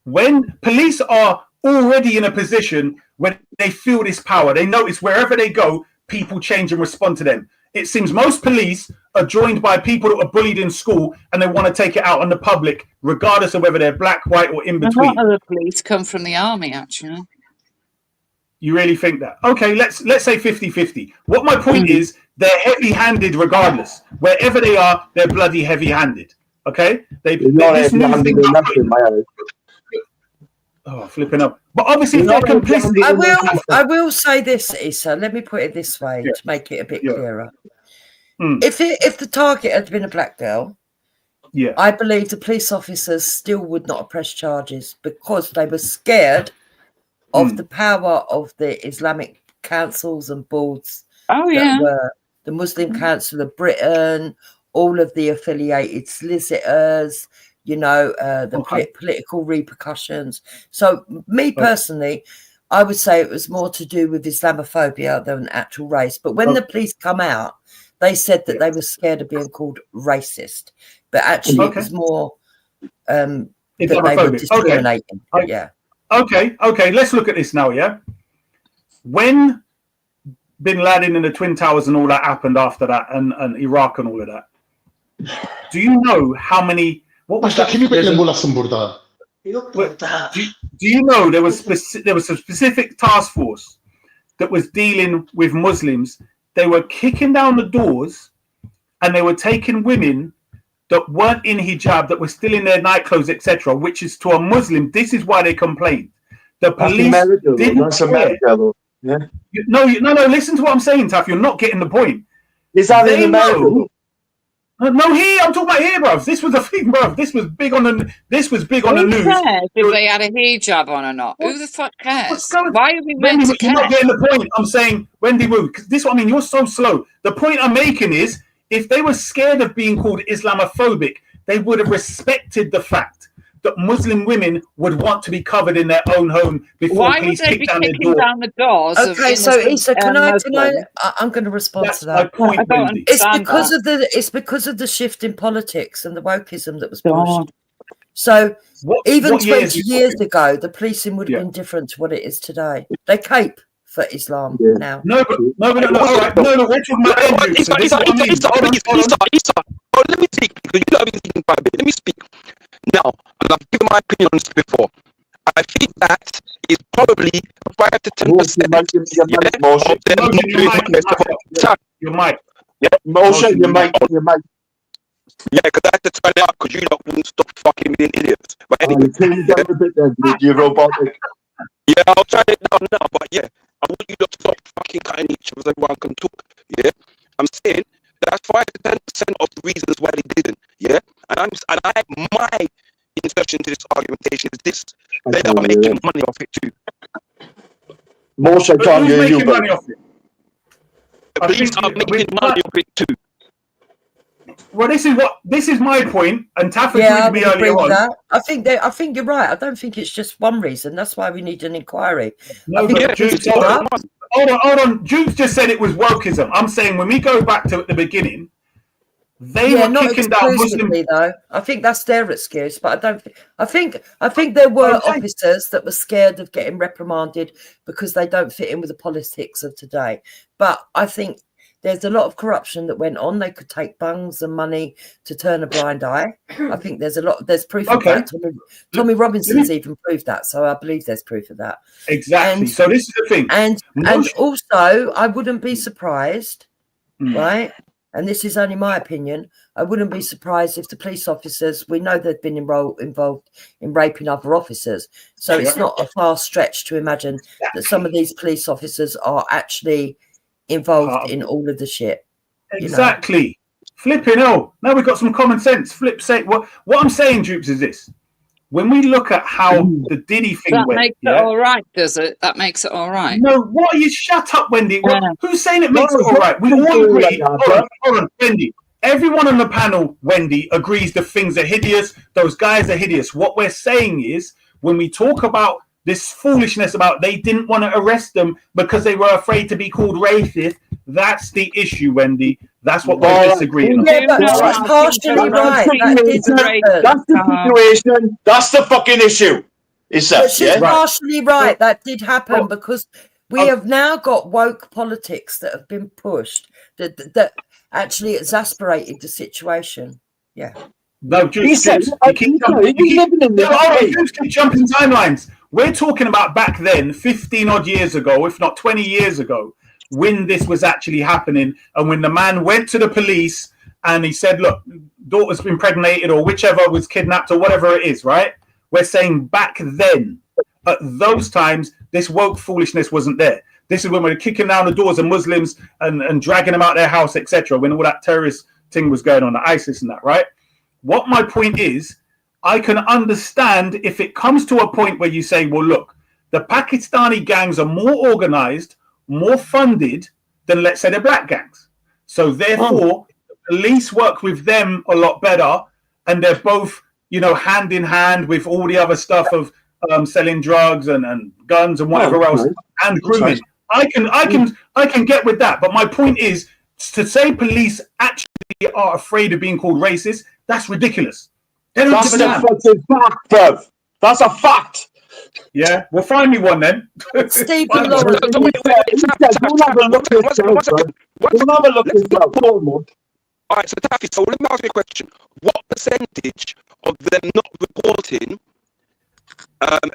[SPEAKER 6] When police are already in a position where they feel this power, they notice wherever they go, people change and respond to them. It seems most police are joined by people that were bullied in school and they want to take it out on the public, regardless of whether they're black, white, or in between.
[SPEAKER 9] A lot of the police come from the army, actually.
[SPEAKER 6] You really think that? Okay, let's say 50-50. What my point is, they're heavy-handed regardless. Wherever they are, they're bloody heavy-handed. Okay? Oh, flipping up. But obviously, if they're complicit.
[SPEAKER 15] I will say this, Issa. Let me put it this way to make it a bit clearer. If the target had been a black girl,
[SPEAKER 6] Yeah.
[SPEAKER 15] I believe the police officers still would not have pressed charges because they were scared of the power of the Islamic councils and boards that were the Muslim Council of Britain, all of the affiliated solicitors, you know, the political repercussions. So me personally, I would say it was more to do with Islamophobia than actual race. But when the police come out, they said that they were scared of being called racist. But actually it was more that they were discriminating. Yeah.
[SPEAKER 6] Okay, let's look at this now, yeah? When Bin Laden and the Twin Towers and all that happened after that, and Iraq and all of that, do you know how many... What was that? Do you know there was a specific task force that was dealing with Muslims? They were kicking down the doors and they were taking women that weren't in hijab, that were still in their nightclothes, etc., which is to a Muslim. This is why they complained. The police didn't care.
[SPEAKER 7] Yeah.
[SPEAKER 6] No, listen to what I'm saying, Taff. You're not getting the point.
[SPEAKER 7] Is that in America?
[SPEAKER 6] No, here I'm talking about here, bruv. This was a thing, bruv. This was big on the news.
[SPEAKER 9] Who cares if they had a hijab on or not? Who the fuck cares? Why are we meant to care?
[SPEAKER 6] You're not getting the point. I'm saying, Wendy Wu, this is what I mean. You're so slow. The point I'm making is, if they were scared of being called Islamophobic, they would have respected the fact that Muslim women would want to be covered in their own home before police kick down their door.
[SPEAKER 9] Down the doors?
[SPEAKER 15] Okay, so Issa, I'm going to respond to that.
[SPEAKER 6] My point, Wendy.
[SPEAKER 15] It's because of the shift in politics and the wokeism that was pushed. So even 20 years ago, the policing would have been different to what it is today. They cape for Islam now.
[SPEAKER 6] No, all right. No, we're talking about Isa,
[SPEAKER 4] let me speak, because you don't have anything about it. Let me speak. Now, and I've given my opinion on this before. I think that is probably 5 to 10%.
[SPEAKER 6] Your mic.
[SPEAKER 7] Yeah, Moshe, your mic.
[SPEAKER 4] Yeah, because I had to turn it up because you lot won't stop fucking being idiots. But anyway,
[SPEAKER 7] you're robotic.
[SPEAKER 4] Yeah, I'll turn it down now, but yeah, I want you lot to stop fucking cutting each other so everyone can talk. Yeah, I'm saying that's 5 to 10% of the reasons why they didn't. Yeah, and my insertion to this argumentation is this: they are making money off it too.
[SPEAKER 7] Moshe, I can't hear you.
[SPEAKER 6] Money off it?
[SPEAKER 4] The police are making money off it too.
[SPEAKER 6] Well, this is my point, and Taff agreed with me earlier on.
[SPEAKER 15] I think you're right. I don't think it's just one reason. That's why we need an inquiry.
[SPEAKER 6] No, but hold on. Jukes just said it was wokeism. I'm saying when we go back to the beginning, they were kicking down Muslim.
[SPEAKER 15] Though I think that's their excuse, but I don't. I think there were officers that were scared of getting reprimanded because they don't fit in with the politics of today. But I think there's a lot of corruption that went on. They could take bungs and money to turn a blind eye. I think there's proof of that. Tommy Robinson's even proved that, so I believe there's proof of that.
[SPEAKER 6] Exactly. So this is the thing.
[SPEAKER 15] And also, I wouldn't be surprised, right? And this is only my opinion. I wouldn't be surprised if the police officers, we know they've been involved in raping other officers. So it's not a far stretch to imagine that some of these police officers are actually involved in all of the shit.
[SPEAKER 6] Exactly. You know? Flipping hell. Now we've got some common sense. What I'm saying, Dupes, is this. When we look at how the Diddy thing went...
[SPEAKER 9] That makes it all right, does it? That makes it all right.
[SPEAKER 6] No, what are you... Shut up, Wendy. Who's saying it makes it all right? We all agree... Hold on, Wendy. Everyone on the panel, Wendy, agrees the things are hideous. Those guys are hideous. What we're saying is, when we talk about this foolishness about they didn't want to arrest them because they were afraid to be called racist, that's the issue, Wendy. That's what we're disagreeing on.
[SPEAKER 15] Yeah, but that's partially right.
[SPEAKER 7] That's the situation. That's the fucking issue.
[SPEAKER 15] She's partially right. That did happen because we have now got woke politics that have been pushed that actually exasperated the situation. Yeah.
[SPEAKER 6] No, you keep jumping timelines. We're talking about back then, 15 odd years ago, if not 20 years ago, when this was actually happening, and when the man went to the police and he said, look, daughter's impregnated or whichever was kidnapped or whatever it is, right? We're saying back then, at those times, this woke foolishness wasn't there. This is when we were kicking down the doors of Muslims and dragging them out their house, etc., when all that terrorist thing was going on, the ISIS and that, right? What my point is, I can understand if it comes to a point where you say, well, look, the Pakistani gangs are more organized, more funded than, let's say, the black gangs. So therefore, the police work with them a lot better, and they're both, hand in hand with all the other stuff of selling drugs and guns and whatever else, and grooming. I can get with that. But my point is, to say police actually are afraid of being called racist, that's ridiculous.
[SPEAKER 7] That's a fucking fact, bruv. That's a fact.
[SPEAKER 6] Yeah, well, find me one then.
[SPEAKER 15] Steve
[SPEAKER 7] Don't have a look at that.
[SPEAKER 4] All right, so Taffy, so let me ask you a question. What percentage of them not reporting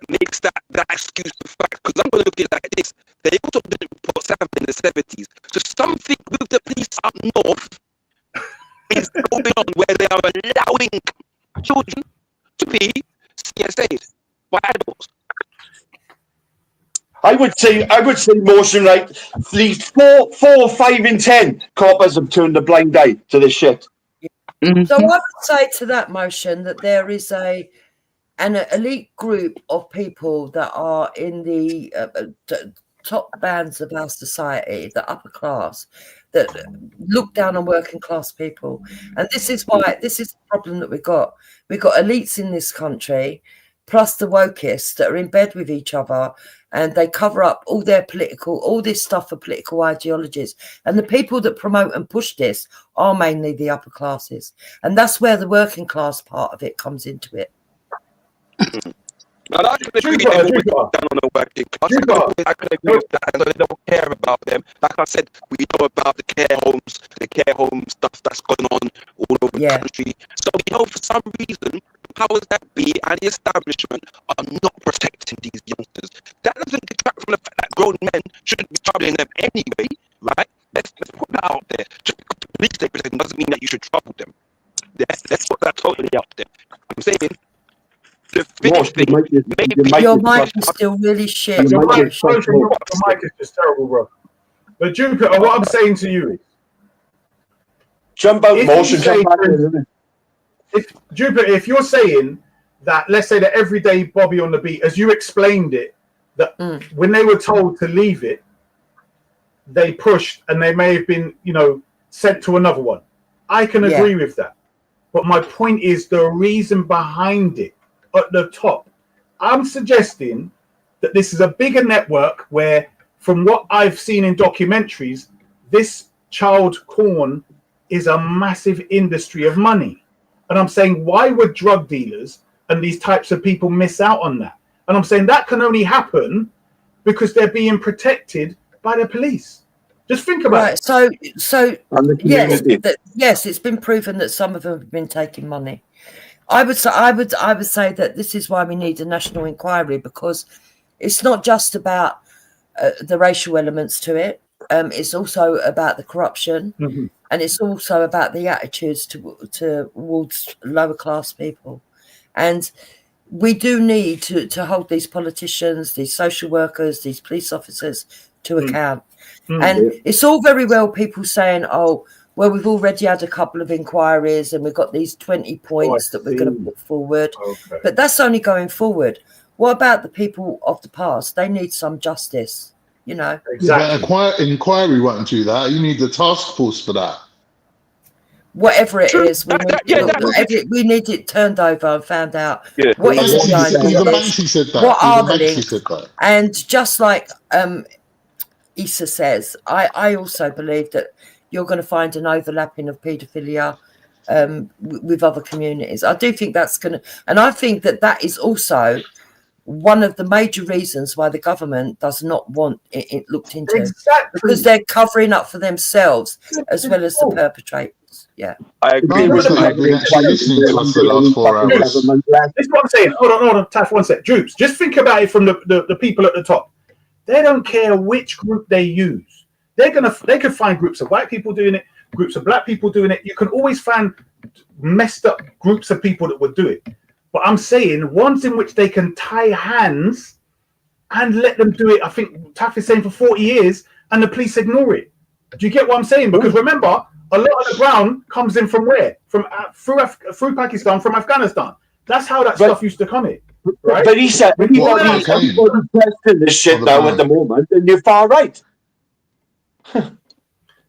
[SPEAKER 4] makes that excuse the fact? Because I'm going to look at it like this. They also didn't report 7 in the 70s. So something with the police up north is going on where they are allowing children to be CSA'd by adults.
[SPEAKER 7] I would say motion right. At least 4 or 5 in 10 coppers have turned a blind eye to this shit.
[SPEAKER 15] So I would say to that motion that there is an elite group of people that are in the top bands of our society, the upper class, that look down on working class people. And this is the problem that we've got. We've got elites in this country, plus the wokists that are in bed with each other, and they cover up all this stuff for political ideologies. And the people that promote and push this are mainly the upper classes. And that's where the working class part of it comes into it.
[SPEAKER 4] Now, I can agree they always look down on the working class. I can agree with that. They don't care about them. Like I said, we know about the care home stuff that's going on all over the country. So we know for some reason the powers that be and the establishment are not protecting these youngsters. That doesn't detract from the fact that grown men shouldn't be troubling them anyway, right? Let's put that out there. Just because the police they protect them doesn't mean that you should trouble them. Let's put that totally out there. I'm saying.
[SPEAKER 15] Your mic is still really shit.
[SPEAKER 6] Your mic is just terrible, bro. But Jupiter, what I'm saying to you is,
[SPEAKER 7] jump out motion.
[SPEAKER 6] Jupiter, if you're saying that, let's say the everyday Bobby on the beat, as you explained it, that when they were told to leave it, they pushed and they may have been, sent to another one. I can agree with that. But my point is the reason behind it. At the top, I'm suggesting that this is a bigger network where, from what I've seen in documentaries, this child porn is a massive industry of money. And I'm saying, why would drug dealers and these types of people miss out on that? And I'm saying that can only happen because they're being protected by the police. Just think about it.
[SPEAKER 15] So yes, it's been proven that some of them have been taking money. I would say that this is why we need a national inquiry, because it's not just about the racial elements to it. It's also about the corruption, and it's also about the attitudes towards lower class people. And we do need to hold these politicians, these social workers, these police officers to account. And it's all very well people saying, oh, well, we've already had a couple of inquiries and we've got these 20 points that we're going to put forward. Okay. But that's only going forward. What about the people of the past? They need some justice,
[SPEAKER 1] Exactly. Yeah, but inquiry won't do that. You need the task force for that.
[SPEAKER 15] Whatever it is, we need it turned over and found out what is behind it. What are the links? And just like Issa says, I also believe that you're going to find an overlapping of paedophilia with other communities. I do think that's going to, and I think that is also one of the major reasons why the government does not want it looked into. Exactly. Because they're covering up for themselves as well as the perpetrators. Yeah.
[SPEAKER 4] I agree with that.
[SPEAKER 6] This is what I'm saying. Hold on, Taff, one sec. Jupes, just think about it from the people at the top. They don't care which group they use. They can find groups of white people doing it, groups of black people doing it. You can always find messed up groups of people that would do it. But I'm saying ones in which they can tie hands and let them do it. I think Taff is saying for 40 years and the police ignore it. Do you get what I'm saying? Because remember, A lot of the brown comes in from where? From through Pakistan, from Afghanistan. That's how that stuff used to come in. Right?
[SPEAKER 7] But he said everybody's testing this shit now at the moment, and you're far right.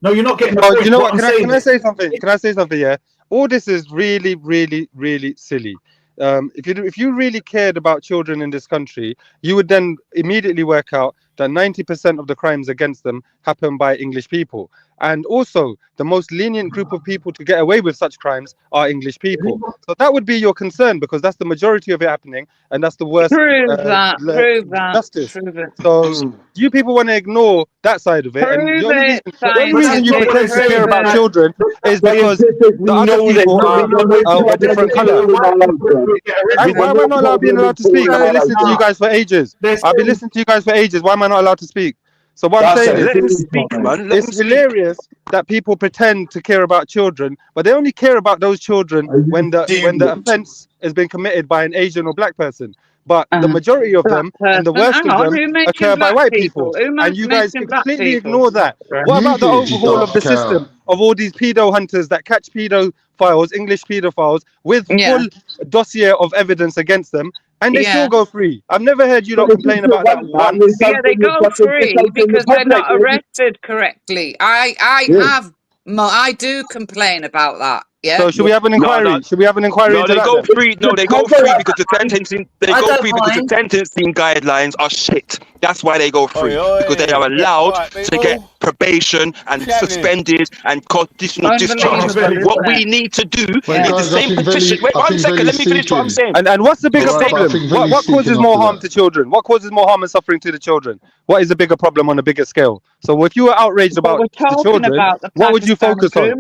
[SPEAKER 6] No, you're not getting the
[SPEAKER 10] Oh,
[SPEAKER 6] point.
[SPEAKER 10] you know what?
[SPEAKER 6] I'm
[SPEAKER 10] Can
[SPEAKER 6] saying
[SPEAKER 10] I say something? Can I say something? Yeah. All this is really, really, really silly. If you really cared about children in this country, you would then immediately work out that 90% of the crimes against them happen by English people. And also, the most lenient group of people to get away with such crimes are English people. So that would be your concern, because that's the majority of it happening, and that's the worst
[SPEAKER 9] Prove that. Prove that.
[SPEAKER 10] justice.
[SPEAKER 9] Prove it.
[SPEAKER 10] So you people want to ignore that side of it, and
[SPEAKER 9] Prove
[SPEAKER 10] the only
[SPEAKER 9] it,
[SPEAKER 10] reason you pretend to care about children is because the other people are of a different color. Why am I not being allowed to speak? I've been listening to you guys for ages. I've been listening to you guys for ages. Why am I not allowed to speak? So what I'm saying is, it's hilarious that people pretend to care about children, but they only care about those children when the offence has been committed by an Asian or black person. But the majority of them and the worst of them occur by white people, and you guys completely ignore that. What about the overhaul of the system of all these pedo hunters that catch pedophiles, English pedophiles, with full dossier of evidence against them, and they still go free? I've never heard you lot complain about that once.
[SPEAKER 9] Yeah, they go free because they're not arrested correctly. I do complain about that. Yeah.
[SPEAKER 10] So should we have an inquiry? Should we have an inquiry
[SPEAKER 4] No,
[SPEAKER 10] into
[SPEAKER 4] they
[SPEAKER 10] that?
[SPEAKER 4] go
[SPEAKER 10] then?
[SPEAKER 4] free. No, they go free because the sentencing. They go free because the sentencing guidelines are shit. That's why they go free, because they are allowed to get probation and suspended and conditional discharge. What we need to do is the same petition. Wait 1 second. Let me finish what I'm saying.
[SPEAKER 10] And what's the bigger problem? What causes more harm to children? What causes more harm and suffering to the children? What is the bigger problem on a bigger scale? So if you were outraged about the children, what would you focus on?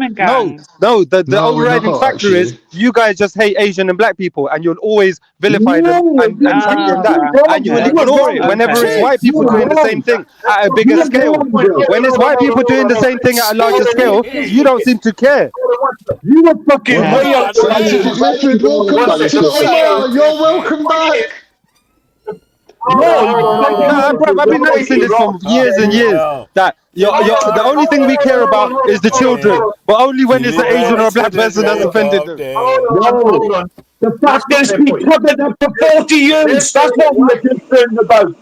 [SPEAKER 10] No. The overriding factor is you guys just hate Asian and black people, and you'll always vilify them and champion that, and you will ignore it whenever it's white people doing the same thing at a bigger scale. When it's white people doing the same thing at a larger scale, you don't seem to care.
[SPEAKER 7] You were fucking way up.
[SPEAKER 1] You're welcome back.
[SPEAKER 10] Bro, I've been noticing this for years and years. That the only thing we care about is the children, but only when it's an Asian or a black person that's offended them.
[SPEAKER 7] No, the fact is we covered up for 40 years. That's what we're concerned about.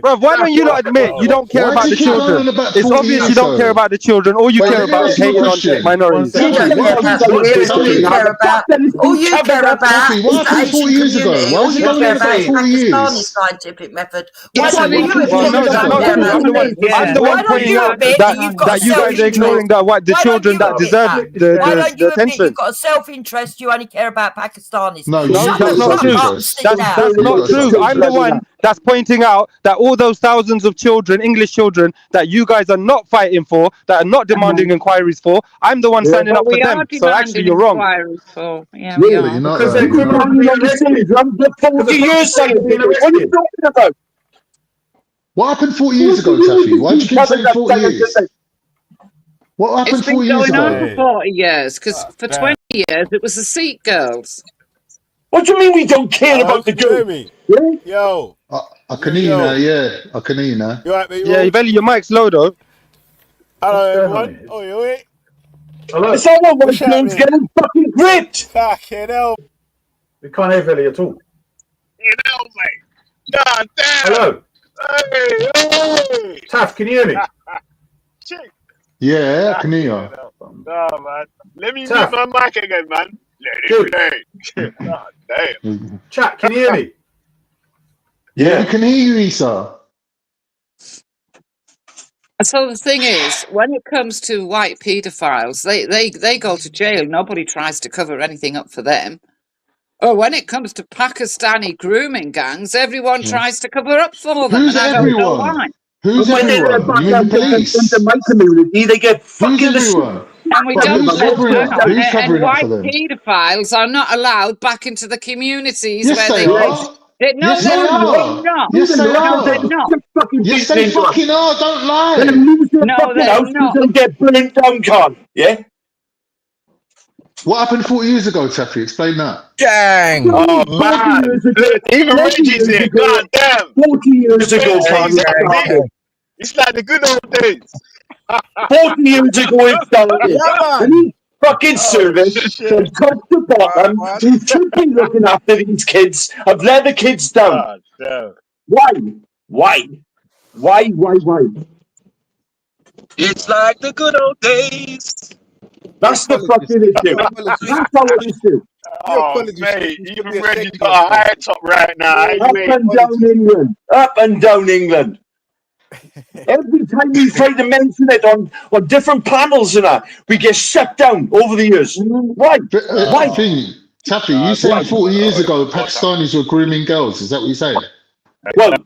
[SPEAKER 10] Bro, why don't you not admit you don't care about the children? It's obvious you don't care about the children. All you care about is hating on minorities.
[SPEAKER 15] You don't care about all you care about. All you care about is the Asian community. All you care about is Pakistani scientific method. Why don't you admit you don't care about it?
[SPEAKER 10] I'm the one pointing out that you guys are ignoring the children that deserve the attention.
[SPEAKER 15] You've got a self-interest. You only care about Pakistanis.
[SPEAKER 10] No, that's not true. That's not true. I'm the one that's pointing out that all those thousands of children, English children, that you guys are not fighting for, that are not demanding inquiries for, I'm the one standing up for them. So actually, you're wrong.
[SPEAKER 15] Yeah, we are.
[SPEAKER 7] Because they're criminally arrested. For 40 years, what are you talking about?
[SPEAKER 1] What happened 40 years ago, Taffy? Why did you keep saying 40 years? What happened 40 years ago?
[SPEAKER 9] It's been going on for 40 years, because for 20 years it was the Sikh girls.
[SPEAKER 7] What do you mean we don't care about the girls?
[SPEAKER 11] Yo.
[SPEAKER 1] I can hear you now, yeah. I can hear you now.
[SPEAKER 11] You right, mate?
[SPEAKER 10] Yeah, Yvelli, your mic's low, though.
[SPEAKER 11] Hello, everyone. Oh, you alright?
[SPEAKER 7] Hello. It's all my game's getting fucking gripped.
[SPEAKER 11] Fucking hell.
[SPEAKER 6] We can't hear Yvelli at all.
[SPEAKER 11] Hell, mate. God damn.
[SPEAKER 6] Hello.
[SPEAKER 11] Hey.
[SPEAKER 6] Taff, can you hear me?
[SPEAKER 1] Yeah, I can hear you.
[SPEAKER 11] No, man. Let me mute my mic again, man. Let it play. God damn.
[SPEAKER 6] Chat, can you hear me?
[SPEAKER 1] Yeah, I can hear you, Isa.
[SPEAKER 9] So the thing is, when it comes to white paedophiles, they go to jail. Nobody tries to cover anything up for them. Or when it comes to Pakistani grooming gangs, everyone tries to cover up for them.
[SPEAKER 1] Who's
[SPEAKER 9] and I don't know why.
[SPEAKER 1] Who's everyone? You mean the police?
[SPEAKER 7] Into my community, they get fucking
[SPEAKER 1] Who's everyone?
[SPEAKER 9] And we don't
[SPEAKER 1] Who's covering
[SPEAKER 9] and
[SPEAKER 1] up
[SPEAKER 9] white
[SPEAKER 1] for them?
[SPEAKER 9] paedophiles are not allowed back into the communities
[SPEAKER 1] Yes,
[SPEAKER 9] where
[SPEAKER 1] they are.
[SPEAKER 9] No,
[SPEAKER 1] Yes,
[SPEAKER 9] they're
[SPEAKER 1] they
[SPEAKER 9] not.
[SPEAKER 1] are.
[SPEAKER 9] They're not.
[SPEAKER 1] Yes, they
[SPEAKER 9] No,
[SPEAKER 1] are.
[SPEAKER 9] they're not.
[SPEAKER 1] Yes, they fucking are. Don't lie.
[SPEAKER 7] They lose their
[SPEAKER 9] No,
[SPEAKER 7] fucking
[SPEAKER 9] they're
[SPEAKER 7] house
[SPEAKER 9] not.
[SPEAKER 7] and get burnt down, Con. Yeah?
[SPEAKER 1] What happened 40 years ago, Taffy? Explain that.
[SPEAKER 4] Dang! Oh man! Even Reggie's here. God damn!
[SPEAKER 7] 40 years ago, Con.
[SPEAKER 11] It's like the good old days.
[SPEAKER 7] 40 years ago it started.
[SPEAKER 13] Yeah,
[SPEAKER 7] And
[SPEAKER 13] man.
[SPEAKER 7] he fucking service from top to bottom. He should be looking after these kids. I've let the kids down.
[SPEAKER 11] God damn.
[SPEAKER 7] Why?
[SPEAKER 4] It's like the good old days.
[SPEAKER 7] That's the fucking issue. That's our issue.
[SPEAKER 11] Oh, mate, even Reggie's got a high top right now.
[SPEAKER 7] Up and down England. Up and down England. Every time we try to mention it on different panels and that, we get shut down over the years. Why? Why?
[SPEAKER 1] Taffy, you said 40 years ago Pakistanis were grooming girls. Is that what you're saying?
[SPEAKER 9] Yes,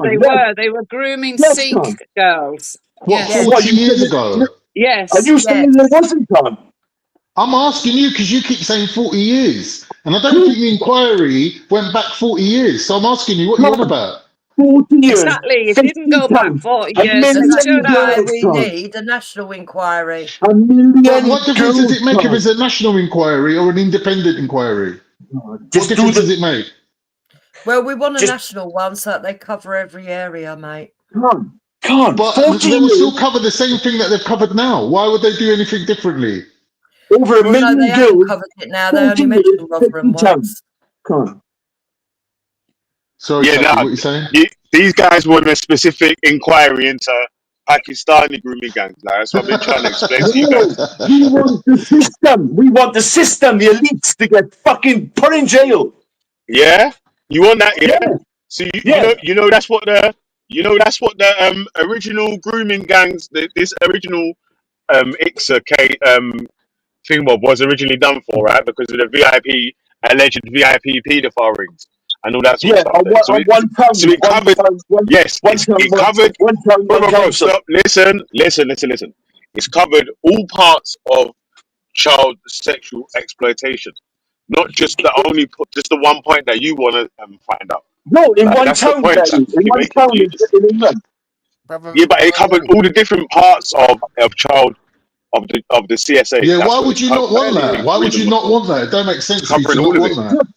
[SPEAKER 9] they were. They were grooming Sikh girls.
[SPEAKER 1] What,
[SPEAKER 9] Yes.
[SPEAKER 1] 40 years ago?
[SPEAKER 9] Yes.
[SPEAKER 7] Are you saying there wasn't one?
[SPEAKER 1] I'm asking you because you keep saying 40 years. And I don't think the inquiry went back 40 years. So I'm asking you, what are you on about?
[SPEAKER 7] 40 years.
[SPEAKER 9] Exactly. It didn't go back 40 years.
[SPEAKER 15] That's
[SPEAKER 9] Shut
[SPEAKER 15] why
[SPEAKER 9] up.
[SPEAKER 15] we need a national inquiry.
[SPEAKER 1] What difference does it make if it's a national inquiry or an independent inquiry? What difference does it make?
[SPEAKER 15] Well, we want a national one so that they cover every area, mate.
[SPEAKER 7] Can't.
[SPEAKER 1] But they will still cover the same thing that they've covered now. Why would they do anything differently?
[SPEAKER 7] Over a million
[SPEAKER 15] they haven't covered it now. They only mentioned Rotherham once.
[SPEAKER 1] Sorry,
[SPEAKER 11] Yeah,
[SPEAKER 1] Taffy,
[SPEAKER 11] nah,
[SPEAKER 1] what you saying?
[SPEAKER 11] these guys want a specific inquiry into Pakistani grooming gangs. Like, that's what I've been trying to explain to you guys.
[SPEAKER 7] We want the system. We want the system, the elites, to get fucking put in jail.
[SPEAKER 11] Yeah, you want that? Yeah.
[SPEAKER 7] Yeah.
[SPEAKER 11] So you know that's what the original grooming gangs, this original ICSA thing was originally done for, right? Because of the alleged VIP paedophile rings and all that sort of stuff. So it covered. Yes, it covered. Bro, stop. Listen. It's covered all parts of child sexual exploitation, not just the one point that you want to find out.
[SPEAKER 7] No, in
[SPEAKER 11] Like,
[SPEAKER 7] one
[SPEAKER 11] that's the
[SPEAKER 7] town,
[SPEAKER 11] point
[SPEAKER 7] Daddy. In one town in England.
[SPEAKER 11] Yeah, but it covered all the different parts of child of the CSA.
[SPEAKER 1] Yeah,
[SPEAKER 11] That's
[SPEAKER 1] why
[SPEAKER 11] what
[SPEAKER 1] would
[SPEAKER 11] it
[SPEAKER 1] you not
[SPEAKER 11] covered.
[SPEAKER 1] want that? Why would you not want that? It don't make sense to you to
[SPEAKER 11] Covering
[SPEAKER 1] not
[SPEAKER 11] all of
[SPEAKER 1] want
[SPEAKER 11] it.
[SPEAKER 1] that.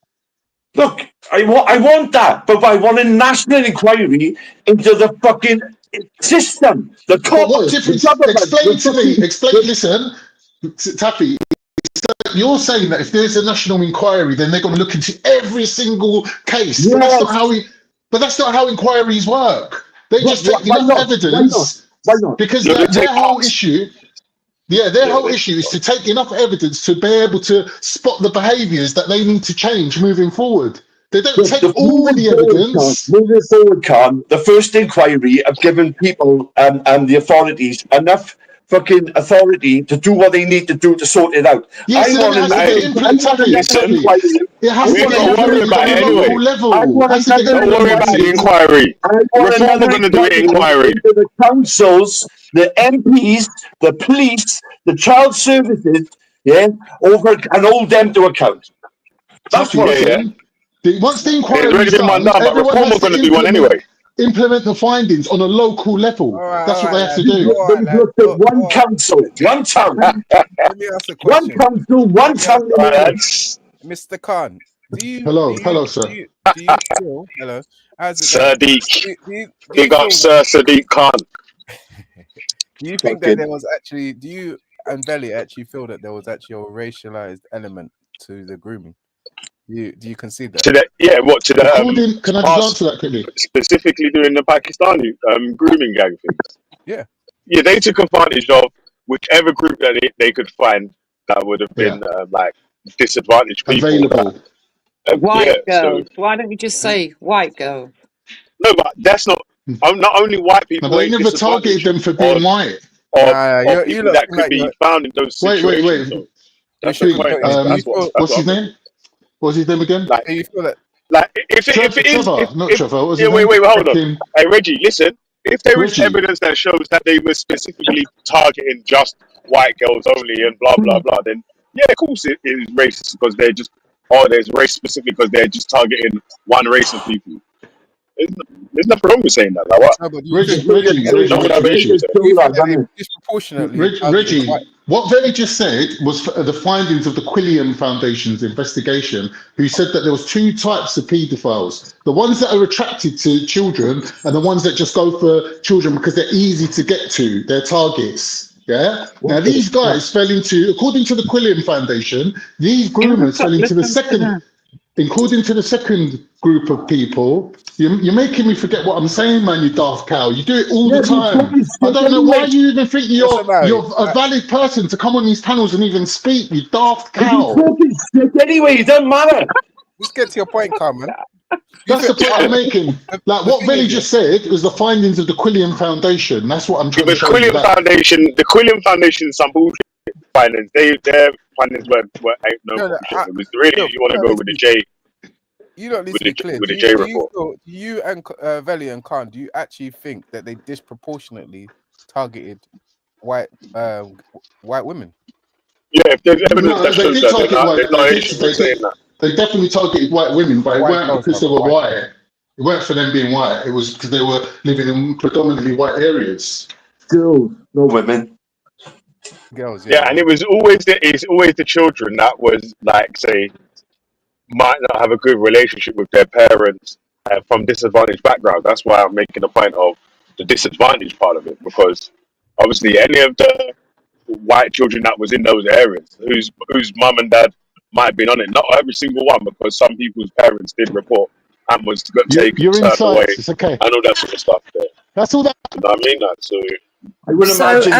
[SPEAKER 7] Look, I want that, but I want a national inquiry into the fucking system. The
[SPEAKER 1] But what
[SPEAKER 7] coppers,
[SPEAKER 1] difference?
[SPEAKER 7] the government.
[SPEAKER 1] Explain to me. Listen, Taffy. You're saying that if there's a national inquiry, then they're going to look into every single case.
[SPEAKER 7] Yes.
[SPEAKER 1] But that's not how inquiries work. They just take enough evidence.
[SPEAKER 7] Why not?
[SPEAKER 1] Because
[SPEAKER 11] their
[SPEAKER 1] whole issue. Yeah, their whole issue is to take enough evidence to be able to spot the behaviours that they need to change moving forward. They don't take all the evidence.
[SPEAKER 7] Moving forward, Khan, the first inquiry have given people and the authorities enough fucking authority to do what they need to do to sort it out.
[SPEAKER 1] Yes, it has to get implemented. It has to get implemented on a local level.
[SPEAKER 11] Don't worry about the inquiry. Reform are going to do an inquiry.
[SPEAKER 7] The councils, the MPs, the police, the child services, and hold them to account. That's what I'm saying.
[SPEAKER 1] Once the inquiry is done, everyone has to implement the findings on a local level. That's what they have to do.
[SPEAKER 7] One council, one town.
[SPEAKER 13] Let me ask a question.
[SPEAKER 7] One council, one town.
[SPEAKER 13] Mr. Khan,
[SPEAKER 1] hello, sir.
[SPEAKER 13] Do you feel, hello,
[SPEAKER 11] Sadiq. Big up, Sir Sadiq Khan.
[SPEAKER 13] Do you think that there was actually, do you and Belly actually feel that there was actually a racialized element to the grooming? Do you concede that?
[SPEAKER 1] Can I just answer that quickly?
[SPEAKER 11] Specifically doing the Pakistani grooming gang things.
[SPEAKER 13] Yeah.
[SPEAKER 11] Yeah, they took advantage of whichever group that they could find that would have been like disadvantaged people.
[SPEAKER 1] Available.
[SPEAKER 9] White girls. Why don't you just say white girl?
[SPEAKER 11] No, but that's not. Not only white people.
[SPEAKER 1] No, they never targeted them for being white.
[SPEAKER 11] Or people that could be found in those situations.
[SPEAKER 1] Wait.
[SPEAKER 11] That's the point.
[SPEAKER 1] What's his name? What's his name again?
[SPEAKER 11] Like,
[SPEAKER 13] you feel it?
[SPEAKER 11] Like if it is,
[SPEAKER 1] Trevor.
[SPEAKER 11] Wait, hold on. Hey, Reggie, listen. If there is evidence that shows that they were specifically targeting just white girls only and blah blah blah, then yeah, of course it is racist because they're just, there's race specific because they're just targeting one race of people. There's nothing wrong with saying that. Like what?
[SPEAKER 13] No, but
[SPEAKER 1] Reggie, what Veli just said was the findings of the Quilliam Foundation's investigation, who said that there was two types of paedophiles: the ones that are attracted to children and the ones that just go for children because they're easy to get to, they're targets. Yeah. Now these guys fell into, according to the Quilliam Foundation, these groomers fell into the second. According to the second group of people, you're making me forget what I'm saying, man, you daft cow. You do it all the time. I don't know why you even think you're a valid person to come on these panels and even speak, you daft cow.
[SPEAKER 7] You're talking shit anyway, it doesn't matter.
[SPEAKER 13] Just get to your point, Carmen.
[SPEAKER 1] That's the point I'm making. Like what Billy just said was the findings of the Quilliam Foundation. That's what I'm trying to show you.
[SPEAKER 11] The Quilliam Foundation, some bullshit findings. Their findings were ain't no bullshit. It was really you want to go with the J.
[SPEAKER 13] You don't need to be clear.
[SPEAKER 11] With the J report.
[SPEAKER 13] You and Veli and Khan, do you actually think that they disproportionately targeted white women?
[SPEAKER 11] Yeah, if there's evidence that shows that,
[SPEAKER 1] they definitely targeted white women, but it weren't because they were white. It weren't for them being white. It was because they were living in predominantly white areas.
[SPEAKER 7] Still, no women.
[SPEAKER 13] Girls,
[SPEAKER 11] yeah, and it's always the children that was like, say, might not have a good relationship with their parents from disadvantaged backgrounds. That's why I'm making the point of the disadvantaged part of it, because obviously any of the white children that was in those areas whose mum and dad might have been on it, not every single one, because some people's parents did report and was taken away
[SPEAKER 1] it's okay.
[SPEAKER 11] and all that sort of stuff there.
[SPEAKER 1] That's all that.
[SPEAKER 11] You know what I mean? So
[SPEAKER 7] I would imagine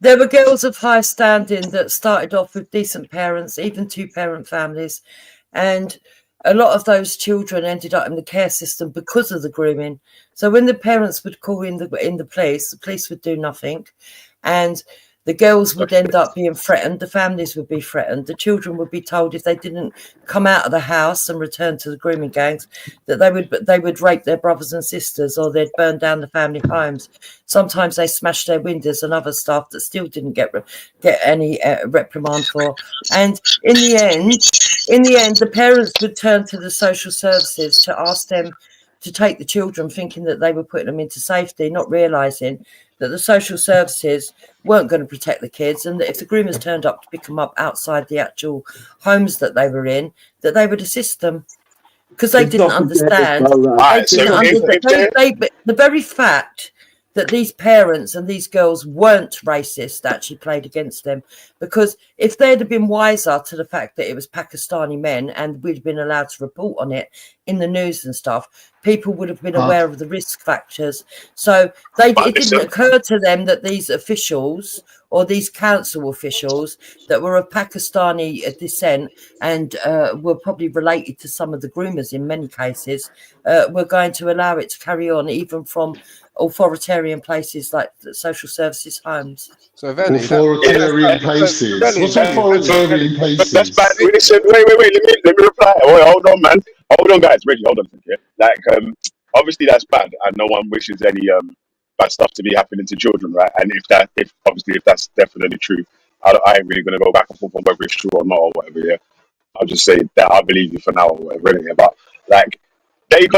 [SPEAKER 15] there were girls of high standing that started off with decent parents, even two-parent families, and a lot of those children ended up in the care system because of the grooming. So when the parents would call in the police would do nothing, and the girls would end up being threatened. The families would be threatened. The children would be told if they didn't come out of the house and return to the grooming gangs, that they would rape their brothers and sisters, or they'd burn down the family homes. Sometimes they smashed their windows and other stuff that still didn't get any reprimand for. And in the end, the parents would turn to the social services to ask them to take the children, thinking that they were putting them into safety, not realising that the social services weren't going to protect the kids, and that if the groomers turned up to pick them up outside the actual homes that they were in, that they would assist them, because they didn't understand. The very fact that these parents and these girls weren't racist actually played against them, because if they'd have been wiser to the fact that it was Pakistani men and we'd been allowed to report on it in the news and stuff, people would have been aware of the risk factors. So it didn't occur to them that these officials or these council officials that were of Pakistani descent and were probably related to some of the groomers in many cases, were going to allow it to carry on even from authoritarian places like the social services homes.
[SPEAKER 13] So
[SPEAKER 1] authoritarian places. What's authoritarian places?
[SPEAKER 11] That's bad. Listen, wait. Let me reply. Wait, hold on, man. Hold on, guys. Reggie, hold on a second. Like, obviously that's bad, and no one wishes any bad stuff to be happening to children, right? And if that's definitely true, I ain't really gonna go back and forth on whether it's true or not or whatever. Yeah, I'll just say that I believe you for now or whatever. Really, but like, they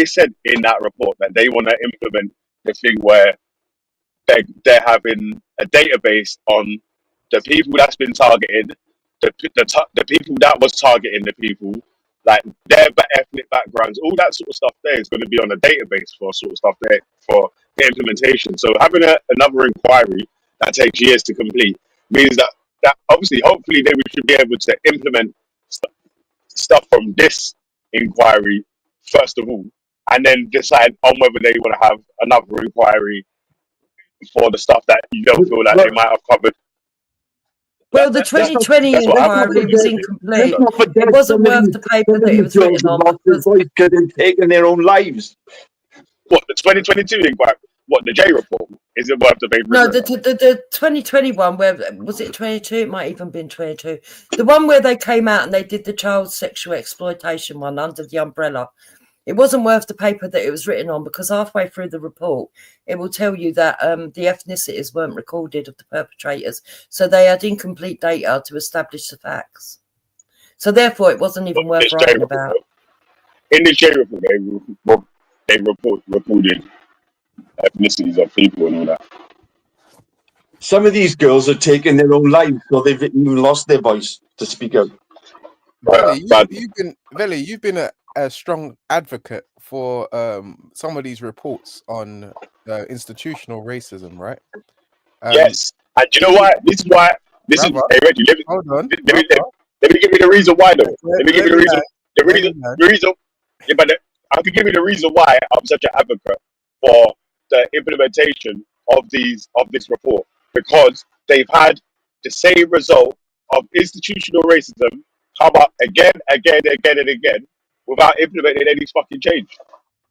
[SPEAKER 11] said in that report that they want to implement the thing where they're having a database on the people that's been targeted, the people that was targeting the people, like their ethnic backgrounds, all that sort of stuff there is going to be on a database for sort of stuff there for the implementation. So having another inquiry that takes years to complete means that obviously, hopefully, they should be able to implement stuff from this inquiry first of all, and then decide on whether they want to have another inquiry for the stuff that you don't feel like they might have covered.
[SPEAKER 15] Well, the 2020 inquiry was incomplete. It wasn't worth the paper that it was written on.
[SPEAKER 7] Because they've taken their own lives.
[SPEAKER 11] What, the 2022 inquiry? What, the J report? Is it worth the paper?
[SPEAKER 15] No, the 2021, where was it 22? It might even been 22. The one where they came out and they did the child sexual exploitation one under the umbrella. It wasn't worth the paper that it was written on, because halfway through the report, it will tell you that the ethnicities weren't recorded of the perpetrators. So they had incomplete data to establish the facts. So therefore, it wasn't even worth writing about.
[SPEAKER 11] In the J report, they reported ethnicities of people and all that.
[SPEAKER 7] Some of these girls are taking their own lives, so they've even lost their voice to speak out.
[SPEAKER 13] Veli, you've been a strong advocate for some of these reports on institutional racism, right?
[SPEAKER 11] Yes, and do you know why? This is why. This
[SPEAKER 13] Brother,
[SPEAKER 11] is. Hey, Reggie,
[SPEAKER 13] hold on.
[SPEAKER 11] Let me give you the reason why, though. Let me give you the reason. The
[SPEAKER 13] Let
[SPEAKER 11] reason.
[SPEAKER 13] me land.
[SPEAKER 11] The reason. Yeah, but I can give you the reason why I'm such an advocate for the implementation of this report, because they've had the same result of institutional racism come up again and again without implementing any fucking change.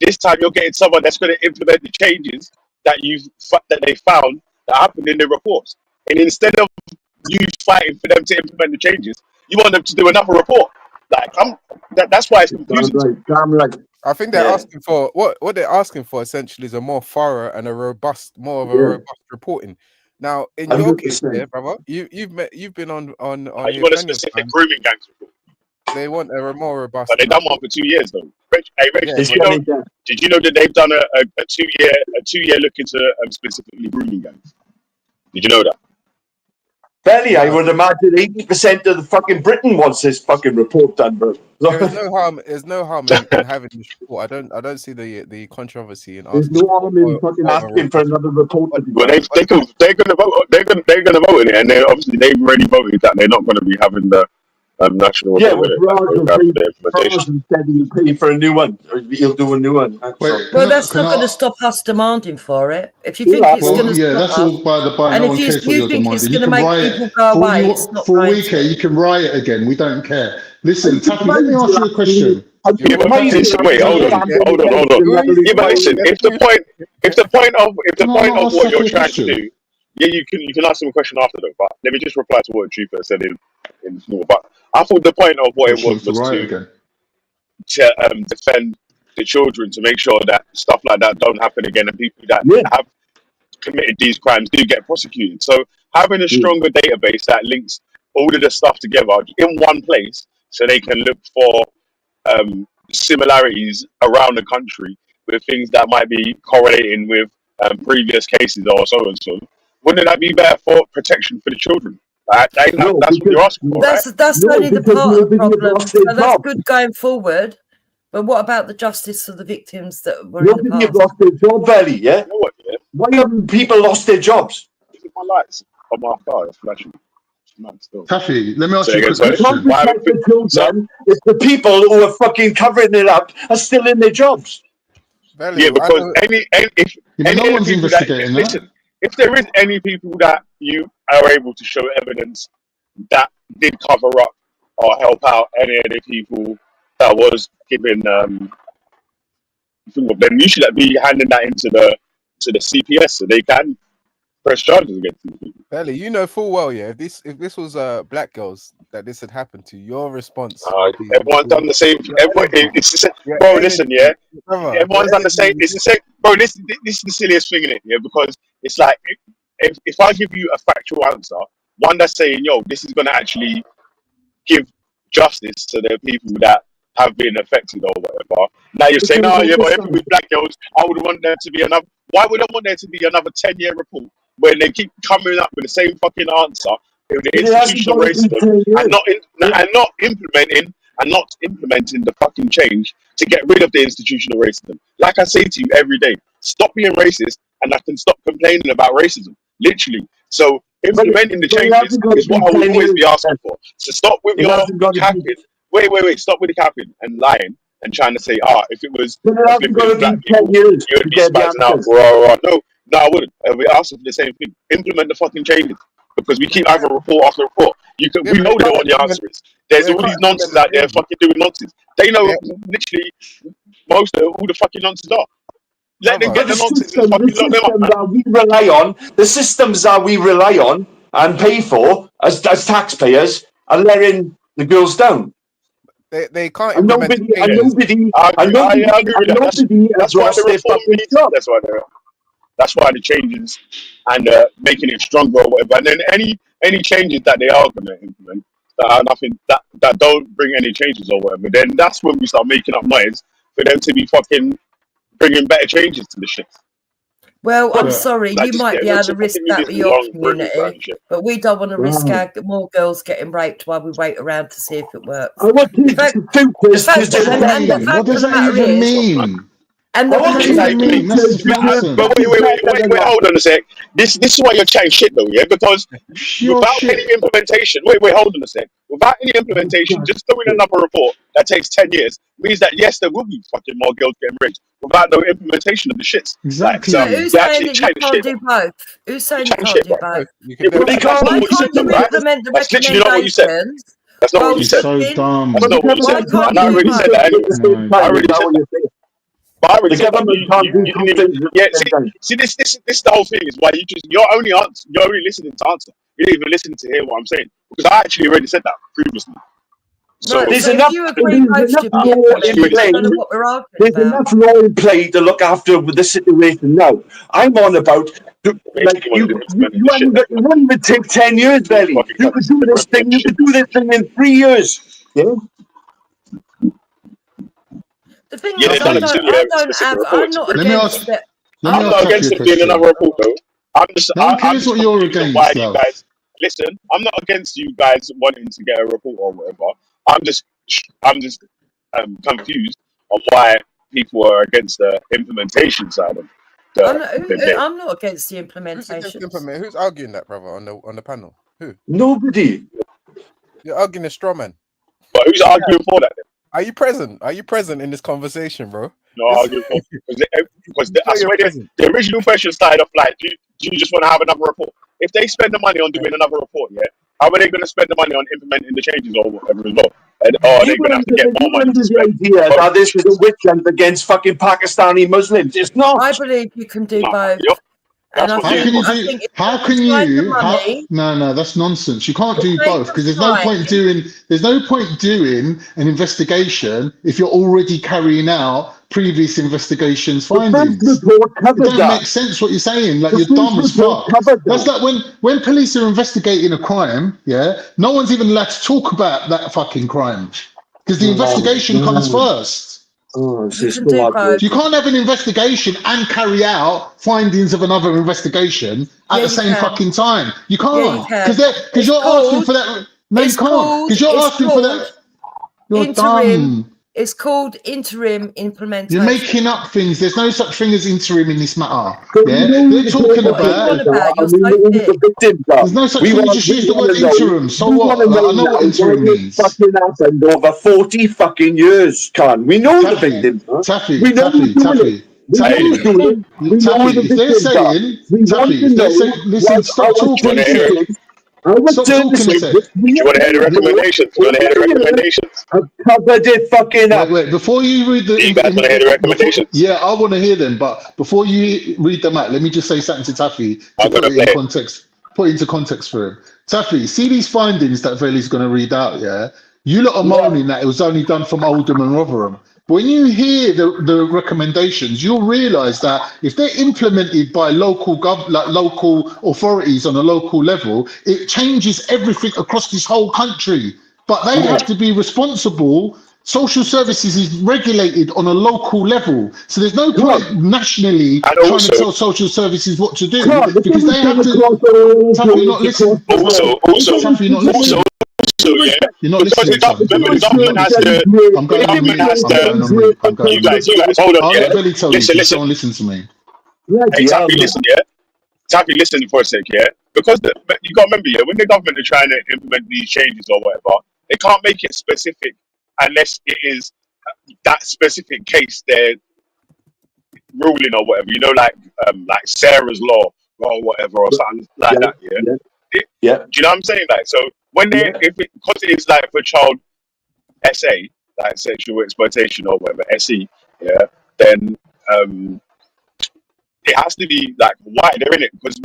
[SPEAKER 11] This time you're getting someone that's going to implement the changes that they found that happened in the reports. And instead of you fighting for them to implement the changes, you want them to do another report. Like, that's why it's confusing.
[SPEAKER 7] Damn right.
[SPEAKER 13] I think they're asking for what they're asking for essentially is a more thorough and robust reporting. Now, in your case, here, brother, you've been on
[SPEAKER 11] you want a specific grooming gangs report?
[SPEAKER 13] They want a more robust.
[SPEAKER 11] But they've done one for 2 years though. Reg, did you know that they've done a 2 year look into specifically grooming gangs? Did you know that?
[SPEAKER 7] Belly, I would imagine 80% of the fucking Britain wants this fucking report done, bro.
[SPEAKER 13] There's no harm in having this report. I don't see the controversy in
[SPEAKER 7] There's
[SPEAKER 13] asking.
[SPEAKER 7] no harm in fucking asking for another report to be
[SPEAKER 11] Well,
[SPEAKER 7] done.
[SPEAKER 11] they're gonna vote. They're gonna vote in it, and they've already voted that they're not going to be having the national report.
[SPEAKER 7] Farage said he'll pay for a new one, or he'll do a new one.
[SPEAKER 15] Well, that's not going to stop us demanding for it. If you think it's going to stop
[SPEAKER 1] that's
[SPEAKER 15] us,
[SPEAKER 1] all by the by.
[SPEAKER 15] and
[SPEAKER 1] No one cares
[SPEAKER 15] if
[SPEAKER 1] what
[SPEAKER 15] you
[SPEAKER 1] you're
[SPEAKER 15] think it's
[SPEAKER 1] demanding.
[SPEAKER 15] going
[SPEAKER 1] You
[SPEAKER 15] to
[SPEAKER 1] can
[SPEAKER 15] make
[SPEAKER 1] riot
[SPEAKER 15] people go
[SPEAKER 1] for
[SPEAKER 15] away,
[SPEAKER 1] you
[SPEAKER 15] it's not
[SPEAKER 1] for a
[SPEAKER 15] going
[SPEAKER 1] week.
[SPEAKER 15] to.
[SPEAKER 1] You can riot again. We don't care. Listen, Taffy, let me ask you a question.
[SPEAKER 11] Yeah, but listen, wait, hold on. Yeah, but listen, if the point of what you're trying to do, yeah, you can ask him a question after though. But let me just reply to what Trooper said in small. But I thought the point of what it was to defend the children, to make sure that stuff like that don't happen again, and people that have committed these crimes do get prosecuted. So having a stronger database that links all of the stuff together in one place, so they can look for similarities around the country with things that might be correlating with previous cases or so and so. Wouldn't that be better for protection for the children? That's what you're asking for, right?
[SPEAKER 15] That's only the part of the problem. So that's good going forward. But what about the justice for the victims that were in the
[SPEAKER 7] Nobody have
[SPEAKER 15] past?
[SPEAKER 7] lost their job, Belly, yeah?
[SPEAKER 11] You know what, yeah?
[SPEAKER 7] Why haven't people lost their jobs?
[SPEAKER 11] Look at my lights on my car, it's flashing.
[SPEAKER 1] Taffy, let me ask
[SPEAKER 11] Say
[SPEAKER 1] you a
[SPEAKER 11] again,
[SPEAKER 1] quick
[SPEAKER 11] sorry?
[SPEAKER 1] question.
[SPEAKER 7] If the people who are fucking covering it up are still in their jobs.
[SPEAKER 11] Yeah, because
[SPEAKER 1] no one's investigating that.
[SPEAKER 11] Listen, if there is any people that you are able to show evidence that did cover up or help out any of the people that was giving then you should be handing that into the CPS so they can press charges against these people.
[SPEAKER 13] Belly, you know full well, yeah. If this was black girls that this had happened to, your response.
[SPEAKER 11] Everyone's done the same. It's the same. Bro, listen, yeah. Everyone's done the same. It's the same. Bro, this is the silliest thing in it, yeah, because it's like if I give you a factual answer, one that's saying, yo, this is gonna actually give justice to the people that have been affected or whatever. Now you're saying, oh yeah, but if it was black girls, I would want there to be another. Why would I want there to be another 10-year report when they keep coming up with the same fucking answer with the institutional racism and not implementing the fucking change to get rid of the institutional racism? Like I say to you every day, stop being racist and I can stop complaining about racism. Literally. So implementing the changes is what I will always be asking for. So stop with your capping. Wait. Stop with the capping and lying and trying to say, if it was black people, you would be spazzing out. No, I wouldn't. We're asking for the same thing. Implement the fucking changes. Because we keep having report after report. We know what the answer is. There's all these nonsense out there fucking doing nonsense. They know literally most of all the fucking nonsense are. Let them get the nonsense and fucking lock them up.
[SPEAKER 7] The systems that we rely on and pay for as taxpayers are letting the girls down.
[SPEAKER 13] They can't
[SPEAKER 7] implement nobody
[SPEAKER 11] That's why the reform needs. That's why the changes and making it stronger or whatever. And then any changes that they are going to implement,
[SPEAKER 16] that are nothing that don't bring any changes or whatever, then that's when we start making up noise for them to be fucking bringing better changes to the shit.
[SPEAKER 15] Well, I'm sorry,
[SPEAKER 16] Like,
[SPEAKER 15] you
[SPEAKER 16] just
[SPEAKER 15] might
[SPEAKER 16] getting
[SPEAKER 15] be
[SPEAKER 16] rid
[SPEAKER 15] able
[SPEAKER 16] of
[SPEAKER 15] to
[SPEAKER 16] some
[SPEAKER 15] risk
[SPEAKER 16] fucking
[SPEAKER 15] that
[SPEAKER 16] these
[SPEAKER 15] with your
[SPEAKER 16] long grimmings and
[SPEAKER 15] community,
[SPEAKER 16] shit.
[SPEAKER 15] but we don't want to risk
[SPEAKER 7] Right.
[SPEAKER 15] more girls getting raped while we wait around to see if it works.
[SPEAKER 7] I want kids to do this
[SPEAKER 15] fact-
[SPEAKER 7] because
[SPEAKER 15] and the
[SPEAKER 1] What
[SPEAKER 15] fact of
[SPEAKER 1] does
[SPEAKER 15] the
[SPEAKER 1] that
[SPEAKER 15] matter
[SPEAKER 1] even
[SPEAKER 15] is,
[SPEAKER 1] mean?
[SPEAKER 15] and
[SPEAKER 7] I
[SPEAKER 15] the
[SPEAKER 7] want
[SPEAKER 1] What does
[SPEAKER 7] kids
[SPEAKER 1] that
[SPEAKER 7] to
[SPEAKER 1] even
[SPEAKER 7] do
[SPEAKER 1] mean? That's just
[SPEAKER 7] because you're
[SPEAKER 1] nonsense.
[SPEAKER 16] But wait, hold on a sec. This is why you're chatting shit though, yeah? Because
[SPEAKER 1] Pure
[SPEAKER 16] without
[SPEAKER 1] shit.
[SPEAKER 16] any implementation, wait, hold on a sec. Without any implementation, just doing another report that takes 10 years means that yes, there will be fucking more girls getting raped without no implementation of the shits. Like, so
[SPEAKER 15] but who's
[SPEAKER 16] you're
[SPEAKER 15] saying
[SPEAKER 16] actually
[SPEAKER 15] that you
[SPEAKER 16] chatting
[SPEAKER 15] can't
[SPEAKER 16] shit.
[SPEAKER 15] do both? Who's saying you
[SPEAKER 16] Chatting
[SPEAKER 15] can't
[SPEAKER 16] shit,
[SPEAKER 15] do
[SPEAKER 16] bro.
[SPEAKER 15] both?
[SPEAKER 16] Yeah, but that's not
[SPEAKER 15] Why
[SPEAKER 16] what you said
[SPEAKER 15] can't
[SPEAKER 16] though,
[SPEAKER 15] you
[SPEAKER 16] right?
[SPEAKER 15] implement the
[SPEAKER 16] That's literally not what you said.
[SPEAKER 15] recommendations
[SPEAKER 16] That's not what
[SPEAKER 15] while
[SPEAKER 16] you
[SPEAKER 1] It's
[SPEAKER 16] said.
[SPEAKER 1] so
[SPEAKER 15] checking?
[SPEAKER 1] dumb.
[SPEAKER 16] That's not what you
[SPEAKER 15] Why
[SPEAKER 16] said.
[SPEAKER 15] can't
[SPEAKER 16] And I
[SPEAKER 15] you do
[SPEAKER 16] already said that
[SPEAKER 15] both?
[SPEAKER 16] anyway.
[SPEAKER 1] No,
[SPEAKER 16] I already said that. But I already
[SPEAKER 7] The
[SPEAKER 16] said that.
[SPEAKER 7] government can't do
[SPEAKER 16] You
[SPEAKER 7] two
[SPEAKER 16] didn't even.
[SPEAKER 7] things at
[SPEAKER 16] Yeah,
[SPEAKER 7] the same time.
[SPEAKER 16] see, this the whole thing is why you're only listening to answer. You didn't even listen to hear what I'm saying because I actually already said that previously. So
[SPEAKER 15] Right,
[SPEAKER 7] There's
[SPEAKER 15] so if
[SPEAKER 7] enough,
[SPEAKER 15] you agree
[SPEAKER 7] there's
[SPEAKER 15] both
[SPEAKER 7] enough
[SPEAKER 15] should be
[SPEAKER 7] law in
[SPEAKER 15] implemented, I
[SPEAKER 7] play.
[SPEAKER 15] don't know what we're arguing
[SPEAKER 7] There's
[SPEAKER 15] about.
[SPEAKER 7] enough law in play to look after with the situation now. I'm on about like you wouldn't even take 10 years, Belly. You could do this thing. You could do this thing in 3 years. Yeah.
[SPEAKER 15] The thing
[SPEAKER 16] yeah,
[SPEAKER 15] is,
[SPEAKER 16] they've done it too. Yeah, specific report.
[SPEAKER 15] I'm not
[SPEAKER 1] Let me
[SPEAKER 15] against
[SPEAKER 1] ask.
[SPEAKER 15] it.
[SPEAKER 1] Let me
[SPEAKER 16] I'm
[SPEAKER 1] ask
[SPEAKER 16] not
[SPEAKER 1] Taffy
[SPEAKER 16] against
[SPEAKER 1] a
[SPEAKER 16] them doing
[SPEAKER 1] question.
[SPEAKER 16] another report though.
[SPEAKER 1] No one
[SPEAKER 16] I'm
[SPEAKER 1] cares
[SPEAKER 16] just
[SPEAKER 1] what you're
[SPEAKER 16] confused on why
[SPEAKER 1] against,
[SPEAKER 16] you
[SPEAKER 1] love.
[SPEAKER 16] guys listen. I'm not against you guys wanting to get a report or whatever. I'm just confused on why people are against the implementation side of the thing.
[SPEAKER 15] I'm not against the
[SPEAKER 13] Who's against
[SPEAKER 15] implementation.
[SPEAKER 13] implement? Who's arguing that, brother, on the panel? Who?
[SPEAKER 7] Nobody.
[SPEAKER 13] You're arguing a straw man.
[SPEAKER 16] But who's arguing for that then?
[SPEAKER 13] Are you present? Are you present in this conversation, bro?
[SPEAKER 16] No, arguing for because I
[SPEAKER 13] You're
[SPEAKER 16] swear
[SPEAKER 13] present.
[SPEAKER 16] the original question started off like, do you just want to have another report? If they spend the money on doing another report, yeah, how are they going to spend the money on implementing the changes or whatever as well? And are they going to have to get more money to spend?
[SPEAKER 7] The idea that this is a witch hunt against fucking Pakistani Muslims. It's not.
[SPEAKER 15] I believe you can do both.
[SPEAKER 16] That's
[SPEAKER 15] And
[SPEAKER 16] what
[SPEAKER 15] I
[SPEAKER 16] you
[SPEAKER 15] think,
[SPEAKER 1] How can you
[SPEAKER 15] I
[SPEAKER 1] do?
[SPEAKER 15] think if
[SPEAKER 1] How
[SPEAKER 15] you
[SPEAKER 1] can
[SPEAKER 15] save the
[SPEAKER 1] you?
[SPEAKER 15] money,
[SPEAKER 1] No, that's nonsense. You can't do
[SPEAKER 15] save
[SPEAKER 1] both
[SPEAKER 15] the
[SPEAKER 1] because there's no
[SPEAKER 15] time.
[SPEAKER 1] point doing. There's no point doing an investigation if you're already carrying out previous investigations findings. It don't make sense what you're saying. Like you're dumb as fuck. That's like when police are investigating a crime. Yeah, no one's even allowed to talk about that fucking crime because the investigation comes first.
[SPEAKER 7] Oh,
[SPEAKER 15] you can do both.
[SPEAKER 1] You can't have an investigation and carry out findings of another investigation at the same fucking time. You can't because you're asking for that. No, you can't because you're asking for that. You're dumb.
[SPEAKER 15] It's called interim
[SPEAKER 1] You're
[SPEAKER 15] implementation.
[SPEAKER 1] making up things. There's no such thing as interim in this matter. Yeah, they're talking about. There's no such thing. Just use the word interim. So what? Like, I know what interim means.
[SPEAKER 7] Fucking happened over 40 fucking years, Khan. We know the victims.
[SPEAKER 1] Taffy.
[SPEAKER 7] We know who's doing it. We know who's doing it. We know who the
[SPEAKER 1] If they're
[SPEAKER 7] victims are.
[SPEAKER 1] saying,
[SPEAKER 7] We want
[SPEAKER 1] Taffy,
[SPEAKER 7] to
[SPEAKER 1] if they're
[SPEAKER 7] know
[SPEAKER 1] saying, listen, stop talking a sec. Stop talking a sec.
[SPEAKER 16] Do you want to hear the recommendations? You want to hear the recommendations?
[SPEAKER 7] I've covered it fucking up.
[SPEAKER 1] Wait, before you read the...
[SPEAKER 16] You guys want to hear the recommendations?
[SPEAKER 1] Yeah, I want to hear them, but before you read them out, let me just say something to Taffy to put it in context. Put into context for him. Taffy, see these findings that Veli's going to read out, yeah? You lot are moaning that it was only done from Oldham and Rotherham. But when you hear the recommendations, you'll realise that if they're implemented by local authorities on a local level, it changes everything across this whole country. But they have to be responsible. Social services is regulated on a local level. So there's no point nationally trying to tell social services what to do because they have to. Taffy, you're not listening. Taffy, you're not listening. You're not listening.
[SPEAKER 16] Remember, the government has to.
[SPEAKER 1] I'm going on mute.
[SPEAKER 16] You guys, hold on.
[SPEAKER 1] I'll let Belly tell you.
[SPEAKER 16] Listen.
[SPEAKER 1] Don't listen to me.
[SPEAKER 16] Hey, Taffy, listen, yeah. Taffy, listen for a sec, yeah. Because you got to remember, yeah, when the government are trying to implement these changes or whatever, they can't make it specific unless it is that specific case they're ruling or whatever. You know, like Sarah's law or whatever or something like that. Yeah. Do you know what I'm saying? Like, so when because it is like for child SA, like sexual exploitation or whatever, SE, yeah, then it has to be like wider in it because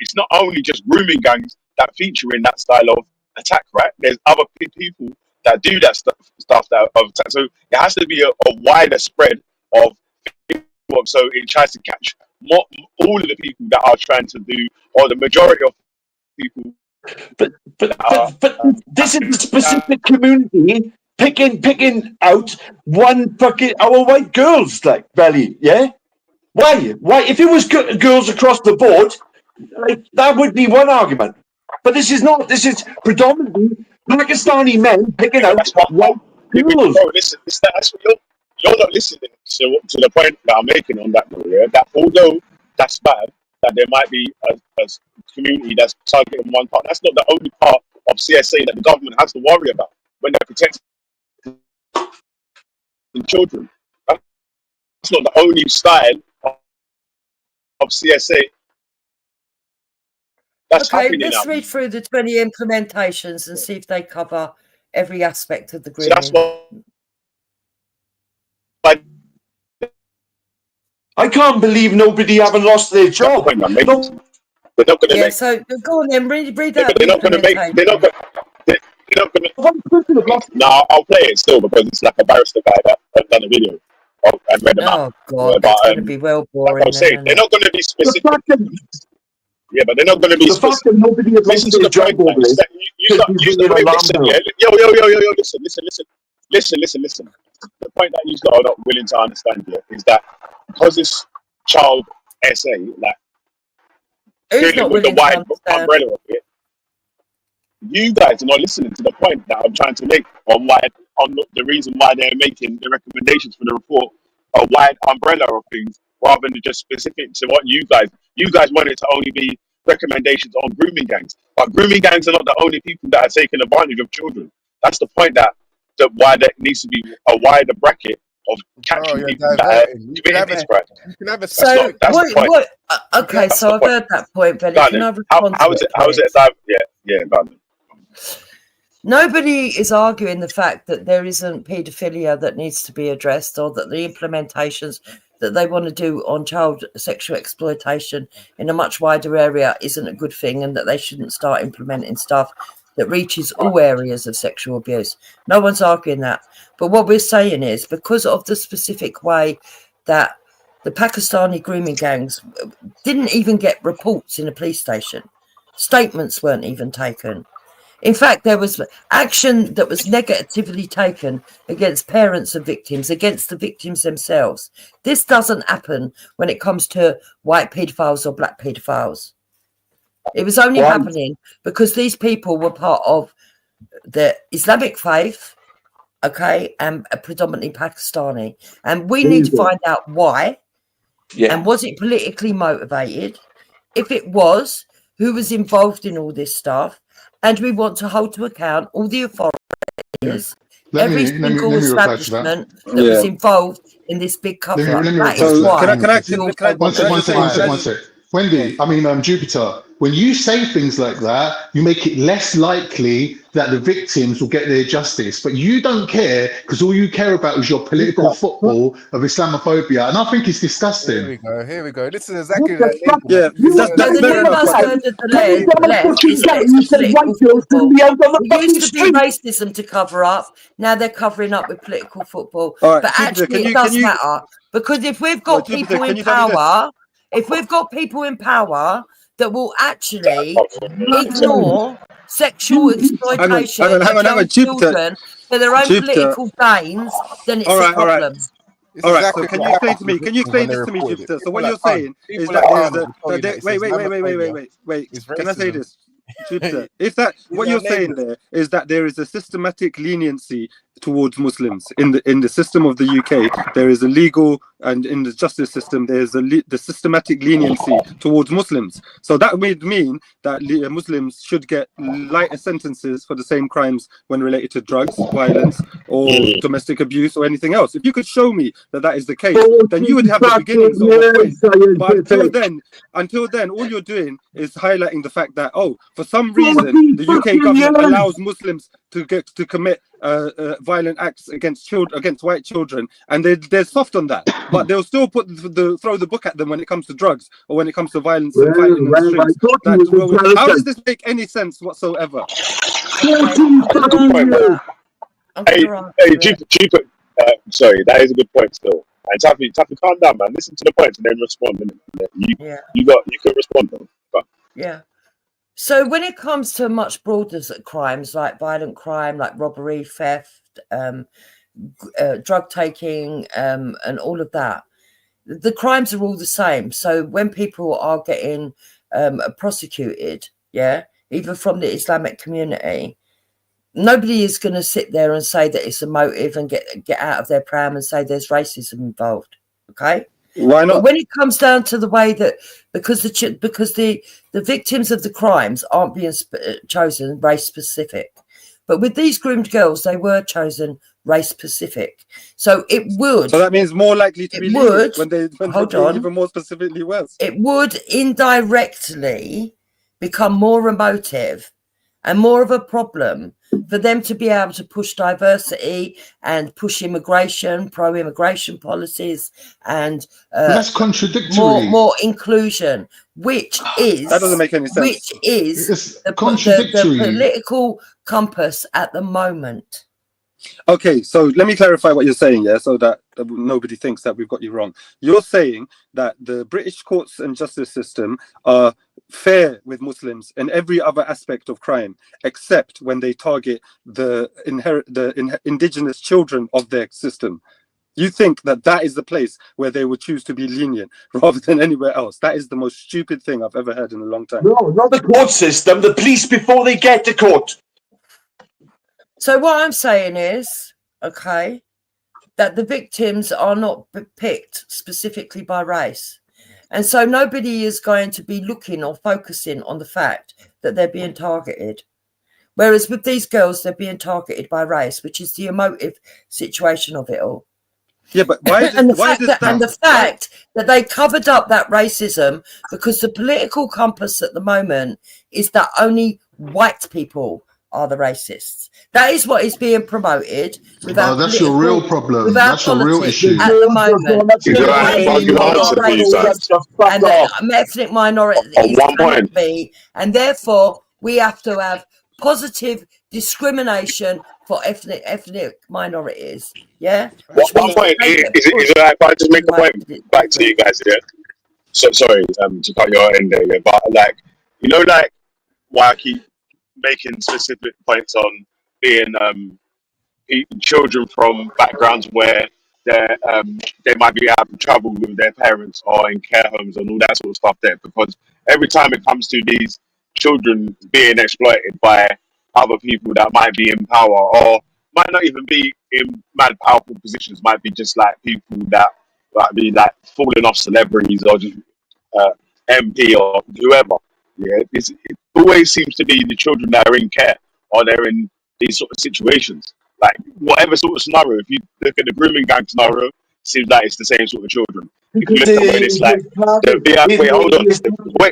[SPEAKER 16] it's not only just grooming gangs that feature in that style of attack, right? There's other people that do that stuff that of attack. So it has to be a wider spread of people. So it tries to catch all of the people that are trying to do, or the majority of people
[SPEAKER 7] But this is a specific community picking out one fucking our white girls, like Belly. Yeah. Why? If it was girls across the board, like that would be one argument. But this is not. This is predominantly Pakistani men picking out white girls.
[SPEAKER 16] Bro, listen, that's what you're not listening to the point that I'm making on that, bro. Yeah? That although that's bad, that there might be a community that's targeting one part. That's not the only part of CSA that the government has to worry about when they're protecting children. That's not the only style of CSA that's happening now.
[SPEAKER 15] Let's read through the 20 implementations and see if they cover every aspect of the
[SPEAKER 16] So
[SPEAKER 15] grooming.
[SPEAKER 16] that's what
[SPEAKER 7] I can't believe nobody haven't lost their job.
[SPEAKER 16] They're not going to make.
[SPEAKER 15] So go on then, read that.
[SPEAKER 16] They're not going to make. They're not going to. No, I'll play it still because it's like a barrister guy that has done a video and read about.
[SPEAKER 15] Oh God, that's going to be well boring.
[SPEAKER 16] Like I was saying, they're not going to be specific. Yeah, but they're not going to be
[SPEAKER 7] the fact that nobody has lost their job over this.
[SPEAKER 16] Listen. The point that you guys are not willing to understand here is that because this child essay, like dealing with the wide umbrella of it, you guys are not listening to the point that I'm trying to make on the reason why they're making the recommendations for the report a wide umbrella of things rather than just specific to what you guys want it to only be recommendations on grooming gangs. But grooming gangs are not the only people that are taking advantage of children. That's the point that why there needs to be a wider bracket of catching people that are committing these crimes.
[SPEAKER 15] So okay, so I've heard that point, Benny. Can I respond
[SPEAKER 16] how is it? Yeah, done.
[SPEAKER 15] Nobody is arguing the fact that there isn't paedophilia that needs to be addressed, or that the implementations that they want to do on child sexual exploitation in a much wider area isn't a good thing, and that they shouldn't start implementing stuff that reaches all areas of sexual abuse. No one's arguing that. But what we're saying is, because of the specific way that the Pakistani grooming gangs didn't even get reports in a police station, statements weren't even taken. In fact, there was action that was negatively taken against parents of victims, against the victims themselves. This doesn't happen when it comes to white paedophiles or black paedophiles. It was only happening because these people were part of the Islamic faith, okay, and predominantly Pakistani. And we need to find out why. Yeah. And was it politically motivated? If it was, who was involved in all this stuff? And we want to hold to account all the authorities, every single establishment that was involved in this big cover-up. That is why.
[SPEAKER 1] One sec. Wendy, Jupiter, when you say things like that, you make it less likely that the victims will get their justice. But you don't care because all you care about is your political football of Islamophobia. And I think it's disgusting.
[SPEAKER 13] Here we go. This is exactly
[SPEAKER 15] the new buzzword of the left is political football. It used to be racism to cover up. Now they're covering up with political football. But actually it does matter. Because if we've got people in power... If we've got people in power that will actually ignore sexual exploitation of children for their own political gains, then it's a problem.
[SPEAKER 10] All right, so can you explain to me? Can you explain this to me, Jupiter? So what you're saying is that wait. Can I say this? Jupiter, is that what you're saying there is that there is a systematic leniency towards Muslims in the system of the UK? There is a legal, and in the justice system there is the systematic leniency towards Muslims. So that would mean that Muslims should get lighter sentences for the same crimes when related to drugs, violence, or domestic abuse, or anything else. If you could show me that is the case, then you would have the beginnings of a point. But until then, all you're doing is highlighting the fact that for some reason the UK government allows Muslims to commit violent acts against white children, and they're soft on that, but they'll still throw the book at them when it comes to drugs or when it comes to violence and fighting in the streets. How does this make any sense whatsoever?
[SPEAKER 16] Hey, Jupiter, sorry, that is a good point still. And Taffy, calm down, man. Listen to the points and then respond. You can respond though. But.
[SPEAKER 15] Yeah. So when it comes to much broader crimes like violent crime, like robbery, theft, drug taking, and all of that, the crimes are all the same. So when people are getting prosecuted, even from the Islamic community, nobody is going to sit there and say that it's a motive and get out of their pram and say there's racism involved. Okay.
[SPEAKER 10] Why not?
[SPEAKER 15] But when it comes down to the way that because the victims of the crimes aren't being chosen race specific, but with these groomed girls, they were chosen race specific. So it would.
[SPEAKER 10] So that means more likely to be lenient when they even more specifically worse.
[SPEAKER 15] It would indirectly become more emotive and more of a problem for them to be able to push diversity and push immigration, pro-immigration policies, and
[SPEAKER 1] that's contradictory.
[SPEAKER 15] More inclusion, which is
[SPEAKER 10] that doesn't make any sense.
[SPEAKER 15] Which is the political compass at the moment.
[SPEAKER 10] Okay, so let me clarify what you're saying, so that nobody thinks that we've got you wrong. You're saying that the British courts and justice system are fair with Muslims in every other aspect of crime, except when they target the indigenous children of their system. You think that is the place where they would choose to be lenient rather than anywhere else? That is the most stupid thing I've ever heard in a long time.
[SPEAKER 7] No, not the court system, the police before they get to court.
[SPEAKER 15] So what I'm saying is, okay, that the victims are not picked specifically by race. And so nobody is going to be looking or focusing on the fact that they're being targeted. Whereas with these girls, they're being targeted by race, which is the emotive situation of it all.
[SPEAKER 10] Yeah, but why?
[SPEAKER 15] And the fact that they covered up that racism because the political compass at the moment is that only white people are the racists. That is what is being promoted.
[SPEAKER 1] That's your real problem. That's your real issue.
[SPEAKER 15] At the moment. And ethnic minority. And therefore, we have to have positive discrimination for ethnic minorities. Yeah?
[SPEAKER 16] One point is it right if I just make a point back to you guys, So sorry to cut your end there, but why I keep making specific points on being children from backgrounds where they might be having trouble with their parents or in care homes and all that sort of stuff there, because every time it comes to these children being exploited by other people that might be in power or might not even be in mad powerful positions, might be just like people that might be like falling off celebrities or just MP or whoever. It always seems to be the children that are in care or they're in these sort of situations. Like whatever sort of scenario, if you look at the grooming gang scenario, it seems like it's the same sort of children. If you look at when it's like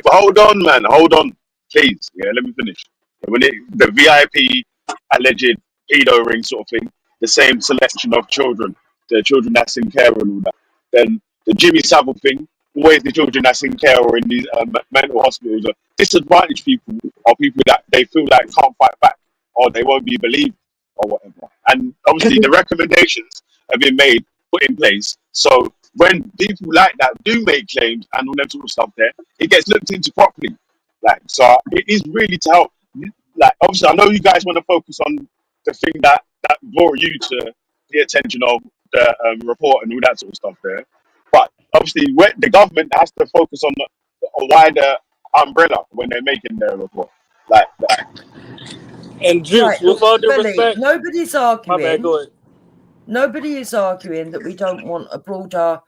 [SPEAKER 16] hold on, man, hold on, please. Let me finish. When the VIP alleged pedo ring sort of thing, the same selection of children, the children that's in care and all that. Then the Jimmy Savile thing, always the children that's in care or in these mental hospitals are disadvantaged people or people that they feel like can't fight back or they won't be believed or whatever. And obviously the recommendations have been put in place. So when people like that do make claims and all that sort of stuff there, it gets looked into properly. So it is really to help. Obviously I know you guys want to focus on the thing that brought you to the attention of the report and all that sort of stuff there. But obviously, the government has to focus on a wider umbrella when they're making their report.
[SPEAKER 8] And Juice, with all due respect,
[SPEAKER 15] nobody's arguing.
[SPEAKER 8] My bad, go ahead.
[SPEAKER 15] Nobody is arguing that we don't want a broader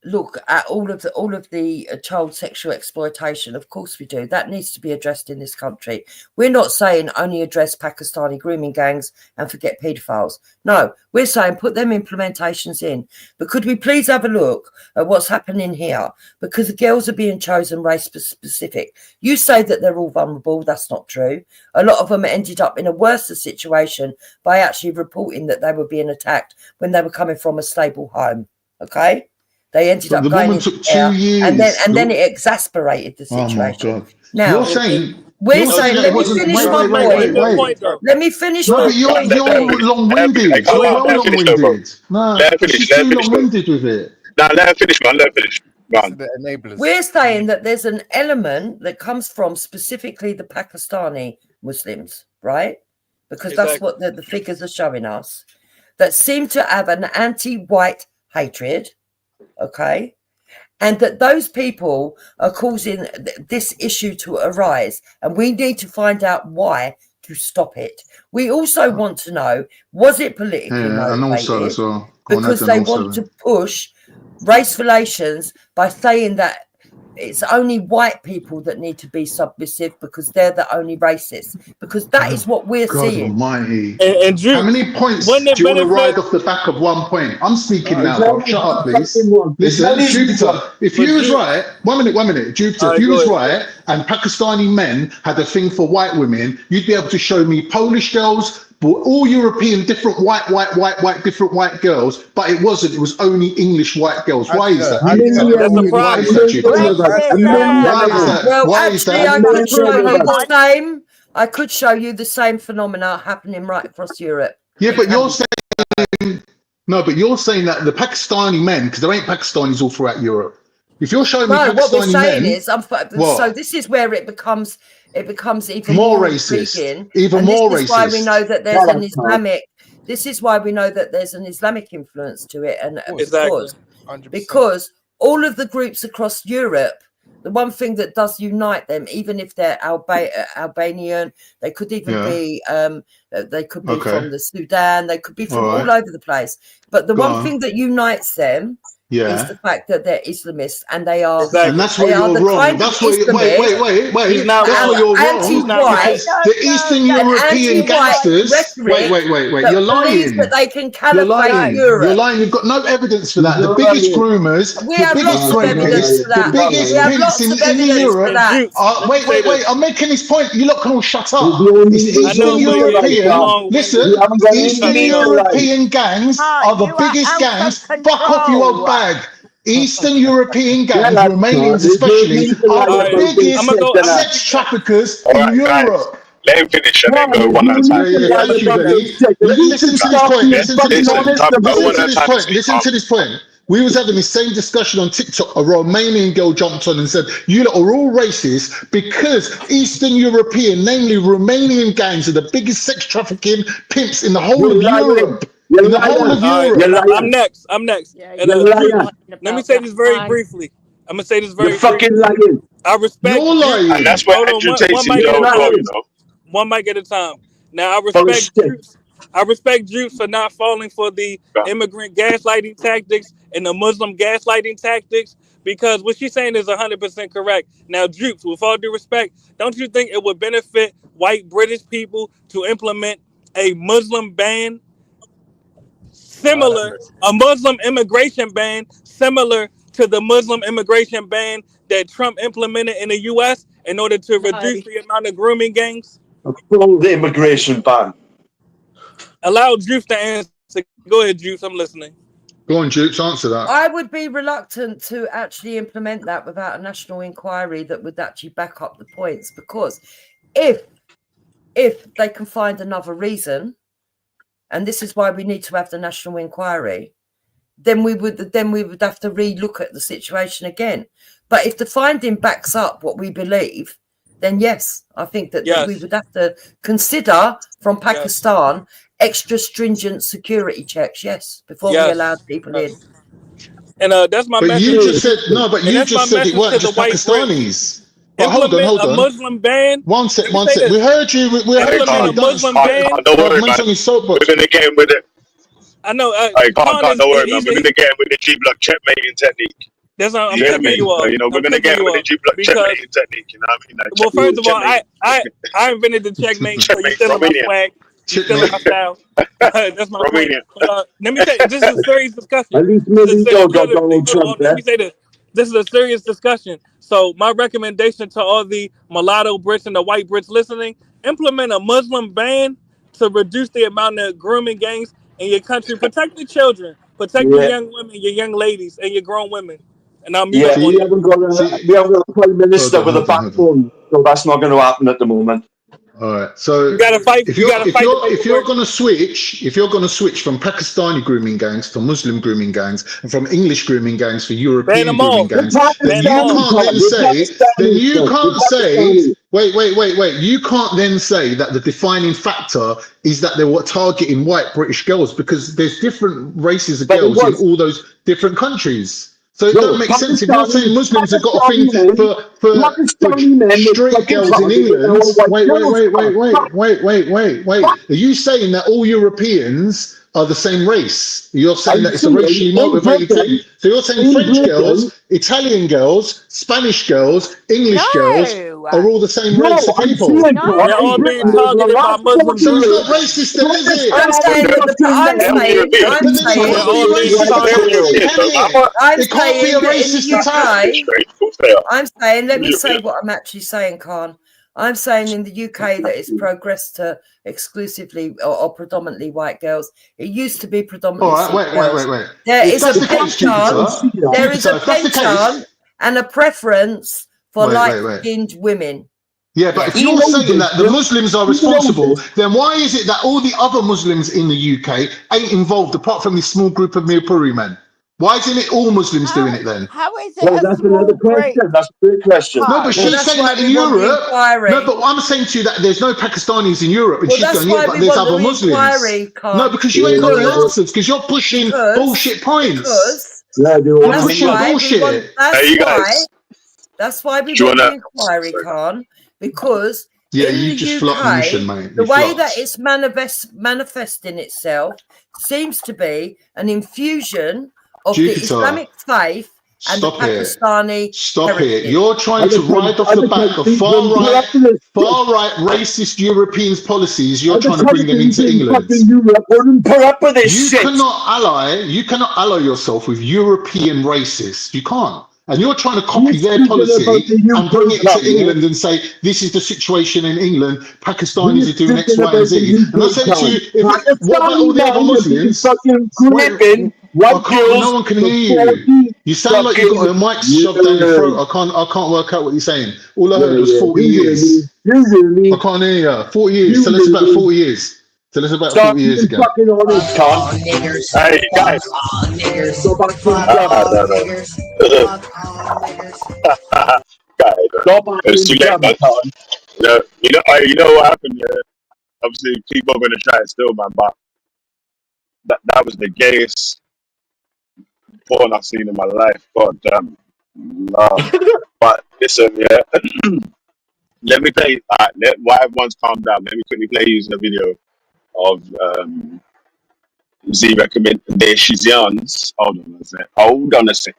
[SPEAKER 15] look at all of the child sexual exploitation. Of course we do. That needs to be addressed in this country. We're not saying only address Pakistani grooming gangs and forget paedophiles. No, we're saying put them implementations in. But could we please have a look at what's happening here? Because the girls are being chosen race specific. You say that they're all vulnerable. That's not true. A lot of them ended up in a worse situation by actually reporting that they were being attacked when they were coming from a stable home. Okay? They ended up going into care,
[SPEAKER 1] 2 years.
[SPEAKER 15] and then it exasperated the situation.
[SPEAKER 1] Oh my God.
[SPEAKER 15] Now,
[SPEAKER 1] you're saying
[SPEAKER 15] let me finish my point. Let me finish my point.
[SPEAKER 1] You're long-winded. You're long-winded. No, she's too long-winded with it.
[SPEAKER 16] Now, let her finish, man. Let her finish.
[SPEAKER 13] The enablers.
[SPEAKER 15] We're saying that there's an element that comes from specifically the Pakistani Muslims, right? Because that's what the figures are showing us, that seem to have an anti-white hatred, okay? And that those people are causing this issue to arise, and we need to find out why to stop it. We also want to know, was it politically motivated?
[SPEAKER 1] And also as well.
[SPEAKER 15] Because they want to push race relations by saying that it's only white people that need to be submissive because they're the only racists. Because that is what we're seeing.
[SPEAKER 1] Almighty.
[SPEAKER 8] And Drew,
[SPEAKER 1] how many points do you want to ride off the back of 1 point? I'm speaking now, bro. Shut up, please. Listen, Jupiter, if you was right, 1 minute, Jupiter, if you was right and Pakistani men had a thing for white women, you'd be able to show me Polish girls, all European, different white, different white girls, but it wasn't. It was only English white girls. Why is that? Why is that, Jupiter?
[SPEAKER 15] Well, actually, I could show you the same. I could show you the same phenomena happening right across Europe.
[SPEAKER 1] Yeah, but you're saying you're saying that the Pakistani men, because there ain't Pakistanis all throughout Europe. If you're showing me Pakistani
[SPEAKER 15] what we're saying
[SPEAKER 1] men,
[SPEAKER 15] is, so this is where it becomes even
[SPEAKER 1] more
[SPEAKER 15] racist,
[SPEAKER 1] even
[SPEAKER 15] and
[SPEAKER 1] more
[SPEAKER 15] this is
[SPEAKER 1] racist.
[SPEAKER 15] why we know that there's an Islamic. This is why we know that there's an Islamic influence to it, and because all of the groups across Europe, the one thing that does unite them, even if they're Albanian, they could even be they could be from the Sudan, they could be from all over the place. But the one thing that unites them is the fact that they're Islamists, and they are.
[SPEAKER 1] And that's where you're wrong. That's where wait. That's where you're wrong. Because the Eastern European gangsters. Wait. You're lying.
[SPEAKER 15] That they can
[SPEAKER 1] You're lying.
[SPEAKER 15] Europe.
[SPEAKER 1] You're lying. You've got no evidence for that. The biggest groomers, the biggest rapists, the biggest pimps in Europe. Wait. I'm making this point. You lot can all shut up. It's Eastern European. Listen, Eastern European gangs are the biggest gangs. Fuck off, you old bag. Eastern European gangs, Romanians especially, are the biggest sex traffickers in Europe.
[SPEAKER 16] Let him finish and then go one at a time.
[SPEAKER 1] Thank you, Belly. Listen to this point. Listen to this point. We was having the same discussion on TikTok. A Romanian girl jumped on and said, you lot are all racist because Eastern European, namely Romanian gangs, are the biggest sex trafficking pimps in the whole of Europe. In the whole of Europe.
[SPEAKER 8] I'm next. Let me say this very briefly. I'm going to say this very briefly.
[SPEAKER 7] Lying.
[SPEAKER 8] I respect
[SPEAKER 1] You're lying.
[SPEAKER 16] And that's where Andrew takes it, you know.
[SPEAKER 8] One mic at a time. Now, I respect Jukes for not falling for the immigrant gaslighting tactics and the Muslim gaslighting tactics, because what she's saying is 100% correct. Now, Jukes, with all due respect, don't you think it would benefit white British people to implement a Muslim ban a Muslim immigration ban similar to the Muslim immigration ban that Trump implemented in the U.S. in order to reduce the amount of grooming gangs?
[SPEAKER 7] The immigration ban.
[SPEAKER 8] Allow Juice to answer. Go ahead, Juice. I'm listening.
[SPEAKER 1] Go on, Juice. Answer that.
[SPEAKER 15] I would be reluctant to actually implement that without a national inquiry that would actually back up the points, because if they can find another reason, and this is why we need to have the national inquiry, then we would have to relook at the situation again. But if the finding backs up what we believe, then yes, I think that we would have to consider from Pakistan extra stringent security checks, before we allowed people in.
[SPEAKER 8] And that's my message.
[SPEAKER 1] You just said you just said it weren't just Pakistanis. But hold on.
[SPEAKER 8] A Muslim ban.
[SPEAKER 1] One sec. We heard you. We heard you.
[SPEAKER 8] Muslim ban.
[SPEAKER 16] Don't worry, man. We're gonna get him with it.
[SPEAKER 8] I know.
[SPEAKER 16] Don't worry, man. We're gonna get him with the G-block checkmating technique.
[SPEAKER 8] That's how I'm telling you all.
[SPEAKER 16] You know, we're gonna get him with the G-block checkmating technique. You know what I mean?
[SPEAKER 8] Well, first of all, I invented the checkmate, so you're still in my swag. You're still in my style. That's my point. Let me say, this is a serious discussion.
[SPEAKER 7] At least Donald Trump.
[SPEAKER 8] Let me say this. This is a serious discussion. So my recommendation to all the mulatto Brits and the white Brits listening, implement a Muslim ban to reduce the amount of grooming gangs in your country. Protect the children. Protect your young women, your young ladies, and your grown women. And I'm
[SPEAKER 7] we haven't got a prime minister with a backbone, so that's not going to happen at the moment.
[SPEAKER 1] All right. So
[SPEAKER 8] You gotta fight.
[SPEAKER 1] if
[SPEAKER 8] You
[SPEAKER 1] you're
[SPEAKER 8] gotta
[SPEAKER 1] if
[SPEAKER 8] fight.
[SPEAKER 1] you're gonna switch from Pakistani grooming gangs to Muslim grooming gangs and from English grooming gangs for
[SPEAKER 8] Ban
[SPEAKER 1] European
[SPEAKER 8] them
[SPEAKER 1] grooming
[SPEAKER 8] all.
[SPEAKER 1] gangs, then
[SPEAKER 8] Ban them
[SPEAKER 1] you
[SPEAKER 8] all.
[SPEAKER 1] can't then say wait. You can't then say that the defining factor is that they were targeting white British girls, because there's different races of girls in all those different countries. So it don't make sense. If you're saying Muslims have got a thing for straight girls in England, wait. Are you saying that all Europeans are the same race? You're saying that it's a racially motivated thing. So you're saying French girls, Italian girls, Spanish girls, English girls are all the same race of people?
[SPEAKER 8] They're all being targeted by Muslims.
[SPEAKER 1] So it's not racist then, is it?
[SPEAKER 15] I'm saying that I'm saying, let me say what I'm actually saying, Khan. I'm saying in the UK that it's progressed to exclusively or predominantly white girls. It used to be predominantly
[SPEAKER 1] wait.
[SPEAKER 15] There
[SPEAKER 1] If
[SPEAKER 15] is
[SPEAKER 1] that's
[SPEAKER 15] a
[SPEAKER 1] the case,
[SPEAKER 15] penchant. There is a
[SPEAKER 1] if that's the case,
[SPEAKER 15] penchant and a preference for
[SPEAKER 1] Wait.
[SPEAKER 15] light-skinned women.
[SPEAKER 1] Yeah, but if you're saying that the Muslims are responsible, then why is it that all the other Muslims in the UK ain't involved apart from this small group of Mirpuri men? Why isn't it all Muslims doing it then?
[SPEAKER 17] How is it
[SPEAKER 7] Well,
[SPEAKER 17] a
[SPEAKER 7] that's
[SPEAKER 17] small
[SPEAKER 7] another question.
[SPEAKER 17] group?
[SPEAKER 7] That's a good question.
[SPEAKER 1] No, but she's saying that in Europe. No, but I'm saying to you that there's no Pakistanis in Europe, and she's going, yeah, but there's other Muslims. No, because you ain't got the answers, because you're pushing bullshit points. You're pushing bullshit.
[SPEAKER 15] That's why we want the inquiry, Khan, because
[SPEAKER 1] Yeah,
[SPEAKER 15] in
[SPEAKER 1] you
[SPEAKER 15] the
[SPEAKER 1] just
[SPEAKER 15] UK,
[SPEAKER 1] flopped the mission, mate.
[SPEAKER 15] the
[SPEAKER 1] You
[SPEAKER 15] way
[SPEAKER 1] flopped.
[SPEAKER 15] that it's manifesting itself seems to be an infusion of the
[SPEAKER 1] Jupiter.
[SPEAKER 15] Islamic faith and
[SPEAKER 1] Stop
[SPEAKER 15] the Pakistani heritage.
[SPEAKER 1] You're trying to ride off the back of far right racist Europeans' policies. You're trying to bring them into England. You cannot ally yourself with European racists. You can't. And you're trying to copy their policy and bring it to England and say, this is the situation in England. Pakistanis are doing X, Y, and Z. And I say to you, what about all the other Muslims? No one can hear you. You sound like you've got a mic shoved down your throat. I can't work out what you're saying. All I heard was 40 years. I can't hear you. 40 years. Tell us about 40 years. Tell us about 40 years ago.
[SPEAKER 16] Hey, guys.
[SPEAKER 7] Go back to
[SPEAKER 16] It's too late, man. You know what happened? Obviously, people are going to try it still, man. But that was the gayest porn I've seen in my life. God damn. No. But listen, let me play. While everyone's calmed down, let me quickly play you a video of Z recommendations. Hold on a sec.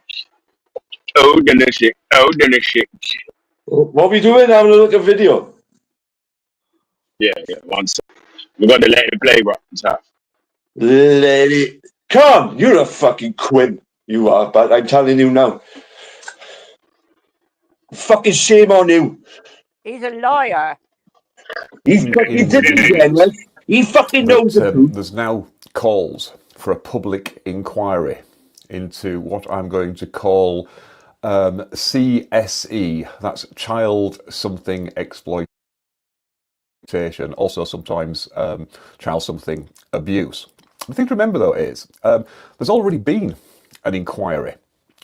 [SPEAKER 7] What are we doing? Having a look at video.
[SPEAKER 16] Yeah, 1 sec. We're going to let it play, bro.
[SPEAKER 7] Let it come. You're a fucking quimp. You are, but I'm telling you now. Fucking shame on you.
[SPEAKER 17] He's a liar.
[SPEAKER 7] He fucking did it again, right? He fucking knows the truth.
[SPEAKER 18] There's now calls for a public inquiry into what I'm going to call CSE. That's child something exploitation. Also sometimes child something abuse. The thing to remember though is there's already been an inquiry.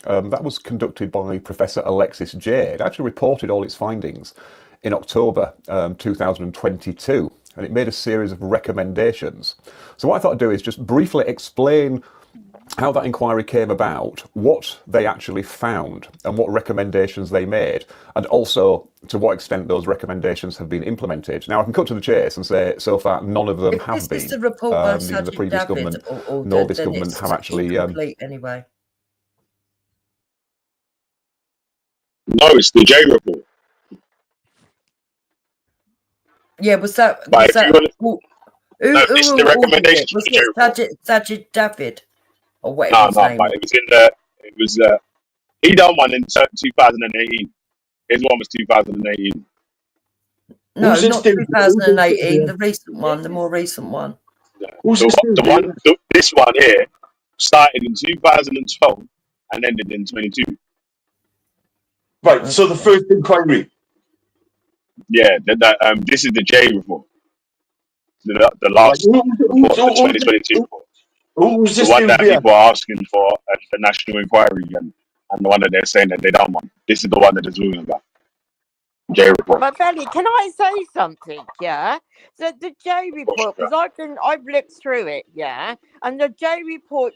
[SPEAKER 18] That was conducted by Professor Alexis Jay. It actually reported all its findings in October 2022, and it made a series of recommendations. So what I thought I'd do is just briefly explain how that inquiry came about, what they actually found, and what recommendations they made, and also to what extent those recommendations have been implemented. Now, I can cut to the chase and say, so far, none of them have been.
[SPEAKER 15] Is the report by
[SPEAKER 18] Neither the previous government
[SPEAKER 15] or
[SPEAKER 18] nor this government have actually...
[SPEAKER 15] anyway.
[SPEAKER 16] No, it's the J report.
[SPEAKER 15] Yeah, was that...
[SPEAKER 16] But
[SPEAKER 15] who
[SPEAKER 16] this is the recommendation.
[SPEAKER 15] Was it Sajid David? Or whatever his name
[SPEAKER 16] but it was he done one in 2018. His one was 2018.
[SPEAKER 15] No, not 2018. The recent one, the more recent one.
[SPEAKER 16] This one here started in 2012 and ended in 22.
[SPEAKER 7] Right. So the first inquiry.
[SPEAKER 16] Yeah, this is the J report. The last report, the 2022 report.
[SPEAKER 7] Who's
[SPEAKER 16] The
[SPEAKER 7] this
[SPEAKER 16] one
[SPEAKER 7] new
[SPEAKER 16] that
[SPEAKER 7] beer?
[SPEAKER 16] people are asking for at the national inquiry and the one that they're saying that they don't want. This is the one that they're talking about. J report.
[SPEAKER 17] But Belly, can I say something? Yeah, the J report, because I've looked through it. Yeah, and the J report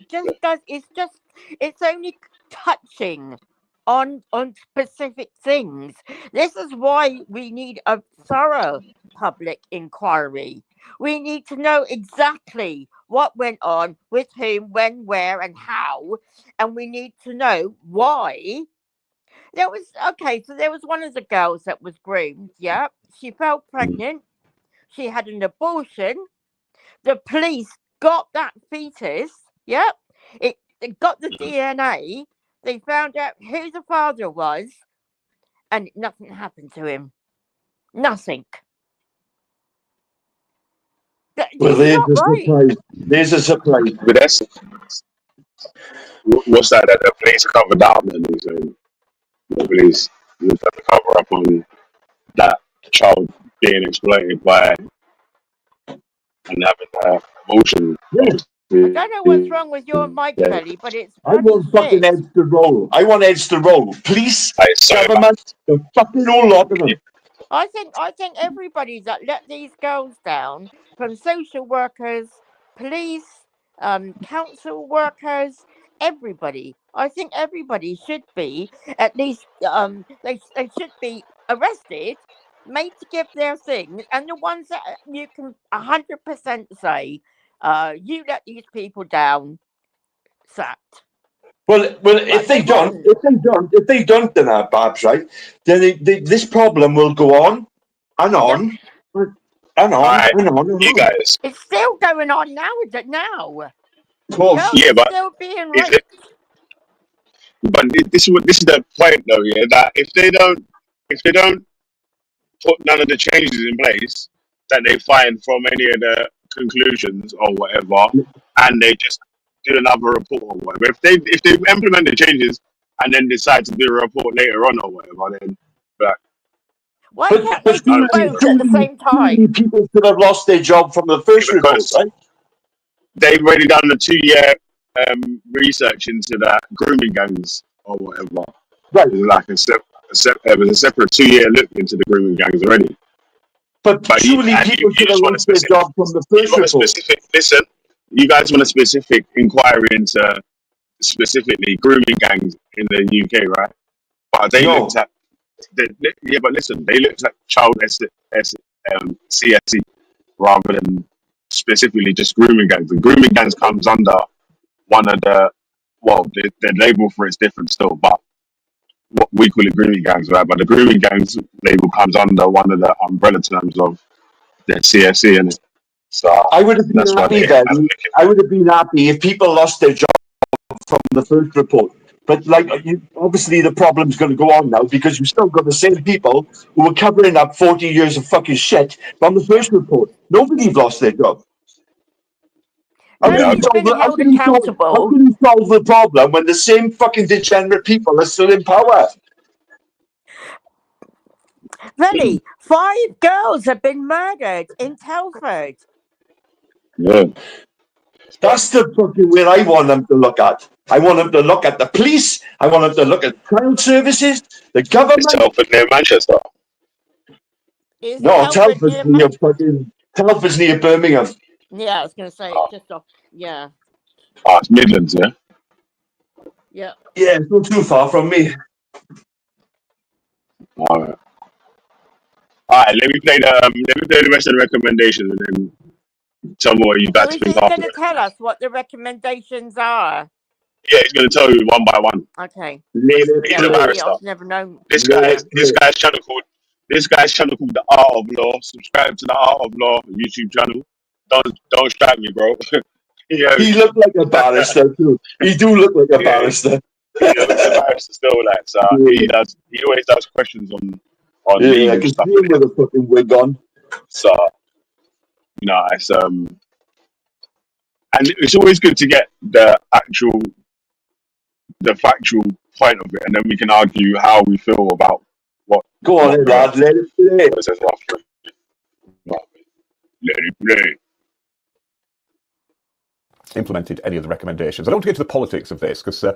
[SPEAKER 17] it's only touching on specific things. This is why we need a thorough public inquiry. We need to know exactly what went on, with whom, when, where, and how, and we need to know why. There was one of the girls that was groomed. Yeah, she fell pregnant. She had an abortion. The police got that fetus. Yep, they got the DNA. They found out who the father was, and nothing happened to him. Nothing.
[SPEAKER 7] Well, there's a surprise. There's a surprise.
[SPEAKER 16] But what's that the police covered down and the police had to cover up on that child being exploited by and having abortion.
[SPEAKER 17] I don't know what's wrong with your mic, Belly, but it's
[SPEAKER 7] I want fucking heads to roll. I want heads to roll. Police, government, the fucking whole lot of them.
[SPEAKER 17] I think everybody that let these girls down, from social workers, police, council workers, everybody. I think everybody should be at least they should be arrested, made to give their things, and the ones that you can 100% say, you let these people down, sacked.
[SPEAKER 7] Well, if they don't deny Babs, right, then this problem will go on and on and on and on and
[SPEAKER 16] you
[SPEAKER 7] on.
[SPEAKER 16] guys.
[SPEAKER 17] It's still going on now, is it now?
[SPEAKER 7] Of course.
[SPEAKER 17] Girls
[SPEAKER 16] Yeah,
[SPEAKER 17] are
[SPEAKER 16] but
[SPEAKER 17] still being
[SPEAKER 16] is
[SPEAKER 17] raped.
[SPEAKER 16] this is the point though, yeah, that if they don't put none of the changes in place that they find from any of the conclusions or whatever, and they just do another report or whatever. If they implement the changes and then decide to do a report later on or whatever, then
[SPEAKER 17] Why can't they do both at the same time?
[SPEAKER 7] People could have lost their job from the first report, right?
[SPEAKER 16] they've already done the 2-year research into that grooming gangs or whatever.
[SPEAKER 7] Right.
[SPEAKER 16] It was like a separate 2-year look into the grooming gangs already.
[SPEAKER 7] But surely people should have lost their job from the first report.
[SPEAKER 16] Listen, you guys want a specific inquiry into specifically grooming gangs in the UK, right? But they looked at but listen, they looked at child CSE rather than specifically just grooming gangs. The grooming gangs comes under one of the the label for it's different still, but what we call it grooming gangs, right? But the grooming gangs label comes under one of the umbrella terms of the CSE, and so
[SPEAKER 7] I would have been happy then. I would have been happy if people lost their job from the first report. But obviously the problem's going to go on now because you've still got the same people who were covering up 40 years of fucking shit from the first report. Nobody's lost their job. How can you solve the problem when the same fucking degenerate people are still in power?
[SPEAKER 17] Really, 5 girls have been murdered in Telford.
[SPEAKER 16] Yeah.
[SPEAKER 7] That's the fucking way I want them to look at. I want them to look at the police. I want them to look at child services, the government.
[SPEAKER 16] Is Telford near Manchester?
[SPEAKER 7] No, Telford's near Birmingham.
[SPEAKER 17] Yeah, I was going to say just off. Yeah.
[SPEAKER 16] Oh, it's Midlands, yeah.
[SPEAKER 17] Yeah.
[SPEAKER 7] Yeah, it's not too far from me.
[SPEAKER 16] All right. Let me play the rest of the recommendations and then tell me what you guys think
[SPEAKER 17] He's
[SPEAKER 16] after.
[SPEAKER 17] going to tell us what the recommendations are.
[SPEAKER 16] Yeah, he's going to tell you one by one.
[SPEAKER 17] Okay.
[SPEAKER 16] He's a barrister.
[SPEAKER 17] I've never known.
[SPEAKER 16] This guy's channel called The Art of Law. Subscribe to The Art of Law YouTube channel. Don't strike me, bro. Yeah.
[SPEAKER 7] He looked like a barrister too. He do look like a barrister.
[SPEAKER 16] He looks a barrister still, like so. Yeah. He always does questions on
[SPEAKER 7] I can see him with a fucking wig on.
[SPEAKER 16] So it's and it's always good to get the factual point of it, and then we can argue how we feel about what?
[SPEAKER 7] Go on, lad. Let it play.
[SPEAKER 16] Let it play.
[SPEAKER 18] Implemented any of the recommendations. I don't want to get to the politics of this because I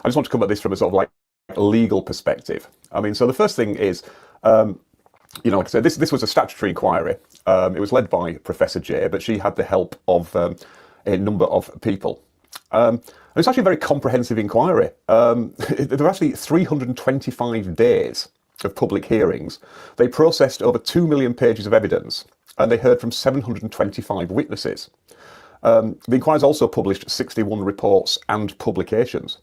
[SPEAKER 18] just want to come at this from a sort of like legal perspective. I mean, so the first thing is, you know, like I said, this was a statutory inquiry. It was led by Professor Jay, but she had the help of a number of people. And it's actually a very comprehensive inquiry. There were actually 325 days of public hearings. They processed over 2 million pages of evidence, and they heard from 725 witnesses. The inquiry's also published 61 reports and publications.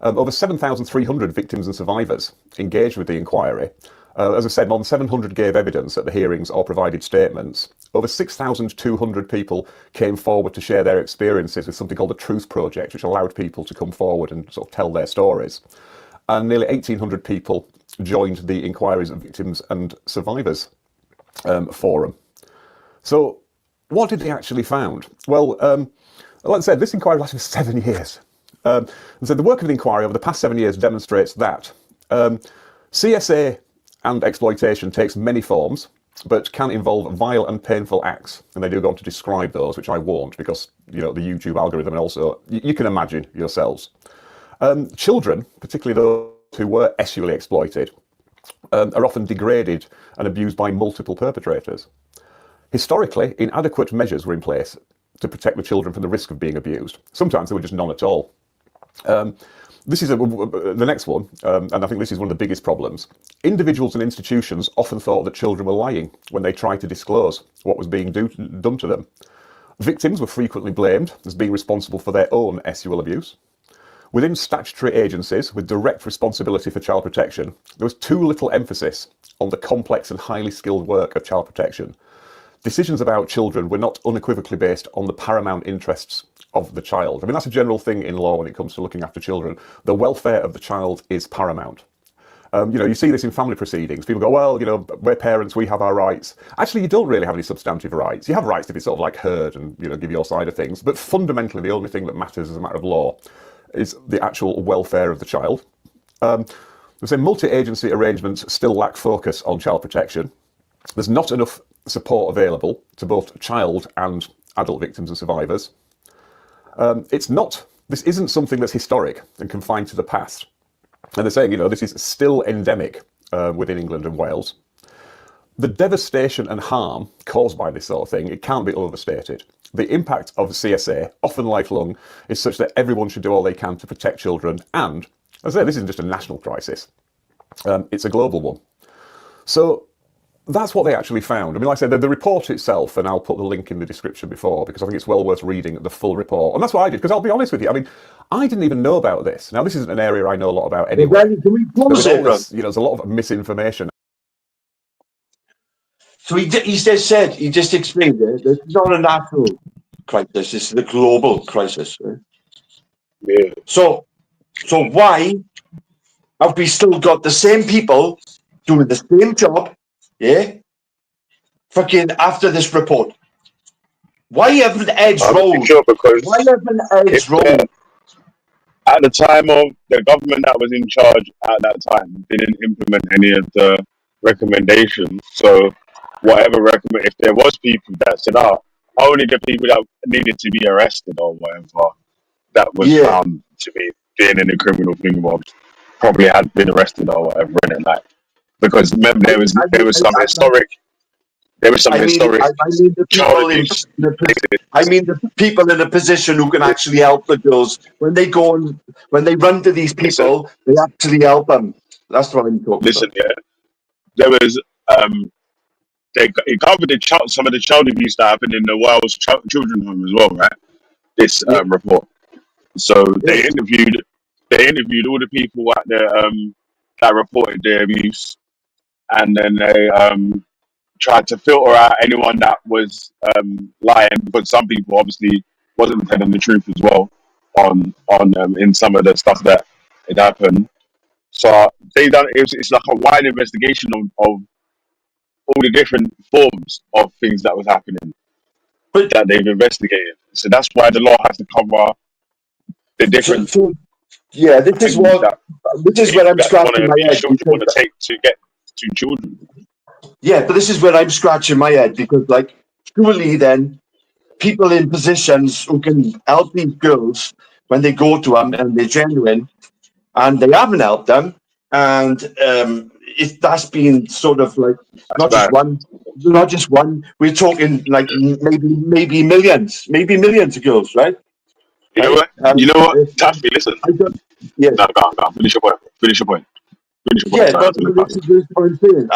[SPEAKER 18] Over 7,300 victims and survivors engaged with the inquiry. As I said, more than 700 gave evidence at the hearings or provided statements. Over 6,200 people came forward to share their experiences with something called the Truth Project, which allowed people to come forward and sort of tell their stories. And nearly 1,800 people joined the inquiry's Victims and Survivors Forum. So what did they actually found? Well, like I said, this inquiry lasted for 7 years. And so the work of the inquiry over the past 7 years demonstrates that CSA and exploitation takes many forms, but can involve vile and painful acts. And they do go on to describe those, which I won't, because, you know, the YouTube algorithm, and also you can imagine yourselves. Children, particularly those who were sexually exploited, are often degraded and abused by multiple perpetrators. Historically, inadequate measures were in place to protect the children from the risk of being abused. Sometimes there were just none at all. This is the next one, and I think this is one of the biggest problems. Individuals and institutions often thought that children were lying when they tried to disclose what was being done to them. Victims were frequently blamed as being responsible for their own sexual abuse. Within statutory agencies with direct responsibility for child protection, there was too little emphasis on the complex and highly skilled work of child protection. Decisions about children were not unequivocally based on the paramount interests of the child. I mean, that's a general thing in law when it comes to looking after children. The welfare of the child is paramount. You know, you see this in family proceedings. People go, well, you know, we're parents, we have our rights. Actually, you don't really have any substantive rights. You have rights to be sort of like heard and, you know, give your side of things. But fundamentally, the only thing that matters as a matter of law is the actual welfare of the child. There's multi-agency arrangements still lack focus on child protection. There's not enough support available to both child and adult victims and survivors. This isn't something that's historic and confined to the past. And they're saying, you know, this is still endemic within England and Wales. The devastation and harm caused by this sort of thing, it can't be overstated. The impact of CSA, often lifelong, is such that everyone should do all they can to protect children. And, as I say, this isn't just a national crisis. It's a global one. So that's what they actually found. I mean, like I said, the report itself, and I'll put the link in the description before, because I think it's well worth reading the full report. And that's what I did, because I'll be honest with you, I mean, I didn't even know about this. Now, this isn't an area I know a lot about anyway.
[SPEAKER 7] Well, can we pause it,
[SPEAKER 18] you know, there's a lot of misinformation.
[SPEAKER 7] So he just said, he just explained it. This is not a national crisis. This is a global crisis. Right?
[SPEAKER 16] Yeah.
[SPEAKER 7] So why have we still got the same people doing the same job? Yeah. Fucking after this report. Why haven't heads rolled?
[SPEAKER 16] Sure, because
[SPEAKER 7] why haven't heads rolled?
[SPEAKER 16] At the time of the government that was in charge at that time didn't implement any of the recommendations. So whatever if there was people that said, only the people that needed to be arrested or whatever that was found to be being in a criminal thing probably had been arrested or whatever, innit? Like, because remember there was some historic. There was some historic.
[SPEAKER 7] I mean the people in a position who can actually help the girls when they run to these people, they actually help them. That's what I'm talking about.
[SPEAKER 16] Yeah, there was it covered some of the child abuse that happened in the Wales children's home as well, right? This report. So they interviewed all the people at the that reported their abuse, and then they tried to filter out anyone that was lying, because some people obviously wasn't telling the truth as well on in some of the stuff that had happened. So it's like a wide investigation of all the different forms of things that was happening that they've investigated. So that's why the law has to cover the different.
[SPEAKER 7] This is where I'm scratching my head.
[SPEAKER 16] You want to take to get 2 children.
[SPEAKER 7] Yeah, but this is where I'm scratching my head, because, like, surely then people in positions who can help these girls when they go to them and they're genuine and they haven't helped them, and that's been sort of like not just one. We're talking like maybe millions of girls, right?
[SPEAKER 16] You know what? Taffy, listen.
[SPEAKER 7] Yeah.
[SPEAKER 16] No, go. Finish your point. Finish your point.
[SPEAKER 7] Yeah, but this is what I'm saying.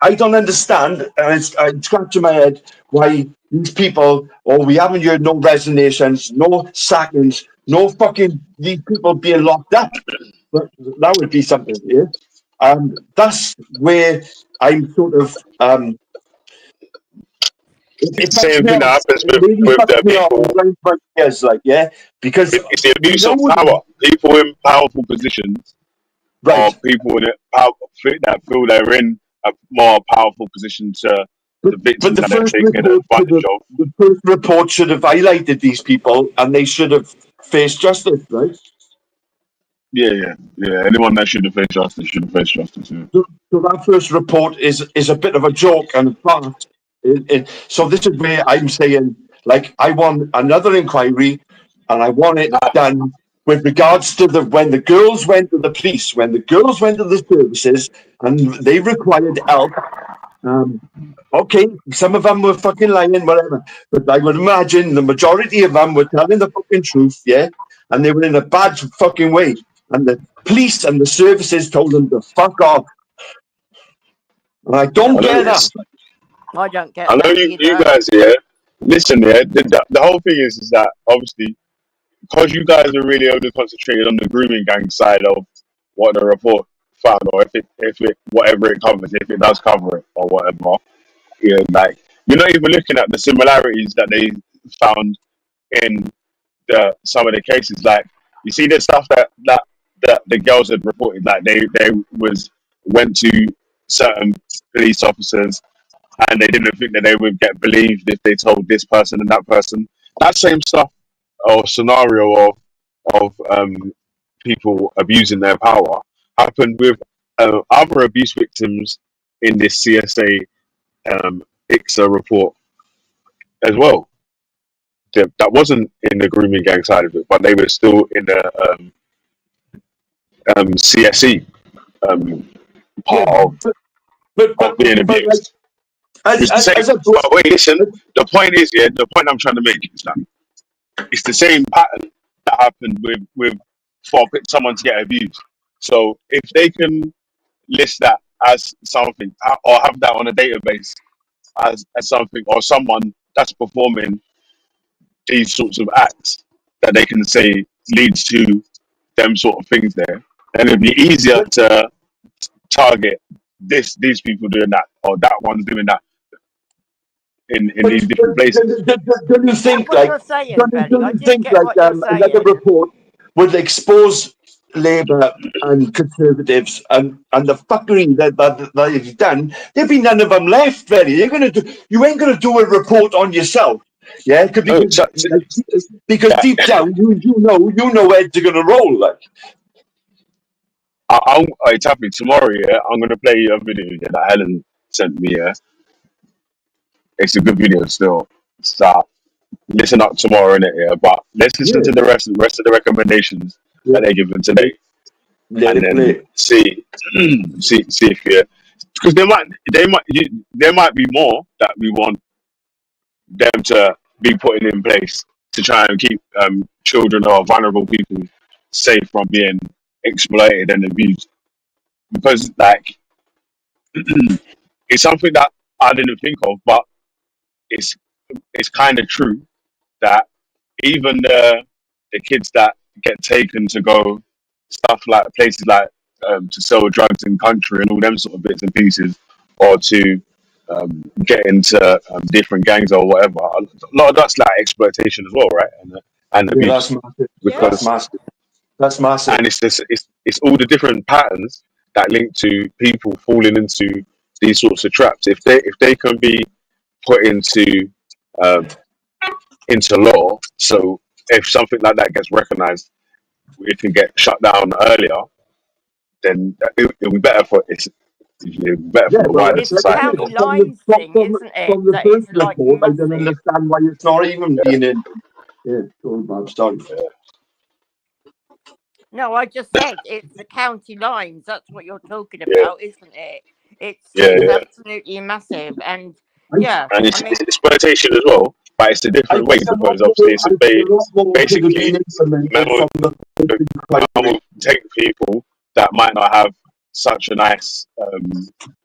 [SPEAKER 7] I don't understand, and I'm scratching my head why these people, we haven't heard no resignations, no sackings, no fucking these people being locked up. But that would be something, yeah. That's where I'm sort of
[SPEAKER 16] it's the same thing that happens with the people.
[SPEAKER 7] Yes, like, yeah, because
[SPEAKER 16] it's the abuse of power. People in powerful positions, or people in that feel they're in a more powerful position to the victims that they're taking advantage of.
[SPEAKER 7] The first report should have highlighted these people, and they should have faced justice, right?
[SPEAKER 16] Yeah. Anyone that should have faced justice should have faced justice. Yeah.
[SPEAKER 7] So that first report is a bit of a joke and a farce. So this is where I'm saying, like, I want another inquiry, and I want it done with regards to when the girls went to the police, when the girls went to the services, and they required help. Okay, some of them were fucking lying, whatever. But I would imagine the majority of them were telling the fucking truth, yeah? And they were in a bad fucking way. And the police and the services told them to fuck off. And I don't get that.
[SPEAKER 17] I don't get
[SPEAKER 16] I know
[SPEAKER 17] that
[SPEAKER 16] you guys, listen, the whole thing is that obviously, because you guys are really only concentrated on the grooming gang side of what the report found, or if it whatever it covers, if it does cover it or whatever, like, you're not even looking at the similarities that they found in some of the cases. Like, you see the stuff that the girls had reported, like they went to certain police officers and they didn't think that they would get believed if they told this person and that person. That same stuff or scenario of people abusing their power happened with other abuse victims in this CSA ICSA report as well. That wasn't in the grooming gang side of it, but they were still in the CSE part of being abused. It's the same. But wait, listen. The point is, the point I'm trying to make is that it's the same pattern that happened with for someone to get abused. So if they can list that as something, or have that on a database as something, or someone that's performing these sorts of acts that they can say leads to them sort of things there, then it'd be easier to target these people doing that, or that one's doing that in these different places.
[SPEAKER 7] Don't you think, like, another report would expose Labour and Conservatives and the fuckery that they've done? There'd be none of them left, really. You ain't gonna do a report on yourself, yeah? Because deep down, you know heads are gonna roll, like.
[SPEAKER 16] It's happening tomorrow. I'm gonna play a video that Helen sent me. It's a good video still. Start listen up tomorrow in it. But let's listen to the rest of the recommendations that they're given today, and then see if because there might be more that we want them to be putting in place to try and keep children or vulnerable people safe from being exploited and abused. Because, like, it's something that I didn't think of, but it's kind of true that even the kids that get taken to go stuff like places like to sell drugs in country and all them sort of bits and pieces, or to get into different gangs or whatever, a lot of that's like exploitation as well, right? And abuse.
[SPEAKER 7] That's massive.
[SPEAKER 16] Because
[SPEAKER 7] that's massive.
[SPEAKER 16] And it's all the different patterns that link to people falling into these sorts of traps. If they can be put into law, so if something like that gets recognized, it can get shut down earlier. then it'll be better for the wider
[SPEAKER 17] It's the
[SPEAKER 16] society.
[SPEAKER 17] county lines thing, isn't it?
[SPEAKER 7] From the
[SPEAKER 17] That
[SPEAKER 7] first
[SPEAKER 17] is like
[SPEAKER 7] report, I don't
[SPEAKER 17] massive.
[SPEAKER 7] understand why it's not even being in. Yeah, I'm sorry.
[SPEAKER 17] No, I just said it's the county lines. That's what you're talking
[SPEAKER 16] Yeah,
[SPEAKER 17] about, isn't it? It's
[SPEAKER 16] yeah.
[SPEAKER 17] absolutely massive, and yeah,
[SPEAKER 16] And it's
[SPEAKER 17] I mean,
[SPEAKER 16] exploitation as well, but it's a
[SPEAKER 7] I
[SPEAKER 16] different way
[SPEAKER 7] think a lot
[SPEAKER 16] because obviously it's
[SPEAKER 7] more, I think a lot more could have
[SPEAKER 16] basically
[SPEAKER 7] been implemented
[SPEAKER 16] man
[SPEAKER 7] from the first inquiry.
[SPEAKER 16] will take people that might not have such a nice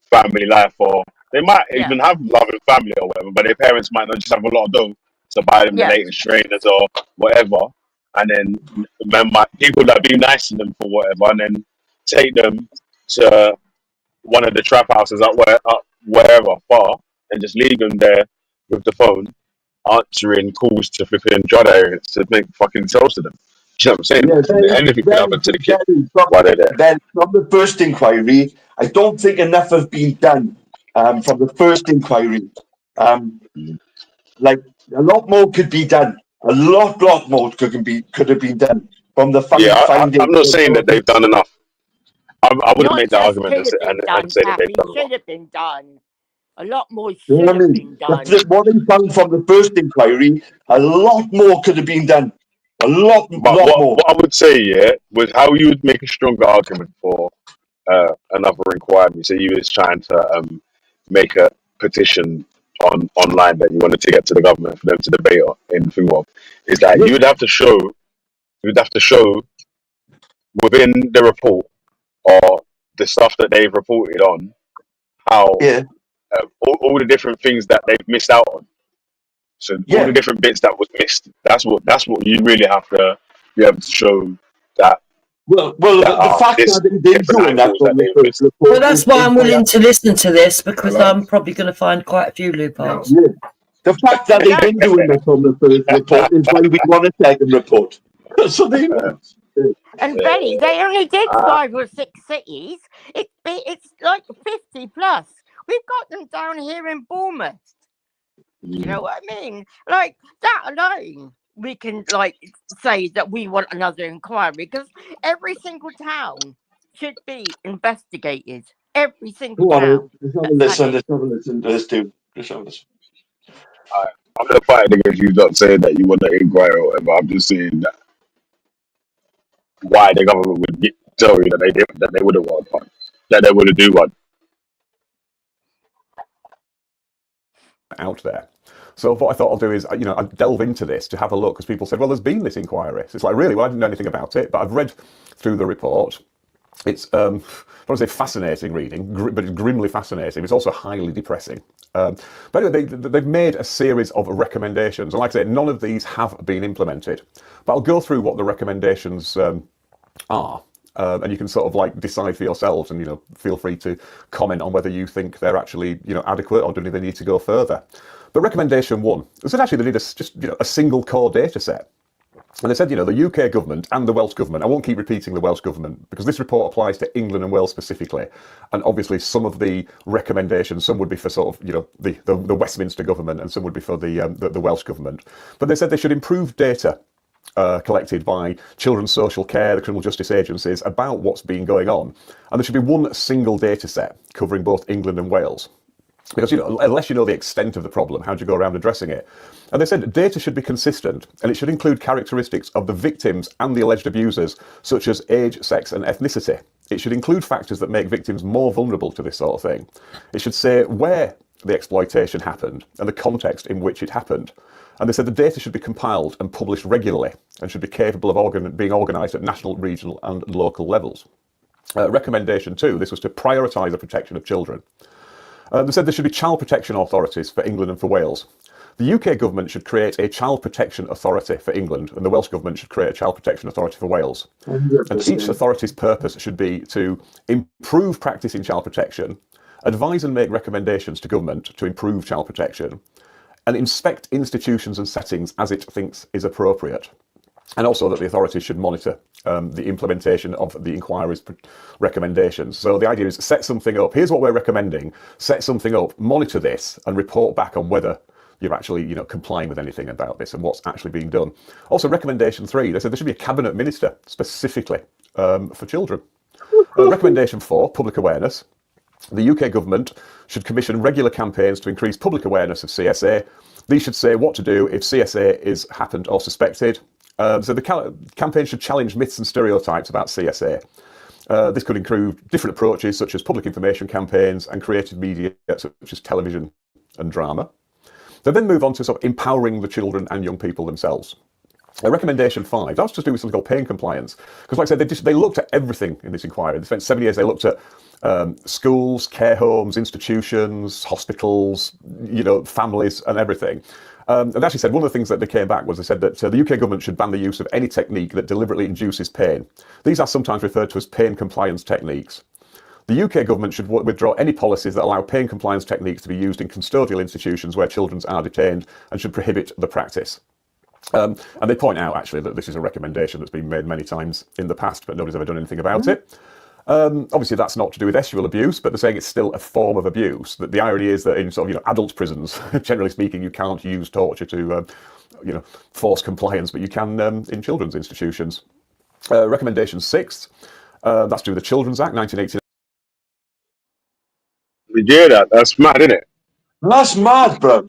[SPEAKER 16] family life, or they might
[SPEAKER 17] yeah,
[SPEAKER 16] even have loving family or whatever, but their parents might not just have a lot of dough to buy them the
[SPEAKER 17] yeah,
[SPEAKER 16] latest trainers or whatever, and then people that be nice to them for whatever, and then take them to one of the trap houses up wherever far, and just leave them there with the phone answering calls to flipping drug areas to make fucking sales to them. You know what I'm saying?
[SPEAKER 7] Yeah,
[SPEAKER 16] Anything could happen to the kid
[SPEAKER 7] from,
[SPEAKER 16] while they're there.
[SPEAKER 7] then from the first inquiry, I don't think enough has been done from the first inquiry. Like a lot more could be done. A lot more could have been done from the findings.
[SPEAKER 16] I'm not saying that they've done enough. I wouldn't
[SPEAKER 17] not
[SPEAKER 16] make the
[SPEAKER 17] just
[SPEAKER 16] argument
[SPEAKER 17] could have been
[SPEAKER 16] and
[SPEAKER 17] done,
[SPEAKER 16] say that they've
[SPEAKER 17] Tappy.
[SPEAKER 16] done enough.
[SPEAKER 17] Should have been done. A lot more
[SPEAKER 7] You
[SPEAKER 17] should
[SPEAKER 7] know what I
[SPEAKER 17] have
[SPEAKER 7] mean?
[SPEAKER 17] been done.
[SPEAKER 7] What they found from the first inquiry, a lot more could have been done. A lot more.
[SPEAKER 16] What I would say, yeah, was how you would make a stronger argument for another inquiry. So you was trying to make a petition online that you wanted to get to the government for them to debate on in the thing of, is that you would have to show within the report or the stuff that they've reported on how all the different things that they've missed out on. So all the different bits that was missed. That's what you really have to be able to show that.
[SPEAKER 7] Well, the fact that they didn't do that on the first report.
[SPEAKER 15] Well, that's why I'm willing to listen to this, because I'm probably going to find quite a few loopholes.
[SPEAKER 7] Yeah. The fact that they didn't do enough on the first report is why we want a second report. So they.
[SPEAKER 17] And Benny, they only did 5 or 6 cities. It's like 50 plus. We've got them down here in Bournemouth. You know what I mean? Like that alone, we can like say that we want another inquiry, because every single town should be investigated. Every single town.
[SPEAKER 7] Let's have a listen to this too. Let's have a listen.
[SPEAKER 16] I'm not fighting against you not saying that you want to inquire or whatever. I'm just saying that why the government would tell you that they wouldn't want one, that they wouldn't do one.
[SPEAKER 18] Out there. So what I thought I'll do is, I'd delve into this to have a look, because people said, well, there's been this inquiry. So it's like, really? Well, I didn't know anything about it, but I've read through the report. It's, I don't want to say fascinating reading, but it's grimly fascinating. It's also highly depressing. But anyway, they've made a series of recommendations. And like I say, none of these have been implemented. But I'll go through what the recommendations are. And you can sort of like decide for yourselves, and feel free to comment on whether you think they're actually adequate, or do they need to go further. But recommendation 1 is that actually they need a single core data set. And they said, the UK government and the Welsh government, I won't keep repeating the Welsh government, because this report applies to England and Wales specifically. And obviously some of the recommendations, some would be for sort of, the Westminster government, and some would be for the Welsh government. But they said they should improve data collected by children's social care, the criminal justice agencies, about what's been going on. And there should be one single data set covering both England and Wales. Because, unless you know the extent of the problem, how do you go around addressing it? And they said data should be consistent, and it should include characteristics of the victims and the alleged abusers, such as age, sex, and ethnicity. It should include factors that make victims more vulnerable to this sort of thing. It should say where the exploitation happened and the context in which it happened. And they said the data should be compiled and published regularly, and should be capable of being organised at national, regional, and local levels. Recommendation 2, this was to prioritise the protection of children. They said there should be child protection authorities for England and for Wales. The UK government should create a child protection authority for England, and the Welsh government should create a child protection authority for Wales. 100%. And each authority's purpose should be to improve practice in child protection, advise and make recommendations to government to improve child protection, and inspect institutions and settings as it thinks is appropriate. And also that the authorities should monitor the implementation of the inquiry's recommendations. So the idea is set something up. Here's what we're recommending. Set something up, monitor this, and report back on whether you're actually complying with anything about this and what's actually being done. Also, recommendation 3, they said there should be a cabinet minister specifically for children. Recommendation 4, public awareness. The UK government should commission regular campaigns to increase public awareness of CSA. These should say what to do if CSA is happened or suspected. So the campaign should challenge myths and stereotypes about CSA. This could include different approaches such as public information campaigns and creative media such as television and drama. They then move on to sort of empowering the children and young people themselves. Recommendation 5, that was to do with something called pain compliance. Because like I said, they looked at everything in this inquiry. They spent 7 years, they looked at schools, care homes, institutions, hospitals, families and everything. And they actually said one of the things that they came back was they said that the UK government should ban the use of any technique that deliberately induces pain. These are sometimes referred to as pain compliance techniques. The UK government should withdraw any policies that allow pain compliance techniques to be used in custodial institutions where children are detained and should prohibit the practice. And they point out actually that this is a recommendation that's been made many times in the past, but nobody's ever done anything about it. Obviously that's not to do with sexual abuse, but they're saying it's still a form of abuse. That the irony is that in sort of adult prisons, generally speaking, you can't use torture to force compliance, but you can in children's institutions. Recommendation 6, that's to do with the Children's Act 1989.
[SPEAKER 16] You hear that? That's mad, isn't it?
[SPEAKER 7] That's mad, bro.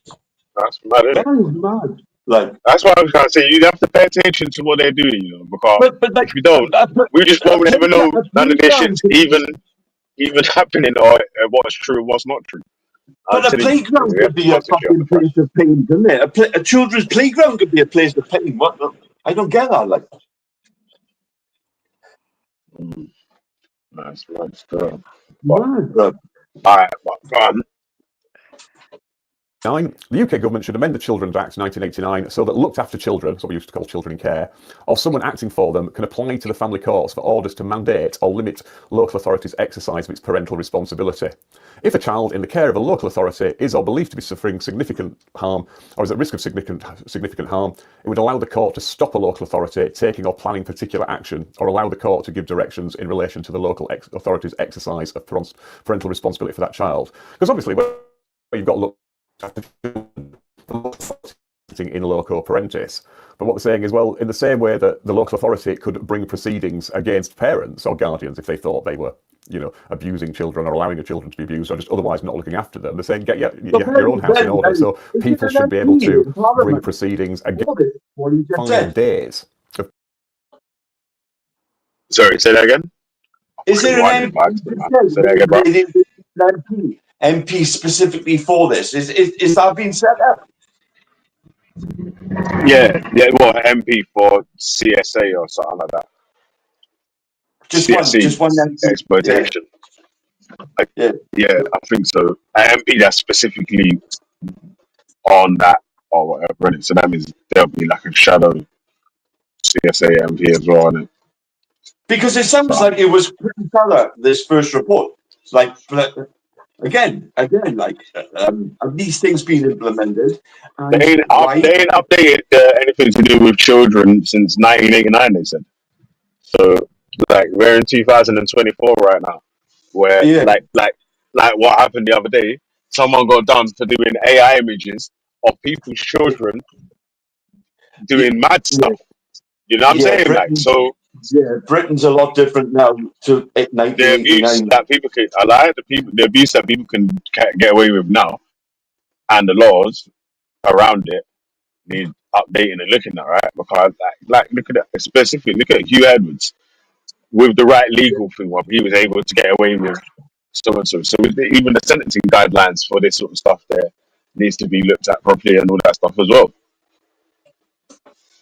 [SPEAKER 16] That's mad, isn't it?
[SPEAKER 7] That is mad. Like,
[SPEAKER 16] that's why I was trying to say you have to pay attention to what they're doing, because if you don't, we just won't ever know none of this shit's even happening or what's true and what's not true.
[SPEAKER 7] But a playground could be a fucking place of pain, couldn't it? A children's playground could be a place of pain. What? I don't get that. Like,
[SPEAKER 16] nice stuff.
[SPEAKER 7] Mad, bro.
[SPEAKER 16] All right, go on.
[SPEAKER 18] 9. The UK government should amend the Children's Act 1989 so that looked after children, so we used to call children in care, or someone acting for them can apply to the family courts for orders to mandate or limit local authorities' exercise of its parental responsibility. If a child in the care of a local authority is or believed to be suffering significant harm or is at risk of significant harm, it would allow the court to stop a local authority taking or planning particular action, or allow the court to give directions in relation to the local authority's exercise of parental responsibility for that child. Because obviously, when you've got in loco parentis. But what they're saying is, well, in the same way that the local authority could bring proceedings against parents or guardians if they thought they were, abusing children or allowing the children to be abused or just otherwise not looking after them, they're saying get your own house in order. So people should be able to bring proceedings against 5 days.
[SPEAKER 16] Sorry, say that again.
[SPEAKER 7] Is there an MP specifically for this? Is that being set up?
[SPEAKER 16] Yeah, what MP for CSA or something like that?
[SPEAKER 7] Just one
[SPEAKER 16] exploitation. Yeah. I think so. An MP that's specifically on that or whatever. So that means there'll be like a shadow CSA MP as well on it.
[SPEAKER 7] Because it sounds like it was pretty thorough, this first report. Like, again, like, have these things been implemented?
[SPEAKER 16] They ain't updated anything to do with children since 1989, they said. So, like, we're in 2024 right now, where, like what happened the other day, someone got done for doing AI images of people's children doing mad stuff. You know what I'm saying?
[SPEAKER 7] Britain,
[SPEAKER 16] like, so...
[SPEAKER 7] Yeah, Britain's a lot different now to 1989.
[SPEAKER 16] The abuse that people can, the abuse that people can get away with now, and the laws around it need updating and looking at, right? Because like look at that specific. Look at Hugh Edwards with the right legal thing, where he was able to get away with so and so. So even the sentencing guidelines for this sort of stuff there needs to be looked at properly and all that stuff as well.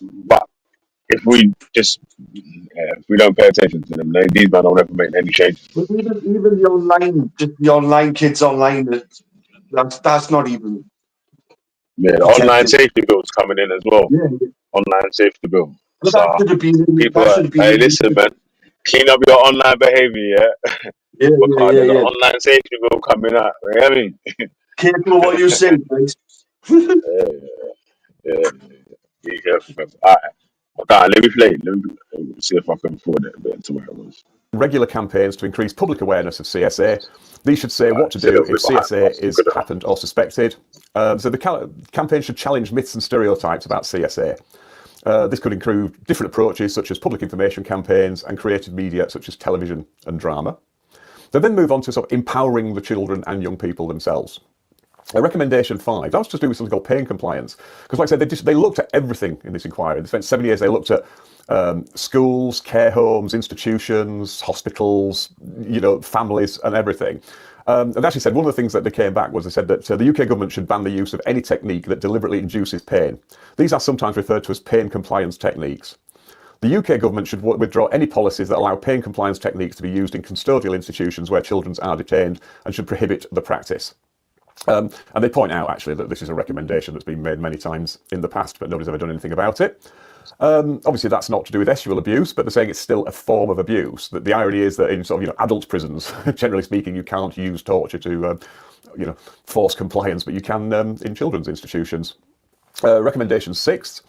[SPEAKER 16] But if we just if we don't pay attention to them, these men don't ever make any changes.
[SPEAKER 7] But even the online kids online, that's not even.
[SPEAKER 16] Yeah, the online safety bill is coming in as well. Yeah. Online safety bill.
[SPEAKER 7] But that should have been.
[SPEAKER 16] People hey, listen, man, clean up your online behavior, yeah. Because there's an online safety bill coming out. You know what I mean?
[SPEAKER 7] Careful what you say, guys.
[SPEAKER 16] Yeah. Be careful. All right. Okay, let me play. Let me see if I can afford it a bit to where it was.
[SPEAKER 18] Regular campaigns to increase public awareness of CSA. These should say what to do if CSA is happened or suspected. So the campaign should challenge myths and stereotypes about CSA. This could include different approaches such as public information campaigns and creative media such as television and drama. They then move on to sort of empowering the children and young people themselves. Recommendation 5, that was to do with something called pain compliance. Because like I said, they looked at everything in this inquiry. They spent 7 years, they looked at schools, care homes, institutions, hospitals, families and everything. And they actually said one of the things that they came back was they said that the UK government should ban the use of any technique that deliberately induces pain. These are sometimes referred to as pain compliance techniques. The UK government should withdraw any policies that allow pain compliance techniques to be used in custodial institutions where children are detained and should prohibit the practice. And they point out actually that this is a recommendation that's been made many times in the past, but nobody's ever done anything about it. Obviously that's not to do with sexual abuse, but they're saying it's still a form of abuse. That the irony is that in sort of adult prisons, generally speaking, you can't use torture to force compliance, but you can in children's institutions. Recommendation 6.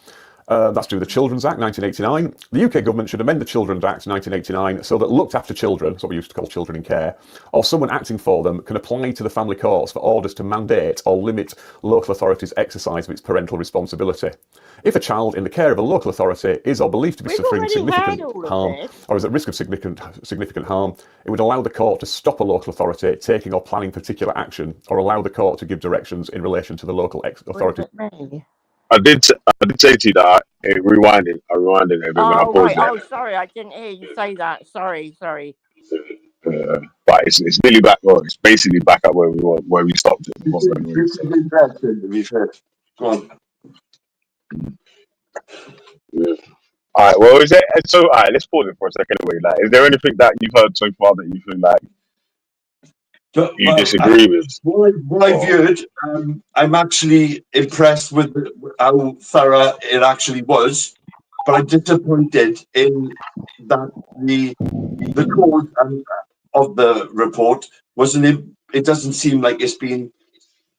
[SPEAKER 18] That's to do with the Children's Act 1989. The UK government should amend the Children's Act 1989 so that looked after children, that's what we used to call children in care, or someone acting for them can apply to the family courts for orders to mandate or limit local authorities' exercise of its parental responsibility. If a child in the care of a local authority is or believed to be suffering significant harm or is at risk of significant harm, it would allow the court to stop a local authority taking or planning particular action or allow the court to give directions in relation to the local authority.
[SPEAKER 16] I did say to you that I rewinded it a bit when I
[SPEAKER 17] Oh,
[SPEAKER 16] paused
[SPEAKER 17] right.
[SPEAKER 16] it.
[SPEAKER 17] Oh, sorry. I didn't hear you say that. Sorry.
[SPEAKER 16] But it's nearly back. Well, it's basically back at where we stopped it. What's going on? Go on. Yeah. All right. Well, is it so? All right. Let's pause it for a second. Anyway, like, is there anything that you've heard so far that you feel like you disagree with?
[SPEAKER 7] What I've heard, I'm actually impressed with how thorough it actually was, but I'm disappointed in that the code of the report wasn't. It doesn't seem like it's been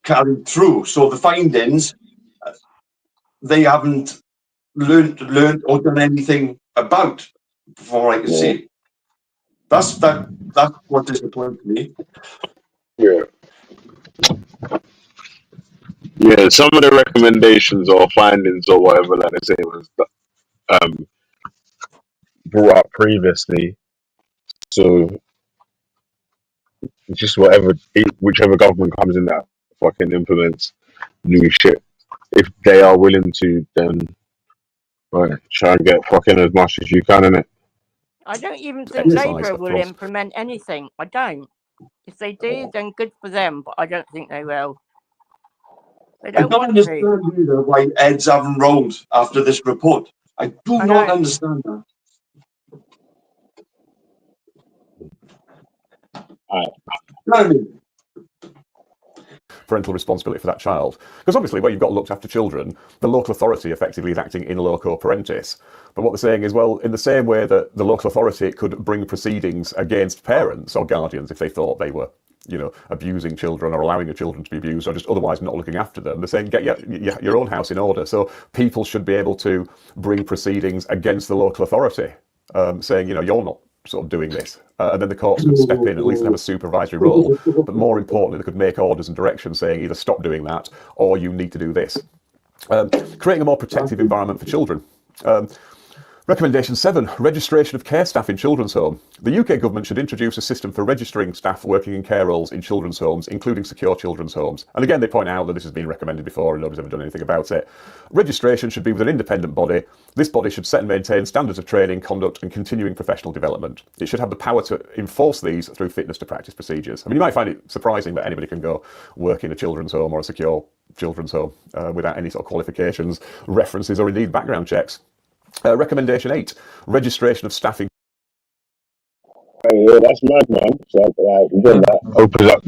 [SPEAKER 7] carried through. So the findings, they haven't learned or done anything about, before I can see. That's what disappoints me.
[SPEAKER 16] Yeah. Yeah, some of the recommendations or findings or whatever, like they say, was brought up previously. So just whichever government comes in that fucking implements new shit, if they are willing to, then try and get fucking as much as you can in it.
[SPEAKER 17] I don't even think Labour will implement anything. I don't. If they do, then good for them, but I don't think they will. They
[SPEAKER 7] I don't understand either why heads haven't rolled after this report. I do not understand that.
[SPEAKER 18] Parental responsibility for that child. Because obviously where you've got looked after children, the local authority effectively is acting in loco parentis. But what they're saying is, well, in the same way that the local authority could bring proceedings against parents or guardians if they thought they were, abusing children or allowing your children to be abused or just otherwise not looking after them, they're saying get your own house in order. So people should be able to bring proceedings against the local authority, saying, you're not sort of doing this. And then the courts could step in, at least have a supervisory role. But more importantly, they could make orders and directions saying either stop doing that or you need to do this. Creating a more protective environment for children. Recommendation 7, registration of care staff in children's home. The UK government should introduce a system for registering staff working in care roles in children's homes, including secure children's homes. And again, they point out that this has been recommended before and nobody's ever done anything about it. Registration should be with an independent body. This body should set and maintain standards of training, conduct and continuing professional development. It should have the power to enforce these through fitness to practice procedures. I mean, you might find it surprising that anybody can go work in a children's home or a secure children's home without any sort of qualifications, references or indeed background checks. Recommendation 8, registration of staffing.
[SPEAKER 16] Yeah, that's mad, man. So, again, that opens up,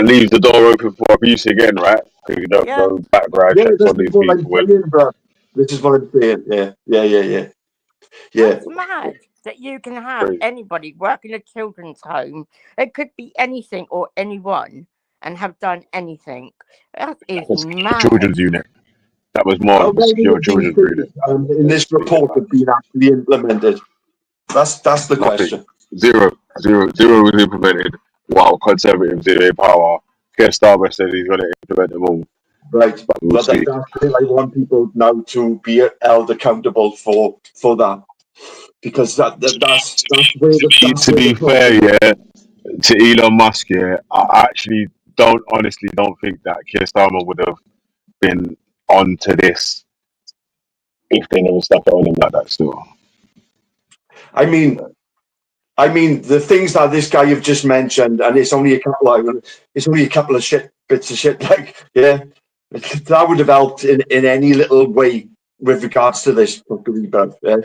[SPEAKER 16] leaves the door open for abuse again, right? Because you don't go background checks on these people.
[SPEAKER 7] This is what I'm saying. Yeah.
[SPEAKER 17] It's mad that you can have anybody work in a children's home. It could be anything or anyone and have done anything. That is mad.
[SPEAKER 16] Children's unit. That was more of a secure children's unit.
[SPEAKER 7] In this report have been actually implemented. That's the question.
[SPEAKER 16] Zero was implemented while Conservatives in their power. Keir Starmer said he's going to implement them all.
[SPEAKER 7] Right, but that's it. I want people now to be held accountable for that, because that's where
[SPEAKER 16] to be fair, yeah, to Elon Musk, yeah, I actually honestly don't think that Keir Starmer would have been onto this if they never stuck it on him like that. Still,
[SPEAKER 7] I mean, the things that this guy you've just mentioned, and it's only a couple of bits of shit. Like, yeah, that would have helped in any little way with regards to this. Yeah.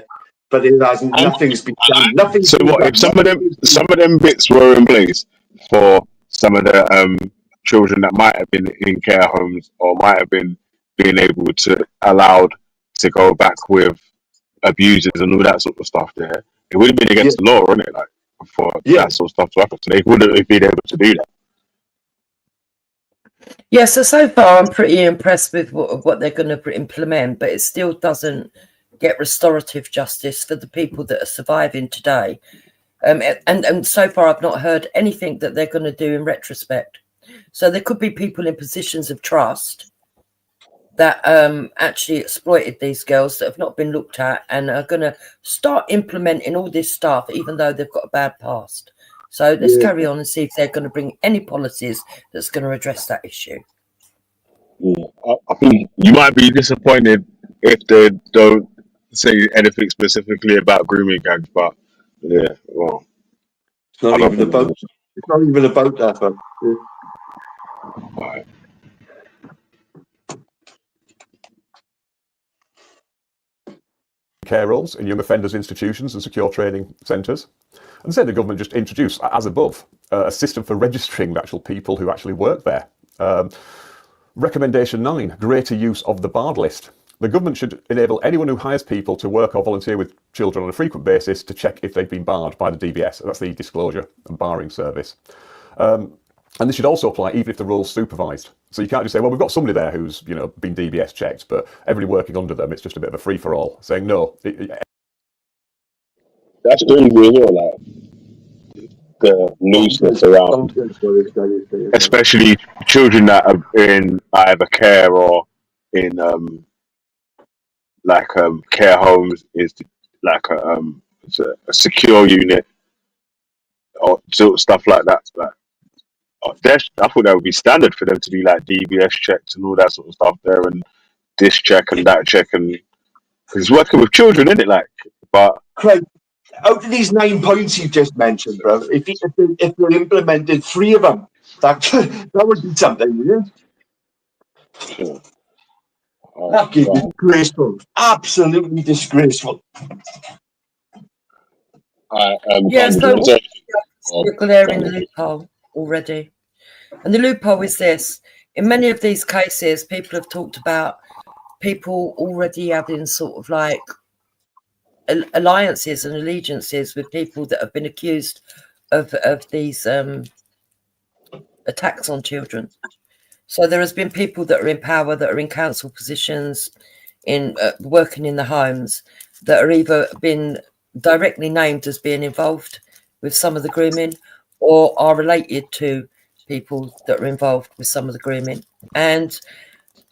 [SPEAKER 7] But it hasn't. Nothing's been done. Nothing's
[SPEAKER 16] so
[SPEAKER 7] been
[SPEAKER 16] what
[SPEAKER 7] done.
[SPEAKER 16] if some of them bits were in place for some of the children that might have been in care homes or might have been being able to allowed to go back with abusers and all that sort of stuff there? It would have been against the law, wouldn't it? Like for that sort of stuff to happen, so they wouldn't have been able to do that.
[SPEAKER 15] Yeah, so far I'm pretty impressed with what they're going to implement, but it still doesn't get restorative justice for the people that are surviving today. And so far I've not heard anything that they're going to do in retrospect. So there could be people in positions of trust that actually exploited these girls that have not been looked at and are going to start implementing all this stuff, even though they've got a bad past. So let's carry on and see if they're going to bring any policies that's going to address that issue.
[SPEAKER 16] Yeah, I think you might be disappointed if they don't say anything specifically about grooming gangs, but yeah, well,
[SPEAKER 7] it's not even about that. But,
[SPEAKER 16] right.
[SPEAKER 18] Care roles in young offenders institutions and secure training centres. And say the government just introduced, as above, a system for registering the actual people who actually work there. Recommendation 9, greater use of the barred list. The government should enable anyone who hires people to work or volunteer with children on a frequent basis to check if they've been barred by the DBS. That's the Disclosure and Barring Service. And this should also apply even if the role's supervised. So you can't just say, well, we've got somebody there who's, been DBS checked, but everybody working under them, it's just a bit of a free-for-all. Saying no.
[SPEAKER 16] That's crazy as well, like the looseness around, especially children that are in either care or in care homes is like it's a secure unit or sort of stuff like that. Like, I thought that would be standard for them to be like DBS checks and all that sort of stuff there, and this check and that check, and because it's working with children, isn't it? Like, but
[SPEAKER 7] Craig, out of these 9 points you just mentioned, bro, if they implemented 3 of them, that would be something, wouldn't it?
[SPEAKER 16] Sure.
[SPEAKER 7] That is disgraceful, absolutely disgraceful.
[SPEAKER 15] Yes, so they're in the loophole already. And the loophole is this. In many of these cases, people have talked about people already having sort of like alliances and allegiances with people that have been accused of these attacks on children. So there has been people that are in power, that are in council positions, in working in the homes, that are either been directly named as being involved with some of the grooming or are related to people that are involved with some of the grooming. And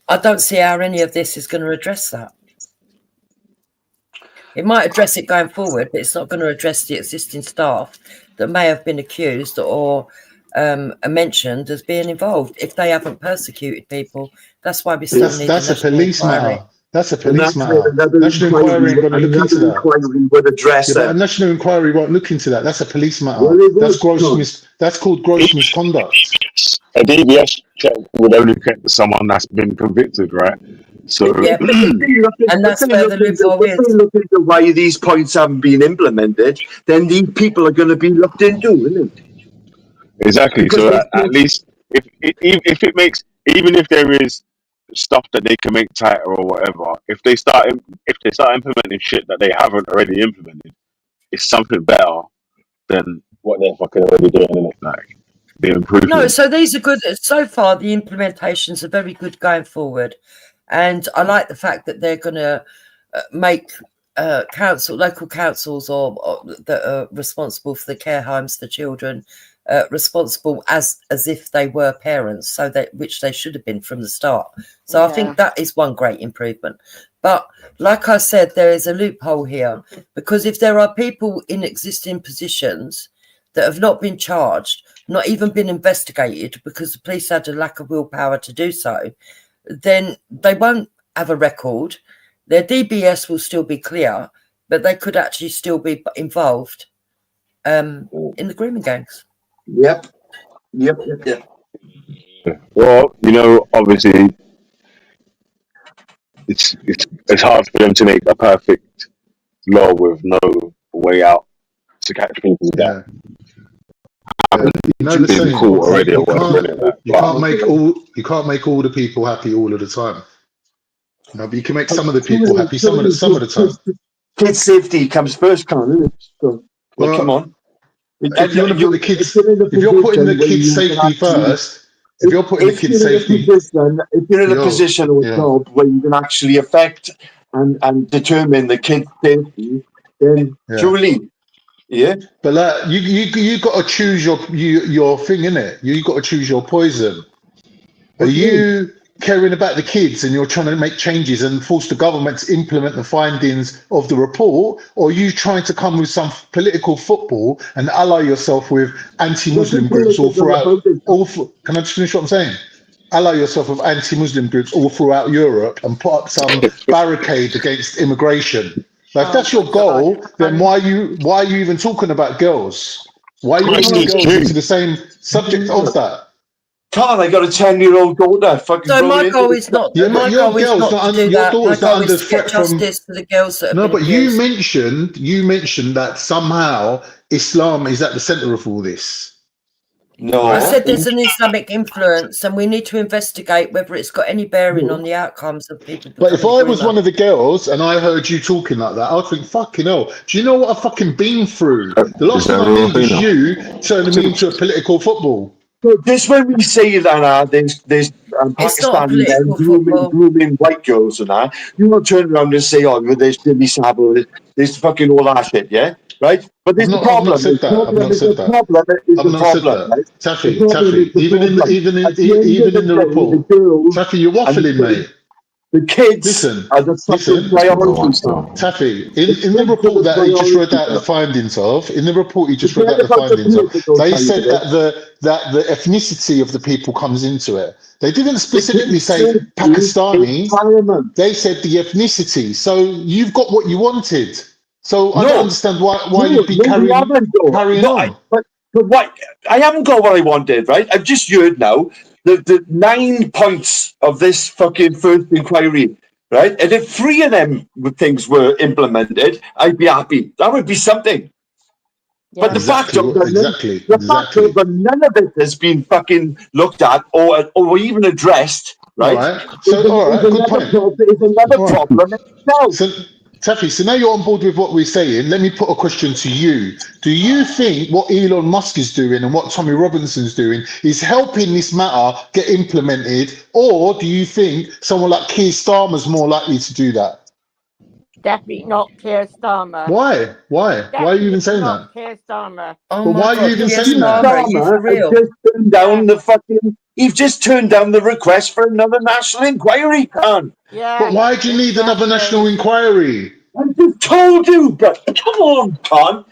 [SPEAKER 15] I don't see how any of this is going to address that. It might address it going forward, but it's not going to address the existing staff that may have been accused or are mentioned as being involved. If they haven't persecuted people, that's why we still need
[SPEAKER 1] that's a police
[SPEAKER 15] inquiry.
[SPEAKER 1] matter. That's a police matter. National inquiry ain't going to look into that.
[SPEAKER 7] Would address
[SPEAKER 1] But a national inquiry won't look into that. That's a police matter. That's that's called gross misconduct.
[SPEAKER 16] A DBS check would only get someone that's been convicted, right? So,
[SPEAKER 15] Yeah, and that's where the loophole is.
[SPEAKER 7] If we look into why these points haven't been implemented, then these people are going to be looked into, isn't it?
[SPEAKER 16] Exactly. Because so at least if it makes, even if there is stuff that they can make tighter or whatever, if they start implementing shit that they haven't already implemented, it's something better than what they're fucking already doing, isn't it? Like the improvement.
[SPEAKER 15] No, so these are good. So far, the implementations are very good going forward, and I like the fact that they're going to make local councils or that are responsible for the care homes for children responsible as if they were parents, so that which they should have been from the start. So I think that is one great improvement. But like I said, there is a loophole here, because if there are people in existing positions that have not been charged, not even been investigated because the police had a lack of willpower to do so, then they won't have a record. Their DBS will still be clear, but they could actually still be involved in the grooming gangs.
[SPEAKER 7] Yep.
[SPEAKER 16] Well, you know, obviously, it's hard for them to make a perfect law with no way out to catch people that haven't
[SPEAKER 1] You know the
[SPEAKER 16] been
[SPEAKER 1] saying,
[SPEAKER 16] caught already or whatever.
[SPEAKER 1] you can't make all the people happy all of the time. No, but you can make some of the people happy some of the time.
[SPEAKER 7] Kids' safety comes first, can't it? So, well, come on.
[SPEAKER 1] If you want to put the kids, if you're putting the kids' safety first, if you're putting the kids' safety,
[SPEAKER 7] if you're in a position or a job where you can actually affect and determine the kids' safety, then truly,
[SPEAKER 1] But like you got to choose your thing, innit? You got to choose your poison. Are you caring about the kids and you're trying to make changes and force the government to implement the findings of the report, or are you trying to come with some political football and ally yourself with anti-Muslim groups all throughout? Can I just finish what I'm saying? Ally yourself with anti-Muslim groups all throughout Europe and put up some barricade against immigration. Now, if that's your goal, then why are you even talking about girls? Why are you bringing girls into the same subject of that?
[SPEAKER 7] Can't I got a 10-year-old daughter? Fucking
[SPEAKER 15] so my goal is not.
[SPEAKER 1] Yeah,
[SPEAKER 15] my
[SPEAKER 1] but your
[SPEAKER 15] goal is
[SPEAKER 1] girl's
[SPEAKER 15] not to do
[SPEAKER 1] your
[SPEAKER 15] that. My
[SPEAKER 1] daughter's not
[SPEAKER 15] goal
[SPEAKER 1] under
[SPEAKER 15] is to get
[SPEAKER 1] threat from.
[SPEAKER 15] justice for the girls that have
[SPEAKER 1] No,
[SPEAKER 15] been
[SPEAKER 1] but
[SPEAKER 15] abused.
[SPEAKER 1] you mentioned that somehow Islam is at the center of all this.
[SPEAKER 7] No,
[SPEAKER 15] I said there's an Islamic influence, and we need to investigate whether it's got any bearing on the outcomes of people.
[SPEAKER 1] But if I was one of the girls and I heard you talking like that, I'd think, fucking hell, do you know what I've fucking been through? The last thing I need is you turning me into a political football.
[SPEAKER 7] So this when we say that there's Pakistani men grooming white girls and that, you don't turn around and say, oh, there's Jimmy Sabo, there's fucking all that shit, yeah? Right? But there's a problem.
[SPEAKER 1] I've not said that. I've not said that. I've not said that. Taffy, even in the report, Taffy, you're waffling, mate.
[SPEAKER 7] The kids are the fucking priority.
[SPEAKER 1] Taffy, in the report that he just read out the findings of, they said that the ethnicity of the people comes into it. They didn't specifically say Pakistani. They said the ethnicity. So you've got what you wanted. So I don't understand why you'd be carrying on.
[SPEAKER 7] But why? I haven't got what I wanted, right? I've just heard now the 9 points of this fucking first inquiry, right? And if 3 of them things were implemented, I'd be happy. That would be something. But the fact of that none of it has been fucking looked at or even addressed, right?
[SPEAKER 1] All right. So, all right, good point.
[SPEAKER 7] It's another problem itself.
[SPEAKER 1] So, Taffy, so now you're on board with what we're saying. Let me put a question to you. Do you think what Elon Musk is doing and what Tommy Robinson's doing is helping this matter get implemented? Or do you think someone like Keir Starmer's more likely to do that?
[SPEAKER 17] Definitely not Keir Starmer.
[SPEAKER 1] Why? Why are you even saying that?
[SPEAKER 17] Keir Starmer.
[SPEAKER 1] But why are you even saying that?
[SPEAKER 7] He's just turned down the request for another national inquiry, Khan.
[SPEAKER 17] Yeah.
[SPEAKER 1] But why do you need another national inquiry?
[SPEAKER 7] I just told you, but come on, Khan.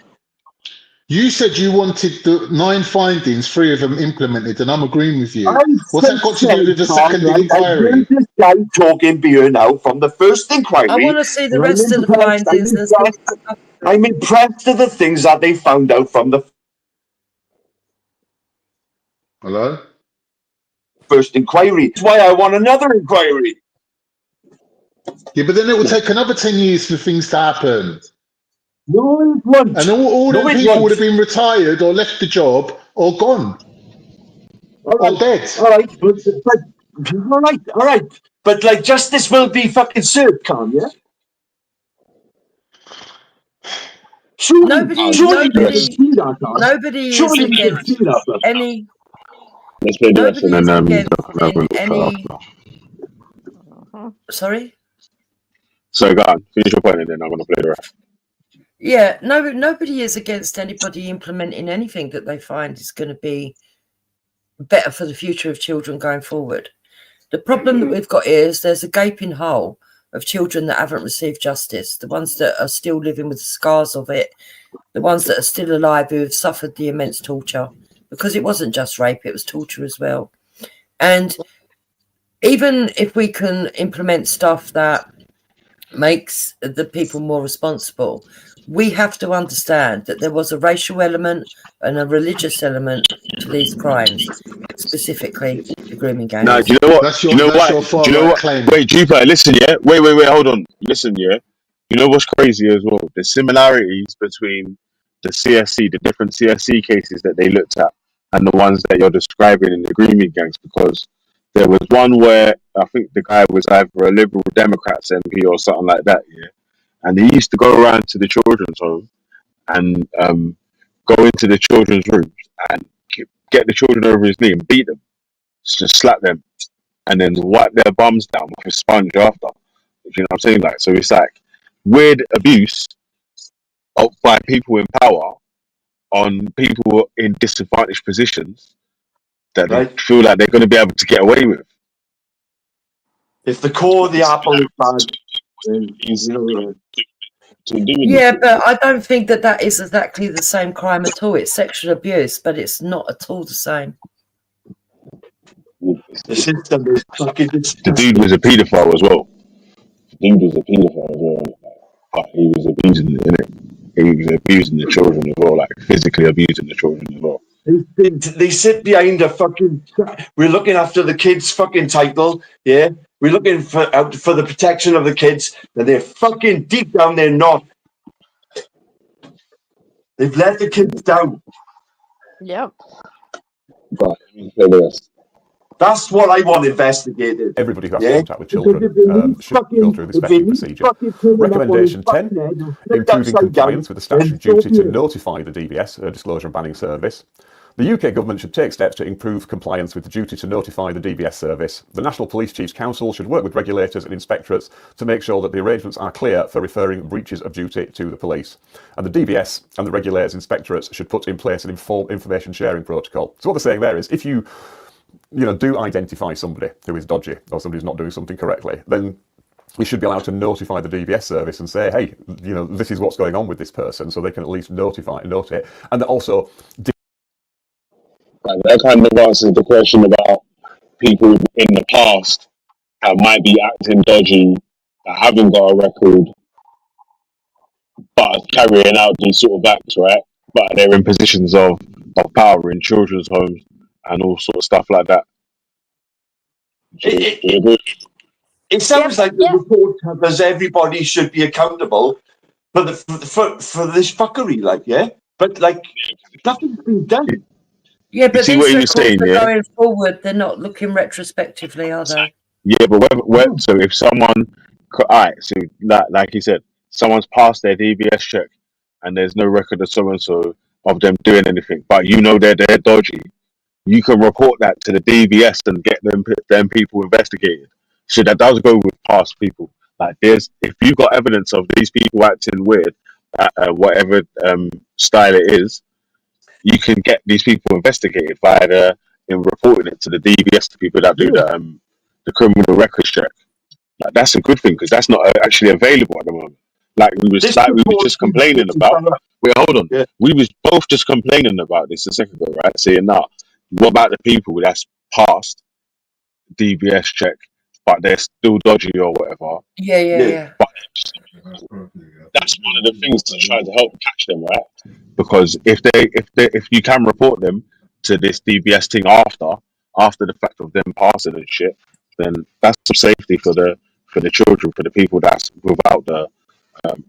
[SPEAKER 1] You said you wanted the 9 findings, 3 of them implemented, and I'm agreeing with you. What's that got to do with the second inquiry?
[SPEAKER 7] I heard this guy talking beer now from the first inquiry.
[SPEAKER 15] I want to see the rest of the findings.
[SPEAKER 7] I'm impressed with the things that they found out from the first inquiry. That's why I want another inquiry.
[SPEAKER 1] Yeah, but then it will take another 10 years for things to happen.
[SPEAKER 7] No, it won't.
[SPEAKER 1] And all them people would have been retired or left the job or gone. Or dead.
[SPEAKER 7] All right. But like justice will be fucking served, Khan, yeah?
[SPEAKER 15] Nobody is against any.
[SPEAKER 16] Let's play the rest and then
[SPEAKER 15] Sorry?
[SPEAKER 16] So go on, finish your point and then I'm gonna play the rest.
[SPEAKER 15] Yeah, nobody is against anybody implementing anything that they find is going to be better for the future of children going forward. The problem that we've got is there's a gaping hole of children that haven't received justice, the ones that are still living with the scars of it, the ones that are still alive who have suffered the immense torture, because it wasn't just rape, it was torture as well. And even if we can implement stuff that makes the people more responsible, we have to understand that there was a racial element and a religious element to these crimes, specifically the grooming gangs.
[SPEAKER 16] Now, do you know what? Do you know what? Do you know what? Wait, Jupiter, listen, yeah? Wait, hold on. Listen, yeah? You know what's crazy as well? The similarities between the CSC, the different CSC cases that they looked at, and the ones that you're describing in the grooming gangs, because there was one where I think the guy was either a Liberal Democrats MP or something like that, yeah? And he used to go around to the children's home and go into the children's rooms and get the children over his knee and beat them. Just slap them and then wipe their bums down with a sponge after. You know what I'm saying? Like, so it's like weird abuse by people in power on people in disadvantaged positions that they feel like they're going to be able to get away with.
[SPEAKER 7] If the core of the apple is bad, then
[SPEAKER 15] Yeah, but I don't think that is exactly the same crime at all. It's sexual abuse, but it's not at all the same.
[SPEAKER 7] The system is fucking.
[SPEAKER 16] The dude was a paedophile as well. But he was abusing the children as well, like physically abusing the children as well.
[SPEAKER 7] They sit behind a fucking. We're looking after the kids' fucking title, yeah. We're looking for the protection of the kids, and they're fucking deep down. They're not. They've let the kids down.
[SPEAKER 17] Yep.
[SPEAKER 16] But
[SPEAKER 7] that's what I want investigated.
[SPEAKER 18] Everybody who has contact with children should go through this vetting procedure. Recommendation 10, improving compliance with the statutory duty to notify the DBS, Disclosure and Banning Service. The UK government should take steps to improve compliance with the duty to notify the DBS service. The National Police Chiefs Council should work with regulators and inspectorates to make sure that the arrangements are clear for referring breaches of duty to the police. And the DBS and the regulators and inspectorates should put in place an information sharing protocol. So what they're saying there is, if you do identify somebody who is dodgy or somebody who's not doing something correctly, then we should be allowed to notify the DBS service and say, hey, this is what's going on with this person, so they can at least note it. And that also...
[SPEAKER 16] That kind of answers the question about people in the past that might be acting dodgy, that haven't got a record, but carrying out these sort of acts, right? But they're in positions of power in children's homes and all sort of stuff like that.
[SPEAKER 7] It sounds like the report covers everybody should be accountable for this fuckery, like, yeah? But, like, nothing's been done.
[SPEAKER 15] Yeah, but these records are going forward. They're not looking retrospectively, are they?
[SPEAKER 16] Yeah, but so if someone, so like you said, someone's passed their DBS check and there's no record of so-and-so of them doing anything, but they're dodgy, you can report that to the DBS and get them people investigated. So that does go with past people. Like if you got evidence of these people acting weird, whatever style it is, you can get these people investigated in reporting it to the DBS, the people that do the criminal records check. Like, that's a good thing because that's not actually available at the moment. Like we were just complaining about. Wait, hold on. Yeah. We was both just complaining about this a second ago, right? Saying, what about the people that's passed DBS check, but they're still dodgy or whatever?
[SPEAKER 15] Yeah.
[SPEAKER 16] But that's one of the things to try to help catch them, right? Because if you can report them to this DBS thing after the fact of them passing and shit, then that's some safety for the children, for the people that's without the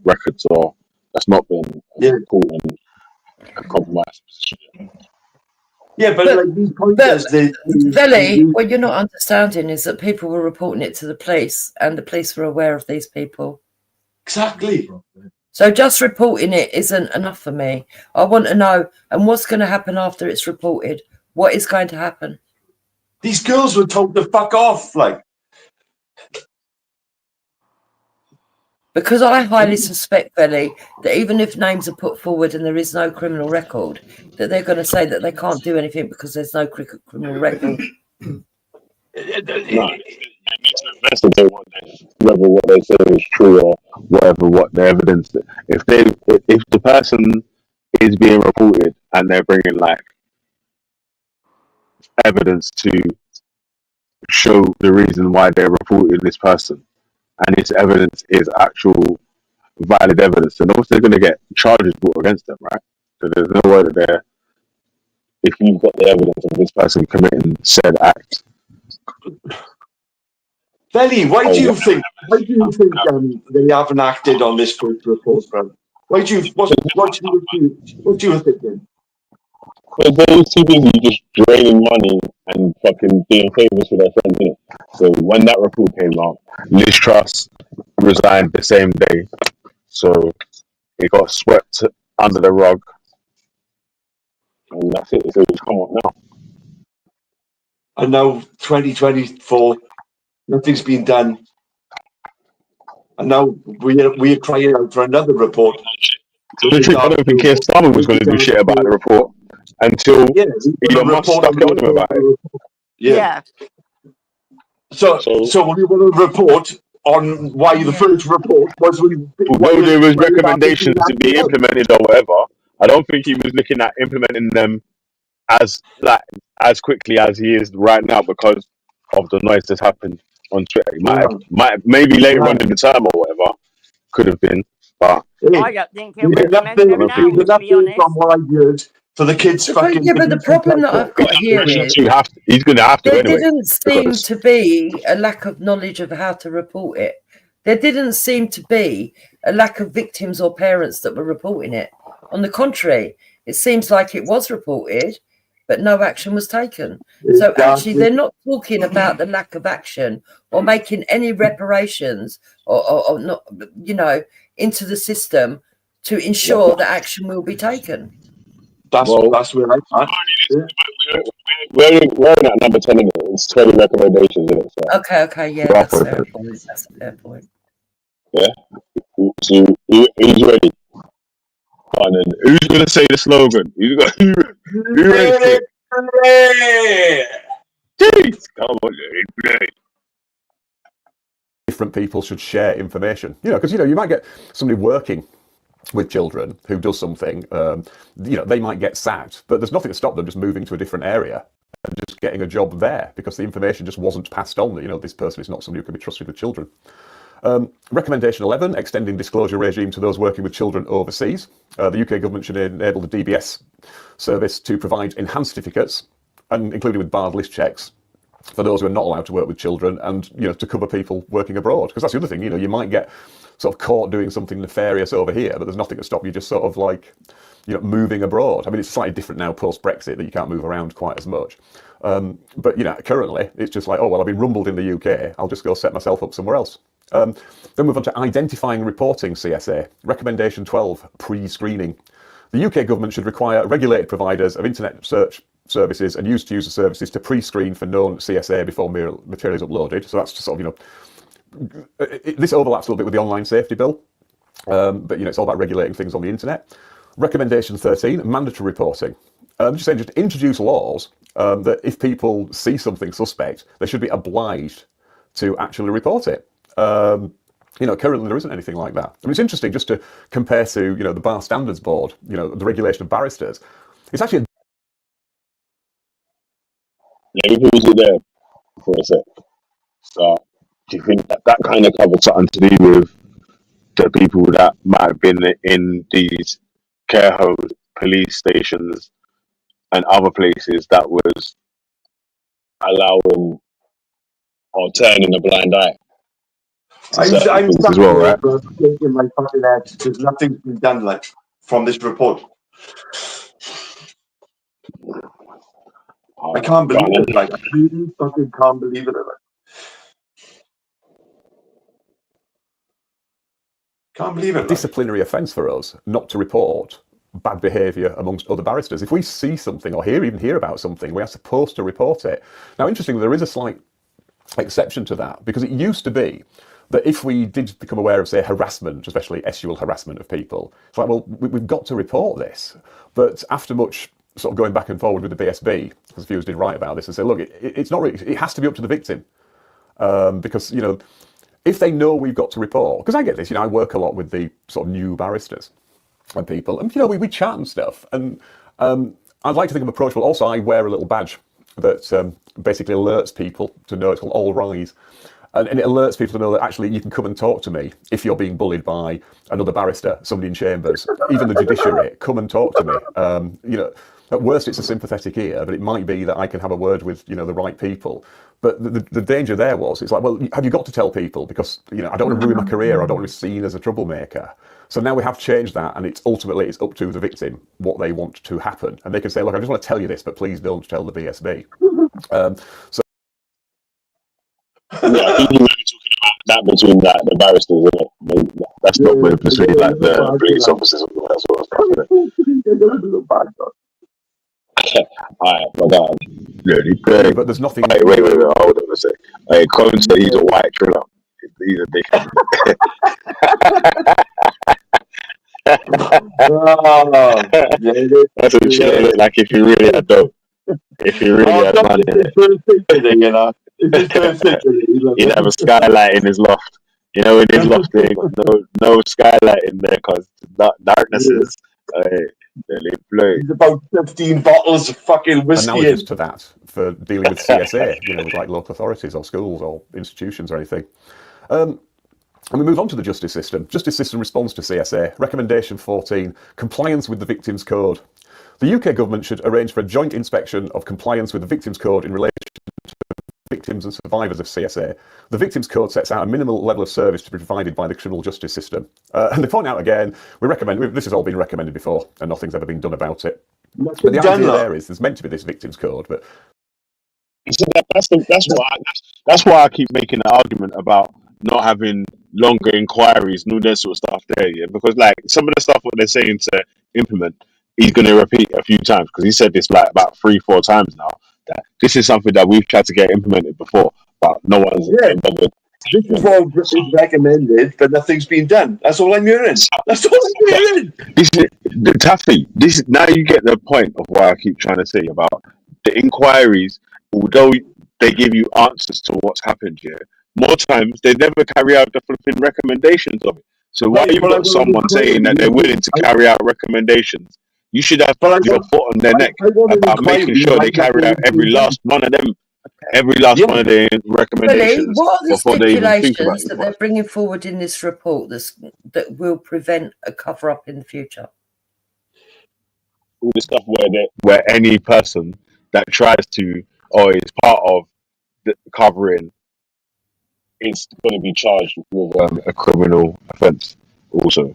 [SPEAKER 16] records or that's not been caught in a compromised position.
[SPEAKER 7] Yeah, but like these pointers,
[SPEAKER 15] Billy, what you're not understanding is that people were reporting it to the police, and the police were aware of these people.
[SPEAKER 7] Exactly.
[SPEAKER 15] So just reporting it isn't enough for me. I want to know, and what's going to happen after it's reported? What is going to happen?
[SPEAKER 7] These girls were told to fuck off, like.
[SPEAKER 15] Because I highly suspect, Belly, that even if names are put forward and there is no criminal record, that they're going to say that they can't do anything because there's no criminal record.
[SPEAKER 16] No, they need to investigate whether what they say is true or whatever, what the evidence. If the person is being reported and they're bringing like evidence to show the reason why they're reporting this person, and this evidence is actual valid evidence, then obviously they're going to get charges brought against them, right? So there's no way that if you've got the evidence of this person committing said act.
[SPEAKER 7] Belly, why do you think they haven't acted on this first report, bro? What do you think?
[SPEAKER 16] But they're too busy just draining money and fucking being famous for their friends, innit? So when that report came out, Liz Truss resigned the same day. So it got swept under the rug. And that's it. So it's come up now.
[SPEAKER 7] And now 2024, nothing's been done. And now we're crying out for another report.
[SPEAKER 16] So the truth, I don't think Keir Starmer was going to do shit about the report until Elon Musk stuck on him about it.
[SPEAKER 7] Yeah. So we want to report on why the first report was.
[SPEAKER 16] Although there was recommendations to be implemented or whatever, I don't think he was looking at implementing them as quickly as he is right now because of the noise that's happened on Twitter. He might maybe later on in the term or whatever could have been, but
[SPEAKER 17] I don't think he'll recommend them now, to be honest.
[SPEAKER 7] From what I heard, for the kids fucking.
[SPEAKER 15] Yeah, but the problem that I've got here is
[SPEAKER 16] he's going to have to
[SPEAKER 15] there
[SPEAKER 16] anyway.
[SPEAKER 15] didn't seem to be a lack of knowledge of how to report it. There didn't seem to be a lack of victims or parents that were reporting it. On the contrary, it seems like it was reported, but no action was taken. So actually, they're not talking about the lack of action or making any reparations or not, into the system to ensure that action will be taken.
[SPEAKER 7] That's where I'm at.
[SPEAKER 16] We're at number 10 in it. It's 20 recommendations in it. So.
[SPEAKER 15] Okay, yeah, that's a fair point. That's a fair point.
[SPEAKER 16] Yeah. So who's ready? And then who's going to say the slogan? Who's ready? Come on, ready.
[SPEAKER 18] Different people should share information, because you might get somebody working with children who does something, they might get sacked, but there's nothing to stop them just moving to a different area and just getting a job there because the information just wasn't passed on that, this person is not somebody who can be trusted with children. Recommendation 11, extending disclosure regime to those working with children overseas. The UK government should enable the DBS service to provide enhanced certificates, and including with barred list checks, for those who are not allowed to work with children and, to cover people working abroad. Because that's the other thing, you might get sort of caught doing something nefarious over here, but there's nothing to stop you just sort of like, moving abroad. I mean, it's slightly different now post-Brexit that you can't move around quite as much. But, currently it's just like, oh, well, I've been rumbled in the UK. I'll just go set myself up somewhere else. Then move on to identifying and reporting CSA. Recommendation 12, pre-screening. The UK government should require regulated providers of internet search services and user services to pre-screen for known CSA before material is uploaded. So that's just sort of, this overlaps a little bit with the online safety bill, but it's all about regulating things on the internet. Recommendation 13, mandatory reporting. Just introduce laws that if people see something suspect, they should be obliged to actually report it. Currently there isn't anything like that. I mean, it's interesting just to compare to, the Bar Standards Board, the regulation of barristers. It's actually
[SPEAKER 16] Let me pause it there for a sec. So, do you think that kind of covers something to do with the people that might have been in these care homes, police stations, and other places that was allowing or turning a blind eye?
[SPEAKER 7] I'm
[SPEAKER 16] as well, right?
[SPEAKER 7] In my fucking head, because nothing's been done from this report. I can't believe it. I really fucking can't believe it. Can't believe it.
[SPEAKER 18] Disciplinary offence for us not to report bad behaviour amongst other barristers. If we see something or even hear about something, we are supposed to report it. Now, interestingly, there is a slight exception to that because it used to be that if we did become aware of, say, harassment, especially sexual harassment of people, it's like, well, we've got to report this. But after much sort of going back and forward with the BSB, because a few of us did write about this and say, look, it's not really, it has to be up to the victim. Because, you know, if they know we've got to report, because I get this, you know, I work a lot with the sort of new barristers and people, and, you know, we chat and stuff, and I'd like to think I'm approachable. Also, I wear a little badge that basically alerts people to know, it's called All Rise. And it alerts people to know that actually you can come and talk to me if you're being bullied by another barrister, somebody in chambers, even the judiciary. Come and talk to me. You know, at worst it's a sympathetic ear, but it might be that I can have a word with, you know, the right people. But the danger there was, it's like, well, have you got to tell people? Because, you know, I don't want to ruin my career. I don't want to be seen as a troublemaker. So now we have changed that, and it's ultimately it's up to the victim what they want to happen, and they can say, look, I just want to tell you this, but please don't tell the BSB. So.
[SPEAKER 16] Yeah, I think you were talking about that between the barristers, isn't it? That's not going to persuade like the police officers and all that sort of stuff, isn't it? Alright, my God. Really,
[SPEAKER 18] but there's nothing.
[SPEAKER 16] Wait, hold on a sec. Hey, Colin said he's a white driller. He's a big. That's what you look like if you really had dope. If you really had money in it. You know? He'd have a skylight in his loft. You know, in his loft, there ain't got no skylight in there because darkness is.
[SPEAKER 7] There's about 15 bottles of fucking whiskey.
[SPEAKER 18] Analogous to that for dealing with CSA, you know, with like local authorities or schools or institutions or anything. And we move on to the justice system. Justice system responds to CSA. Recommendation 14, compliance with the Victims Code. The UK government should arrange for a joint inspection of compliance with the Victims Code in relation to victims and survivors of CSA. The Victims Code sets out a minimal level of service to be provided by the criminal justice system. And they point out again, this has all been recommended before and nothing's ever been done about it. But the idea there is there's meant to be this Victims Code, but...
[SPEAKER 16] So that's why I keep making the argument about not having longer inquiries and all that sort of stuff there, yeah? Because like some of the stuff what they're saying to implement, he's going to repeat a few times because he said this like about 3-4 times now, that this is something that we've tried to get implemented before, but no one's bothered.
[SPEAKER 7] This is what is recommended, but nothing's been done. That's all I'm hearing. That's all I'm hearing.
[SPEAKER 16] This is the Taffy. This is, now you get the point of what I keep trying to say about the inquiries. Although they give you answers to what's happened here, more times they never carry out the flipping recommendations of it. So why you've got someone saying that they're willing to carry out recommendations, you should have your foot on their neck about making sure they carry out every last one of them. Every last one of their recommendations.
[SPEAKER 15] Billy, what are the
[SPEAKER 16] before they even think about
[SPEAKER 15] stipulations that they're bringing forward in this report that will prevent a cover up in the future?
[SPEAKER 16] All the stuff where any person that tries to or is part of the covering is going to be charged with a criminal offence also.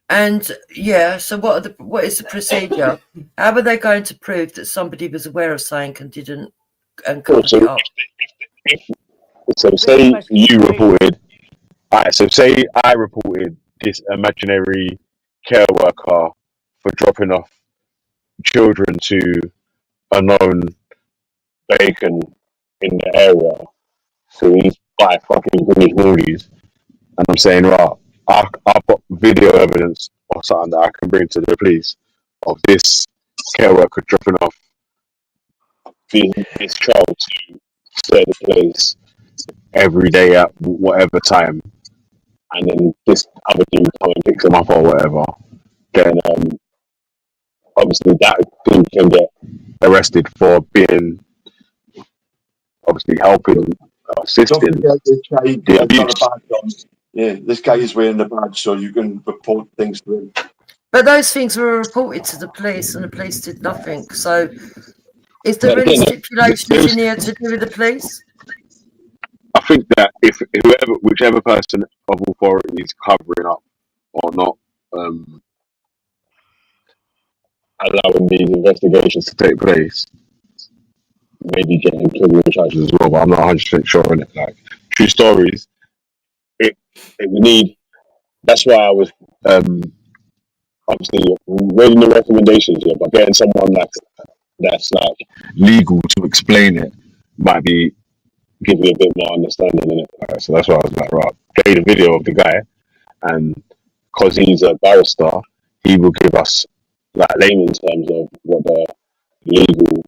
[SPEAKER 15] And so what is the procedure? How are they going to prove that somebody was aware of something and didn't and covered it up?
[SPEAKER 16] So say you reported, so say I reported this imaginary care worker for dropping off children to a known bacon in the area. So he's by fucking British movies, and I'm saying, right, I've got video evidence or something that I can bring to the police of this care worker dropping off this child to certain place every day at whatever time, and then this other dude come and picks him up or whatever, then obviously that dude can get arrested for being obviously helping, assisting the abuse.
[SPEAKER 7] Yeah, this guy is wearing the badge, so you can report things to him.
[SPEAKER 15] But those things were reported to the police, and the police did nothing. So, is there any stipulations in here to do with the police?
[SPEAKER 16] I think that if whichever person of authority is covering up or not allowing these investigations to take place, maybe getting criminal charges as well, but I'm not 100% sure on it. Like true stories, it we need. That's why I was obviously reading the recommendations here, but getting someone that's like legal to explain it might be give you a bit more understanding in it. So that's why I was like, right, play the video of the guy, and because he's a barrister, he will give us like layman's terms of what the legal.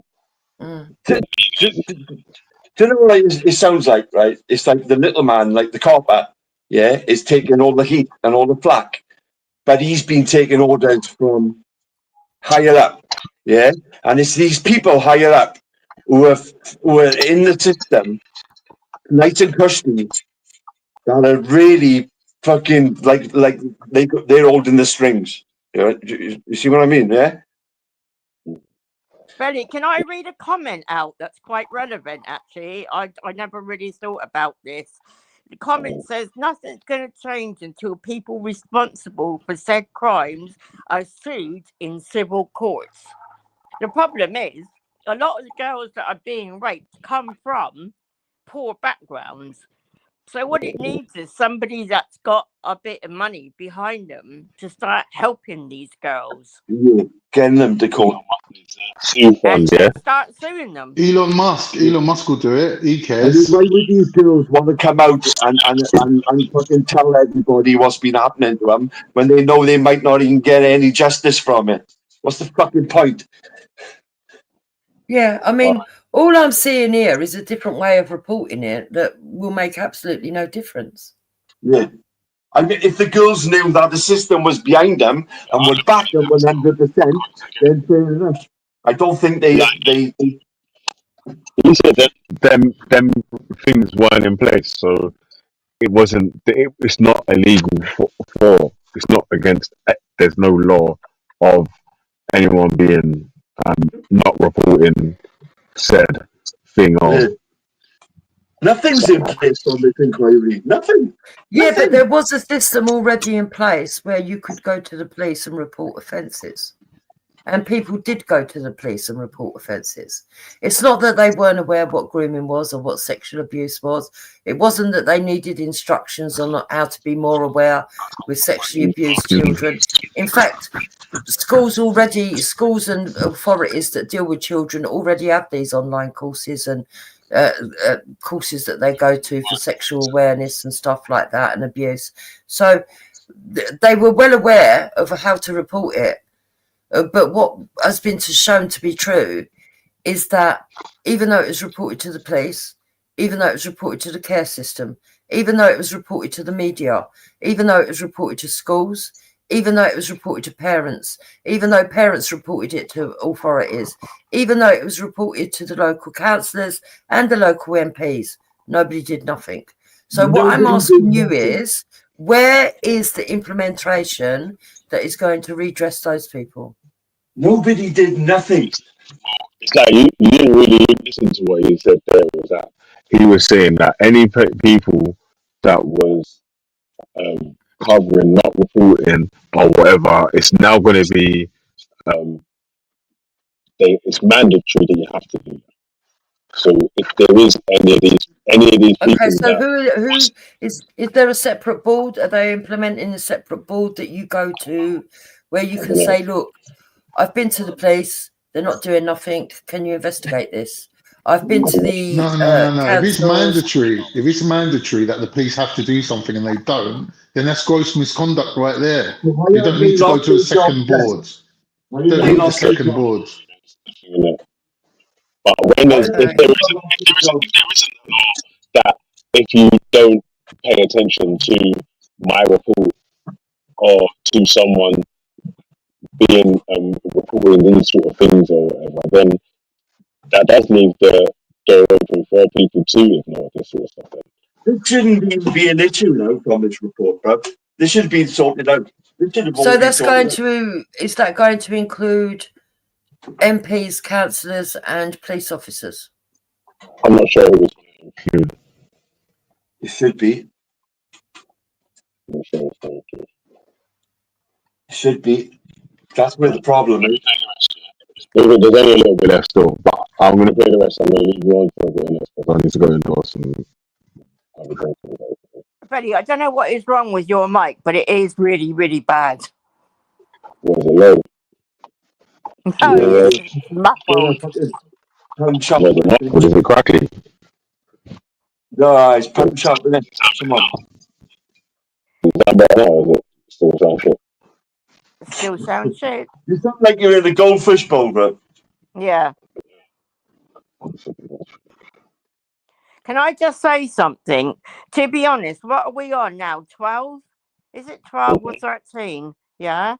[SPEAKER 7] Do you know what it sounds like, right? It's like the little man, like the copper, yeah, is taking all the heat and all the flack, but he's been taking orders from higher up, yeah? And it's these people higher up who are in the system, nice and cushy, that are really fucking like they're holding the strings. You see what I mean? Yeah.
[SPEAKER 17] Belly, can I read a comment out that's quite relevant, actually? I never really thought about this. The comment says, nothing's going to change until people responsible for said crimes are sued in civil courts. The problem is, a lot of the girls that are being raped come from poor backgrounds. So what it needs is somebody that's got a bit of money behind them to start helping these girls.
[SPEAKER 7] Yeah, getting them to court.
[SPEAKER 17] And start suing them.
[SPEAKER 1] Elon Musk will do it. He
[SPEAKER 7] And
[SPEAKER 1] cares.
[SPEAKER 7] why would these girls want to come out and fucking tell everybody what's been happening to them when they know they might not even get any justice from it? What's the fucking point?
[SPEAKER 15] Yeah, I mean, all I'm seeing here is a different way of reporting it that will make absolutely no difference.
[SPEAKER 7] Yeah. I mean, if the girls knew that the system was behind them and would back them 100%, then fair enough. I don't think they
[SPEAKER 16] He said that them things weren't in place, so it wasn't. It's not illegal for. It's not against. There's no law of anyone being not reporting said thing or.
[SPEAKER 7] Nothing's in place on this inquiry. Nothing.
[SPEAKER 15] Yeah, but there was a system already in place where you could go to the police and report offences. And people did go to the police and report offences. It's not that they weren't aware what grooming was or what sexual abuse was. It wasn't that they needed instructions on how to be more aware with sexually abused children. In fact, schools and authorities that deal with children already have these online courses and courses that they go to for sexual awareness and stuff like that and abuse. So they were well aware of how to report it. But what has been shown to be true is that even though it was reported to the police, even though it was reported to the care system, even though it was reported to the media, even though it was reported to schools, even though it was reported to parents, even though parents reported it to authorities, even though it was reported to the local councillors and the local MPs, nobody did nothing. So what I'm asking you is, where is the implementation that is going to redress those people?
[SPEAKER 7] Nobody did nothing.
[SPEAKER 16] It's like you didn't really listen to what he said there. Was that he was saying that any people that was covering, not reporting or whatever, it's now going to be it's mandatory that you have to do that. So if there is any of these people,
[SPEAKER 15] okay, so who is there a separate board? Are they implementing a separate board that you go to where you can say, look, I've been to the police, they're not doing nothing, can you investigate this? I've been to the
[SPEAKER 1] no. If it's mandatory that the police have to do something and they don't, then that's gross misconduct right there. You don't need to go to a second board. You don't need a second board.
[SPEAKER 16] But when if there isn't a law that if you don't pay attention to my report or to someone being reporting these sort of things or whatever, then that does leave the door open for people to ignore this sort of stuff.
[SPEAKER 7] It shouldn't even be an issue now from this report, bro. This should be sorted out.
[SPEAKER 15] So that's going to, is that going to include MPs, councillors and police officers?
[SPEAKER 16] I'm not sure who it's going to include.
[SPEAKER 7] It should be.
[SPEAKER 16] I'm not sure it's going to include.
[SPEAKER 7] It should be. That's where the problem is.
[SPEAKER 16] There's only a little bit left still, but I'm going to play the rest. I'm going to leave you on for a bit because I need to go indoors and have a drink.
[SPEAKER 17] Freddie, I don't know what is wrong with your mic, but it is really, really bad.
[SPEAKER 16] Was it low?
[SPEAKER 17] No, it's muffled.
[SPEAKER 16] Was it muffled? Is it crackly?
[SPEAKER 7] No, it's pound sharp, isn't it? Come on.
[SPEAKER 17] Still sound shit.
[SPEAKER 7] You sound like you're in a goldfish bowl, bro.
[SPEAKER 17] Yeah. Can I just say something? To be honest, what are we on now? 12? Is it 12 or 13? Yeah.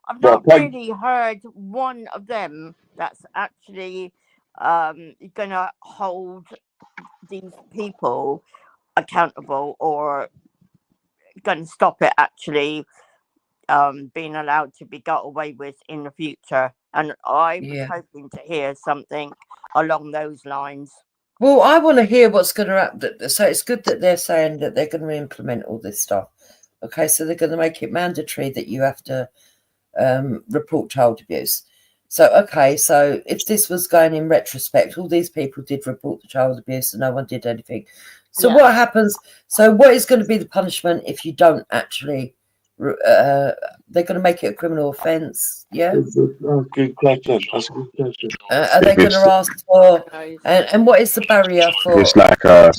[SPEAKER 17] I've not really heard one of them that's actually gonna hold these people accountable or gonna stop it actually being allowed to be got away with in the future. And I was hoping to hear something along those lines.
[SPEAKER 15] Well, I want to hear what's going to happen. So it's good that they're saying that they're going to implement all this stuff. Okay, so they're going to make it mandatory that you have to report child abuse. So, okay, so if this was going in retrospect, all these people did report the child abuse and no one did anything. So what happens? So what is going to be the punishment if you don't actually... they're going to make it a criminal offence, yeah?
[SPEAKER 7] Good question. That's a good question.
[SPEAKER 15] Are they going to ask for... And what is the barrier for...
[SPEAKER 11] It's like a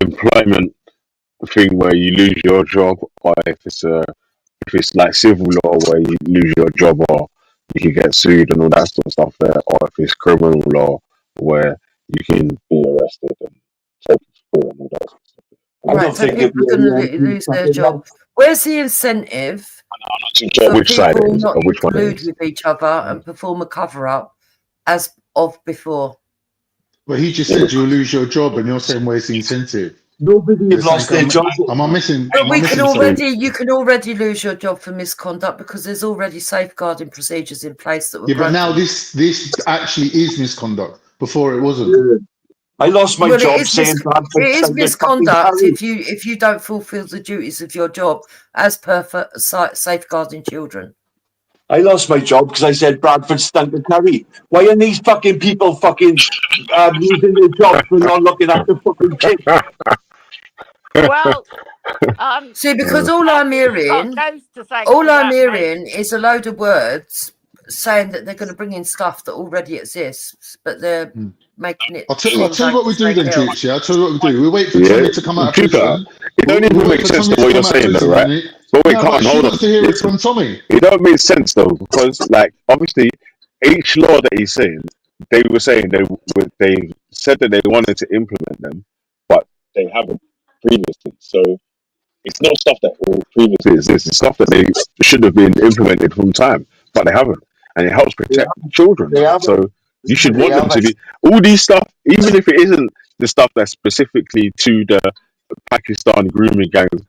[SPEAKER 11] employment thing where you lose your job, or if it's like civil law where you lose your job or you can get sued and all that sort of stuff there, or if it's criminal law where you can be arrested and taken to court and all that sort of stuff.
[SPEAKER 15] Right, so people are going to lose their job. Where's the incentive for
[SPEAKER 11] which side
[SPEAKER 15] people
[SPEAKER 11] it is,
[SPEAKER 15] not
[SPEAKER 11] or
[SPEAKER 15] to
[SPEAKER 11] which one it
[SPEAKER 15] collude
[SPEAKER 11] is.
[SPEAKER 15] with each other and perform a cover-up as of before?
[SPEAKER 1] Well, he just said you'll lose your job, and you're saying where's the incentive?
[SPEAKER 7] Nobody has lost their job.
[SPEAKER 1] Am I missing?
[SPEAKER 15] But you can already lose your job for misconduct because there's already safeguarding procedures in place that were
[SPEAKER 1] Yeah, but now
[SPEAKER 15] broken.
[SPEAKER 1] this actually is misconduct. Before it wasn't.
[SPEAKER 7] I lost my job saying
[SPEAKER 15] it is misconduct if you don't fulfil the duties of your job as per safeguarding children.
[SPEAKER 7] I lost my job because I said Bradford stunk to carry. Why are these fucking people fucking losing their jobs for not looking after fucking kids?
[SPEAKER 17] Well,
[SPEAKER 15] see, because all I'm hearing is a load of words saying that they're going to bring in stuff that already exists, but they're making it.
[SPEAKER 1] I'll tell you what we do then, Jukes. Yeah, I'll tell you what we do. We wait for Tommy to come out of prison.
[SPEAKER 11] It don't even make sense to what you're saying, though, right? But wait,
[SPEAKER 1] no,
[SPEAKER 11] hold on.
[SPEAKER 1] To hear it from Tommy.
[SPEAKER 11] It don't make sense though, because like obviously each law that he's saying, they were saying they said that they wanted to implement them, but they haven't previously. So it's not stuff that previously exists. It's stuff that they should have been implemented from time, but they haven't, and it helps protect children. So you should want them to be all these stuff, even if it isn't the stuff that's specifically to the Pakistan grooming gangs.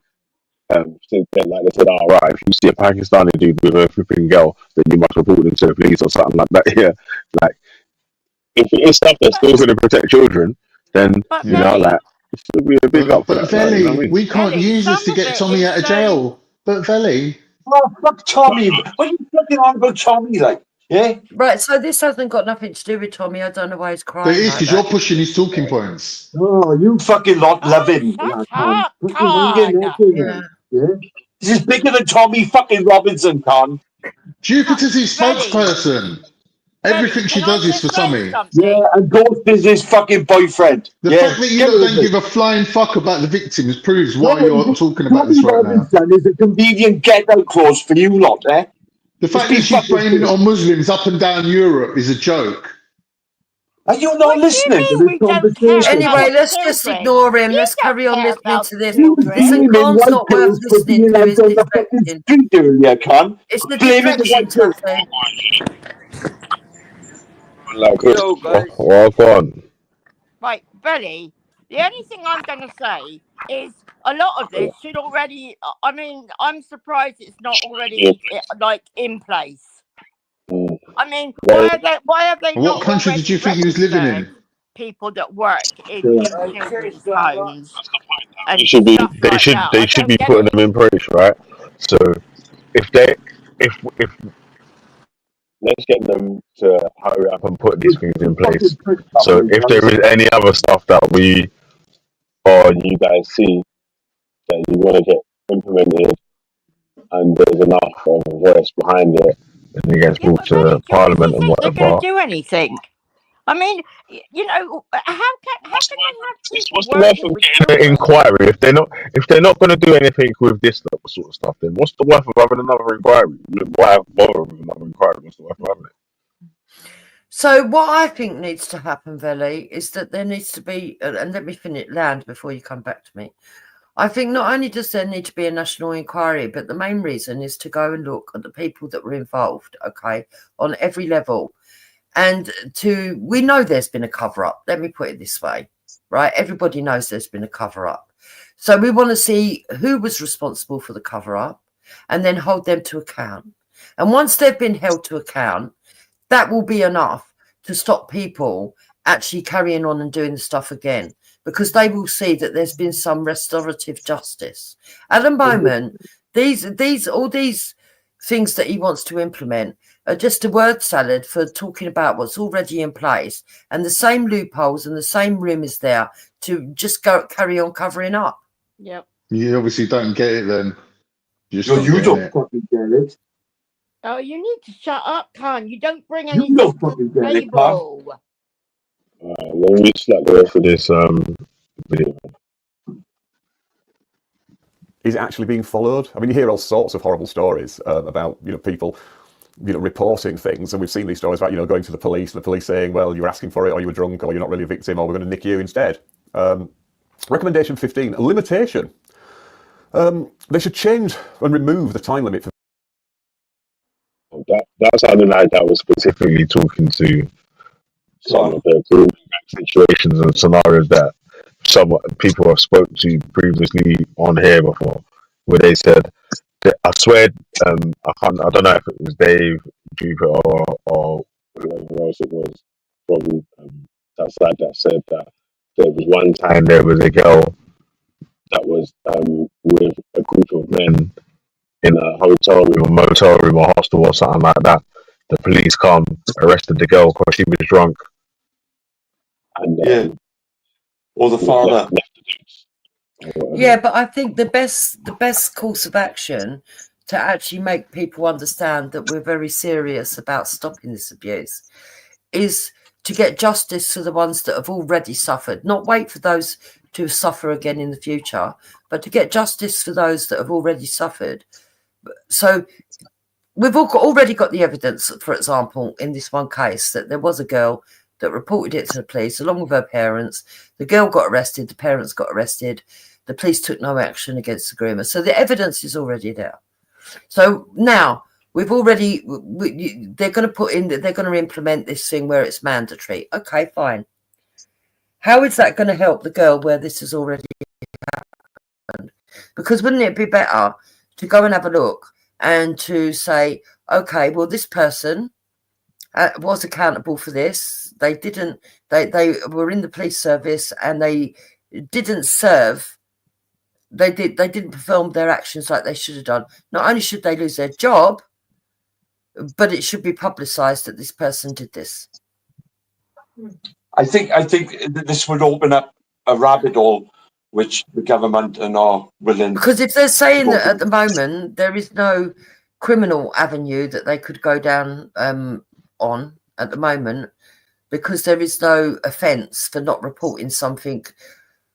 [SPEAKER 11] Since then, like they said, all right, if you see a Pakistani dude with a flipping girl, then you must report them to the police or something like that. Yeah, like if it is stuff that's still going to protect children, then you know, like it should be a big up for that.
[SPEAKER 1] Veli,
[SPEAKER 11] you know what I mean?
[SPEAKER 1] we can't use this to get Tommy out of jail. But Veli,
[SPEAKER 7] oh fuck Tommy! What are you fucking on about Tommy? Like, yeah,
[SPEAKER 15] right. So this hasn't got nothing to do with Tommy. I don't know why he's crying.
[SPEAKER 1] But it is because you're pushing his talking points.
[SPEAKER 7] Oh, you fucking lot love him. Yeah. This is bigger than Tommy fucking Robinson, Con.
[SPEAKER 1] Jupiter's his spokesperson. Everything she does is for Tommy.
[SPEAKER 7] Yeah, and Ghost is his fucking boyfriend.
[SPEAKER 1] The fact that you don't give a flying fuck about the victims proves why you're talking about this right now.
[SPEAKER 7] Robinson is a convenient get-out clause for you lot, eh?
[SPEAKER 1] The fact that she's blaming it on Muslims up and down Europe is a joke.
[SPEAKER 7] Are you not listening to this conversation?
[SPEAKER 15] Anyway, let's just ignore him. Let's carry on listening to this. Listen, Con's not worth listening to. It's distracting. It's the distraction,
[SPEAKER 11] Walk on.
[SPEAKER 17] Right, Billy, the only thing I'm going to say is a lot of this should already, I mean, I'm surprised it's not already like in place. I mean, why have they not?
[SPEAKER 1] What country did you think he was living in?
[SPEAKER 17] People that work in children's homes.
[SPEAKER 11] They should be putting them in place, right? So if let's get them to hurry up and put these things in place. So if there is any other stuff that we or you guys see that you want to get implemented and there's enough of a voice behind it, then it gets brought to Parliament and whatever.
[SPEAKER 17] They're going to do anything. I mean, you know, how
[SPEAKER 16] what's the worth of getting an inquiry if they're not going to do anything with this sort of stuff? Then what's the worth of having another inquiry? Why bother with another inquiry? What's the worth of having it?
[SPEAKER 15] So what I think needs to happen, Veli, is that there needs to be, and let me finish land before you come back to me. I think not only does there need to be a national inquiry, but the main reason is to go and look at the people that were involved, okay, on every level. And we know there's been a cover-up. Let me put it this way, right? Everybody knows there's been a cover-up. So we want to see who was responsible for the cover-up and then hold them to account. And once they've been held to account, that will be enough to stop people actually carrying on and doing the stuff again, because they will see that there's been some restorative justice. At the moment, all these things that he wants to implement are just a word salad for talking about what's already in place and the same loopholes and the same room is there to just carry on covering up.
[SPEAKER 17] Yep.
[SPEAKER 1] You obviously don't get it then.
[SPEAKER 7] You don't fucking get it.
[SPEAKER 17] Oh, you need to shut up, Khan. You don't bring
[SPEAKER 7] You
[SPEAKER 17] anything
[SPEAKER 7] don't
[SPEAKER 17] to
[SPEAKER 7] fucking
[SPEAKER 17] the
[SPEAKER 7] get it, Khan.
[SPEAKER 17] table.
[SPEAKER 16] Let me slap the rest of this video.
[SPEAKER 18] Is it actually being followed? I mean, you hear all sorts of horrible stories about people reporting things, and we've seen these stories about going to the police and the police saying, well, you were asking for it, or you were drunk, or you're not really a victim, or we're going to nick you instead. Recommendation 15, a limitation. They should change and remove the time limit for
[SPEAKER 16] That sounded like that was specifically talking to some of the situations and scenarios that some people have spoke to previously on here before, where they said, I swear, I don't know if it was Dave, Jupiter, or whoever else it was from that side that said that there was one time there was a girl that was with a group of men in a hotel room, a motel room, or hostel, or something like that. The police come, arrested the girl because she was drunk. And
[SPEAKER 7] or the father.
[SPEAKER 15] Yeah, but I think the best course of action to actually make people understand that we're very serious about stopping this abuse is to get justice to the ones that have already suffered, not wait for those to suffer again in the future, but to get justice for those that have already suffered. So we've already got the evidence, for example, in this one case, that there was a girl that reported it to the police along with her parents. The girl got arrested, the parents got arrested. The police took no action against the groomer. So the evidence is already there. So now they're going to implement this thing where it's mandatory. Okay, fine. How is that going to help the girl where this has already happened? Because wouldn't it be better to go and have a look and to say, okay, well, this person was accountable for this. They were in the police service and they didn't serve. They didn't perform their actions like they should have done. Not only should they lose their job, but it should be publicised that this person did this.
[SPEAKER 7] I think this would open up a rabbit hole, which the government are not willing.
[SPEAKER 15] Because if they're saying that at the moment there is no criminal avenue that they could go down on at the moment, because there is no offence for not reporting something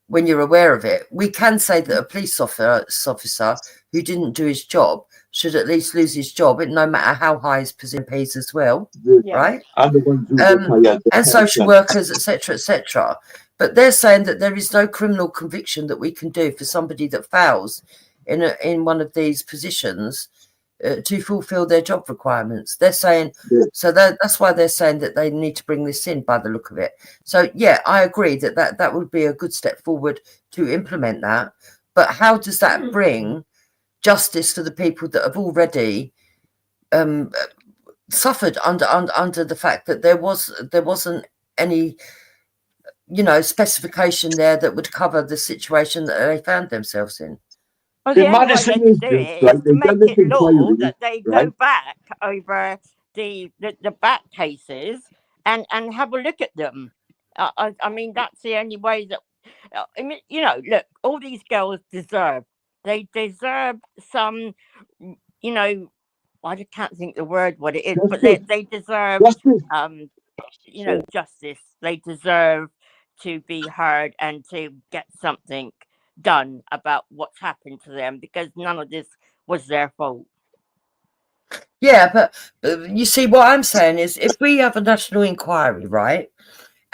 [SPEAKER 15] when you're aware of it, we can say that a police officer who didn't do his job should at least lose his job, no matter how high his position pays as well, right? And social workers, etc., etc. But they're saying that there is no criminal conviction that we can do for somebody that fails in one of these positions to fulfil their job requirements. They're saying, so that's why they're saying that they need to bring this in by the look of it. So, yeah, I agree that would be a good step forward to implement that. But how does that bring justice for the people that have already suffered under the fact that there wasn't any, specification there that would cover the situation that they found themselves in?
[SPEAKER 17] Well, the only way they can do it is to make it law that they go back over the back cases and have a look at them. I mean, that's the only way that, look, all these girls deserve some, I can't think the word what it is, but they deserve, justice. They deserve to be heard and to get something done about what's happened to them, because none of this was their fault.
[SPEAKER 15] Yeah, but you see, what I'm saying is, if we have a national inquiry, right,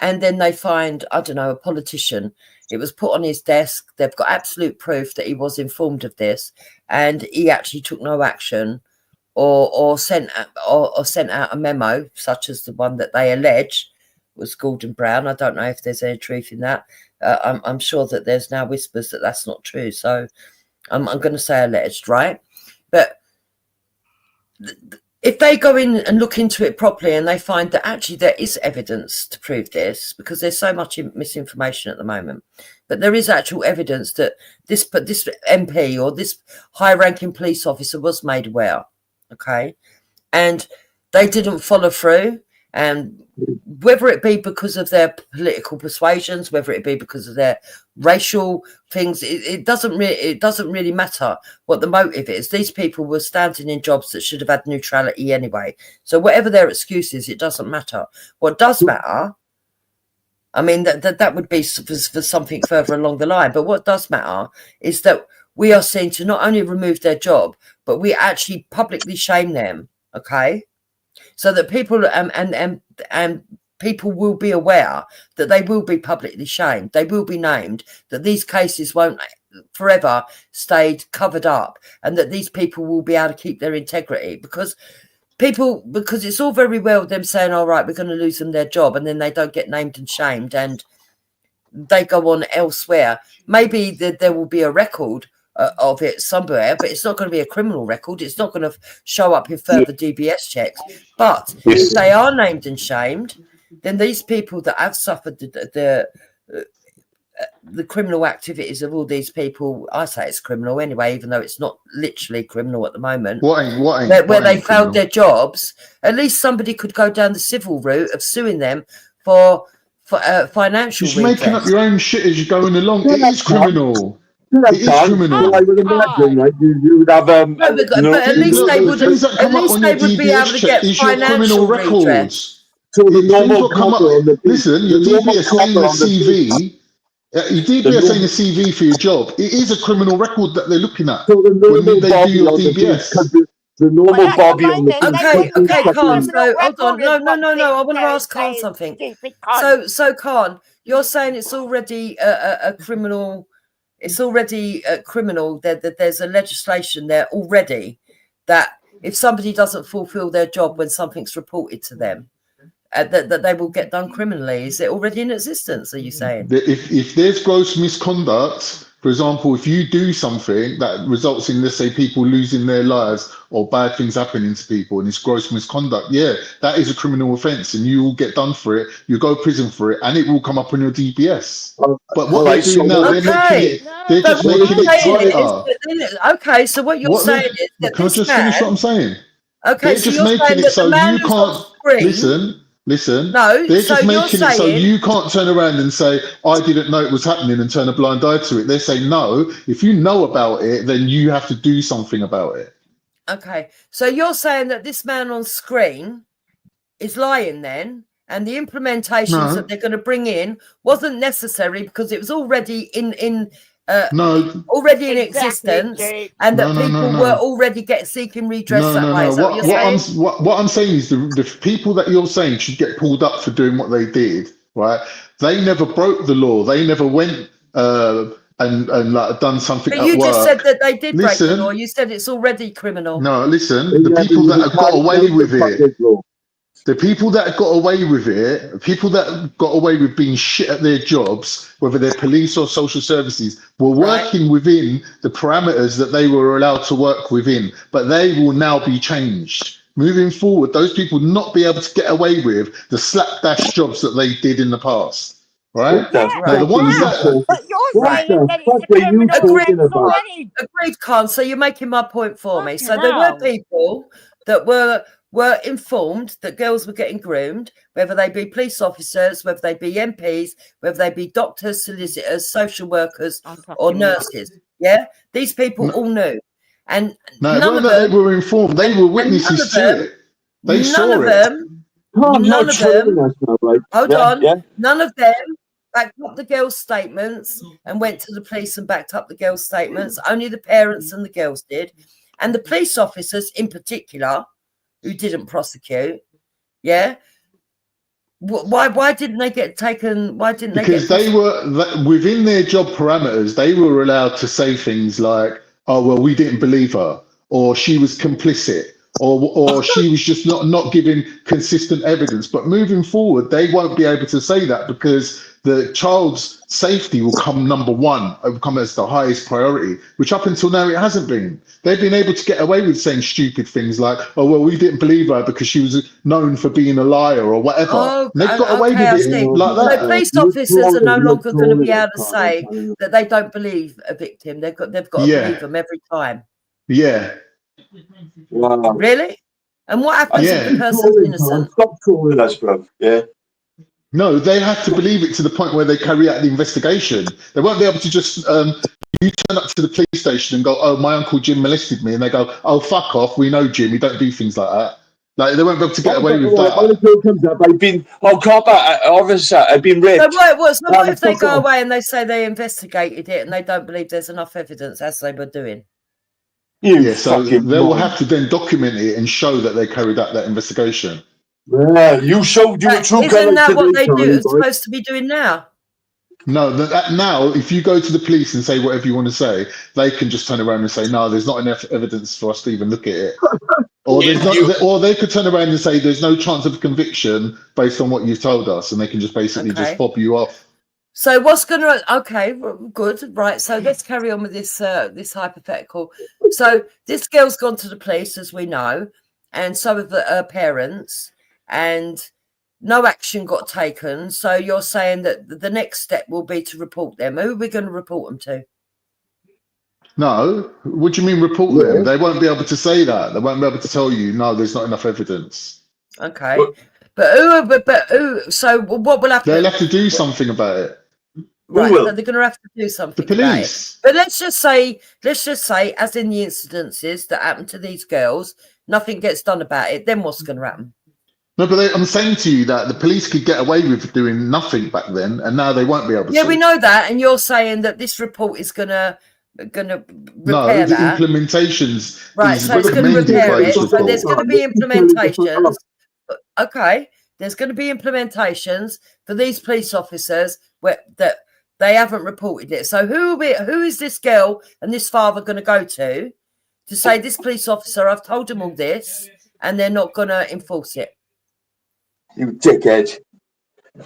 [SPEAKER 15] and then they find, I don't know, a politician, it was put on his desk, they've got absolute proof that he was informed of this, and he actually took no action, or sent out a memo, such as the one that they allege was Gordon Brown. I don't know if there's any truth in that. I'm sure that there's now whispers that that's not true. So I'm going to say alleged, right? But if they go in and look into it properly and they find that actually there is evidence to prove this, because there's so much misinformation at the moment, but there is actual evidence that this MP or this high-ranking police officer was made aware, okay, and they didn't follow through, and whether it be because of their political persuasions, whether it be because of their racial things, it doesn't really matter what the motive is. These people were standing in jobs that should have had neutrality anyway. So whatever their excuse is, it doesn't matter. What does matter, I mean, that would be for something further along the line. But what does matter is that we are seen to not only remove their job, but we actually publicly shame them. Okay. So that people and people will be aware that they will be publicly shamed. They will be named, that these cases won't forever stay covered up, and that these people will be able to keep their integrity, because it's all very well them saying, all right, we're going to lose them their job, and then they don't get named and shamed and they go on elsewhere. Maybe there will be a record of it somewhere, but it's not going to be a criminal record. It's not going to show up in further DBS checks. But if they are named and shamed, then these people that have suffered the criminal activities of all these people, I say it's criminal anyway, even though it's not literally criminal at the moment, where they failed their jobs, at least somebody could go down the civil route of suing them for financial redress.
[SPEAKER 1] You're making up your own shit as you're going along. It is criminal. It is criminal.
[SPEAKER 7] I would imagine, right? You would have
[SPEAKER 15] but at least they would be able to get financial redress.
[SPEAKER 7] So the normal
[SPEAKER 1] listen, your DBS saying a CV. Your DBS saying a CV for your job. It is a criminal record that they're looking at when they do your DBS.
[SPEAKER 7] The normal Bobby on the
[SPEAKER 15] Okay, Khan. So hold on. No. I want to ask Khan something. So Khan, you're saying it's already a criminal. It's already criminal. That there's a legislation there already that if somebody doesn't fulfil their job when something's reported to them, that they will get done criminally. Is it already in existence, are you saying?
[SPEAKER 1] If there's gross misconduct, for example, if you do something that results in, let's say, people losing their lives or bad things happening to people, and it's gross misconduct, yeah, that is a criminal offence, and you will get done for it. You go to prison for it, and it will come up on your DBS. But what they're doing now, they're just making it brighter.
[SPEAKER 15] Okay, so what you're saying is that
[SPEAKER 1] can I just finish what I'm saying?
[SPEAKER 15] Okay,
[SPEAKER 1] they're just making it so you can't listen.
[SPEAKER 15] No,
[SPEAKER 1] they're just making it so you can't turn around and say, I didn't know it was happening, and turn a blind eye to it. They say, no, if you know about it, then you have to do something about it.
[SPEAKER 15] Okay, so you're saying that this man on screen is lying then, and the implementations that they're going to bring in wasn't necessary because it was already already in existence, and that people were already seeking redress that way.
[SPEAKER 1] What I'm saying is the people that you're saying should get pulled up for doing what they did, right? They never broke the law. They never went and like done something.
[SPEAKER 15] But you just said that they did break the law. You said it's already criminal.
[SPEAKER 1] No, listen. The people that have got away with it. The people that got away with it, people that got away with being shit at their jobs, whether they're police or social services, were working within the parameters that they were allowed to work within. But they will now be changed. Moving forward, those people will not be able to get away with the slapdash jobs that they did in the past. Right? Now, the ones that...
[SPEAKER 17] But you're saying that it's a criminal already.
[SPEAKER 15] Agreed, Khan. So you're making my point for me. So there were people that were informed that girls were getting groomed, whether they be police officers, whether they be MPs, whether they be doctors, solicitors, social workers, or nurses. Yeah, these people all knew, and none of them
[SPEAKER 1] they were informed. They were witnesses to it. They saw it.
[SPEAKER 15] None of them. Hold on. None of them backed up the girls' statements and went to the police and backed up the girls' statements. Only the parents and the girls did. And the police officers in particular, who didn't prosecute, why didn't they get taken? Why didn't they get?
[SPEAKER 1] Because they were within their job parameters. They were allowed to say things like, "Oh well, we didn't believe her," or "She was complicit," or "She was just not giving consistent evidence." But moving forward, they won't be able to say that because the child's safety will come number one, will come as the highest priority, which up until now it hasn't been. They've been able to get away with saying stupid things like, "Oh well, we didn't believe her because she was known for being a liar," or whatever.
[SPEAKER 15] Oh,
[SPEAKER 1] And they've got away with it like
[SPEAKER 15] so
[SPEAKER 1] that.
[SPEAKER 15] police officers are no longer going to be able to say that they don't believe a victim. They've got to believe them every time.
[SPEAKER 1] Yeah.
[SPEAKER 7] Wow.
[SPEAKER 15] Really? And what happens if the person's innocent?
[SPEAKER 7] Stop trolling us, bro. Yeah.
[SPEAKER 1] No, they have to believe it to the point where they carry out the investigation. They won't be able to just you turn up to the police station and go, "Oh, my Uncle Jim molested me," and they go, "Oh, fuck off. We know Jim. We don't do things like that." Like they won't be able to get away with that.
[SPEAKER 7] I've been raped.
[SPEAKER 15] So what if they go away and they say they investigated it and they don't believe there's enough evidence as they were doing?
[SPEAKER 1] So they will have to then document it and show that they carried out that investigation.
[SPEAKER 7] Yeah, you showed you a true color.
[SPEAKER 15] Isn't that what they do? Supposed to be doing now?
[SPEAKER 1] No, now if you go to the police and say whatever you want to say, they can just turn around and say, "No, there's not enough evidence for us to even look at it." Or or they could turn around and say, "There's no chance of conviction based on what you've told us," and they can just basically just fob you off.
[SPEAKER 15] So what's going to? Okay, good, right. So let's carry on with this this hypothetical. So this girl's gone to the police, as we know, and so have her parents, and no action got taken. So you're saying that the next step will be to report them. Who are we going to report them to?
[SPEAKER 1] No, what do you mean report them? They won't be able to say that. They won't be able to tell you, "No, there's not enough evidence."
[SPEAKER 15] Okay, but who? So what will happen?
[SPEAKER 1] They'll have to do something about it.
[SPEAKER 15] Right, so they're going to have to do something.
[SPEAKER 1] The police.
[SPEAKER 15] But let's just say, as in the incidences that happened to these girls, nothing gets done about it. Then what's going to happen?
[SPEAKER 1] No, but I'm saying to you that the police could get away with doing nothing back then, and now they won't be able to.
[SPEAKER 15] Yeah, we know that, and you're saying that this report is gonna repair
[SPEAKER 1] the
[SPEAKER 15] that.
[SPEAKER 1] implementations.
[SPEAKER 15] Right, so it's going to repair it. So there's going to be implementations. Okay, there's going to be implementations for these police officers that they haven't reported it. So who is this girl and this father going to go to say, "This police officer, I've told them all this, and they're not going to enforce it"?
[SPEAKER 7] You dickhead.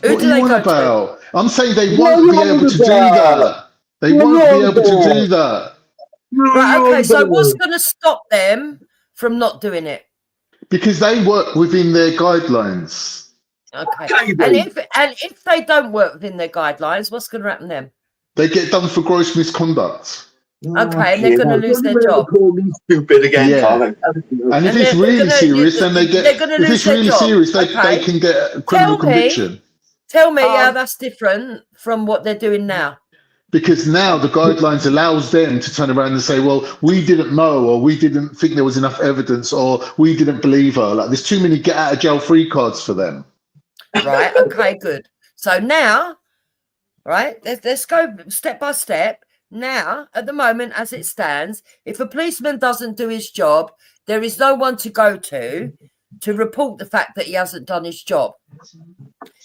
[SPEAKER 15] Who do they go
[SPEAKER 1] to? I'm saying they won't be able to do that. They won't be able to do that.
[SPEAKER 15] Right, okay, so what's going to stop them from not doing it?
[SPEAKER 1] Because they work within their guidelines.
[SPEAKER 15] Okay. And if they don't work within their guidelines, what's going to happen then?
[SPEAKER 1] They get done for gross misconduct.
[SPEAKER 15] Okay, and they're going to lose their job.
[SPEAKER 7] Stupid again,
[SPEAKER 1] yeah. And if it's really serious, then they get. If it's really serious, they can get a criminal conviction.
[SPEAKER 15] Tell me how that's different from what they're doing now.
[SPEAKER 1] Because now the guidelines allows them to turn around and say, "Well, we didn't know, or we didn't think there was enough evidence, or we didn't believe her." Like there's too many get out of jail free cards for them.
[SPEAKER 15] Right. Okay. Good. So now, right, let's go step by step. Now, at the moment, as it stands, if a policeman doesn't do his job, there is no one to go to report the fact that he hasn't done his job.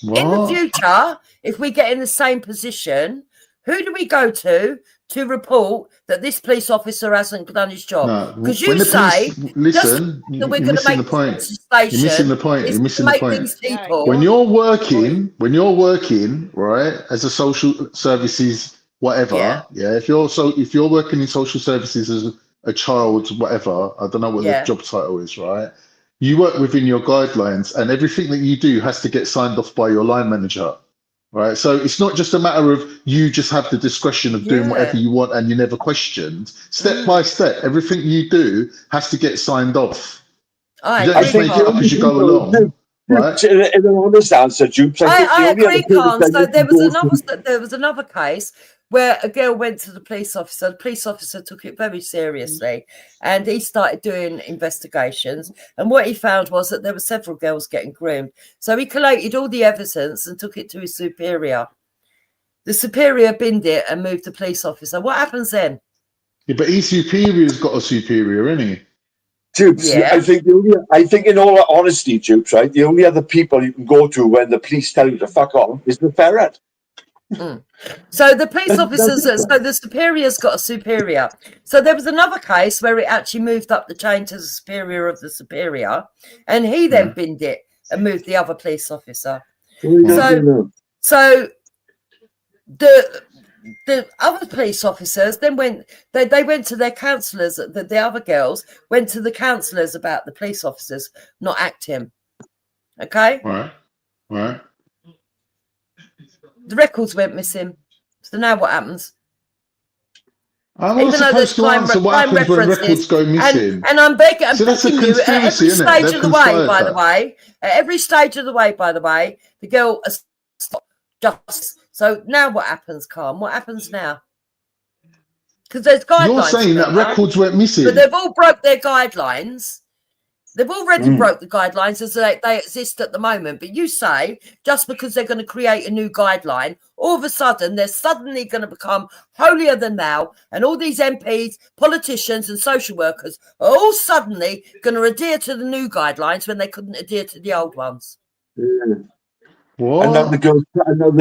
[SPEAKER 15] What? In the future, if we get in the same position, who do we go to report that this police officer hasn't done his job? Because you say,
[SPEAKER 1] listen, you're missing the point. You're missing the point. You're missing the point. When you're working, right, as a social services whatever, if you're working in social services as a child, whatever, I don't know what the job title is, right? You work within your guidelines, and everything that you do has to get signed off by your line manager, right? So it's not just a matter of you just have the discretion of doing whatever you want and you're never questioned. Step by step, everything you do has to get signed off. You don't just make it up as you go along. Right.
[SPEAKER 7] In an honest answer,
[SPEAKER 15] I agree, Khan. So there was another case where a girl went to the police officer. The police officer took it very seriously, and he started doing investigations. And what he found was that there were several girls getting groomed. So he collated all the evidence and took it to his superior. the superior binned it and moved the police officer. What happens then?
[SPEAKER 1] Yeah, but his superior's got a superior, isn't he?
[SPEAKER 7] Dupes,
[SPEAKER 15] Yeah.
[SPEAKER 7] I think in all honesty, Dupes, right, the only other people you can go to when the police tell you to fuck off is the ferret.
[SPEAKER 15] So the police officers, so the superior's got a superior. So there was another case where it actually moved up the chain to the superior of the superior, and he then binned it and moved the other police officer. So the other police officers then went. They went to their counsellors. The other girls went to the counsellors about the police officers not acting. Okay.
[SPEAKER 1] Right.
[SPEAKER 15] The records went missing. So now what happens?
[SPEAKER 1] I'm not supposed to answer what happens when records go missing.
[SPEAKER 15] And I'm begging,
[SPEAKER 1] So that's a
[SPEAKER 15] you at every
[SPEAKER 1] conspiracy, isn't it?
[SPEAKER 15] stage
[SPEAKER 1] They've
[SPEAKER 15] of the way,
[SPEAKER 1] conspired
[SPEAKER 15] by
[SPEAKER 1] that.
[SPEAKER 15] the way. At every stage of the way, by the way, the girl has stopped justice. So now what happens, Calm? What happens now? Because there's guidelines.
[SPEAKER 1] You're saying that
[SPEAKER 15] remember?
[SPEAKER 1] records went missing.
[SPEAKER 15] But they've all broke their guidelines. They've already broke the guidelines as they exist at the moment. But you say just because they're going to create a new guideline, all of a sudden they're suddenly going to become holier than thou, and all these MPs, politicians, and social workers are all suddenly going to adhere to the new guidelines when they couldn't adhere to the old ones.
[SPEAKER 1] What?
[SPEAKER 7] And now the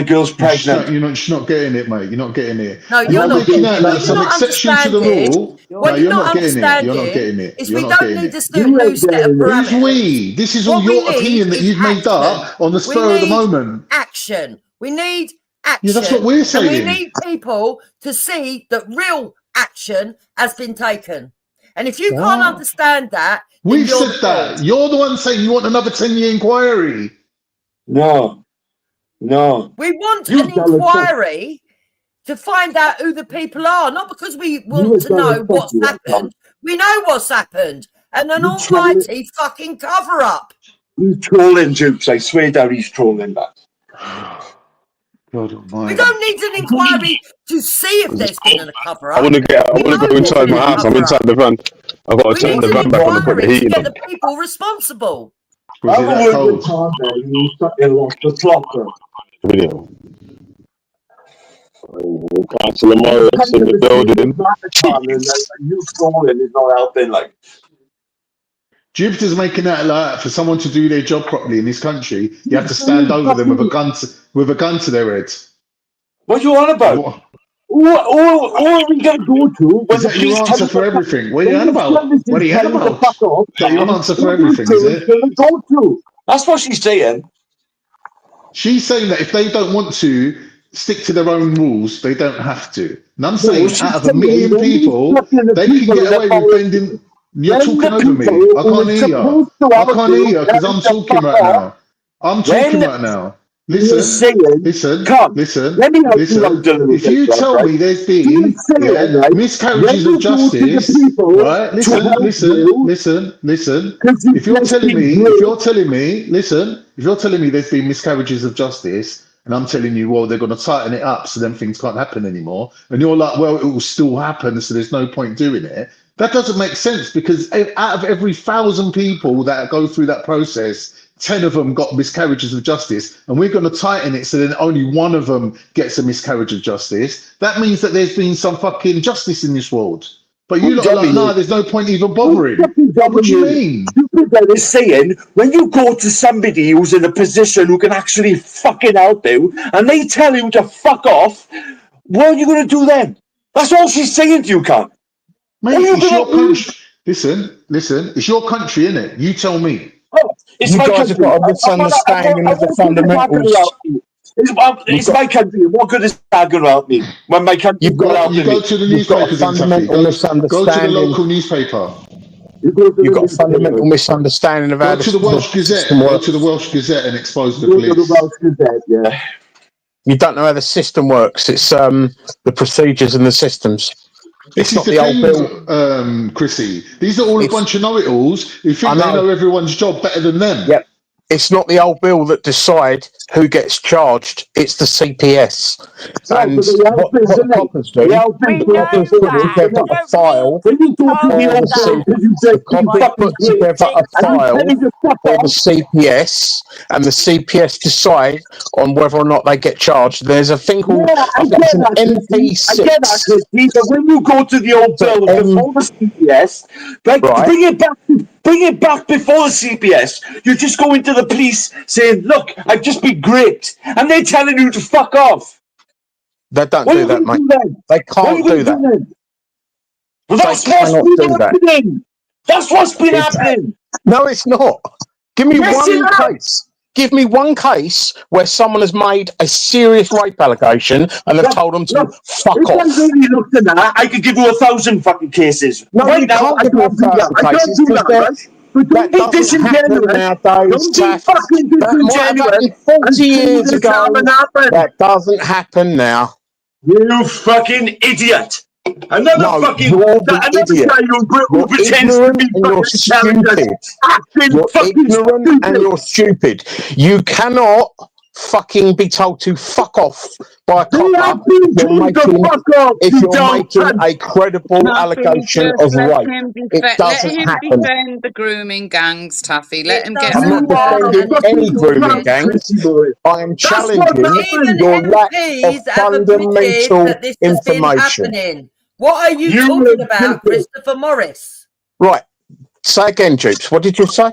[SPEAKER 7] girl's pregnant.
[SPEAKER 1] You're not getting it, mate. You're not getting it.
[SPEAKER 15] No, you're not
[SPEAKER 1] making
[SPEAKER 15] getting
[SPEAKER 1] out
[SPEAKER 15] it.
[SPEAKER 1] like some exception to the rule.
[SPEAKER 15] What
[SPEAKER 1] No,
[SPEAKER 15] you're
[SPEAKER 1] you're
[SPEAKER 15] not
[SPEAKER 1] not getting it. You're not
[SPEAKER 15] understanding
[SPEAKER 1] getting it.
[SPEAKER 15] is
[SPEAKER 1] You're
[SPEAKER 15] we
[SPEAKER 1] not
[SPEAKER 15] don't
[SPEAKER 1] getting
[SPEAKER 15] need
[SPEAKER 1] it.
[SPEAKER 15] this new set of
[SPEAKER 1] Who's
[SPEAKER 15] parameters.
[SPEAKER 1] we? This is all
[SPEAKER 15] What we
[SPEAKER 1] your
[SPEAKER 15] need
[SPEAKER 1] opinion that
[SPEAKER 15] is
[SPEAKER 1] you've made up on the spur of the moment.
[SPEAKER 15] Action. We need action.
[SPEAKER 1] Yeah, that's what we're saying.
[SPEAKER 15] And we need people to see that real action has been taken. And if you can't understand that, then
[SPEAKER 1] We've
[SPEAKER 15] you're
[SPEAKER 1] said that. You're the one saying you want another 10-year inquiry.
[SPEAKER 7] No.
[SPEAKER 15] We want an inquiry to find out who the people are, not because we want to know what's happened. We know what's happened. And an almighty fucking cover up.
[SPEAKER 7] He's trolling, Dupes. I swear down he's trolling that.
[SPEAKER 1] God almighty.
[SPEAKER 15] We don't need an inquiry to see if there's been a cover up.
[SPEAKER 16] I want to go inside my house. I'm inside the van. I've got to turn the van back on and put the
[SPEAKER 15] to
[SPEAKER 16] heating
[SPEAKER 15] get
[SPEAKER 16] on.
[SPEAKER 15] the people responsible.
[SPEAKER 1] Was it that cold?
[SPEAKER 7] You fucking lost the plotter.
[SPEAKER 16] Video. Councillor Morris in the building.
[SPEAKER 7] You trolling is not helping, like.
[SPEAKER 1] Jupiter's making that like for someone to do their job properly in this country, you have to stand over them with a gun to their heads.
[SPEAKER 7] What you on about? Who are we going to go to?
[SPEAKER 1] Is that your answer for everything? What are you on about? What are you on about? Is that your answer for everything, is it?
[SPEAKER 7] That's what she's saying.
[SPEAKER 1] She's saying that if they don't want to stick to their own rules, they don't have to. And I'm saying out of 1 million people, they can get away with bending. You're talking over me. I can't hear you. I can't hear you because I'm talking right now. I'm talking right now. Listen.
[SPEAKER 7] Let me help you out a little
[SPEAKER 1] If you
[SPEAKER 7] bit,
[SPEAKER 1] tell
[SPEAKER 7] right?
[SPEAKER 1] me there's been miscarriages of justice, right? Listen. If you're telling me there's been miscarriages of justice, and I'm telling you, well, they're going to tighten it up so then things can't happen anymore, and you're like, well, it will still happen, so there's no point doing it. That doesn't make sense because out of every 1,000 people that go through that process, 10 of them got miscarriages of justice, and we're going to tighten it so then only one of them gets a miscarriage of justice. That means that there's been some fucking justice in this world. But you lot are like, no, there's no point even bothering. What do you mean?
[SPEAKER 7] People is saying when you go to somebody who's in a position who can actually fucking help you, and they tell you to fuck off, what are you going to do then? That's all she's saying to you, cunt.
[SPEAKER 1] Mate, it's your country. Listen, it's your country, innit? You tell me.
[SPEAKER 7] It's
[SPEAKER 12] You
[SPEAKER 7] my
[SPEAKER 12] guys
[SPEAKER 7] country.
[SPEAKER 12] have got a misunderstanding of the fundamentals.
[SPEAKER 7] It's my country. What good is that going to help me? When my country
[SPEAKER 1] You go to the newspapers in Turkey. Go to the local newspaper.
[SPEAKER 12] You've got a fundamental misunderstanding of how
[SPEAKER 1] Go to the Welsh Gazette.
[SPEAKER 12] system
[SPEAKER 1] Go
[SPEAKER 12] works.
[SPEAKER 1] to the Welsh Gazette and expose the
[SPEAKER 7] Go to the
[SPEAKER 1] police.
[SPEAKER 7] Welsh Gazette, yeah.
[SPEAKER 12] You don't know how the system works. It's the procedures and the systems.
[SPEAKER 1] This
[SPEAKER 12] It's
[SPEAKER 1] is
[SPEAKER 12] not
[SPEAKER 1] the
[SPEAKER 12] the old bill.
[SPEAKER 1] thing, Chrissy. These are all a bunch of know-it-alls who think they know everyone's job better than them.
[SPEAKER 12] Yep. It's not the old bill that decide who gets charged. It's the CPS. And what the coppers do, the coppers put together a file for the CPS, and the CPS decide on whether or not they get charged. There's a thing called MP6.
[SPEAKER 7] I get that, but when you go to the old bill before the CPS, bring it back before the CPS. You just go into the police saying, "Look, I've just been raped," and they're telling you to fuck off.
[SPEAKER 12] They don't do that, mate. They can't do that.
[SPEAKER 7] Well, that's what's been happening. That's what's been happening.
[SPEAKER 12] No, it's not. Give me one case. Give me one case where someone has made a serious rape allegation and they've told them to fuck off.
[SPEAKER 7] If I really looked at that, I could give you 1,000 fucking cases.
[SPEAKER 12] No,
[SPEAKER 7] right
[SPEAKER 12] you
[SPEAKER 7] now,
[SPEAKER 12] can't give me 1,000 cases because
[SPEAKER 7] don't be disingenuous.
[SPEAKER 12] Nowadays,
[SPEAKER 7] don't be fucking disingenuous.
[SPEAKER 12] 40 years ago, that doesn't happen now.
[SPEAKER 7] You fucking idiot. Another fucking idiot. Guy who pretends to be
[SPEAKER 12] you're stupid. You're ignorant and you're stupid. You cannot fucking be told to fuck off by a copper if you're making a credible allegation of rape. It doesn't happen.
[SPEAKER 9] Defend the grooming gangs, Taffy. Let him get.
[SPEAKER 12] I'm not defending any grooming gangs. I am challenging your lack of fundamental information.
[SPEAKER 15] What are you talking about, Christopher Morris?
[SPEAKER 12] Right. Say again, Jeeps. What did you say?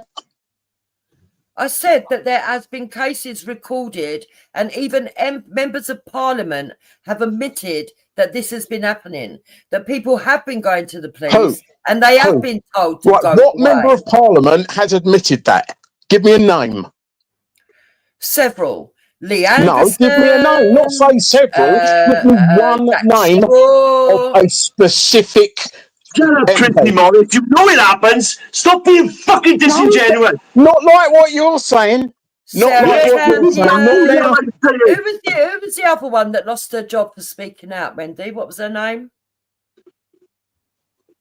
[SPEAKER 15] I said that there has been cases recorded and even members of parliament have admitted that this has been happening, that people have been going to the police and they have been told to go
[SPEAKER 12] What
[SPEAKER 15] away.
[SPEAKER 12] member of parliament has admitted that? Give me a name.
[SPEAKER 15] Several. Leanne.
[SPEAKER 12] No, give me a name. Not say several. Give me one name of a specific.
[SPEAKER 7] Shut up, Christy Morris. You know it happens. Stop being fucking disingenuous.
[SPEAKER 12] Not like what you're saying. Not like what you're saying.
[SPEAKER 15] Who was the other one that lost her job for speaking out, Wendy? What was her name?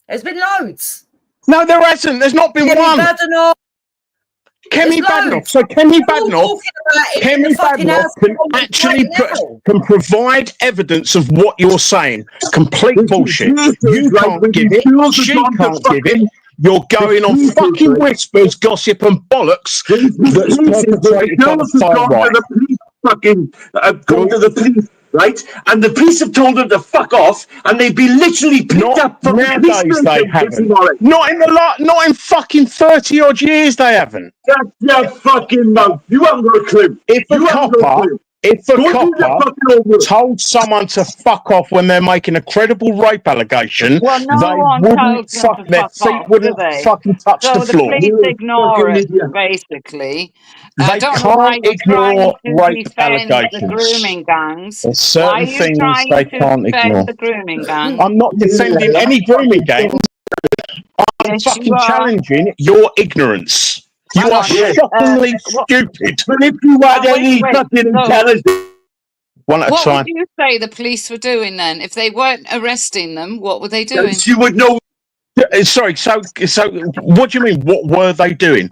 [SPEAKER 15] There's been loads.
[SPEAKER 12] No, there hasn't. There's not been one. Kemi Badenoch. So Kemi Badenoch can actually can provide evidence of what you're saying. Complete bullshit. You can't give it. She can't give it. You're going on fucking whispers, gossip, and bollocks. That's perpetrated by the far right.
[SPEAKER 7] Gone to the police, right? And the police have told them to fuck off, and they've been literally picked up from
[SPEAKER 12] nowadays. They haven't. Not in fucking 30 odd years. They haven't.
[SPEAKER 7] That's your fucking mouth. You haven't got a clue.
[SPEAKER 12] If a copper told someone to fuck off when they're making a credible rape allegation, they wouldn't fuck their feet, wouldn't fucking touch the floor.
[SPEAKER 9] So the police ignore it, basically.
[SPEAKER 12] They can't ignore rape allegations.
[SPEAKER 9] The grooming gangs.
[SPEAKER 12] There's certain things they can't ignore.
[SPEAKER 9] The grooming gangs.
[SPEAKER 12] I'm not defending any grooming gangs. I'm fucking challenging your ignorance. You are shockingly stupid.
[SPEAKER 7] But if you had any fucking intelligence.
[SPEAKER 12] One at a time.
[SPEAKER 9] What would you say the police were doing then? If they weren't arresting them, what were they doing?
[SPEAKER 7] You would know.
[SPEAKER 12] Sorry, so what do you mean? What were they doing?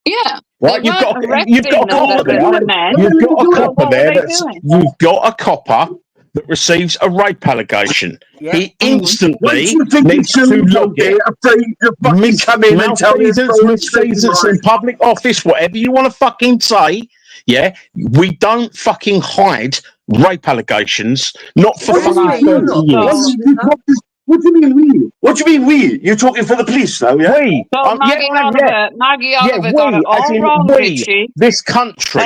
[SPEAKER 9] Yeah.
[SPEAKER 12] Right, you've got a copper there. You've got a copper that receives a rape allegation. Yeah. He instantly needs to log it. Misfeasance in public office, whatever you want to fucking say. Yeah, we don't fucking hide rape allegations, not for fucking 30 years.
[SPEAKER 7] What do you mean we? What do you mean we? You're talking for the police now, yeah?
[SPEAKER 12] We.
[SPEAKER 9] So Maggie Oliver got it all wrong, did she?
[SPEAKER 12] This country.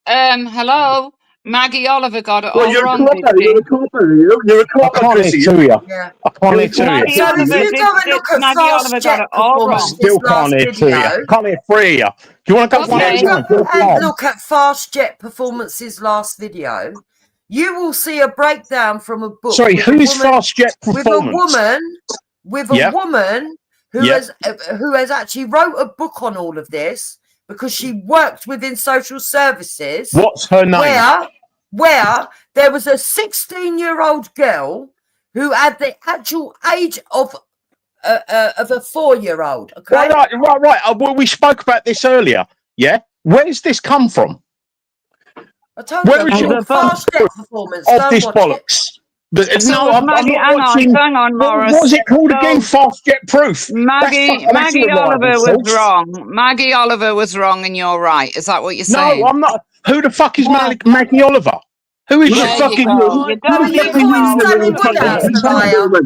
[SPEAKER 9] Hello? Maggie Oliver got it all wrong.
[SPEAKER 7] You're a copper. You're a copper.
[SPEAKER 12] I can't hear to you. I can't hear to you.
[SPEAKER 15] So if you go and look at Fast Jet performance,
[SPEAKER 12] still can't hear to you. Can't hear three of you. Do you want to go one at a time?
[SPEAKER 15] And look at Fast Jet Performance's last video. You will see a breakdown from a book.
[SPEAKER 12] Sorry, who is Fast Jet Performance?
[SPEAKER 15] With a woman who has actually wrote a book on all of this because she worked within social services.
[SPEAKER 12] What's her name?
[SPEAKER 15] Where there was a 16-year-old girl who had the actual age of a 4-year-old. Okay?
[SPEAKER 12] Right. Well, we spoke about this earlier. Yeah. Where's this come from?
[SPEAKER 15] I told
[SPEAKER 12] Where
[SPEAKER 15] you,
[SPEAKER 12] is your
[SPEAKER 15] fast jet performance.
[SPEAKER 12] of
[SPEAKER 15] Don't
[SPEAKER 12] this
[SPEAKER 15] watch
[SPEAKER 12] bollocks?
[SPEAKER 9] So
[SPEAKER 12] No, I'm
[SPEAKER 9] Maggie,
[SPEAKER 12] not
[SPEAKER 9] hang
[SPEAKER 12] watching.
[SPEAKER 9] on,
[SPEAKER 12] What
[SPEAKER 9] Morris.
[SPEAKER 12] was it called
[SPEAKER 9] So
[SPEAKER 12] again? Fast jet proof.
[SPEAKER 9] Maggie
[SPEAKER 12] That's a reliable
[SPEAKER 9] Oliver was
[SPEAKER 12] source.
[SPEAKER 9] wrong. Maggie Oliver was wrong, and you're right. Is that what you're saying?
[SPEAKER 12] No, I'm not. Who the fuck is Maggie Oliver? Who is
[SPEAKER 9] There
[SPEAKER 12] she?
[SPEAKER 9] you go. You don't
[SPEAKER 15] you
[SPEAKER 9] even
[SPEAKER 15] calling
[SPEAKER 9] know.
[SPEAKER 15] Sammy Woodhouse a liar?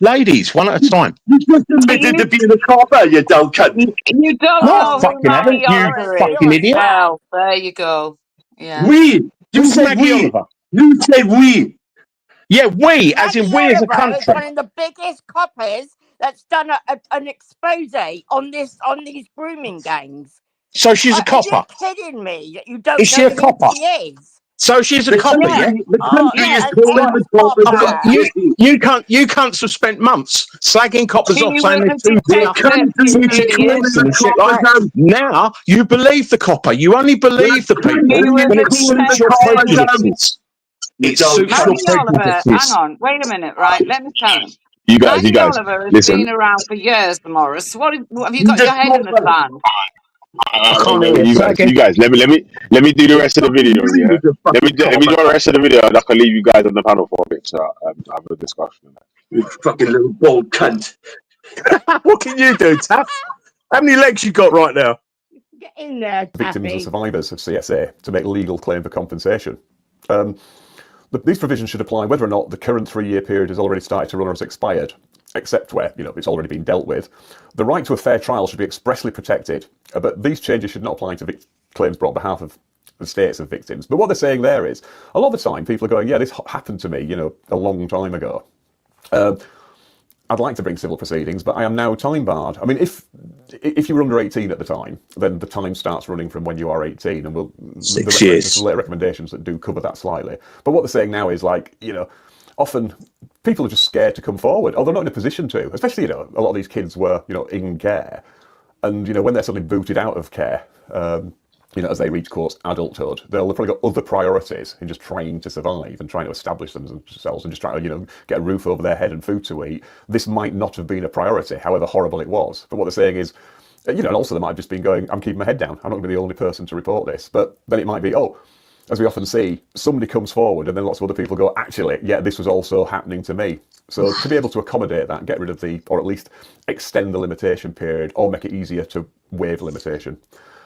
[SPEAKER 12] Ladies, one at a time.
[SPEAKER 7] You just admitted to being a copper, you dumb cunt.
[SPEAKER 9] You don't
[SPEAKER 12] No,
[SPEAKER 9] know who
[SPEAKER 12] fucking
[SPEAKER 9] Maggie
[SPEAKER 12] haven't, you
[SPEAKER 9] Oliver is.
[SPEAKER 12] fucking idiot.
[SPEAKER 9] Well, there you go. Yeah.
[SPEAKER 7] We. You
[SPEAKER 12] Who's
[SPEAKER 7] said
[SPEAKER 12] Maggie
[SPEAKER 7] we.
[SPEAKER 12] Oliver?
[SPEAKER 7] You said we.
[SPEAKER 12] Yeah, we, as in we as a
[SPEAKER 17] Oliver is
[SPEAKER 12] country.
[SPEAKER 17] one of the biggest coppers that's done an expose on these grooming gangs.
[SPEAKER 12] So she's a
[SPEAKER 17] Are
[SPEAKER 12] copper.
[SPEAKER 17] you kidding me? That you don't
[SPEAKER 12] Is she
[SPEAKER 17] know
[SPEAKER 12] a copper?
[SPEAKER 17] who she is?
[SPEAKER 12] So she's a
[SPEAKER 7] The
[SPEAKER 12] copper,
[SPEAKER 7] country,
[SPEAKER 12] yeah?
[SPEAKER 7] the country is
[SPEAKER 17] an
[SPEAKER 7] calling the coppers
[SPEAKER 12] I've got,
[SPEAKER 17] ex-copper.
[SPEAKER 12] you cunts have spent months slagging coppers
[SPEAKER 9] She
[SPEAKER 12] off,
[SPEAKER 9] was
[SPEAKER 12] saying
[SPEAKER 9] a
[SPEAKER 12] they're too
[SPEAKER 9] detective,
[SPEAKER 12] tough,
[SPEAKER 9] you
[SPEAKER 12] too
[SPEAKER 9] idiot.
[SPEAKER 12] close and shit like that. Now you believe the copper. You only believe the people
[SPEAKER 9] She was
[SPEAKER 12] when
[SPEAKER 9] a
[SPEAKER 12] it suits your
[SPEAKER 9] detective.
[SPEAKER 12] prejudices. It suits your
[SPEAKER 9] Maggie Oliver, hang
[SPEAKER 12] prejudices.
[SPEAKER 9] on, wait a minute, right? Let me tell him.
[SPEAKER 16] You
[SPEAKER 9] Maggie
[SPEAKER 16] guys,
[SPEAKER 9] Oliver has
[SPEAKER 16] listen.
[SPEAKER 9] been around for years, Morris. What have you got your head in the sand?
[SPEAKER 16] You guys, let me do the rest of the video. Yeah, let me do the rest of the video, and I can leave you guys on the panel for a bit. So have a discussion.
[SPEAKER 7] You fucking little bald cunt.
[SPEAKER 12] What can you do, Taff? How many legs you got right now?
[SPEAKER 17] Get in there,
[SPEAKER 18] Victims and
[SPEAKER 17] Taffy.
[SPEAKER 18] survivors of CSA to make legal claim for compensation. These provisions should apply whether or not the current 3-year period has already started to run or has expired, except where it's already been dealt with. The right to a fair trial should be expressly protected, but these changes should not apply to claims brought on behalf of the states of victims. But what they're saying there is, a lot of the time people are going, yeah, this happened to me, a long time ago. I'd like to bring civil proceedings, but I am now time barred. I mean, if you were under 18 at the time, then the time starts running from when you are 18, and there's later recommendations that do cover that slightly. But what they're saying now is often people are just scared to come forward, or they're not in a position to. Especially, a lot of these kids were, in care, and when they're suddenly booted out of care, as they reach, quote, adulthood, they'll probably got other priorities in just trying to survive and trying to establish themselves and just trying to, get a roof over their head and food to eat. This might not have been a priority, however horrible it was. But what they're saying is, and also they might have just been going, I'm keeping my head down. I'm not going to be the only person to report this. But then it might be, as we often see, somebody comes forward and then lots of other people go, actually, yeah, this was also happening to me. So to be able to accommodate that, get rid of or at least extend the limitation period or make it easier to waive limitation.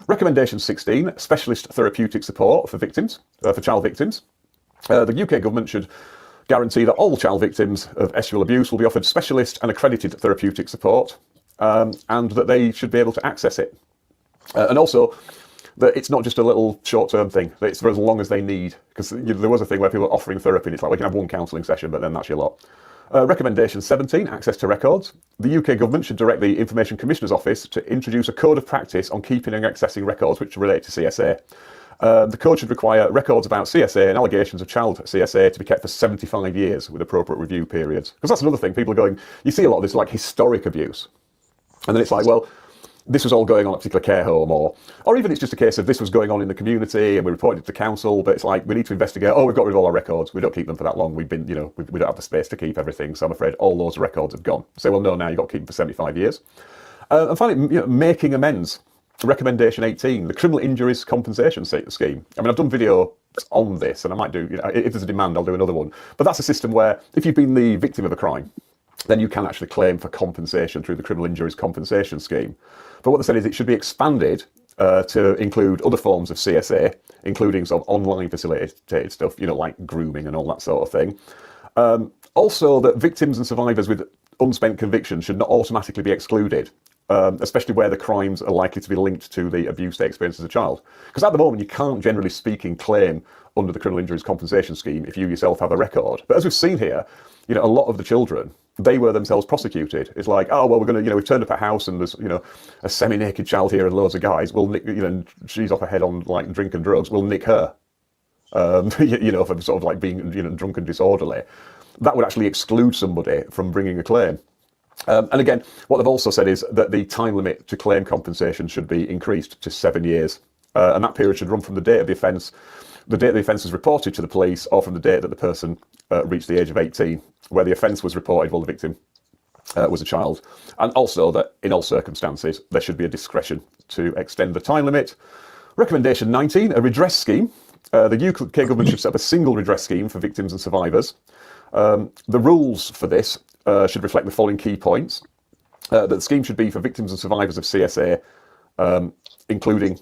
[SPEAKER 18] Recommendation 16, specialist therapeutic support for victims, for child victims. The UK government should guarantee that all child victims of sexual abuse will be offered specialist and accredited therapeutic support, and that they should be able to access it. And also, that it's not just a little short-term thing, that it's for as long as they need. Because there was a thing where people were offering therapy, and it's like, we can have one counselling session, but then that's your lot. Recommendation 17, access to records. The UK government should direct the Information Commissioner's Office to introduce a code of practice on keeping and accessing records which relate to CSA. The code should require records about CSA and allegations of child CSA to be kept for 75 years with appropriate review periods. Because that's another thing, people are going, you see a lot of this historic abuse. And then it's like, well, this was all going on at a particular care home, or even it's just a case of this was going on in the community and we reported it to council, but it's like, we need to investigate, we've got rid of all our records, we don't keep them for that long, we've been, we don't have the space to keep everything, so I'm afraid all those records have gone. Say, well, no, now you've got to keep them for 75 years. And finally, making amends. Recommendation 18, the Criminal Injuries Compensation Scheme. I mean, I've done video on this, and I might do, if there's a demand, I'll do another one. But that's a system where if you've been the victim of a crime, then you can actually claim for compensation through the Criminal Injuries Compensation Scheme. But what they said is it should be expanded to include other forms of CSA, including sort of online facilitated stuff, like grooming and all that sort of thing. Also, that victims and survivors with unspent convictions should not automatically be excluded, especially where the crimes are likely to be linked to the abuse they experienced as a child. Because at the moment, you can't, generally speaking, claim under the Criminal Injuries Compensation Scheme if you yourself have a record. But as we've seen here, a lot of the children, they were themselves prosecuted. It's like, oh, well, we're going to, we've turned up at a house and there's, a semi-naked child here and loads of guys. We'll nick, she's off her head on like drink and drugs. We'll nick her, for sort of like being, drunk and disorderly. That would actually exclude somebody from bringing a claim. And again, what they've also said is that the time limit to claim compensation should be increased to 7 years. And that period should run from the date of the offence, the date the offence is reported to the police, or from the date that the person reached the age of 18, where the offence was reported while the victim was a child. And also that in all circumstances, there should be a discretion to extend the time limit. Recommendation 19, a redress scheme. The UK government should set up a single redress scheme for victims and survivors. The rules for this should reflect the following key points. That the scheme should be for victims and survivors of CSA, including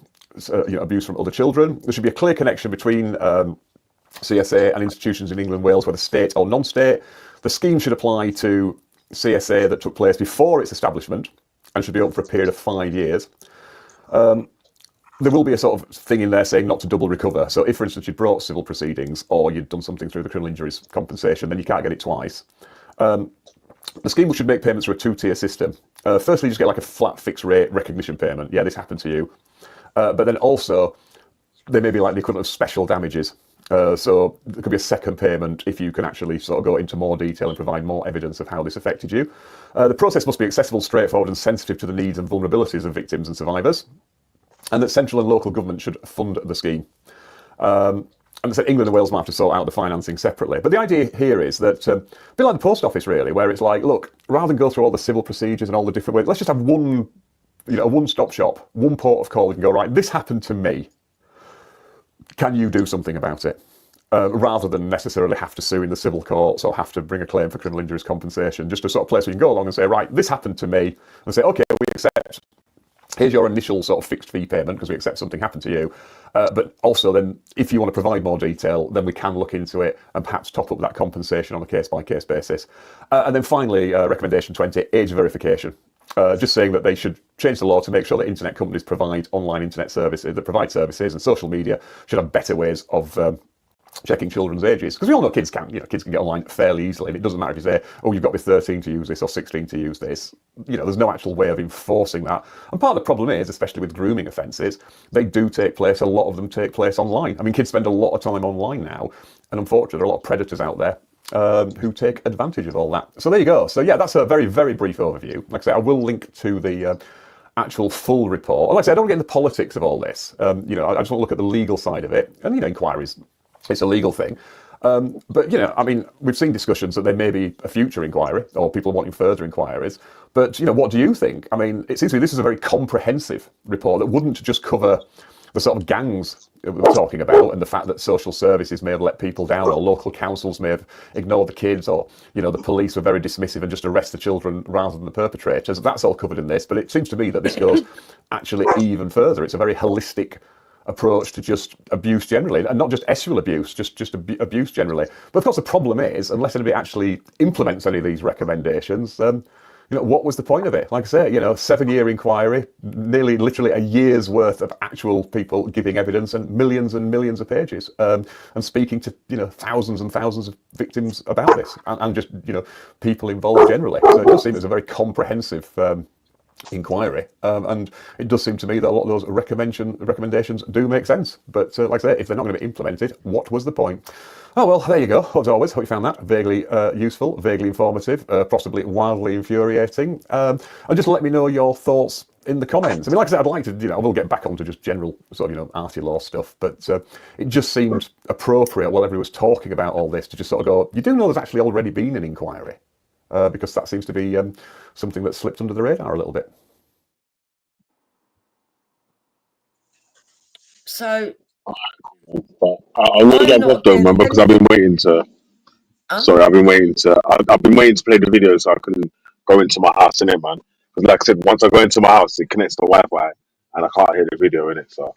[SPEAKER 18] abuse from other children. There should be a clear connection between CSA and institutions in England and Wales, whether state or non-state. The scheme should apply to CSA that took place before its establishment and should be open for a period of 5 years. There will be a sort of thing in there saying not to double recover. So if, for instance, you brought civil proceedings or you'd done something through the criminal injuries compensation, then you can't get it twice. The scheme should make payments through a two-tier system. Firstly, you just get like a flat fixed rate recognition payment. Yeah, this happened to you. But then also, there may be like the equivalent of special damages. So there could be a second payment if you can actually sort of go into more detail and provide more evidence of how this affected you. The process must be accessible, straightforward and sensitive to the needs and vulnerabilities of victims and survivors. And that central and local government should fund the scheme. And I said England and Wales might have to sort out the financing separately. But the idea here is that, a bit like the post office really, where it's like, look, rather than go through all the civil procedures and all the different ways, let's just have one, a one-stop shop, one port of call. You can go, right, this happened to me. Can you do something about it? Rather than necessarily have to sue in the civil courts or have to bring a claim for criminal injuries compensation, just a sort of place where you can go along and say, right, this happened to me, and say, okay, we accept. Here's your initial sort of fixed fee payment because we accept something happened to you. But also then, if you want to provide more detail, then we can look into it and perhaps top up that compensation on a case-by-case basis. And then finally, recommendation 20, age verification. Just saying that they should change the law to make sure that internet companies provide online internet services, that provide services, and social media should have better ways of checking children's ages, because we all know kids can get online fairly easily, and it doesn't matter if you say, oh, you've got to be 13 to use this or 16 to use this. There's no actual way of enforcing that. And part of the problem is, especially with grooming offences, they do take place, a lot of them take place online. I mean, kids spend a lot of time online now, and unfortunately there are a lot of predators out there who take advantage of all that. So there you go. So yeah, that's a very, very brief overview. Like I say, I will link to the actual full report. Like I say, I don't get into the politics of all this. I just want to look at the legal side of it. And, inquiries, it's a legal thing. But, I mean, we've seen discussions that there may be a future inquiry or people wanting further inquiries. But, what do you think? I mean, it seems to me this is a very comprehensive report that wouldn't just cover the sort of gangs that we're talking about and the fact that social services may have let people down or local councils may have ignored the kids or, the police were very dismissive and just arrest the children rather than the perpetrators. That's all covered in this. But it seems to me that this goes actually even further. It's a very holistic approach to just abuse generally, and not just sexual abuse, just abuse generally. But of course the problem is, unless anybody actually implements any of these recommendations, what was the point of it? Like I say, 7-year inquiry, nearly literally a year's worth of actual people giving evidence and millions of pages, and speaking to thousands and thousands of victims about this, and just people involved generally. So it does seem it's a very comprehensive inquiry, and it does seem to me that a lot of those recommendations do make sense. But like I say, if they're not going to be implemented, what was the point? Oh well, there you go. As always, hope you found that vaguely useful, vaguely informative, possibly wildly infuriating. And just let me know your thoughts in the comments. I mean, like I said, I'd like to, I will get back onto just general sort of, arty law stuff, but it just seemed appropriate while everyone was talking about all this to just sort of go, you do know there's actually already been an inquiry, because that seems to be something that slipped under the radar a little bit.
[SPEAKER 15] So
[SPEAKER 16] I'm gonna get off though, man, because I've been waiting to. Sorry, I've been waiting to play the video so I can go into my house in it, man. Because like I said, once I go into my house, it connects to Wi-Fi, and I can't hear the video in it. So,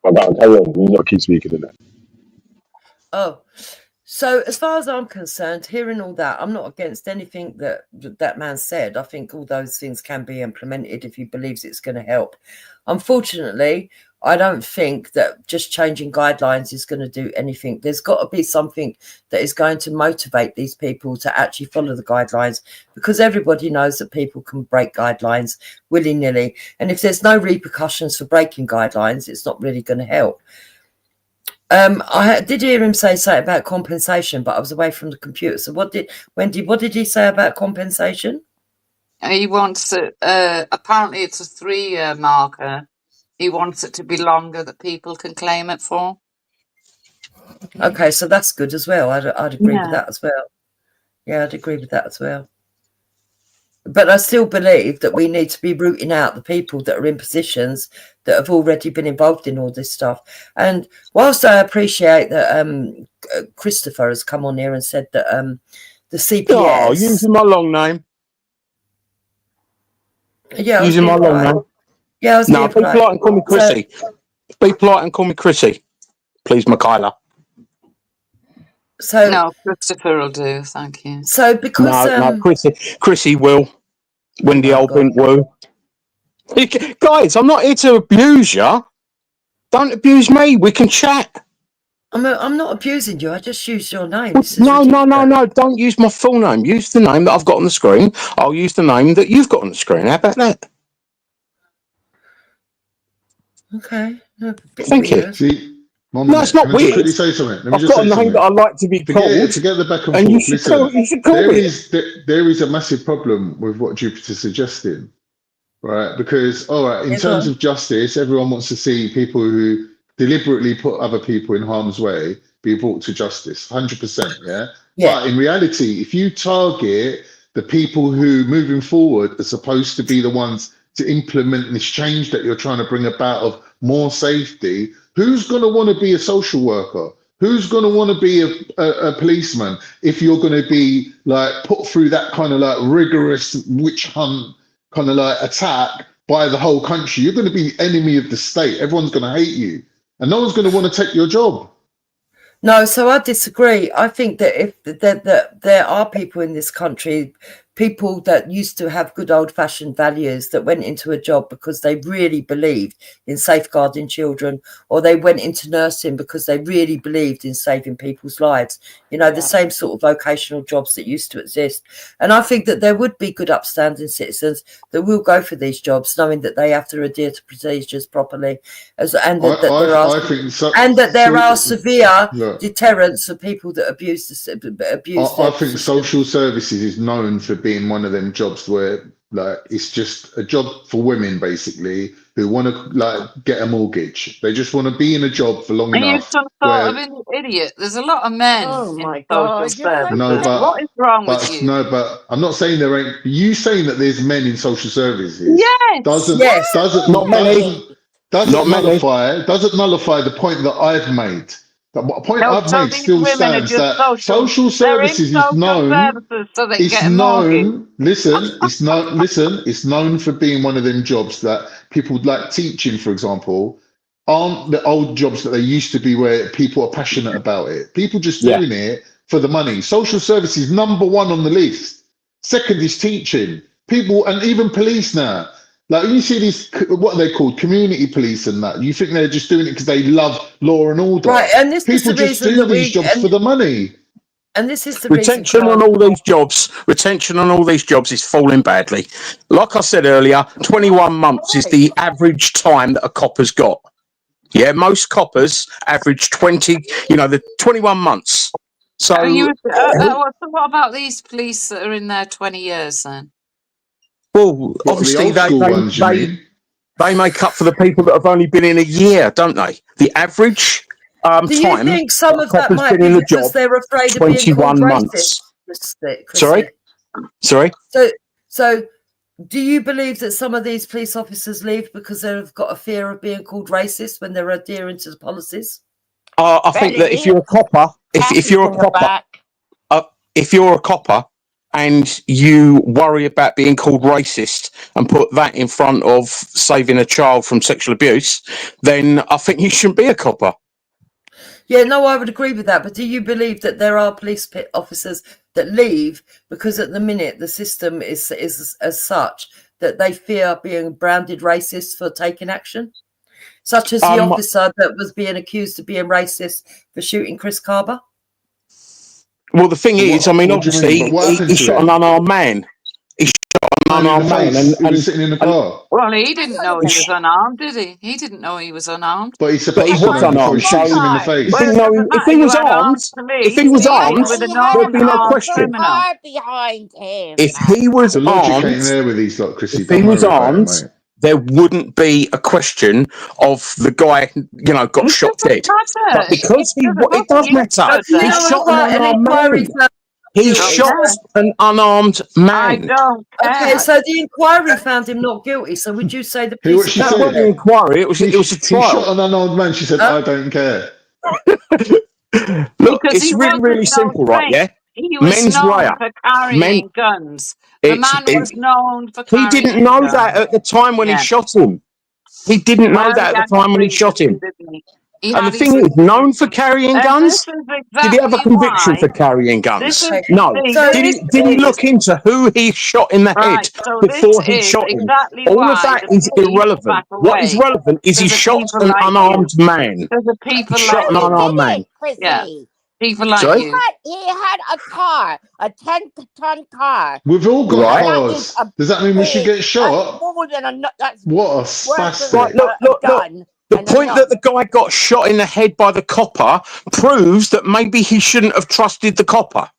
[SPEAKER 16] but carry on. You not keep speaking in it.
[SPEAKER 15] Oh, so as far as I'm concerned, hearing all that, I'm not against anything that man said. I think all those things can be implemented if he believes it's going to help. Unfortunately, I don't think that just changing guidelines is going to do anything. There's got to be something that is going to motivate these people to actually follow the guidelines, because everybody knows that people can break guidelines willy-nilly. And if there's no repercussions for breaking guidelines, it's not really going to help. I did hear him say something about compensation, but I was away from the computer. So what did he say about compensation?
[SPEAKER 9] He wants it, apparently it's a 3-year marker. He wants it to be longer that people can claim it for.
[SPEAKER 15] Okay, so that's good as well. I'd agree with that as well. Yeah, I'd agree with that as well. But I still believe that we need to be rooting out the people that are in positions that have already been involved in all this stuff. And whilst I appreciate that Christopher has come on here and said that the CPS...
[SPEAKER 12] Oh, using my long name.
[SPEAKER 15] Yeah,
[SPEAKER 12] using my long name.
[SPEAKER 15] Yeah, I was
[SPEAKER 12] no, be polite and call me Chrissy. Be polite and call me Chrissy. Please, Michaela.
[SPEAKER 15] So
[SPEAKER 9] no, Christopher will do. Thank you.
[SPEAKER 15] So because
[SPEAKER 12] no, Chrissy will. When the old went woo. Guys, I'm not here to abuse you. Don't abuse me. We can chat.
[SPEAKER 15] I'm not abusing you. I just used your name.
[SPEAKER 12] No. Don't use my full name. Use the name that I've got on the screen. I'll use the name that you've got on the screen. How about that?
[SPEAKER 15] Okay.
[SPEAKER 12] Thank you.
[SPEAKER 1] See,
[SPEAKER 12] no, it's not weird.
[SPEAKER 1] Let me say something.
[SPEAKER 12] I've got a name that I like to be called.
[SPEAKER 1] Forget the back and
[SPEAKER 12] and
[SPEAKER 1] forth.
[SPEAKER 12] you should call
[SPEAKER 1] there
[SPEAKER 12] me.
[SPEAKER 1] There is a massive problem with what Jupiter's suggesting, right? Because, all right, in terms of justice, everyone wants to see people who deliberately put other people in harm's way be brought to justice, 100%, yeah? But in reality, if you target the people who, moving forward, are supposed to be the ones to implement this change that you're trying to bring about of more safety, who's going to want to be a social worker? Who's going to want to be a policeman if you're going to be like put through that kind of like rigorous witch hunt kind of like attack by the whole country? You're going to be the enemy of the state. Everyone's going to hate you, and no one's going to want to take your job.
[SPEAKER 15] No, so I disagree. I think that if that there are people in this country, people that used to have good old-fashioned values that went into a job because they really believed in safeguarding children, or they went into nursing because they really believed in saving people's lives. You know, the same sort of vocational jobs that used to exist. And I think that there would be good upstanding citizens that will go for these jobs, knowing that they have to adhere to procedures properly, and that there are severe deterrents for people that abuse
[SPEAKER 1] I think social services is known for being one of them jobs where like it's just a job for women basically who want to like get a mortgage. They just want to be in a job for long
[SPEAKER 9] Are you
[SPEAKER 1] enough.
[SPEAKER 9] some sort of an idiot? There's a lot of men in social services. What is wrong with you?
[SPEAKER 1] No, but I'm not saying there ain't. You saying that there's men in social services?
[SPEAKER 9] Yes.
[SPEAKER 1] Doesn't nullify the point that I've made. The point I've made still stands that social services is known. It's known. Listen, it's known for being one of them jobs that people like teaching, for example, aren't the old jobs that they used to be where people are passionate about it. People just doing it for the money. Social services number one on the list. Second is teaching. People and even police now. Like when you see these, what are they called, community police and that, you think they're just doing it because they love law and order.
[SPEAKER 15] Right, and this
[SPEAKER 1] people
[SPEAKER 15] is the
[SPEAKER 1] just
[SPEAKER 15] reason
[SPEAKER 1] do
[SPEAKER 15] that
[SPEAKER 1] these jobs for the money.
[SPEAKER 15] And this is the
[SPEAKER 12] retention on all these jobs. Retention on all these jobs is falling badly. Like I said earlier, 21 months is the average time that a copper's got. Yeah, most coppers average 20. The 21 months. So,
[SPEAKER 9] what about these police that are in there 20 years then?
[SPEAKER 12] Well, obviously they make up for the people that have only been in a year, don't they? The average
[SPEAKER 15] do you
[SPEAKER 12] time
[SPEAKER 15] think some of that might be because they're afraid of being called racist?
[SPEAKER 12] Sorry.
[SPEAKER 15] So do you believe that some of these police officers leave because they've got a fear of being called racist when they're adhering to the policies?
[SPEAKER 12] I think that if you're a copper, if you're a copper and you worry about being called racist and put that in front of saving a child from sexual abuse, then I think you shouldn't be a copper.
[SPEAKER 15] Yeah, no, I would agree with that. But do you believe that there are police officers that leave because at the minute the system is as such that they fear being branded racist for taking action? Such as the officer that was being accused of being racist for shooting Chris Carver?
[SPEAKER 12] Well, the thing is, obviously, he shot an unarmed man. He shot an unarmed man.
[SPEAKER 1] He was sitting in the car.
[SPEAKER 9] Well, he didn't know he was unarmed, did he? He didn't know he was unarmed.
[SPEAKER 1] But he was
[SPEAKER 12] unarmed.
[SPEAKER 1] So he in the face.
[SPEAKER 12] If he was armed, there'd be no question.
[SPEAKER 17] Behind him.
[SPEAKER 12] If he was
[SPEAKER 1] the logic ain't
[SPEAKER 12] armed,
[SPEAKER 1] there with these lot, Chrissy.
[SPEAKER 12] if he was armed, there wouldn't be a question of the guy, got shot dead. But because it does matter. He shot an unarmed man. He shot an unarmed man.
[SPEAKER 9] I don't care.
[SPEAKER 15] Okay, so the inquiry found him not guilty. So would you say the police?
[SPEAKER 1] What she
[SPEAKER 12] That
[SPEAKER 1] said?
[SPEAKER 12] wasn't an inquiry. It was a
[SPEAKER 1] He
[SPEAKER 12] trial.
[SPEAKER 1] shot an unarmed man. She said, "I don't care."
[SPEAKER 12] Look,
[SPEAKER 9] Because
[SPEAKER 12] it's
[SPEAKER 9] he
[SPEAKER 12] really,
[SPEAKER 9] wasn't
[SPEAKER 12] really
[SPEAKER 9] so
[SPEAKER 12] simple, right?
[SPEAKER 9] trained.
[SPEAKER 12] Yeah.
[SPEAKER 9] He was
[SPEAKER 12] Mens
[SPEAKER 9] known
[SPEAKER 12] rea.
[SPEAKER 9] for carrying guns. The man was known for
[SPEAKER 12] He
[SPEAKER 9] carrying
[SPEAKER 12] didn't know
[SPEAKER 9] guns.
[SPEAKER 12] that at the time when he
[SPEAKER 9] Yeah.
[SPEAKER 12] shot him. He didn't know
[SPEAKER 9] Well,
[SPEAKER 12] that
[SPEAKER 9] he
[SPEAKER 12] at the
[SPEAKER 9] had
[SPEAKER 12] time when he
[SPEAKER 9] his
[SPEAKER 12] shot him.
[SPEAKER 9] reasons, didn't he? He
[SPEAKER 12] And the
[SPEAKER 9] had his
[SPEAKER 12] thing is, known
[SPEAKER 9] reasons.
[SPEAKER 12] for carrying
[SPEAKER 9] And
[SPEAKER 12] guns.
[SPEAKER 9] this is
[SPEAKER 12] Did he have a
[SPEAKER 9] exactly
[SPEAKER 12] conviction
[SPEAKER 9] why.
[SPEAKER 12] for carrying
[SPEAKER 9] This
[SPEAKER 12] guns?
[SPEAKER 9] is
[SPEAKER 12] No.
[SPEAKER 9] so
[SPEAKER 12] Did he look into who he shot in the head
[SPEAKER 9] right. So this
[SPEAKER 12] before he
[SPEAKER 9] is
[SPEAKER 12] shot him?
[SPEAKER 9] exactly
[SPEAKER 12] All of
[SPEAKER 9] why
[SPEAKER 12] that
[SPEAKER 9] the
[SPEAKER 12] is
[SPEAKER 9] police
[SPEAKER 12] irrelevant.
[SPEAKER 9] back
[SPEAKER 12] What is
[SPEAKER 9] away.
[SPEAKER 12] relevant is he
[SPEAKER 9] Because of
[SPEAKER 12] shot
[SPEAKER 9] people
[SPEAKER 12] an
[SPEAKER 9] like
[SPEAKER 12] unarmed
[SPEAKER 9] you.
[SPEAKER 12] man.
[SPEAKER 9] Because of people
[SPEAKER 12] He
[SPEAKER 9] like
[SPEAKER 12] shot an
[SPEAKER 9] you.
[SPEAKER 12] unarmed man.
[SPEAKER 9] Yeah. People like
[SPEAKER 12] Sorry?
[SPEAKER 9] you.
[SPEAKER 17] He had a car, a 10-ton car.
[SPEAKER 1] We've all got
[SPEAKER 12] Right.
[SPEAKER 1] cars. Does that mean we should get shot?
[SPEAKER 17] More than a that's
[SPEAKER 1] What a
[SPEAKER 17] worse than
[SPEAKER 1] spastic!
[SPEAKER 12] Look.
[SPEAKER 17] a gun.
[SPEAKER 12] The point that the guy got shot in the head by the copper proves that maybe he shouldn't have trusted the copper.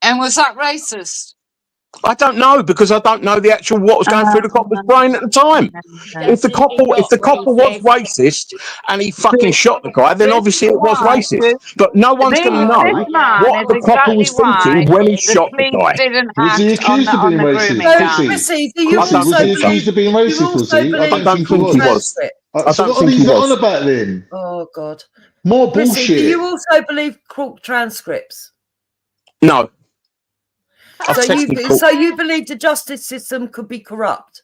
[SPEAKER 9] And was that racist?
[SPEAKER 12] I don't know, because I don't know the actual what was going through the copper's brain at the time. If the copper was racist and he fucking shot the guy, then
[SPEAKER 9] This
[SPEAKER 12] obviously
[SPEAKER 9] is
[SPEAKER 12] it was
[SPEAKER 9] why.
[SPEAKER 12] racist. But no one's going to know
[SPEAKER 9] This man
[SPEAKER 12] what
[SPEAKER 9] is
[SPEAKER 12] the copper
[SPEAKER 9] exactly
[SPEAKER 12] was thinking
[SPEAKER 9] why
[SPEAKER 12] when he
[SPEAKER 9] the
[SPEAKER 12] shot the
[SPEAKER 9] police
[SPEAKER 12] guy.
[SPEAKER 9] didn't
[SPEAKER 1] Was he
[SPEAKER 9] act on
[SPEAKER 1] accused
[SPEAKER 9] the,
[SPEAKER 1] of
[SPEAKER 9] on
[SPEAKER 1] being
[SPEAKER 9] the
[SPEAKER 1] racist?
[SPEAKER 9] grooming
[SPEAKER 15] So,
[SPEAKER 9] gang.
[SPEAKER 15] Chrissy, do you
[SPEAKER 1] Chrissy, was
[SPEAKER 15] also
[SPEAKER 1] he accused of being
[SPEAKER 15] do you
[SPEAKER 1] racist? Was
[SPEAKER 15] also
[SPEAKER 1] he? I
[SPEAKER 15] believe
[SPEAKER 1] don't
[SPEAKER 12] don't
[SPEAKER 1] think he
[SPEAKER 12] think
[SPEAKER 15] court
[SPEAKER 12] he
[SPEAKER 1] was.
[SPEAKER 12] was.
[SPEAKER 15] transcript?
[SPEAKER 12] I
[SPEAKER 1] So
[SPEAKER 12] don't
[SPEAKER 1] what are
[SPEAKER 12] think he
[SPEAKER 1] these on
[SPEAKER 12] was.
[SPEAKER 1] about then?
[SPEAKER 15] Oh God,
[SPEAKER 1] More
[SPEAKER 15] Chrissy, do
[SPEAKER 1] bullshit.
[SPEAKER 15] you also believe court transcripts?
[SPEAKER 12] No. I've
[SPEAKER 15] So
[SPEAKER 12] tested
[SPEAKER 15] you
[SPEAKER 12] court.
[SPEAKER 15] so you believe the justice system could be corrupt?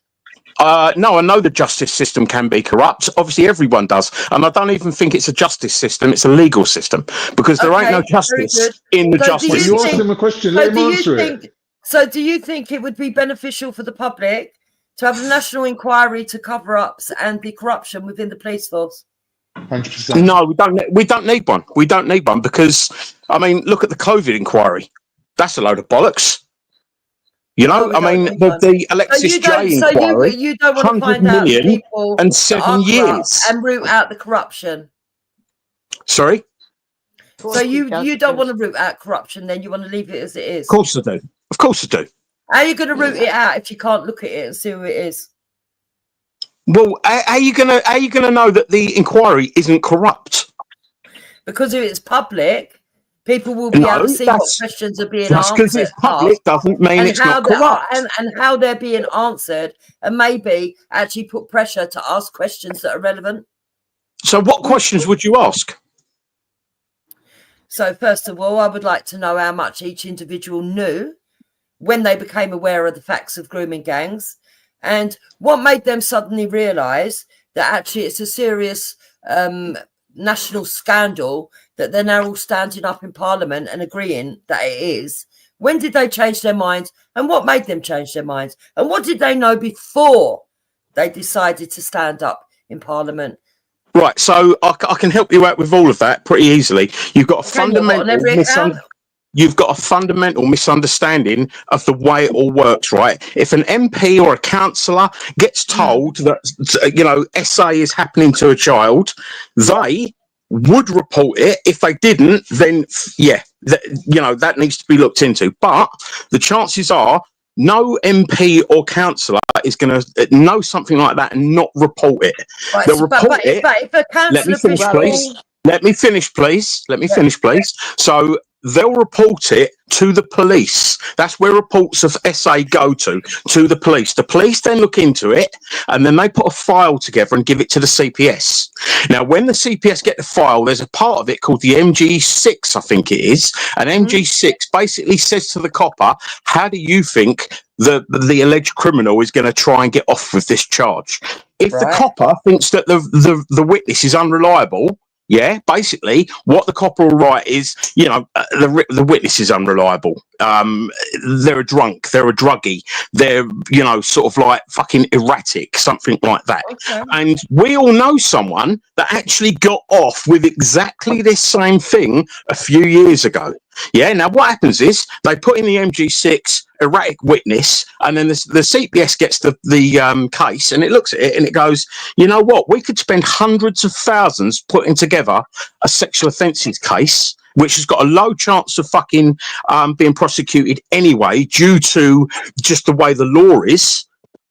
[SPEAKER 12] No, I know the justice system can be corrupt. Obviously, everyone does. And I don't even think it's a justice system. It's a legal system, because there ain't no
[SPEAKER 15] Okay, very
[SPEAKER 12] justice
[SPEAKER 15] good.
[SPEAKER 12] in the
[SPEAKER 15] So do
[SPEAKER 12] justice
[SPEAKER 15] you
[SPEAKER 1] You asked
[SPEAKER 12] system.
[SPEAKER 1] him a question.
[SPEAKER 15] So
[SPEAKER 1] Let him
[SPEAKER 15] do you
[SPEAKER 1] answer
[SPEAKER 15] think?
[SPEAKER 1] it.
[SPEAKER 15] So do you think it would be beneficial for the public to have a national inquiry to cover ups and the corruption within the police force?
[SPEAKER 1] 100%.
[SPEAKER 12] No, we don't. We don't need one. We don't need one, because I mean, look at the COVID inquiry. That's a load of bollocks. You know,
[SPEAKER 15] we
[SPEAKER 12] I
[SPEAKER 15] don't
[SPEAKER 12] mean,
[SPEAKER 15] need one.
[SPEAKER 12] the Alexis J inquiry,
[SPEAKER 15] you don't want to
[SPEAKER 12] 100
[SPEAKER 15] find out the
[SPEAKER 12] million
[SPEAKER 15] people
[SPEAKER 12] and
[SPEAKER 15] that
[SPEAKER 12] 7
[SPEAKER 15] are corrupt
[SPEAKER 12] years.
[SPEAKER 15] and root out the corruption.
[SPEAKER 12] Sorry?
[SPEAKER 15] So you don't want to root out corruption, then you want to leave it as it is.
[SPEAKER 12] Of course I do. Of course I do.
[SPEAKER 15] How are you going to root it out if you can't look at it and see who it is?
[SPEAKER 12] Well, how are you gonna know that the inquiry isn't corrupt?
[SPEAKER 15] Because if it's public, people will be able to see what questions are being
[SPEAKER 12] just because it's public doesn't mean
[SPEAKER 15] and
[SPEAKER 12] it's
[SPEAKER 15] how
[SPEAKER 12] not
[SPEAKER 15] they are,
[SPEAKER 12] corrupt.
[SPEAKER 15] and how they're being answered, and maybe actually put pressure to ask questions that are relevant.
[SPEAKER 12] So what questions would you ask?
[SPEAKER 15] So first of all, I would like to know how much each individual knew when they became aware of the facts of grooming gangs, and what made them suddenly realise that actually it's a serious national scandal that they're now all standing up in Parliament and agreeing that it is. When did they change their minds, and what made them change their minds, and what did they know before they decided to stand up in Parliament?
[SPEAKER 12] Right, so I can help you out with all of that pretty easily. You've got a fundamental misunderstanding of the way it all works, right? If an MP or a councillor gets told that, you know, SA is happening to a child, they would report it. If they didn't, then yeah, you know, that needs to be looked into. But the chances are no MP or councillor is going to know something like that and not report it.
[SPEAKER 15] Right,
[SPEAKER 12] They'll
[SPEAKER 15] so,
[SPEAKER 12] report it.
[SPEAKER 15] but if a
[SPEAKER 12] Let me finish, please. Let me finish, please. So they'll report it to the police. That's where reports of SA go to the police. The police then look into it, and then they put a file together and give it to the CPS. Now, when the CPS get the file, there's a part of it called the MG6, I think it is. And MG6 basically says to the copper, how do you think the alleged criminal is going to try and get off with this charge? If the copper thinks that the witness is unreliable, yeah, basically what the copper will write is, you know, the witness is unreliable. They're a drunk, they're a druggie, they're, you know, sort of like fucking erratic, something like that. Okay. And we all know someone that actually got off with exactly this same thing a few years ago. Yeah, now what happens is they put in the MG6 erratic witness, and then the CPS gets the case, and it looks at it and it goes, you know what, we could spend hundreds of thousands putting together a sexual offences case which has got a low chance of fucking being prosecuted anyway due to just the way the law is.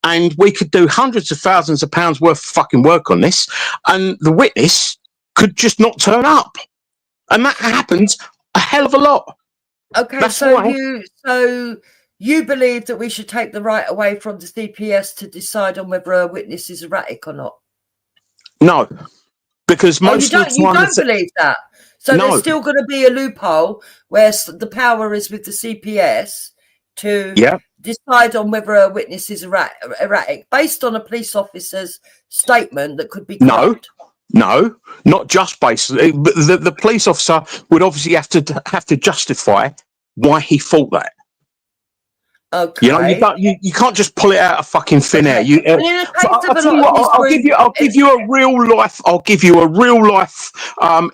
[SPEAKER 12] And we could do hundreds of thousands of pounds worth of fucking work on this, and the witness could just not turn up. And that happens a hell of a lot.
[SPEAKER 15] Okay,
[SPEAKER 12] That's
[SPEAKER 15] so
[SPEAKER 12] why.
[SPEAKER 15] you believe that we should take the right away from the CPS to decide on whether a witness is erratic or not?
[SPEAKER 12] No, because most
[SPEAKER 15] you
[SPEAKER 12] of the
[SPEAKER 15] don't
[SPEAKER 12] time,
[SPEAKER 15] believe that. So
[SPEAKER 12] No.
[SPEAKER 15] there's still going to be a loophole where the power is with the CPS to
[SPEAKER 12] Yeah.
[SPEAKER 15] decide on whether a witness is erratic based on a police officer's statement that could be corrupt.
[SPEAKER 12] No, not just based. The police officer would obviously have to justify why he thought that.
[SPEAKER 15] Okay.
[SPEAKER 12] You know, you can't just pull it out of fucking thin air.
[SPEAKER 15] And in the case
[SPEAKER 12] I'll
[SPEAKER 15] of a
[SPEAKER 12] tell you
[SPEAKER 15] lot of
[SPEAKER 12] what,
[SPEAKER 15] this
[SPEAKER 12] I'll
[SPEAKER 15] group-
[SPEAKER 12] give you a real life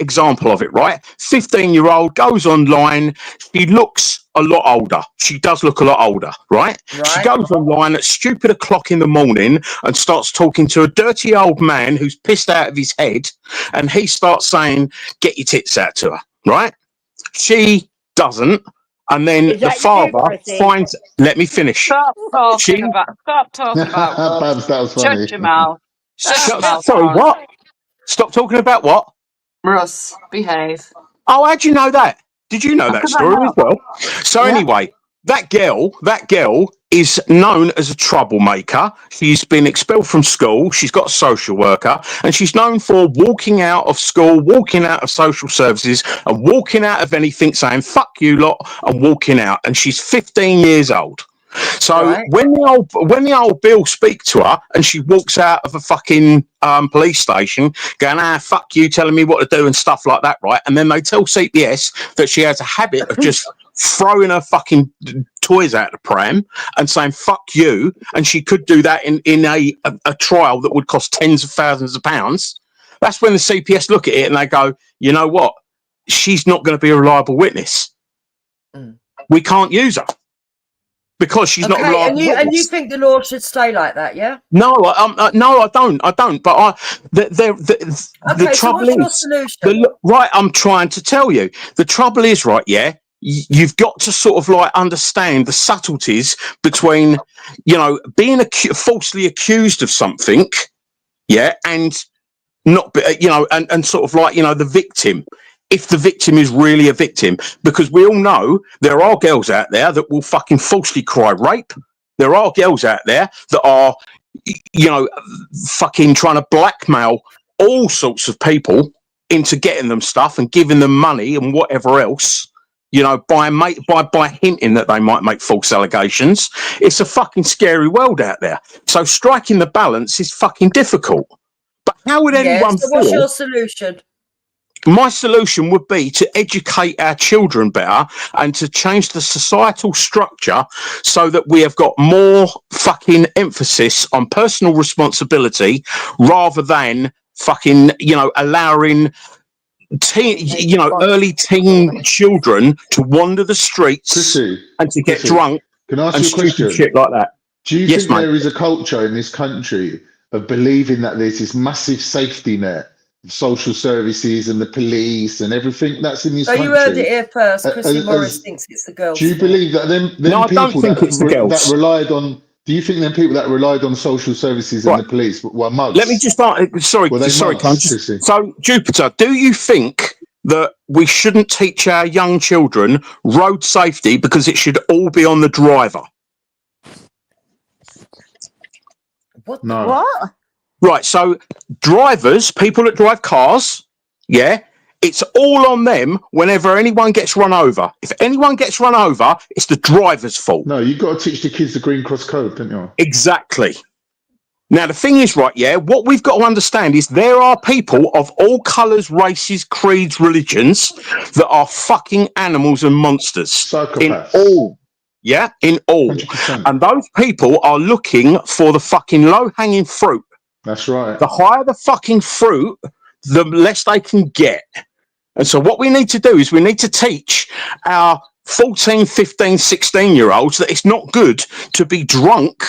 [SPEAKER 12] example of it. Right, 15-year-old goes online. She looks a lot older. She does look a lot older. Right. She goes online at stupid o'clock in the morning and starts talking to a dirty old man who's pissed out of his head, and he starts saying, "Get your tits out to her." Right. She doesn't. And then
[SPEAKER 17] Is
[SPEAKER 12] the
[SPEAKER 17] that
[SPEAKER 12] father
[SPEAKER 17] you, Chrissy?
[SPEAKER 12] finds. Let me finish.
[SPEAKER 9] Stop talking about Ross.
[SPEAKER 1] Babs, that was funny.
[SPEAKER 9] Shut your mouth. Shut your mouth.
[SPEAKER 12] Sorry,
[SPEAKER 9] Ross.
[SPEAKER 12] what? Stop talking about what?
[SPEAKER 9] Russ, behave.
[SPEAKER 12] Oh, how'd you know that? Did you know that
[SPEAKER 9] Because I
[SPEAKER 12] story
[SPEAKER 9] know.
[SPEAKER 12] as well? So
[SPEAKER 9] Yeah.
[SPEAKER 12] anyway, that girl is known as a troublemaker. She's been expelled from school. She's got a social worker, and she's known for walking out of school, walking out of social services, and walking out of anything, saying "fuck you lot" and walking out. And she's 15 years old. So when the old Bill speak to her and she walks out of a fucking police station going, fuck you, telling me what to do and stuff like that, right? And then they tell CPS that she has a habit of just throwing her fucking toys out the pram and saying fuck you, and she could do that in a trial that would cost tens of thousands of pounds. That's when the CPS look at it and they go, you know what? She's not going to be a reliable witness. We can't use her. Because she's not a reliable witness.
[SPEAKER 15] And you think the law should stay like that, yeah?
[SPEAKER 12] No, no, I don't. But the trouble
[SPEAKER 15] so what's
[SPEAKER 12] is,
[SPEAKER 15] your solution?
[SPEAKER 12] right? I'm trying to tell you. The trouble is, right? Yeah, you've got to sort of like understand the subtleties between, you know, being falsely accused of something, yeah, and not, you know, and sort of like, you know, the victim. If the victim is really a victim, because we all know there are girls out there that will fucking falsely cry rape. There are girls out there that are, you know, fucking trying to blackmail all sorts of people into getting them stuff and giving them money and whatever else, you know, by hinting that they might make false allegations. It's a fucking scary world out there. So striking the balance is fucking difficult. But how would anyone
[SPEAKER 15] so what's
[SPEAKER 12] feel?
[SPEAKER 15] your solution?
[SPEAKER 12] My solution would be to educate our children better and to change the societal structure so that we have got more fucking emphasis on personal responsibility rather than fucking, you know, allowing early teen children to wander the streets and to get drunk.
[SPEAKER 1] Can I ask
[SPEAKER 12] and
[SPEAKER 1] you a question?
[SPEAKER 12] Shit like that.
[SPEAKER 1] Do you
[SPEAKER 12] Yes,
[SPEAKER 1] think
[SPEAKER 12] mate.
[SPEAKER 1] there is a culture in this country of believing that there's this massive safety net, social services and the police and everything that's in this
[SPEAKER 15] So
[SPEAKER 1] country?
[SPEAKER 15] you heard it here first. Chrissy Morris thinks it's the girls.
[SPEAKER 1] Do you believe that them
[SPEAKER 12] No, I don't
[SPEAKER 1] people
[SPEAKER 12] think it's the girls.
[SPEAKER 1] that relied on? Do you think them people that relied on social services and the police were mugs?
[SPEAKER 12] Let me just start. Sorry,
[SPEAKER 1] mugs,
[SPEAKER 12] so Jupiter, do you think that we shouldn't teach our young children road safety because it should all be on the driver?
[SPEAKER 15] What?
[SPEAKER 1] No.
[SPEAKER 17] What?
[SPEAKER 12] Right, so drivers, people that drive cars, yeah, it's all on them whenever anyone gets run over. If anyone gets run over, it's the driver's fault.
[SPEAKER 1] No, you've got to teach the kids the Green Cross Code, don't you?
[SPEAKER 12] Exactly. Now, the thing is, right, yeah, what we've got to understand is there are people of all colours, races, creeds, religions that are fucking animals and monsters.
[SPEAKER 1] Psychopaths.
[SPEAKER 12] In all. Yeah, in all.
[SPEAKER 1] 100%.
[SPEAKER 12] And those people are looking for the fucking low-hanging fruit.
[SPEAKER 1] That's right.
[SPEAKER 12] The higher the fucking fruit, the less they can get. And so what we need to do is we need to teach our 14, 15, 16-year-olds that it's not good to be drunk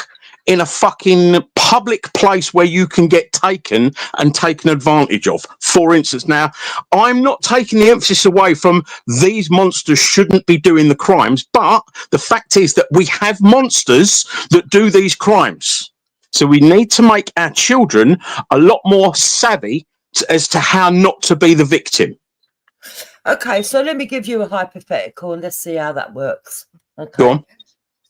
[SPEAKER 12] in a fucking public place where you can get taken and taken advantage of. For instance, now, I'm not taking the emphasis away from these monsters shouldn't be doing the crimes, but the fact is that we have monsters that do these crimes. So we need to make our children a lot more savvy as to how not to be the victim.
[SPEAKER 15] Okay, so let me give you a hypothetical and let's see how that works. Okay.
[SPEAKER 12] Go on.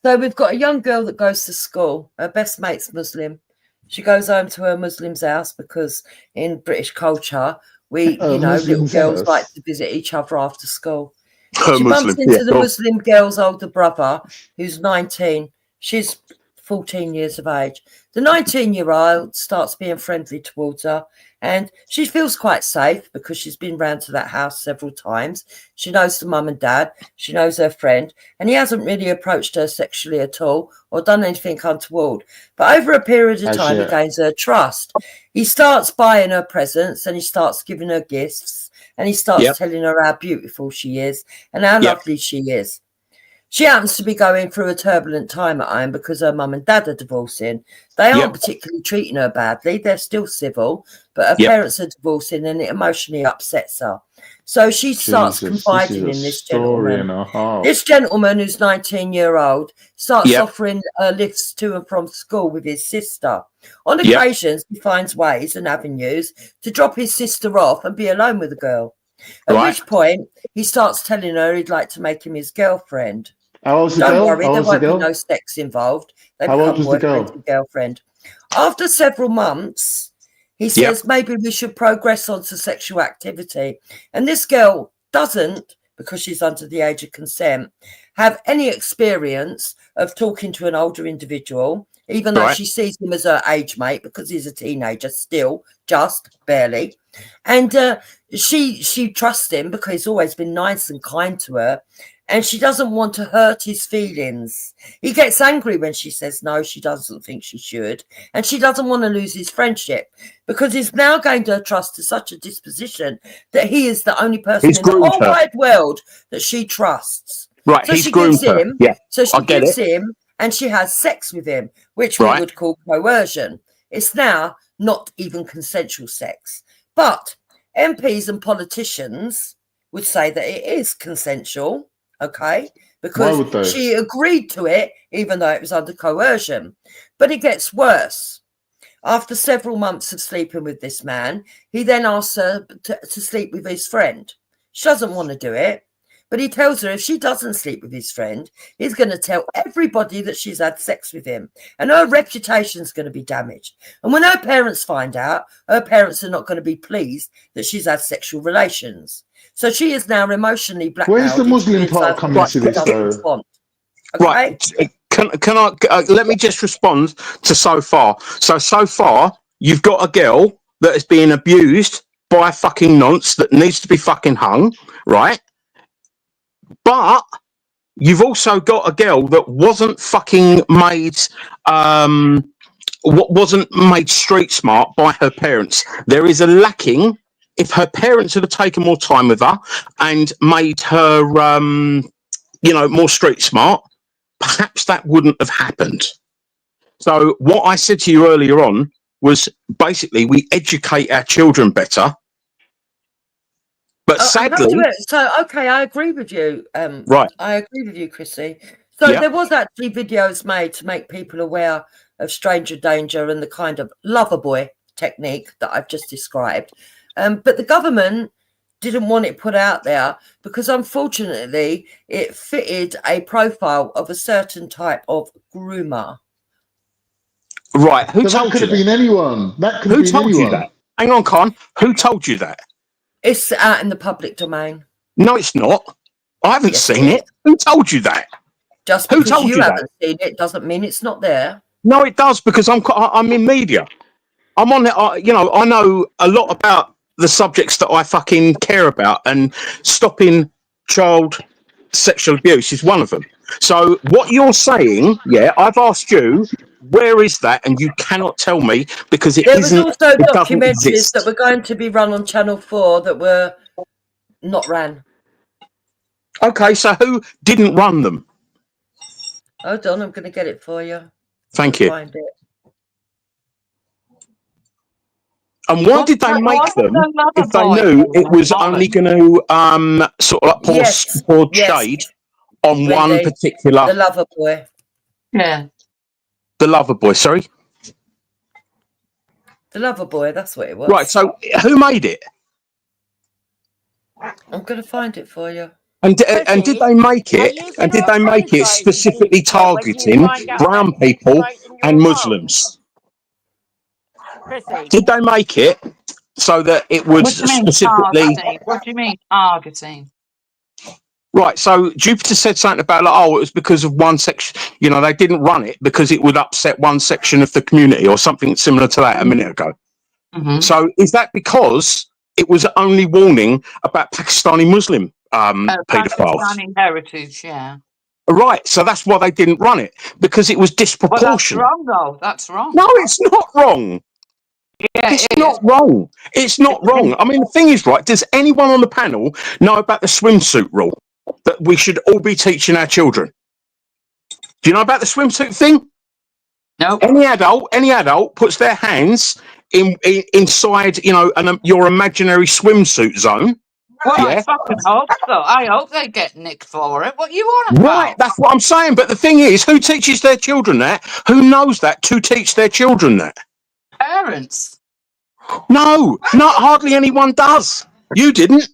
[SPEAKER 15] So we've got a young girl that goes to school. Her best mate's Muslim. She goes home to her Muslim's house because in British culture, little
[SPEAKER 1] Muslim's
[SPEAKER 15] girls
[SPEAKER 1] house.
[SPEAKER 15] like to visit each other after school.
[SPEAKER 12] Her
[SPEAKER 15] She bumps
[SPEAKER 12] Muslim.
[SPEAKER 15] into
[SPEAKER 12] Yeah,
[SPEAKER 15] the
[SPEAKER 12] go on.
[SPEAKER 15] Muslim girl's older brother, who's 19. She's 14 years of age. The 19-year-old starts being friendly towards her, and she feels quite safe because she's been round to that house several times. She knows the mum and dad. She knows her friend, and he hasn't really approached her sexually at all or done anything untoward. But over a period of time, he gains her trust. He starts buying her presents, and he starts giving her gifts, and he starts telling her how beautiful she is and how lovely she is. She happens to be going through a turbulent time at home because her mum and dad are divorcing. They aren't particularly treating her badly. They're still civil, but her parents are divorcing and it emotionally upsets her. So she starts confiding in this gentleman. This gentleman, who's 19-year-old, starts offering lifts to and from school with his sister. On occasions, he finds ways and avenues to drop his sister off and be alone with the girl. At which point, he starts telling her he'd like to make him his girlfriend.
[SPEAKER 1] How old's the
[SPEAKER 15] Don't
[SPEAKER 1] girl?
[SPEAKER 15] worry,
[SPEAKER 1] How
[SPEAKER 15] there
[SPEAKER 1] old's the
[SPEAKER 15] won't be
[SPEAKER 1] girl?
[SPEAKER 15] no sex involved. They
[SPEAKER 1] How old
[SPEAKER 15] become
[SPEAKER 1] was the
[SPEAKER 15] boyfriend
[SPEAKER 1] girl?
[SPEAKER 15] and girlfriend. After several months, he says maybe we should progress on to sexual activity. And this girl doesn't, because she's under the age of consent, have any experience of talking to an older individual, even though she sees him as her age mate because he's a teenager still, just barely. And she trusts him because he's always been nice and kind to her. And she doesn't want to hurt his feelings. He gets angry when she says no, she doesn't think she should. And she doesn't want to lose his friendship because he's now gained her trust to such a disposition that he is the only person in the whole wide world that she trusts.
[SPEAKER 12] Right,
[SPEAKER 15] so
[SPEAKER 12] he's
[SPEAKER 15] she
[SPEAKER 12] groomed
[SPEAKER 15] gives
[SPEAKER 12] her.
[SPEAKER 15] him,
[SPEAKER 12] Yeah,
[SPEAKER 15] so she
[SPEAKER 12] I get
[SPEAKER 15] gives
[SPEAKER 12] it.
[SPEAKER 15] him and she has sex with him, which we would call coercion. It's now not even consensual sex. But MPs and politicians would say that it is consensual. Okay, because she agreed to it, even though it was under coercion. But it gets worse. After several months of sleeping with this man, he then asks her to sleep with his friend. She doesn't want to do it, but he tells her if she doesn't sleep with his friend, he's going to tell everybody that she's had sex with him, and her reputation's going to be damaged. And when her parents find out, her parents are not going to be pleased that she's had sexual relations. So she is now emotionally blackmailed.
[SPEAKER 1] Where's the Muslim part coming into this, though?
[SPEAKER 15] Okay?
[SPEAKER 12] Right. Can I let me just respond to so far. So far, you've got a girl that is being abused by a fucking nonce that needs to be fucking hung, right? But you've also got a girl that wasn't fucking made wasn't made street smart by her parents. There is a lacking. If her parents had taken more time with her and made her more street smart, perhaps that wouldn't have happened. So what I said to you earlier on was basically we educate our children better. But sadly,
[SPEAKER 15] I agree with you.
[SPEAKER 12] Right.
[SPEAKER 15] I agree with you, Chrissy. So there was actually videos made to make people aware of stranger danger and the kind of lover boy technique that I've just described. But the government didn't want it put out there because unfortunately it fitted a profile of a certain type of groomer.
[SPEAKER 12] Right. Who
[SPEAKER 1] So
[SPEAKER 12] told
[SPEAKER 1] that could
[SPEAKER 12] you
[SPEAKER 1] have been anyone. That could have
[SPEAKER 12] Who
[SPEAKER 1] been
[SPEAKER 12] told
[SPEAKER 1] anyone.
[SPEAKER 12] you that? Hang on, Con. Who told you that?
[SPEAKER 15] It's out in the public domain.
[SPEAKER 12] No, it's not. I haven't seen it. Who told you that?
[SPEAKER 15] Just
[SPEAKER 12] Who
[SPEAKER 15] because
[SPEAKER 12] told
[SPEAKER 15] you
[SPEAKER 12] you
[SPEAKER 15] haven't
[SPEAKER 12] that?
[SPEAKER 15] seen it doesn't mean it's not there.
[SPEAKER 12] No, it does because I'm in media. I'm on it. I know a lot about the subjects that I fucking care about, and stopping child sexual abuse is one of them. So what you're saying, I've asked you, where is that? And you cannot tell me because it
[SPEAKER 15] There was
[SPEAKER 12] isn't.
[SPEAKER 15] also
[SPEAKER 12] It doesn't
[SPEAKER 15] documentaries
[SPEAKER 12] exist.
[SPEAKER 15] that were going to be run on Channel 4 that were not ran.
[SPEAKER 12] Okay, so who didn't run them?
[SPEAKER 15] Hold on, I'm going to get it for you.
[SPEAKER 12] Thank you.
[SPEAKER 15] Find it.
[SPEAKER 12] And why did they make them if they knew it was only going to sort of like pour shade on one particular?
[SPEAKER 15] The lover boy. Yeah.
[SPEAKER 12] The lover boy, sorry.
[SPEAKER 15] The lover boy, that's what it was.
[SPEAKER 12] Right, so who made it?
[SPEAKER 15] I'm going to find it for you.
[SPEAKER 12] And did they make it? And did they make it specifically targeting brown people and Muslims?
[SPEAKER 17] Chrissy.
[SPEAKER 12] Did they make it so that it would
[SPEAKER 9] What do you mean
[SPEAKER 12] specifically?
[SPEAKER 9] targeting? What do you mean targeting?
[SPEAKER 12] Right, so Jupiter said something about like, oh, it was because of one section. You know, they didn't run it because it would upset one section of the community or something similar to that a minute ago.
[SPEAKER 9] Mm-hmm.
[SPEAKER 12] So is that because it was only warning about Pakistani Muslim paedophiles?
[SPEAKER 9] Pakistani heritage, yeah.
[SPEAKER 12] Right, so that's why they didn't run it, because it was
[SPEAKER 9] Well, that's
[SPEAKER 12] disproportionate.
[SPEAKER 9] wrong, though. That's wrong.
[SPEAKER 12] No, it's not wrong.
[SPEAKER 9] Yeah,
[SPEAKER 12] It's not wrong. It's not wrong. I mean, the thing is, right, does anyone on the panel know about the swimsuit rule that we should all be teaching our children? Do you know about the swimsuit thing?
[SPEAKER 9] No.
[SPEAKER 12] Any adult puts their hands inside, you know, your imaginary swimsuit zone.
[SPEAKER 9] Well,
[SPEAKER 12] Yeah.
[SPEAKER 9] I fucking hope so. I hope they get nicked for it. What you want about?
[SPEAKER 12] Right, that's what I'm saying. But the thing is, who teaches their children that? Who knows that to teach their children that?
[SPEAKER 9] Parents.
[SPEAKER 12] No, not hardly anyone does. You didn't.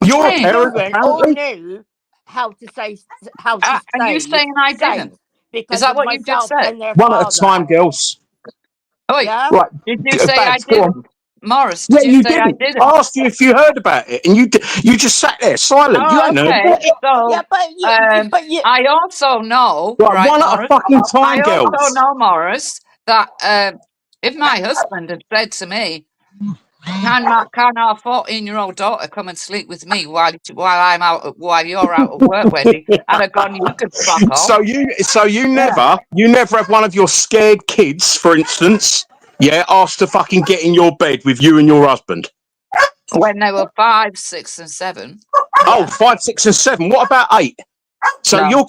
[SPEAKER 12] You're a parent,
[SPEAKER 17] Children all
[SPEAKER 12] apparently.
[SPEAKER 17] knew how to say how to
[SPEAKER 9] And you saying I didn't?
[SPEAKER 17] because
[SPEAKER 9] Is that
[SPEAKER 17] of
[SPEAKER 9] what you just
[SPEAKER 17] myself
[SPEAKER 9] said?
[SPEAKER 17] and their
[SPEAKER 12] One at a
[SPEAKER 17] father.
[SPEAKER 12] time, girls.
[SPEAKER 9] Oh,
[SPEAKER 17] Yeah?
[SPEAKER 12] Right.
[SPEAKER 9] Did you say I
[SPEAKER 12] Babs, go on.
[SPEAKER 9] didn't? Morris,
[SPEAKER 12] Yeah,
[SPEAKER 9] did
[SPEAKER 12] you
[SPEAKER 9] you say I
[SPEAKER 12] didn't.
[SPEAKER 9] didn't?
[SPEAKER 12] I asked you if you heard about it, and you just sat there silent. You
[SPEAKER 9] Oh,
[SPEAKER 12] ain't heard
[SPEAKER 9] okay.
[SPEAKER 12] about it.
[SPEAKER 9] So,
[SPEAKER 17] Yeah, but you
[SPEAKER 9] I also know,
[SPEAKER 12] Right,
[SPEAKER 9] right,
[SPEAKER 12] one at a
[SPEAKER 9] Morris?
[SPEAKER 12] fucking time,
[SPEAKER 9] I also
[SPEAKER 12] girls.
[SPEAKER 9] know, Morris, that if my husband had said to me, can our 14-year-old daughter come and sleep with me while you're out at work, Wendy? I'd have gone, you could fuck off.
[SPEAKER 12] So you never have one of your scared kids, for instance, asked to fucking get in your bed with you and your husband.
[SPEAKER 9] When they were 5, 6, and 7.
[SPEAKER 12] Oh, 5, 6, and 7. What about 8? So
[SPEAKER 9] No.
[SPEAKER 12] your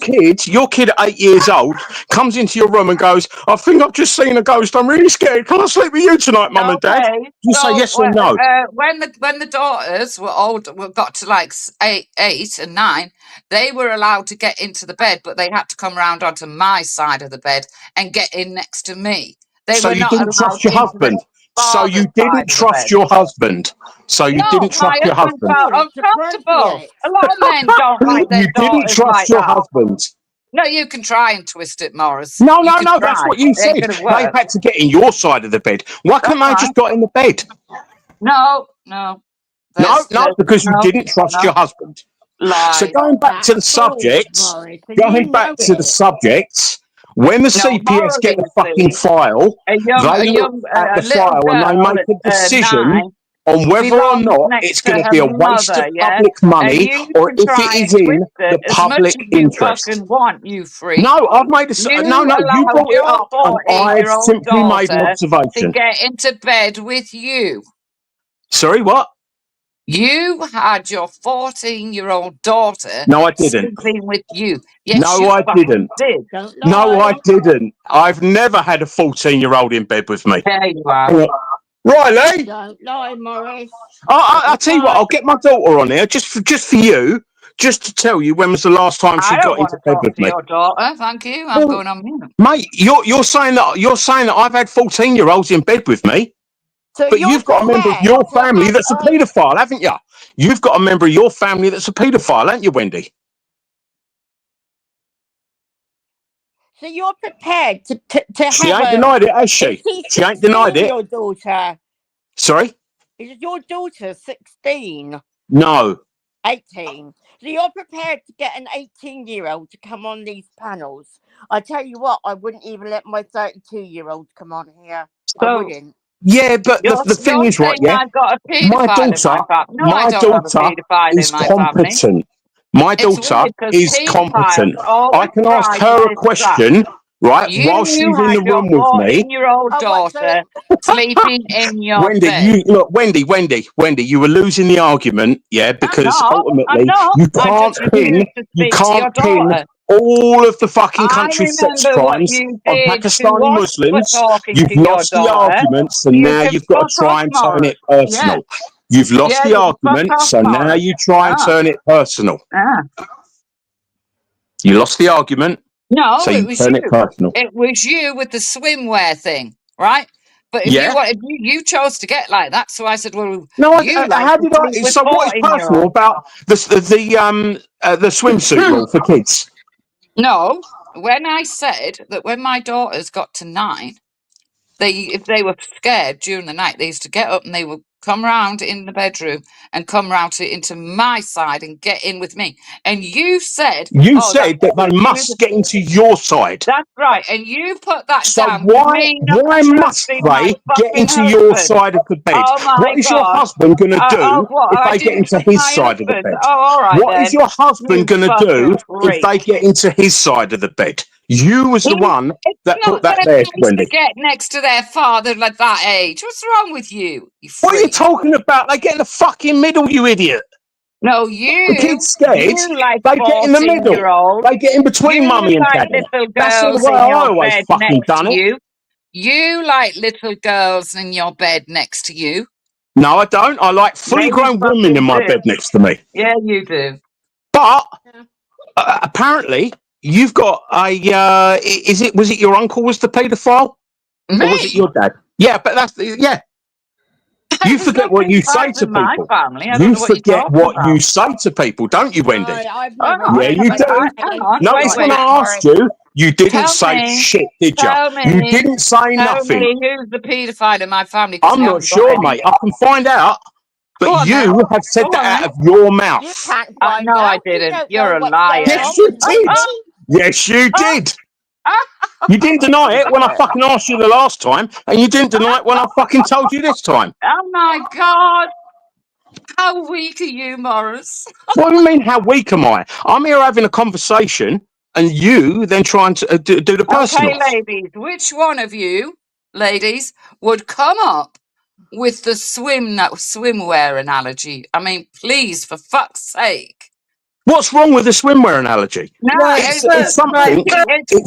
[SPEAKER 12] kid at 8 years old comes into your room and goes, I think I've just seen a ghost. I'm really scared. Can I sleep with you tonight, Mum and Dad?
[SPEAKER 9] Okay,
[SPEAKER 12] You say yes or no.
[SPEAKER 9] when the daughters were old, got to like 8 and 9, they were allowed to get into the bed, but they had to come round onto my side of the bed and get in next to me. They
[SPEAKER 12] So
[SPEAKER 9] were
[SPEAKER 12] you
[SPEAKER 9] not
[SPEAKER 12] didn't
[SPEAKER 9] allowed
[SPEAKER 12] trust your
[SPEAKER 9] into
[SPEAKER 12] husband.
[SPEAKER 9] the
[SPEAKER 12] So you
[SPEAKER 9] father's side
[SPEAKER 12] didn't
[SPEAKER 9] of the
[SPEAKER 12] trust
[SPEAKER 9] bed.
[SPEAKER 12] your husband. So you
[SPEAKER 9] No,
[SPEAKER 12] didn't trust
[SPEAKER 9] my
[SPEAKER 12] your
[SPEAKER 9] husband
[SPEAKER 12] husband.
[SPEAKER 9] felt uncomfortable. A lot of men don't like their
[SPEAKER 12] You didn't
[SPEAKER 9] daughters
[SPEAKER 12] trust
[SPEAKER 9] like
[SPEAKER 12] your
[SPEAKER 9] that.
[SPEAKER 12] husband.
[SPEAKER 9] No, you can try and twist it, Morris.
[SPEAKER 12] No,
[SPEAKER 9] You
[SPEAKER 12] no,
[SPEAKER 9] can
[SPEAKER 12] no.
[SPEAKER 9] try.
[SPEAKER 12] That's what you
[SPEAKER 9] It ain't
[SPEAKER 12] said.
[SPEAKER 9] gonna
[SPEAKER 12] They
[SPEAKER 9] work.
[SPEAKER 12] had to get in your side of the bed. Why couldn't they
[SPEAKER 9] That's
[SPEAKER 12] just got in the bed?
[SPEAKER 9] No.
[SPEAKER 12] No, because you didn't trust your husband. So
[SPEAKER 9] Lies.
[SPEAKER 12] going back to the subject, when the CPS get the fucking file, they look at the file and they make a decision on whether or not it's going to be a waste of public money or if it is in the public interest.
[SPEAKER 9] Want you freak.
[SPEAKER 12] No, I've made a
[SPEAKER 9] You
[SPEAKER 12] no. You brought it up, and I've
[SPEAKER 9] 14-year-old
[SPEAKER 12] simply made an
[SPEAKER 9] daughter
[SPEAKER 12] observation.
[SPEAKER 9] to get into bed with you.
[SPEAKER 12] Sorry, what?
[SPEAKER 9] You had your 14-year-old daughter
[SPEAKER 12] No, I didn't.
[SPEAKER 9] sleeping with you. Yes,
[SPEAKER 12] No,
[SPEAKER 9] you
[SPEAKER 12] I
[SPEAKER 9] fucking
[SPEAKER 12] didn't.
[SPEAKER 9] did.
[SPEAKER 12] No, I didn't. I've never had a 14-year-old in bed with me.
[SPEAKER 9] There you are.
[SPEAKER 12] Riley,
[SPEAKER 17] Don't lie, Morris.
[SPEAKER 12] I'll tell you what. I'll get my daughter on here just for you, just to tell you when was the last time she
[SPEAKER 9] I don't
[SPEAKER 12] got
[SPEAKER 9] want
[SPEAKER 12] into
[SPEAKER 9] to
[SPEAKER 12] bed
[SPEAKER 9] talk
[SPEAKER 12] with
[SPEAKER 9] to
[SPEAKER 12] me.
[SPEAKER 9] your daughter. Thank you. I'm going on mute.
[SPEAKER 12] Mate, you're saying that I've had 14-year-olds in bed with me.
[SPEAKER 17] So
[SPEAKER 12] But you've got a member of your family that's a paedophile, haven't you? You've got a member of your family that's a paedophile, haven't you, Wendy?
[SPEAKER 17] So you're prepared to
[SPEAKER 12] She
[SPEAKER 17] have
[SPEAKER 12] ain't denied it, has she?
[SPEAKER 17] Is
[SPEAKER 12] She ain't denied
[SPEAKER 17] 16
[SPEAKER 12] it.
[SPEAKER 17] your daughter?
[SPEAKER 12] Sorry?
[SPEAKER 17] Is your daughter 16?
[SPEAKER 12] No.
[SPEAKER 17] 18. So you're prepared to get an 18-year-old to come on these panels. I tell you what, I wouldn't even let my 32-year-old come on here. I wouldn't.
[SPEAKER 12] Yeah, but the thing is, right, yeah?
[SPEAKER 9] I've got a
[SPEAKER 12] My
[SPEAKER 9] paedophile in my
[SPEAKER 12] daughter,
[SPEAKER 9] family. No, I
[SPEAKER 12] my
[SPEAKER 9] don't have a
[SPEAKER 12] daughter
[SPEAKER 9] paedophile
[SPEAKER 12] is
[SPEAKER 9] in my family.
[SPEAKER 12] competent. My
[SPEAKER 9] It's
[SPEAKER 12] daughter
[SPEAKER 9] weird because
[SPEAKER 12] is competent.
[SPEAKER 9] paedophiles always
[SPEAKER 12] I can ask
[SPEAKER 9] try to
[SPEAKER 12] her a
[SPEAKER 9] distract.
[SPEAKER 12] question, right, while she's
[SPEAKER 9] You
[SPEAKER 12] in
[SPEAKER 9] had
[SPEAKER 12] the
[SPEAKER 9] your
[SPEAKER 12] room with me.
[SPEAKER 9] 14-year-old daughter sleeping in your
[SPEAKER 12] Wendy,
[SPEAKER 9] bed.
[SPEAKER 12] Wendy, you were losing the argument, yeah, because
[SPEAKER 9] I'm
[SPEAKER 12] ultimately
[SPEAKER 9] not.
[SPEAKER 12] you
[SPEAKER 9] I
[SPEAKER 12] can't
[SPEAKER 9] just refuse to speak to your daughter.
[SPEAKER 12] all of the fucking
[SPEAKER 9] I
[SPEAKER 12] country's sex
[SPEAKER 9] remember what
[SPEAKER 12] crimes
[SPEAKER 9] you
[SPEAKER 12] on
[SPEAKER 9] did to
[SPEAKER 12] Pakistani
[SPEAKER 9] us for
[SPEAKER 12] Muslims.
[SPEAKER 9] talking
[SPEAKER 12] You've
[SPEAKER 9] to your
[SPEAKER 12] lost the
[SPEAKER 9] daughter.
[SPEAKER 12] argument, so
[SPEAKER 9] You
[SPEAKER 12] now
[SPEAKER 9] can
[SPEAKER 12] you've got to
[SPEAKER 9] fuck off,
[SPEAKER 12] try and turn it
[SPEAKER 9] Morris. Yeah.
[SPEAKER 12] personal. You've lost
[SPEAKER 9] Yeah,
[SPEAKER 12] the
[SPEAKER 9] you can fuck
[SPEAKER 12] argument,
[SPEAKER 9] off,
[SPEAKER 12] so now
[SPEAKER 9] Morris.
[SPEAKER 12] you try and turn it personal. You lost the argument,
[SPEAKER 9] No,
[SPEAKER 12] so
[SPEAKER 9] it
[SPEAKER 12] you
[SPEAKER 9] was
[SPEAKER 12] turn
[SPEAKER 9] you.
[SPEAKER 12] it personal.
[SPEAKER 9] It was you with the swimwear thing, right? But if you wanted, you chose to get like that, so I said, well,
[SPEAKER 12] No,
[SPEAKER 9] how
[SPEAKER 12] did I? So what is personal about the swimsuit rule for kids?
[SPEAKER 9] No, when I said that when my daughters got to 9, if they were scared during the night, they used to get up and they would come round in the bedroom and come round into my side and get in with me. And you said...
[SPEAKER 12] You said that they must get into your side.
[SPEAKER 9] That's right. And you put that
[SPEAKER 12] So
[SPEAKER 9] down.
[SPEAKER 12] why must they get into your side of the bed?
[SPEAKER 9] Oh, my
[SPEAKER 12] What is your
[SPEAKER 9] God.
[SPEAKER 12] husband going to do
[SPEAKER 9] what?
[SPEAKER 12] if
[SPEAKER 9] I
[SPEAKER 12] they get
[SPEAKER 9] didn't
[SPEAKER 12] into
[SPEAKER 9] pick
[SPEAKER 12] his
[SPEAKER 9] my
[SPEAKER 12] side of the
[SPEAKER 9] husband.
[SPEAKER 12] bed?
[SPEAKER 9] Oh, all right
[SPEAKER 12] What is
[SPEAKER 9] then.
[SPEAKER 12] your husband
[SPEAKER 9] You
[SPEAKER 12] going to do
[SPEAKER 9] fucking
[SPEAKER 12] if they
[SPEAKER 9] freak.
[SPEAKER 12] get into his side of the bed? You was the one that put that there, Wendy.
[SPEAKER 9] To get next to their father like that age. What's wrong with you? You freak.
[SPEAKER 12] What are you talking about? They get in the fucking middle, you idiot.
[SPEAKER 9] No,
[SPEAKER 12] The kid's scared.
[SPEAKER 9] You like
[SPEAKER 12] they get in the middle.
[SPEAKER 9] 14-year-old.
[SPEAKER 12] They get in between mummy and
[SPEAKER 9] like
[SPEAKER 12] daddy.
[SPEAKER 9] little
[SPEAKER 12] That's the
[SPEAKER 9] girls
[SPEAKER 12] way
[SPEAKER 9] in
[SPEAKER 12] I
[SPEAKER 9] your
[SPEAKER 12] always
[SPEAKER 9] bed
[SPEAKER 12] fucking
[SPEAKER 9] next
[SPEAKER 12] done
[SPEAKER 9] to
[SPEAKER 12] it.
[SPEAKER 9] you. You like little girls in your bed next to you.
[SPEAKER 12] No, I don't. I like fully grown women in my bed next to me.
[SPEAKER 9] Yeah, you do.
[SPEAKER 12] But apparently, you've got a. Was it your uncle was the paedophile, or was it your dad? Yeah, but that's You forget what you say to people. You forget what you say to people, don't you, Wendy?
[SPEAKER 17] I've
[SPEAKER 9] Oh,
[SPEAKER 17] never
[SPEAKER 12] Yeah, you do. Notice when I asked you, you didn't
[SPEAKER 9] Tell
[SPEAKER 12] say
[SPEAKER 9] me.
[SPEAKER 12] shit, did you?
[SPEAKER 9] Tell me.
[SPEAKER 12] You didn't say
[SPEAKER 9] Tell
[SPEAKER 12] nothing.
[SPEAKER 9] me who's the paedophile in my family. 'Cause
[SPEAKER 12] I'm
[SPEAKER 9] we
[SPEAKER 12] not
[SPEAKER 9] haven't got
[SPEAKER 12] sure,
[SPEAKER 9] any.
[SPEAKER 12] mate. I can find out.
[SPEAKER 9] Go
[SPEAKER 12] But
[SPEAKER 9] on
[SPEAKER 12] you
[SPEAKER 9] then.
[SPEAKER 12] have said
[SPEAKER 9] Go
[SPEAKER 12] that
[SPEAKER 9] on
[SPEAKER 12] out
[SPEAKER 9] then.
[SPEAKER 12] of your
[SPEAKER 17] You
[SPEAKER 12] mouth.
[SPEAKER 17] can't find
[SPEAKER 9] No, I
[SPEAKER 17] out. You
[SPEAKER 9] didn't.
[SPEAKER 17] don't
[SPEAKER 9] You're
[SPEAKER 17] know
[SPEAKER 9] a
[SPEAKER 17] what's
[SPEAKER 9] liar.
[SPEAKER 17] going
[SPEAKER 12] Yes,
[SPEAKER 17] on
[SPEAKER 12] you did. Yes, you did. You didn't deny it when I fucking asked you the last time, and you didn't deny it when I fucking told you this time.
[SPEAKER 9] Oh my God. How weak are you, Morris?
[SPEAKER 12] What do you mean, how weak am I? I'm here having a conversation, and you then trying to do the personal.
[SPEAKER 9] Okay, ladies, which one of you, ladies, would come up with the swimwear analogy? I mean, please, for fuck's sake.
[SPEAKER 12] What's wrong with the swimwear analogy?
[SPEAKER 9] No,
[SPEAKER 12] It's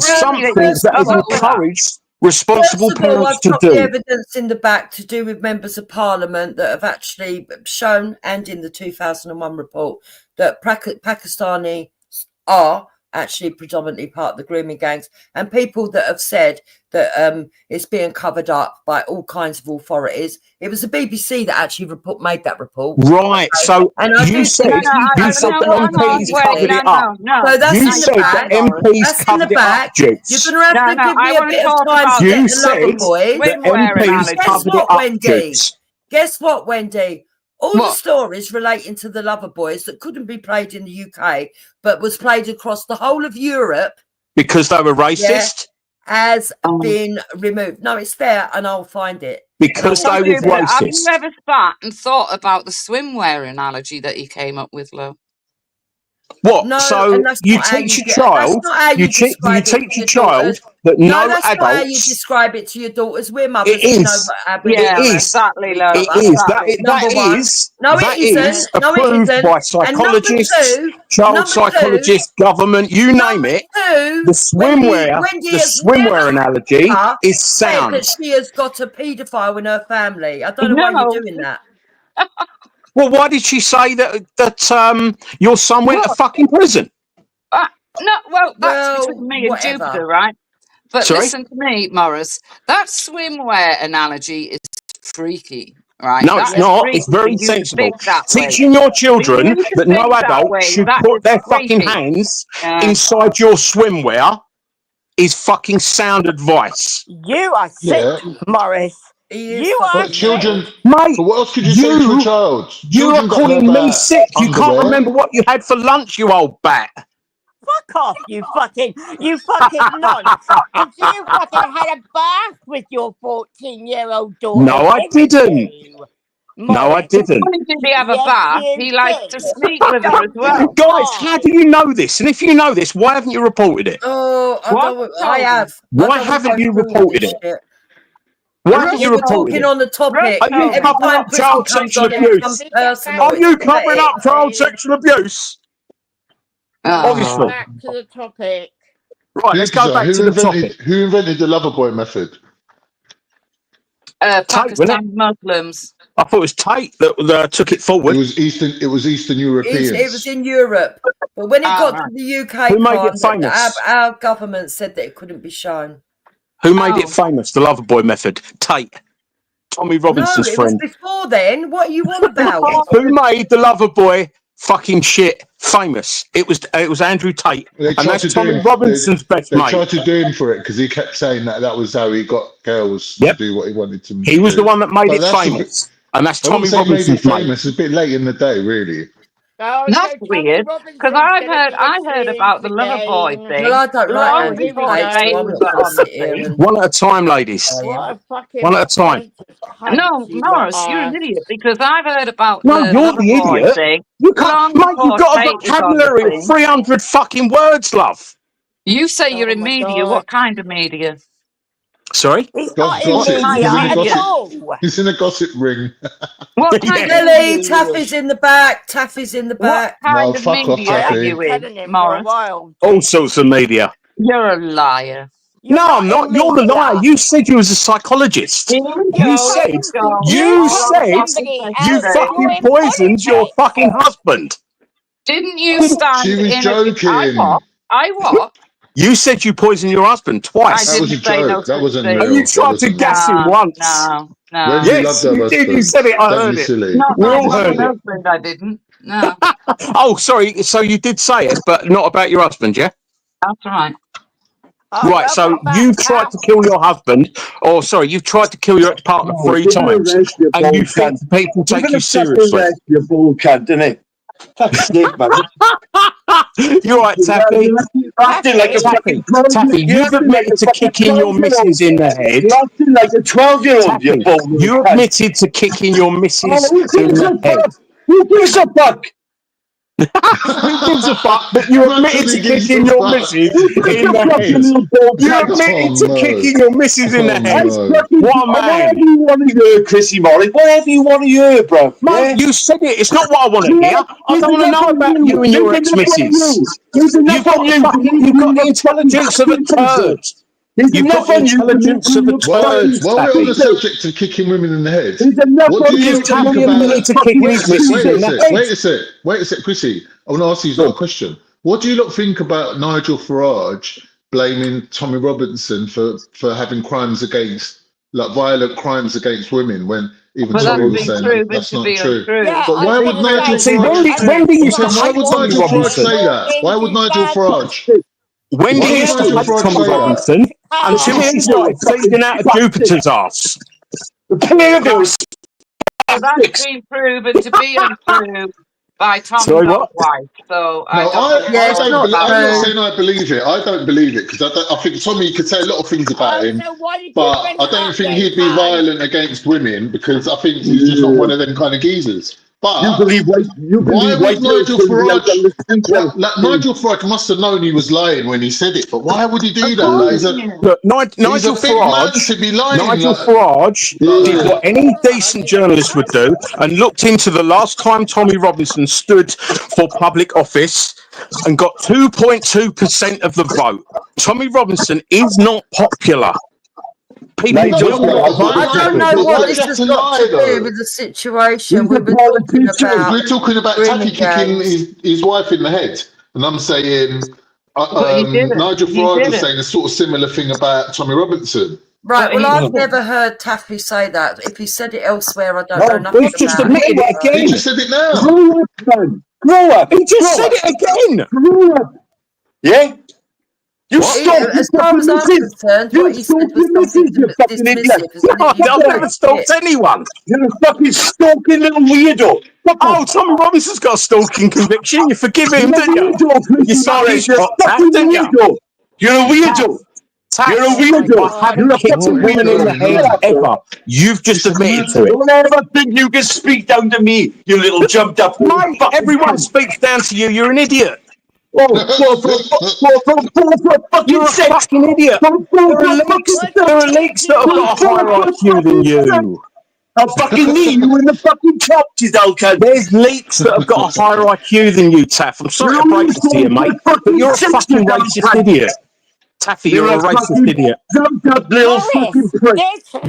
[SPEAKER 12] something that is encouraged responsible
[SPEAKER 15] First of all,
[SPEAKER 12] parents
[SPEAKER 15] I've
[SPEAKER 12] to
[SPEAKER 15] got the
[SPEAKER 12] do.
[SPEAKER 15] evidence in the back to do with members of parliament that have actually shown, and in the 2001 report, that Pakistani are actually predominantly part of the grooming gangs, and people that have said that it's being covered up by all kinds of authorities. It was the BBC that actually made that report.
[SPEAKER 12] Right, so you said that MPs covered it up.
[SPEAKER 15] So that's
[SPEAKER 12] You
[SPEAKER 15] in the
[SPEAKER 12] said
[SPEAKER 15] back.
[SPEAKER 12] that MPs
[SPEAKER 15] That's in the
[SPEAKER 12] covered it up,
[SPEAKER 15] back.
[SPEAKER 12] Jukes.
[SPEAKER 15] You're going to have to give me a bit of time to
[SPEAKER 12] You
[SPEAKER 15] get the
[SPEAKER 12] said
[SPEAKER 15] lover boys.
[SPEAKER 12] that MPs
[SPEAKER 15] Guess
[SPEAKER 12] covered it
[SPEAKER 15] what,
[SPEAKER 12] up,
[SPEAKER 15] Wendy?
[SPEAKER 12] Jukes.
[SPEAKER 15] Guess what, Wendy? All the stories relating to the lover boys that couldn't be played in the UK, but was played across the whole of Europe,
[SPEAKER 12] Because they were racist?
[SPEAKER 15] has been removed. No, it's there, and I'll find it.
[SPEAKER 12] Because they were
[SPEAKER 9] Have you
[SPEAKER 12] racist.
[SPEAKER 9] ever sat and thought about the swimwear analogy that he came up with, Lo?
[SPEAKER 12] What?
[SPEAKER 15] No,
[SPEAKER 12] so
[SPEAKER 15] and that's
[SPEAKER 12] you
[SPEAKER 15] not how
[SPEAKER 12] teach
[SPEAKER 15] you
[SPEAKER 12] your
[SPEAKER 15] get-
[SPEAKER 12] child,
[SPEAKER 15] that's not how you
[SPEAKER 12] teach
[SPEAKER 15] describe it to
[SPEAKER 12] your
[SPEAKER 15] your
[SPEAKER 12] child
[SPEAKER 15] daughters.
[SPEAKER 12] that
[SPEAKER 15] No,
[SPEAKER 12] no
[SPEAKER 15] that's not how you
[SPEAKER 12] adults.
[SPEAKER 15] describe it to your daughters. We're mothers.
[SPEAKER 12] It
[SPEAKER 15] We know
[SPEAKER 12] is.
[SPEAKER 15] what our
[SPEAKER 12] It
[SPEAKER 15] babies
[SPEAKER 12] is.
[SPEAKER 15] are.
[SPEAKER 12] It is. That is.
[SPEAKER 15] No, it
[SPEAKER 12] that
[SPEAKER 15] isn't.
[SPEAKER 12] is
[SPEAKER 15] No, it
[SPEAKER 12] approved
[SPEAKER 15] isn't.
[SPEAKER 12] by
[SPEAKER 15] And number
[SPEAKER 12] psychologists,
[SPEAKER 15] two,
[SPEAKER 12] child psychologists, government, you name it. The swimwear,
[SPEAKER 15] Wendy
[SPEAKER 12] the
[SPEAKER 15] has
[SPEAKER 12] swimwear analogy is
[SPEAKER 15] said
[SPEAKER 12] sound.
[SPEAKER 15] that she has got a paedophile in her family. I don't know why you're doing that.
[SPEAKER 12] Well, why did she say that your son went to fucking prison?
[SPEAKER 9] No, well, that's between me and
[SPEAKER 15] whatever.
[SPEAKER 9] Jupiter, right? But
[SPEAKER 12] Sorry?
[SPEAKER 9] listen to me, Morris. That swimwear analogy is freaky, right?
[SPEAKER 12] No,
[SPEAKER 9] That
[SPEAKER 12] it's
[SPEAKER 9] is
[SPEAKER 12] not.
[SPEAKER 9] freaky
[SPEAKER 12] It's very
[SPEAKER 9] for you to
[SPEAKER 12] sensible.
[SPEAKER 9] think that way.
[SPEAKER 12] Teaching your
[SPEAKER 9] For
[SPEAKER 12] children
[SPEAKER 9] you to
[SPEAKER 12] that no
[SPEAKER 9] think that
[SPEAKER 12] adult
[SPEAKER 9] way,
[SPEAKER 12] should
[SPEAKER 9] that
[SPEAKER 12] put
[SPEAKER 9] is
[SPEAKER 12] their fucking
[SPEAKER 9] freaky.
[SPEAKER 12] hands inside your swimwear is fucking sound advice.
[SPEAKER 17] You are sick, Morris. You are
[SPEAKER 1] But children,
[SPEAKER 12] Mate,
[SPEAKER 1] but what else could you say to a child?
[SPEAKER 12] You are
[SPEAKER 1] Children don't know
[SPEAKER 12] calling me
[SPEAKER 1] about
[SPEAKER 12] sick. You can't
[SPEAKER 1] underwear.
[SPEAKER 12] remember what you had for lunch, you old bat.
[SPEAKER 17] Fuck off, you fucking nonce. And you fucking had a bath with your 14-year-old daughter.
[SPEAKER 12] No, I didn't. No, I didn't.
[SPEAKER 9] Not only did he have a
[SPEAKER 17] Yes,
[SPEAKER 9] bath,
[SPEAKER 17] you
[SPEAKER 9] he likes
[SPEAKER 17] did.
[SPEAKER 9] to sleep with her as well.
[SPEAKER 12] Guys, how do you know this? And if you know this, why haven't you reported it?
[SPEAKER 15] Oh, I have.
[SPEAKER 12] Why haven't you reported it? Why haven't you
[SPEAKER 15] We're
[SPEAKER 12] reported
[SPEAKER 15] talking
[SPEAKER 12] it?
[SPEAKER 15] on the topic.
[SPEAKER 12] Are you
[SPEAKER 15] Every
[SPEAKER 12] covering
[SPEAKER 15] time
[SPEAKER 12] up
[SPEAKER 15] Prison
[SPEAKER 12] child
[SPEAKER 15] comes
[SPEAKER 12] sexual
[SPEAKER 15] on, it becomes
[SPEAKER 12] abuse?
[SPEAKER 15] personal.
[SPEAKER 12] Are you
[SPEAKER 15] It's
[SPEAKER 12] covering up
[SPEAKER 15] pathetic.
[SPEAKER 12] child sexual abuse? Obviously.
[SPEAKER 17] Back to the topic.
[SPEAKER 12] Right, let's go back to the topic.
[SPEAKER 1] Who invented the lover boy method?
[SPEAKER 9] Pakistan Muslims.
[SPEAKER 12] I thought it was Tate that took it forward.
[SPEAKER 1] It was Eastern Europeans.
[SPEAKER 15] It was in Europe, but when it got to the UK,
[SPEAKER 12] Who made it famous?
[SPEAKER 15] Our government said that it couldn't be shown.
[SPEAKER 12] Who made it famous? The lover boy method. Tate. Tommy Robinson's
[SPEAKER 15] no, it
[SPEAKER 12] friend.
[SPEAKER 15] was before then. What are you on about?
[SPEAKER 12] Who made the Loverboy fucking shit famous? It was Andrew Tate, and that's Tommy Robinson's best
[SPEAKER 1] They
[SPEAKER 12] mate.
[SPEAKER 1] tried to do him for it because he kept saying that was how he got girls to do what he wanted to do.
[SPEAKER 12] He was the one that made it famous, and that's Tommy Robinson's mate.
[SPEAKER 1] Famous. It's a bit late in the day, really.
[SPEAKER 17] Oh,
[SPEAKER 9] That's weird, because I heard about the Loverboy thing.
[SPEAKER 15] Well, I don't like Andrew Tate, so I'm not going to sit here and...
[SPEAKER 12] One at a time, ladies. One at a time.
[SPEAKER 9] No, Morris, you're an idiot, because I've heard about
[SPEAKER 12] No,
[SPEAKER 9] the
[SPEAKER 12] you're the
[SPEAKER 9] Loverboy
[SPEAKER 12] idiot.
[SPEAKER 9] thing.
[SPEAKER 12] You can't, mate, you've got a vocabulary of 300 fucking words, love.
[SPEAKER 9] You say you're in media. What kind of media?
[SPEAKER 12] Sorry?
[SPEAKER 1] Gossip. He's in a gossip ring.
[SPEAKER 9] What kind
[SPEAKER 15] Billy, Taffy's in the back. Taffy's in the back.
[SPEAKER 9] What kind of media are you in, Morris?
[SPEAKER 12] All sorts of media.
[SPEAKER 9] You're a liar.
[SPEAKER 12] No, I'm not. You're the liar. You said you was a psychologist. You said you fucking poisoned your fucking husband.
[SPEAKER 9] Didn't you stand
[SPEAKER 1] She was
[SPEAKER 9] in
[SPEAKER 1] joking.
[SPEAKER 9] I what?
[SPEAKER 12] You said you poisoned your husband twice.
[SPEAKER 1] That was a joke. That wasn't real.
[SPEAKER 12] And you tried to gas him once.
[SPEAKER 9] No.
[SPEAKER 12] Yes, you did. You said it. I heard it. We all heard it.
[SPEAKER 9] Husband, I didn't. No.
[SPEAKER 12] Oh, sorry. So you did say it, but not about your husband, yeah?
[SPEAKER 9] That's right.
[SPEAKER 12] Right, so you tried to kill your husband, or sorry, you've tried to kill your ex-partner 3 times, and you think people take you seriously.
[SPEAKER 7] You're bull cunt, isn't it?
[SPEAKER 12] You're right, Taffy. Taffy, you've admitted to kicking your missus in the head.
[SPEAKER 7] Acting like a 12-year-old, you bull.
[SPEAKER 12] You admitted to kicking your missus in the head.
[SPEAKER 7] Who gives a fuck?
[SPEAKER 12] Who gives a fuck? But you admitted to kicking your missus in the head. You admitted to kicking your missus in the head. What a man.
[SPEAKER 7] Whatever you want to hear, Chrissy Morris. Whatever you want to hear, bro.
[SPEAKER 12] Man, you said it. It's not what I want to hear. I don't want to know about you and your ex-missus. You've got the intelligence of a turd. You've got the intelligence of a turd.
[SPEAKER 1] While we're on the subject of kicking women in the head,
[SPEAKER 12] what do you think about...
[SPEAKER 1] to kicking his missus in the head? Wait a sec, Chrissy. I want to ask you a question. What do you lot think about Nigel Farage blaming Tommy Robinson for having crimes against, like violent crimes against women, when even Tommy was saying that's not true? But why would Nigel Farage say that? Why would Nigel Farage?
[SPEAKER 12] When he used to like Tommy Robinson until he started bleeding out of Jupiter's ass.
[SPEAKER 9] So that's been proven to be untrue by Tommy's wife. So
[SPEAKER 1] I'm not saying I believe it. I don't believe it because I think Tommy could say a lot of things about him, but I don't think he'd be violent against women because I think he's just not one of them kind of geezers. But why would Nigel Farage? Nigel Farage must have known he was lying when he said it, but why would he do that?
[SPEAKER 12] Look, Nigel Farage did what any decent journalist would do and looked into the last time Tommy Robinson stood for public office and got 2.2% of the vote. Tommy Robinson is not popular. I
[SPEAKER 15] don't know what this has got to do with the situation we were talking about.
[SPEAKER 1] We're talking about Taffy kicking his wife in the head, and I'm saying Nigel Farage was saying a sort of similar thing about Tommy Robinson.
[SPEAKER 15] Right, well, I've never heard Taffy say that. If he said it elsewhere, I don't know nothing about it.
[SPEAKER 12] He just admitted it again.
[SPEAKER 1] He just said it now.
[SPEAKER 12] Grow up. He just said it again.
[SPEAKER 7] Grow up. Yeah?
[SPEAKER 15] As far as I'm concerned, what he said was something dismissive.
[SPEAKER 12] I've never stalked anyone.
[SPEAKER 7] You're a fucking stalking little weirdo.
[SPEAKER 12] Oh, Tommy Robinson's got a stalking conviction. You forgive him, didn't you? You're sorry, didn't you?
[SPEAKER 7] You're a weirdo. You're a weirdo.
[SPEAKER 12] I haven't kicked a woman in the head ever. You've just admitted to it.
[SPEAKER 7] Don't ever think you can speak down to me, you little jumped up.
[SPEAKER 12] Mate, everyone speaks down to you. You're an idiot.
[SPEAKER 7] You're a
[SPEAKER 12] fucking idiot. There are leaks that have got a higher IQ than you.
[SPEAKER 7] I'll fucking knee you in the fucking top, you cunt.
[SPEAKER 12] There's leaks that have got a higher IQ than you, Taff. I'm sorry to break it to you, mate, but you're a fucking racist idiot. Taffy, you're a racist idiot.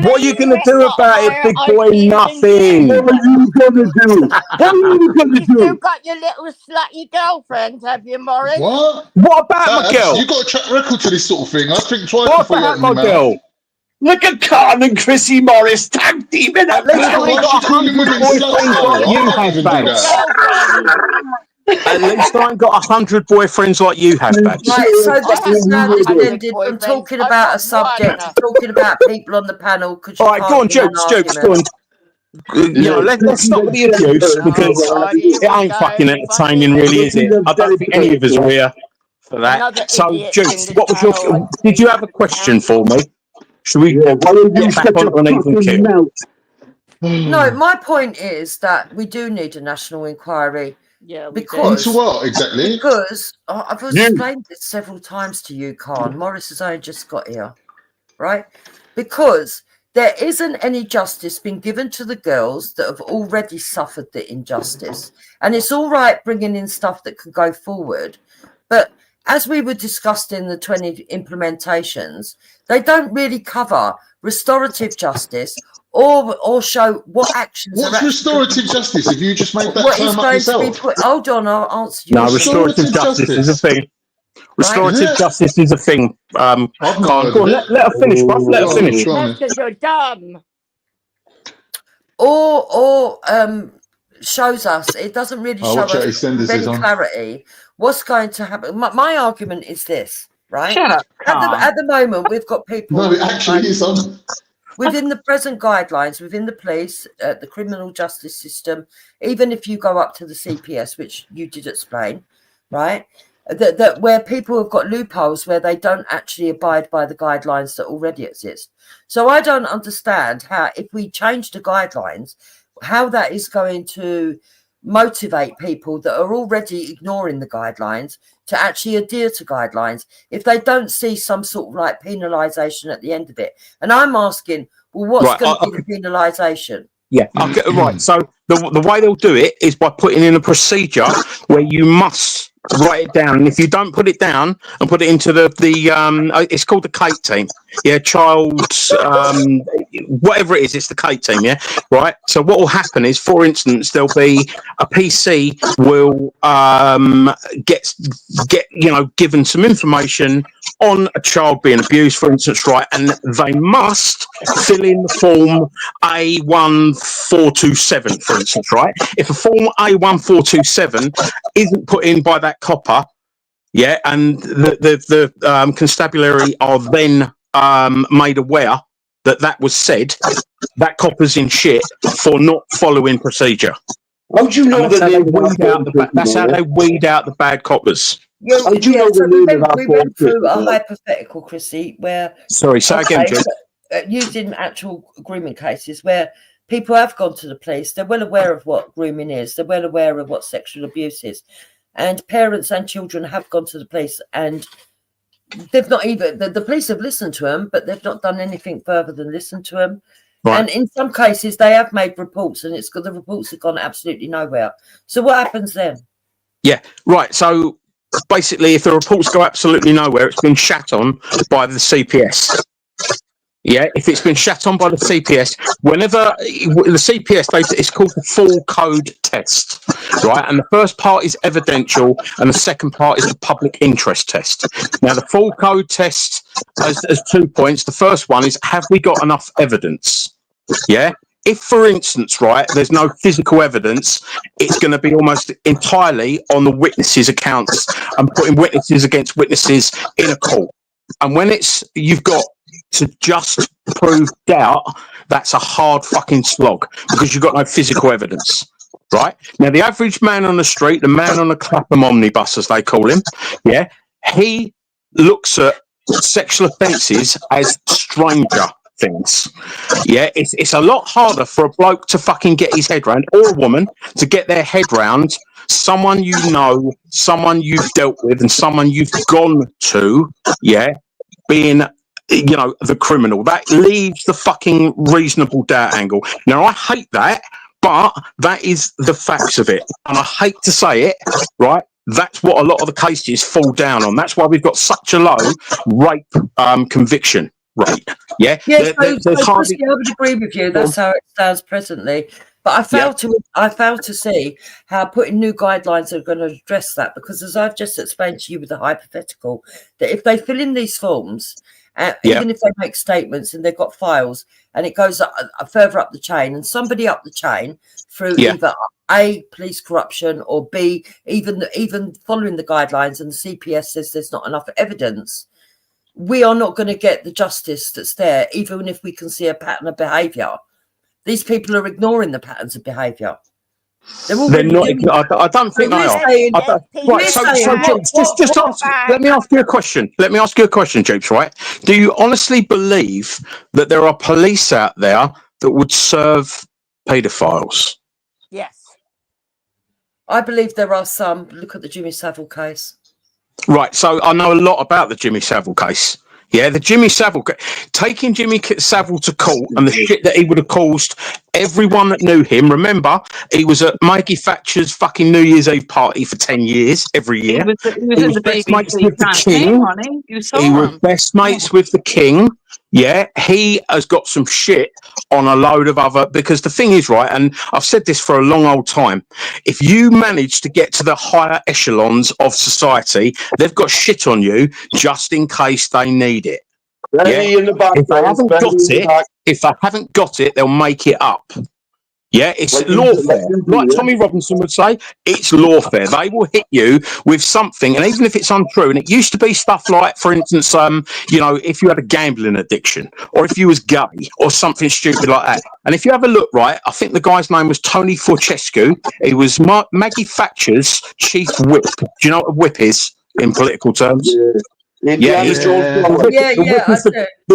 [SPEAKER 12] What are you going to do about it, big boy? Nothing.
[SPEAKER 7] What are you going to do? What are you going to do?
[SPEAKER 17] You've got your little slutty girlfriend, have you, Morris?
[SPEAKER 1] What?
[SPEAKER 12] What about my girl?
[SPEAKER 1] You got a track record to this sort of thing. I think twice
[SPEAKER 12] what
[SPEAKER 1] before you
[SPEAKER 12] about my girl? Look at Khan and Chrissy Morris tag teaming. At least I ain't got 100 boyfriends like you have, Bags. At least I ain't got 100 boyfriends like you have, Bags.
[SPEAKER 15] Right, so this is now descended from talking about a subject to talking about people on the panel because you
[SPEAKER 12] All right, go on, Jokes, go on. You know, let's stop with the abuse because it ain't fucking entertaining, really, is it? I don't think any of us are here for that. So, Jukes, what was your? Did you have a question for me? Should we get back on an even keel?
[SPEAKER 15] No, my point is that we do need a national inquiry.
[SPEAKER 17] Yeah,
[SPEAKER 15] because
[SPEAKER 1] into what exactly?
[SPEAKER 15] Because I've explained this several times to you, Khan. Morris has only just got here, right? Because there isn't any justice being given to the girls that have already suffered the injustice. And it's all right bringing in stuff that can go forward. But as we were discussed in the 20 implementations, they don't really cover restorative justice or show what actions.
[SPEAKER 1] What's restorative justice? If you just made that term up yourself.
[SPEAKER 15] Hold on, I'll answer you.
[SPEAKER 12] No, restorative justice is a thing. Restorative justice is a thing. Go on, let her finish, bruv. Let her finish.
[SPEAKER 17] That's because you're dumb.
[SPEAKER 15] Or shows us, it doesn't really show us with any clarity what's going to happen. My argument is this, right?
[SPEAKER 17] Shut up,
[SPEAKER 15] at the moment, we've got people.
[SPEAKER 1] No, it actually is on.
[SPEAKER 15] Within the present guidelines, within the police, the criminal justice system, even if you go up to the CPS, which you did explain, right? That where people have got loopholes where they don't actually abide by the guidelines that already exist. So I don't understand how, if we change the guidelines, how that is going to motivate people that are already ignoring the guidelines to actually adhere to guidelines if they don't see some sort of like penalisation at the end of it. And I'm asking, well, what's going to be the penalisation?
[SPEAKER 12] Yeah, okay, right. So the way they'll do it is by putting in a procedure where you must write it down. And if you don't put it down and put it into the it's called the Kate team. Yeah, child, whatever it is, it's the Kate team. Yeah, right. So what will happen is, for instance, there'll be a PC will get given some information on a child being abused, for instance, right, and they must fill in the form A1427, for instance, right. If a form A1427 isn't put in by that copper, yeah, and the constabulary are then made aware that was said, that copper's in shit for not following procedure.
[SPEAKER 7] How do you know
[SPEAKER 12] that's how they weed out the bad coppers.
[SPEAKER 15] We went through a hypothetical, Chrissy, where
[SPEAKER 12] sorry, say again, Jim.
[SPEAKER 15] Used in actual grooming cases where people have gone to the police, they're well aware of what grooming is, they're well aware of what sexual abuse is, and parents and children have gone to the police, and they've not even the police have listened to them, but they've not done anything further than listen to them. Right. And in some cases they have made reports, and the reports have gone absolutely nowhere. So what happens then?
[SPEAKER 12] Yeah, right. So basically, if the reports go absolutely nowhere, it's been shat on by the CPS. Yeah, if it's been shat on by the CPS, whenever the CPS, it's called the full code test, right? And the first part is evidential, and the second part is the public interest test. Now, the full code test has 2 points. The first one is, have we got enough evidence? Yeah. If, for instance, right, there's no physical evidence, it's going to be almost entirely on the witnesses' accounts and putting witnesses against witnesses in a court. And when you've got to just prove doubt, that's a hard fucking slog because you've got no physical evidence, right? Now, the average man on the street, the man on the Clapham omnibus, as they call him, yeah, he looks at sexual offences as stranger things. Yeah, it's a lot harder for a bloke to fucking get his head round, or a woman to get their head round someone you know, someone you've dealt with, and someone you've gone to, yeah, being, the criminal. That leaves the fucking reasonable doubt angle. Now, I hate that, but that is the facts of it. And I hate to say it, right? That's what a lot of the cases fall down on. That's why we've got such a low rape conviction rate. Yeah?
[SPEAKER 15] Yes, I would agree with you. That's how it stands presently. But I failed to see how putting new guidelines are going to address that, because as I've just explained to you with the hypothetical, that if they fill in these forms
[SPEAKER 12] Yeah.
[SPEAKER 15] even if they make statements and they've got files, and it goes further up the chain, and somebody up the chain through
[SPEAKER 12] Yeah.
[SPEAKER 15] either A, police corruption, or B, even following the guidelines, and the CPS says there's not enough evidence, we are not going to get the justice that's there, even if we can see a pattern of behaviour. These people are ignoring the patterns of behaviour.
[SPEAKER 12] They're not. I don't think they are. Right. So just let me ask you a question. Let me ask you a question, Japes. Right? Do you honestly believe that there are police out there that would serve paedophiles?
[SPEAKER 17] Yes.
[SPEAKER 15] I believe there are some. Look at the Jimmy Savile case.
[SPEAKER 12] Right. So I know a lot about the Jimmy Savile case. Yeah, the Jimmy Savile, taking Jimmy Savile to court and the shit that he would have caused everyone that knew him. Remember, he was at Maggie Thatcher's fucking New Year's Eve party for 10 years, every year.
[SPEAKER 9] He was best mates with the king.
[SPEAKER 12] He was best mates with the king. Yeah, he has got some shit on a load of other, because the thing is, right, and I've said this for a long old time, if you manage to get to the higher echelons of society, they've got shit on you just in case they need it. Yeah? If they haven't got it, they'll make it up. Yeah, it's lawfare. Like Tommy Robinson would say, it's lawfare. They will hit you with something, and even if it's untrue, and it used to be stuff like, for instance, you know, if you had a gambling addiction, or if you was gay, or something stupid like that. And if you have a look, right, I think the guy's name was Tony Fortescue. He was Maggie Thatcher's chief whip. Do you know what a whip is in political terms? Yeah, he's the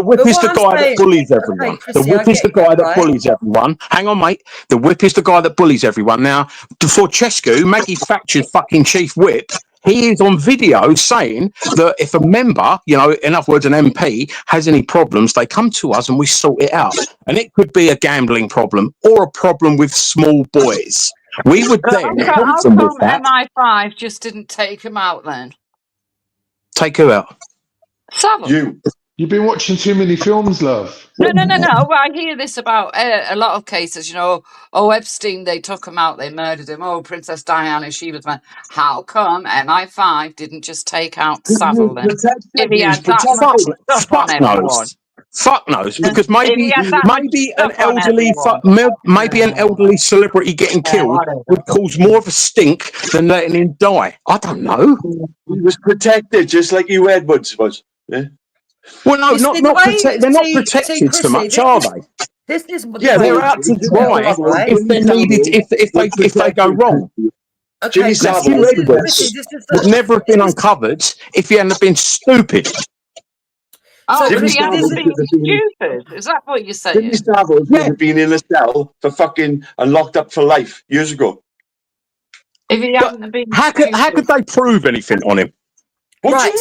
[SPEAKER 12] whip is the guy that bullies everyone. The whip is the guy that bullies everyone. Hang on, mate. The whip is the guy that bullies everyone. Now, for Chescu, Maggie Thatcher's fucking chief whip, he is on video saying that if a member, you know, in other words, an MP, has any problems, they come to us and we sort it out. And it could be a gambling problem or a problem with small boys. We would then
[SPEAKER 9] How come MI5 just didn't take him out then?
[SPEAKER 12] Take who out?
[SPEAKER 9] Savile.
[SPEAKER 1] You've been watching too many films, love.
[SPEAKER 9] No. Well, I hear this about a lot of cases, you know. Oh, Epstein, they took him out, they murdered him. Oh, Princess Diana, she was mad. How come MI5 didn't just take out Savile then? If he had that much stuff on everyone.
[SPEAKER 12] Fuck knows, because maybe an elderly celebrity getting killed would cause more of a stink than letting him die. I don't know.
[SPEAKER 7] He was protected, just like you Edwards was. Yeah.
[SPEAKER 12] Well, no, they're not protected so much, are they? They're out to dry if they needed, if they go wrong.
[SPEAKER 15] Okay,
[SPEAKER 12] would never have been uncovered if he hadn't been stupid.
[SPEAKER 9] Oh, so he hasn't been stupid. Is that what you're saying?
[SPEAKER 7] Jimmy Savile would have been in a cell for fucking and locked up for life years ago.
[SPEAKER 9] If he hadn't been,
[SPEAKER 12] how could they prove anything on him?
[SPEAKER 15] Right.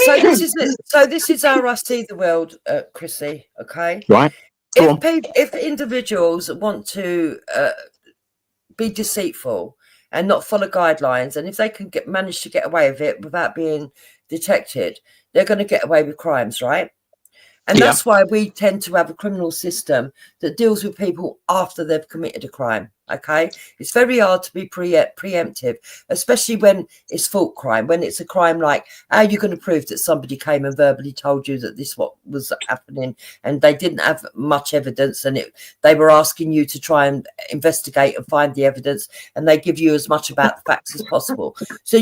[SPEAKER 15] So this is how I see the world, Chrissy. Okay.
[SPEAKER 12] Right.
[SPEAKER 15] If individuals want to be deceitful and not follow guidelines, and if they can manage to get away with it without being detected, they're going to get away with crimes, right? And that's why we tend to have a criminal system that deals with people after they've committed a crime. Okay, it's very hard to be preemptive, especially when it's fault crime. When it's a crime like, how are you going to prove that somebody came and verbally told you that this what was happening, and they didn't have much evidence, and they were asking you to try and investigate and find the evidence, and they give you as much about the facts as possible. So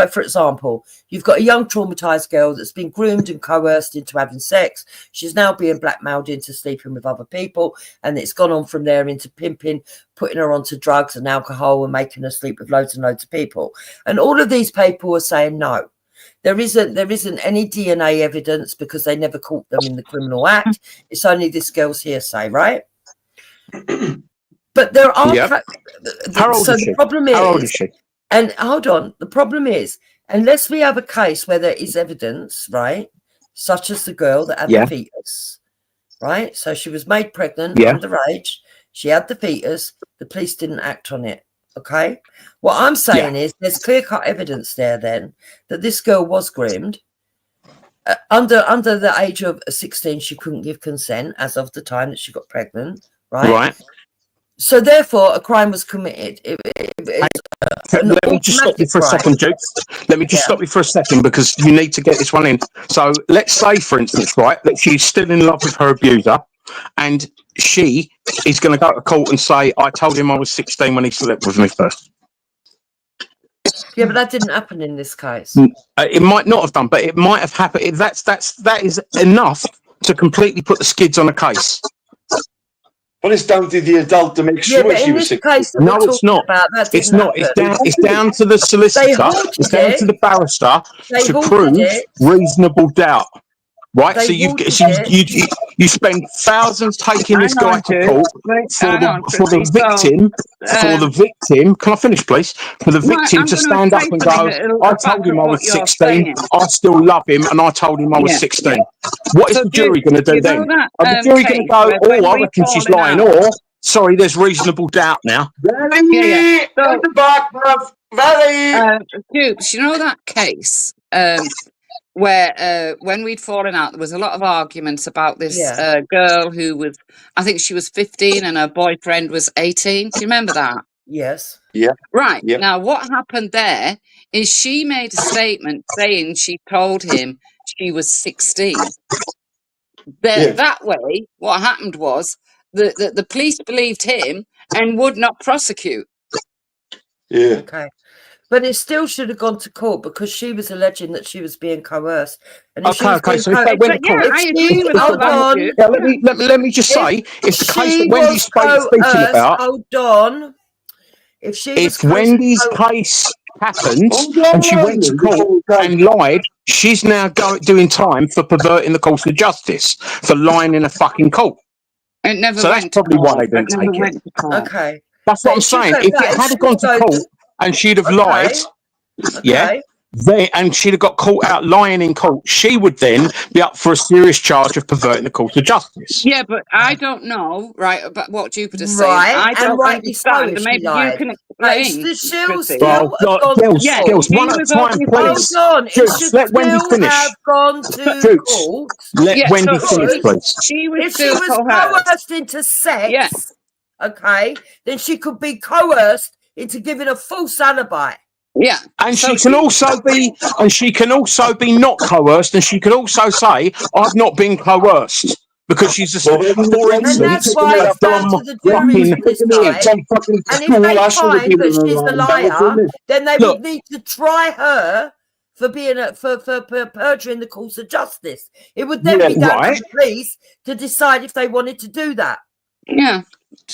[SPEAKER 15] for example, you've got a young traumatized girl that's been groomed and coerced into having sex. She's now being blackmailed into sleeping with other people, and it's gone on from there into pimping, putting her onto drugs and alcohol and making her sleep with loads and loads of people. And all of these people are saying no. There isn't any DNA evidence because they never caught them in the criminal act. It's only this girl's hearsay, right? But there are... The problem is...
[SPEAKER 12] How old is she?
[SPEAKER 15] And hold on. The problem is, unless we have a case where there is evidence, right, such as the girl that had the fetus, right? So she was made pregnant underage. She had the fetus. The police didn't act on it. Okay. What I'm saying is there's clear-cut evidence there then that this girl was groomed. Under the age of 16, she couldn't give consent as of the time that she got pregnant. Right. So therefore, a crime was committed.
[SPEAKER 12] Let me just stop you for a second, Duke. Let me just stop you for a second because you need to get this one in. So let's say, for instance, right, that she's still in love with her abuser, and she is going to go to court and say, "I told him I was 16 when he slept with me first."
[SPEAKER 15] Yeah, but that didn't happen in this case.
[SPEAKER 12] It might not have done, but it might have happened. That is enough to completely put the skids on a case.
[SPEAKER 7] Well, it's down to the adult to make sure she was 16.
[SPEAKER 12] No, it's not. It's not. It's down to the solicitor. It's down to the barrister to prove reasonable doubt. Right, so you spend thousands taking this guy to court for the victim. Can I finish, please? For the victim to stand up and go, "I told him I was 16. I still love him, and I told him I was 16." What is the jury going to do then? Are the jury going to go, "Oh, I reckon she's lying," or "Sorry, there's reasonable doubt now"?
[SPEAKER 9] Dupes, you know that case where when we'd fallen out, there was a lot of arguments about this girl who was, I think she was 15 and her boyfriend was 18. Do you remember that?
[SPEAKER 15] Yes.
[SPEAKER 7] Yeah.
[SPEAKER 9] Right. Yeah. Now, what happened there is she made a statement saying she told him she was 16. That way, what happened was the police believed him and would not prosecute.
[SPEAKER 7] Yeah.
[SPEAKER 15] Okay. But it still should have gone to court because she was alleging that she was being coerced. And if
[SPEAKER 12] Okay. So if they went to court, let me just say, if the case that Wendy's speaking about,
[SPEAKER 15] hold on. If
[SPEAKER 12] Wendy's case happened and she went to court and lied, she's now doing time for perverting the course of justice for lying in a fucking court.
[SPEAKER 9] It never
[SPEAKER 12] so that's probably why they didn't take it.
[SPEAKER 15] Okay.
[SPEAKER 12] That's what I'm saying. If it had gone to court and she'd have lied, and she'd have got caught out lying in court, she would then be up for a serious charge of perverting the course of justice.
[SPEAKER 9] Yeah, but I don't know, right, about what Jupiter's saying. I don't understand. Maybe you can explain.
[SPEAKER 12] Girls, one at a time, please.
[SPEAKER 15] Hold on.
[SPEAKER 12] Jukes, let Wendy finish.
[SPEAKER 15] Have gone to court.
[SPEAKER 12] Let Wendy finish, please.
[SPEAKER 15] If she was coerced into sex, okay, then she could be coerced into giving a false alibi.
[SPEAKER 9] Yeah,
[SPEAKER 12] and she can also be not coerced, and she can also say, "I've not been coerced," because she's just, for instance,
[SPEAKER 15] and that's why it's down to the jury this time. And if they find that she's a liar, then they would need to try her for being for perjuring the course of justice. It would then be down to the police to decide if they wanted to do that.
[SPEAKER 9] Yeah,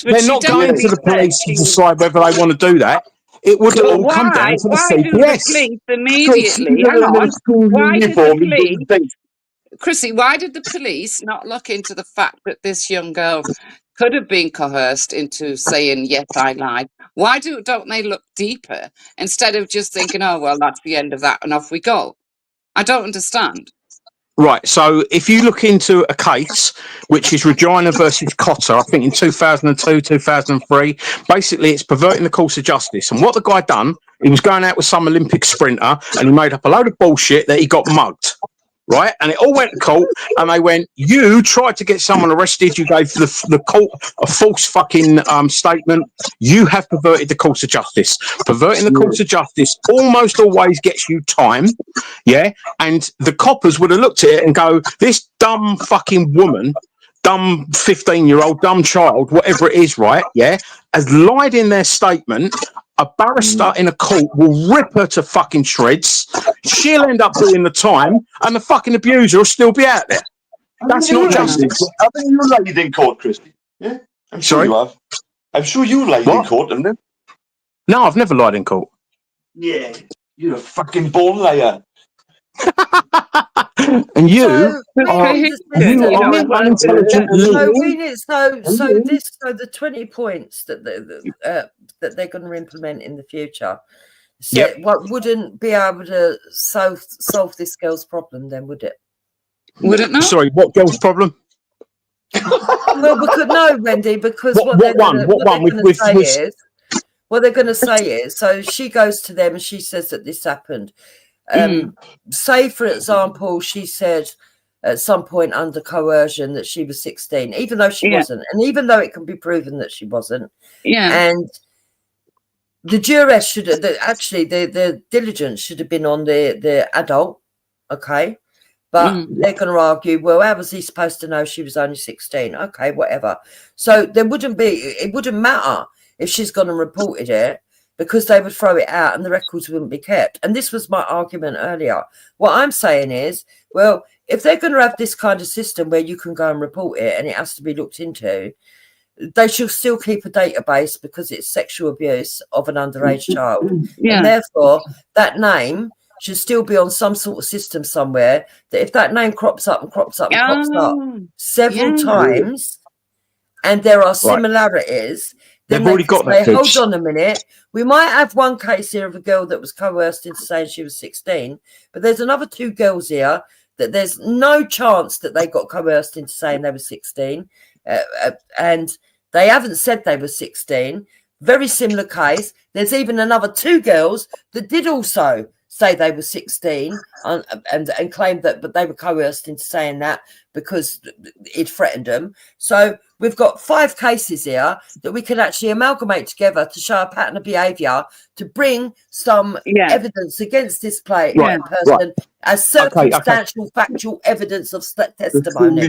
[SPEAKER 12] they're not going to the police to decide whether they want to do that. It would all come down to the CPS.
[SPEAKER 9] Why do the police immediately? Hang on. Why did the police, Chrissy? Why did the police not look into the fact that this young girl could have been coerced into saying, "Yes, I lied"? Why don't they look deeper instead of just thinking, "Oh, well, that's the end of that, and off we go"? I don't understand.
[SPEAKER 12] Right, so if you look into a case, which is Regina versus Cotter, I think in 2002, 2003, basically it's perverting the course of justice. And what the guy done, he was going out with some Olympic sprinter and he made up a load of bullshit that he got mugged. Right, and it all went to court, and they went, "You tried to get someone arrested. You gave the court a false fucking statement. You have perverted the course of justice. Perverting the course of justice almost always gets you time, yeah." And the coppers would have looked at it and go, "This dumb fucking woman, dumb 15-year-old, dumb child, whatever it is, right? Yeah, has lied in their statement." A barrister in a court will rip her to fucking shreds. She'll end up doing the time, and the fucking abuser will still be out there. That's not justice.
[SPEAKER 7] Haven't you lied in court, Christy? Yeah, I'm sure you have. I'm sure you lied in court, haven't you?
[SPEAKER 12] No, I've never lied in court.
[SPEAKER 7] Yeah, you're a fucking born liar.
[SPEAKER 12] And you are unintelligent.
[SPEAKER 15] So the 20 points that they're going to implement in the future, what wouldn't be able to solve this girl's problem then, would it?
[SPEAKER 9] Would it not?
[SPEAKER 12] Sorry, what girl's problem?
[SPEAKER 15] Well, Wendy, because what they're going to say is, so she goes to them and she says that this happened. Say, for example, she said, at some point under coercion that she was 16, even though she wasn't, and even though it can be proven that she wasn't. And the duress should have, actually the diligence should have been on the adult, okay? But they're going to argue, well, how was he supposed to know she was only 16? Okay, whatever. So it wouldn't matter if she's gone and reported it, because they would throw it out and the records wouldn't be kept. And this was my argument earlier. What I'm saying is, well, if they're going to have this kind of system where you can go and report it and it has to be looked into, they should still keep a database, because it's sexual abuse of an underage child. And therefore, that name should still be on some sort of system somewhere, that if that name crops up and crops up and crops up several times, and there are similarities, then they've already got that. Hold on a minute. We might have one case here of a girl that was coerced into saying she was 16, but there's another 2 girls here that there's no chance that they got coerced into saying they were 16, and they haven't said they were 16. Very similar case. There's even another 2 girls that did also say they were 16 and claimed that, but they were coerced into saying that because it threatened them. So we've got 5 cases here that we can actually amalgamate together to show a pattern of behaviour, to bring some evidence against this person as circumstantial, factual evidence of testimony.
[SPEAKER 12] I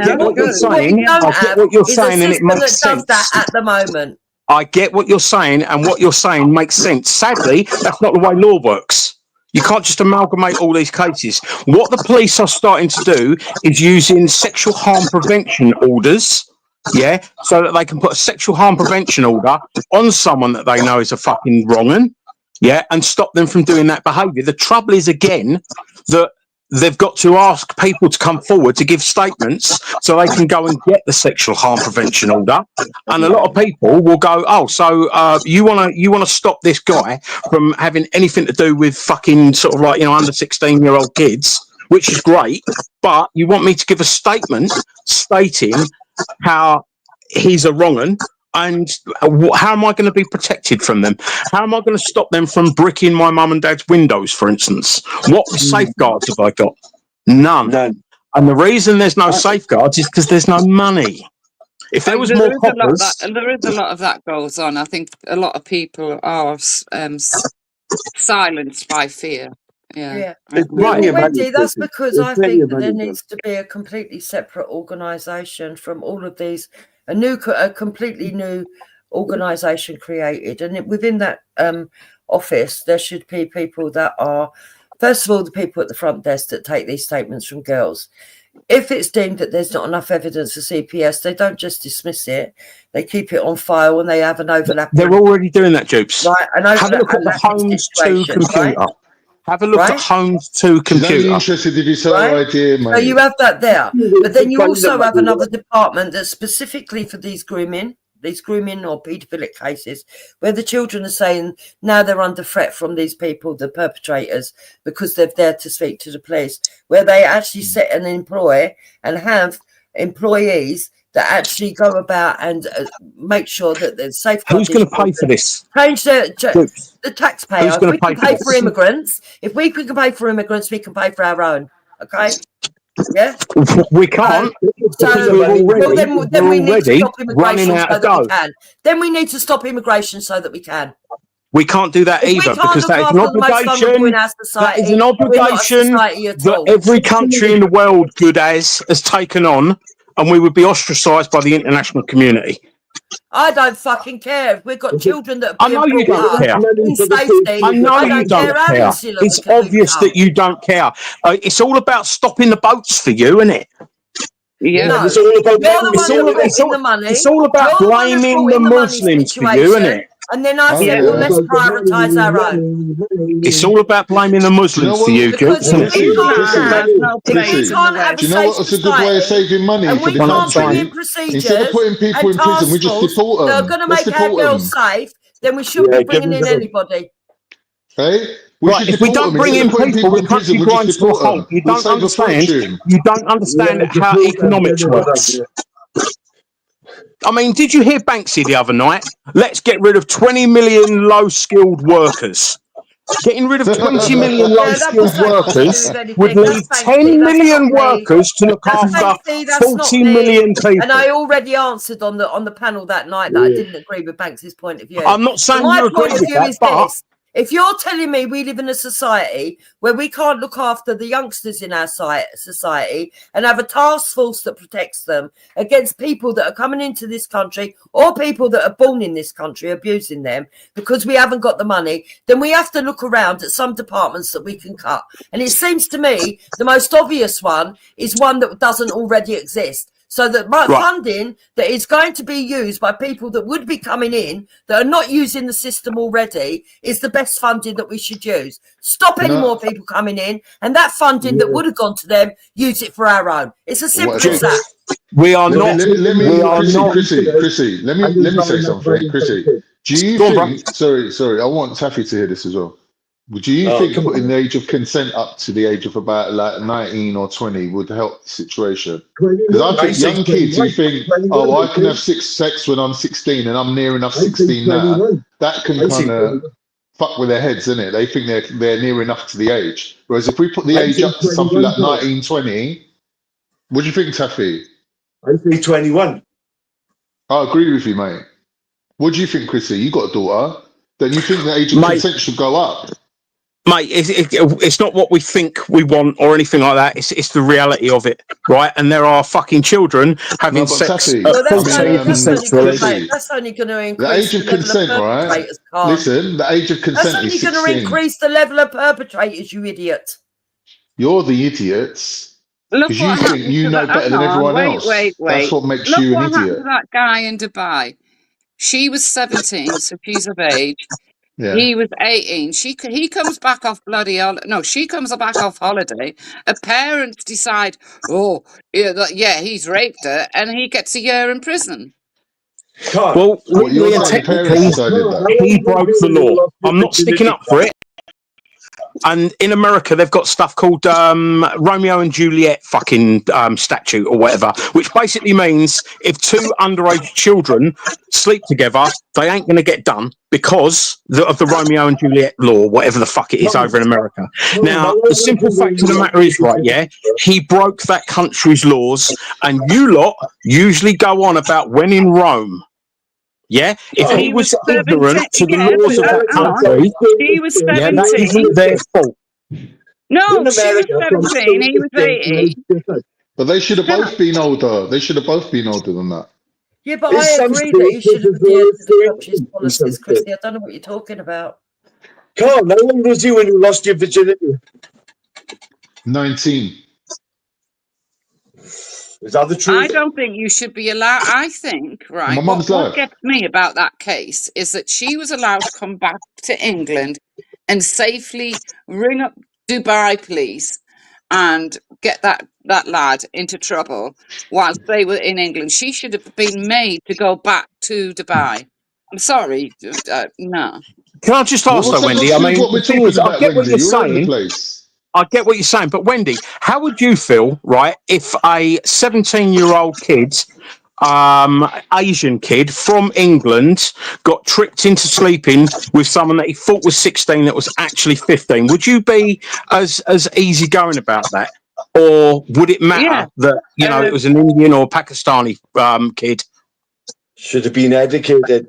[SPEAKER 12] get what you're saying. I get what you're saying, and it makes sense.
[SPEAKER 15] That at the moment.
[SPEAKER 12] I get what you're saying, and what you're saying makes sense. Sadly, that's not the way law works. You can't just amalgamate all these cases. What the police are starting to do is using sexual harm prevention orders, so that they can put a sexual harm prevention order on someone that they know is a fucking wrong'un, and stop them from doing that behaviour. The trouble is, again, that they've got to ask people to come forward to give statements so they can go and get the sexual harm prevention order. And a lot of people will go, oh, so you want to stop this guy from having anything to do with fucking sort of like, under 16-year-old kids, which is great, but you want me to give a statement stating how he's a wrong'un, and how am I going to be protected from them? How am I going to stop them from bricking my mum and dad's windows, for instance? What safeguards have I got? None. And the reason there's no safeguards is because there's no money. If there was more coppers...
[SPEAKER 9] There is a lot of that goes on. I think a lot of people are silenced by fear.
[SPEAKER 15] Wendy, that's because I think that there needs to be a completely separate organisation from all of these. A completely new organisation created, and within that office there should be people that are, first of all, the people at the front desk that take these statements from girls. If it's deemed that there's not enough evidence for CPS, they don't just dismiss it; they keep it on file, and they have an overlap.
[SPEAKER 12] They're already doing that, Jupes.
[SPEAKER 15] Right,
[SPEAKER 12] have a look at the Homes 2 computer. Right? Have a look at Homes 2 computer.
[SPEAKER 1] I'm interested if it's our idea, mate.
[SPEAKER 15] So you have that there, but then you also have another department that's specifically for these grooming or paedophilic cases, where the children are saying now they're under threat from these people, the perpetrators, because they're there to speak to the police, where they actually set and employ and have employees that actually go about and make sure that the safeguarding.
[SPEAKER 12] Who's going to pay for this?
[SPEAKER 15] Change the taxpayer. If we can pay for immigrants, if we can pay for immigrants, we can pay for our own. Okay. Yeah.
[SPEAKER 12] We can't.
[SPEAKER 15] Then we need to stop immigration so that we can. Then we need to stop immigration so that we can.
[SPEAKER 12] We can't do that either, because that is an obligation. That is an obligation that every country in the world has taken on, and we would be ostracised by the international community.
[SPEAKER 15] I don't fucking care. If we've got children that are
[SPEAKER 12] I know you don't care.
[SPEAKER 15] In safety,
[SPEAKER 12] I know you don't care. It's obvious that you don't care. It's all about stopping the boats for you, isn't it?
[SPEAKER 15] Yeah,
[SPEAKER 12] no, it's all about blaming the Muslims for you, isn't it?
[SPEAKER 15] And then I said, well, let's prioritise our own.
[SPEAKER 12] It's all about blaming the Muslims for you,
[SPEAKER 1] Jukes. Do you know what's a good way of saving money for the country? Instead of putting people in prison, we just deport them.
[SPEAKER 15] They're going to make our girls safe, then we shouldn't be bringing in anybody.
[SPEAKER 1] Hey?
[SPEAKER 12] If we don't bring in people, the country grinds to a halt. You don't understand how economics works. I mean, did you hear Banksy the other night? Let's get rid of 20 million low-skilled workers. getting rid of 20 million low-skilled workers would
[SPEAKER 15] That's
[SPEAKER 12] leave
[SPEAKER 15] Banksy,
[SPEAKER 12] 10
[SPEAKER 15] that's
[SPEAKER 12] million
[SPEAKER 15] not me.
[SPEAKER 12] workers to look
[SPEAKER 15] That's
[SPEAKER 12] after
[SPEAKER 15] Banksy, that's not
[SPEAKER 12] 40
[SPEAKER 15] me.
[SPEAKER 12] million people.
[SPEAKER 15] And I already answered on the panel that night that I didn't agree with Banksy's point of view.
[SPEAKER 12] I'm not saying
[SPEAKER 15] My
[SPEAKER 12] you agree
[SPEAKER 15] point of
[SPEAKER 12] with
[SPEAKER 15] view
[SPEAKER 12] that,
[SPEAKER 15] is
[SPEAKER 12] but
[SPEAKER 15] this. If you're telling me we live in a society where we can't look after the youngsters in our society and have a task force that protects them against people that are coming into this country or people that are born in this country abusing them because we haven't got the money, then we have to look around at some departments that we can cut. And it seems to me the most obvious one is one that doesn't already exist. So that funding that is going to be used by people that would be coming in that are not using the system already is the best funding that we should use. Stop any more people coming in, and that funding that would have gone to them, use it for our own. It's as simple as that.
[SPEAKER 12] We are not.
[SPEAKER 1] Chrissy, let me say something. Chrissy, do you think? Sorry, I want Taffy to hear this as well. Do you think putting the age of consent up to the age of about like 19 or 20 would help the situation? Because I think young kids who think, oh, I can have sex when I'm 16 and I'm near enough 16 now, that can kind of fuck with their heads, isn't it? They think they're near enough to the age. Whereas if we put the age up to something like 19, 20, what do you think, Taffy?
[SPEAKER 7] I say 21.
[SPEAKER 1] I agree with you, mate. What do you think, Chrissy? You got a daughter. Then you think the age of consent should go up?
[SPEAKER 12] Mate, it's not what we think we want or anything like that. It's the reality of it, right? And there are fucking children having sex at 14 consensually.
[SPEAKER 15] That's only going to increase
[SPEAKER 1] the age of consent, right? Listen, the age of consent
[SPEAKER 15] that's only
[SPEAKER 1] is
[SPEAKER 15] going
[SPEAKER 1] 16.
[SPEAKER 15] to increase the level of perpetrators, you idiot.
[SPEAKER 1] You're the idiots.
[SPEAKER 9] Look
[SPEAKER 1] Because you
[SPEAKER 9] what
[SPEAKER 1] think
[SPEAKER 9] happened
[SPEAKER 1] you
[SPEAKER 9] to
[SPEAKER 1] know
[SPEAKER 9] that.
[SPEAKER 1] better than everyone else.
[SPEAKER 9] Wait.
[SPEAKER 1] That's what makes
[SPEAKER 9] Look
[SPEAKER 1] you
[SPEAKER 9] what
[SPEAKER 1] an
[SPEAKER 9] happened
[SPEAKER 1] idiot.
[SPEAKER 9] to that guy in Dubai. She was 17, so she's of age.
[SPEAKER 1] Yeah.
[SPEAKER 9] He was 18. He comes back off she comes back off holiday. Her parents decide, he's raped her, and he gets a year in prison.
[SPEAKER 12] Well, legally and technically, he broke the law. I'm not sticking up for it. And in America, they've got stuff called Romeo and Juliet fucking statute or whatever, which basically means if two underage children sleep together, they ain't going to get done because of the Romeo and Juliet law, whatever the fuck it is over in America. Now, the simple fact of the matter is, he broke that country's laws, and you lot usually go on about when in Rome. Yeah, if he was ignorant to the laws of that country,
[SPEAKER 9] he was 17.
[SPEAKER 12] That isn't their fault.
[SPEAKER 9] No, she was 17. He was 18.
[SPEAKER 1] But they should have both been older. They should have both been older than that.
[SPEAKER 15] Yeah, but I agree that you should have adhered to the country's policies, Chrissy. I don't know what you're talking about.
[SPEAKER 7] Carl, how old was you when you lost your virginity?
[SPEAKER 1] 19.
[SPEAKER 7] Is that the truth?
[SPEAKER 9] I don't think you should be allowed. I think, right,
[SPEAKER 1] My mum's
[SPEAKER 9] what
[SPEAKER 1] life.
[SPEAKER 9] gets me about that case is that she was allowed to come back to England and safely ring up Dubai police and get that lad into trouble whilst they were in England. She should have been made to go back to Dubai. I'm sorry, no.
[SPEAKER 12] Can I just ask though, Wendy? I mean, the thing is, I get what you're saying. I get what you're saying, but Wendy, how would you feel, right, if a 17-year-old kid, Asian kid from England, got tricked into sleeping with someone that he thought was 16 that was actually 15? Would you be as easygoing about that, or would it matter that it was an Indian or Pakistani kid?
[SPEAKER 7] Should have been educated.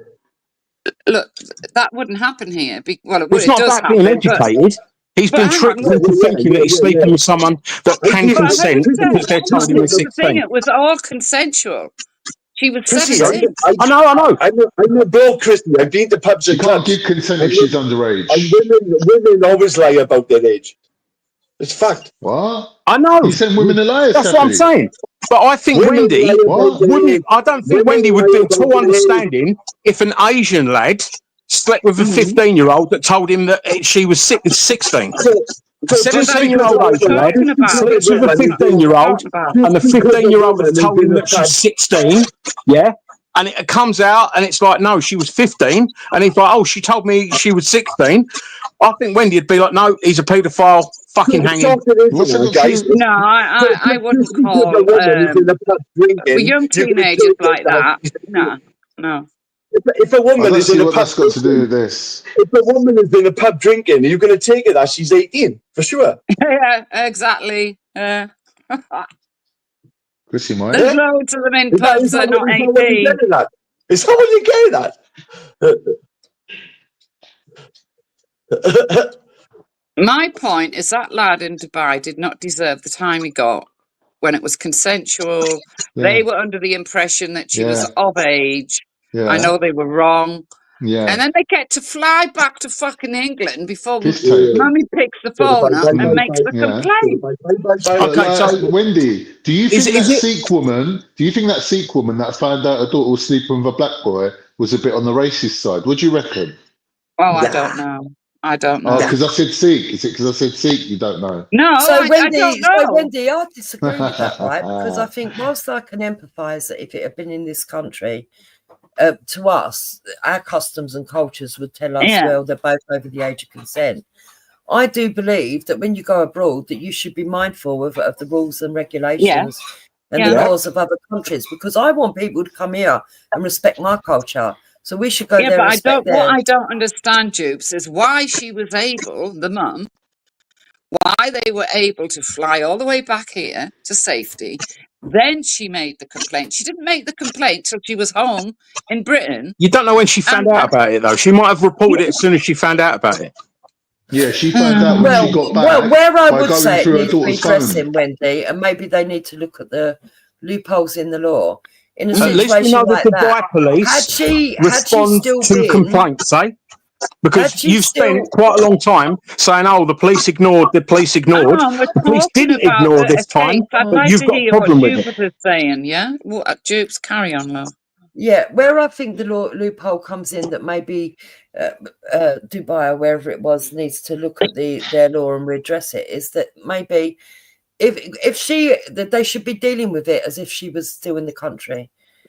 [SPEAKER 9] Look, that wouldn't happen here.
[SPEAKER 12] It's not about being educated. He's been tricked into thinking that he's sleeping with someone that can consent because they're told him he's 16.
[SPEAKER 9] It was all consensual. She was
[SPEAKER 7] Chrissy,
[SPEAKER 9] 17.
[SPEAKER 12] I know.
[SPEAKER 7] I'm a broke Christy. I've been to pubs and clubs.
[SPEAKER 1] You can't give consent if she's underage.
[SPEAKER 7] And women always lie about their age. It's fact.
[SPEAKER 1] What?
[SPEAKER 12] I know.
[SPEAKER 1] You saying women are liars?
[SPEAKER 12] That's what I'm saying. But I think Wendy wouldn't. I don't think Wendy would be at all understanding if an Asian lad slept with a 15-year-old that told him that she was 16. A 17-year-old Asian lad sleeps with a 15-year-old, and the 15-year-old has told him that she's 16. Yeah. And it comes out, and it's like, no, she was 15. And he's like, oh, she told me she was 16. I think Wendy would be like, no, he's a paedophile, fucking hang him.
[SPEAKER 9] No, I wouldn't call young teenagers like that. No.
[SPEAKER 7] If a woman is in a pub,
[SPEAKER 1] that's got to do with this.
[SPEAKER 7] If a woman is in a pub drinking, are you going to take it that she's 18 for sure?
[SPEAKER 9] Yeah, exactly.
[SPEAKER 1] Chrissy, might.
[SPEAKER 9] There's loads of them in pubs that are not 18.
[SPEAKER 7] Is that what you get at?
[SPEAKER 9] My point is that lad in Dubai did not deserve the time he got when it was consensual.
[SPEAKER 1] Yeah.
[SPEAKER 9] They were under the impression that she was of age.
[SPEAKER 1] Yeah.
[SPEAKER 9] I know they were wrong.
[SPEAKER 1] Yeah.
[SPEAKER 9] And then they get to fly back to fucking England before Mummy picks the phone up and makes the complaint.
[SPEAKER 1] Okay, so Wendy, do you think that Sikh woman that found out her daughter was sleeping with a black boy was a bit on the racist side? What do you reckon?
[SPEAKER 9] Oh, I don't know. I don't know.
[SPEAKER 1] Oh, because I said Sikh. Is it because I said Sikh? You don't know.
[SPEAKER 9] No,
[SPEAKER 15] so Wendy,
[SPEAKER 9] I don't know.
[SPEAKER 15] So Wendy, I disagree with that, right? Because I think whilst I can empathise that if it had been in this country, to us, our customs and cultures would tell us, well, they're both over the age of consent. I do believe that when you go abroad, that you should be mindful of the rules and regulations and the laws of other countries, because I want people to come here and respect my culture. So we should go there and respect theirs.
[SPEAKER 9] What I don't understand, Jupes, is why she was able, the mum, why they were able to fly all the way back here to safety. Then she made the complaint. She didn't make the complaint till she was home in Britain.
[SPEAKER 12] You don't know when she found out about it, though. She might have reported it as soon as she found out about it.
[SPEAKER 1] Yeah, she found out when she got back.
[SPEAKER 15] Where I would say it needs to be addressing, Wendy, and maybe they need to look at the loopholes in the law. In a situation
[SPEAKER 12] at least we know
[SPEAKER 15] like
[SPEAKER 12] that the Dubai police respond to complaints, eh? Because you've spent quite a long time saying, "Oh, the police ignored." The police ignored. The police didn't ignore this time. But you've got a problem with it.
[SPEAKER 9] What saying, yeah? What Jupes, carry on, love.
[SPEAKER 15] Yeah, where I think the loophole comes in, that maybe Dubai or wherever it was needs to look at their law and redress it, is that maybe they should be dealing with it as if she was still in the country.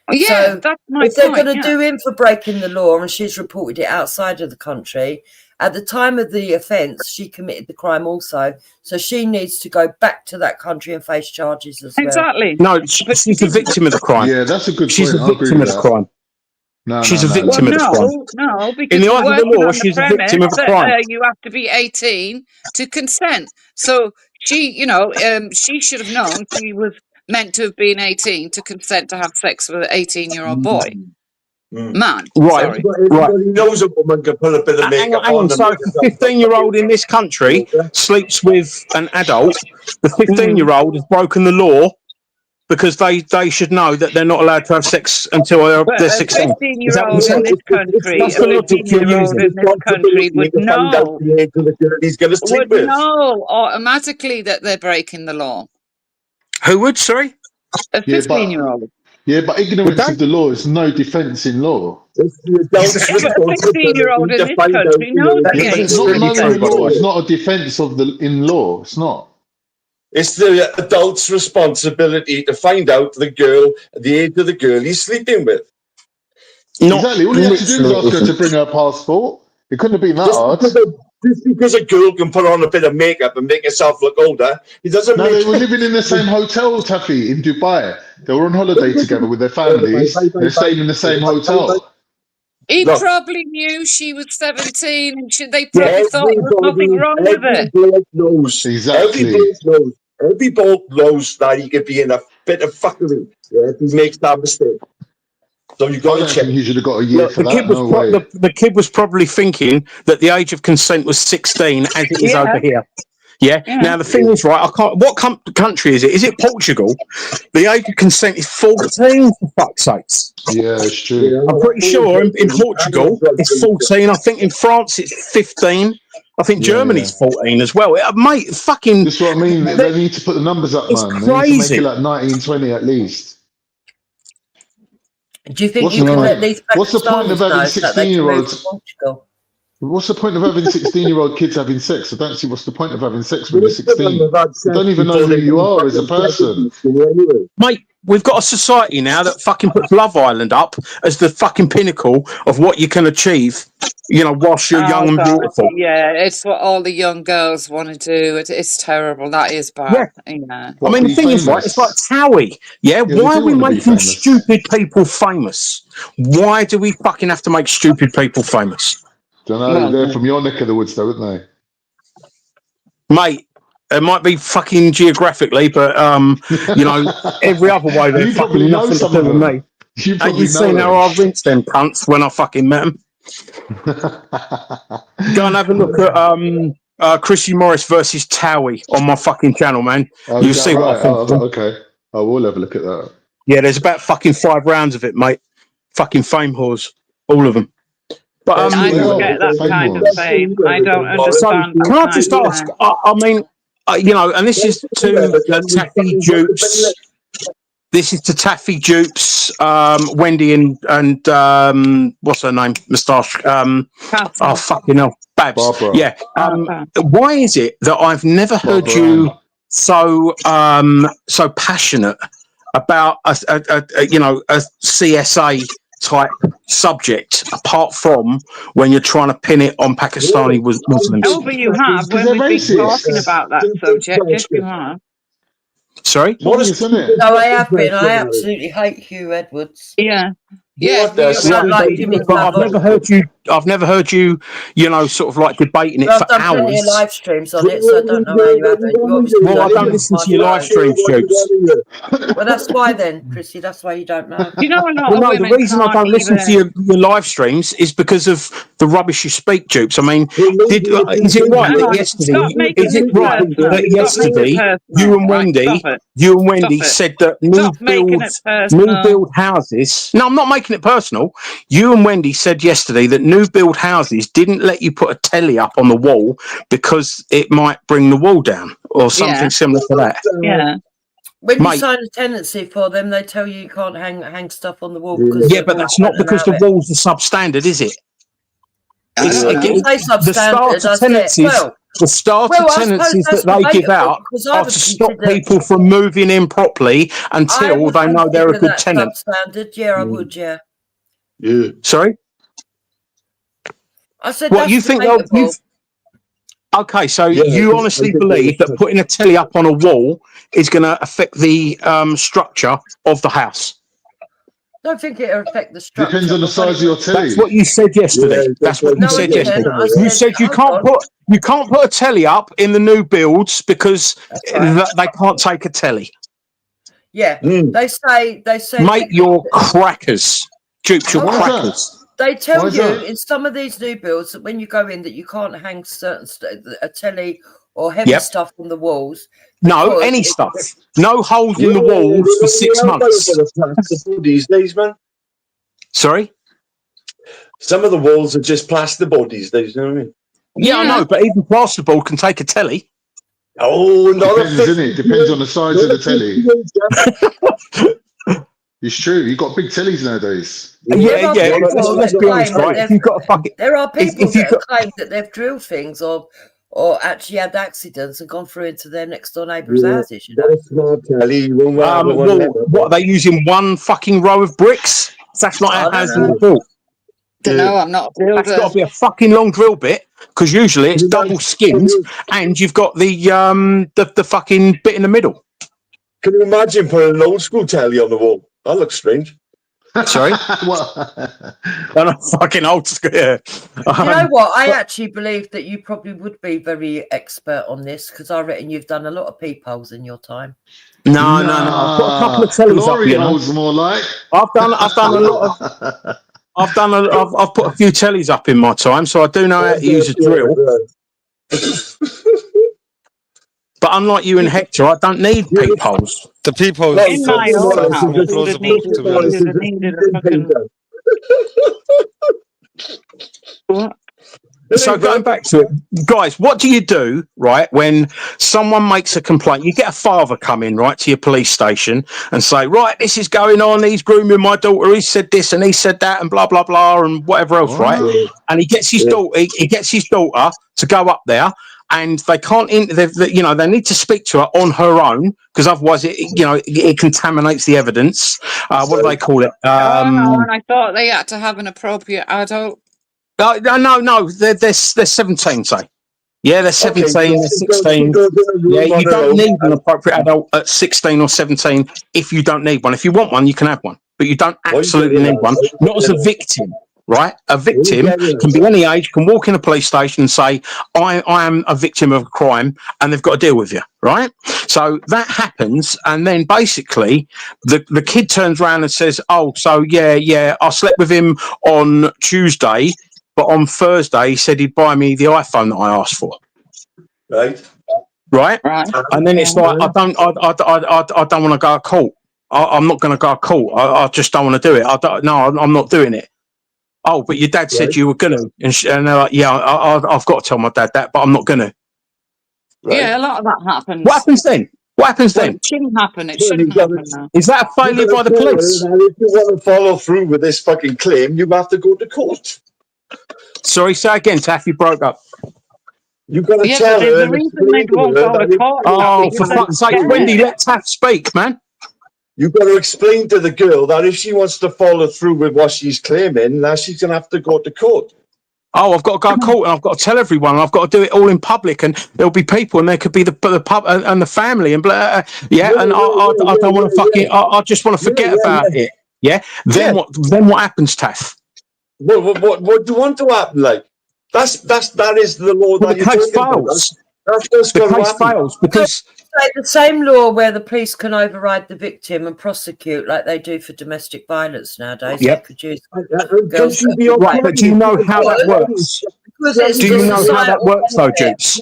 [SPEAKER 9] Yeah,
[SPEAKER 15] so
[SPEAKER 9] that's my
[SPEAKER 15] if they're going to do him for breaking the law and she's reported it outside of the country, at the time of the offence, she committed the crime also. So she needs to go back to that country and face charges as well.
[SPEAKER 9] Exactly.
[SPEAKER 12] No, she's a victim of the crime.
[SPEAKER 1] Yeah, that's a good point.
[SPEAKER 12] She's a victim of the crime. She's a victim of the crime.
[SPEAKER 9] No, because
[SPEAKER 12] in the eyes of the law, she's a victim of the crime.
[SPEAKER 9] You have to be 18 to consent. So she, she should have known she was meant to have been 18 to consent to have sex with an 18-year-old boy. Man.
[SPEAKER 12] Right.
[SPEAKER 7] Everybody knows a woman can put a bit of makeup on.
[SPEAKER 12] So if a 15-year-old in this country sleeps with an adult, the 15-year-old has broken the law because they should know that they're not allowed to have sex until they're 16.
[SPEAKER 9] A 15-year-old in this country, a 15-year-old in this country would know automatically that they're breaking the law.
[SPEAKER 12] Who would, sorry?
[SPEAKER 9] A 15-year-old.
[SPEAKER 1] Yeah, but ignorance of the law is no defence in law.
[SPEAKER 9] A 15-year-old in this country knows
[SPEAKER 1] it's not knowing the law. It's not a defence in law. It's not.
[SPEAKER 7] It's the adult's responsibility to find out the age of the girl he's sleeping with.
[SPEAKER 1] Exactly. All you have to do is ask her to bring her passport. It couldn't have been that hard.
[SPEAKER 7] Just because a girl can put on a bit of makeup and make herself look older, it doesn't
[SPEAKER 1] No, they were living in the same hotel, Taffy, in Dubai. They were on holiday together with their families. They're staying in the same hotel.
[SPEAKER 9] He probably knew she was 17 and they probably thought there was nothing wrong with it.
[SPEAKER 1] Exactly.
[SPEAKER 7] Every bloke knows that he could be in a bit of fuckery if he makes that mistake. So you got to check.
[SPEAKER 1] He should have got a year for that.
[SPEAKER 12] The kid was probably thinking that the age of consent was 16, as it is over here. Yeah. Now the thing is, right? What country is it? Is it Portugal? The age of consent is 14. For fuck's sakes.
[SPEAKER 1] Yeah, it's true.
[SPEAKER 12] I'm pretty sure in Portugal it's 14. I think in France it's 15. I think Germany's 14 as well. Mate, fucking.
[SPEAKER 1] That's what I mean. They need to put the numbers up,
[SPEAKER 12] it's
[SPEAKER 1] man.
[SPEAKER 12] Crazy.
[SPEAKER 1] They need to make it like 19, 20 at least.
[SPEAKER 15] Do you think you can let these
[SPEAKER 1] What's the point of having 16-year-olds? What's the point of having 16-year-old kids having sex? I don't see what's the point of having sex when you're 16. You don't even know who you are as a person.
[SPEAKER 12] Mate, we've got a society now that fucking puts Love Island up as the fucking pinnacle of what you can achieve, you know, whilst you're young and
[SPEAKER 9] God.
[SPEAKER 12] beautiful.
[SPEAKER 9] Yeah, it's what all the young girls want to do. It's terrible. That is bad. Yeah.
[SPEAKER 12] I mean, the thing is, right, it's like Towie. Yeah, why are we making stupid people famous? Why do we fucking have to make stupid people famous?
[SPEAKER 1] Don't know. They're from your neck of the woods, though, aren't
[SPEAKER 12] they? Mate, it might be fucking geographically, but, you know, every other way, they're fucking nothing to do with me. Ain't you seen how I rinsed them cunts when I fucking met them? Go and have a look at Chrissy Morris versus Towie on my fucking channel, man.
[SPEAKER 1] Oh,
[SPEAKER 12] You'll see what I think.
[SPEAKER 1] Okay. I will have a look at that.
[SPEAKER 12] Yeah, there's about fucking 5 rounds of it, mate. Fucking fame whores. All of them. But
[SPEAKER 9] I don't get that kind of fame. I don't understand.
[SPEAKER 12] Can I just ask? I mean, you know, and this is to Taffy Dupes. This is to Taffy Dupes, Wendy and what's her name? Moustache. Oh fucking hell, Babs.
[SPEAKER 1] Barbara.
[SPEAKER 12] Yeah. Why is it that I've never heard you so passionate about a CSA type subject, apart from when you're trying to pin it on Pakistani Muslims?
[SPEAKER 9] Oh, but you have when we've been talking about that subject. Yes, you have.
[SPEAKER 12] Sorry?
[SPEAKER 15] No, I have been. I absolutely hate Hugh Edwards.
[SPEAKER 9] Yeah.
[SPEAKER 15] Yeah,
[SPEAKER 12] but I've never heard you, you know, sort of like debating it
[SPEAKER 15] I've
[SPEAKER 12] for
[SPEAKER 15] done
[SPEAKER 12] hours.
[SPEAKER 15] plenty of live streams on it, so I don't know how you haven't.
[SPEAKER 12] Well, I don't listen to your live streams, Jukes.
[SPEAKER 15] Well, that's why then, Chrissy. That's why you don't know.
[SPEAKER 9] You know, a lot
[SPEAKER 12] Well,
[SPEAKER 9] of
[SPEAKER 12] no,
[SPEAKER 9] women
[SPEAKER 12] the reason I don't listen to
[SPEAKER 9] even...
[SPEAKER 12] your live streams is because of the rubbish you speak, Jukes. I mean, is it right that yesterday? Is it right that yesterday you and Wendy said that new build houses? No, I'm not making it personal. You and Wendy said yesterday that new build houses didn't let you put a telly up on the wall because it might bring the wall down or something similar to that.
[SPEAKER 9] Yeah.
[SPEAKER 15] When you sign a tenancy for them, they tell you can't hang stuff on the wall. Because
[SPEAKER 12] Yeah, but that's not because the walls are substandard, is it? The starter tenancies that they give out are to stop people from moving in properly until they know they're a good tenant.
[SPEAKER 15] Substandard, yeah, I would, yeah.
[SPEAKER 12] Yeah. Sorry?
[SPEAKER 15] I said,
[SPEAKER 12] what you think? Okay, so you honestly believe that putting a telly up on a wall is going to affect the structure of the house?
[SPEAKER 15] I don't think it'll affect the structure.
[SPEAKER 1] Depends on the size of your telly.
[SPEAKER 12] That's what you said yesterday. That's what you said yesterday. You said you can't put a telly up in the new builds because they can't take a telly.
[SPEAKER 15] Yeah, they say.
[SPEAKER 12] Mate, you're crackers. Dupes, you're crackers.
[SPEAKER 15] They tell you in some of these new builds that when you go in that you can't hang a telly or heavy stuff on the walls.
[SPEAKER 12] No, any stuff. No holes in the walls for 6 months.
[SPEAKER 7] These days, man.
[SPEAKER 12] Sorry?
[SPEAKER 7] Some of the walls are just plaster board these days, you know what I mean?
[SPEAKER 12] Yeah, I know, but even plasterboard can take a telly.
[SPEAKER 7] Oh, no.
[SPEAKER 1] Depends, isn't it? Depends on the size of the telly. It's true. You've got big tellies nowadays.
[SPEAKER 12] Yeah. Let's be honest, right? If you've got a fucking...
[SPEAKER 15] There are people that claim that they've drilled things or actually had accidents and gone through into their next door neighbour's houses. You know?
[SPEAKER 12] What are they using? One fucking row of bricks? That's not how houses are built.
[SPEAKER 9] No, I'm not a builder.
[SPEAKER 12] That's got to be a fucking long drill bit because usually it's double skinned and you've got the fucking bit in the middle.
[SPEAKER 7] Can you imagine putting an old school telly on the wall? That looks strange.
[SPEAKER 12] Sorry? Fucking old school. Yeah.
[SPEAKER 15] You know what? I actually believe that you probably would be very expert on this because I reckon you've done a lot of peepholes in your time.
[SPEAKER 12] No. I've got a couple of tellies up here.
[SPEAKER 1] More like.
[SPEAKER 12] I've done a lot of. I've put a few tellies up in my time, so I do know how to use a drill. But unlike you and Hector, I don't need peepholes.
[SPEAKER 10] The peepholes
[SPEAKER 9] in my own house, what?
[SPEAKER 12] So going back to it, guys, what do you do, right, when someone makes a complaint? You get a father come in, right, to your police station and say, right, this is going on, he's grooming my daughter, he said this and he said that and blah, blah, blah, and whatever else, right? And he gets his daughter, he gets his daughter to go up there, and they can't, they need to speak to her on her own, because otherwise, it contaminates the evidence. What do they call it?
[SPEAKER 9] And I thought they had to have an appropriate adult.
[SPEAKER 12] No, they're 17, say. Yeah, they're 17, they're 16. Yeah, you don't need an appropriate adult at 16 or 17 if you don't need one. If you want one, you can have one, but you don't absolutely need one. Not as a victim, right? A victim can be any age, can walk in a police station and say, I am a victim of a crime, and they've got to deal with you, right? So that happens, and then basically the kid turns around and says, oh, so yeah, I slept with him on Tuesday, but on Thursday he said he'd buy me the iPhone that I asked for. Right. And then it's like, I don't want to go to court. I'm not going to go to court. I just don't want to do it. I'm not doing it. Oh, but your dad said you were going to. And they're like, yeah, I've got to tell my dad that, but I'm not going to.
[SPEAKER 9] Yeah, a lot of that happens.
[SPEAKER 12] What happens then?
[SPEAKER 9] It shouldn't happen. It shouldn't happen now.
[SPEAKER 12] Is that a failure by the police?
[SPEAKER 7] If you want to follow through with this fucking claim, you have to go to court.
[SPEAKER 12] Sorry, say again, Taff, you broke up.
[SPEAKER 7] You've got to tell her.
[SPEAKER 9] The reason they won't go to court.
[SPEAKER 12] Oh, for fuck's sake, Wendy, let Taff speak, man.
[SPEAKER 7] You've got to explain to the girl that if she wants to follow through with what she's claiming, now she's going to have to go to court.
[SPEAKER 12] Oh, I've got to go to court and I've got to tell everyone. And I've got to do it all in public, and there'll be people, and there could be the pub and the family, and blah, and I don't want to fucking. I just want to forget about it. Yeah. Then what? Then what happens, Taff?
[SPEAKER 7] What do you want to happen? Like that is the law that
[SPEAKER 12] the case fails.
[SPEAKER 7] The
[SPEAKER 12] case fails because
[SPEAKER 15] the same law where the police can override the victim and prosecute, like they do for domestic violence nowadays.
[SPEAKER 12] Yep.
[SPEAKER 15] They could use
[SPEAKER 12] right, but do you know how that works? Do you know how that works, though, Jukes?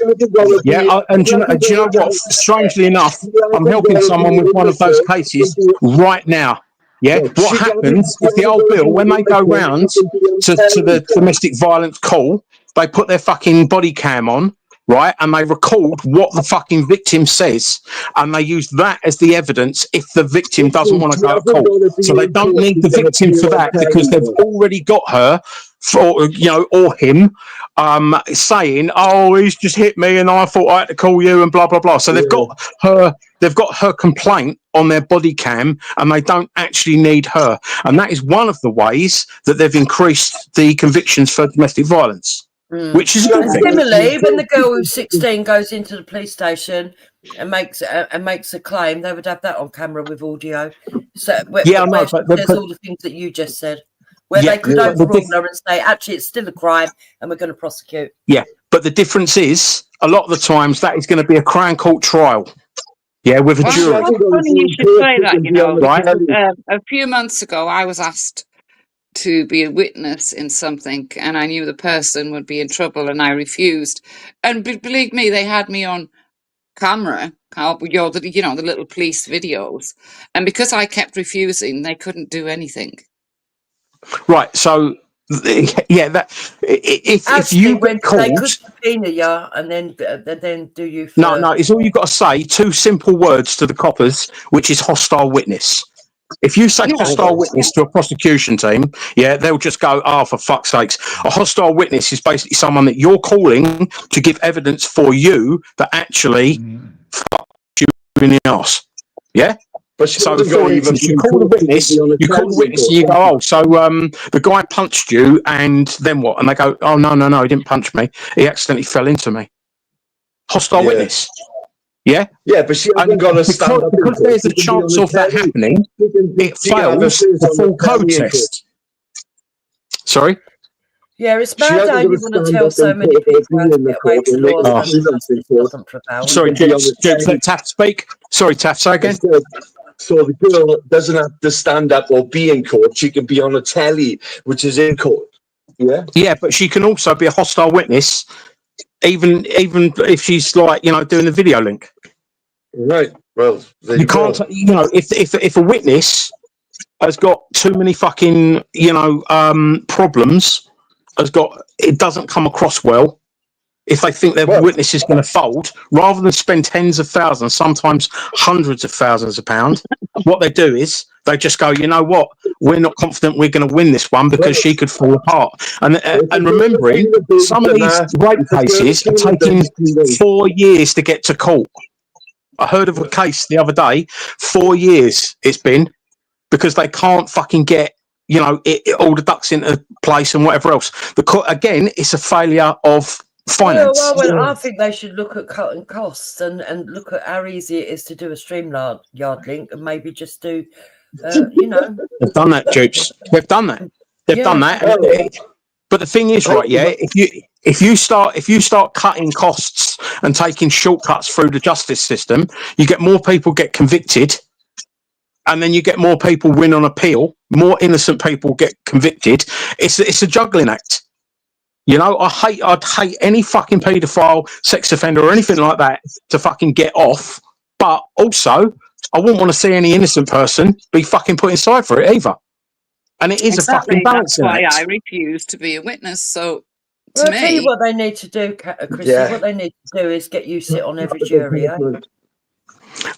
[SPEAKER 12] Yeah, and do you know what? Strangely enough, I'm helping someone with one of those cases right now. Yeah, what happens if the old Bill, when they go round to the domestic violence call, they put their fucking body cam on, right, and they record what the fucking victim says, and they use that as the evidence if the victim doesn't want to go to court. So they don't need the victim for that because they've already got her for, or him, saying, oh, he's just hit me and I thought I had to call you and blah, blah, blah. So they've got her complaint on their body cam, and they don't actually need her. And that is one of the ways that they've increased the convictions for domestic violence. Which is a good thing.
[SPEAKER 15] Similarly, when the girl who's 16 goes into the police station and makes a claim, they would have that on camera with audio. So there's all the things that you just said, where they could overrule her and say, actually, it's still a crime, and we're going to prosecute.
[SPEAKER 12] Yeah, but the difference is, a lot of the times, that is going to be a Crown Court trial. Yeah, with a jury.
[SPEAKER 9] It's funny you should say that. Right? A few months ago, I was asked to be a witness in something, and I knew the person would be in trouble, and I refused. And believe me, they had me on camera, the little police videos, and because I kept refusing, they couldn't do anything.
[SPEAKER 12] Right. So, that if you get called,
[SPEAKER 15] they could subpoena you, and then do you? For...
[SPEAKER 12] No. It's all you've got to say. 2 simple words to the coppers, which is hostile witness. If you say hostile witness to a prosecution team, they'll just go, oh, for fuck's sakes. A hostile witness is basically someone that you're calling to give evidence for you that actually fucked you in the arse. Yeah? So, for instance, you call the witness, and you go, oh, so the guy punched you, and then what? And they go, oh, no, he didn't punch me. He accidentally fell into me. Hostile witness. Yeah,
[SPEAKER 7] but she hasn't got to stand up
[SPEAKER 12] because there's a chance of that happening. It fails the full code test. Sorry.
[SPEAKER 15] Yeah, it's bad how you want to tell so many people how to get away with laws.
[SPEAKER 12] Sorry, let Taff speak. Sorry, Taff, say again.
[SPEAKER 7] So the girl doesn't have to stand up or be in court. She can be on a telly, which is in court. Yeah. Yeah,
[SPEAKER 12] but she can also be a hostile witness, even if she's like, doing the video link.
[SPEAKER 7] Right. Well,
[SPEAKER 12] you can't. If a witness has got too many fucking problems, doesn't come across well, if they think their witness is going to fold, rather than spend tens of thousands, sometimes hundreds of thousands of pounds, what they do is they just go, you know what, we're not confident we're going to win this one because she could fall apart. And remembering, some of these rape cases are taking 4 years to get to court. I heard of a case the other day, 4 years it's been, because they can't fucking get, you know, all the ducks into place and whatever else. The court, again, it's a failure of finance.
[SPEAKER 15] Well, I think they should look at cutting costs and look at how easy it is to do a StreamYard link and maybe just do, you know.
[SPEAKER 12] They've done that, Dupes. They've done that. They've done that. But the thing is, right, yeah, if you start cutting costs and taking shortcuts through the justice system, you get more people get convicted, and then you get more people win on appeal. More innocent people get convicted. It's a juggling act. You know, I'd hate any fucking paedophile, sex offender, or anything like that to fucking get off. But also, I wouldn't want to see any innocent person be fucking put inside for it either. And it is a fucking balancing act.
[SPEAKER 9] That's why I refuse to be a witness. So, to
[SPEAKER 15] I'll
[SPEAKER 9] me,
[SPEAKER 15] tell you what they need to do, Chrissy.
[SPEAKER 9] Yeah.
[SPEAKER 15] What they need to do is get you sit on every jury. Eh?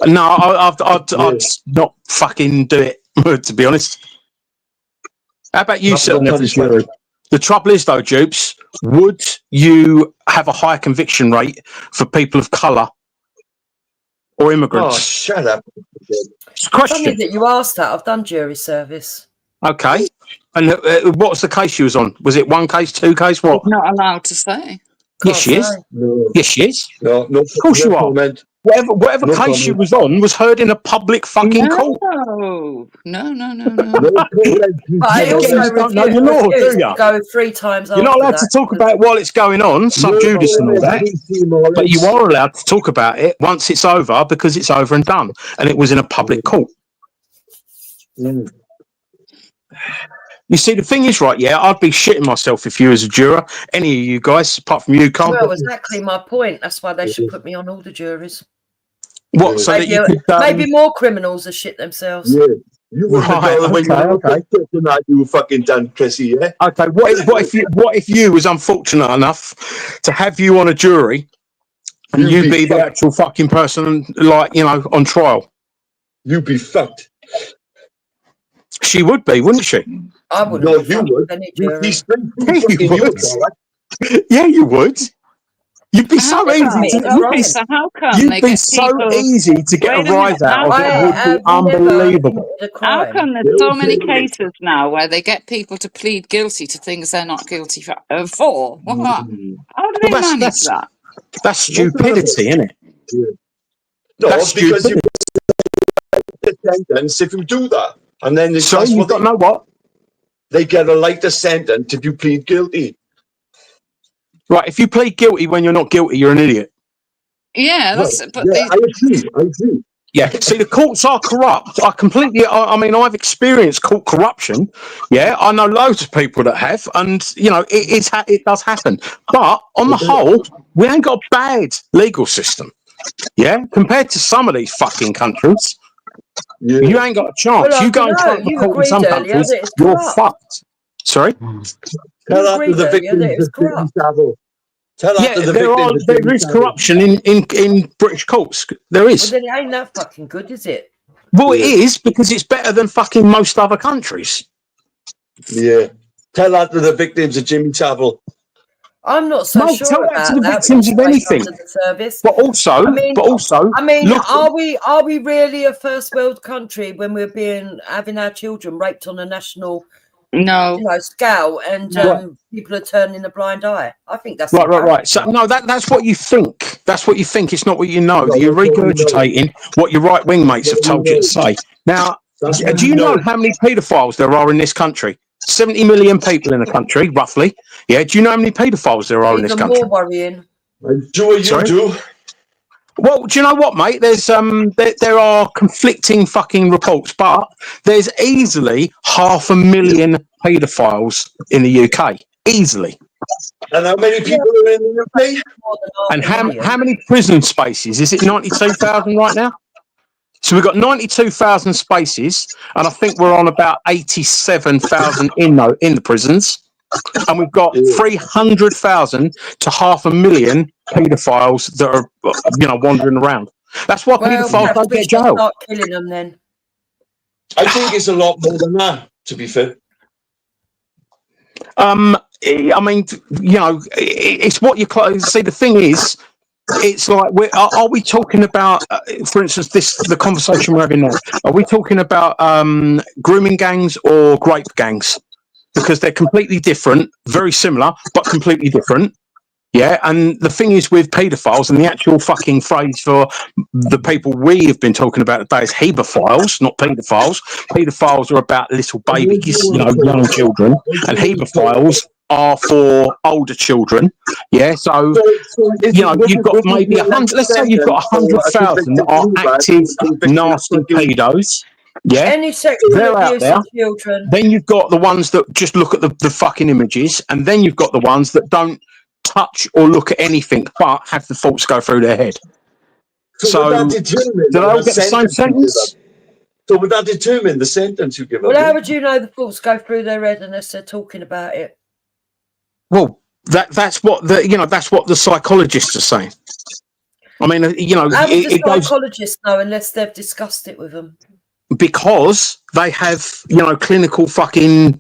[SPEAKER 12] No, I'd not fucking do it, to be honest. How about you sit on every jury? The trouble is, though, Dupes, would you have a higher conviction rate for people of colour or immigrants?
[SPEAKER 7] Oh, shut up.
[SPEAKER 12] It's a question.
[SPEAKER 15] Funny that you asked that. I've done jury service.
[SPEAKER 12] Okay. And what's the case you was on? Was it one case, two case, what?
[SPEAKER 9] not allowed to say.
[SPEAKER 12] Yes, she is.
[SPEAKER 7] No.
[SPEAKER 12] Yes, she is.
[SPEAKER 7] No,
[SPEAKER 12] of course you are.
[SPEAKER 7] Comment.
[SPEAKER 12] Whatever
[SPEAKER 7] No
[SPEAKER 12] case you
[SPEAKER 7] comment.
[SPEAKER 12] was on was heard in a public fucking court.
[SPEAKER 9] No.
[SPEAKER 15] But I
[SPEAKER 12] Yeah,
[SPEAKER 15] also
[SPEAKER 12] you don't know
[SPEAKER 15] refuse
[SPEAKER 12] your law, do
[SPEAKER 15] to
[SPEAKER 12] you?
[SPEAKER 15] go 3 times.
[SPEAKER 12] You're not allowed to talk about it while it's going on, sub judice and all that, but you are allowed to talk about it once it's over, because it's over and done, and it was in a public court. You see, the thing is, right, yeah, I'd be shitting myself if you was a juror, any of you guys, apart from you, Carl.
[SPEAKER 15] Well, exactly my point. That's why they should put me on all the juries.
[SPEAKER 12] What, so
[SPEAKER 15] maybe,
[SPEAKER 12] that you could...
[SPEAKER 15] maybe more criminals are shit themselves.
[SPEAKER 7] Yeah. You wouldn't have done it when you were you fucking done, Chrissy, yeah?
[SPEAKER 12] Okay, what if you was unfortunate enough to have you on a jury and you be the actual fucking person, like, you know, on trial?
[SPEAKER 7] You'd be fucked.
[SPEAKER 12] She would be, wouldn't she?
[SPEAKER 15] I wouldn't.
[SPEAKER 7] No, you would. You'd be straight through fucking you,
[SPEAKER 12] yeah, you would. You'd be so easy
[SPEAKER 9] So how come
[SPEAKER 12] you'd
[SPEAKER 9] they
[SPEAKER 12] be
[SPEAKER 9] get
[SPEAKER 12] so
[SPEAKER 9] people...
[SPEAKER 12] easy to get a rise out of. It would be unbelievable.
[SPEAKER 9] How come there's so many cases now where they get people to plead guilty to things they're not guilty for? What? How do they manage that?
[SPEAKER 12] That's stupidity, isn't it?
[SPEAKER 7] Yeah. No,
[SPEAKER 12] that's
[SPEAKER 7] because
[SPEAKER 12] stupid.
[SPEAKER 7] you get a sentence if you do that. And then
[SPEAKER 12] so you don't know what?
[SPEAKER 7] They get a lighter sentence if you plead guilty.
[SPEAKER 12] Right, if you plead guilty when you're not guilty, you're an idiot.
[SPEAKER 9] Yeah, that's... But
[SPEAKER 7] yeah, I agree.
[SPEAKER 12] Yeah, see, the courts are corrupt. I mean, I've experienced court corruption. Yeah, I know loads of people that have, and, you know, it does happen. But on the whole, we ain't got a bad legal system. Yeah, compared to some of these fucking countries, you ain't got a chance.
[SPEAKER 15] Well,
[SPEAKER 12] you go and try the court in some countries, you're fucked. Sorry?
[SPEAKER 7] Tell that to the victims of travel. Tell that to the victims.
[SPEAKER 12] There is corruption in British courts. There is.
[SPEAKER 15] Well, then it ain't that fucking good, is it?
[SPEAKER 12] Well, it is, because it's better than fucking most other countries.
[SPEAKER 7] Yeah. Tell that to the victims of Jimmy Savile.
[SPEAKER 15] I'm not so
[SPEAKER 12] Mate,
[SPEAKER 15] sure
[SPEAKER 12] tell
[SPEAKER 15] about
[SPEAKER 12] that to the
[SPEAKER 15] that.
[SPEAKER 12] victims of anything. But also, look,
[SPEAKER 15] are we really a first world country when we're having our children raped on a national scale, and people are turning a blind eye? I think that's
[SPEAKER 12] right. So no, that's what you think. That's what you think. It's not what you know. You're regurgitating what your right wing mates have told you to say. Now, do you know how many paedophiles there are in this country? 70 million people in the country, roughly. Yeah. Do you know how many paedophiles there are in this country?
[SPEAKER 15] More worrying.
[SPEAKER 7] You do.
[SPEAKER 12] Well, do you know what, mate? There's there are conflicting fucking reports, but there's easily 500,000 paedophiles in the UK. Easily.
[SPEAKER 7] And how many people are in the UK?
[SPEAKER 12] And how many prison spaces? Is it 92,000 right now? So we've got 92,000 spaces, and I think we're on about 87,000 in the prisons. and we've got 300,000 to 500,000 paedophiles that are, wandering around. That's why paedophiles don't get jailed.
[SPEAKER 15] Start killing them then.
[SPEAKER 7] I think it's a lot more than that, to be fair.
[SPEAKER 12] I mean, it's what you see. The thing is, it's like, are we talking about, for instance, the conversation we're having now? Are we talking about grooming gangs or grape gangs? Because they're completely different, very similar, but completely different. Yeah, and the thing is with paedophiles, and the actual fucking phrase for the people we have been talking about today is hebephiles, not paedophiles. Paedophiles are about little babies, young children, and hebephiles are for older children. Yeah, so you've got maybe 100. Let's say you've got 100,000 that are active, nasty pedos. Yeah,
[SPEAKER 15] any sexual
[SPEAKER 12] they're out
[SPEAKER 15] abuse
[SPEAKER 12] there.
[SPEAKER 15] of children.
[SPEAKER 12] Then you've got the ones that just look at the fucking images, and then you've got the ones that don't touch or look at anything but have the thoughts go through their head. So do they all get the same sentence?
[SPEAKER 7] So would that determine the sentence you give?
[SPEAKER 15] Well, how would you know the thoughts go through their head unless they're talking about it?
[SPEAKER 12] Well, that's what the psychologists are saying. I mean,
[SPEAKER 15] How would the psychologists know unless they've discussed it with them?
[SPEAKER 12] Because they have, clinical fucking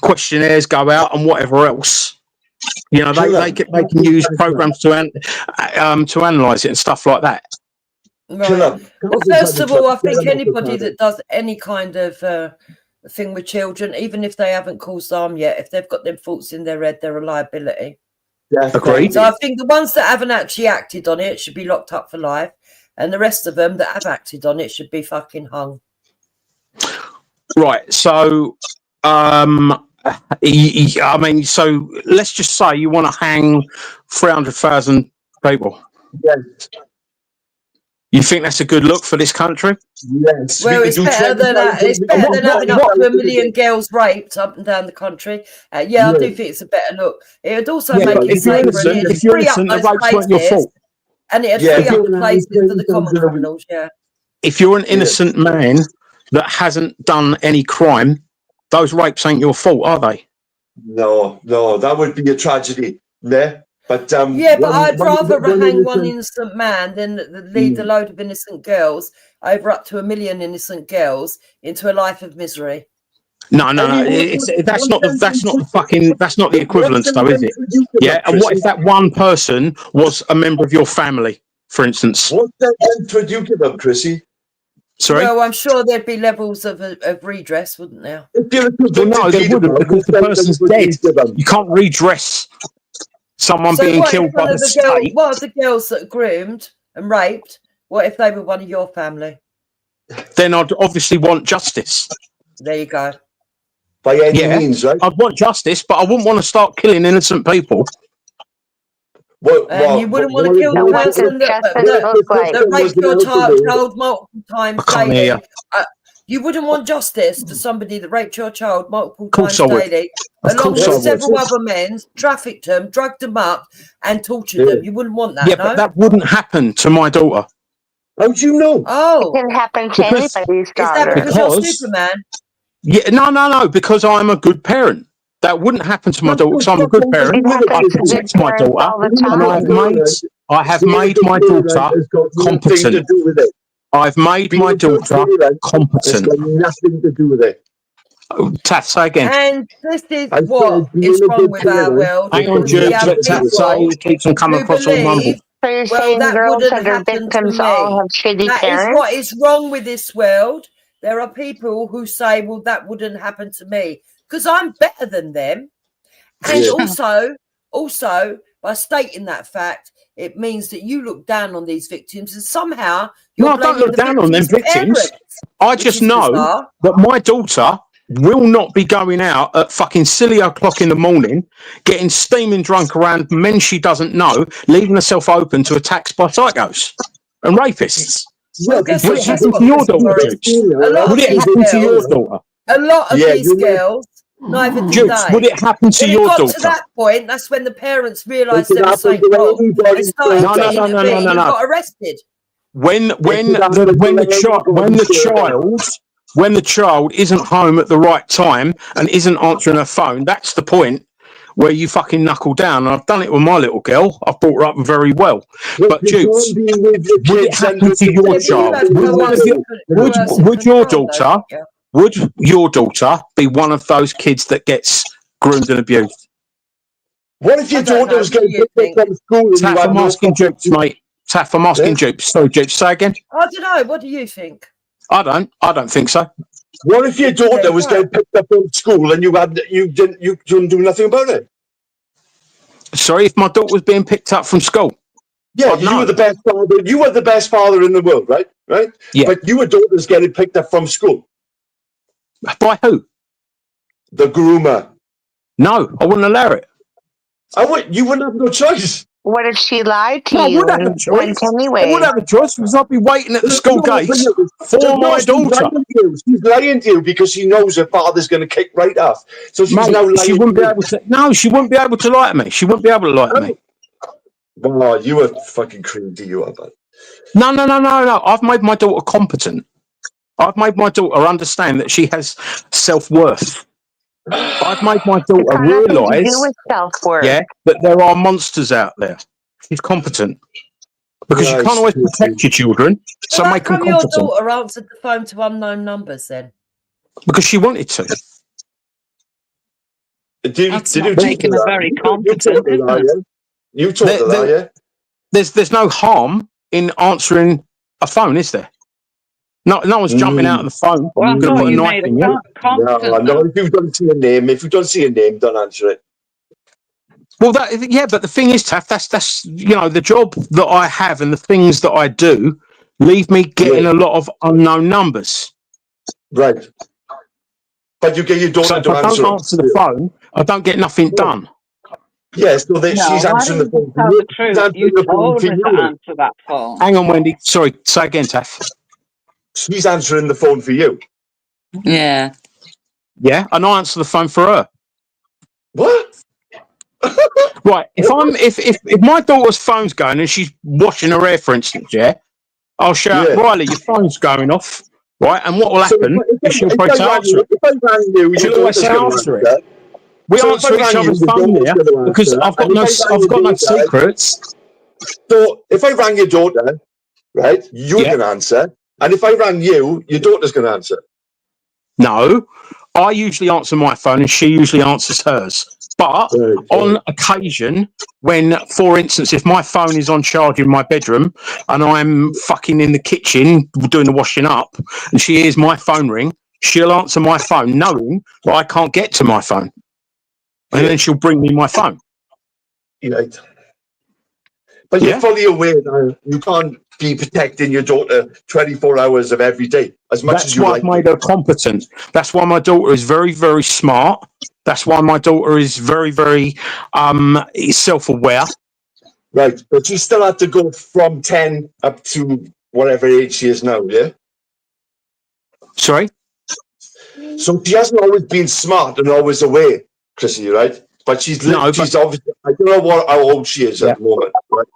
[SPEAKER 12] questionnaires go out and whatever else. They can use programs to analyze it and stuff like that.
[SPEAKER 15] Right. Well, first of all, I think anybody that does any kind of thing with children, even if they haven't caused harm yet, if they've got them thoughts in their head, they're a liability.
[SPEAKER 7] Yeah,
[SPEAKER 12] agreed.
[SPEAKER 15] So I think the ones that haven't actually acted on it should be locked up for life, and the rest of them that have acted on it should be fucking hung.
[SPEAKER 12] Right. So, I mean, so let's just say you want to hang 300,000 people.
[SPEAKER 7] Yes.
[SPEAKER 12] You think that's a good look for this country?
[SPEAKER 7] Yes.
[SPEAKER 15] Well, it's better than having up to 1 million girls raped up and down the country. I do think it's a better look. It would also make it safer.
[SPEAKER 12] If you're innocent, the rapes weren't your fault.
[SPEAKER 15] And it'd free up the places for the common criminals. Yeah.
[SPEAKER 12] If you're an innocent man that hasn't done any crime, those rapes ain't your fault, are they?
[SPEAKER 7] No, that would be a tragedy. Yeah. But
[SPEAKER 15] I'd rather hang one innocent man than lead a load of innocent girls over up to 1 million innocent girls into a life of misery.
[SPEAKER 12] No. That's not the equivalence, though, is it? Yeah. And what if that one person was a member of your family, for instance?
[SPEAKER 7] What's that input you give up, Chrissy?
[SPEAKER 12] Sorry?
[SPEAKER 15] Well, I'm sure there'd be levels of redress, wouldn't there?
[SPEAKER 12] Well, no, they wouldn't, because the person's dead. You can't redress someone being killed by the state.
[SPEAKER 15] What are the girls that are groomed and raped? What if they were one of your family?
[SPEAKER 12] Then I'd obviously want justice.
[SPEAKER 15] There you go.
[SPEAKER 7] By any means, right?
[SPEAKER 12] I'd want justice, but I wouldn't want to start killing innocent people.
[SPEAKER 15] You wouldn't want to kill the person that raped your child multiple times daily. You wouldn't want justice to somebody that raped your child multiple times daily, along with several other men, trafficked them, drugged them up, and tortured them. You wouldn't want that,
[SPEAKER 12] Yeah, but that wouldn't happen to my daughter.
[SPEAKER 7] How do you know?
[SPEAKER 15] Oh,
[SPEAKER 17] it can happen to anybody's daughter.
[SPEAKER 15] Is that because you're Superman?
[SPEAKER 12] Yeah, no, because I'm a good parent. That wouldn't happen to my daughter because I'm a good parent. I protect my daughter, and I have made my daughter competent. I've made my daughter competent.
[SPEAKER 7] It's got nothing to do with it.
[SPEAKER 12] Taff, say again.
[SPEAKER 15] And this is what is wrong with our world.
[SPEAKER 12] Hang on, Jude. Let Taff say he keeps on coming across all mumble.
[SPEAKER 15] Well, that wouldn't happen to me. That is what is wrong with this world. There are people who say, well, that wouldn't happen to me because I'm better than them. And also, by stating that fact, it means that you look down on these victims and somehow you're
[SPEAKER 12] I don't look down on them victims.
[SPEAKER 15] Parents,
[SPEAKER 12] I just know that my daughter will not be going out at fucking silly o'clock in the morning, getting steaming drunk around men she doesn't know, leaving herself open to attacks by psychos and rapists.
[SPEAKER 15] Well,
[SPEAKER 12] would it happen to your daughter? Would it happen to your daughter?
[SPEAKER 15] A lot of these girls, neither do
[SPEAKER 12] Jukes,
[SPEAKER 15] they.
[SPEAKER 12] would it happen to your daughter?
[SPEAKER 15] To that point, that's when the parents realised there was something wrong. They started and got arrested.
[SPEAKER 12] When the child isn't home at the right time and isn't answering her phone, that's the point where you fucking knuckle down. And I've done it with my little girl. I've brought her up very well. But Dukes, would it happen to your child? Would your daughter? Would your daughter be one of those kids that gets groomed and abused?
[SPEAKER 7] What if your daughter was getting picked up from school?
[SPEAKER 12] Taff, I'm asking Dukes, mate. Taff, I'm asking Dukes. Sorry, Dukes, say again.
[SPEAKER 15] I don't know. What do you think?
[SPEAKER 12] I don't think so.
[SPEAKER 7] What if your daughter was getting picked up from school and you didn't do nothing about it?
[SPEAKER 12] Sorry, if my daughter was being picked up from school.
[SPEAKER 7] Yeah, you were the best father. You were the best father in the world, right? Right?
[SPEAKER 12] Yeah.
[SPEAKER 7] But your daughter's getting picked up from school.
[SPEAKER 12] By who?
[SPEAKER 7] The groomer.
[SPEAKER 12] No, I wouldn't allow it.
[SPEAKER 7] You wouldn't have no choice.
[SPEAKER 20] What if she lied to
[SPEAKER 12] I
[SPEAKER 20] you
[SPEAKER 12] would have a
[SPEAKER 20] and
[SPEAKER 12] choice.
[SPEAKER 20] went anyway?
[SPEAKER 12] I would have a choice because I'd be waiting at the school gates for my daughter.
[SPEAKER 7] She's lying to you because she knows her father's going to kick right off. So she's
[SPEAKER 12] Mate,
[SPEAKER 7] now lying.
[SPEAKER 12] she wouldn't be able to. No, she wouldn't be able to lie to me. She wouldn't be able to lie to me.
[SPEAKER 7] Oh, you were fucking crazy, you are, bud.
[SPEAKER 12] No. I've made my daughter competent. I've made my daughter understand that she has self-worth. I've made my daughter realise, yeah, that there are monsters out there. She's competent. Because you can't always protect your children, so make them competent.
[SPEAKER 15] Your daughter answered the phone to unknown numbers then?
[SPEAKER 12] Because she wanted to.
[SPEAKER 9] That's not making her very competent, isn't it?
[SPEAKER 7] You talked to that, yeah?
[SPEAKER 12] There's no harm in answering a phone, is there? No one's jumping out of the phone.
[SPEAKER 9] Well,
[SPEAKER 12] I'm going to put a knife in you.
[SPEAKER 7] No, if you don't see a name, don't answer it.
[SPEAKER 12] Well, but the thing is, Taff, that's the job that I have and the things that I do leave me getting a lot of unknown numbers.
[SPEAKER 7] Right. But you get your daughter to
[SPEAKER 12] answer. If I don't answer the phone, I don't get nothing done.
[SPEAKER 7] Yes, so she's answering the phone.
[SPEAKER 9] Tell the truth. You told her to answer that phone.
[SPEAKER 12] Hang on, Wendy. Sorry, say again, Taff.
[SPEAKER 7] She's answering the phone for you.
[SPEAKER 9] Yeah.
[SPEAKER 12] Yeah, and I answer the phone for her.
[SPEAKER 7] What?
[SPEAKER 12] Right. If my daughter's phone's going and she's washing her hair, for instance, I'll shout, Riley, your phone's going off. Right, and what will happen is she'll probably answer it. She'll always say answer it. We answer each other's phone here because I've got no secrets.
[SPEAKER 7] So if I rang your daughter, right, you're going to answer. And if I rang you, your daughter's going to answer.
[SPEAKER 12] No, I usually answer my phone and she usually answers hers. But on occasion, when, for instance, if my phone is on charge in my bedroom and I'm fucking in the kitchen doing the washing up and she hears my phone ring, she'll answer my phone knowing that I can't get to my phone. And then she'll bring me my phone.
[SPEAKER 7] Right. But you're fully aware now you can't be protecting your daughter 24 hours of every day as much as you like.
[SPEAKER 12] That's why I've made her competent. That's why my daughter is very, very smart. That's why my daughter is very, very self-aware.
[SPEAKER 7] Right, but she still had to go from 10 up to whatever age she is now, yeah?
[SPEAKER 12] Sorry?
[SPEAKER 7] So she hasn't always been smart and always aware, Chrissy, right? But she's obviously, I don't know how old she is at the moment, right?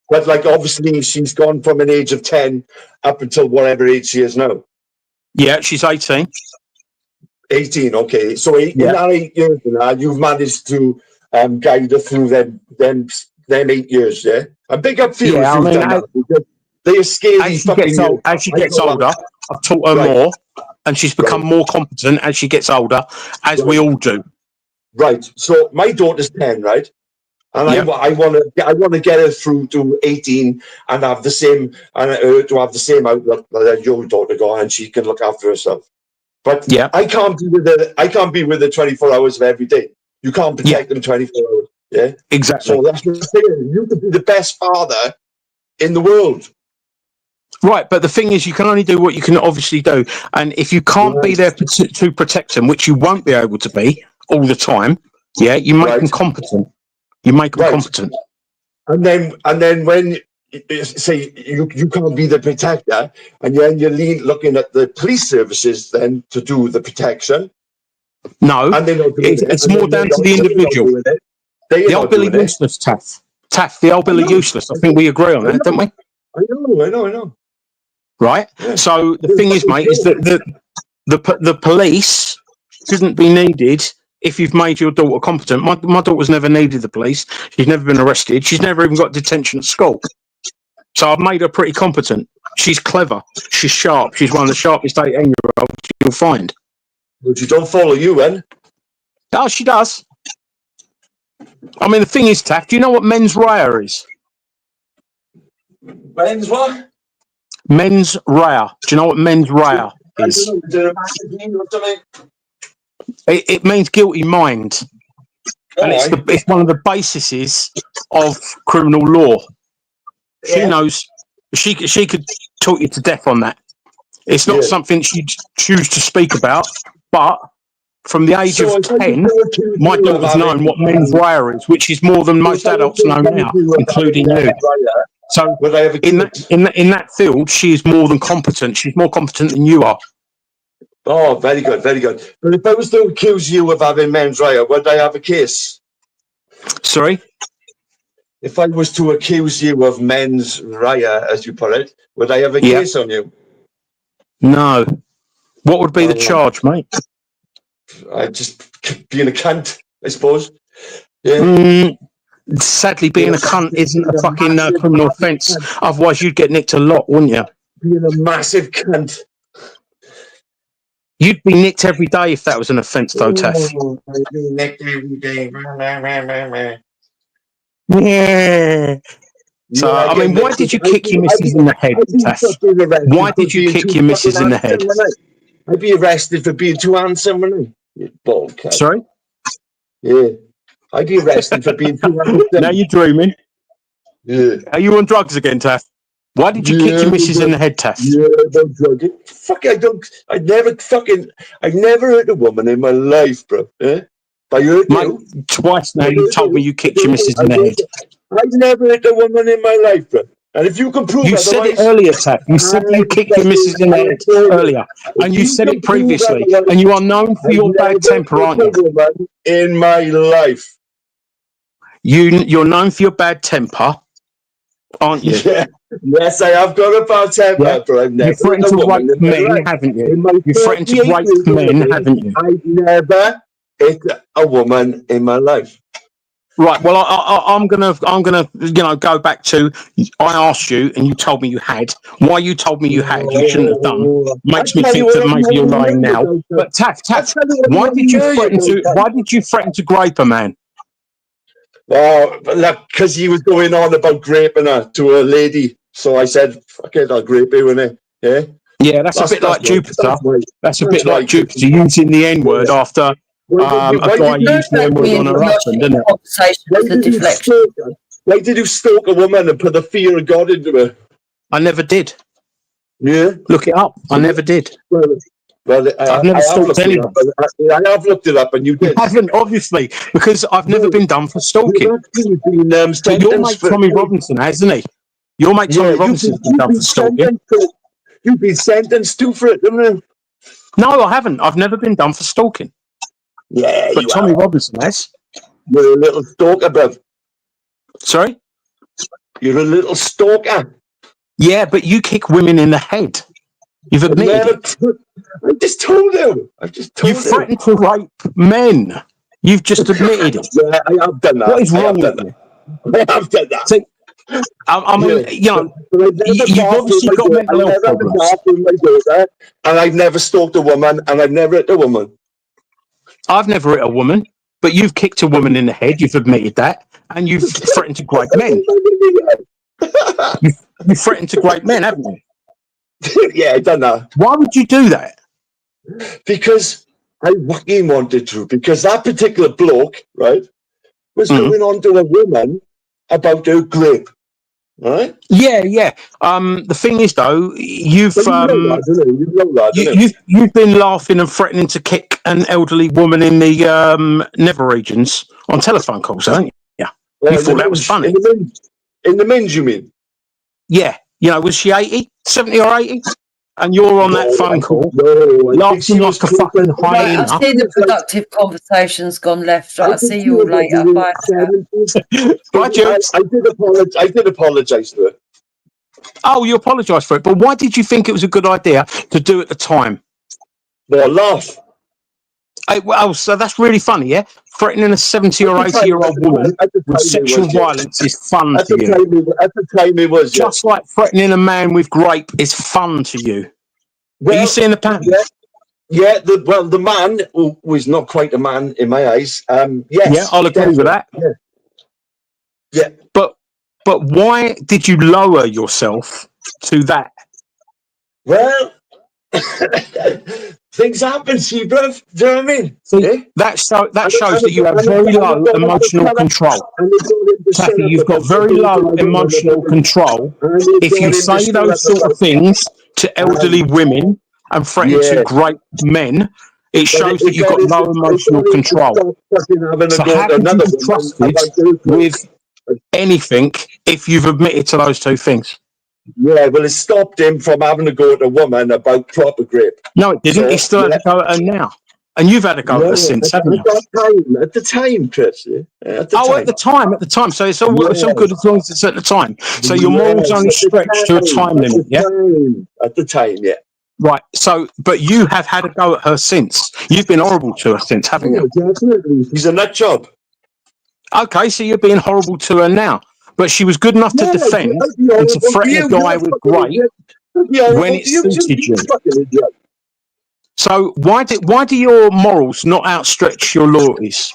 [SPEAKER 7] But like obviously she's gone from an age of 10 up until whatever age she is now.
[SPEAKER 12] Yeah, she's 18.
[SPEAKER 7] 18, okay. So in that 8 years now, you've managed to guide her through them 8 years, yeah? A big up for you.
[SPEAKER 12] Yeah, I mean,
[SPEAKER 7] they are scary.
[SPEAKER 12] As she gets older, I've taught her more, and she's become more competent as she gets older, as we all do.
[SPEAKER 7] Right. So my daughter's 10, right? And I want to get her through to 18 and have the same to have the same outlook that your daughter got, and she can look after herself. But I can't be with her. I can't be with her 24 hours of every day. You can't protect them 24 hours. Yeah,
[SPEAKER 12] exactly.
[SPEAKER 7] So that's what I'm saying. You could be the best father in the world.
[SPEAKER 12] Right, but the thing is, you can only do what you can obviously do, and if you can't be there to protect them, which you won't be able to be all the time, you make them competent. You make them competent.
[SPEAKER 7] And then when say you can't be the protector, and then you're looking at the police services then to do the protection.
[SPEAKER 12] No,
[SPEAKER 7] and
[SPEAKER 12] it's more down to the individual. The old Billy useless, Taff. The old Billy useless. I think we agree on that, don't we?
[SPEAKER 7] I know.
[SPEAKER 12] Right. Yeah. So the thing is, mate, is that the police shouldn't be needed if you've made your daughter competent. My daughter's never needed the police. She's never been arrested. She's never even got detention at school. So I've made her pretty competent. She's clever. She's sharp. She's one of the sharpest 18-year-olds you'll find.
[SPEAKER 7] But she don't follow you, then?
[SPEAKER 12] Oh, she does. I mean, the thing is, Taff, do you know what mens rea is?
[SPEAKER 7] Men's what?
[SPEAKER 12] Mens rea. Do you know what mens rea is? It means guilty mind. And it's one of the bases of criminal law. She knows. She could talk you to death on that. It's not something she'd choose to speak about, but from the age of 10, my daughter's known what mens rea is, which is more than most adults know now, including you. So in that field, she is more than competent. She's more competent than you are.
[SPEAKER 7] Oh, very good, very good. But if I was to accuse you of having mens rea, would I have a case?
[SPEAKER 12] Sorry?
[SPEAKER 7] If I was to accuse you of mens rea, as you put it, would I have a case on you?
[SPEAKER 12] No. What would be the charge, mate?
[SPEAKER 7] I just being a cunt, I suppose. Yeah.
[SPEAKER 12] Sadly, being a cunt isn't a fucking criminal offence. Otherwise, you'd get nicked a lot, wouldn't you?
[SPEAKER 7] Being a massive cunt.
[SPEAKER 12] You'd be nicked every day if that was an offence, though, Taff.
[SPEAKER 7] I'd be nicked every day.
[SPEAKER 12] Yeah. So, I mean, why did you kick your missus in the head, Taff? Why did you kick your missus in the head?
[SPEAKER 7] I'd be arrested for being too handsome, wouldn't I? Bald cat.
[SPEAKER 12] Sorry?
[SPEAKER 7] Yeah. I'd be arrested for being too handsome.
[SPEAKER 12] Now you're dreaming.
[SPEAKER 7] Yeah.
[SPEAKER 12] Are you on drugs again, Taff? Why did you kick your missus in the head, Taff?
[SPEAKER 7] Yeah, don't drug it. Fuck, I never hurt a woman in my life, bro. Eh? But you hurt you?
[SPEAKER 12] Twice now you told me you kicked your missus in the head.
[SPEAKER 7] I never hit a woman in my life, bro. And if you can prove
[SPEAKER 12] you said it earlier, Taff. You said you kicked your missus in the head earlier, and you said it previously. And you are known for your bad temper, aren't you?
[SPEAKER 7] In my life,
[SPEAKER 12] you're known for your bad temper, aren't you?
[SPEAKER 7] Yeah. Yes, I have got a bad temper, but I've never.
[SPEAKER 12] You threatened to rape men, haven't you? You threatened to rape men, haven't you?
[SPEAKER 7] I've never hit a woman in my life.
[SPEAKER 12] Right. Well, I'm gonna, go back to. I asked you, and you told me you had. Why you told me you had? You shouldn't have done. Makes me think that maybe you're lying now. But Taff, why did you threaten to? Why did you threaten to grape a man?
[SPEAKER 7] Oh, look, because he was going on about graping her to a lady. So I said, "Fuck it, I'll grape you, innit?" Yeah.
[SPEAKER 12] Yeah, that's a bit like Jupiter. That's a bit like Jupiter using the N word after. A guy used the word on her husband, didn't it?
[SPEAKER 7] Why did you stalk a woman and put the fear of God into her?
[SPEAKER 12] I never did.
[SPEAKER 7] Yeah?
[SPEAKER 12] Look it up. I never did.
[SPEAKER 7] Well,
[SPEAKER 12] I've never stalked anyone.
[SPEAKER 7] I have looked it up and you did.
[SPEAKER 12] You haven't, obviously, because I've never been done for stalking. So your mate Tommy Robinson, hasn't he? Your mate Tommy Robinson's been done for stalking.
[SPEAKER 7] You've been sentenced to for it, haven't you?
[SPEAKER 12] No, I haven't. I've never been done for stalking.
[SPEAKER 7] Yeah,
[SPEAKER 12] but Tommy Robinson has.
[SPEAKER 7] You're a little stalker, bruv.
[SPEAKER 12] Sorry?
[SPEAKER 7] You're a little stalker.
[SPEAKER 12] Yeah, but you kick women in the head. You've admitted it.
[SPEAKER 7] I just told you.
[SPEAKER 12] You threatened to rape men. You've just admitted it.
[SPEAKER 7] Yeah, I have done that.
[SPEAKER 12] What is wrong with you?
[SPEAKER 7] I have done that.
[SPEAKER 12] See, I mean, you've obviously got mental health problems.
[SPEAKER 7] And I've never stalked a woman, and I've never hit a woman.
[SPEAKER 12] I've never hit a woman, but you've kicked a woman in the head. You've admitted that, and you've threatened to grape men. You threatened to grape men, haven't you?
[SPEAKER 7] Yeah, I done that.
[SPEAKER 12] Why would you do that?
[SPEAKER 7] Because I fucking wanted to. Because that particular bloke, right, was going on to a woman about her grape. Right?
[SPEAKER 12] Yeah. The thing is, though, you've been laughing and threatening to kick an elderly woman in the nether regions on telephone calls, haven't you? Yeah. You thought that was funny.
[SPEAKER 7] In the men's, you mean?
[SPEAKER 12] Yeah. Was she 80, 70 or 80? And you're on that phone call, laughing like a fucking hyena.
[SPEAKER 15] I see the productive conversation's gone left. Right, I'll see you all later. Bye.
[SPEAKER 12] Bye, Jules.
[SPEAKER 7] I did apologise to her.
[SPEAKER 12] Oh, you apologised for it. But why did you think it was a good idea to do at the time?
[SPEAKER 7] Well, laugh.
[SPEAKER 12] Well, so that's really funny, yeah? Threatening a 70 or 80-year-old woman with sexual violence is fun to you.
[SPEAKER 7] At the time it was,
[SPEAKER 12] just like threatening a man with grape is fun to you. Are you seeing the pattern?
[SPEAKER 7] Yeah, the man who is not quite a man in my eyes. Yes,
[SPEAKER 12] yeah, I'll agree with that.
[SPEAKER 7] Yeah.
[SPEAKER 12] But why did you lower yourself to that?
[SPEAKER 7] Well, things happen, see, bruv. Do you know what I mean?
[SPEAKER 12] See, that shows that you have very low emotional control. Taffy, you've got very low emotional control. If you say those sort of things to elderly women and threaten to grape men, it shows that you've got low emotional control. So how could you be trusted with anything if you've admitted to those two things?
[SPEAKER 7] Yeah, well, it stopped him from having to go to a woman about proper grape.
[SPEAKER 12] No, it didn't. He still had to go at her now. And you've had to go at her since, haven't you?
[SPEAKER 7] At the time, Chris.
[SPEAKER 12] At the time. So it's all good as long as it's at the time. So your morals only stretch to a time limit, yeah?
[SPEAKER 7] At the time, yeah.
[SPEAKER 12] Right. So, but you have had a go at her since. You've been horrible to her since, haven't you?
[SPEAKER 7] Definitely. He's a nut job.
[SPEAKER 12] Okay, so you're being horrible to her now. But she was good enough to defend and to threaten a guy with grape when it suited you. So why do your morals not outstretch your loyalties?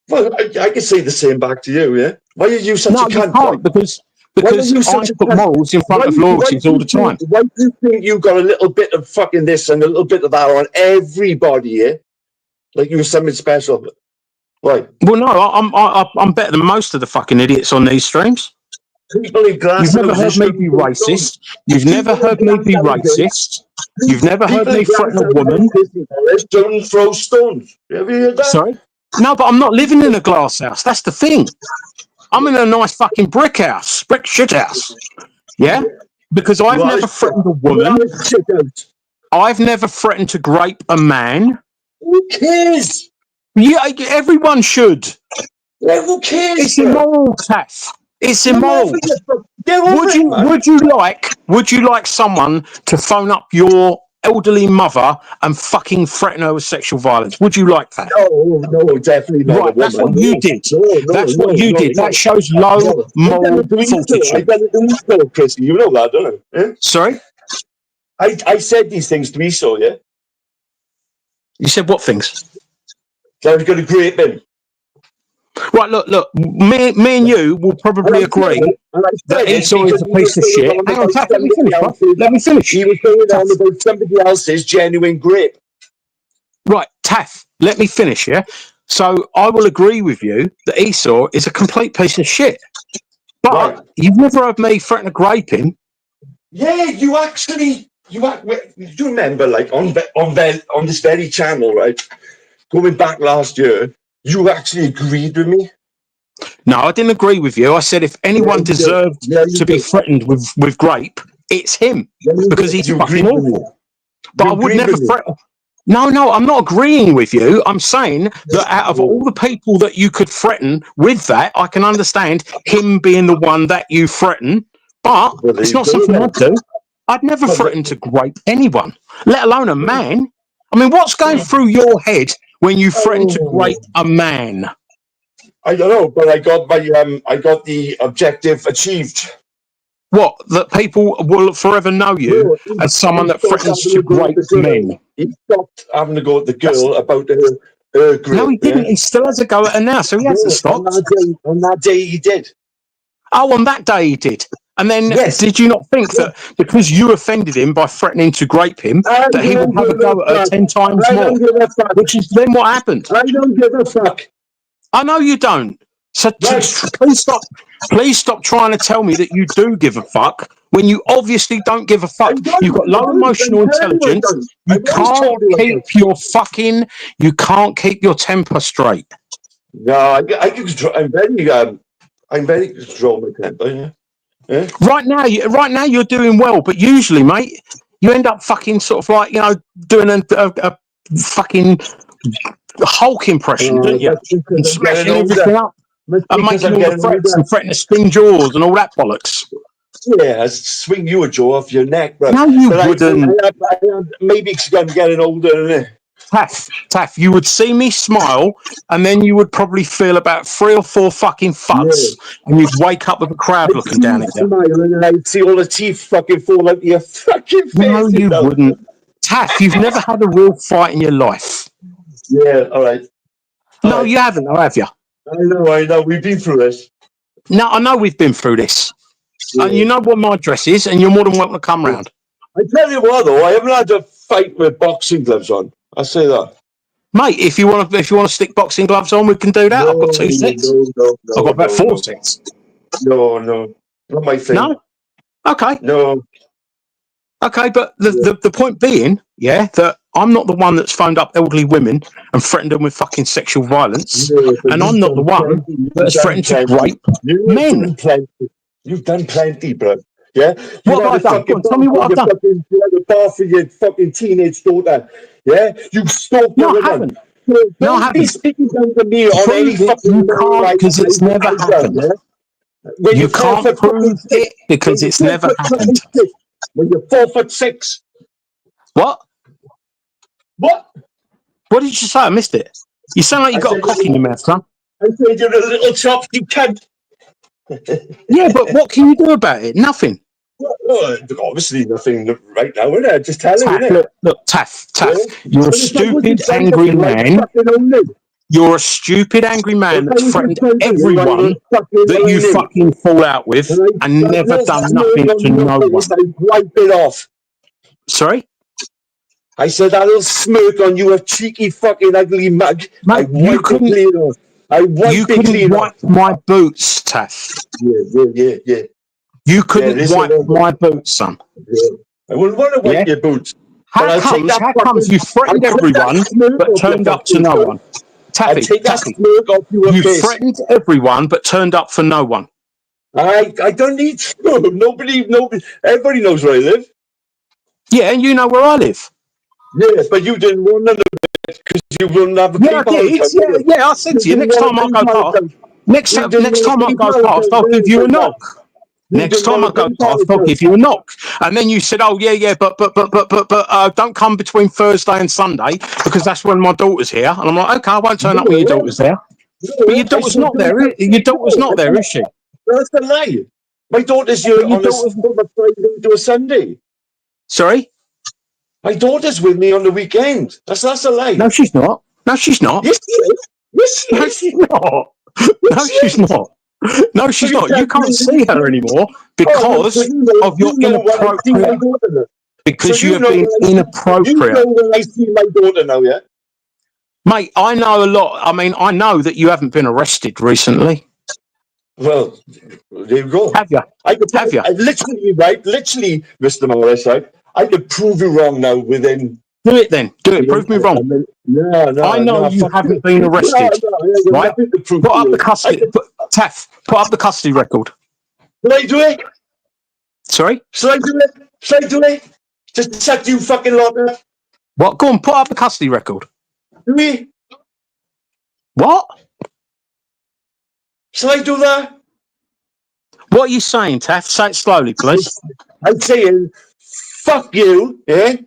[SPEAKER 7] Well, I can say the same back to you, yeah? Why are you such a cunt?
[SPEAKER 12] No, you can't, because I put morals in front of loyalties all the time.
[SPEAKER 7] Why do you think you got a little bit of fucking this and a little bit of that on everybody, yeah? Like you were something special. Right.
[SPEAKER 12] Well, no, I'm better than most of the fucking idiots on these streams. You've never heard me be racist. You've never heard me be racist. You've never heard me threaten a woman.
[SPEAKER 7] Don't throw stones. Have you heard that?
[SPEAKER 12] Sorry? No, but I'm not living in a glass house. That's the thing. I'm in a nice fucking brick shit house. Yeah? Because I've never threatened a woman. I've never threatened to grape a man.
[SPEAKER 7] Who cares?
[SPEAKER 12] Yeah, everyone should.
[SPEAKER 7] Yeah, who cares?
[SPEAKER 12] It's immoral, Taff. It's immoral. Would you like someone to phone up your elderly mother and fucking threaten her with sexual violence? Would you like that?
[SPEAKER 7] No, definitely not.
[SPEAKER 12] Right, that's what you did. That's what you did. That shows low moral fortitude.
[SPEAKER 7] I got it in the Chris. You know that, don't you? Eh?
[SPEAKER 12] Sorry?
[SPEAKER 7] I said these things to me, so yeah.
[SPEAKER 12] You said what things?
[SPEAKER 7] So I was going to grape him.
[SPEAKER 12] Right, look. Me and you will probably agree that Esau is a piece of shit. Hang on, Taff, let me finish, bro. Let me finish.
[SPEAKER 7] He was going on about somebody else's genuine grape.
[SPEAKER 12] Right, Taff, let me finish, yeah? So I will agree with you that Esau is a complete piece of shit. But you've never heard me threaten to grape him.
[SPEAKER 7] Yeah, you do remember, like, on this very channel, right? Going back last year, you actually agreed with me.
[SPEAKER 12] No, I didn't agree with you. I said if anyone deserved to be threatened with grape, it's him because he's fucking awful. But I would never threaten. No, I'm not agreeing with you. I'm saying that out of all the people that you could threaten with that, I can understand him being the one that you threaten. But it's not something I'd do. I'd never threaten to grape anyone, let alone a man. I mean, what's going through your head when you threaten to grape a man?
[SPEAKER 7] I don't know, but I got the objective achieved.
[SPEAKER 12] What? That people will forever know you as someone that threatens to grape men.
[SPEAKER 7] He stopped having to go at the girl about her grape.
[SPEAKER 12] No, he didn't. He still has a go at her now, so he hasn't stopped.
[SPEAKER 7] On that day, he did.
[SPEAKER 12] Oh, on that day, he did. And then, did you not think that because you offended him by threatening to grape him, that he would have a go at her 10 times more? Which is then what happened.
[SPEAKER 7] I don't give a fuck.
[SPEAKER 12] I know you don't. So please stop trying to tell me that you do give a fuck when you obviously don't give a fuck. You've got low emotional intelligence. You can't keep your temper straight.
[SPEAKER 7] No, I'm very controlled my temper, yeah. Yeah.
[SPEAKER 12] Right now you're doing well, but usually, mate, you end up fucking sort of like, doing a fucking Hulk impression, don't you? And smashing everything up and making all the threats and threatening to spin jaws and all that bollocks.
[SPEAKER 7] Yeah, I'd swing you a jaw off your neck, bro.
[SPEAKER 12] No, you wouldn't.
[SPEAKER 7] Maybe because I'm getting older,
[SPEAKER 12] Taff, you would see me smile, and then you would probably feel about 3 or 4 fucking fucks, and you'd wake up with a crowd looking down at you.
[SPEAKER 7] And I'd see all the teeth fucking fall out of your fucking face.
[SPEAKER 12] No, you wouldn't. Taff, you've never had a real fight in your life.
[SPEAKER 7] Yeah, all right.
[SPEAKER 12] No, you haven't, though, have you?
[SPEAKER 7] I know. We've been through this.
[SPEAKER 12] No, I know we've been through this. And you know what my address is, and you're more than welcome to come round.
[SPEAKER 7] I tell you what, though, I haven't had a fight with boxing gloves on. I'll say that.
[SPEAKER 12] Mate, if you want to stick boxing gloves on, we can do that. I've got 2 sets. I've got about 4 sets.
[SPEAKER 7] No, not my thing.
[SPEAKER 12] No? Okay.
[SPEAKER 7] No.
[SPEAKER 12] Okay, but the point being, that I'm not the one that's phoned up elderly women and threatened them with fucking sexual violence, and I'm not the one that's threatened to rape men.
[SPEAKER 7] You've done plenty, bro. Yeah?
[SPEAKER 12] What have I done? Tell me what I've done.
[SPEAKER 7] You had a bar for your fucking teenage daughter. Yeah? You stalked her.
[SPEAKER 12] No, I haven't.
[SPEAKER 7] No, I haven't. Be speaking down to me on any fucking...
[SPEAKER 12] You can't, because it's never happened. You can't prove it because it's never happened.
[SPEAKER 7] When you're 4'6".
[SPEAKER 12] What?
[SPEAKER 7] What?
[SPEAKER 12] What did you say? I missed it. You sound like you got a cock in your mouth, son.
[SPEAKER 7] I said you're a little chop, you cunt.
[SPEAKER 12] Yeah, but what can you do about it? Nothing.
[SPEAKER 7] Well, obviously nothing right now, innit? Just tell him,
[SPEAKER 12] Look, Taff, you're a stupid, angry man. You're a stupid, angry man that's threatened everyone that you fucking fall out with and never done nothing to no one.
[SPEAKER 7] Wipe it off.
[SPEAKER 12] Sorry?
[SPEAKER 7] I said that little smirk on you, a cheeky fucking ugly mug.
[SPEAKER 12] Mate, you couldn't wipe my boots, Taff.
[SPEAKER 7] Yeah.
[SPEAKER 12] You couldn't wipe my boots, son.
[SPEAKER 7] Yeah. I wouldn't want to wipe your boots.
[SPEAKER 12] How comes you threatened everyone but turned up to no one? Taffy, you threatened everyone but turned up for no one.
[SPEAKER 7] I don't need to. Nobody, everybody knows where I live.
[SPEAKER 12] Yeah, and you know where I live.
[SPEAKER 7] Yes, but you didn't want none of it because you wouldn't have a
[SPEAKER 12] did. Yeah, I said to you, next time I go past, next time I go past, I'll give you a knock. Next time I go past, I'll give you a knock. And then you said, oh, yeah, but don't come between Thursday and Sunday because that's when my daughter's here. And I'm like, okay, I won't turn up when your daughter's there. But your daughter's not there. Your daughter's not there, is she?
[SPEAKER 7] That's a lie. My daughter's here on a Friday to a Sunday.
[SPEAKER 12] Sorry?
[SPEAKER 7] My daughter's with me on the weekend. That's a lie.
[SPEAKER 12] No, she's not. No, she's not.
[SPEAKER 7] Yes, she is. Yes, she is.
[SPEAKER 12] No, she's not. No, she's not. No, she's not. You can't see her anymore because of your inappropriate. Because you have been inappropriate.
[SPEAKER 7] You know when I see my daughter now, yeah?
[SPEAKER 12] Mate, I know a lot. I mean, I know that you haven't been arrested recently.
[SPEAKER 7] Well, there you go.
[SPEAKER 12] Have you?
[SPEAKER 7] Have you? Literally, Mr. Morris, I could prove you wrong now within...
[SPEAKER 12] Do it then. Do it. Prove me wrong.
[SPEAKER 7] No.
[SPEAKER 12] I know you haven't been arrested. Right? Put up the custody. Taff, put up the custody record.
[SPEAKER 7] Will I do it?
[SPEAKER 12] Sorry?
[SPEAKER 7] Shall I do it? Just shut you fucking lot up.
[SPEAKER 12] What? Go on, put up the custody record.
[SPEAKER 7] Do we?
[SPEAKER 12] What?
[SPEAKER 7] Shall I do that?
[SPEAKER 12] What are you saying, Taff? Say it slowly, please.
[SPEAKER 7] I'm saying, fuck you, eh?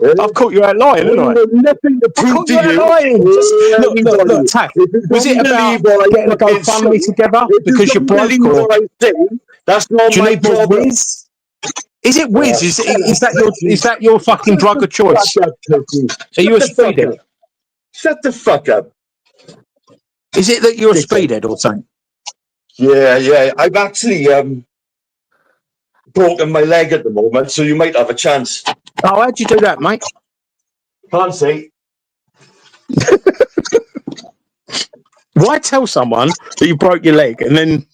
[SPEAKER 12] I've caught you out lying, haven't I?
[SPEAKER 7] Nothing to prove to you.
[SPEAKER 12] Look, Taff. Was it about getting a GoFundMe together because you're broke?
[SPEAKER 7] That's not my problem.
[SPEAKER 12] Is it Wiz? Is that your fucking drug of choice? Are you a speedhead?
[SPEAKER 7] Shut the fuck up.
[SPEAKER 12] Is it that you're a speedhead or something?
[SPEAKER 7] Yeah. I've actually broken my leg at the moment, so you might have a chance.
[SPEAKER 12] Oh, how'd you do that, mate?
[SPEAKER 7] Can't say.
[SPEAKER 12] Why tell someone that you broke your leg and then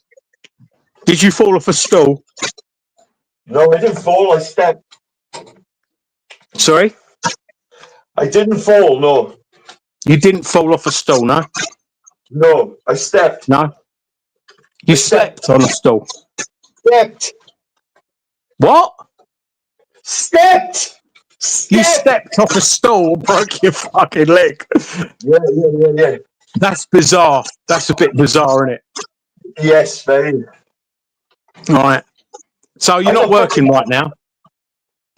[SPEAKER 12] did you fall off a stool?
[SPEAKER 7] No, I didn't fall. I stepped.
[SPEAKER 12] Sorry?
[SPEAKER 7] I didn't fall, no.
[SPEAKER 12] You didn't fall off a stool, no?
[SPEAKER 7] No, I stepped.
[SPEAKER 12] No? You slept on a stool?
[SPEAKER 7] Stepped.
[SPEAKER 12] What?
[SPEAKER 7] Stepped.
[SPEAKER 12] You stepped off a stool and broke your fucking leg.
[SPEAKER 7] Yeah.
[SPEAKER 12] That's bizarre. That's a bit bizarre, isn't it?
[SPEAKER 7] Yes, very.
[SPEAKER 12] All right. So you're not working right now?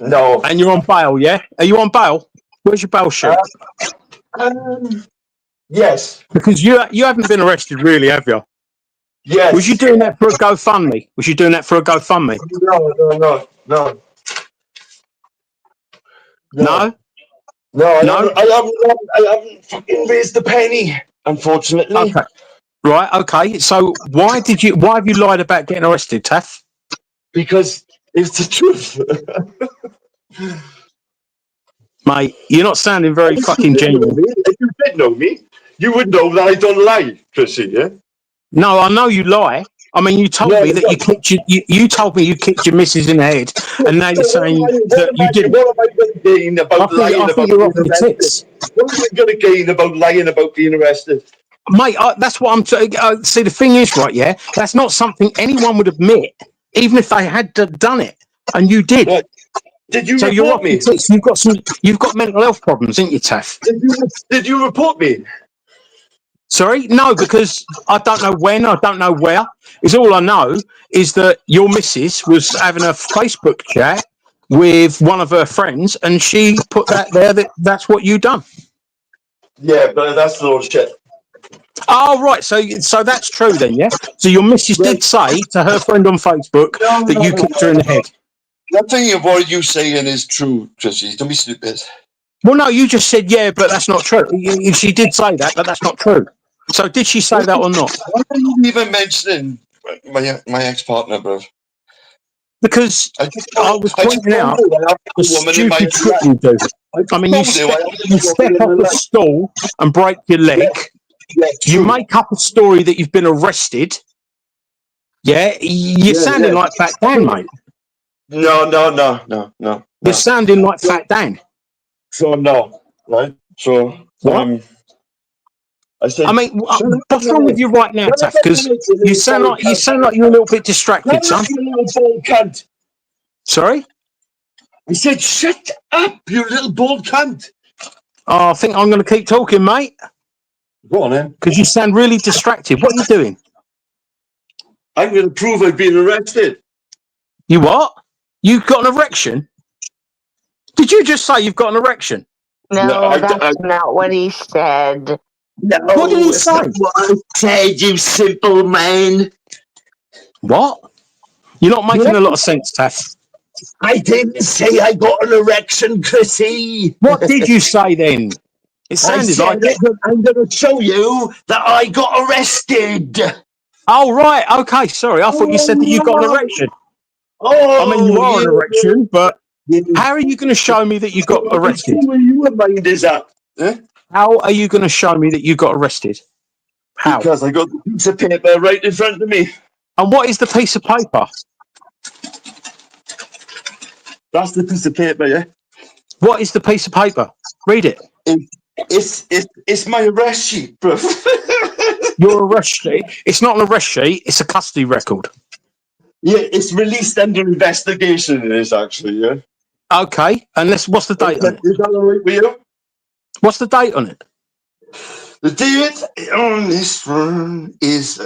[SPEAKER 7] No.
[SPEAKER 12] And you're on bail, yeah? Are you on bail? Where's your bail sheet?
[SPEAKER 7] Yes.
[SPEAKER 12] Because you haven't been arrested, really, have you?
[SPEAKER 7] Yes.
[SPEAKER 12] Was you doing that for a GoFundMe?
[SPEAKER 7] No.
[SPEAKER 12] No?
[SPEAKER 7] No, I haven't fucking raised a penny, unfortunately.
[SPEAKER 12] Okay. Right, okay. So why have you lied about getting arrested, Taff?
[SPEAKER 7] Because it's the truth.
[SPEAKER 12] Mate, you're not sounding very fucking genuine.
[SPEAKER 7] If you did know me, you would know that I don't lie, Chrissy, yeah?
[SPEAKER 12] No, I know you lie. I mean, you told me that you told me you kicked your missus in the head, and now you're saying that you didn't.
[SPEAKER 7] What am I going to gain about lying about being arrested? What am I going to gain about lying about being arrested?
[SPEAKER 12] Mate, that's what I'm saying. See, the thing is, right, yeah, that's not something anyone would admit, even if they had done it, and you did.
[SPEAKER 7] What? Did you report me?
[SPEAKER 12] You've got mental health problems, ain't you, Taff?
[SPEAKER 7] Did you report me?
[SPEAKER 12] Sorry, no, because I don't know when, I don't know where. Is all I know is that your missus was having a Facebook chat with one of her friends, and she put that there. That's what you done.
[SPEAKER 7] Yeah, but that's a lot of shit.
[SPEAKER 12] Oh, right. So that's true then, yeah? So your missus did say to her friend on Facebook that you kicked her in the head.
[SPEAKER 7] Nothing of what you saying is true, Chrissy. Don't be stupid.
[SPEAKER 12] Well, no, you just said, yeah, but that's not true. She did say that, but that's not true. So did she say that or not?
[SPEAKER 7] Why are you even mentioning my ex-partner, bro?
[SPEAKER 12] Because I was pointing out the stupid shit you do. I mean, you step off a stool and break your leg. You make up a story that you've been arrested. Yeah, you're sounding like Fat Dan, mate.
[SPEAKER 7] No.
[SPEAKER 12] You're sounding like Fat Dan.
[SPEAKER 7] So no, right? So I said.
[SPEAKER 12] I mean, what's wrong with you right now, Taff? Because you sound like you're a little bit distracted, son.
[SPEAKER 7] You little bald cunt.
[SPEAKER 12] Sorry?
[SPEAKER 7] I said, shut up, you little bald cunt.
[SPEAKER 12] Oh, I think I'm going to keep talking, mate.
[SPEAKER 7] Go on, then.
[SPEAKER 12] Because you sound really distracted. What are you doing?
[SPEAKER 7] I'm going to prove I've been arrested.
[SPEAKER 12] You what? You've got an erection? Did you just say you've got an erection?
[SPEAKER 20] No, that's not what he said.
[SPEAKER 7] No,
[SPEAKER 12] what did he say?
[SPEAKER 7] What I said, you simple man.
[SPEAKER 12] What? You're not making a lot of sense, Taff.
[SPEAKER 7] I didn't say I got an erection, Chrissy.
[SPEAKER 12] What did you say then? It sounded like it.
[SPEAKER 7] I'm going to show you that I got arrested.
[SPEAKER 12] Oh, right. Okay, sorry. I thought you said that you got an erection.
[SPEAKER 7] Oh,
[SPEAKER 12] I mean, you are an erection, but how are you going to show me that you got arrested?
[SPEAKER 7] Where your mind is at? Eh?
[SPEAKER 12] How are you going to show me that you got arrested? How?
[SPEAKER 7] Because I got the piece of paper right in front of me.
[SPEAKER 12] And what is the piece of paper?
[SPEAKER 7] That's the piece of paper, yeah.
[SPEAKER 12] What is the piece of paper? Read it.
[SPEAKER 7] It's my arrest sheet, bro.
[SPEAKER 12] Your arrest sheet? It's not an arrest sheet. It's a custody record.
[SPEAKER 7] Yeah, it's released under investigation. It is actually, yeah.
[SPEAKER 12] Okay, and what's the date on it?
[SPEAKER 7] Is that all right with you?
[SPEAKER 12] What's the date on it?
[SPEAKER 7] The date on this one is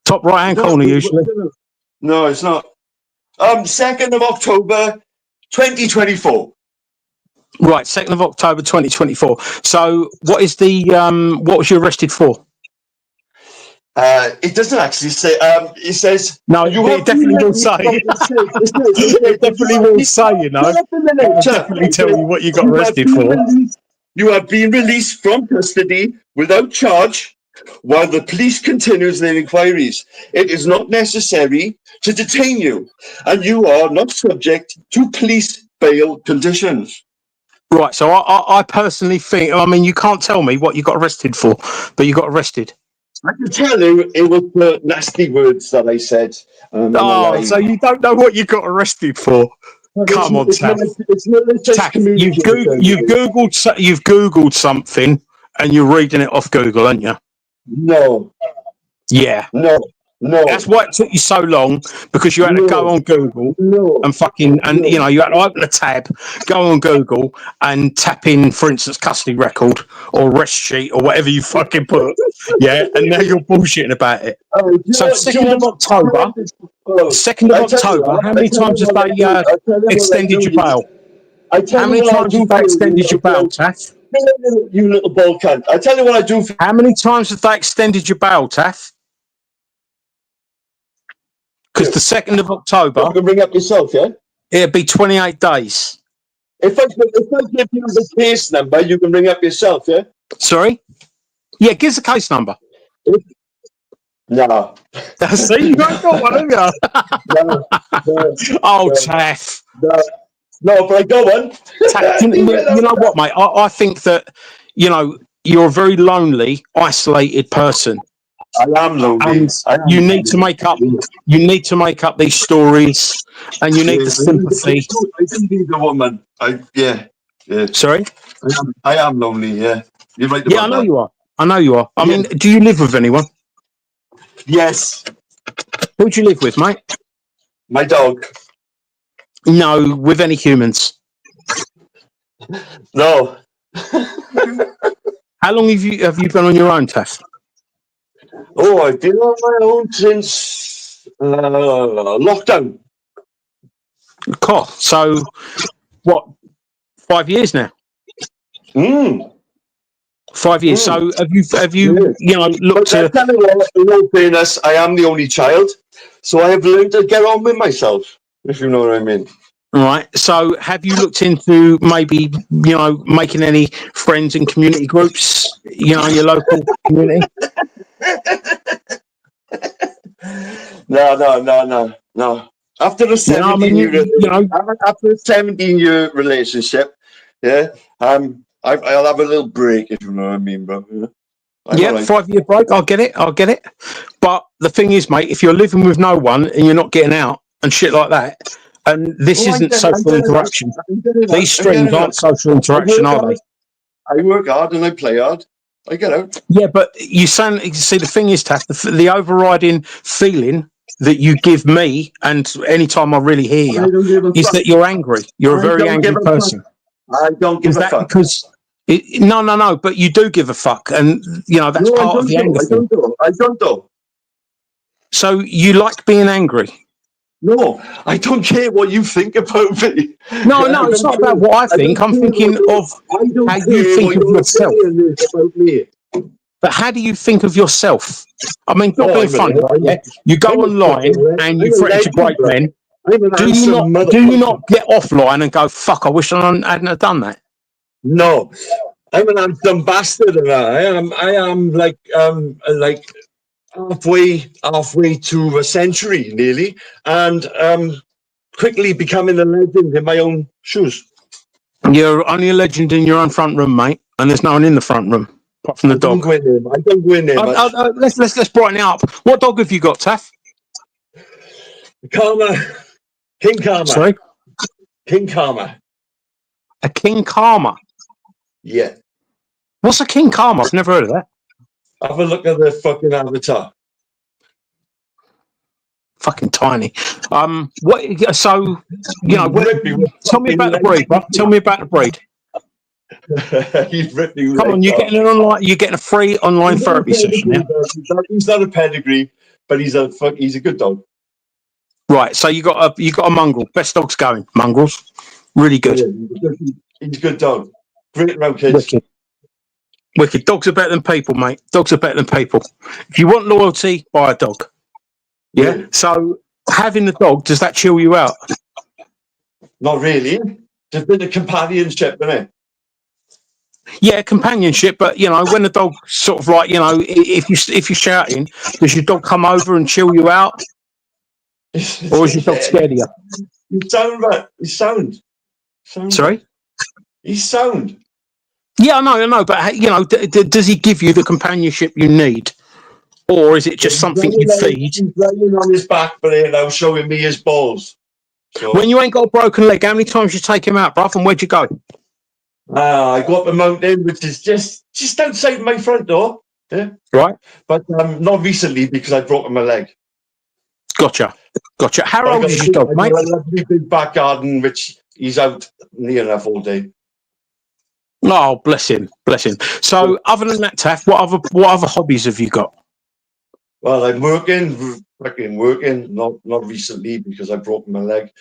[SPEAKER 12] top right hand corner usually.
[SPEAKER 7] No, it's not. 2nd of October, 2024.
[SPEAKER 12] Right, 2nd of October, 2024. So, what is the what was you arrested for?
[SPEAKER 7] It doesn't actually say. It says
[SPEAKER 12] no. It definitely will say. It definitely will say. You know. It definitely tell you what you got arrested for.
[SPEAKER 7] You have been released from custody without charge, while the police continues their inquiries. It is not necessary to detain you, and you are not subject to police bail conditions.
[SPEAKER 12] Right. So, I personally think. I mean, you can't tell me what you got arrested for, but you got arrested.
[SPEAKER 7] I can tell you it was the nasty words that I said.
[SPEAKER 12] So you don't know what you got arrested for? Come on, Taff. You've googled something and you're reading it off Google, aren't you?
[SPEAKER 7] No.
[SPEAKER 12] Yeah.
[SPEAKER 7] No.
[SPEAKER 12] That's why it took you so long, because you had to go on Google and you know, you had to open a tab, go on Google and tap in, for instance, custody record or arrest sheet or whatever you fucking put. Yeah, and now you're bullshitting about it. So 2nd of October, 2nd of October, how many times have they extended your bail? How many times have they extended your bail, Taff?
[SPEAKER 7] You little ball cunt. I tell you what I do for
[SPEAKER 12] How many times have they extended your bail, Taff? Because the 2nd of October...
[SPEAKER 7] You can bring up yourself, yeah?
[SPEAKER 12] It'd be 28 days.
[SPEAKER 7] If I give you the case number, you can bring up yourself, yeah?
[SPEAKER 12] Sorry? Yeah, give us the case number.
[SPEAKER 7] No.
[SPEAKER 12] See, you ain't got one, have you? Oh, Taff.
[SPEAKER 7] No, but I got one.
[SPEAKER 12] Taff, you know what, mate? I think that, you know, you're a very lonely, isolated person.
[SPEAKER 7] I am lonely.
[SPEAKER 12] And you need to make up. You need to make up these stories, and you need the sympathy.
[SPEAKER 7] I do need a woman. Yeah.
[SPEAKER 12] Sorry.
[SPEAKER 7] I am lonely. Yeah. You're right.
[SPEAKER 12] Yeah, I know you are. I know you are. I mean, do you live with anyone?
[SPEAKER 7] Yes.
[SPEAKER 12] Who do you live with, mate?
[SPEAKER 7] My dog.
[SPEAKER 12] No, with any humans.
[SPEAKER 7] No.
[SPEAKER 12] How long have you been on your own, Taff?
[SPEAKER 7] Oh, I've been on my own since lockdown.
[SPEAKER 12] Cool. So, what? 5 years now. 5 years. So, have you you know looked to?
[SPEAKER 7] Tell you what, in all fairness, I am the only child, so I have learned to get on with myself. If you know what I mean.
[SPEAKER 12] Right. So, have you looked into maybe making any friends in community groups? In your local community.
[SPEAKER 7] No. After a 17-year relationship, yeah, I'll have a little break, if you know what I mean, bro.
[SPEAKER 12] Yeah, 5 year break. I'll get it. But the thing is, mate, if you're living with no one and you're not getting out and shit like that, and this isn't social interaction. These streams aren't social interaction, are they?
[SPEAKER 7] I work hard and I play hard. I get out.
[SPEAKER 12] Yeah, but you see, the thing is, Taff, the overriding feeling that you give me, and anytime I really hear you, is that you're angry. You're a very angry person.
[SPEAKER 7] I don't give a fuck.
[SPEAKER 12] Because no, but you do give a fuck, and that's part of the anger thing.
[SPEAKER 7] I don't do.
[SPEAKER 12] So you like being angry?
[SPEAKER 7] No, I don't care what you think about me.
[SPEAKER 12] No, it's not about what I think. I'm thinking of how you think of yourself. But how do you think of yourself? I mean, not being funny, right? Yeah? You go online and you threaten to break men. Do you not get offline and go, fuck, I wish I hadn't have done that?
[SPEAKER 7] No, I'm an handsome bastard, and I am like halfway to a century nearly, and quickly becoming a legend in my own shoes.
[SPEAKER 12] You're only a legend in your own front room, mate, and there's no one in the front room apart from the dog.
[SPEAKER 7] I don't go in there.
[SPEAKER 12] Let's brighten it up. What dog have you got, Taff?
[SPEAKER 7] King Karma.
[SPEAKER 12] Sorry,
[SPEAKER 7] King Karma.
[SPEAKER 12] A King Karma.
[SPEAKER 7] Yeah.
[SPEAKER 12] What's a King Karma? I've never heard of that.
[SPEAKER 7] Have a look at the fucking avatar.
[SPEAKER 12] Fucking tiny. What? So tell me about the breed, bro. Tell me about the breed.
[SPEAKER 7] He's ripping.
[SPEAKER 12] Come on, you're getting an online. You're getting a free online therapy session. Yeah?
[SPEAKER 7] He's not a pedigree, but he's a good dog.
[SPEAKER 12] Right. So you got a mongrel. Best dogs going. Mongrels. Really good.
[SPEAKER 7] Yeah, he's a good dog. Great around kids.
[SPEAKER 12] Wicked. Dogs are better than people, mate. Dogs are better than people. If you want loyalty, buy a dog. Yeah. So having the dog, does that chill you out?
[SPEAKER 7] Not really. Just a bit of companionship, isn't it?
[SPEAKER 12] Yeah, companionship. But when the dog sort of like, if you're shouting, does your dog come over and chill you out, or is your dog scared of you?
[SPEAKER 7] He's sound.
[SPEAKER 12] Sorry.
[SPEAKER 7] He's sound.
[SPEAKER 12] Yeah, I know, but does he give you the companionship you need, or is it just something you feed?
[SPEAKER 7] He's laying on his back, but showing me his balls. So,
[SPEAKER 12] when you ain't got a broken leg, how many times you take him out, bruv, and where'd you go?
[SPEAKER 7] I go up the mountain, which is just outside my front door. Yeah,
[SPEAKER 12] right.
[SPEAKER 7] But not recently because I've broken my leg.
[SPEAKER 12] Gotcha. How old is your dog, mate?
[SPEAKER 7] I got a lovely big back garden, which he's out near enough all day.
[SPEAKER 12] Oh, bless him. So, other than that, Taff, what other hobbies have you got?
[SPEAKER 7] Well, I'm working fucking working. Not recently because I broke my leg.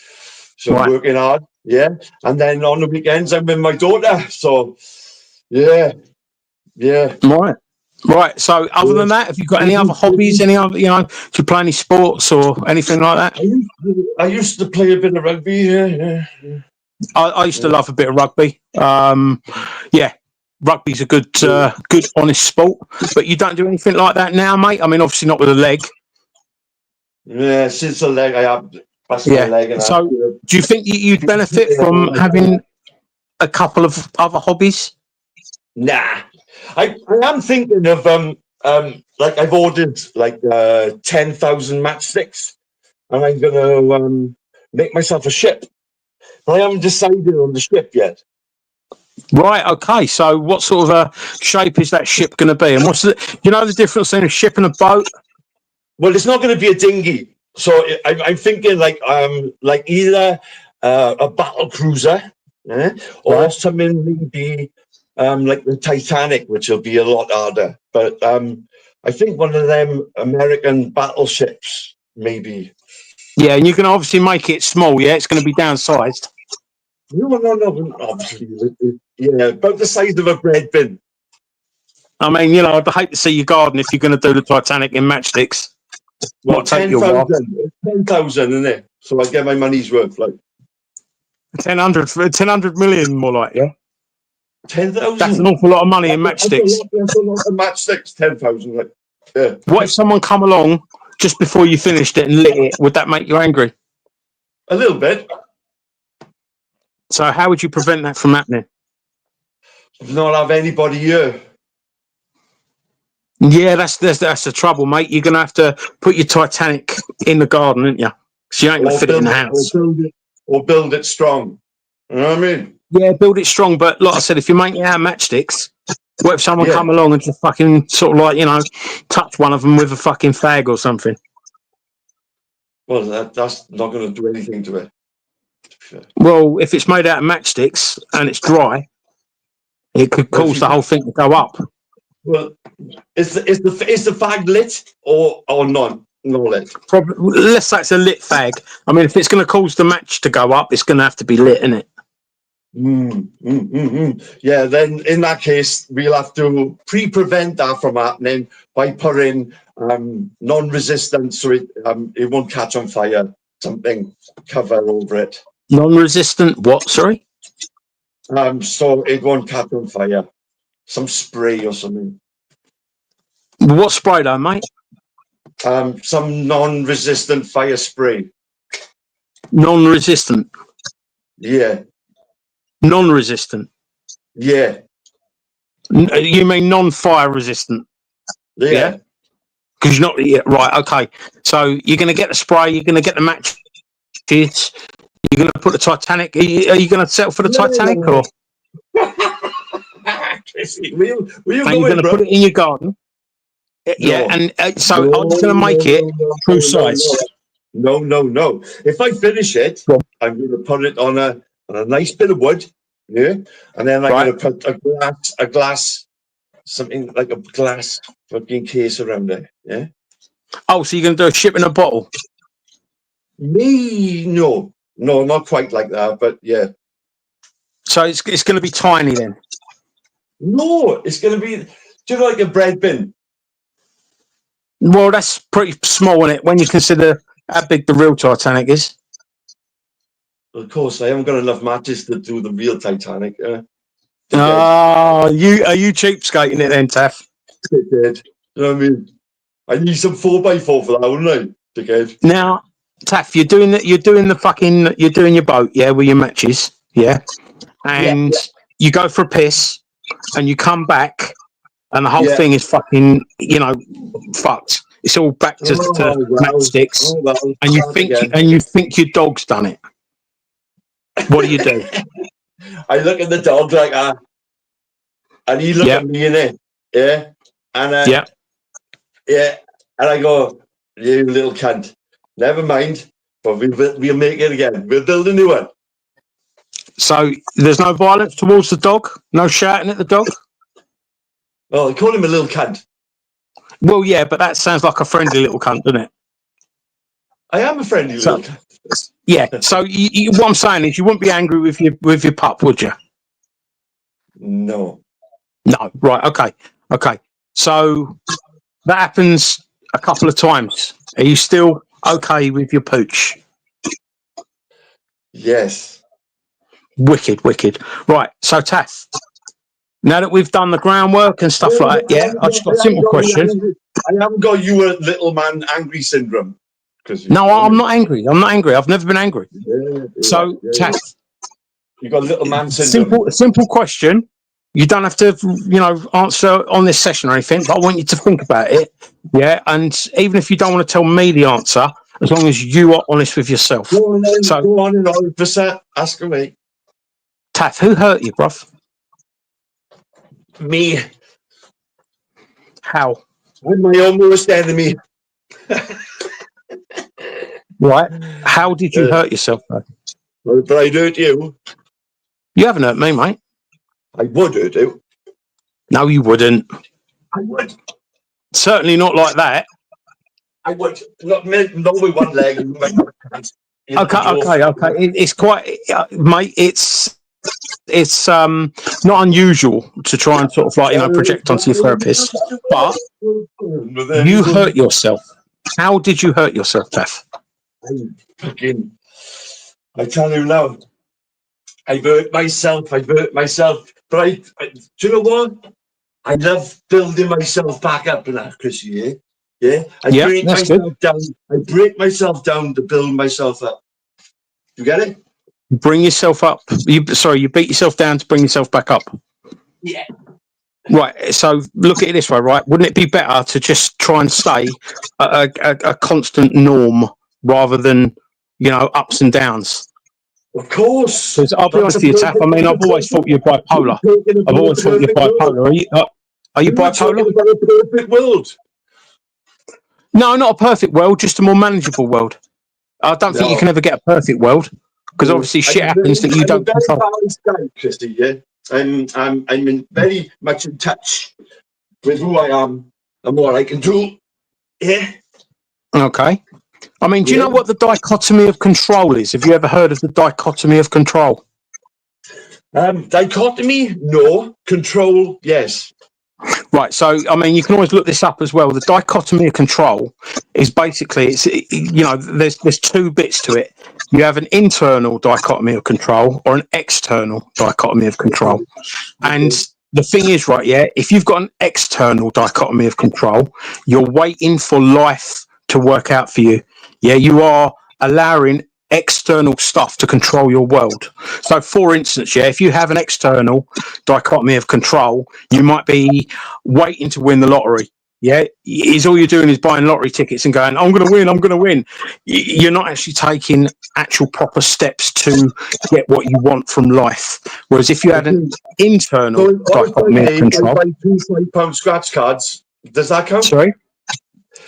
[SPEAKER 7] So
[SPEAKER 12] Right.
[SPEAKER 7] working hard, yeah. And then on the weekends I'm with my daughter. So yeah.
[SPEAKER 12] Right. So other than that, have you got any other hobbies? Any other, do you play any sports or anything like that?
[SPEAKER 7] I used to play a bit of rugby, yeah.
[SPEAKER 12] I used to love a bit of rugby. Yeah, rugby's a good, honest sport. But you don't do anything like that now, mate. I mean, obviously not with a leg.
[SPEAKER 7] Yeah, since the leg, I have my leg. And
[SPEAKER 12] So, do you think you'd benefit from having a couple of other hobbies?
[SPEAKER 7] Nah, I am thinking of like I've ordered like 10,000 matchsticks, and I'm gonna make myself a ship. But I haven't decided on the ship yet.
[SPEAKER 12] Right. Okay. So, what sort of a shape is that ship going to be? And what's the difference between a ship and a boat?
[SPEAKER 7] Well, it's not going to be a dinghy. So I'm thinking like either a battle cruiser, or something maybe like the Titanic, which will be a lot harder. But I think one of them American battleships, maybe.
[SPEAKER 12] Yeah, and you can obviously make it small. Yeah, it's going to be downsized.
[SPEAKER 7] No, obviously, yeah, about the size of a bread bin.
[SPEAKER 12] I mean, I'd hate to see your garden if you're going to do the Titanic in matchsticks.
[SPEAKER 7] Well, 10,000, isn't it? So I get my money's worth, like
[SPEAKER 12] 10 million, more like, yeah.
[SPEAKER 7] 10,000.
[SPEAKER 12] That's an awful lot of money in matchsticks.
[SPEAKER 7] That's a lot of matchsticks. 10,000, like, yeah.
[SPEAKER 12] What if someone come along just before you finished it and lit it? Would that make you angry?
[SPEAKER 7] A little bit.
[SPEAKER 12] So how would you prevent that from happening?
[SPEAKER 7] Not have anybody here.
[SPEAKER 12] Yeah, that's the trouble, mate. You're gonna have to put your Titanic in the garden, aren't you? Because you ain't gonna fit it in the house.
[SPEAKER 7] Or build it strong. You know what I mean?
[SPEAKER 12] Yeah, build it strong. But like I said, if you make it out of matchsticks, what if someone come along and just fucking sort of like, touch one of them with a fucking fag or something?
[SPEAKER 7] Well, that's not going to do anything to it.
[SPEAKER 12] Well, if it's made out of matchsticks and it's dry, it could cause the whole thing to go up.
[SPEAKER 7] Well, is the fag lit or not? No lit.
[SPEAKER 12] Probably, let's say it's a lit fag. I mean, if it's going to cause the match to go up, it's going to have to be lit, isn't it?
[SPEAKER 7] Yeah, then in that case, we'll have to prevent that from happening by putting non-resistant so it won't catch on fire. Something cover over it.
[SPEAKER 12] Non-resistant what? Sorry.
[SPEAKER 7] So it won't catch on fire. Some spray or something.
[SPEAKER 12] What spray, though, mate?
[SPEAKER 7] Some non-resistant fire spray.
[SPEAKER 12] Non-resistant.
[SPEAKER 7] Yeah.
[SPEAKER 12] Non-resistant.
[SPEAKER 7] Yeah.
[SPEAKER 12] You mean non-fire resistant?
[SPEAKER 7] Yeah.
[SPEAKER 12] Because you're not right. Okay. So you're going to get the spray. You're going to get the matches. You're going to put the Titanic. Are you going to settle for the Titanic or?
[SPEAKER 7] You're
[SPEAKER 12] going to put it in your garden. No. Yeah, and so I'm just going to make it true size.
[SPEAKER 7] No. If I finish it, I'm going to put it on a nice bit of wood, yeah, and then I'm going to put a glass, something like a glass fucking case around it, yeah.
[SPEAKER 12] Oh, so you're going to do a ship in a bottle?
[SPEAKER 7] No, not quite like that, but yeah.
[SPEAKER 12] So it's going to be tiny then?
[SPEAKER 7] No, it's going to be just like a bread bin.
[SPEAKER 12] Well, that's pretty small, isn't it? When you consider how big the real Titanic is.
[SPEAKER 7] Of course, I haven't got enough matches to do the real Titanic.
[SPEAKER 12] Are you cheapskating it then, Taff?
[SPEAKER 7] You know what I mean? I need some 4x4 for that, wouldn't I? Dickhead.
[SPEAKER 12] Now, Taff, you're doing your boat, yeah, with your matches, yeah, and you go for a piss, and you come back, and the whole thing is fucking, fucked. It's all back to matchsticks, and you think your dog's done it. What do you do?
[SPEAKER 7] I look at the dog like that, and he look at me in it, yeah, and and I go, "You little cunt, never mind, but we'll make it again. We'll build a new one."
[SPEAKER 12] So there's no violence towards the dog, no shouting at the dog.
[SPEAKER 7] Well, I call him a little cunt.
[SPEAKER 12] Well, yeah, but that sounds like a friendly little cunt, doesn't it?
[SPEAKER 7] I am a friendly little.
[SPEAKER 12] Yeah. So what I'm saying is, you wouldn't be angry with your pup, would you?
[SPEAKER 7] No.
[SPEAKER 12] No. Right. Okay. Okay. So that happens a couple of times. Are you still okay with your pooch?
[SPEAKER 7] Yes.
[SPEAKER 12] Wicked. Wicked. Right. So Taff, now that we've done the groundwork and stuff like that, yeah, I just got a simple question.
[SPEAKER 7] I haven't got you a little man angry syndrome.
[SPEAKER 12] No, I'm not angry. I'm not angry. I've never been angry. So, Taff,
[SPEAKER 7] you got little man syndrome.
[SPEAKER 12] Simple question. You don't have to, answer on this session or anything, but I want you to think about it. Yeah, and even if you don't want to tell me the answer, as long as you are honest with yourself.
[SPEAKER 7] Go on and 100%. Ask me.
[SPEAKER 12] Taff, who hurt you, bruv?
[SPEAKER 7] Me.
[SPEAKER 12] How?
[SPEAKER 7] I'm my own worst enemy.
[SPEAKER 12] Right. How did you hurt yourself, though?
[SPEAKER 7] Well, did I hurt you?
[SPEAKER 12] You haven't hurt me, mate.
[SPEAKER 7] I would hurt you.
[SPEAKER 12] No, you wouldn't.
[SPEAKER 7] I would.
[SPEAKER 12] Certainly not like that.
[SPEAKER 7] I would. Not with one leg.
[SPEAKER 12] Okay. It's quite, mate. It's not unusual to try and sort of project onto your therapist, but you hurt yourself. How did you hurt yourself, Taff?
[SPEAKER 7] I tell you now, I've hurt myself. But do you know what? I love building myself back up in that, Chrissy. Yeah. I break myself down. I break myself down to build myself up. You get it?
[SPEAKER 12] Bring yourself up. You beat yourself down to bring yourself back up.
[SPEAKER 7] Yeah.
[SPEAKER 12] Right. So look at it this way, right? Wouldn't it be better to just try and stay a constant norm rather than ups and downs?
[SPEAKER 7] Of course.
[SPEAKER 12] Because I'll be honest with you, Taff. I mean, I've always thought you're bipolar. I've always thought you're bipolar. Are you bipolar?
[SPEAKER 7] About a perfect world.
[SPEAKER 12] No, not a perfect world, just a more manageable world. I don't think you can ever get a perfect world because obviously shit happens that you don't control.
[SPEAKER 7] I'm a very balanced guy, Christy. Yeah, I'm very much in touch with who I am and what I can do. Yeah.
[SPEAKER 12] Okay. I mean, do you know what the dichotomy of control is? Have you ever heard of the dichotomy of control?
[SPEAKER 7] Dichotomy? No. Control? Yes.
[SPEAKER 12] Right. So, I mean, you can always look this up as well. The dichotomy of control is basically, there's two bits to it. You have an internal dichotomy of control or an external dichotomy of control. And the thing is, right, if you've got an external dichotomy of control, you're waiting for life to work out for you. Yeah, you are allowing external stuff to control your world. So, for instance, if you have an external dichotomy of control, you might be waiting to win the lottery. Yeah, is all you're doing is buying lottery tickets and going, I'm going to win. You're not actually taking actual proper steps to get what you want from life. Whereas if you had an internal dichotomy of control,
[SPEAKER 7] I buy 2 £5 scratch cards. Does that count?
[SPEAKER 12] Sorry.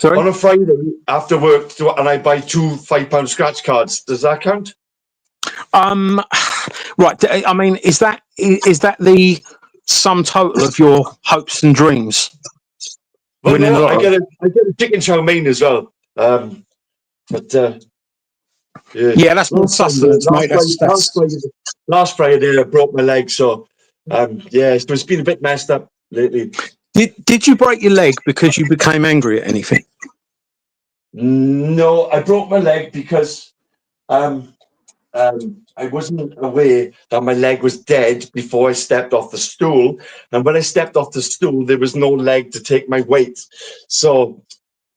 [SPEAKER 7] On a Friday after work, and I buy 2 £5 scratch cards. Does that count?
[SPEAKER 12] Right. I mean, is that the sum total of your hopes and dreams?
[SPEAKER 7] Well, no, I get a chicken chow mein as well.
[SPEAKER 12] Yeah, that's more sustenance, mate.
[SPEAKER 7] Last Friday I broke my leg, so so it's been a bit messed up lately.
[SPEAKER 12] Did you break your leg because you became angry at anything?
[SPEAKER 7] No, I broke my leg because I wasn't aware that my leg was dead before I stepped off the stool. And when I stepped off the stool, there was no leg to take my weight. So,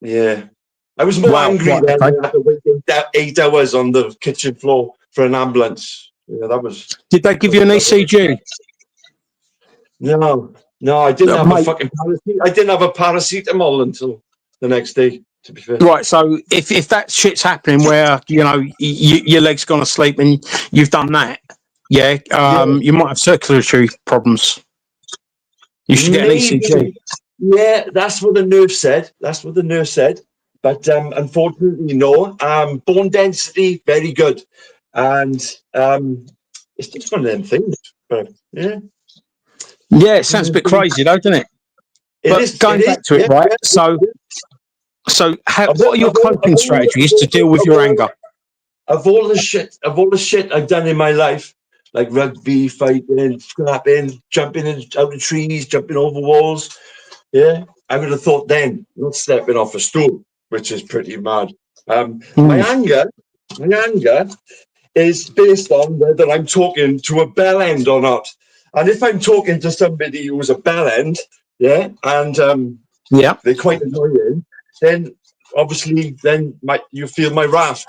[SPEAKER 7] I was more angry than I had to wait 8 hours on the kitchen floor for an ambulance. That was.
[SPEAKER 12] Did they give you an ECG?
[SPEAKER 7] No, I didn't have a fucking I didn't have a paracetamol until the next day. To be fair.
[SPEAKER 12] Right, so if that shit's happening where your leg's gone to sleep and you've done that, you might have circulatory problems. You should get an ECG.
[SPEAKER 7] Yeah, that's what the nurse said. But unfortunately, no. Bone density very good, and it's just one of them things. But
[SPEAKER 12] yeah, it sounds a bit crazy, though, doesn't it? But going back to it, right? So So, what are your coping strategies to deal with your anger?
[SPEAKER 7] Of all the shit I've done in my life, like rugby, fighting, scrapping, jumping out of trees, jumping over walls, yeah, I would have thought then, not stepping off a stool, which is pretty mad. My anger is based on whether I'm talking to a bell end or not. And if I'm talking to somebody who's a bell end, yeah, and they're quite annoying, then obviously you feel my wrath.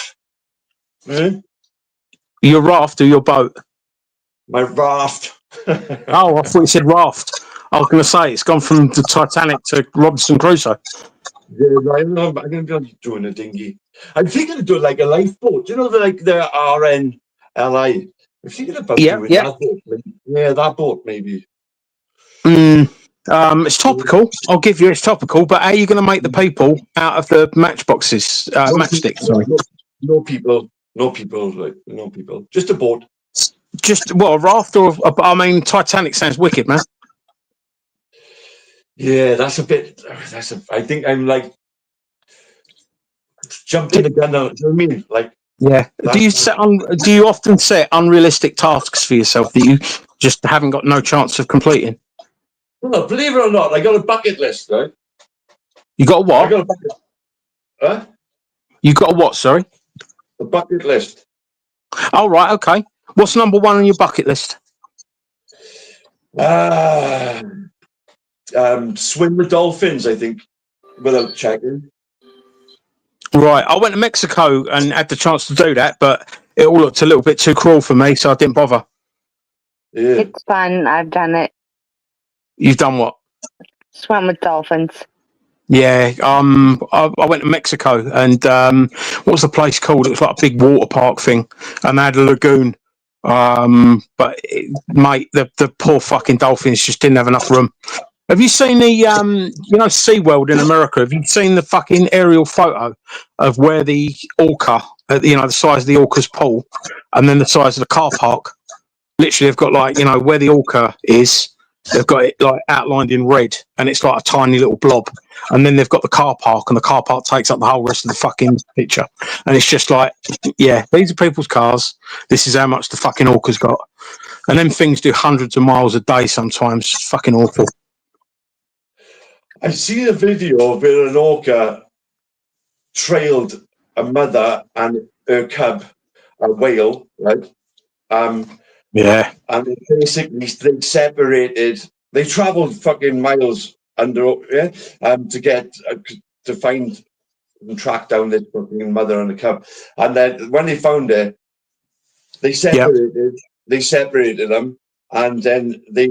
[SPEAKER 12] Your raft or your boat?
[SPEAKER 7] My raft.
[SPEAKER 12] Oh, I thought you said raft. I was going to say it's gone from the Titanic to Robinson Crusoe.
[SPEAKER 7] Yeah, I'm going to be doing a dinghy. I'm thinking of doing like a lifeboat. You know, the RNLI. I'm thinking about doing that boat. Yeah, that boat maybe.
[SPEAKER 12] It's topical. I'll give you it's topical. But how are you going to make the people out of the matchboxes? Matchsticks. Sorry.
[SPEAKER 7] No people. Just a boat.
[SPEAKER 12] Just what, a raft or? I mean, Titanic sounds wicked, man.
[SPEAKER 7] Yeah, that's a bit. I think I'm like jumping the gun. You know what I mean? Like.
[SPEAKER 12] Yeah. Do you often set unrealistic tasks for yourself that you just haven't got no chance of completing?
[SPEAKER 7] Well, believe it or not, I got a bucket list, right?
[SPEAKER 12] You got a what?
[SPEAKER 7] I got a bucket. Huh?
[SPEAKER 12] You got a what? Sorry.
[SPEAKER 7] A bucket list.
[SPEAKER 12] Oh, right. Okay. What's number one on your bucket list?
[SPEAKER 7] Swim with dolphins, I think, without checking.
[SPEAKER 12] Right. I went to Mexico and had the chance to do that, but it all looked a little bit too cruel for me, so I didn't bother.
[SPEAKER 7] Yeah.
[SPEAKER 20] It's fun. I've done it.
[SPEAKER 12] You've done what?
[SPEAKER 20] Swam with dolphins.
[SPEAKER 12] Yeah. I went to Mexico and what was the place called? It was like a big water park thing, and they had a lagoon. Mate, the poor fucking dolphins just didn't have enough room. Have you seen the SeaWorld in America? Have you seen the fucking aerial photo of where the orca, the size of the orca's pool, and then the size of the car park? Literally, they've got where the orca is, they've got it like outlined in red, and it's like a tiny little blob. And then they've got the car park, and the car park takes up the whole rest of the fucking picture. And it's just like, yeah, these are people's cars. This is how much the fucking orca's got. And them things do hundreds of miles a day sometimes. It's fucking awful.
[SPEAKER 7] I've seen a video of where an orca trailed a mother and her cub, a whale, right?
[SPEAKER 12] Yeah.
[SPEAKER 7] And basically they separated. They travelled fucking miles to get to find and track down this fucking mother and the cub. And then when they found it, they separated. They separated them, and then they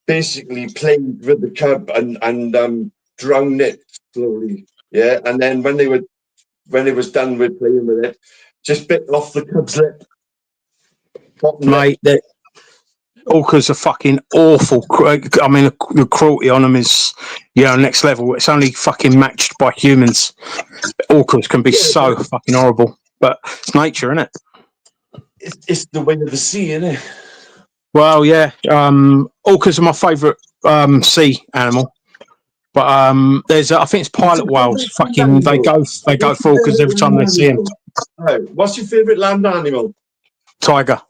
[SPEAKER 7] basically played with the cub and drowned it slowly. Yeah, and then when it was done with playing with it, just bit off the cub's lip.
[SPEAKER 12] Mate, the orcas are fucking awful. I mean, the cruelty on them is, next level. It's only fucking matched by humans. Orcas can be so fucking horrible, but it's nature, isn't it?
[SPEAKER 7] It's the way of the sea, isn't it?
[SPEAKER 12] Well, yeah. Orcas are my favourite sea animal, but I think it's pilot whales. Fucking, they go for orcas every time they see them.
[SPEAKER 7] Right. What's your favourite land animal?
[SPEAKER 12] Tiger.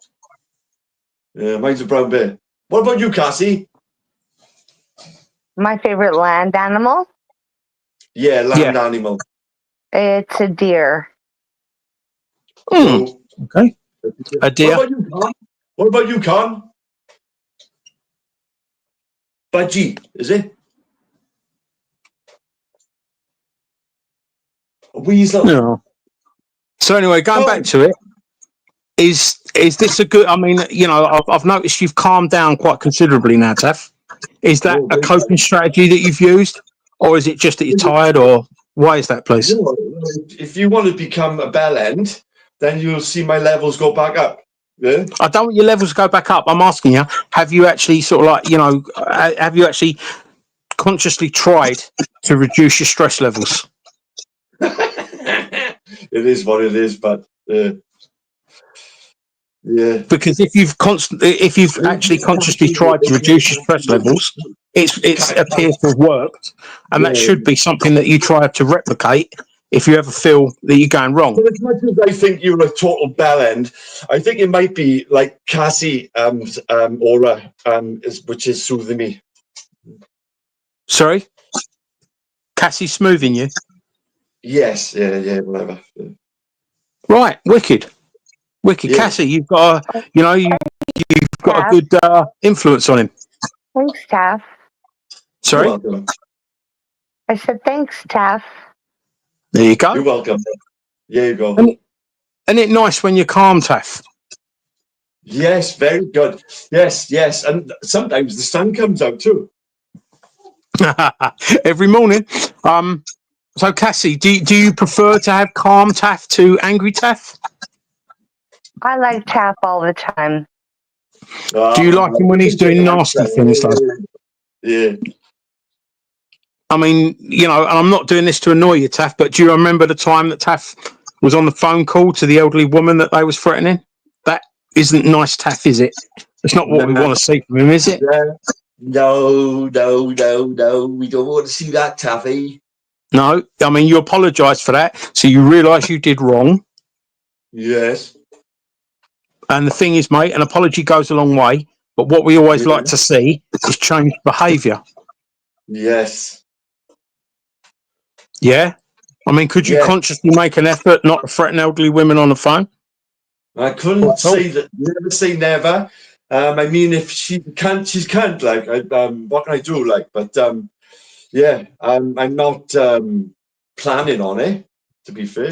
[SPEAKER 7] Yeah, mine's a brown bear. What about you, Cassie?
[SPEAKER 20] My favorite land animal?
[SPEAKER 7] Yeah, land animal.
[SPEAKER 20] It's a deer.
[SPEAKER 12] Okay. A deer.
[SPEAKER 7] What about you, Con? Budgie, is it? A weasel.
[SPEAKER 12] No. So anyway, going back to it, is this a good? I mean, I've noticed you've calmed down quite considerably now, Taff. Is that a coping strategy that you've used, or is it just that you're tired, or why is that, please?
[SPEAKER 7] If you want to become a bell end, then you'll see my levels go back up. Yeah.
[SPEAKER 12] I don't want your levels to go back up. I'm asking you, have you actually have you actually consciously tried to reduce your stress levels?
[SPEAKER 7] It is what it is, but yeah.
[SPEAKER 12] Because if you've actually consciously tried to reduce your stress levels, it appears to have worked, and that should be something that you try to replicate if you ever feel that you're going wrong.
[SPEAKER 7] Well, as much as I think you're a total bell end, I think it might be like Cassie aura, which is soothing me.
[SPEAKER 12] Sorry? Cassie smoothing you?
[SPEAKER 7] Yes, yeah, whatever. Yeah.
[SPEAKER 12] Right, wicked.
[SPEAKER 7] Yeah.
[SPEAKER 12] Cassie, you've got you've got a good influence on him.
[SPEAKER 20] Thanks, Taff.
[SPEAKER 12] Sorry?
[SPEAKER 7] You're welcome.
[SPEAKER 20] I said thanks, Taff.
[SPEAKER 12] There you go.
[SPEAKER 7] You're welcome. There you go.
[SPEAKER 12] Isn't it nice when you're calm, Taff?
[SPEAKER 7] Yes, very good. Yes, and sometimes the sun comes out too.
[SPEAKER 12] Every morning. So Cassie, do you prefer to have calm Taff to angry Taff?
[SPEAKER 20] I like Taff all the time.
[SPEAKER 12] Do you like him when he's doing nasty things though?
[SPEAKER 7] Yeah.
[SPEAKER 12] I mean, and I'm not doing this to annoy you, Taff, but do you remember the time that Taff was on the phone call to the elderly woman that they was threatening? That isn't nice, Taff, is it? It's not what we want to see from him, is it?
[SPEAKER 7] No. We don't want to see that, Taffy.
[SPEAKER 12] No, I mean, you apologise for that, so you realise you did wrong.
[SPEAKER 7] Yes.
[SPEAKER 12] And the thing is, mate, an apology goes a long way, but what we always like to see is changed behaviour.
[SPEAKER 7] Yes.
[SPEAKER 12] Yeah? I mean, could you consciously make an effort not to threaten elderly women on the phone?
[SPEAKER 7] I couldn't say that. Never say never. I mean, if she can't, she can't. Like, what can I do? Like, but I'm not planning on it. To be fair,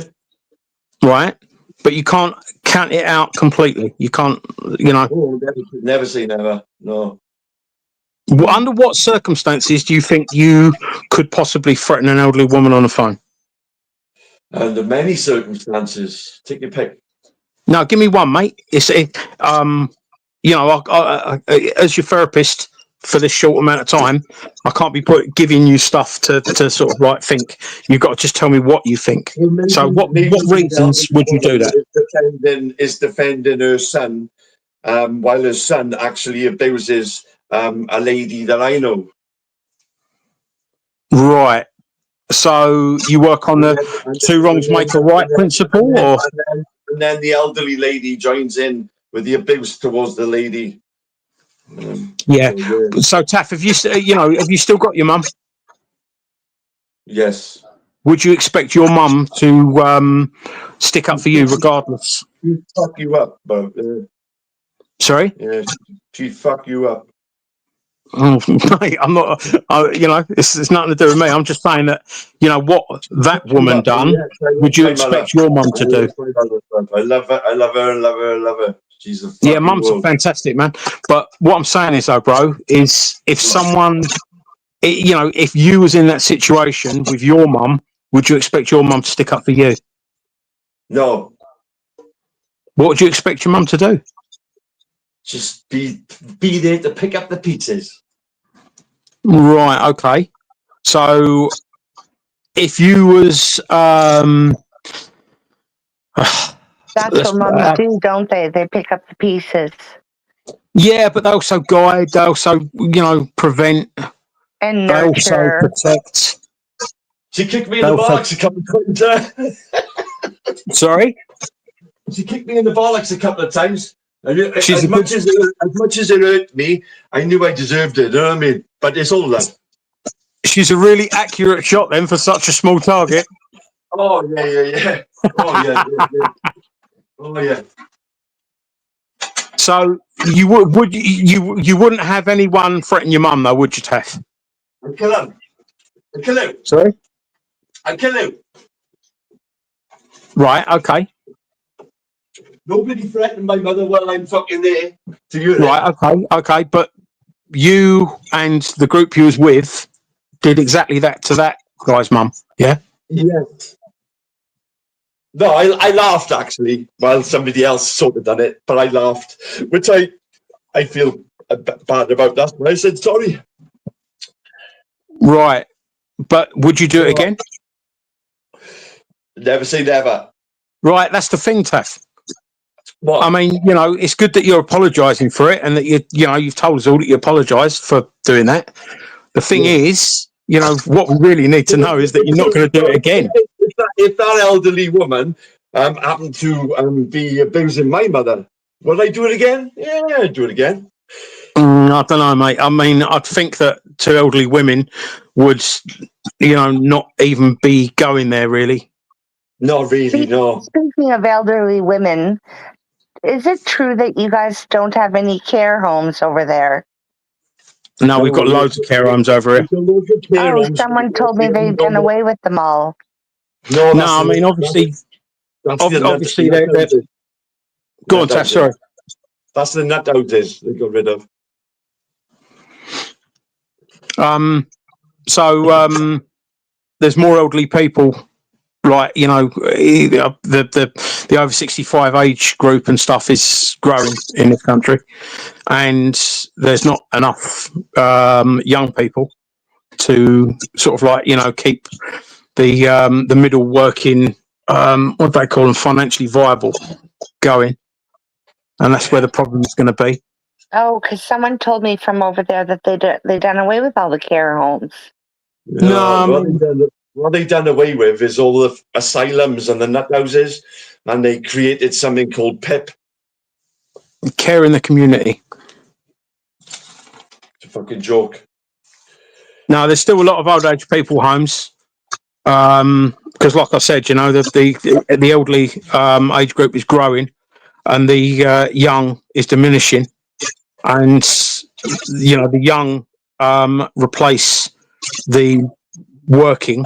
[SPEAKER 12] right? But you can't count it out completely. You can't,
[SPEAKER 7] Oh, never say never. No.
[SPEAKER 12] Well, under what circumstances do you think you could possibly threaten an elderly woman on the phone?
[SPEAKER 7] Under many circumstances. Take your pick.
[SPEAKER 12] No, give me one, mate. It's as your therapist for this short amount of time, I can't be giving you stuff to sort of like think. You've got to just tell me what you think.
[SPEAKER 7] Well, maybe,
[SPEAKER 12] so what reasons would you do that?
[SPEAKER 7] Is defending her son, while her son actually abuses a lady that I know.
[SPEAKER 12] Right. So you work on the two wrongs make a right principle, or
[SPEAKER 7] and then the elderly lady joins in with the abuse towards the lady.
[SPEAKER 12] Yeah. So Taff, have you still got your mum?
[SPEAKER 7] Yes.
[SPEAKER 12] Would you expect your mum to stick up for you regardless?
[SPEAKER 7] She'd fuck you up, but
[SPEAKER 12] sorry?
[SPEAKER 7] Yeah, she'd fuck you up.
[SPEAKER 12] Oh, mate, I'm not. It's nothing to do with me. I'm just saying that what that woman done. Would you expect your mum to do?
[SPEAKER 7] I love her. I love her. Love her. Love her. She's a
[SPEAKER 12] yeah, mum's fantastic, man. But what I'm saying is, though, bro, is if someone, if you was in that situation with your mum, would you expect your mum to stick up for you?
[SPEAKER 7] No.
[SPEAKER 12] What would you expect your mum to do?
[SPEAKER 7] Just be there to pick up the pieces.
[SPEAKER 12] Right. Okay. So, if you was,
[SPEAKER 20] that's what mums do, don't they? They pick up the pieces.
[SPEAKER 12] Yeah, but they also guide. They also, prevent.
[SPEAKER 20] And
[SPEAKER 12] they
[SPEAKER 20] nurture.
[SPEAKER 12] Also protect.
[SPEAKER 7] She kicked me in the bollocks a couple of times.
[SPEAKER 12] Sorry.
[SPEAKER 7] She kicked me in the bollocks a couple of times. As much as it hurt me, I knew I deserved it. You know what I mean? But it's all that.
[SPEAKER 12] She's a really accurate shot then for such a small target.
[SPEAKER 7] Oh yeah. Oh yeah. Oh yeah.
[SPEAKER 12] So you wouldn't have anyone threaten your mum though, would you, Taff?
[SPEAKER 7] I'd kill him. I'd kill him.
[SPEAKER 12] Sorry?
[SPEAKER 7] I'd kill him.
[SPEAKER 12] Right. Okay.
[SPEAKER 7] Nobody threatened my mother while I'm fucking there. To you,
[SPEAKER 12] right? Okay. But you and the group you was with did exactly that to that guy's mum. Yeah.
[SPEAKER 7] Yes. No, I laughed actually while somebody else sort of done it, but I laughed, which I feel bad about that. But I said sorry.
[SPEAKER 12] Right, but would you do it again?
[SPEAKER 7] Never say never.
[SPEAKER 12] Right, that's the thing, Taff.
[SPEAKER 7] What?
[SPEAKER 12] I mean, it's good that you're apologising for it, and that you've told us all that you apologised for doing that. The thing is, you know, what we really need to know is that you're not going to do it again.
[SPEAKER 7] If that elderly woman happened to be abusing my mother, would I do it again? Yeah, I'd do it again.
[SPEAKER 12] I don't know, mate. I mean, I'd think that two elderly women would, you know, not even be going there, really.
[SPEAKER 7] Not really, no.
[SPEAKER 20] Speaking of elderly women, is it true that you guys don't have any care homes over there?
[SPEAKER 12] No, we've got loads of care homes over here.
[SPEAKER 20] Oh, someone told me they'd done away with them all.
[SPEAKER 7] No,
[SPEAKER 12] I mean, obviously, obviously, they're go on, Taff, sorry.
[SPEAKER 7] That's the nut houses they got rid of.
[SPEAKER 12] So there's more elderly people, like, you know, the over 65 age group and stuff is growing in this country, and there's not enough young people to sort of, like, you know, keep the middle working, what do they call them, financially viable, going, and that's where the problem is going to be.
[SPEAKER 20] Oh, because someone told me from over there that they done away with all the care homes.
[SPEAKER 7] What they done away with is all the asylums and the nut houses, and they created something called PIP.
[SPEAKER 12] Care in the community.
[SPEAKER 7] It's a fucking joke.
[SPEAKER 12] No, there's still a lot of old age people homes, because, like I said, you know, the elderly age group is growing, and the young is diminishing, and, you know, the young replace the working,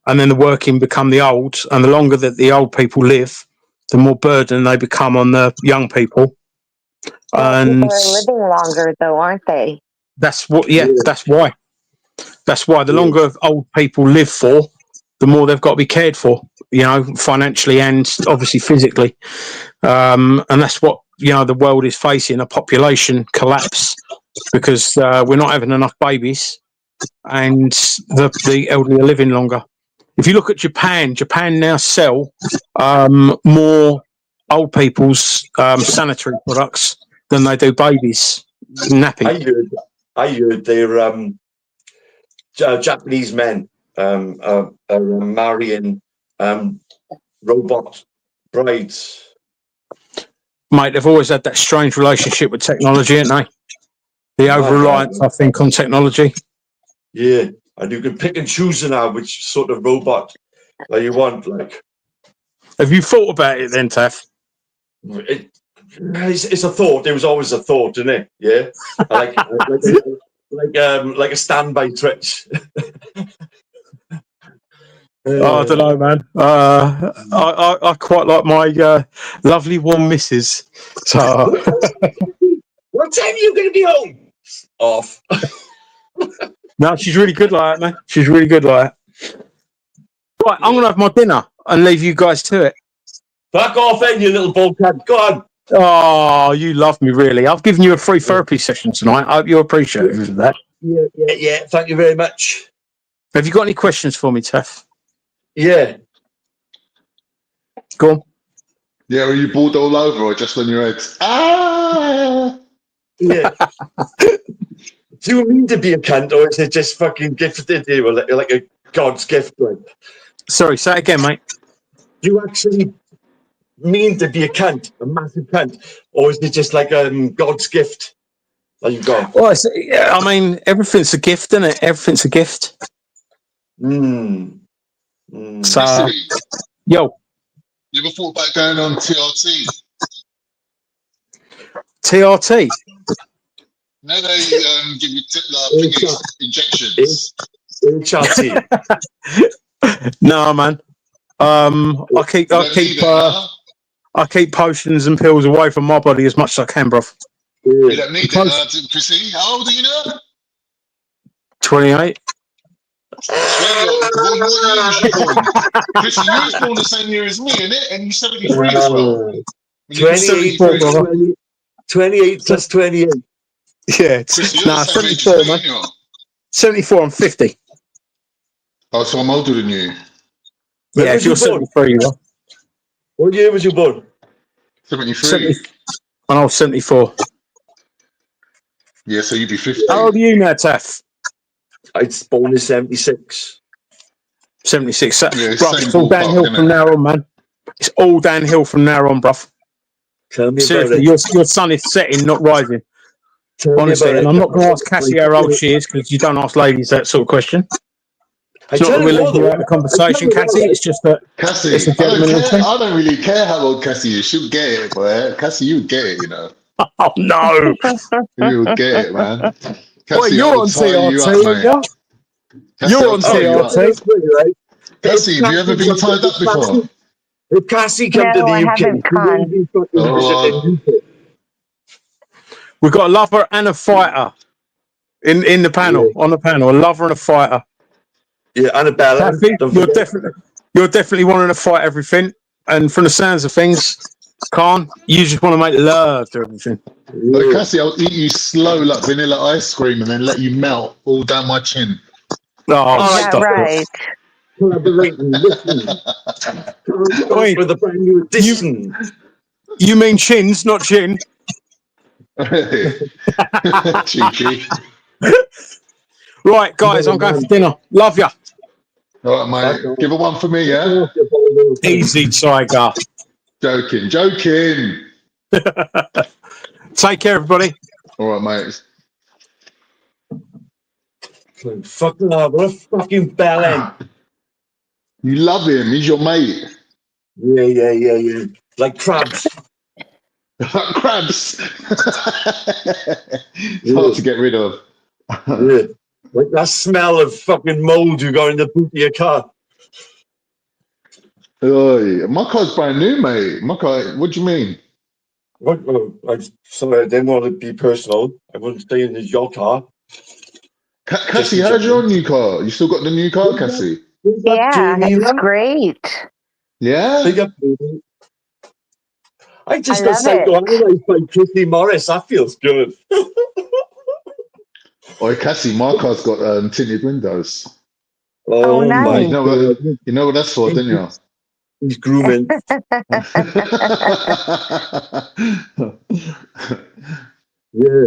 [SPEAKER 12] and then the working become the old, and the longer that the old people live, the more burden they become on the young people. And
[SPEAKER 20] people are living longer, though, aren't they?
[SPEAKER 12] that's what. Yeah, that's why. That's why the longer old people live for, the more they've got to be cared for, you know, financially and obviously physically. And that's what, you know, the world is facing, a population collapse, because we're not having enough babies, and the elderly are living longer. If you look at Japan now sell more old people's sanitary products than they do babies. Nappy.
[SPEAKER 7] I heard they're Japanese men are marrying robot brides.
[SPEAKER 12] Mate, they've always had that strange relationship with technology, haven't they? The over-reliance, I think, on technology.
[SPEAKER 7] Yeah, and you can pick and choose now which sort of robot that you want. Like,
[SPEAKER 12] have you thought about it then, Taff?
[SPEAKER 7] It's a thought. There was always a thought, isn't it? Yeah, like a standby twitch.
[SPEAKER 12] Oh, I don't know, man. I quite like my lovely warm missus. So,
[SPEAKER 7] what time are you going to be home? Off.
[SPEAKER 12] No, she's really good like that, man. She's really good like that. Right, I'm going to have my dinner and leave you guys to it.
[SPEAKER 7] Fuck off then, you little ballcat. Go on.
[SPEAKER 12] Oh, you love me, really. I've given you a free therapy session tonight. I hope you're appreciative of that.
[SPEAKER 7] Yeah. Thank you very much.
[SPEAKER 12] Have you got any questions for me, Taff?
[SPEAKER 7] Yeah.
[SPEAKER 12] Go on.
[SPEAKER 1] Yeah, are you bald all over or just on your head? Ah!
[SPEAKER 7] Yeah. Do you mean to be a cunt, or is it just fucking gifted you like a God's gift? Like?
[SPEAKER 12] Sorry, say it again, mate.
[SPEAKER 7] Do you actually mean to be a cunt, a massive cunt, or is it just like God's gift that you've got?
[SPEAKER 12] Well, I mean, everything's a gift, isn't it? Everything's a gift. So, yo.
[SPEAKER 1] You ever thought about going on TRT?
[SPEAKER 12] TRT?
[SPEAKER 1] No, they give you injections.
[SPEAKER 12] No, man. I keep potions and pills away from my body as much as I can, bro.
[SPEAKER 1] You don't need it, Chrissy. How old are you now?
[SPEAKER 12] 28.
[SPEAKER 1] What year was you born? Chrissy, you was born the same year as me, innit? And you're 73 as well.
[SPEAKER 7] 28 plus 28.
[SPEAKER 12] Yeah, nah, 74, man. 74, I'm 50.
[SPEAKER 1] Oh, so I'm older than you.
[SPEAKER 12] Yeah, if you're 73, you are.
[SPEAKER 7] What year was you born?
[SPEAKER 1] 73.
[SPEAKER 12] And I was 74.
[SPEAKER 1] Yeah, so you'd be 50.
[SPEAKER 12] How old are you now, Taff?
[SPEAKER 7] I was born in 76.
[SPEAKER 12] 76.
[SPEAKER 1] Yeah,
[SPEAKER 12] Bruv,
[SPEAKER 1] same
[SPEAKER 12] it's all
[SPEAKER 1] ballpark,
[SPEAKER 12] downhill from
[SPEAKER 1] innit?
[SPEAKER 12] now on, man. It's all downhill from now on, bruv.
[SPEAKER 7] Tell me
[SPEAKER 12] Seriously,
[SPEAKER 7] about it.
[SPEAKER 12] your sun is setting, not rising.
[SPEAKER 7] Tell
[SPEAKER 12] Honestly,
[SPEAKER 7] me
[SPEAKER 12] and
[SPEAKER 7] about
[SPEAKER 12] I'm
[SPEAKER 7] it.
[SPEAKER 12] not going to ask Cassie how old she is because you don't ask ladies that sort of question.
[SPEAKER 7] I
[SPEAKER 12] It's not
[SPEAKER 7] tell
[SPEAKER 12] that
[SPEAKER 7] you
[SPEAKER 12] we're
[SPEAKER 7] what,
[SPEAKER 12] leaving you
[SPEAKER 7] though.
[SPEAKER 12] out of the
[SPEAKER 7] I tell
[SPEAKER 12] conversation,
[SPEAKER 7] you what,
[SPEAKER 12] Cassie.
[SPEAKER 7] right?
[SPEAKER 12] It's just that it's
[SPEAKER 1] Cassie,
[SPEAKER 12] a
[SPEAKER 1] I don't
[SPEAKER 12] gentlemanly
[SPEAKER 1] care.
[SPEAKER 12] thing.
[SPEAKER 1] I don't really care how old Cassie is. She'll get it, boy. Cassie, you get it, you know.
[SPEAKER 12] Oh, no.
[SPEAKER 1] You'll get it, man.
[SPEAKER 12] Well,
[SPEAKER 1] Cassie,
[SPEAKER 12] you're
[SPEAKER 1] I'll
[SPEAKER 12] on
[SPEAKER 1] tie you up,
[SPEAKER 12] TRT,
[SPEAKER 1] mate.
[SPEAKER 12] yeah?
[SPEAKER 1] Cassie,
[SPEAKER 12] You're
[SPEAKER 1] I'll
[SPEAKER 12] on
[SPEAKER 1] tie you up.
[SPEAKER 12] TRT.
[SPEAKER 7] Right?
[SPEAKER 1] Cassie, have you ever been tied up before?
[SPEAKER 7] If Cassie come to
[SPEAKER 20] No, I
[SPEAKER 7] the UK,
[SPEAKER 20] haven't,
[SPEAKER 7] she won't
[SPEAKER 20] Con.
[SPEAKER 7] be fucking
[SPEAKER 1] Oh,
[SPEAKER 7] visiting UK.
[SPEAKER 12] We've got a lover and a fighter in the panel,
[SPEAKER 7] Yeah.
[SPEAKER 12] on the panel. A lover and a fighter.
[SPEAKER 7] Yeah, Annabella.
[SPEAKER 12] Kathy,
[SPEAKER 7] Don't
[SPEAKER 12] you're
[SPEAKER 7] forget.
[SPEAKER 12] definitely wanting to fight everything. And from the sounds of things, Khan, you just want to make love to everything.
[SPEAKER 1] Look, Cassie, I'll eat you slow like vanilla ice cream and then let you melt all down my chin.
[SPEAKER 12] Oh,
[SPEAKER 20] Is that
[SPEAKER 12] stop
[SPEAKER 20] right?
[SPEAKER 7] Collaborating, listen.
[SPEAKER 12] Wait,
[SPEAKER 7] With a brand new edition.
[SPEAKER 12] you mean chins, not chin?
[SPEAKER 1] Cheeky.
[SPEAKER 12] Right, guys, I'm going for dinner. Love ya.
[SPEAKER 1] All right, mate. Give her one for me, yeah?
[SPEAKER 12] Easy, Tiger.
[SPEAKER 1] Joking.
[SPEAKER 12] Take care, everybody.
[SPEAKER 1] All right, mate.
[SPEAKER 7] Fucking what a fucking bellend.
[SPEAKER 1] You love him. He's your mate.
[SPEAKER 7] Yeah. Like crabs.
[SPEAKER 1] Crabs. It's hard to get rid of.
[SPEAKER 7] Yeah. Like that smell of fucking mold you got in the boot of your car.
[SPEAKER 1] Oy, my car's brand new, mate. My car, what do you mean?
[SPEAKER 7] What? Oh, sorry, I didn't want to be personal. I wasn't saying it's your car.
[SPEAKER 1] Cassie, how's your new car? You still got the new car, Cassie?
[SPEAKER 20] Yeah, it's great.
[SPEAKER 1] Yeah?
[SPEAKER 7] Big up, baby. I just
[SPEAKER 20] I
[SPEAKER 7] got
[SPEAKER 20] love it.
[SPEAKER 7] psychoanalyzed by Christy Morris. That feels good.
[SPEAKER 1] Oh, Cassie, my car's got tinted windows.
[SPEAKER 20] Oh, nice.
[SPEAKER 1] You know what that's for, don't you?
[SPEAKER 7] He's grooming. Yeah.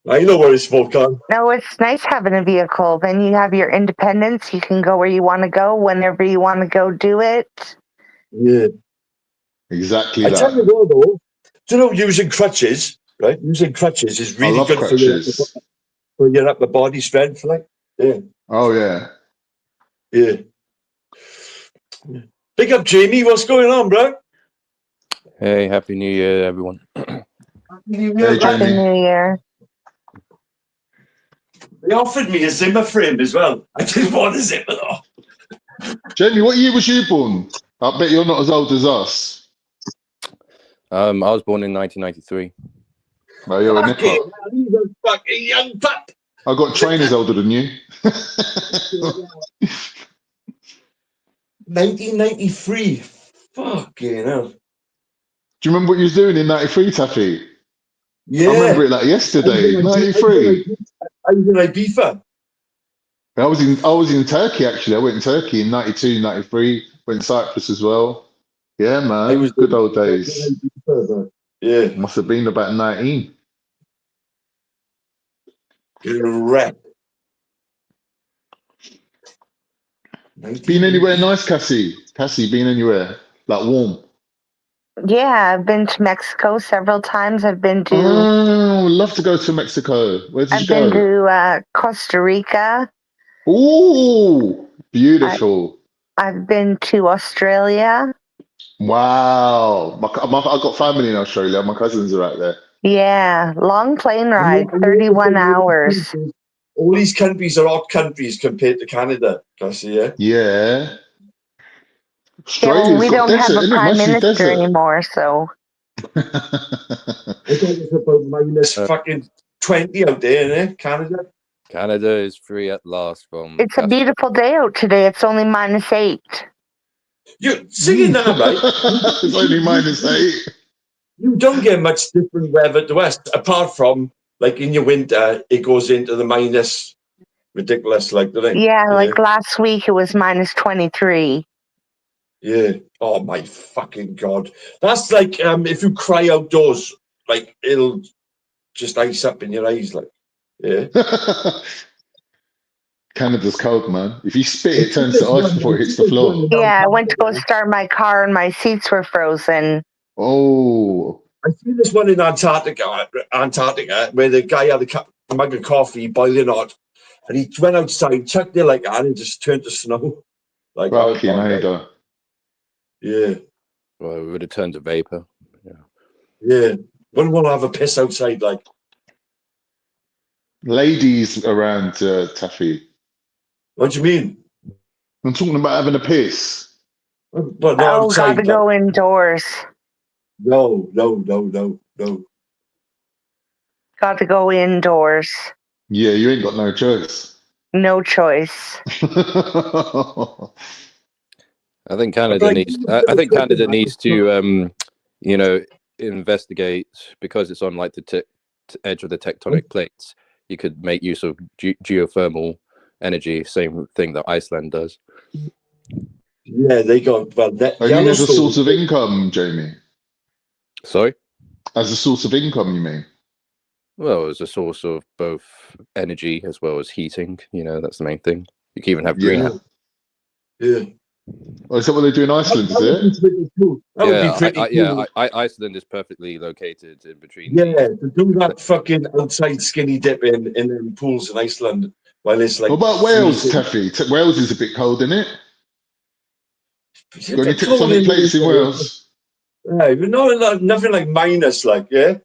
[SPEAKER 7] I know what it's for, Con.
[SPEAKER 20] No, it's nice having a vehicle. Then you have your independence. You can go where you want to go, whenever you want to go do it.
[SPEAKER 7] Yeah.
[SPEAKER 1] Exactly
[SPEAKER 7] I
[SPEAKER 1] that.
[SPEAKER 7] tell you what, though, do you know using crutches, right? Using crutches is really good
[SPEAKER 1] crutches.
[SPEAKER 7] for your upper body strength, like. Yeah.
[SPEAKER 1] Oh, yeah.
[SPEAKER 7] Yeah. Big up, Jamie. What's going on, bro?
[SPEAKER 19] Hey, Happy New Year, everyone.
[SPEAKER 1] Hey, Jamie.
[SPEAKER 20] Happy New Year.
[SPEAKER 7] They offered me a Zimmer frame as well. I didn't want a Zimmer, though.
[SPEAKER 1] Jamie, what year was you born? I bet you're not as old as us.
[SPEAKER 19] I was born in 1993.
[SPEAKER 1] Well, you're a nipper.
[SPEAKER 7] He's a fucking young pup.
[SPEAKER 1] I got trainers older than you.
[SPEAKER 7] 1993. Fucking hell.
[SPEAKER 1] Do you remember what you was doing in 93, Taffy?
[SPEAKER 7] Yeah.
[SPEAKER 1] I remember it like yesterday. 93.
[SPEAKER 7] I was in Ibiza.
[SPEAKER 1] I was in Turkey, actually. I went in Turkey in 92, 93. Went to Cyprus as well. Yeah, man. It was good old days.
[SPEAKER 7] Yeah.
[SPEAKER 1] Must have been about 19.
[SPEAKER 7] Correct.
[SPEAKER 1] Been anywhere nice, Cassie? Cassie, been anywhere? Like warm?
[SPEAKER 20] Yeah, I've been to Mexico several times. I've been to.
[SPEAKER 1] Oh, love to go to Mexico. Where did you
[SPEAKER 20] I've been
[SPEAKER 1] go?
[SPEAKER 20] to Costa Rica.
[SPEAKER 1] Ooh, beautiful.
[SPEAKER 20] I've been to Australia.
[SPEAKER 1] Wow. I got family in Australia. My cousins are out there.
[SPEAKER 20] Yeah, long plane ride, 31 hours.
[SPEAKER 7] All these countries are hot countries compared to Canada, Cassie, yeah?
[SPEAKER 1] Yeah.
[SPEAKER 20] Yeah, well,
[SPEAKER 1] Australia's
[SPEAKER 20] we
[SPEAKER 1] got
[SPEAKER 20] don't have
[SPEAKER 1] desert,
[SPEAKER 20] a
[SPEAKER 1] isn't it?
[SPEAKER 20] prime
[SPEAKER 1] Mostly
[SPEAKER 20] minister
[SPEAKER 1] desert.
[SPEAKER 20] anymore, so.
[SPEAKER 7] I think it's about minus fucking 20 out there, eh? Canada.
[SPEAKER 19] Canada is free at last from.
[SPEAKER 20] It's a beautiful day out today. It's only -8.
[SPEAKER 7] You're singing that, right?
[SPEAKER 1] It's only -8.
[SPEAKER 7] You don't get much different weather to us, apart from, like, in your winter, it goes into the minus ridiculous, like, the thing.
[SPEAKER 20] Yeah, like last week it was -23.
[SPEAKER 7] Yeah. Oh, my fucking God. That's like, if you cry outdoors, like, it'll just ice up in your eyes, like. Yeah.
[SPEAKER 1] Canada's cold, man. If you spit, it turns to ice before it hits the floor.
[SPEAKER 20] Yeah, I went to go start my car and my seats were frozen.
[SPEAKER 1] Oh.
[SPEAKER 7] I see this one in Antarctica, where the guy had a mug of coffee boiling hot, and he went outside, chucked it like that, and it just turned to snow. Like,
[SPEAKER 1] fucking hell.
[SPEAKER 7] Yeah.
[SPEAKER 19] Well, it would have turned to vapor.
[SPEAKER 7] Yeah. Wouldn't want to have a piss outside, like.
[SPEAKER 1] Ladies around Taffy.
[SPEAKER 7] What do you mean?
[SPEAKER 1] I'm talking about having a piss.
[SPEAKER 7] Well, not
[SPEAKER 20] Oh,
[SPEAKER 7] outside,
[SPEAKER 20] gotta go indoors.
[SPEAKER 7] No.
[SPEAKER 20] Got to go indoors.
[SPEAKER 1] Yeah, you ain't got no choice.
[SPEAKER 20] No choice.
[SPEAKER 19] I think Canada needs. I think Canada needs to, investigate, because it's on like the edge of the tectonic plates. You could make use of geothermal energy, same thing that Iceland does.
[SPEAKER 7] Yeah, they got. Well,
[SPEAKER 1] you mean as a source of income, Jamie?
[SPEAKER 19] Sorry?
[SPEAKER 1] As a source of income, you mean?
[SPEAKER 19] Well, as a source of both energy as well as heating. That's the main thing. You can even have greenhouse.
[SPEAKER 7] Yeah.
[SPEAKER 1] Oh, is that what they do in Iceland, is it?
[SPEAKER 19] Iceland is perfectly located in between.
[SPEAKER 7] Yeah, to do that fucking outside skinny dip in them pools in Iceland while it's like.
[SPEAKER 1] What about Wales, Taffy? Wales is a bit cold, isn't it? Got any tectonic plates in Wales?
[SPEAKER 7] Yeah, but nothing like minus, like, yeah.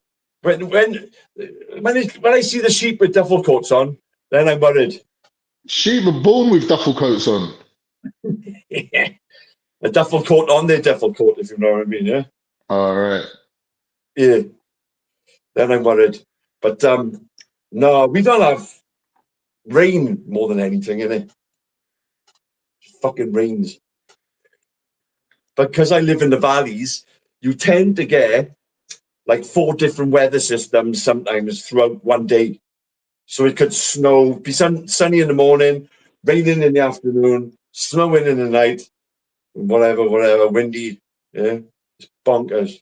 [SPEAKER 7] When I see the sheep with duffel coats on, then I'm worried.
[SPEAKER 1] Sheep are born with duffel coats on.
[SPEAKER 7] A duffel coat on their duffel coat, if you know what I mean, yeah?
[SPEAKER 1] All right.
[SPEAKER 7] Yeah. Then I'm worried. But no, we don't have rain more than anything, innit? Fucking rains. Because I live in the valleys, you tend to get like 4 different weather systems sometimes throughout one day. So it could snow, be sunny in the morning, raining in the afternoon, snowing in the night, whatever, windy. Yeah, it's bonkers.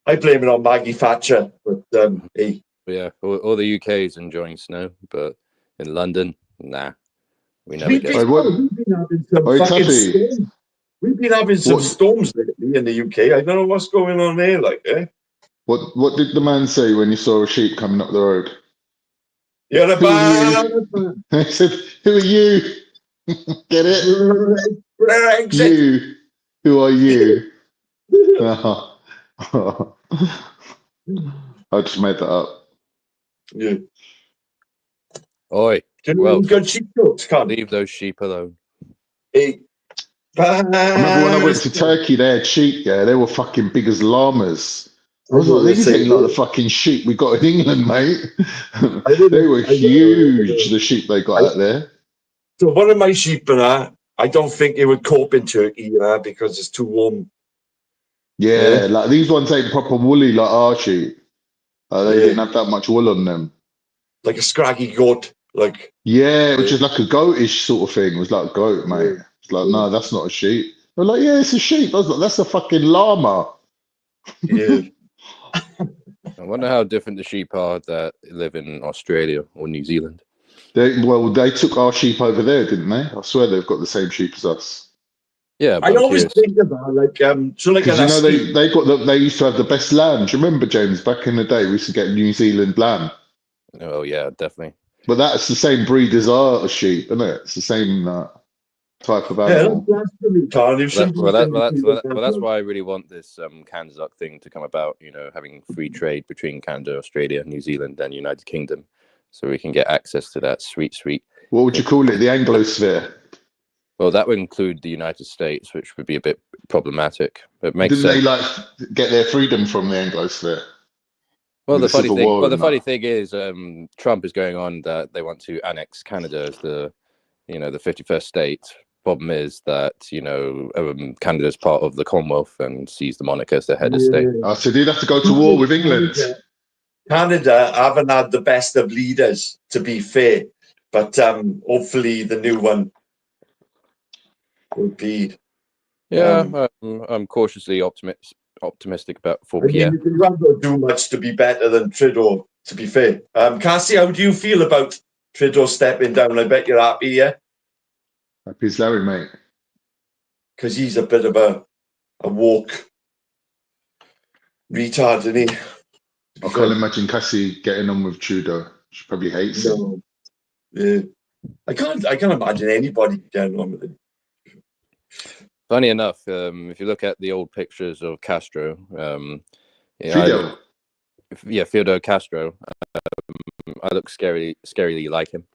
[SPEAKER 7] I blame it on Maggie Thatcher, but hey.
[SPEAKER 19] Yeah, all the UK is enjoying snow, but in London, nah, we never get.
[SPEAKER 7] We've been having some storms lately in the UK. I don't know what's going on there, like, eh?
[SPEAKER 1] What did the man say when he saw a sheep coming up the road?
[SPEAKER 7] You're a
[SPEAKER 1] man. He said, "Who are you?" Get it? You. Who are you? I just made that up.
[SPEAKER 7] Yeah.
[SPEAKER 19] Oi.
[SPEAKER 7] Well, good sheep jokes, can't
[SPEAKER 19] leave those sheep alone.
[SPEAKER 7] Hey.
[SPEAKER 1] I remember when I went to Turkey, they had sheep, yeah, they were fucking big as llamas. I was like, these ain't like the fucking sheep we got in England, mate. They were huge, the sheep they got out there.
[SPEAKER 7] So one of my sheep and I don't think it would cope in Turkey, because it's too warm.
[SPEAKER 1] Yeah, like these ones ain't proper woolly like our sheep. They didn't have that much wool on them.
[SPEAKER 7] Like a scraggy goat, like.
[SPEAKER 1] Yeah, which is like a goatish sort of thing. It was like a goat, mate. It's like, no, that's not a sheep. They're like, yeah, it's a sheep. I was like, that's a fucking llama.
[SPEAKER 7] Yeah.
[SPEAKER 19] I wonder how different the sheep are that live in Australia or New Zealand.
[SPEAKER 1] They took our sheep over there, didn't they? I swear they've got the same sheep as us.
[SPEAKER 19] Yeah,
[SPEAKER 7] I always think about
[SPEAKER 1] they used to have the best lamb. Do you remember, James? Back in the day, we used to get New Zealand lamb.
[SPEAKER 19] Oh yeah, definitely.
[SPEAKER 1] But that's the same breed as our sheep, isn't it? It's the same type of animal.
[SPEAKER 19] That's why I really want this Canada thing to come about. Having free trade between Canada, Australia, New Zealand, and United Kingdom, so we can get access to that sweet.
[SPEAKER 1] What would you call it? The Anglosphere.
[SPEAKER 19] Well, that would include the United States, which would be a bit problematic. It makes
[SPEAKER 1] Didn't
[SPEAKER 19] sense.
[SPEAKER 1] they get their freedom from the Anglosphere?
[SPEAKER 19] Well, the funny thing is, Trump is going on that they want to annex Canada as the 51st state. Problem is that Canada is part of the Commonwealth and sees the monarch as the head of state.
[SPEAKER 1] So they'd have to go to war with England.
[SPEAKER 7] Canada haven't had the best of leaders, to be fair, but hopefully the new one will be.
[SPEAKER 19] Yeah, I'm cautiously optimistic about 4 p.m.
[SPEAKER 7] You can do much to be better than Trudeau, To be fair, Cassie, how do you feel about Trudeau stepping down? I bet you're happy, yeah.
[SPEAKER 1] Happy as Larry, mate.
[SPEAKER 7] Because he's a bit of a woke retard, isn't he?
[SPEAKER 1] I can't imagine Cassie getting on with Trudeau. She probably hates him.
[SPEAKER 7] Yeah. I can't imagine anybody getting on with him.
[SPEAKER 19] Funny enough, if you look at the old pictures of Castro,
[SPEAKER 1] Fidel.
[SPEAKER 19] Fidel Castro, I look scarily like him.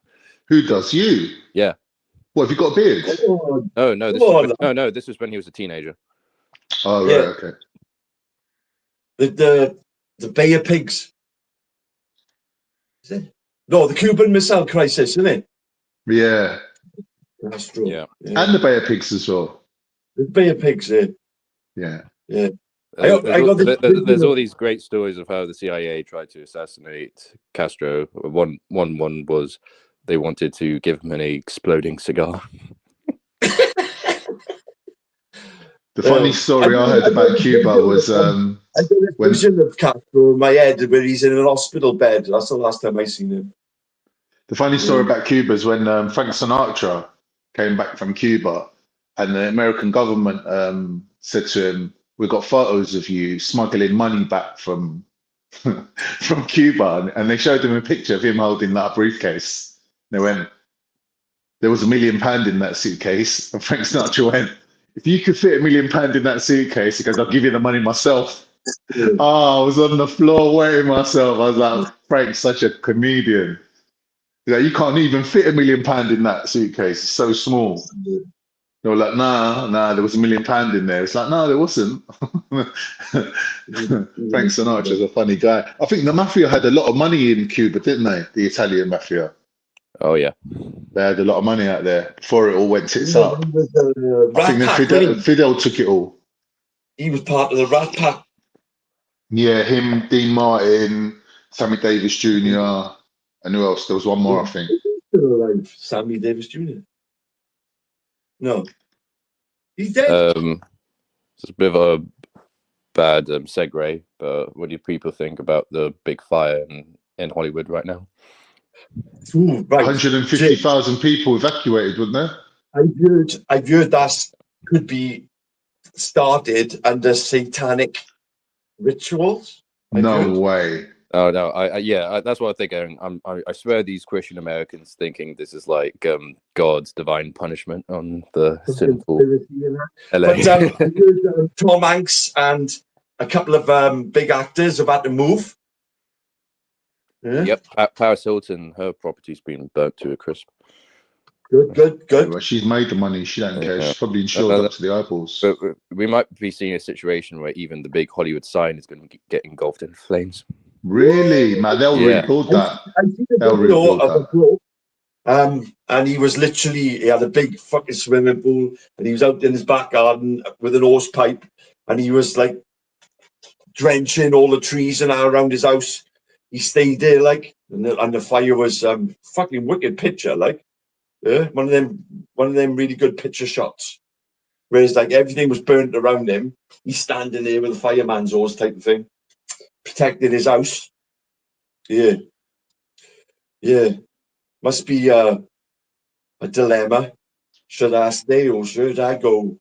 [SPEAKER 1] Who does? You?
[SPEAKER 19] Yeah.
[SPEAKER 1] What, have you got a beard?
[SPEAKER 19] Oh no, this is when he was a teenager.
[SPEAKER 1] Oh right, okay.
[SPEAKER 7] The Bay of Pigs. Is it? No, the Cuban Missile Crisis, isn't it?
[SPEAKER 1] Yeah.
[SPEAKER 7] Castro.
[SPEAKER 19] Yeah.
[SPEAKER 1] And the Bay of Pigs as well.
[SPEAKER 7] The Bay of Pigs, yeah.
[SPEAKER 1] Yeah.
[SPEAKER 7] Yeah.
[SPEAKER 19] There's all these great stories of how the CIA tried to assassinate Castro. One was they wanted to give him an exploding cigar.
[SPEAKER 1] The funny story I heard about Cuba was
[SPEAKER 7] I got a vision of Castro in my head where he's in an hospital bed. That's the last time I seen him.
[SPEAKER 1] The funny story about Cuba is when Frank Sinatra came back from Cuba, and the American government said to him, "We've got photos of you smuggling money back from from Cuba," and they showed him a picture of him holding that briefcase. They went, "There was £1 million in that suitcase," and Frank Sinatra went, "If you could fit £1 million in that suitcase," he goes, "I'll give you the money myself." Oh, I was on the floor waiting myself. I was like, Frank's such a comedian. You can't even fit £1 million in that suitcase. It's so small. They were like, nah, there was £1 million in there. It's like, no, there wasn't. Frank Sinatra's a funny guy. I think the mafia had a lot of money in Cuba, didn't they? The Italian mafia.
[SPEAKER 19] Oh, yeah.
[SPEAKER 1] They had a lot of money out there before it all went tits up. I think then Fidel took it all.
[SPEAKER 7] He was part of the Rat Pack.
[SPEAKER 1] Yeah, him, Dean Martin, Sammy Davis Jr., and who else? There was one more, I think.
[SPEAKER 7] Still alive, Sammy Davis Jr. No, he's dead.
[SPEAKER 19] It's a bit of a bad segue, but what do people think about the big fire in Hollywood right now?
[SPEAKER 7] Ooh, right.
[SPEAKER 1] 150,000 people evacuated, wasn't there?
[SPEAKER 7] I've heard that could be started under satanic rituals.
[SPEAKER 1] No way.
[SPEAKER 19] Oh no! That's what I'm thinking. I swear these Christian Americans thinking this is like God's divine punishment on the sinful LA.
[SPEAKER 7] But Tom Hanks and a couple of big actors have had to move. Yeah.
[SPEAKER 19] Yep, Paris Hilton, her property's been burnt to a crisp.
[SPEAKER 7] Good.
[SPEAKER 1] Well, she's made the money. She don't care. She's probably insured up to the eyeballs.
[SPEAKER 19] But we might be seeing a situation where even the big Hollywood sign is going to get engulfed in flames.
[SPEAKER 1] Really? Man, they'll rebuild that. They'll rebuild that.
[SPEAKER 7] And he was literally, he had a big fucking swimming pool and he was out in his back garden with an hose pipe and he was like drenching all the trees and around his house. He stayed there and the fire was fucking wicked picture, one of them really good picture shots. Whereas everything was burnt around him, he's standing there with a fireman's hose type of thing, protecting his house. Yeah. Must be a dilemma. Should I stay or should I go?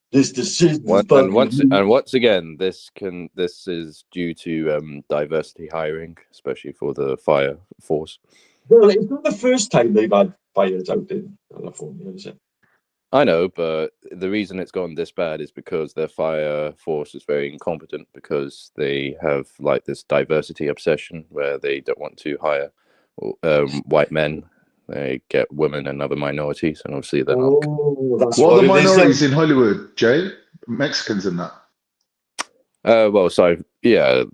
[SPEAKER 7] This decision.
[SPEAKER 19] And once again, this is due to diversity hiring, especially for the fire force.
[SPEAKER 7] Well, it's not the first time they've had fires out in California, is it?
[SPEAKER 19] I know, but the reason it's gotten this bad is because their fire force is very incompetent because they have this diversity obsession where they don't want to hire white men. They get women and other minorities, and obviously they're not.
[SPEAKER 1] What are the minorities in Hollywood, Jay? Mexicans and that?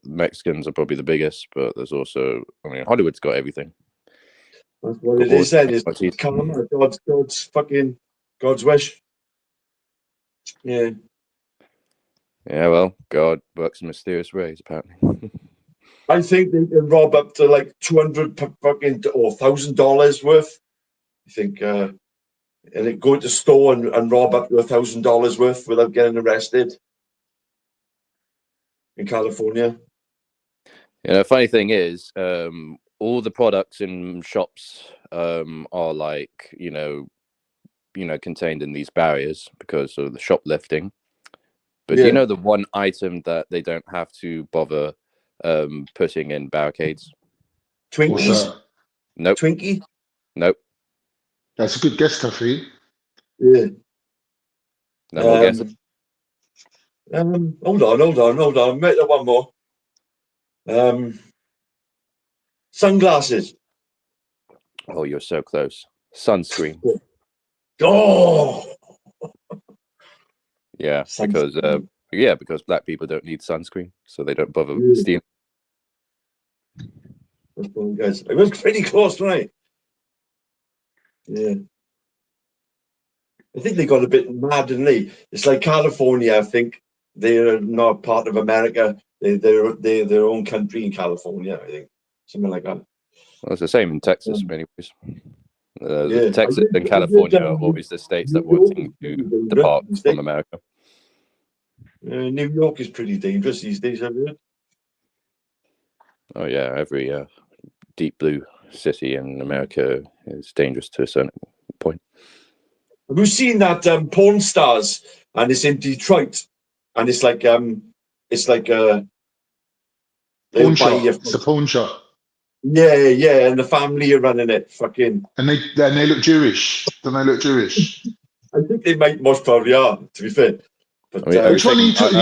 [SPEAKER 19] Mexicans are probably the biggest, but there's also, Hollywood's got everything.
[SPEAKER 7] That's what it is then. It's karma, God's wish. Yeah.
[SPEAKER 19] Yeah, well, God works in mysterious ways, apparently.
[SPEAKER 7] I think they can rob up to $200 or $1,000 worth. I think and it go into store and rob up to $1,000 worth without getting arrested in California.
[SPEAKER 19] You know, funny thing is, all the products in shops are like, you know, contained in these barriers because of the shoplifting. But do you know the one item that they don't have to bother putting in barricades?
[SPEAKER 7] Twinkies?
[SPEAKER 19] Nope.
[SPEAKER 7] Twinkie?
[SPEAKER 19] Nope.
[SPEAKER 1] That's a good guess, Tuffy.
[SPEAKER 7] Yeah.
[SPEAKER 19] No more guesses?
[SPEAKER 7] Hold on. Make that one more. Sunglasses.
[SPEAKER 19] Oh, you're so close. Sunscreen.
[SPEAKER 7] Oh.
[SPEAKER 19] Yeah,
[SPEAKER 7] Sunscreen.
[SPEAKER 19] because black people don't need sunscreen, so they don't bother stealing.
[SPEAKER 7] It was pretty close, right? Yeah. I think they got a bit mad, didn't they? It's like California. I think they're not part of America. They're their own country in California. I think something like that.
[SPEAKER 19] Well, it's the same in Texas, in many ways. Texas and California are always the states that wanting to depart from America.
[SPEAKER 7] New York is pretty dangerous these days, I've heard.
[SPEAKER 19] Oh yeah, every deep blue city in America is dangerous to a certain point.
[SPEAKER 7] Have you seen that Porn Stars? And it's in Detroit, and it's like it's a
[SPEAKER 1] pawn shop. It's a pawn shop.
[SPEAKER 7] Yeah, and the family are running it. Fucking.
[SPEAKER 1] And they look Jewish. Don't they look Jewish?
[SPEAKER 7] I think they might most probably are. To be fair. But,
[SPEAKER 1] which one are you talking?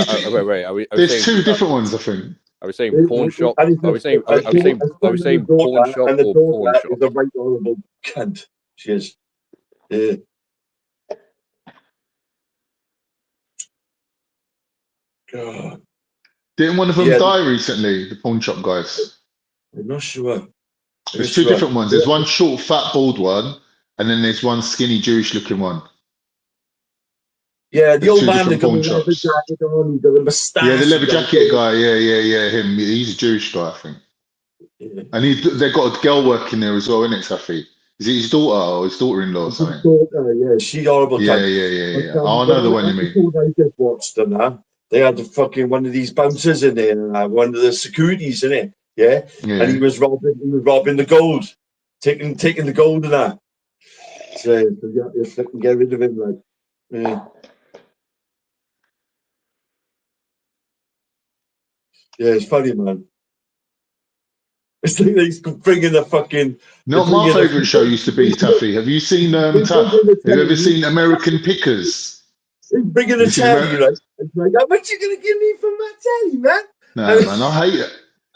[SPEAKER 19] Wait.
[SPEAKER 1] There's two different ones, I think.
[SPEAKER 19] Are we saying pawn shop? Are we saying pawn shop
[SPEAKER 7] and the
[SPEAKER 19] or pawn
[SPEAKER 7] daughter
[SPEAKER 19] shop?
[SPEAKER 7] is a right horrible cunt. She is. Yeah. God.
[SPEAKER 1] Didn't one of them die recently? The pawn shop guys.
[SPEAKER 7] I'm not sure.
[SPEAKER 1] There's two different ones. There's one short, fat, bald one, and then there's one skinny, Jewish-looking one.
[SPEAKER 7] Yeah, the old man that got the leather jacket on, got the moustache.
[SPEAKER 1] Yeah, the leather jacket guy. Yeah, him. He's a Jewish guy, I think. Yeah. And they've got a girl working there as well, isn't it, Safi? Is it his daughter or his daughter-in-law or something?
[SPEAKER 7] His daughter, yeah, she's horrible.
[SPEAKER 1] Yeah. I know the one you mean.
[SPEAKER 7] I just watched them now. They had the fucking one of these bouncers in there, and one of the securities in it. Yeah, and he was robbing the gold, taking the gold and that. So you have to fucking get rid of him, like. Yeah. Yeah, it's funny, man. It's like he's bringing the fucking.
[SPEAKER 1] Not my favourite show used to be Tuffy. Have you seen Tuff? Have you ever seen American Pickers?
[SPEAKER 7] He's bringing the telly, right? It's like, how much you gonna give me for my telly, man?
[SPEAKER 1] No, man, I hate it.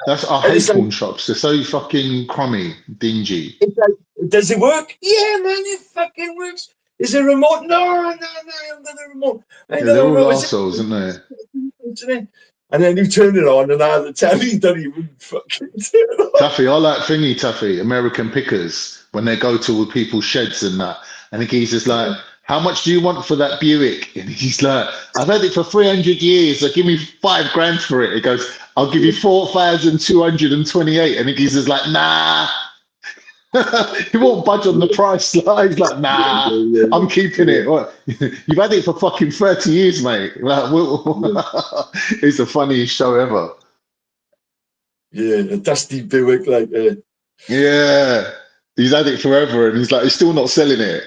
[SPEAKER 1] I hate pawn shops. They're so fucking crummy, dingy.
[SPEAKER 7] It's like, does it work? Yeah, man, it fucking works. Is there a remote? No, I haven't got the remote.
[SPEAKER 1] They're all arseholes, aren't they?
[SPEAKER 7] And then you turn it on, and now the telly don't even fucking turn on.
[SPEAKER 1] Tuffy, I like Tuffy, American Pickers, when they go to all people's sheds and that. And the geezer's like, how much do you want for that Buick? And he's like, I've had it for 300 years, so give me $5,000 for it. He goes, I'll give you 4,228. And the geezer's like, nah. He won't budge on the price. He's like, nah, I'm keeping it. What? You've had it for fucking 30 years, mate. Like, it's the funniest show ever.
[SPEAKER 7] Yeah, a dusty Buick, like.
[SPEAKER 1] Yeah, he's had it forever, and he's like, he's still not selling it.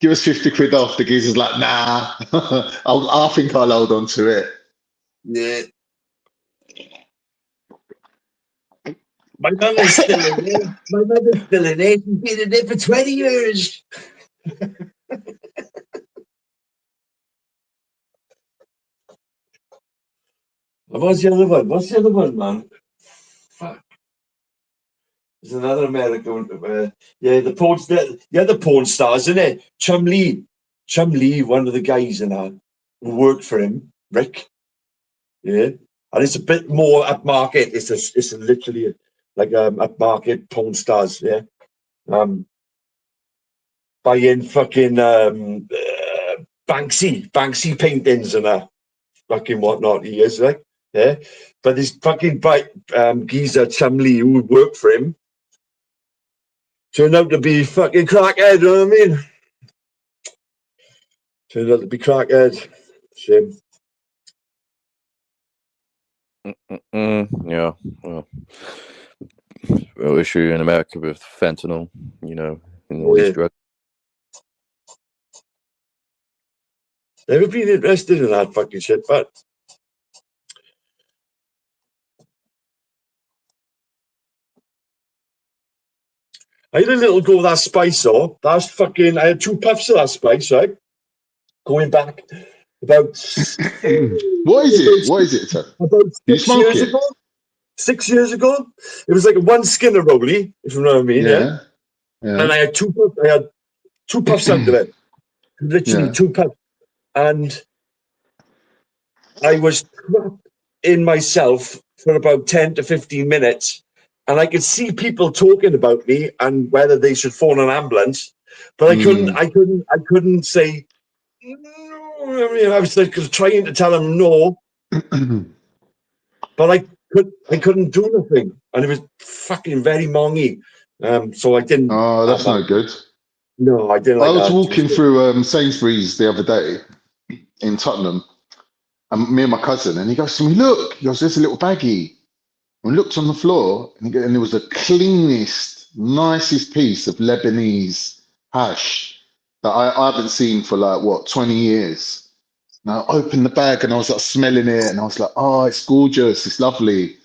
[SPEAKER 1] Give us 50 quid off. The geezer's like, nah, I think I'll hold on to it.
[SPEAKER 7] Yeah. My mother's still in there. She's been in there for 20 years. What's the other one? What's the other one, man? Fuck. There's another American. The other porn stars, isn't it? Chum Lee, one of the guys in that who worked for him, Rick. Yeah, and it's a bit more upmarket. It's literally like upmarket porn stars. Yeah, buying fucking Banksy paintings and that fucking whatnot. He is like, yeah, but this fucking geezer Chum Lee who worked for him turned out to be fucking crackhead, you know what I mean? Turned out to be crackhead. Shame.
[SPEAKER 19] Yeah, well, real issue in America with fentanyl, you know, and all these drugs.
[SPEAKER 7] Never been interested in that fucking shit, but I had a little go of that spice, though. That's fucking. I had 2 puffs of that spice, right? Going back about.
[SPEAKER 1] What is it? What is it, sir?
[SPEAKER 7] About
[SPEAKER 1] You
[SPEAKER 7] 6
[SPEAKER 1] smoke
[SPEAKER 7] years
[SPEAKER 1] it?
[SPEAKER 7] ago. 6 years ago, it was like one skinner rolly, if you know what I mean. Yeah. And I had 2 puffs. I had 2 puffs under it. Literally 2 puffs, and I was trapped in myself for about 10 to 15 minutes. And I could see people talking about me and whether they should phone an ambulance, but I couldn't say no. I mean, I was like trying to tell them no, but I couldn't do nothing, and it was fucking very mongy. So I didn't.
[SPEAKER 1] Oh, that's no good.
[SPEAKER 7] No, I didn't like
[SPEAKER 1] I was
[SPEAKER 7] that.
[SPEAKER 1] walking through Sainsbury's the other day in Tottenham, and me and my cousin, and he goes to me, "Look," he goes, "there's a little baggie." And we looked on the floor, and there was the cleanest, nicest piece of Lebanese hash that I haven't seen for like, what, 20 years. And I opened the bag, and I was like smelling it, and I was like, "Oh, it's gorgeous, it's lovely."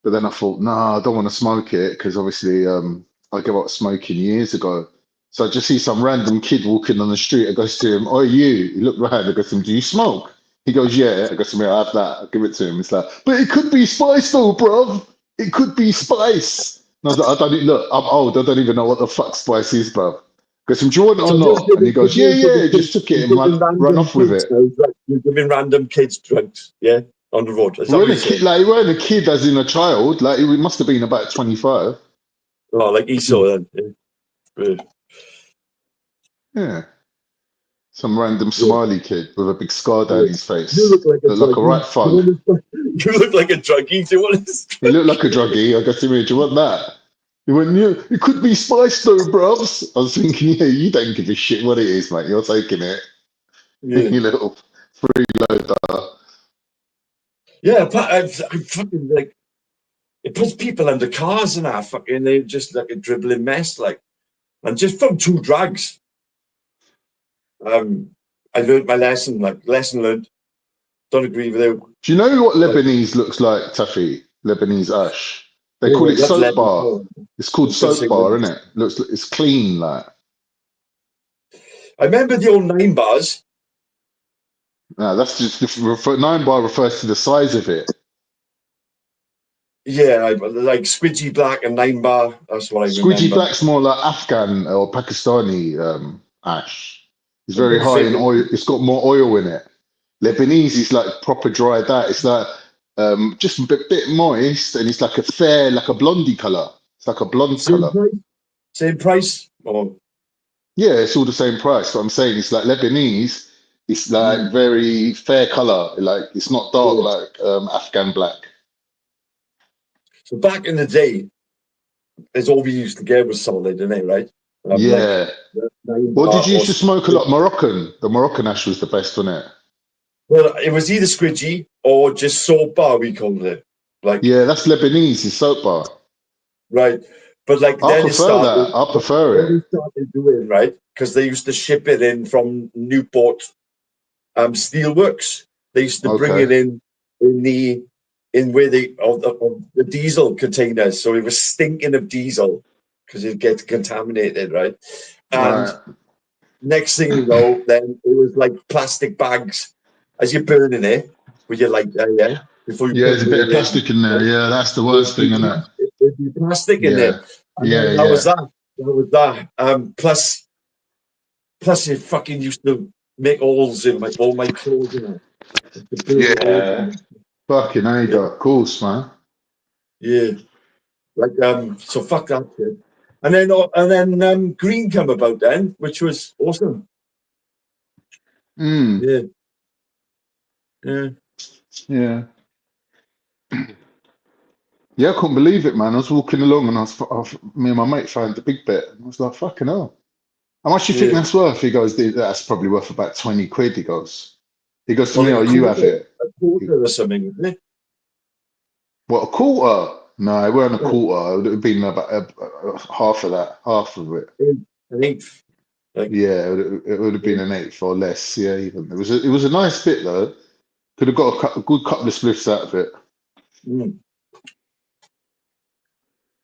[SPEAKER 1] But then I thought, no, I don't want to smoke it, because obviously I gave up smoking years ago. So I just see some random kid walking on the street. I goes to him, "Oh, you?" He looked round. I goes to him, "Do you smoke?" He goes, "Yeah." I go to me, "I have that." I give it to him. It's like, "But it could be spice though, bruv. It could be spice." And I was like, "I don't look, I'm old. I don't even know what the fuck spice is, bruv." Goes, "Do you want it or not?" And he goes, "Yeah, yeah." Just took it and run off with it.
[SPEAKER 7] You're giving random kids drugs, yeah, on the road.
[SPEAKER 1] We weren't a kid, like, he weren't a kid as in a child. Like, he must have been about 25.
[SPEAKER 7] Oh, like Esau then.
[SPEAKER 1] Yeah. Some random Somali kid with a big scar down his face.
[SPEAKER 7] You look like a
[SPEAKER 1] Looked like a right thug.
[SPEAKER 7] You look like a druggie. Do you want this?
[SPEAKER 1] He looked like a druggie. I got to me, "Do you want that?" He went, "Yeah, it could be spice though, bruvs." I was thinking, yeah, you don't give a shit what it is, mate. You're taking it.
[SPEAKER 7] Yeah.
[SPEAKER 1] You little freeloader.
[SPEAKER 7] Yeah, but I'm fucking like, it puts people under cars and that fucking, they're just like a dribbling mess, like, and just from 2 drugs. I learned my lesson, like, lesson learned. Don't agree with it.
[SPEAKER 1] Do you know what Lebanese looks like, Taffy? Lebanese ash. They call it soap bar. It's called soap bar, isn't it? Looks, it's clean, like.
[SPEAKER 7] I remember the old 9 bars.
[SPEAKER 1] No, that's just 9 bar refers to the size of it.
[SPEAKER 7] Yeah, like squidgy black and 9 bar. That's what I remember.
[SPEAKER 1] Squidgy black's more like Afghan or Pakistani ash. It's very high in oil. It's got more oil in it. Lebanese is like proper dried out. It's like just a bit moist, and it's like like a blondie color. It's like a blonde color.
[SPEAKER 7] Same price? Or?
[SPEAKER 1] Yeah, it's all the same price. What I'm saying, it's like Lebanese. It's like very fair color. Like, it's not dark like Afghan black.
[SPEAKER 7] So back in the day, it's all we used to get was solid, didn't it? Right?
[SPEAKER 1] Yeah. Well, did you used to smoke a lot Moroccan? The Moroccan ash was the best, wasn't it?
[SPEAKER 7] Well, it was either squidgy or just soap bar, we called it. Like,
[SPEAKER 1] yeah, that's Lebanese, it's soap bar.
[SPEAKER 7] Right. But like,
[SPEAKER 1] I prefer that. I prefer it.
[SPEAKER 7] They started doing, right? Because they used to ship it in from Newport Steelworks. They used to bring it in where the diesel containers. So it was stinking of diesel because it gets contaminated, right? And next thing you know, then it was like plastic bags as you're burning it with your lighter, yeah. Before you
[SPEAKER 1] there's a bit of plastic in there. Yeah, that's the worst thing, isn't it?
[SPEAKER 7] There'd be plastic in there. And that was that. That was that. Plus it fucking used to make holes in all my clothes, you know.
[SPEAKER 1] Yeah. Fucking hell, of course, man.
[SPEAKER 7] Yeah. Like so fuck that shit. And then green came about then, which was awesome. Yeah. Yeah.
[SPEAKER 1] Yeah. Yeah, I couldn't believe it, man. I was walking along, and me and my mate found the big bit, and I was like, "Fucking hell, How much do you think that's worth? He goes, that's probably worth about 20 quid. He goes to me, you have it.
[SPEAKER 7] A quarter or something, isn't it?
[SPEAKER 1] What, a quarter? No, it weren't a quarter. It would have been about half of that, half of it.
[SPEAKER 7] An eighth.
[SPEAKER 1] Yeah, it would have been an eighth or less. Yeah, even it was a nice bit though. Could have got a good couple of spliffs out of it.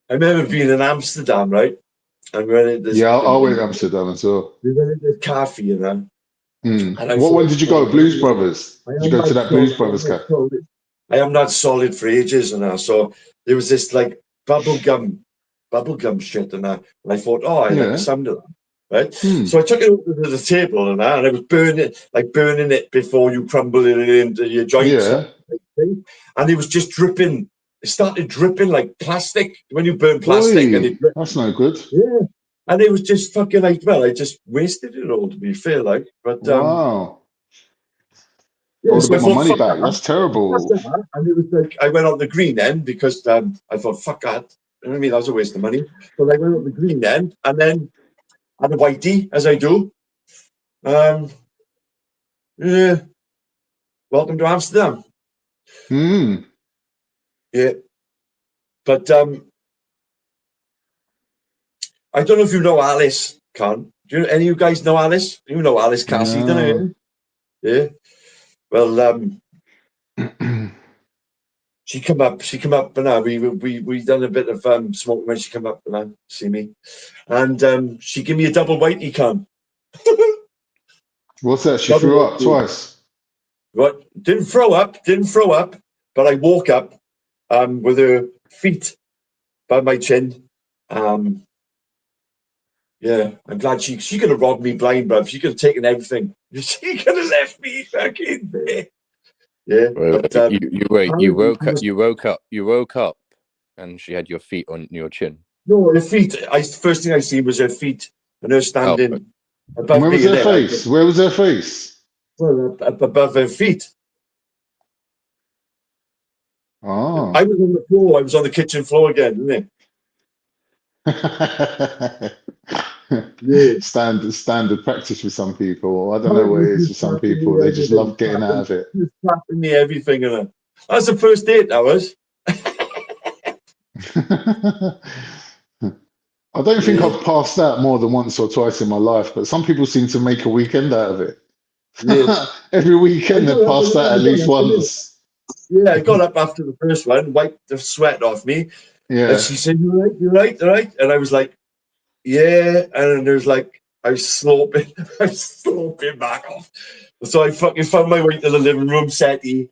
[SPEAKER 7] I remember being in Amsterdam, right? And we went into this.
[SPEAKER 1] Yeah, I went to Amsterdam as well.
[SPEAKER 7] We went into this cafe, you know.
[SPEAKER 1] What one did you go? Blues Brothers. Did you go to that Blues Brothers cafe?
[SPEAKER 7] I am not solid for ages and that. So there was this like bubblegum shit and that. And I thought, I like the sound of that. Right. So I took it over to the table and that, and I was burning it before you crumble it into your joints.
[SPEAKER 1] Yeah.
[SPEAKER 7] And it was just dripping. It started dripping like plastic when you burn plastic. And
[SPEAKER 1] that's no good.
[SPEAKER 7] Yeah. And it was just fucking like, well, I just wasted it all, to be fair, like. But
[SPEAKER 1] wow.
[SPEAKER 7] Yeah,
[SPEAKER 1] I would have
[SPEAKER 7] so
[SPEAKER 1] got my money back. That's terrible.
[SPEAKER 7] And it was like I went on the green end because I thought, fuck that. You know what I mean? That was a waste of money. So I went on the green end and then had a whitey, as I do. Yeah. Welcome to Amsterdam. Yeah. But I don't know if you know Alice, Con. Do any of you guys know Alice? You know Alice Cassie, don't you? Yeah. Well, she come up, and we done a bit of smoking when she come up and see me, and she gave me a double whitey, Con.
[SPEAKER 1] What's that? She threw up twice.
[SPEAKER 7] What? Didn't throw up, but I woke up with her feet by my chin. Yeah, I'm glad she could have robbed me blind, bruv. She could have taken everything. She could have left me fucking there. Yeah.
[SPEAKER 19] Well,
[SPEAKER 7] But,
[SPEAKER 19] you woke up, and she had your feet on your chin.
[SPEAKER 7] No, her feet. First thing I see was her feet, and her standing above me.
[SPEAKER 1] Where was her face? Where was her face?
[SPEAKER 7] Well, above her feet.
[SPEAKER 1] Oh.
[SPEAKER 7] I was on the floor. I was on the kitchen floor again, didn't
[SPEAKER 1] Yeah. Standard practice for some people. I don't know what it is for some people. They just love getting out of it.
[SPEAKER 7] Slapping me everything, and that's the first date. That was.
[SPEAKER 1] I don't think I've passed out more than once or twice in my life, but some people seem to make a weekend out of it.
[SPEAKER 7] Yeah.
[SPEAKER 1] Every weekend they've passed out at least once.
[SPEAKER 7] Yeah, I got up after the first one, wiped the sweat off me.
[SPEAKER 1] Yeah.
[SPEAKER 7] And she said, "You right? And I was like, yeah. And there's like, I was sloping back off. So I fucking found my way to the living room settee.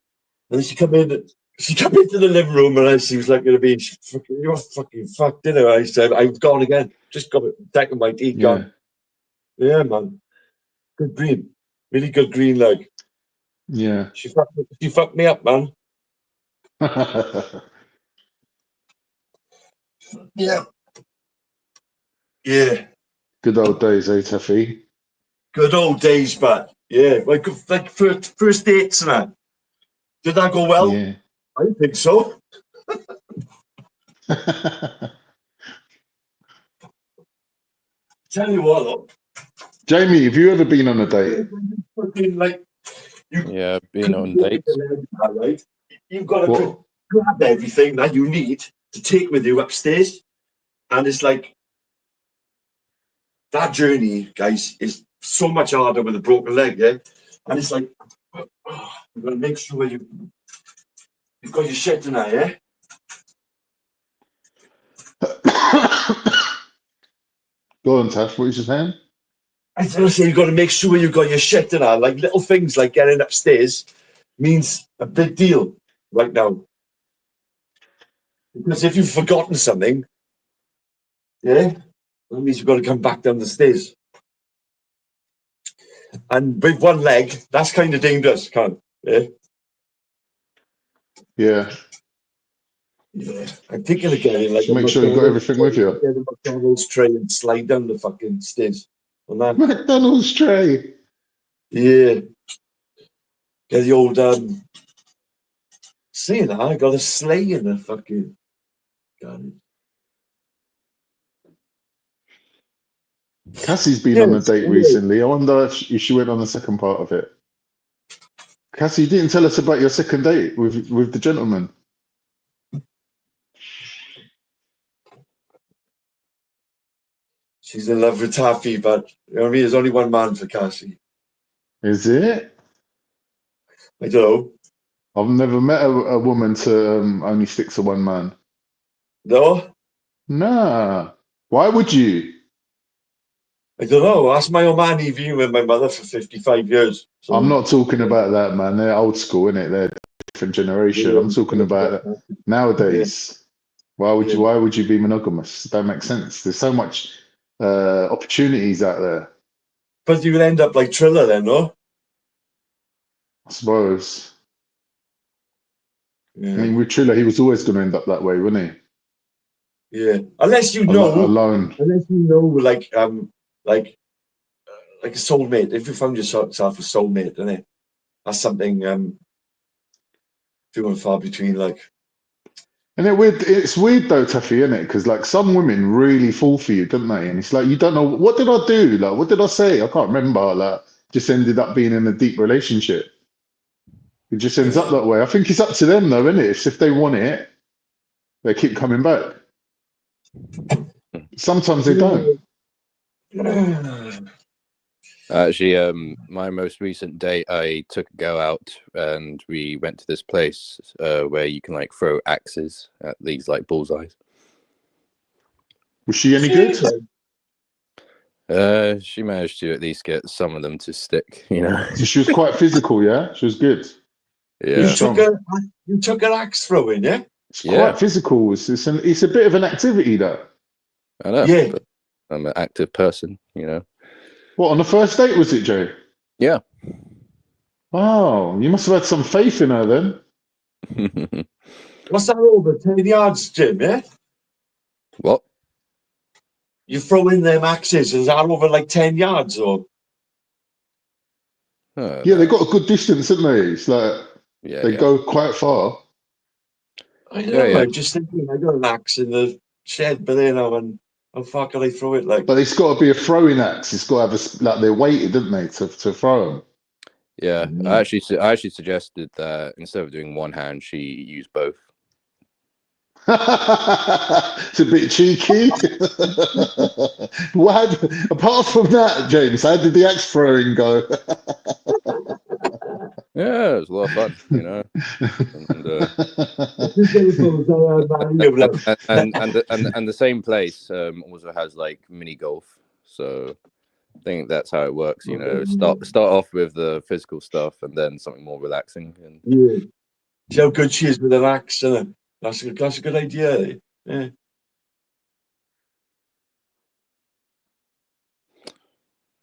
[SPEAKER 7] And she come into the living room and she was like, you're fucking fucked, didn't I? I said, I've gone again. Just got it, taking my teeth gone. Yeah, man. Good green. Really good green, like.
[SPEAKER 1] Yeah.
[SPEAKER 7] She fucked me up, man. Yeah. Yeah.
[SPEAKER 1] Good old days, eh, Tuffy?
[SPEAKER 7] Good old days, but yeah, like first dates and that. Did that go well?
[SPEAKER 1] Yeah.
[SPEAKER 7] I think so. Tell you what, look.
[SPEAKER 1] Jamie, have you ever been on a date?
[SPEAKER 19] Yeah, been on dates.
[SPEAKER 7] Right? You've got to grab everything that you need to take with you upstairs, and it's like that journey, guys, is so much harder with a broken leg, yeah. And it's like you've got to make sure you've got your shit tonight, yeah.
[SPEAKER 1] Go on, Taff. What are you saying?
[SPEAKER 7] I was gonna say you've got to make sure you've got your shit in. Like little things like getting upstairs means a big deal right now. Because if you've forgotten something, yeah, that means you've got to come back down the stairs. And with one leg, that's kind of dangerous, can't it?
[SPEAKER 1] Yeah.
[SPEAKER 7] Yeah. I'm thinking of getting like
[SPEAKER 1] just make sure you've got everything with you.
[SPEAKER 7] Get a McDonald's tray and slide down the fucking stairs.
[SPEAKER 1] McDonald's tray.
[SPEAKER 7] Yeah. Get the old seeing that, I got a sleigh in the fucking garden.
[SPEAKER 1] Cassie's been on a date recently. I wonder if she went on the second part of it. Cassie, you didn't tell us about your second date with the gentleman.
[SPEAKER 7] She's in love with Taffy, but you know what I mean? There's only one man for Cassie.
[SPEAKER 1] Is it?
[SPEAKER 7] I don't know.
[SPEAKER 1] I've never met a woman to only stick to one man.
[SPEAKER 7] No?
[SPEAKER 1] Nah. Why would you?
[SPEAKER 7] I don't know. Ask my old man Evie with my mother for 55 years. So.
[SPEAKER 1] I'm not talking about that, man. They're old school, innit? They're a different generation. I'm talking about nowadays. Why would you be monogamous? That makes sense. There's so much opportunities out there.
[SPEAKER 7] But you would end up like Triller then, no?
[SPEAKER 1] I suppose.
[SPEAKER 7] Yeah.
[SPEAKER 1] I mean, with Triller, he was always going to end up that way, wasn't he?
[SPEAKER 7] Yeah. Unless you know.
[SPEAKER 1] Alone.
[SPEAKER 7] Unless you know, like a soulmate. If you found yourself a soulmate, isn't it? That's something few and far between, like.
[SPEAKER 1] And it's weird though, Tuffy, isn't it? Because like some women really fall for you, don't they? And it's like you don't know, what did I do? Like, what did I say? I can't remember. Like, just ended up being in a deep relationship. It just ends up that way. I think it's up to them though, isn't it? If they want it, they keep coming back. Sometimes they don't.
[SPEAKER 19] Actually, my most recent date, I took a girl out and we went to this place where you can like throw axes at these like bullseyes.
[SPEAKER 1] Was she any good?
[SPEAKER 19] She managed to at least get some of them to stick, you know.
[SPEAKER 1] So she was quite physical, yeah? She was good.
[SPEAKER 19] Yeah.
[SPEAKER 7] You took an axe throwing, yeah?
[SPEAKER 1] It's quite physical. It's a bit of an activity, though.
[SPEAKER 19] I know.
[SPEAKER 7] Yeah.
[SPEAKER 19] But I'm an active person, you know.
[SPEAKER 1] What, on the first date was it, Joe?
[SPEAKER 19] Yeah.
[SPEAKER 1] Wow, you must have had some faith in her then.
[SPEAKER 7] What's that over 10 yards, Jim, yeah?
[SPEAKER 19] What?
[SPEAKER 7] You throw in them axes, is that over like 10 yards or?
[SPEAKER 1] Yeah, they got a good distance, haven't they? It's like they go quite far.
[SPEAKER 7] I don't know, I'm just thinking, I got an axe in the shed, but you know, and how far can I throw it? Like,
[SPEAKER 1] but it's got to be a throwing axe. It's got to have like they're weighted, didn't they, to throw them?
[SPEAKER 19] Yeah, I actually suggested that instead of doing one hand, she use both.
[SPEAKER 1] It's a bit cheeky. Apart from that, James, how did the axe throwing go?
[SPEAKER 19] Yeah, it was a lot of fun, you know. And the same place also has like mini golf, so I think that's how it works, you know. Start off with the physical stuff and then something more relaxing. And
[SPEAKER 7] yeah, see how good she is with an axe, isn't it? That's a good idea. Yeah.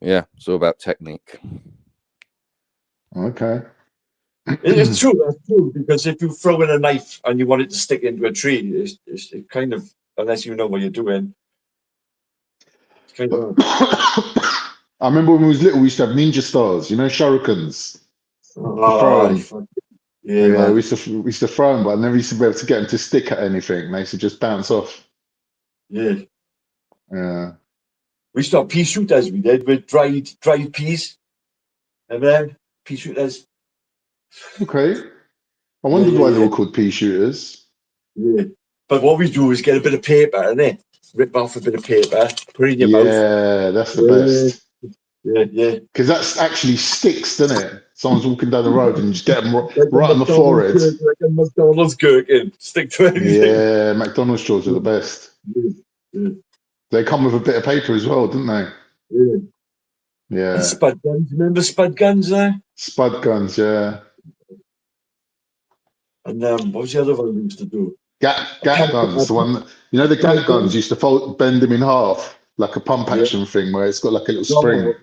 [SPEAKER 19] Yeah, it's all about technique.
[SPEAKER 1] Okay.
[SPEAKER 7] It's true, that's true, because if you throw in a knife and you want it to stick into a tree, it's kind of, unless you know what you're doing, it's kind of.
[SPEAKER 1] I remember when we was little, we used to have ninja stars, you know, shurikens. Yeah, we used to throw them, but I never used to be able to get them to stick at anything. They used to just bounce off.
[SPEAKER 7] Yeah.
[SPEAKER 1] Yeah.
[SPEAKER 7] We used to have pea shooters, we did, with dried peas. Remember them? Pea shooters.
[SPEAKER 1] Okay. I wondered why they were called pea shooters.
[SPEAKER 7] Yeah. But what we do is get a bit of paper, innit? Rip off a bit of paper, put it in your mouth.
[SPEAKER 1] Yeah, that's the best.
[SPEAKER 7] Yeah.
[SPEAKER 1] Because that actually sticks, doesn't it? Someone's walking down the road and you just get them right on the forehead.
[SPEAKER 7] Like a McDonald's gherkin, stick to anything.
[SPEAKER 1] Yeah, McDonald's straws are the best.
[SPEAKER 7] Yeah.
[SPEAKER 1] They come with a bit of paper as well, don't they?
[SPEAKER 7] Yeah.
[SPEAKER 1] Yeah.
[SPEAKER 7] And spud guns, remember spud guns there?
[SPEAKER 1] Spud guns, yeah.
[SPEAKER 7] And what was the other one we used to do?
[SPEAKER 1] Gat guns, the one, you know, the gat guns used to bend them in half like a pump action thing where it's got like a little spring.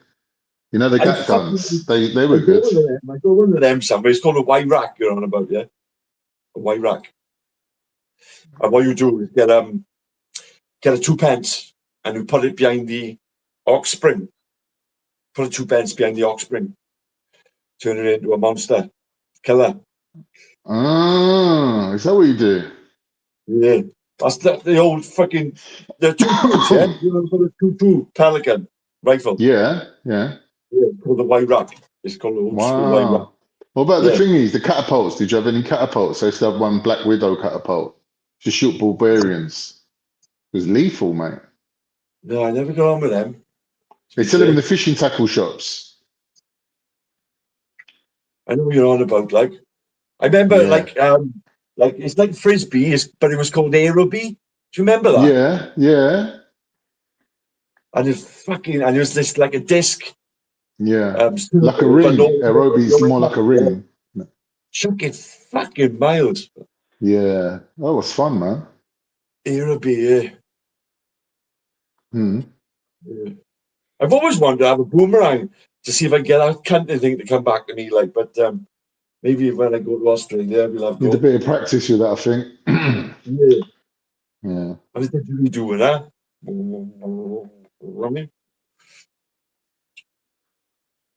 [SPEAKER 1] You know, the gat guns, they were good.
[SPEAKER 7] I got one of them somewhere. It's called a Y rack. You're on about, yeah? A Y rack. And what you do is get a 2p and you put it behind the aux spring. Put a 2p behind the aux spring. Turn it into a monster killer.
[SPEAKER 1] Ah, is that what you do?
[SPEAKER 7] Yeah. That's the old fucking, the 2-2s, yeah? You know, for the 2-2 Pelican. rifle.
[SPEAKER 1] Yeah.
[SPEAKER 7] Yeah, it's called the Y-Rock. It's called the old school Y-Rock.
[SPEAKER 1] Wow. What about the thingies, the catapults? Did you have any catapults? I used to have one Black Widow catapult to shoot barbarians. It was lethal, mate.
[SPEAKER 7] No, I never got on with them.
[SPEAKER 1] They sell them in the fishing tackle shops.
[SPEAKER 7] I know what you're on about, like. I remember, like it's like frisbee, but it was called aerobie. Do you remember that?
[SPEAKER 1] Yeah, yeah.
[SPEAKER 7] And it was this like a disc.
[SPEAKER 1] Yeah, like a ring. Aerobie's more like a ring.
[SPEAKER 7] Chuck it fucking miles.
[SPEAKER 1] Yeah, that was fun, man.
[SPEAKER 7] Aerobie,
[SPEAKER 1] Hmm.
[SPEAKER 7] yeah. I've always wanted to have a boomerang to see if I can get that country thing to come back to me, like, but maybe when I go to Australia, we'll have
[SPEAKER 1] Need a bit of practice with that, I think.
[SPEAKER 7] Yeah.
[SPEAKER 1] Yeah.
[SPEAKER 7] What is it you doing, huh? Running?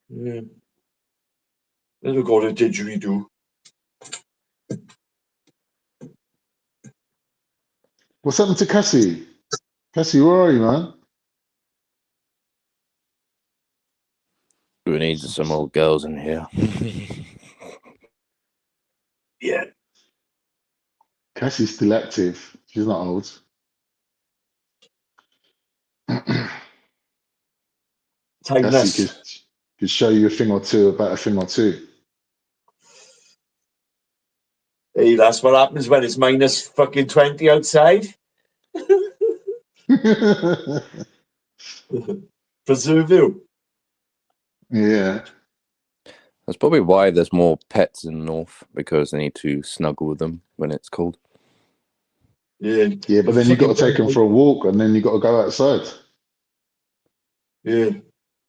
[SPEAKER 7] Yeah. Never got a didgeridoo.
[SPEAKER 1] What's happened to Cassie? Cassie, where are you, man?
[SPEAKER 19] We need some old girls in here.
[SPEAKER 7] Yeah.
[SPEAKER 1] Cassie's still active. She's not old. Cassie could show you a thing or two about a thing or two.
[SPEAKER 7] Hey, that's what happens when it's minus fucking 20 outside. Preserve you.
[SPEAKER 1] Yeah.
[SPEAKER 19] That's probably why there's more pets in the north, because they need to snuggle with them when it's cold.
[SPEAKER 7] Yeah.
[SPEAKER 1] Yeah, but then you got to take them for a walk, and then you got to go outside.
[SPEAKER 7] Yeah.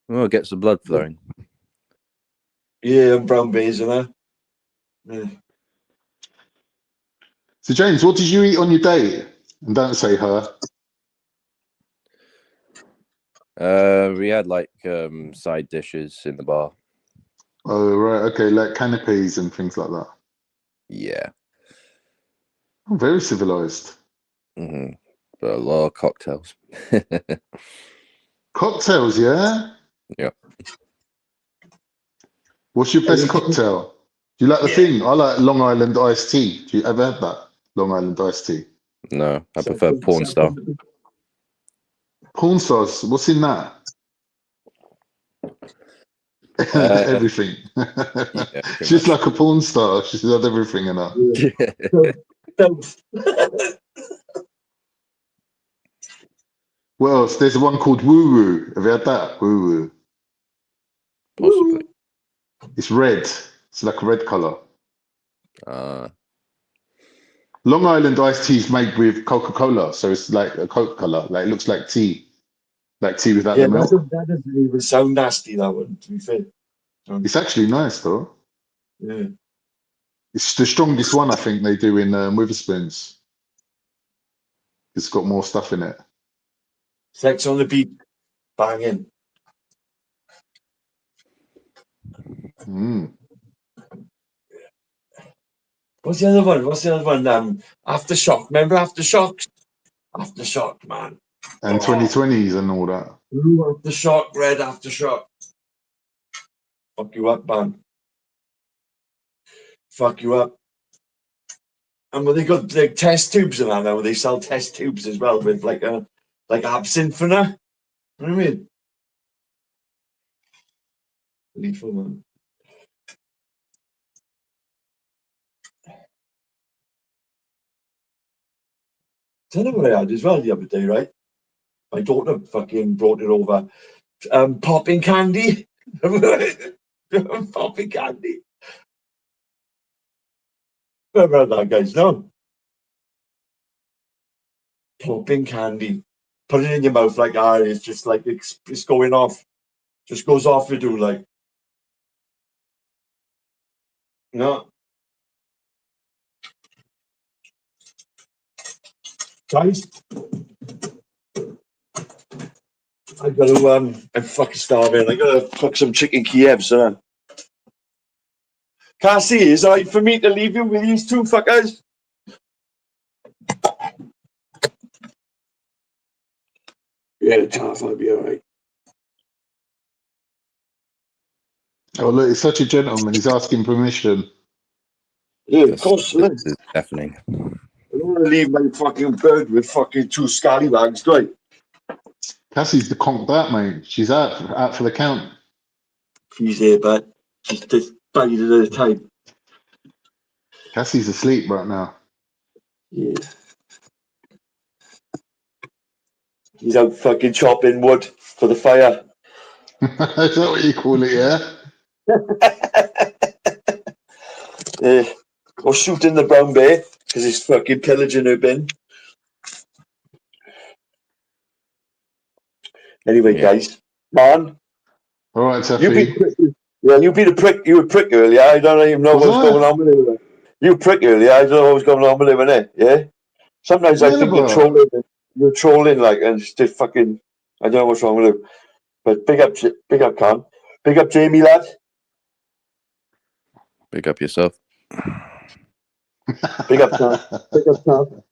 [SPEAKER 19] Well, it gets the blood flowing.
[SPEAKER 7] Yeah, and brown bears and that. Yeah.
[SPEAKER 1] So, James, what did you eat on your date? And don't say her.
[SPEAKER 19] We had like side dishes in the bar.
[SPEAKER 1] Oh, right. Okay, like canapes and things like that.
[SPEAKER 19] Yeah.
[SPEAKER 1] I'm very civilized.
[SPEAKER 19] Mm-hmm. But a lot of cocktails.
[SPEAKER 1] Cocktails, yeah?
[SPEAKER 19] Yeah.
[SPEAKER 1] What's your best cocktail? Do you like the thing? I like Long Island iced tea. Do you ever have that? Long Island iced tea?
[SPEAKER 19] No, I prefer porn star.
[SPEAKER 1] Porn stars, what's in that? Everything.
[SPEAKER 19] Yeah,
[SPEAKER 1] She's like a porn star. She's had everything in her. What else? There's one called Woo Woo. Have you had that? Woo Woo.
[SPEAKER 19] Possibly.
[SPEAKER 1] It's red. It's like a red color. Long Island iced tea is made with Coca-Cola, so it's like a Coke color. Like it looks like tea without the milk.
[SPEAKER 7] That doesn't even sound nasty. That one, to be fair.
[SPEAKER 1] It's actually nice though.
[SPEAKER 7] Yeah.
[SPEAKER 1] It's the strongest one I think they do in Witherspoons. It's got more stuff in it.
[SPEAKER 7] Sex on the beach, banging. What's the other one? Aftershock. Remember Aftershock? Aftershock, man.
[SPEAKER 1] And 2020s and all that.
[SPEAKER 7] Blue Aftershock, red Aftershock. Fuck you up, man. Fuck you up. And when they got like test tubes and that now, they sell test tubes as well with like absinthe and that. You know what I mean? Lethal, man. Tell you what I had as well the other day, right? My daughter fucking brought it over. Popping candy. Popping candy. Remember that, guys? No. Popping candy. Put it in your mouth like that. It's just like it's going off. Just goes off you do like. No. Guys. I got to I'm fucking starving. I gotta cook some chicken Kievs, huh? Cassie, is it right for me to leave you with these two fuckers? Yeah, tough, I'll be alright.
[SPEAKER 1] Oh, look, he's such a gentleman. He's asking permission.
[SPEAKER 7] Yeah, of course.
[SPEAKER 19] This is deafening.
[SPEAKER 7] I don't want to leave my fucking bird with fucking two scallywags, do I?
[SPEAKER 1] Cassie's the conked out, mate. She's out for the count.
[SPEAKER 7] She's here, but she's just died at a time.
[SPEAKER 1] Cassie's asleep right now.
[SPEAKER 7] Yeah. He's out fucking chopping wood for the fire.
[SPEAKER 1] Is that what you call it, yeah?
[SPEAKER 7] Or shooting the brown bear because he's fucking pillaging her bin. Anyway, guys, man.
[SPEAKER 1] All right, Taffy.
[SPEAKER 7] You beat a prick. You were a prick earlier. I don't even know what was going on with it. You prick earlier. I don't know what was going on with him, innit? Yeah. Sometimes I think you're trolling. You're trolling, like, and it's just fucking. I don't know what's wrong with him. But big up, Khan. Big up, Jamie, lad.
[SPEAKER 19] Big up yourself.
[SPEAKER 7] Big up, Khan. Big up, Khan.